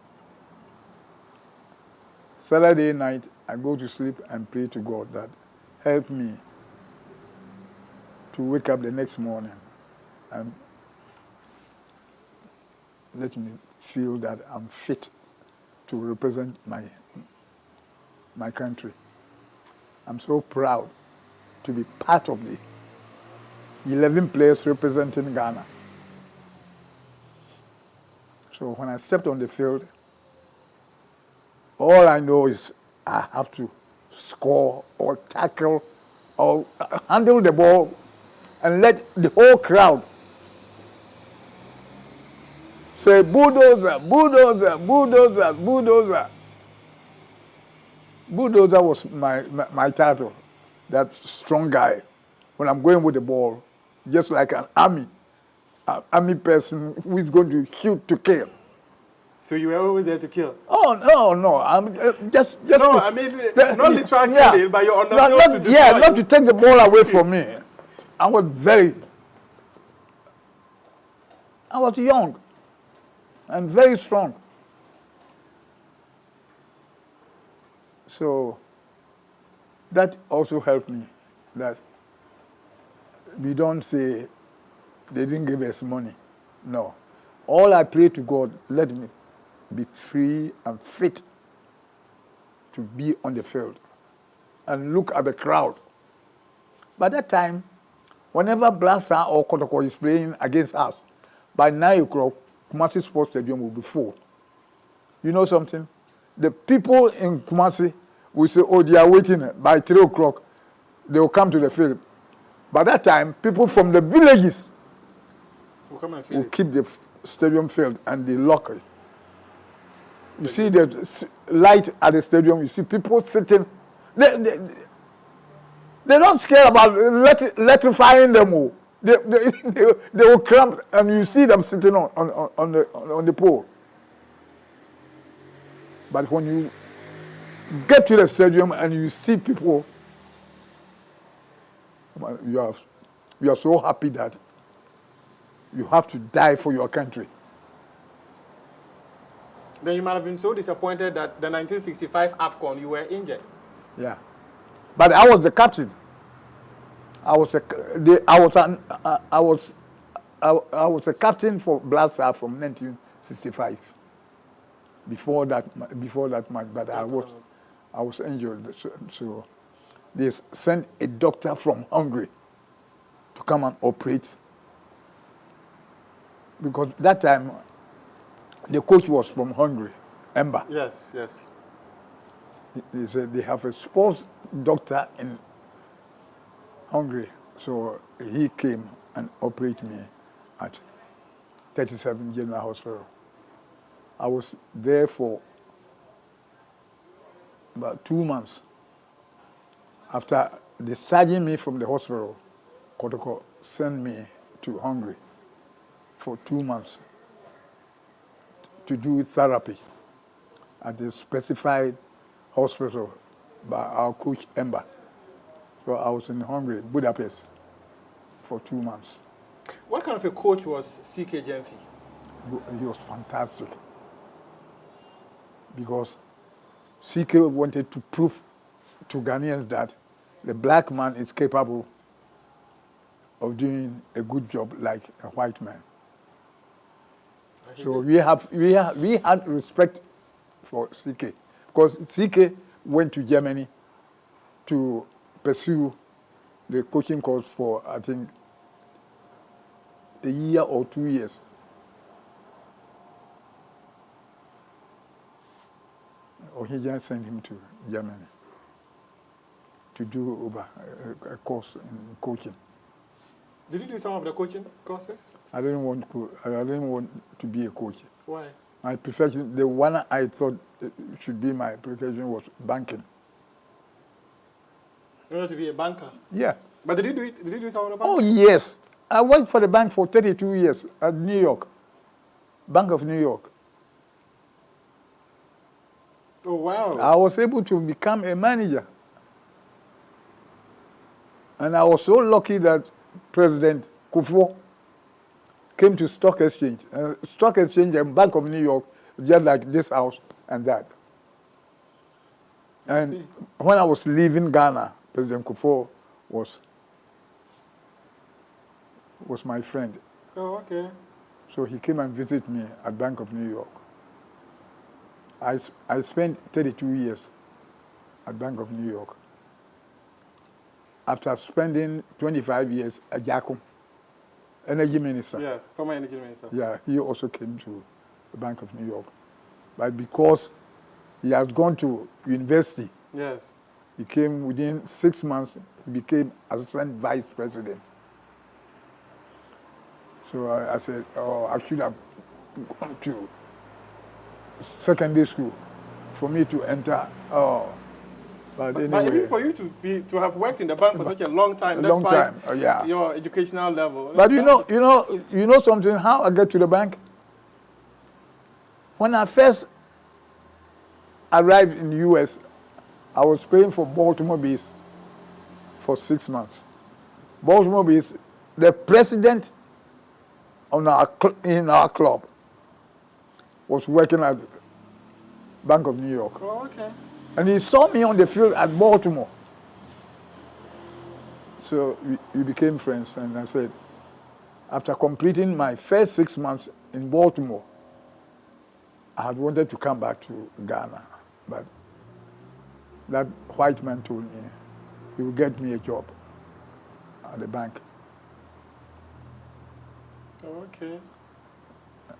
Saturday night, I go to sleep and pray to God that help me to wake up the next morning and let me feel that I'm fit to represent my country. I'm so proud to be part of the 11 players representing Ghana. So when I stepped on the field, all I know is I have to score or tackle or handle the ball and let the whole crowd say, bulldozer, bulldozer, bulldozer, bulldozer. Bulldozer was my title, that strong guy. When I'm going with the ball, just like an army person who is going to shoot to kill. So you were always there to kill? Oh, no. I'm just no, I mean, not literally killing, but you're on the field to destroy. Yeah, not to take the ball away from me. I was young and very strong. So that also helped me, that we don't say they didn't give us money. No. All I pray to God, let me be free and fit to be on the field and look at the crowd. By that time, whenever Blaster or Kotoko is playing against us, by 9 o'clock, Kumasi Sports Stadium will be full. You know something? The people in Kumasi will say, oh, they are waiting. By 3 o'clock, they will come to the field. By that time, people from the villages will keep the stadium filled and they lock it. You see the light at the stadium, you see people sitting. They don't care about electrifying them. They will cramp and you see them sitting on the pole. But when you get to the stadium and you see people, you are so happy that you have to die for your country. Then you might have been so disappointed that the 1965 AFCON, you were injured. Yeah. But I was the captain. I was a captain for Black Stars from 1965. Before that match, but I was injured. So they sent a doctor from Hungary to come and operate. Because that time, the coach was from Hungary, Emba. Yes. He said they have a sports doctor in Hungary. So he came and operated me at 37 General Hospital. I was there for about 2 months. After discharging me from the hospital, Kotoko sent me to Hungary for 2 months to do therapy at the specified hospital by our coach Emba. So I was in Hungary, Budapest, for 2 months. What kind of a coach was C.K. Jemfi? He was fantastic. Because C.K. wanted to prove to Ghanaians that the black man is capable of doing a good job like a white man. So we had respect for CK because CK went to Germany to pursue the coaching course for, I think, a year or 2 years. Ohijan sent him to Germany to do a course in coaching. Did you do some of the coaching courses? I didn't want to be a coach. Why? My profession, the one I thought should be my profession was banking. You wanted to be a banker? Yeah. But did you do it? Did you do some of the banking? Oh, yes. I worked for the bank for 32 years at New York, Bank of New York. Oh, wow. I was able to become a manager. And I was so lucky that President Kufuor came to Stock Exchange. Stock Exchange and Bank of New York, just like this house and that. And when I was leaving Ghana, President Kufuor was my friend. Oh, okay. So he came and visited me at Bank of New York. I spent 32 years at Bank of New York. After spending 25 years at Jacob, Energy Minister. Yes, former Energy Minister. Yeah, he also came to the Bank of New York. But because he has gone to university, yes, he came within 6 months, he became Assistant Vice President. So I said, oh, I should have gone to secondary school for me to enter. Oh, but anyway. But even for you to have worked in the bank for such a long time, yeah, your educational level. But you know something? How I get to the bank? When I first arrived in the U.S., I was playing for Baltimore Bees for 6 months. Baltimore Bees, the president in our club was working at Bank of New York. Oh, okay. And he saw me on the field at Baltimore. So we became friends, and I said, after completing my first 6 months in Baltimore, I had wanted to come back to Ghana, but that white man told me he would get me a job at the bank. Oh, okay.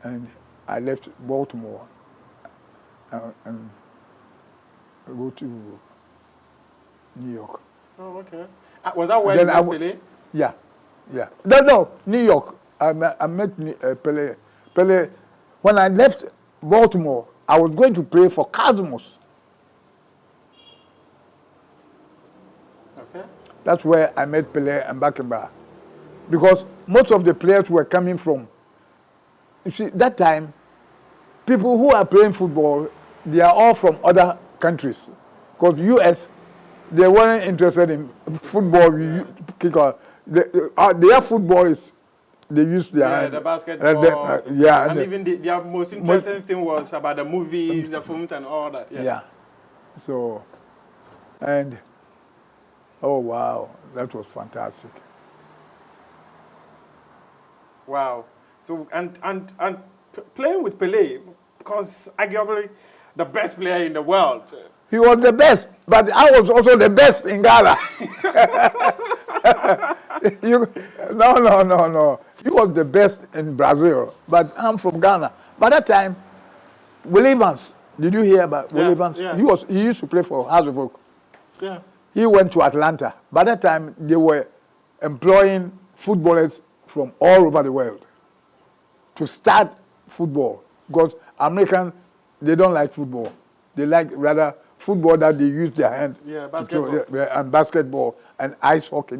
And I left Baltimore and go to New York. Oh, okay. Was that where you met Pele? Yeah, yeah. No, New York. I met Pele. Pele, when I left Baltimore, I was going to play for Cosmos. Okay. That's where I met Pele and Bakemba. Because most of the players were coming from, you see, that time, people who are playing football, they are all from other countries. Because U.S., they weren't interested in football. Their football is, they use their hand. The basketball. And even their most interesting thing was about the movies, the films, and all that. Yeah. So, and, oh wow, that was fantastic. Wow. So, and playing with Pele, because arguably the best player in the world. He was the best, but I was also the best in Ghana. No. He was the best in Brazil, but I'm from Ghana. By that time, Will Evans, did you hear about Will Evans? Yeah. He used to play for House of Oak. Yeah. He went to Atlanta. By that time, they were employing footballers from all over the world to start football. Because Americans, they don't like football. They like rather football that they use their hand basketball. to throw, and basketball and ice hockey.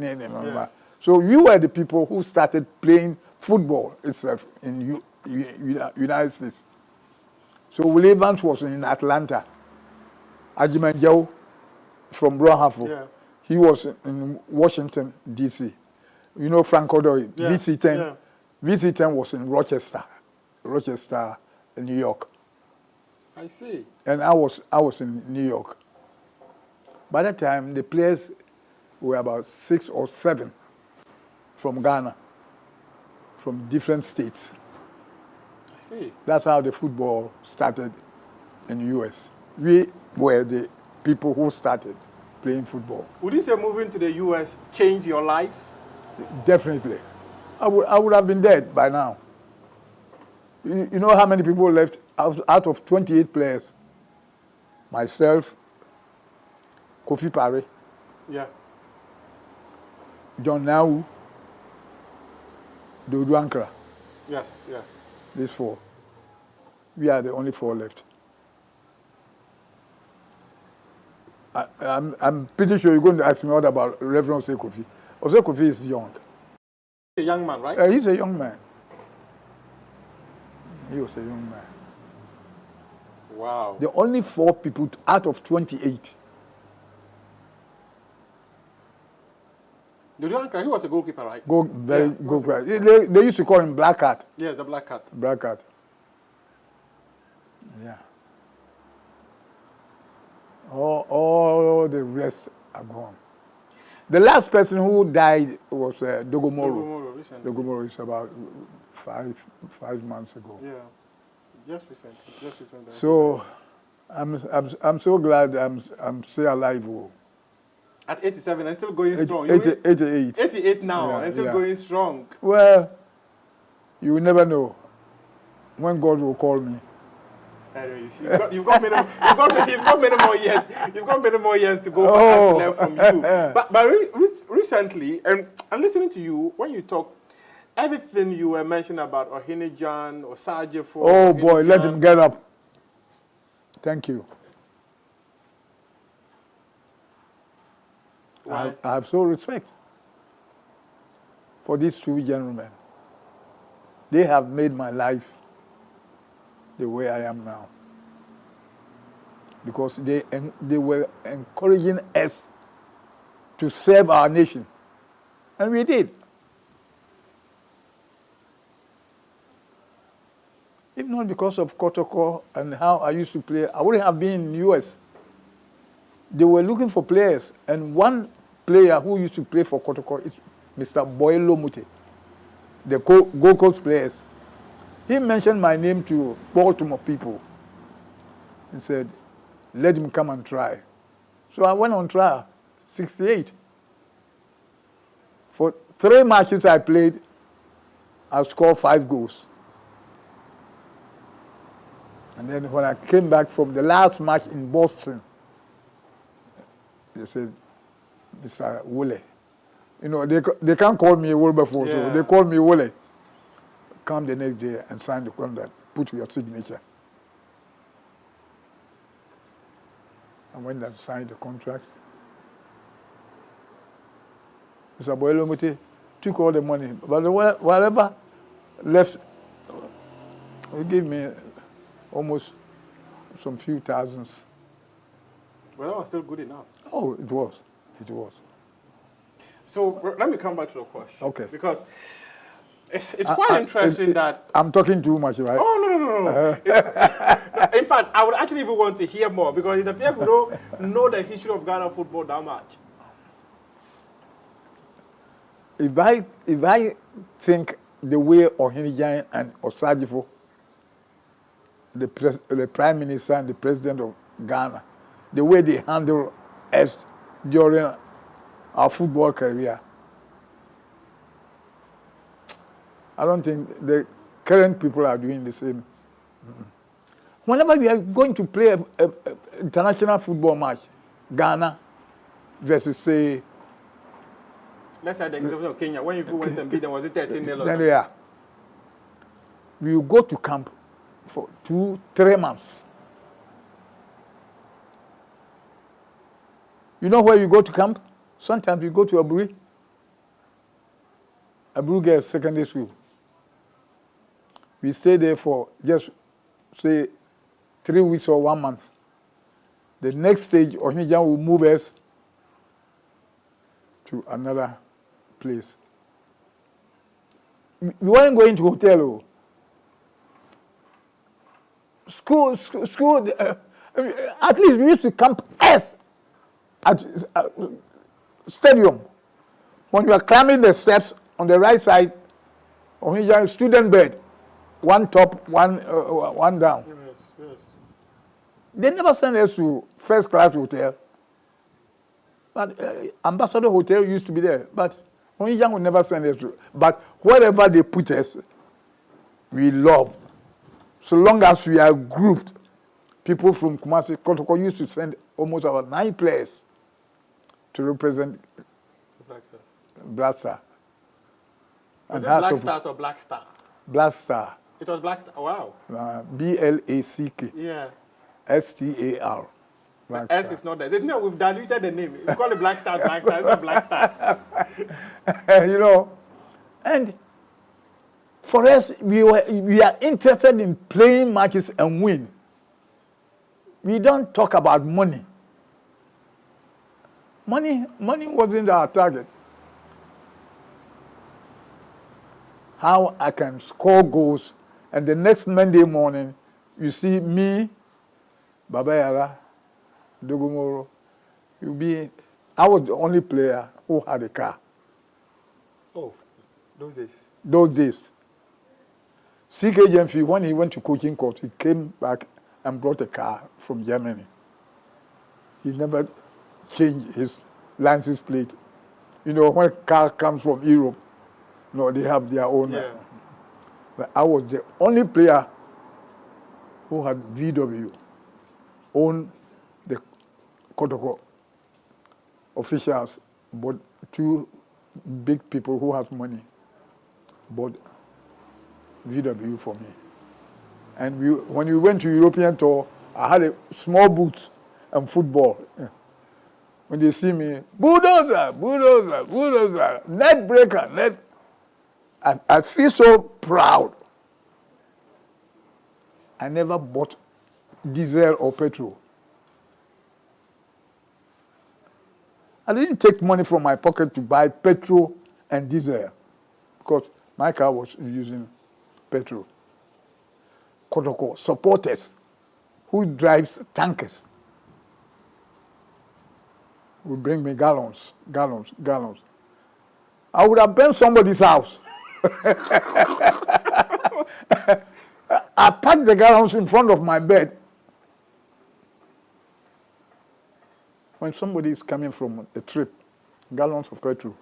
So we were the people who started playing football itself in United States. So Will Evans was in Atlanta. Ajimanjau from Brohafo, he was in Washington, D.C. You know Frank Odoy, VC10. Yeah. VC10 was in Rochester, New York. I see. And I was in New York. By that time, the players were about 6 or 7 from Ghana, from different states. I see. That's how the football started in the U.S. We were the people who started playing football. Would you say moving to the U.S. changed your life? Definitely. I would have been dead by now. You know how many people left out of 28 players? myself, Kofi Pare, Yeah. John Nau, Dodo Ankara. Yes, yes. These 4. We are the only 4 left. I'm pretty sure you're going to ask me what about Reverend Ose Kofi. Ose Kofi is young. A young man, right? He's a young man. He was a young man. Wow. The only 4 people out of 28. Dodo Ankara, he was a goalkeeper, right? Goalkeeper. They used to call him Black Cat. Yeah, the Black Cat. Black Cat. Yeah. All the rest are gone. The last person who died was Dogomoro. Dogomoro is about 5 months ago. Yeah, just recently. So, I'm so glad I'm still alive. At 87 and still going strong. 88. 88 now and still going strong. Well, you will never know when God will call me. Anyways, you've got many more years. You've got many more years to go for learn from you. But recently, and I'm listening to you when you talk. Everything you were mentioning about Ohinijan or Sajifo. Oh boy, let him get up. Thank you. I have so respect for these 2 gentlemen. They have made my life the way I am now. Because they were encouraging us to serve our nation. And we did. If not because of Kotoko and how I used to play, I wouldn't have been in the US. They were looking for players, and one player who used to play for Kotoko is Mr. Boyelo Mute, the Gold Coast players. He mentioned my name to Baltimore people and said, let him come and try. So I went on trial, 68. For 3 matches I played, I scored 5 goals. And then when I came back from the last match in Boston, they said, Mr. Wole. You know, they can't call me Wilberforce, so they call me Wole. Come the next day and sign the contract, put your signature. I went and signed the contract. Mr. Boyelo Mute took all the money, but whatever left, he gave me almost some few thousands. Well, that was still good enough. Oh, it was. It was. So let me come back to the question. Okay. Because it's quite interesting that... I'm talking too much, right? Oh, no. In fact, I would actually even want to hear more because it appears we don't know the history of Ghana football that much. If I think the way Ohinijan and Osadifo, the Prime Minister and the President of Ghana, the way they handle us during our football career, I don't think the current people are doing the same. Whenever we are going to play an international football match, Ghana versus, say... Let's say the example of Kenya. When you went and beat them, was it 13-0? Yeah. We will go to camp for 2-3 months. You know where you go to camp? Sometimes you go to Aburi. Aburi Girls Secondary School. We stay there for just, say, 3 weeks or 1 month. The next stage, Ohinijan will move us to another place. We weren't going to hotel. School, at least we used to camp us at stadium. When you are climbing the steps on the right side, Ohinijan student bed, one top, one down. Yes. They never send us to first class hotel. But Ambassador Hotel used to be there. But Ohinijan would never send us to. But wherever they put us, we love. So long as we are grouped people from Kumasi, Kotoko used to send almost about 9 players to represent Black Stars. Black Star. Was it Black Stars or Black Star? Black Star. It was Black Star. Wow. BLACK. Yeah. STAR. S is not there. No, we've diluted the name. We call it Black Star, Black Star. It's not Black Star. You know, and for us, we are interested in playing matches and win. We don't talk about money. Money wasn't our target. How I can score goals, and the next Monday morning, you see me, Baba Yara, Dogomoro, I was the only player who had a car. Oh, those days. Those days. CK Jemfi, when he went to coaching course, he came back and brought a car from Germany. He never changed his license plate. You know, when a car comes from Europe, no, they have their own. Yeah. But I was the only player who had VW, owned the Kotoko officials, but 2 big people who have money bought VW for me. And when we went to European tour, I had a small boots and football. When they see me, bulldozer, bulldozer, bulldozer, net breaker, net. I feel so proud. I never bought diesel or petrol. I didn't take money from my pocket to buy petrol and diesel because my car was using petrol. Kotoko supporters who drives tankers will bring me gallons. I would have burned somebody's house. I packed the gallons in front of my bed. When somebody is coming from a trip, gallons of petrol.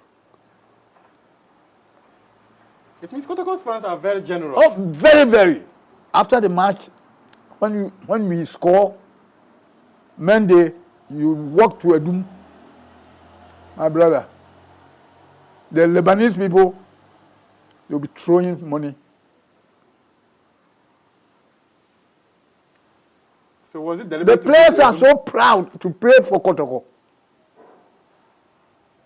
It means Kotoko's fans are very generous. Oh, very, very. After the match, when we score, Monday, you walk to a doom. My brother, the Lebanese people, they'll be throwing money. So was it The deliberate? players are so proud to play for Kotoko.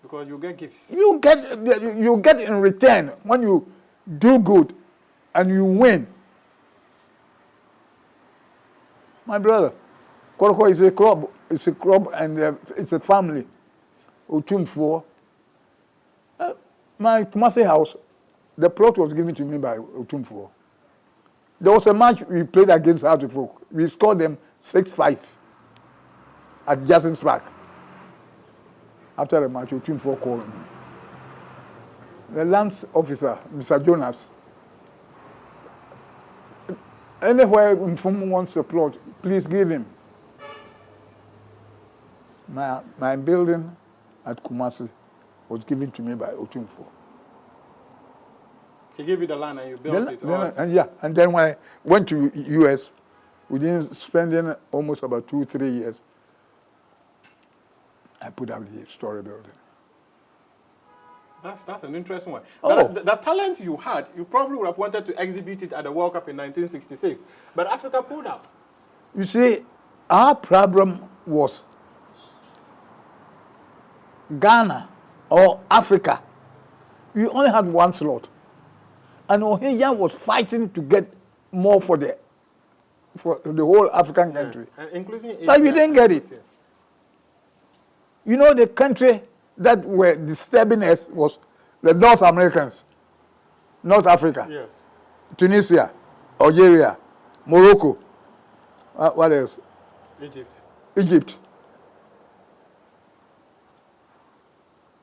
Because you get gifts. You get in return when you do good and you win. My brother, Kotoko is a club. It's a club and it's a family. Otumfuo. My Kumasi house, the plot was given to me by Otumfuo. There was a match we played against Hartlepool. We scored them 6-5 at Jason's Park. After the match, Otumfuo called me. The lands officer, Mr. Jonas, anywhere Mfumu wants a plot, please give him. My building at Kumasi was given to me by Otumfuo. He gave you the land and you built it? And then when I went to US, we didn't spend in almost about 2-3 years. I put up the story building. That's an interesting one. Oh. The talent you had, you probably would have wanted to exhibit it at the World Cup in 1966. But Africa pulled out. You see, our problem was Ghana or Africa. We only had 1 slot. And Ohiya was fighting to get more for the whole African country. Including But we didn't get it. You know, the country that were disturbing us was the North Americans, North Africa, yes. Tunisia, Algeria, Morocco, what else? Egypt.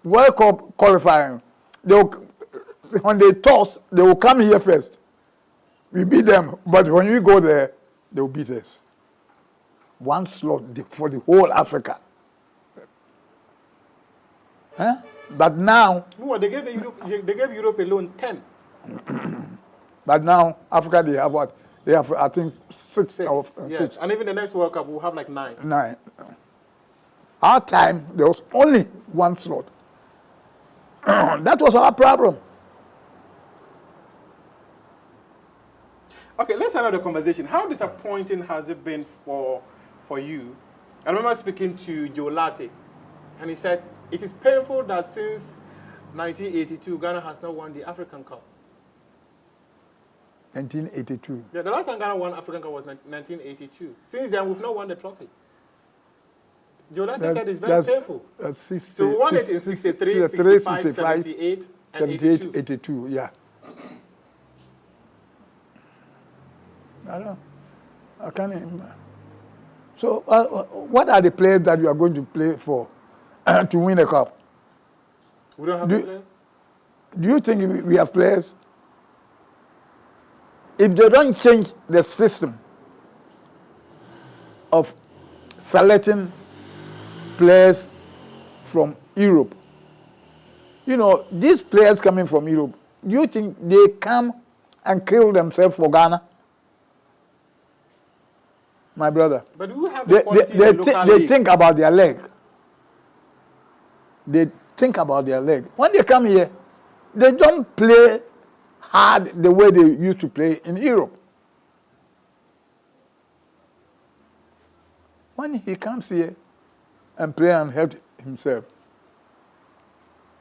World Cup qualifying, when they toss, they will come here first. We beat them, but when we go there, they will beat us. 1 slot for the whole Africa. Huh? But now... No, they gave Europe alone 10. But now, Africa, they have what? They have, I think, six. Yes, Six. and even the next World Cup, we'll have like 9. 9. Our time, there was only one slot. That was our problem. Okay, let's have another conversation. How disappointing has it been for you? I remember speaking to Joe Latte, and he said, it is painful that since 1982, Ghana has not won the African Cup. 1982. Yeah, the last time Ghana won African Cup was 1982. Since then, we've not won the trophy. Joe Latte said it's very painful. So we won it in 63, 65, 78, and 82. 82, yeah. I don't know. I can't even. So, what are the players that you are going to play for to win a cup? We don't have players? Do you think we have players? If they don't change the system of selecting players from Europe, you know, these players coming from Europe, do you think they come and kill themselves for Ghana? My brother. But do we have the quality in the local league? They think about their leg. They think about their leg. When they come here, they don't play hard the way they used to play in Europe. When he comes here and play and help himself,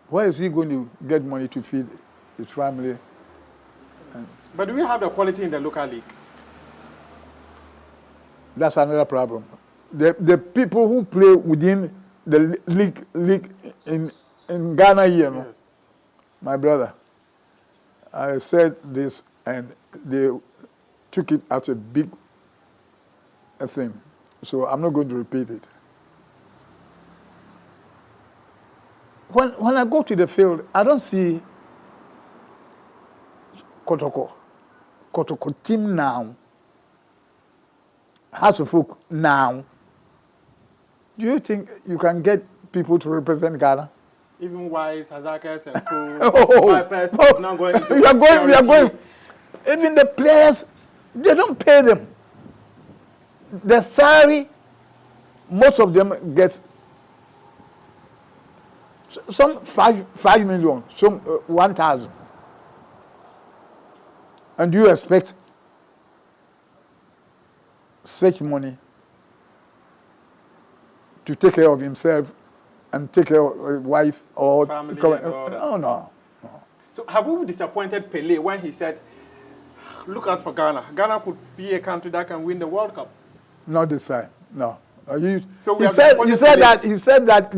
where is he going to get money to feed his family? But do we have the quality in the local league? That's another problem. The people who play within the league in Ghana here, no? My brother, I said this and they took it as a big thing. So I'm not going to repeat it. When I go to the field, I don't see Kotoko team now. House of Folk now. Do you think you can get people to represent Ghana? Even Wise, Hazakas, and Vipers now going into we are going. Even the players, they don't pay them. The salary, most of them get some 5 million, some 1,000. And do you expect such money to take care of himself and take care of his wife or family? No. So have we disappointed Pele when he said, look out for Ghana? Ghana could be a country that can win the World Cup. Not this time, no. He said that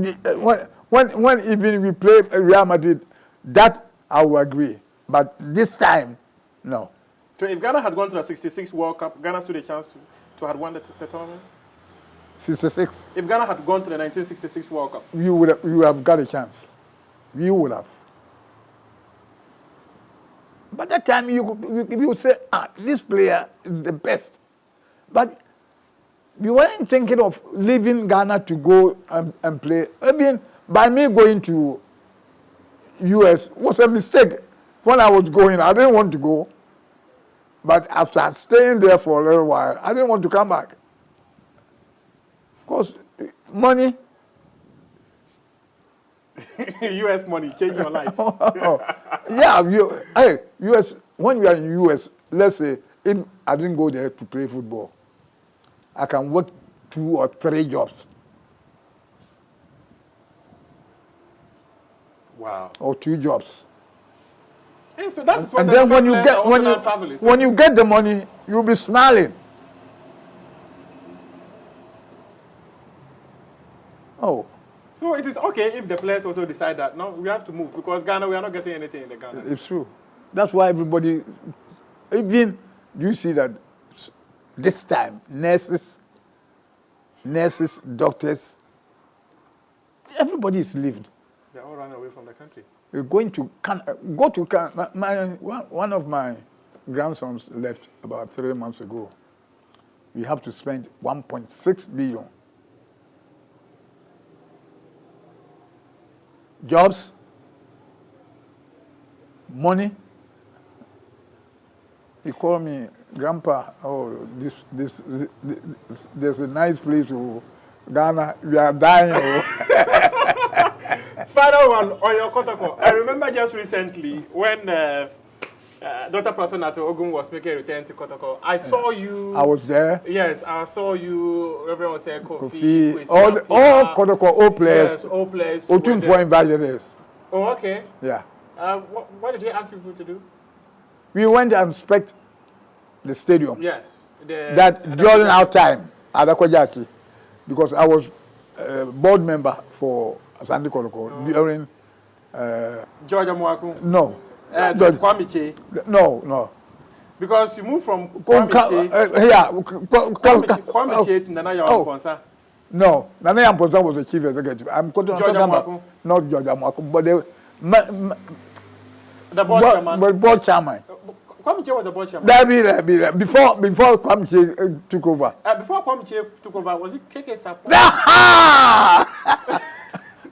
when even we play Real Madrid, that I will agree. But this time, no. So if Ghana had gone to the 66 World Cup, Ghana stood a chance to have won the tournament? 66. If Ghana had gone to the 1966 World Cup? You would have got a chance. You would have. By that time, you would say, this player is the best. But you weren't thinking of leaving Ghana to go and play. I mean, by me going to US was a mistake. When I was going, I didn't want to go. But after staying there for a little while, I didn't want to come back. Because money. US money change your life. Yeah, US, when you are in US, let's say, if I didn't go there to play football, I can work 2 or 3 jobs. Wow. Or 2 jobs. Yeah, so that's and then when you get the money, you'll be smiling. Oh. So it is okay if the players also decide that, no, we have to move, because Ghana, we are not getting anything in the Ghana. It's true. That's why everybody, even, you see that this time, nurses, doctors, everybody is leaving. They're all running away from the country. We're going to go to Canada. One of my grandsons left about 3 months ago. We have to spend 1.6 billion. Jobs, money, He called me, Grandpa, oh, this there's a nice place, oh, Ghana, we are dying. Oh. Final one on your Kotoko. I remember just recently when Dr. Promotional Ogun was making a return to Kotoko. I saw you. I was there. Yes, I saw you, Reverend Osei Kofi. All Kotoko, all players. Yes, all players. Otum invited us. Oh, okay. Yeah. What did he ask you to do? We went and inspect the stadium. Yes. That during our time at Akwajaki, because I was board member for Asanko during. George Amwaku? No. Kwamiche? No. Because you moved from Kwamiche. Kwamiche to Nana Yamponsa. No, Nana Yamponsa was the chief executive. I'm talking about not George Amwaku, but the board chairman. But board chairman. Kwamiche was the board chairman. Before Kwamiche took over. Before Kwamiche took over, was it KK Sapo?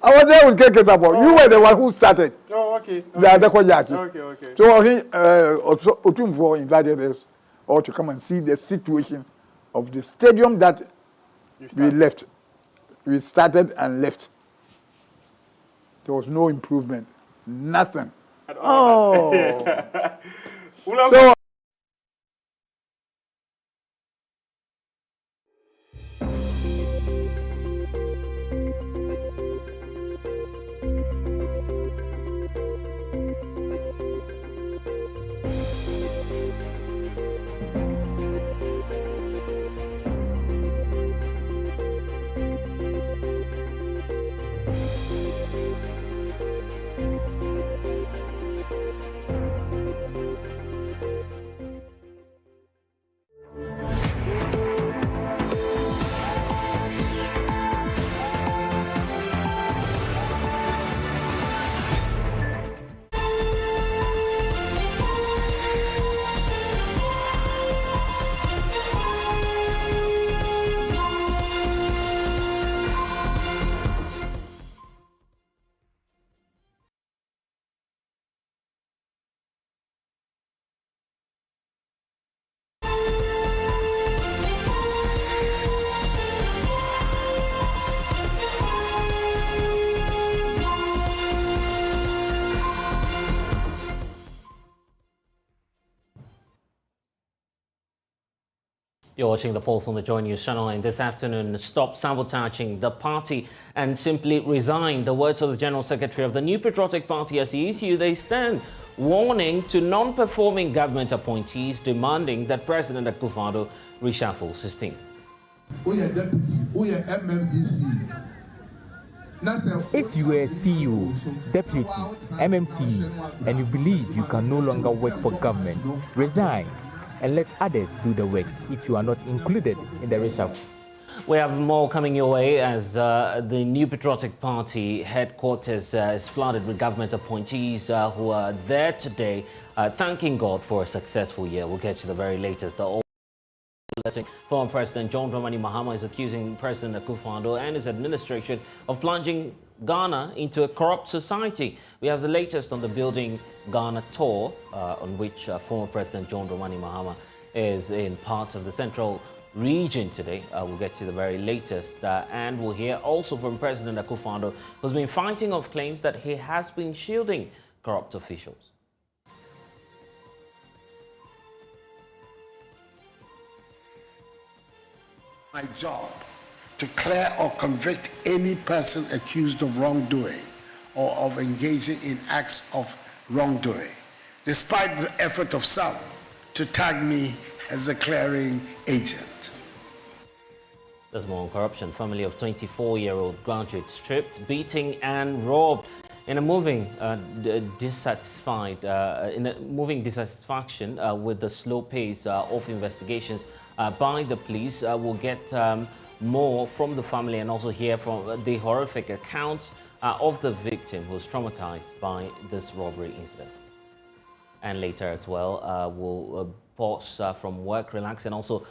I was there with KK Sapo. You were the one who started. Oh, okay. Okay. So he Otumfo invited us all to come and see the situation of the stadium that we left. We started and left. There was no improvement. Nothing. Oh. So You're watching the Pulse on the JoyNews channel, and this afternoon, stop sabotaging the party and simply resign. The words of the General Secretary of the New Patriotic Party as he issued a stand warning to non-performing government appointees, demanding that President Akufo-Addo reshuffles his team. If you are a CEO, deputy, MMC, and you believe you can no longer work for government, resign and let others do the work if you are not included in the reshuffle. We have more coming your way as the New Patriotic Party headquarters is flooded with government appointees who are there today thanking God for a successful year. We'll get to the very latest. Former President John Dramani Mahama is accusing President Akufo-Addo and his administration of plunging Ghana into a corrupt society. We have the latest on the Building Ghana tour, on which former President John Dramani Mahama is in parts of the central region today. We'll get to the very latest, and we'll hear also from President Akufo-Addo, who's been fighting off claims that he has been shielding corrupt officials. My job to clear or convict any person accused of wrongdoing or of engaging in acts of wrongdoing, despite the effort of some to tag me as a clearing agent. There's more on corruption. Family of 24-year-old graduate stripped, beating and robbed in a moving dissatisfaction with the slow pace of investigations by the police. We'll get more from the family and also hear from the horrific accounts of the victim who was traumatized by this robbery incident. And later as well, we'll pause from work, relax, and also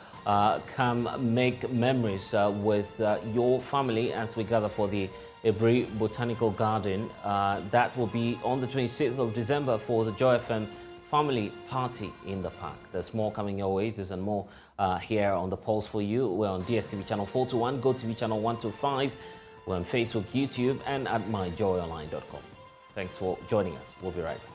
come make memories with your family as we gather for the Ebri Botanical Garden. That will be on the 26th of December for the Joy FM family party in the park. There's more coming your way. There's more here on the polls for you. We're on DSTV channel 421, GoTV channel 125. We're on Facebook, YouTube, and at myjoyonline.com. Thanks for joining us. We'll be right back.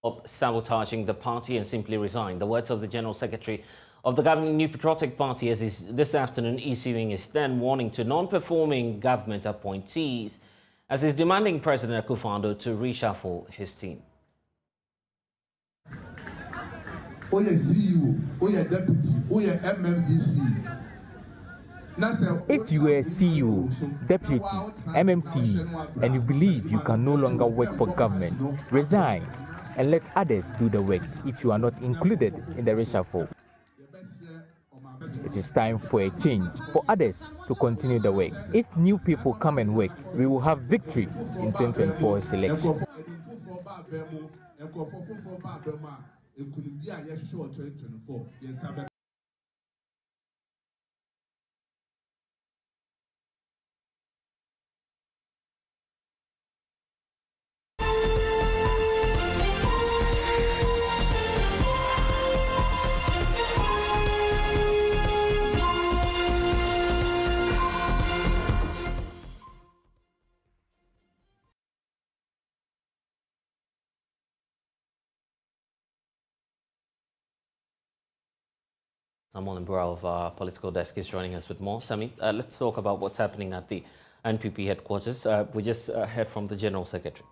Of sabotaging the party and simply resign. The words of the General Secretary of the governing New Patriotic Party as is this afternoon issuing a stern warning to non-performing government appointees as he's demanding President Akufo-Addo to reshuffle his team. Oye CEO, Oye Deputy, Oye MMDC. If you are a CEO, deputy, MMC, and you believe you can no longer work for government, resign and let others do the work if you are not included in the reshuffle. It is time for a change, for others to continue the work. If new people come and work, we will have victory in 2024's election. Samuel Mbura of our political desk is joining us with more. Sami, let's talk about what's happening at the NPP headquarters. We just heard from the General Secretary.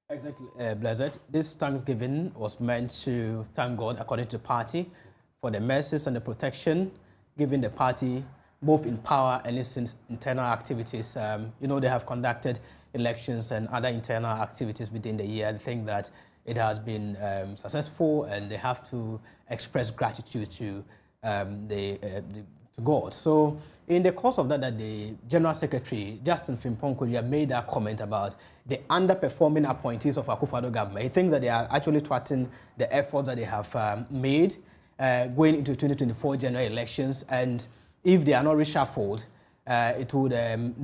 Exactly, Blessed. This Thanksgiving was meant to thank God, according to the party, for the mercies and the protection given the party, both in power and its internal activities. You know, they have conducted elections and other internal activities within the year. I think that it has been successful, and they have to express gratitude to God. So in the course of that, the General Secretary, Justin Frimpong, made that comment about the underperforming appointees of Akufo-Addo government. He thinks that they are actually thwarting the efforts that they have made going into 2024 general elections, and if they are not reshuffled, it would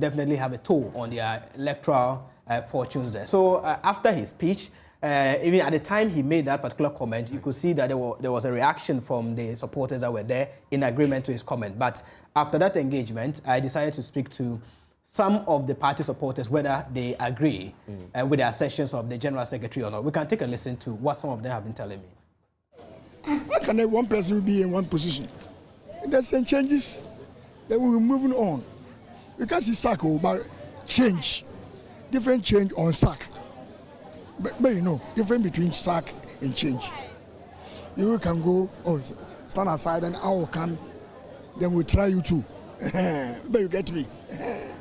definitely have a toll on their electoral fortunes there. So after his speech, even at the time he made that particular comment, you could see that there was a reaction from the supporters that were there in agreement to his comment. But after that engagement, I decided to speak to some of the party supporters, whether they agree with the assertions of the General Secretary or not. We can take a listen to what some of them have been telling me. How can one person be in one position? There's some changes, then we're moving on. We can't see sack, but change, different change on sack. But you know, difference between sack and change. You can go, stand aside and I will come, then we'll try you too. But you get me.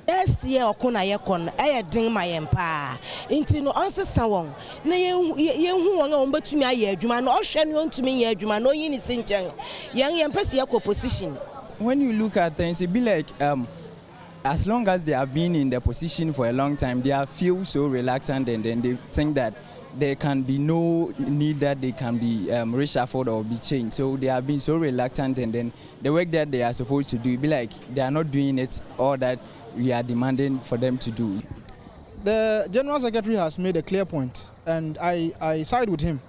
Yes, yeah, okuna yekon. I ding my empire. Into no answer sawong. Na who wanga umbetumi aye adwuma no ohwe no ntumi ye adwuma no yin sinchen. Yan pese yakọ position. When you look at things, it be like as long as they have been in their position for a long time, they feel so reluctant, and then they think that there can be no need that they can be reshuffled or be changed. So they have been so reluctant, and then the work that they are supposed to do, it be like they are not doing it, or that we are demanding for them to do. The General Secretary has made a clear point, and I side with him.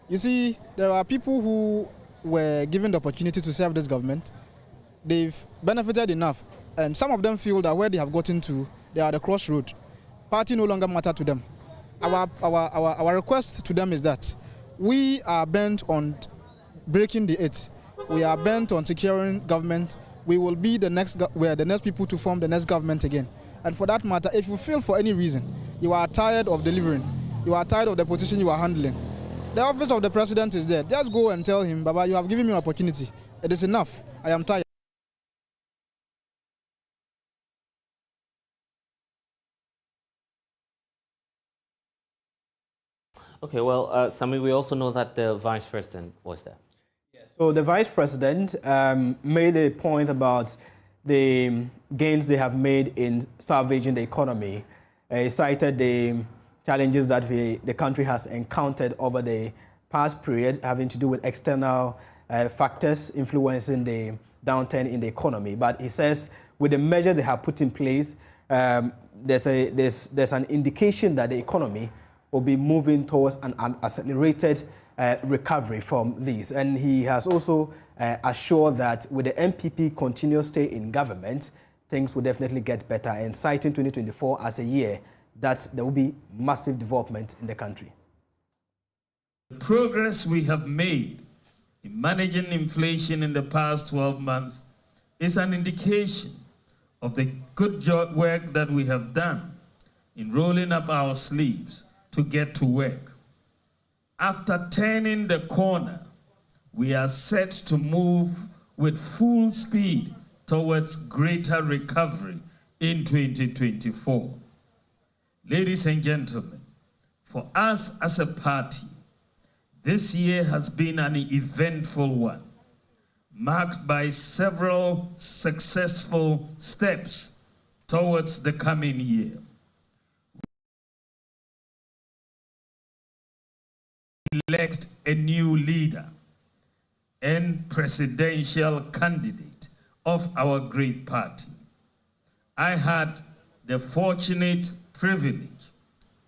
You see, there are people who were given the opportunity to serve this government. They've benefited enough. And some of them feel that where they have gotten to, they are at the crossroad. Party no longer matter to them. Our request to them is that we are bent on breaking the eight. We are bent on securing government. We will be the next people to form the next government again. And for that matter, if you feel for any reason you are tired of delivering, you are tired of the position you are handling, the office of the president is there. Just go and tell him, Baba, you have given me an opportunity. It is enough. I am tired. Okay, well, Sami, we also know that the Vice President was there. Yes. So the Vice President made a point about the gains they have made in salvaging the economy. He cited the challenges that the country has encountered over the past period, having to do with external factors influencing the downturn in the economy. But he says with the measures they have put in place, there's an indication that the economy will be moving towards an accelerated recovery from these. And he has also assured that with the NPP continuous stay in government, things will definitely get better, and citing 2024 as a year that there will be massive development in the country. The progress we have made in managing inflation in the past 12 months is an indication of the good work that we have done in rolling up our sleeves to get to work. After turning the corner, we are set to move with full speed towards greater recovery in 2024. Ladies and gentlemen, for us as a party, this year has been an eventful one, marked by several successful steps towards the coming year. We elect a new leader and presidential candidate of our great party. I had the fortunate privilege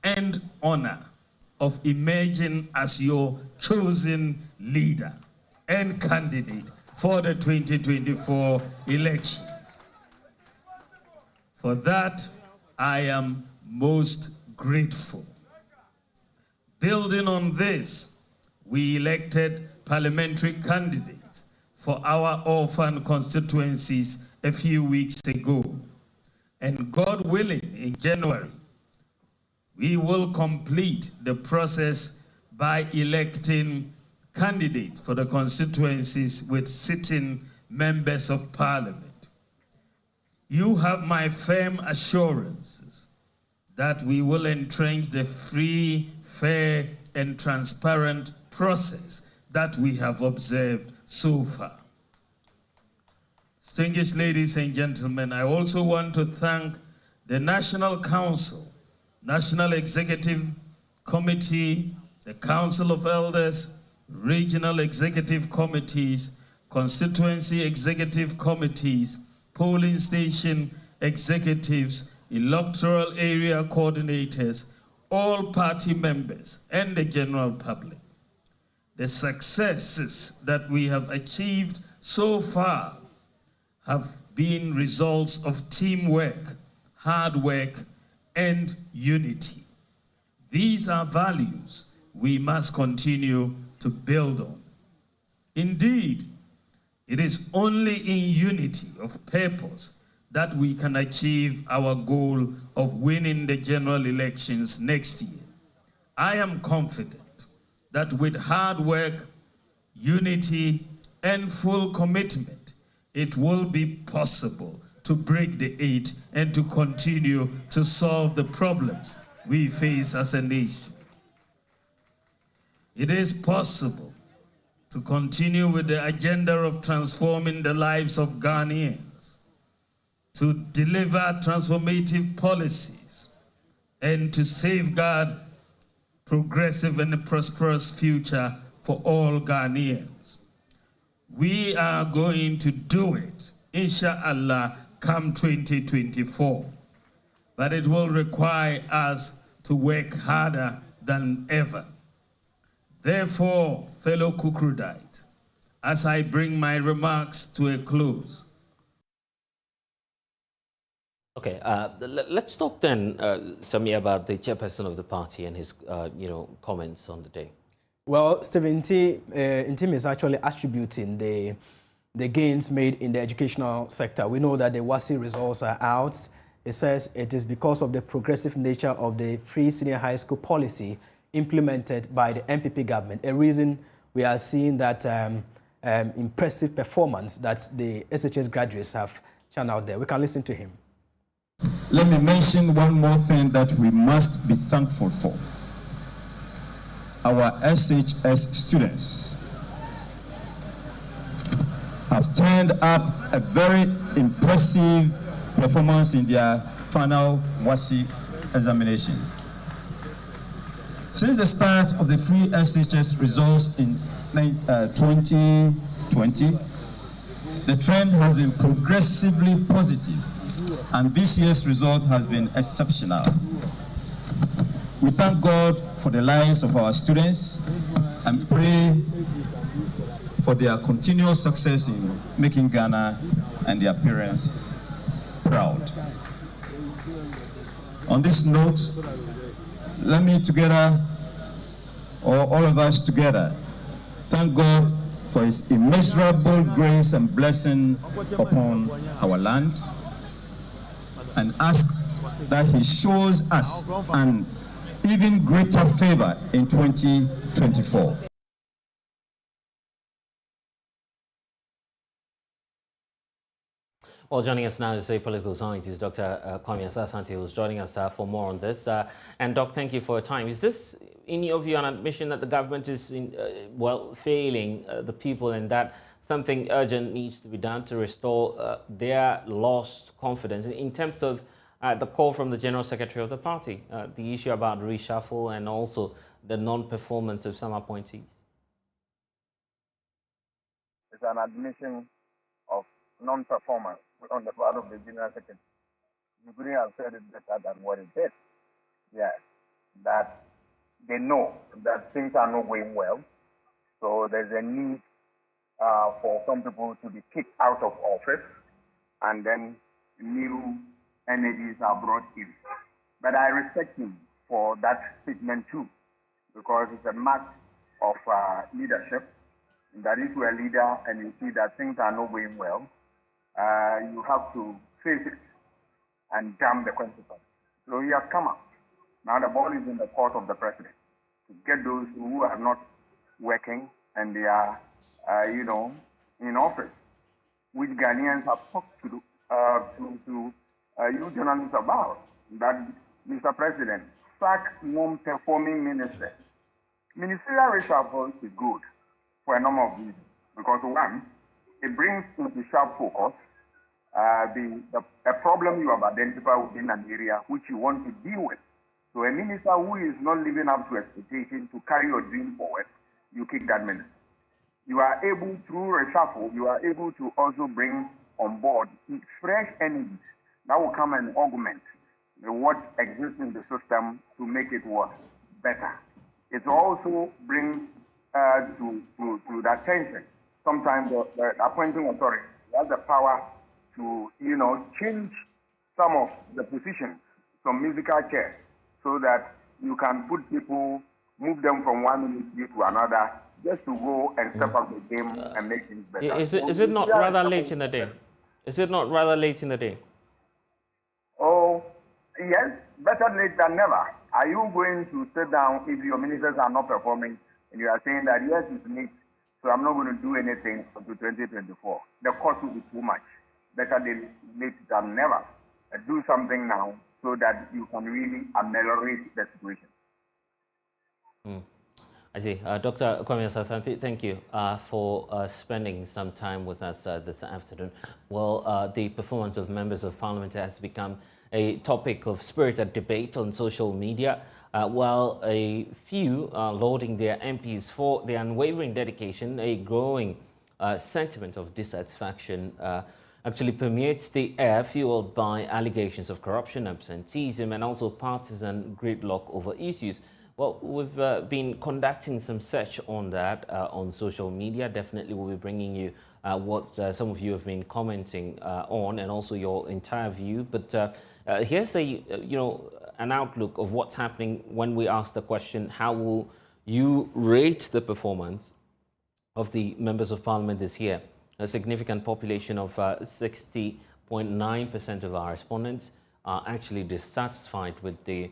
and honor of emerging as your chosen leader and candidate for the 2024 election. For that, I am most grateful. Building on this, we elected parliamentary candidates for our orphan constituencies a few weeks ago. And God willing, in January, we will complete the process by electing candidates for the constituencies with sitting members of parliament. You have my firm assurances that we will entrench the free, fair, and transparent process that we have observed so far. Distinguished ladies and gentlemen, I also want to thank the National Council, National Executive Committee, the Council of Elders, Regional Executive Committees, Constituency Executive Committees, Polling Station Executives, Electoral Area Coordinators, all party members, and the general public. The successes that we have achieved so far have been results of teamwork, hard work, and unity. These are values we must continue to build on. Indeed, it is only in unity of purpose that we can achieve our goal of winning the general elections next year. I am confident that with hard work, unity, and full commitment, it will be possible to break the 8 and to continue to solve the problems we face as a nation. It is possible to continue with the agenda of transforming the lives of Ghanaians, to deliver transformative policies, and to safeguard progressive and prosperous future for all Ghanaians. We are going to do it, inshallah, come 2024. But it will require us to work harder than ever. Therefore, fellow Kukrudites, as I bring my remarks to a close. Okay, let's talk then, Sami, about the chairperson of the party and his, comments on the day. Well, Stephen Ntim is actually attributing the gains made in the educational sector. We know that the WASSCE results are out. It says it is because of the progressive nature of the free senior high school policy implemented by the NPP government, a reason we are seeing that impressive performance that the SHS graduates have channeled there. We can listen to him. Let me mention one more thing that we must be thankful for. our SHS students have turned up a very impressive performance in their final WASI examinations. Since the start of the free SHS results in 2020, the trend has been progressively positive, and this year's result has been exceptional. We thank God for the lives of our students and pray for their continuous success in making Ghana and their parents proud. On this note, let me together, or all of us together, thank God for his immeasurable grace and blessing upon our land, and ask that he shows us an even greater favor in 2024. Well, joining us now is a political scientist, Dr. Kwame Asante, who's joining us for more on this. And Doc, thank you for your time. Is this, in your view, an admission that the government is, failing the people, and that something urgent needs to be done to restore their lost confidence in terms of the call from the General Secretary of the party, the issue about reshuffle and also the non-performance of some appointees? It's an admission of non-performance on the part of the General Secretary. You couldn't have said it better than what it did. Yes, that they know that things are not going well, so there's a need for some people to be kicked out of office, and then new energies are brought in. But I respect him for that statement too, because it's a mark of leadership. That if you're a leader and you see that things are not going well, you have to face it and damn the consequences. So he has come up. Now the ball is in the court of the president to get those who are not working and they are, in office, which Ghanaians have talked to you journalists about. That, Mr. President, sack non-performing ministers. Ministerial reshuffle is good for a number of reasons. Because one, it brings into sharp focus a problem you have identified within an area which you want to deal with. So a minister who is not living up to expectation to carry your dream forward, you kick that minister. You are able, through reshuffle, you are able to also bring on board fresh energies that will come and augment what exists in the system to make it work better. It also brings to the attention. Sometimes the appointing authority has the power to, change some of the positions, some musical chairs, so that you can put people, move them from one ministry to another, just to go and step up the game and make things better. Is it not rather late in the day? Is it not rather late in the day? Oh, yes, better late than never. Are you going to sit down if your ministers are not performing and you are saying that, yes, it's late, so I'm not going to do anything until 2024? The cost will be too much. Better late than never. Do something now so that you can really ameliorate the situation. I see. Dr. Kwame Asante, thank you for spending some time with us this afternoon. Well, the performance of members of parliament has become a topic of spirited debate on social media, while a few are lauding their MPs for their unwavering dedication. A growing sentiment of dissatisfaction actually permeates the air, fueled by allegations of corruption, absenteeism, and also partisan gridlock over issues. Well, we've been conducting some search on that on social media. Definitely we'll be bringing you what some of you have been commenting on, and also your entire view. But here's an outlook of what's happening when we ask the question, how will you rate the performance of the members of parliament this year? A significant population of 60.9% of our respondents are actually dissatisfied with the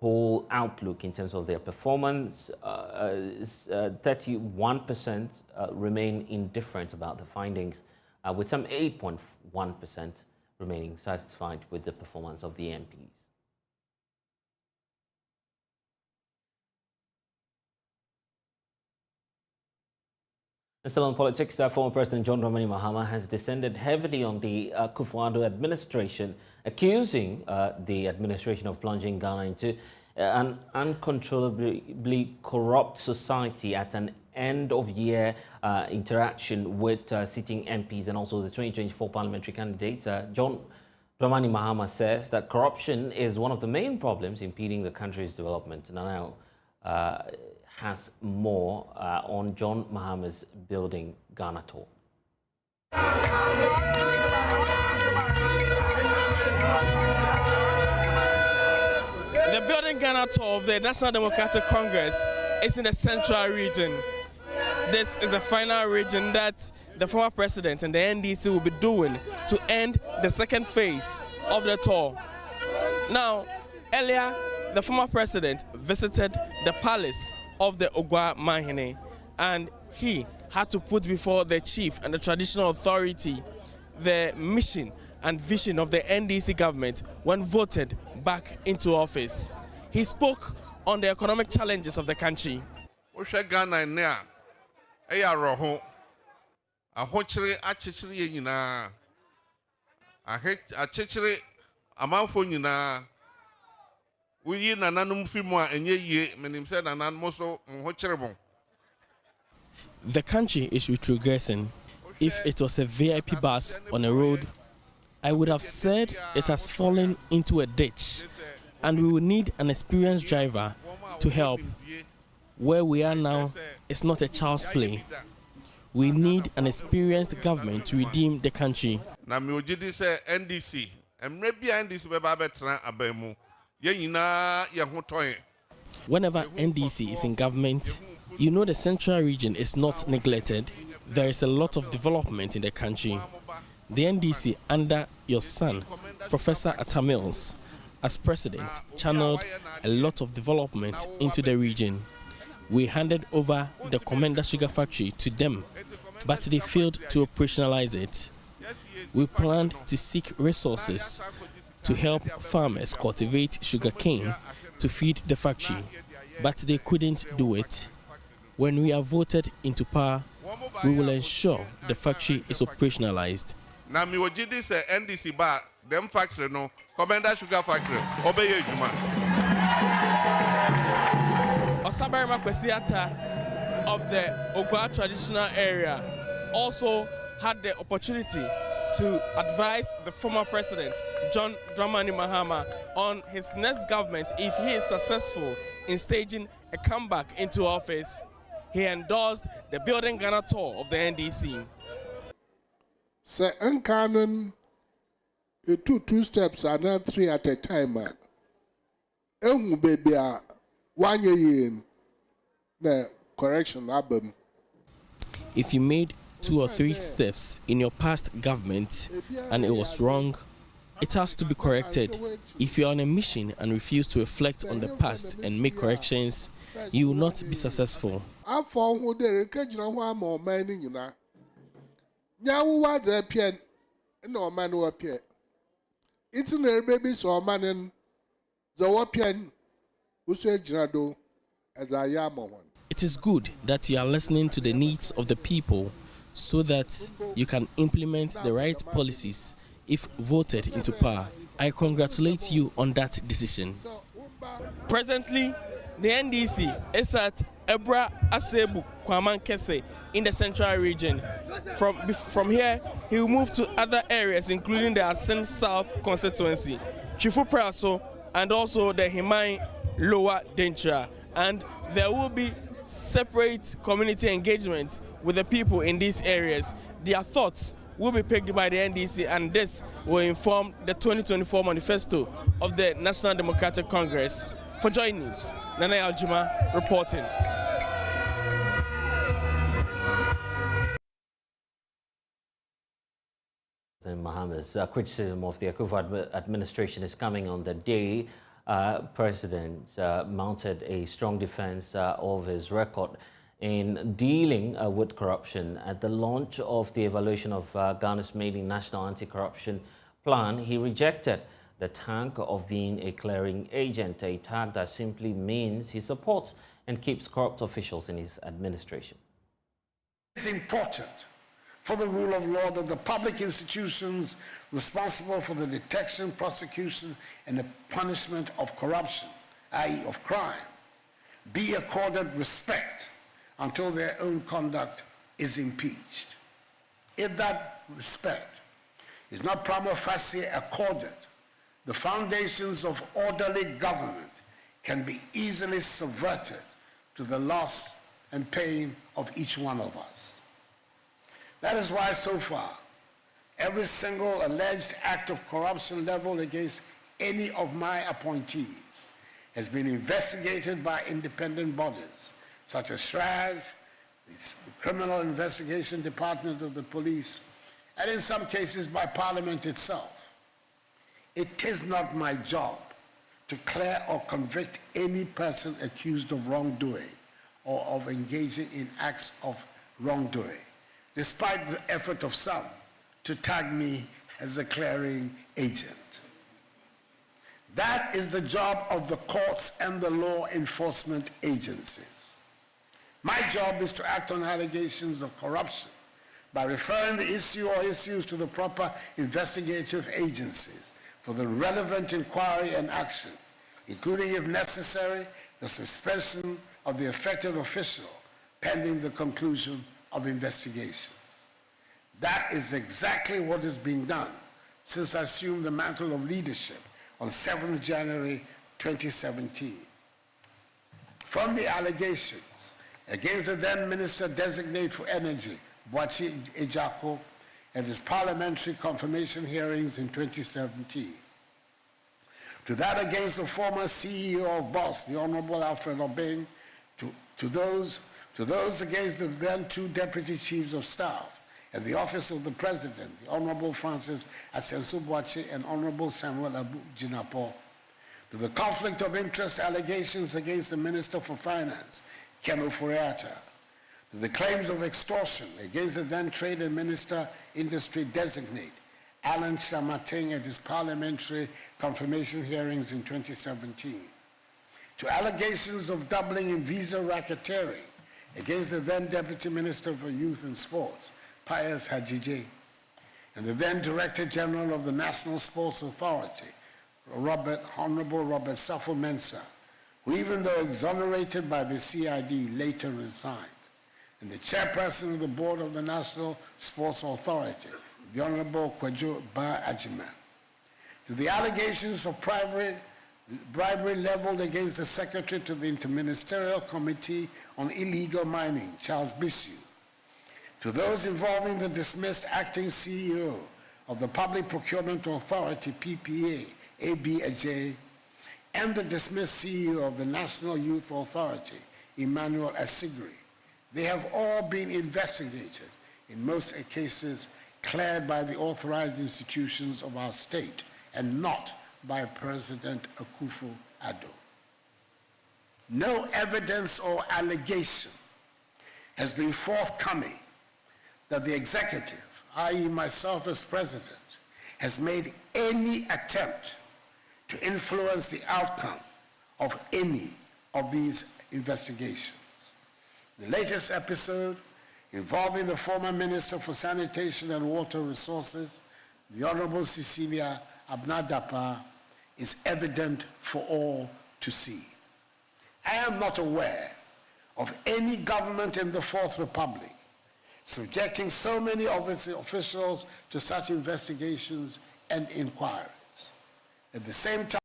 whole outlook in terms of their performance. 31% remain indifferent about the findings, with some 8.1% remaining satisfied with the performance of the MPs. Still on politics, former President John Dramani Mahama has descended heavily on the Akufo-Addo administration, accusing the administration of plunging Ghana into an uncontrollably corrupt society at an end-of-year interaction with sitting MPs and also the 2024 parliamentary candidates. John Dramani Mahama says that corruption is one of the main problems impeding the country's development. Now, has more on John Mahama's Building Ghana tour. The Building Ghana tour of the National Democratic Congress is in the central region. This is the final region that the former president and the NDC will be doing to end the second phase of the tour. Now, earlier, the former president visited the palace of the Ogwa Mahine, and he had to put before the chief and the traditional authority the mission and vision of the NDC government when voted back into office. He spoke on the economic challenges of the country. The country is retrogressing. If it was a VIP bus on a road, I would have said it has fallen into a ditch and we will need an experienced driver to help. Where we are now is not a child's play. We need an experienced government to redeem the country. Whenever NDC is in government, you know the central region is not neglected. There is a lot of development in the country. The NDC under your son, Professor Atamils, as president, channeled a lot of development into the region. We handed over the Commander Sugar Factory to them, but they failed to operationalize it. We planned to seek resources to help farmers cultivate sugarcane to feed the factory, but they couldn't do it. When we are voted into power, we will ensure the factory is operationalized. Now, me would this NDC bar, them factory no, Commander Sugar Factory, obey you, Juma. Osabarima Kwesiata of the Ogwa traditional area also had the opportunity to advise the former president, John Dramani Mahama, on his next government if he is successful in staging a comeback into office. He endorsed the Building Ghana tour of the NDC. Say, uncanon, two steps are not three at a time. Baby, 1 year in the correction album. If you made 2 or 3 steps in your past government and it was wrong, it has to be corrected. If you are on a mission and refuse to reflect on the past and make corrections, you will not be successful. It is good that you are listening to the needs of the people so that you can implement the right policies if voted into power. I congratulate you on that decision. Presently, the NDC is at Ebra Asebu Kwaman Kese in the central region. From here, he will move to other areas, including the Asen South constituency, Chifu Praso, and also the Himai Lower Dentra. And there will be separate community engagements with the people in these areas. Their thoughts will be picked by the NDC, and this will inform the 2024 manifesto of the National Democratic Congress. For JoyNews, Nana Aljuma reporting. Mahama's criticism of the Akufo administration is coming on the day President mounted a strong defense of his record in dealing with corruption. At the launch of the evaluation of Ghana's maiden national anti-corruption plan, he rejected the tag of being a clearing agent, a tag that simply means he supports and keeps corrupt officials in his administration. It's important for the rule of law that the public institutions responsible for the detection, prosecution, and the punishment of corruption, i.e. of crime, be accorded respect until their own conduct is impeached. If that respect is not prima facie accorded, the foundations of orderly government can be easily subverted to the loss and pain of each one of us. That is why so far, every single alleged act of corruption leveled against any of my appointees has been investigated by independent bodies such as SRAG, the Criminal Investigation Department of the Police, and in some cases by Parliament itself. It is not my job to clear or convict any person accused of wrongdoing or of engaging in acts of wrongdoing, despite the effort of some to tag me as a clearing agent. That is the job of the courts and the law enforcement agencies. My job is to act on allegations of corruption by referring the issue or issues to the proper investigative agencies for the relevant inquiry and action, including, if necessary, the suspension of the affected official pending the conclusion of investigations. That is exactly what is being done since I assumed the mantle of leadership on 7th January 2017. From the allegations against the then Minister Designate for Energy, Boachi Ejako, at his parliamentary confirmation hearings in 2017, to that against the former CEO of BOSS, the Honorable Alfred Obeng, to those against the then two Deputy Chiefs of Staff and the Office of the President, the Honorable Francis Asensu Boachi and Honorable Samuel Abu Jinapo, to the conflict of interest allegations against the Minister for Finance, Ken Ofori-Atta, to the claims of extortion against the then Trade and Minister Industry Designate, Alan Shamating, at his parliamentary confirmation hearings in 2017, to allegations of doubling in visa racketeering against the then Deputy Minister for Youth and Sports, Pius Hajije, and the then Director General of the National Sports Authority, Honorable Robert Safo-Mensah, who, even though exonerated by the CID, later resigned, and the Chairperson of the Board of the National Sports Authority, the Honorable Kwadwo Ba Ajiman, to the allegations of bribery leveled against the Secretary to the Interministerial Committee on Illegal Mining, Charles Bishu, to those involving the dismissed acting CEO of the Public Procurement Authority, PPA, A.B. Ajay, and the dismissed CEO of the National Youth Authority, Emmanuel Asigri. They have all been investigated, in most cases cleared by the authorized institutions of our state and not by President Akufo-Addo. No evidence or allegation has been forthcoming that the executive, i.e. myself as president, has made any attempt to influence the outcome of any of these investigations. The latest episode involving the former Minister for Sanitation and Water Resources, the Honorable Cecilia Abnadapa, is evident for all to see. I am not aware of any government in the Fourth Republic subjecting so many of its officials to such investigations and inquiries. At the same time,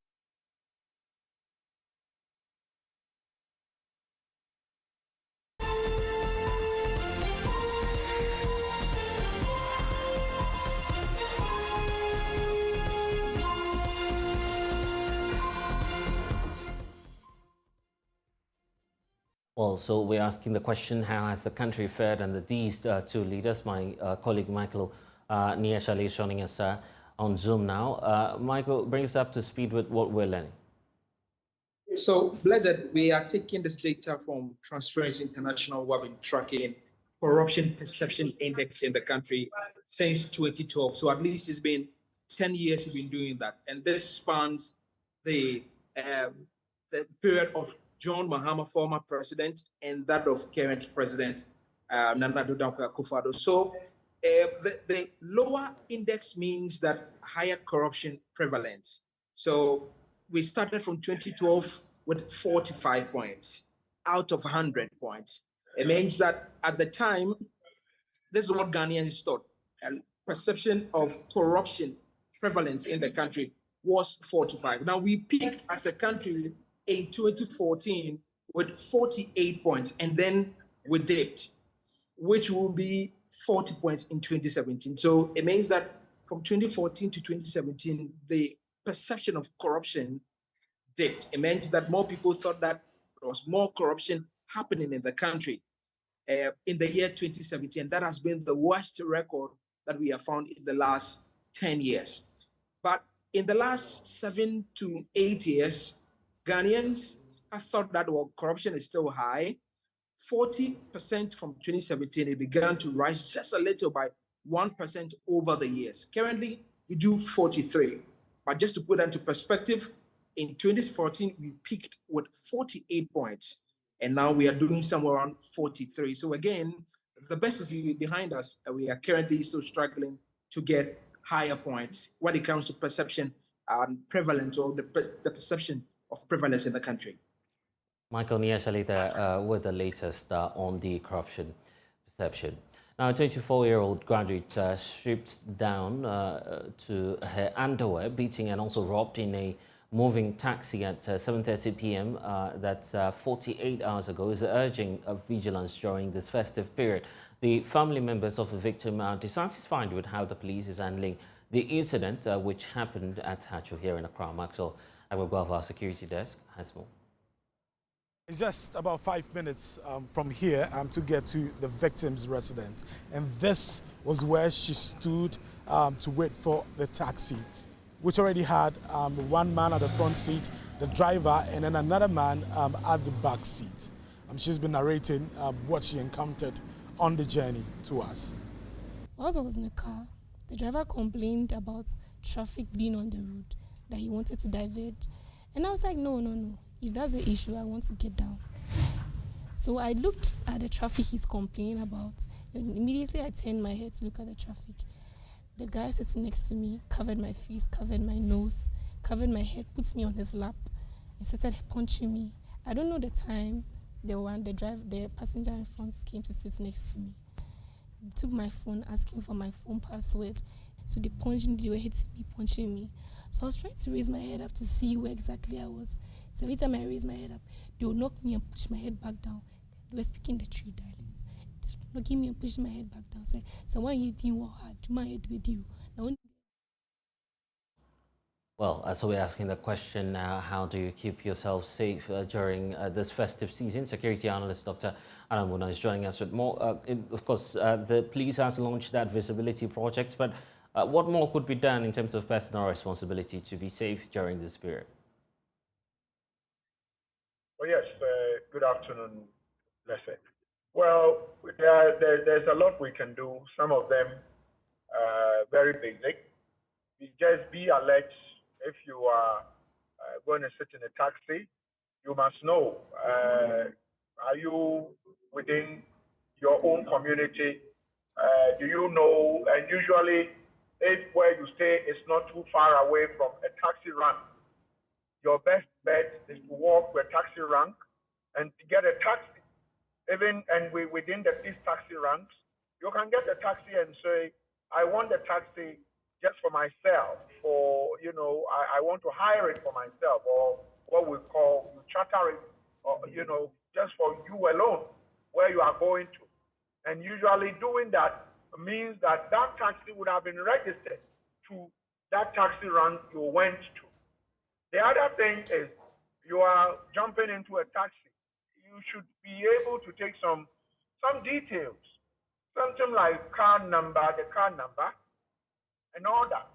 well, so we're asking the question, how has the country fared under these two leaders? My colleague Michael Niashali is joining us on Zoom now. Michael, bring us up to speed with what we're learning. So, Blessed, we are taking this data from Transparency International, who have been tracking corruption perception index in the country since 2012. So at least it's been 10 years we've been doing that. And this spans the period of John Mahama, former president, and that of current President Nana Addo Dankwa Akufo-Addo. So the lower index means that higher corruption prevalence. So we started from 2012 with 45 points out of 100 points. It means that at the time, this is what Ghanaians thought, and perception of corruption prevalence in the country was 45. Now we peaked as a country in 2014 with 48 points, and then we dipped, which will be 40 points in 2017. So it means that from 2014 to 2017, the perception of corruption dipped. It means that more people thought that there was more corruption happening in the country in the year 2017. That has been the worst record that we have found in the last 10 years. But in the last 7 to 8 years, Ghanaians have thought that, well, corruption is still high. 40% from 2017, it began to rise just a little by 1% over the years. Currently, we do 43. But just to put that into perspective, in 2014, we peaked with 48 points. And now we are doing somewhere around 43. So again, the best is behind us. We are currently still struggling to get higher points when it comes to perception and prevalence, or the perception of prevalence in the country. Michael Niashalita with the latest on the corruption perception. Now, a 24-year-old graduate stripped down to her underwear, beating and also robbed in a moving taxi at 7:30 p.m. That's 48 hours ago, is urging vigilance during this festive period. The family members of the victim are dissatisfied with how the police is handling the incident, which happened at Hacho here in Accra. Maxwell, I will go off our security desk. Has more. It's just about 5 minutes from here to get to the victim's residence. And this was where she stood to wait for the taxi, which already had one man at the front seat, the driver, and then another man at the back seat. She's been narrating what she encountered on the journey to us. Whilst I was in the car, the driver complained about traffic being on the road, that he wanted to divert. And I was like, no. If that's the issue, I want to get down. So I looked at the traffic he's complaining about, and immediately I turned my head to look at the traffic. The guy sitting next to me covered my face, covered my nose, covered my head, put me on his lap, and started punching me. I don't know the time the passenger in front came to sit next to me. They took my phone, asking for my phone password. So they were hitting me, punching me. So I was trying to raise my head up to see where exactly I was. So every time I raised my head up, they would knock me and push my head back down. They were speaking the true dialects. They were knocking me and pushing my head back down. Say, so why you didn't work hard? My head with you. Well, so we're asking the question, how do you keep yourself safe during this festive season? Security analyst Dr. Alan Muna is joining us with more. Of course, the police has launched that visibility project, but what more could be done in terms of personal responsibility to be safe during this period? Well, yes, good afternoon, Leslie. Well, there's a lot we can do. Some of them very basic. Just be alert. If you are going to sit in a taxi, you must know, are you within your own community? Do you know, and usually if where you stay is not too far away from a taxi rank, your best bet is to walk to a taxi rank and to get a taxi. Within these taxi ranks, you can get a taxi and say, I want a taxi just for myself, or, I want to hire it for myself, or what we call, you charter it, or, just for you alone, where you are going to. And usually doing that means that taxi would have been registered to that taxi rank you went to. The other thing is, you are jumping into a taxi. You should be able to take some details, something like the car number, and all that.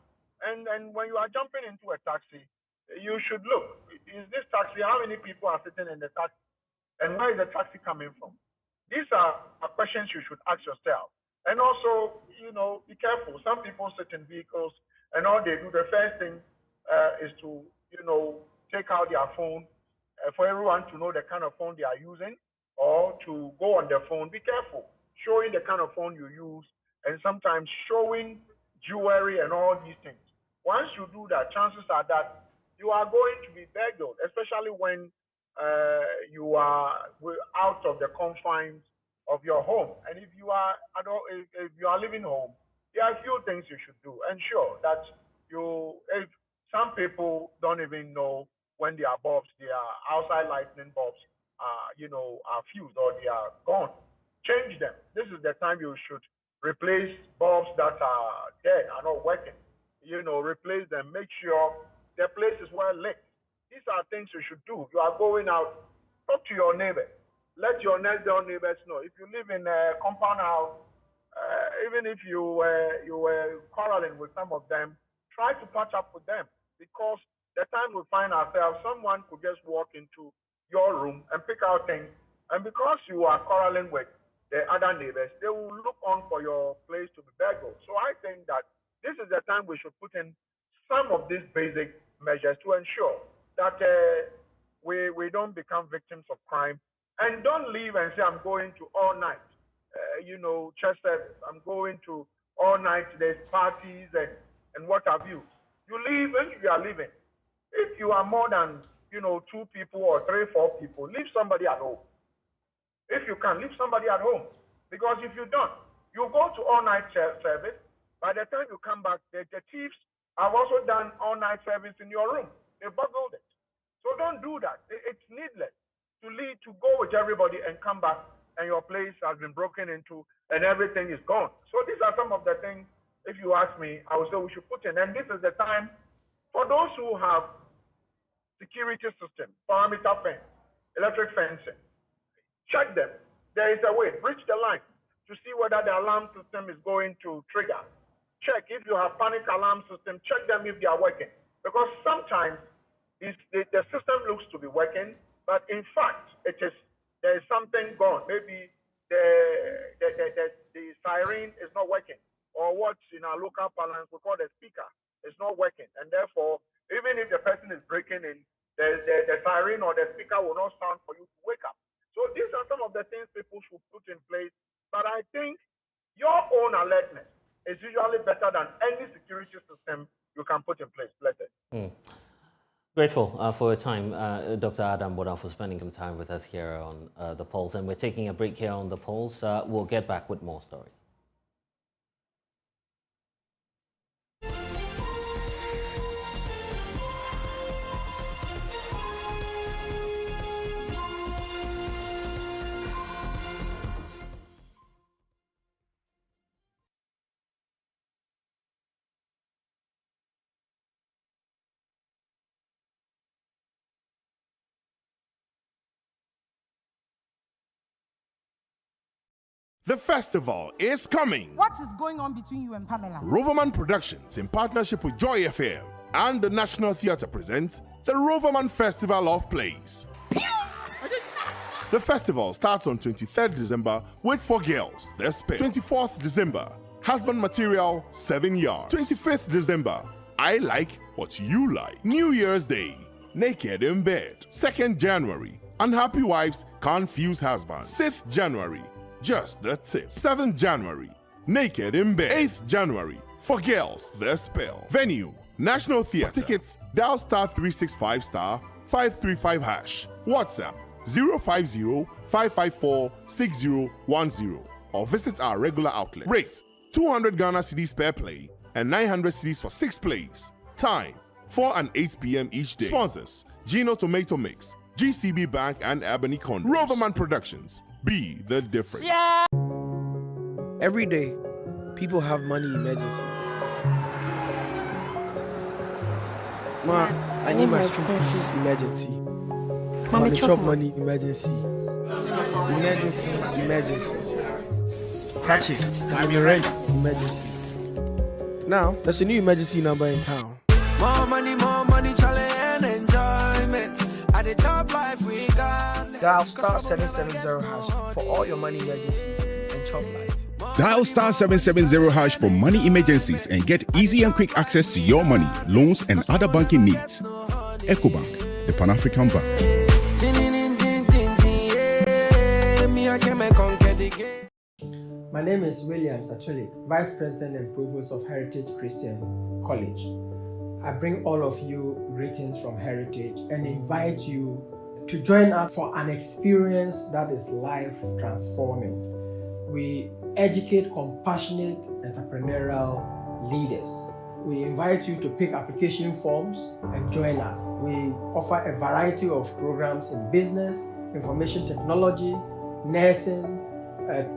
And when you are jumping into a taxi, you should look, is this taxi, how many people are sitting in the taxi? And where is the taxi coming from? These are questions you should ask yourself. And also, be careful. Some people sit in vehicles and all they do, the first thing is to, take out their phone for everyone to know the kind of phone they are using, or to go on their phone. Be careful. showing the kind of phone you use, and sometimes showing jewelry and all these things. Once you do that, chances are that you are going to be burgled, especially when you are out of the confines of your home. And if you are living home, there are a few things you should do. Ensure that if some people don't even know when their bulbs, their outside lightning bulbs, are fused or they are gone. Change them. This is the time you should replace bulbs that are dead, are not working. Replace them. Make sure the place is well lit. These are things you should do. You are going out, talk to your neighbor. Let your next door neighbors know. If you live in a compound house, even if you were quarreling with some of them, try to patch up with them, because the time we find ourselves, someone could just walk into your room and pick out things, and because you are quarreling with the other neighbors, they will look on for your place to be burgled. So I think that this is the time we should put in some of these basic measures to ensure that we don't become victims of crime. And don't leave and say, I'm going to all night, church service. I'm going to all night, there's parties and what have you. You leave when you are leaving. If you are more than, 2 people or 3, 4 people, leave somebody at home. If you can, leave somebody at home. Because if you don't, you go to all night service. By the time you come back, the thieves have also done all night service in your room. They burgled it. So don't do that. It's needless to go with everybody and come back and your place has been broken into and everything is gone. So these are some of the things, if you ask me, I would say we should put in. And this is the time for those who have security system, perimeter fence, electric fencing, check them. There is a way, bridge the line to see whether the alarm system is going to trigger. Check if you have panic alarm system, check them if they are working. Because sometimes the system looks to be working, but in fact, there is something gone. Maybe the siren is not working, or what in our local parlance we call the speaker is not working, and therefore, even if the person is breaking in, the siren or the speaker will not sound for you to wake up. So these are some of the things people should put in place. But I think your own alertness is usually better than any security system you can put in place. Blessed. Grateful for your time, Dr. Adam Boda, for spending some time with us here on The Pulse. And we're taking a break here on The Pulse. We'll get back with more stories. The festival is coming. What is going on between you and Pamela? Roverman Productions, in partnership with Joy FM and the National Theatre, presents the Roverman Festival of Plays. The festival starts on 23rd December with 4 Girls, The Spell. 24th December, Husband Material, 7 Yards. 25th December, I Like What You Like. New Year's Day, Naked in Bed. 2nd January, Unhappy Wives, Confused Husbands. 6th January, Just the Tip. 7th January, Naked in Bed. 8th January, For Girls, The Spell. Venue, National Theatre. For tickets, dial *365*535#. WhatsApp 050-554-6010 or visit our regular outlets. Rate 200 Ghana cedis per play and 900 cedis for 6 plays. Time 4 and 8 p.m. each day. Sponsors: Gino Tomato Mix, GCB Bank, and Ebony Condos. Roverman Productions. Be the difference. Yeah. Every day, people have money emergencies. Ma, I need my school fees emergency. Mommy, chop money emergency. Emergency. Catch it. I'm your rent emergency. Now, there's a new emergency number in town. More money, challenge and enjoyment. At the top life we got. Dial *770# for all your money emergencies and chop life. Dial *770# for money emergencies and get easy and quick access to your money, loans, and other banking needs. EcoBank, the Pan-African Bank. My name is William Satulik, Vice President and Provost of Heritage Christian College. I bring all of you greetings from Heritage and invite you to join us for an experience that is life transforming. We educate compassionate entrepreneurial leaders. We invite you to pick application forms and join us. We offer a variety of programs in business, information technology, nursing,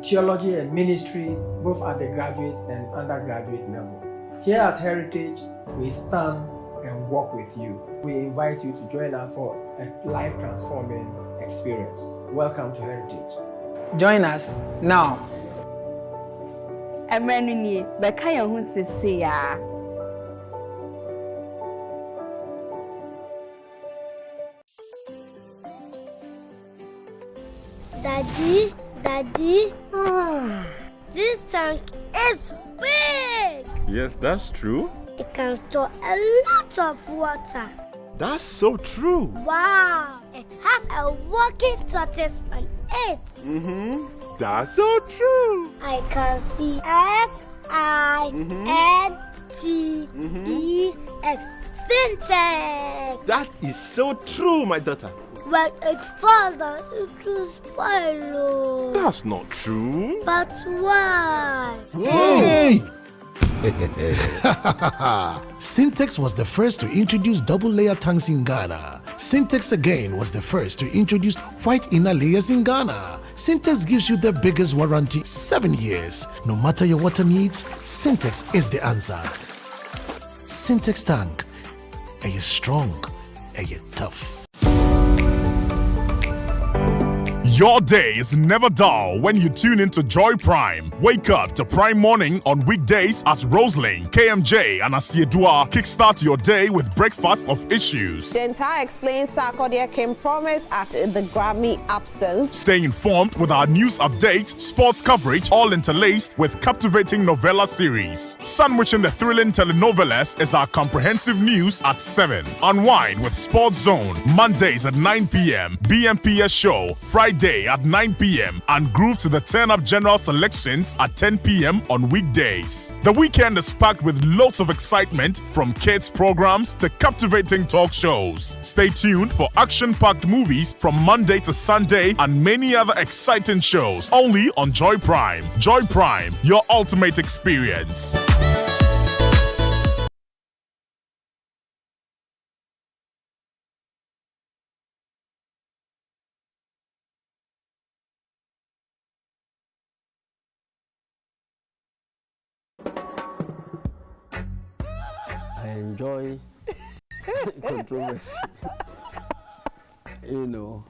theology and ministry, both at the graduate and undergraduate level. Here at Heritage, we stand and walk with you. We invite you to join us for a life-transforming experience. Welcome to Heritage. Join us now. Daddy, this tank is big. Yes, that's true. It can store a lot of water. That's so true. Wow, it has a working tortoise on it. That's so true. I can see SINTEX. Syntax. That is so true, my daughter. When it falls down, it will spoil. That's not true. But why? Hey! Syntex was the first to introduce double-layer tanks in Ghana. Syntex again was the first to introduce white inner layers in Ghana. Syntex gives you the biggest warranty, 7 years. No matter your water needs, Syntex is the answer. Syntex tank. Are you strong? Are you tough? Your day is never dull when you tune into Joy Prime. Wake up to Prime Morning on weekdays as Roseling, KMJ, and Asiedua kickstart your day with breakfast of issues. The entire explains Sarkodie came promise at the Grammy absence. Stay informed with our news updates, sports coverage, all interlaced with captivating novella series. Sandwiching the thrilling telenovelas is our comprehensive news at 7. Unwind with Sports Zone, Mondays at 9 p.m. BMPS Show, Friday at 9 p.m. and groove to the turn-up general selections at 10 p.m. on weekdays. The weekend is packed with loads of excitement from kids programs to captivating talk shows. Stay tuned for action-packed movies from Monday to Sunday and many other exciting shows only on Joy Prime. Joy Prime, your ultimate experience. I enjoy controversy. You know,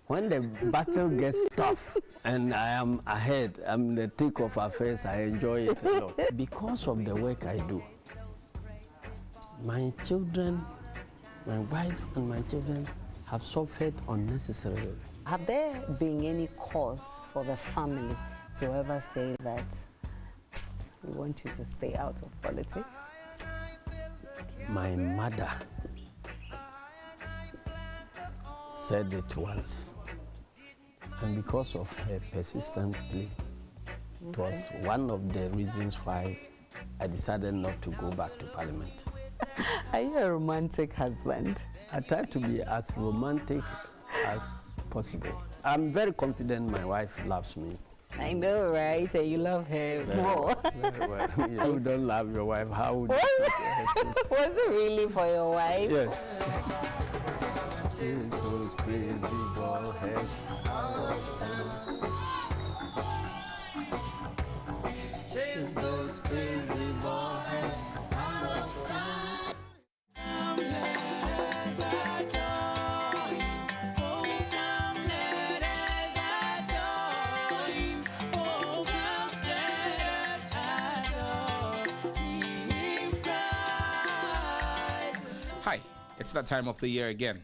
when the battle gets tough and I am ahead, I'm in the thick of affairs, I enjoy it a lot. Because of the work I do, my children, my wife and my children have suffered unnecessarily. Have there been any cause for the family to ever say that we want you to stay out of politics? My mother said it once, and because of her persistent plea, it was one of the reasons why I decided not to go back to Parliament. Are you a romantic husband? I try to be as romantic as possible. I'm very confident my wife loves me. I know, right? And you love her more. Very well. You don't love your wife, how would you? Was it really for your wife? Yes. She's those crazy ball heads. She's those crazy ball heads. Hi, it's that time of the year again.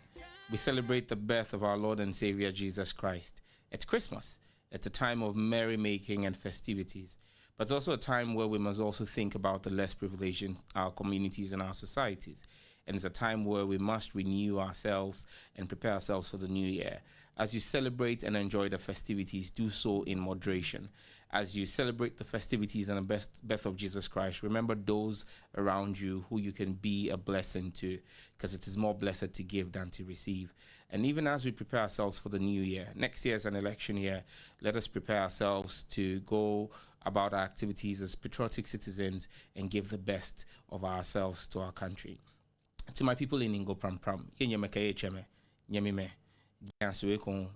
We celebrate the birth of our Lord and Savior Jesus Christ. It's Christmas. It's a time of merrymaking and festivities, but also a time where we must also think about the less privileged in our communities and our societies. and it's a time where we must renew ourselves and prepare ourselves for the new year. As you celebrate and enjoy the festivities, do so in moderation. As you celebrate the festivities and the birth of Jesus Christ, remember those around you who you can be a blessing to, because it is more blessed to give than to receive. And even as we prepare ourselves for the new year, next year is an election year, let us prepare ourselves to go about our activities as patriotic citizens and give the best of ourselves to our country. To my people in Ingo Pram Pram, Nyamime, Janswekon,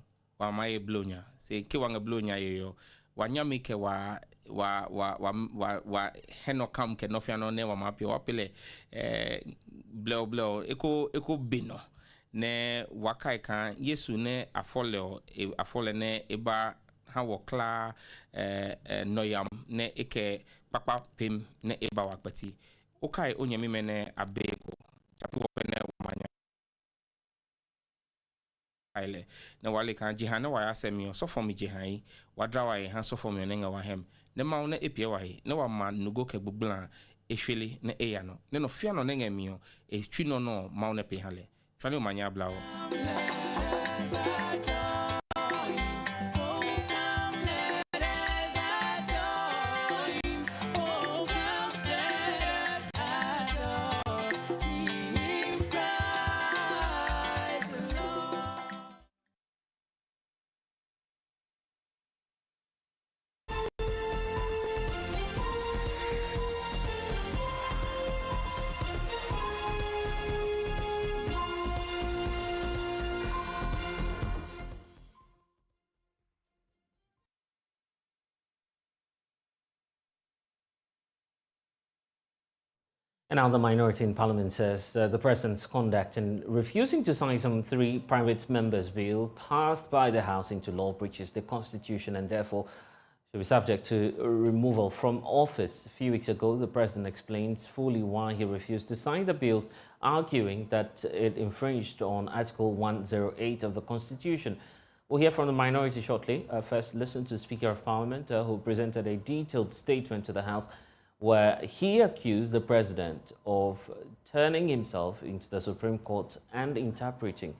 Wamaye Blonya, say Kiwanga Blonya yo, Wanyamike wa heno kam ke nofiano ne wa mapi wapile blow eko bino ne wakai kan Yesu ne afole ne eba hawo kla noyam ne eke papa pim ne eba wakpati okai onyamime ne abego chapu opene wamanya ile na wale kan jihana wa asemi so for me jihan wadra wa han so for me nenga wa hem ne ma na epie wa he ne wa ma nugo ke gbuglan ehwele ne eya no ne no fia no nenga mi o etwi no no ma na pe hale twale manya bla o. And now the minority in parliament says the president's conduct in refusing to sign some 3 private members' bill passed by the House into law breaches the constitution and therefore should be subject to removal from office. A few weeks ago, the president explained fully why he refused to sign the bills, arguing that it infringed on Article 108 of the Constitution. We'll hear from the minority shortly. First, listen to the Speaker of Parliament, who presented a detailed statement to the House where he accused the president of turning himself into the Supreme Court and interpreting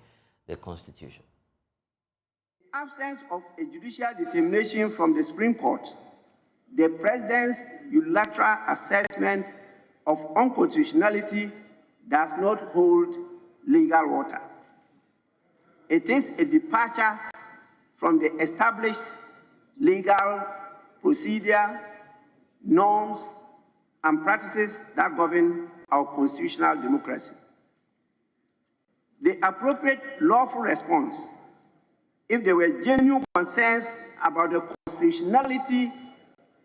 the Constitution. Absence of a judicial determination from the Supreme Court, the president's unilateral assessment of unconstitutionality does not hold legal water. It is a departure from the established legal procedure, norms, and practices that govern our constitutional democracy. The appropriate lawful response, if there were genuine concerns about the constitutionality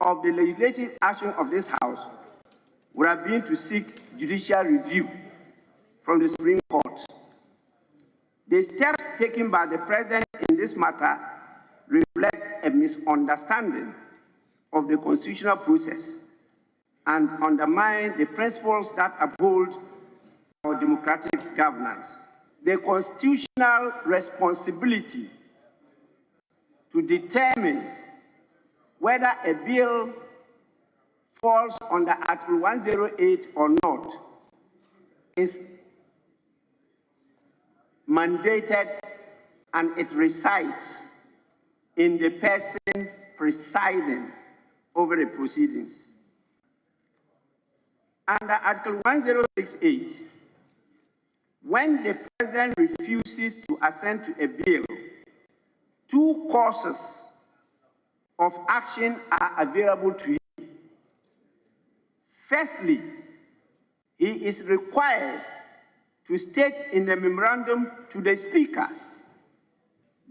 of the legislative action of this House, would have been to seek judicial review from the Supreme Court. The steps taken by the President in this matter reflect a misunderstanding of the constitutional process and undermine the principles that uphold our democratic governance. The constitutional responsibility to determine whether a bill falls under Article 108 or not is mandated, and it resides in the person presiding over the proceedings. Under Article 1068, when the President refuses to assent to a bill, 2 courses of action are available to him. Firstly, he is required to state in the memorandum to the Speaker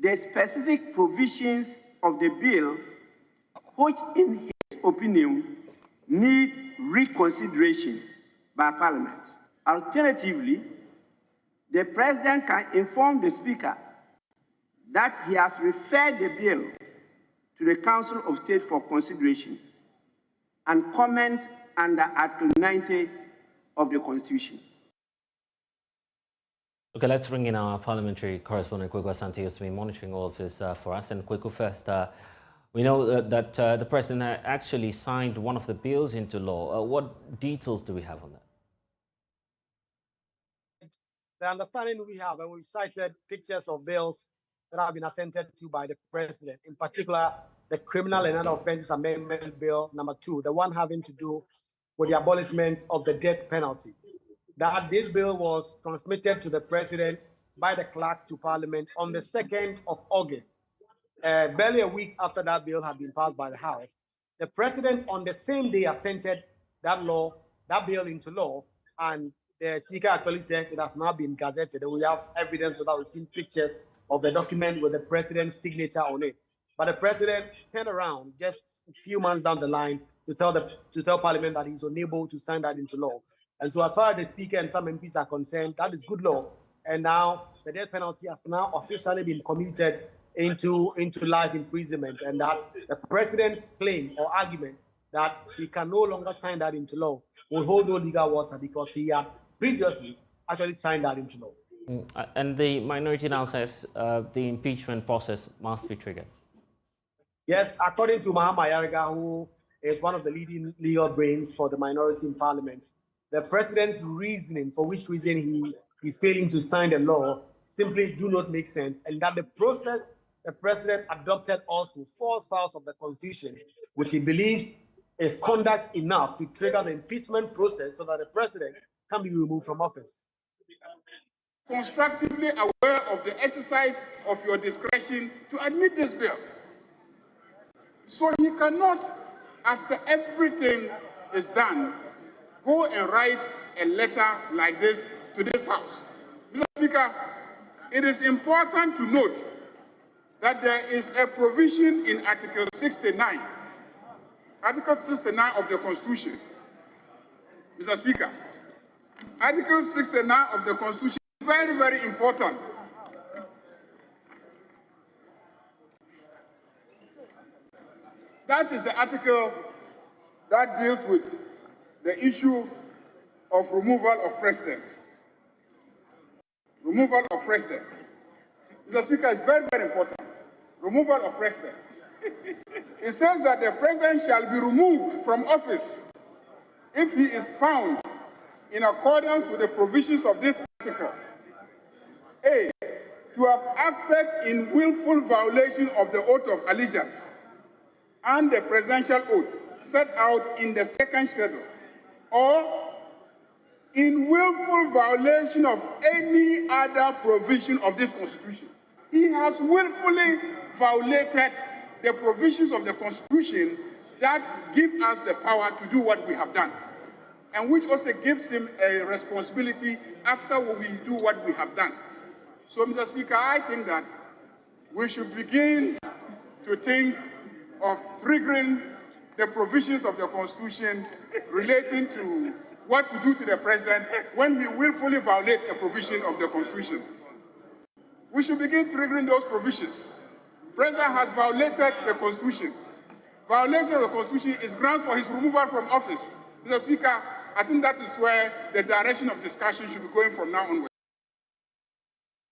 the specific provisions of the bill which, in his opinion, need reconsideration by Parliament. Alternatively, the President can inform the Speaker that he has referred the bill to the Council of State for consideration and comment under Article 90 of the Constitution. Okay, let's bring in our parliamentary correspondent, Kweku Asante, who's been monitoring all of this for us. And Kweku, first, we know that the President actually signed one of the bills into law. What details do we have on that? The understanding we have, and we've cited pictures of bills that have been assented to by the president, in particular, the Criminal and Other Offences Amendment Bill number 2, the one having to do with the abolishment of the death penalty. That this bill was transmitted to the president by the clerk to Parliament on the 2nd of August, barely a week after that bill had been passed by the House. The president on the same day assented that bill into law, and the speaker actually said it has now been gazetted, and we have evidence of that. We've seen pictures of the document with the president's signature on it. But the president turned around just a few months down the line to tell Parliament that he's unable to sign that into law. And so as far as the speaker and some MPs are concerned, that is good law. And now the death penalty has now officially been commuted into life imprisonment, and that the president's claim or argument that he can no longer sign that into law will hold no legal water, because he had previously actually signed that into law. And the minority now says the impeachment process must be triggered. Yes, according to Mahama, who is one of the leading legal brains for the minority in Parliament, the president's reasoning for which reason he is failing to sign the law simply do not make sense, and that the process the president adopted also falls foul of the Constitution, which he believes is conduct enough to trigger the impeachment process so that the president can be removed from office. Constructively aware of the exercise of your discretion to admit this bill. So he cannot, after everything is done, go and write a letter like this to this House. Mr. Speaker, it is important to note that there is a provision in Article 69 of the Constitution. Mr. Speaker, Article 69 of the Constitution is very, very important. That is the article that deals with the issue of removal of president. Removal of president. Mr. Speaker, it's very, very important. Removal of president. It says that the president shall be removed from office if he is found in accordance with the provisions of this article. A, to have acted in willful violation of the oath of allegiance and the presidential oath set out in the second schedule, or in willful violation of any other provision of this Constitution. He has willfully violated the provisions of the Constitution that give us the power to do what we have done, and which also gives him a responsibility after we do what we have done. So, Mr. Speaker, I think that we should begin to think of triggering the provisions of the Constitution relating to what to do to the president when he willfully violates a provision of the Constitution. We should begin triggering those provisions. The president has violated the Constitution. Violation of the Constitution is grounds for his removal from office. Mr. Speaker, I think that is where the direction of discussion should be going from now onward.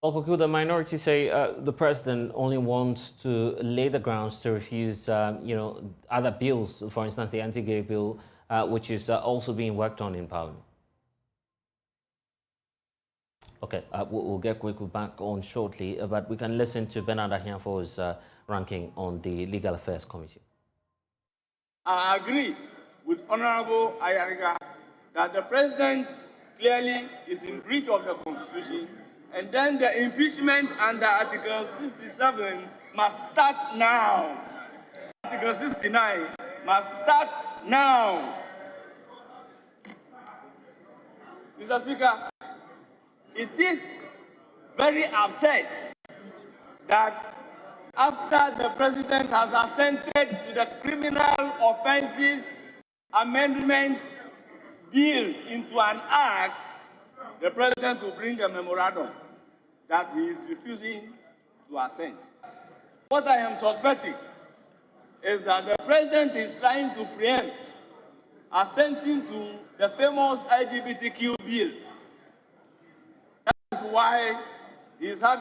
Could the minority say the president only wants to lay the grounds to refuse, other bills, for instance, the anti-gay bill, which is also being worked on in Parliament? Okay, we'll get quickly back on shortly, but we can listen to Bernard Ahiafo's ranking on the Legal Affairs Committee. I agree with Honorable Ayariga that the president clearly is in breach of the Constitution, and then the impeachment under Article 67 must start now. Article 69 must start now. Mr. Speaker, it is very absurd that after the president has assented to the Criminal Offences Amendment Bill into an act, the president will bring a memorandum that he is refusing to assent. What I am suspecting is that the president is trying to preempt assenting to the famous LGBTQ bill. That is why he is having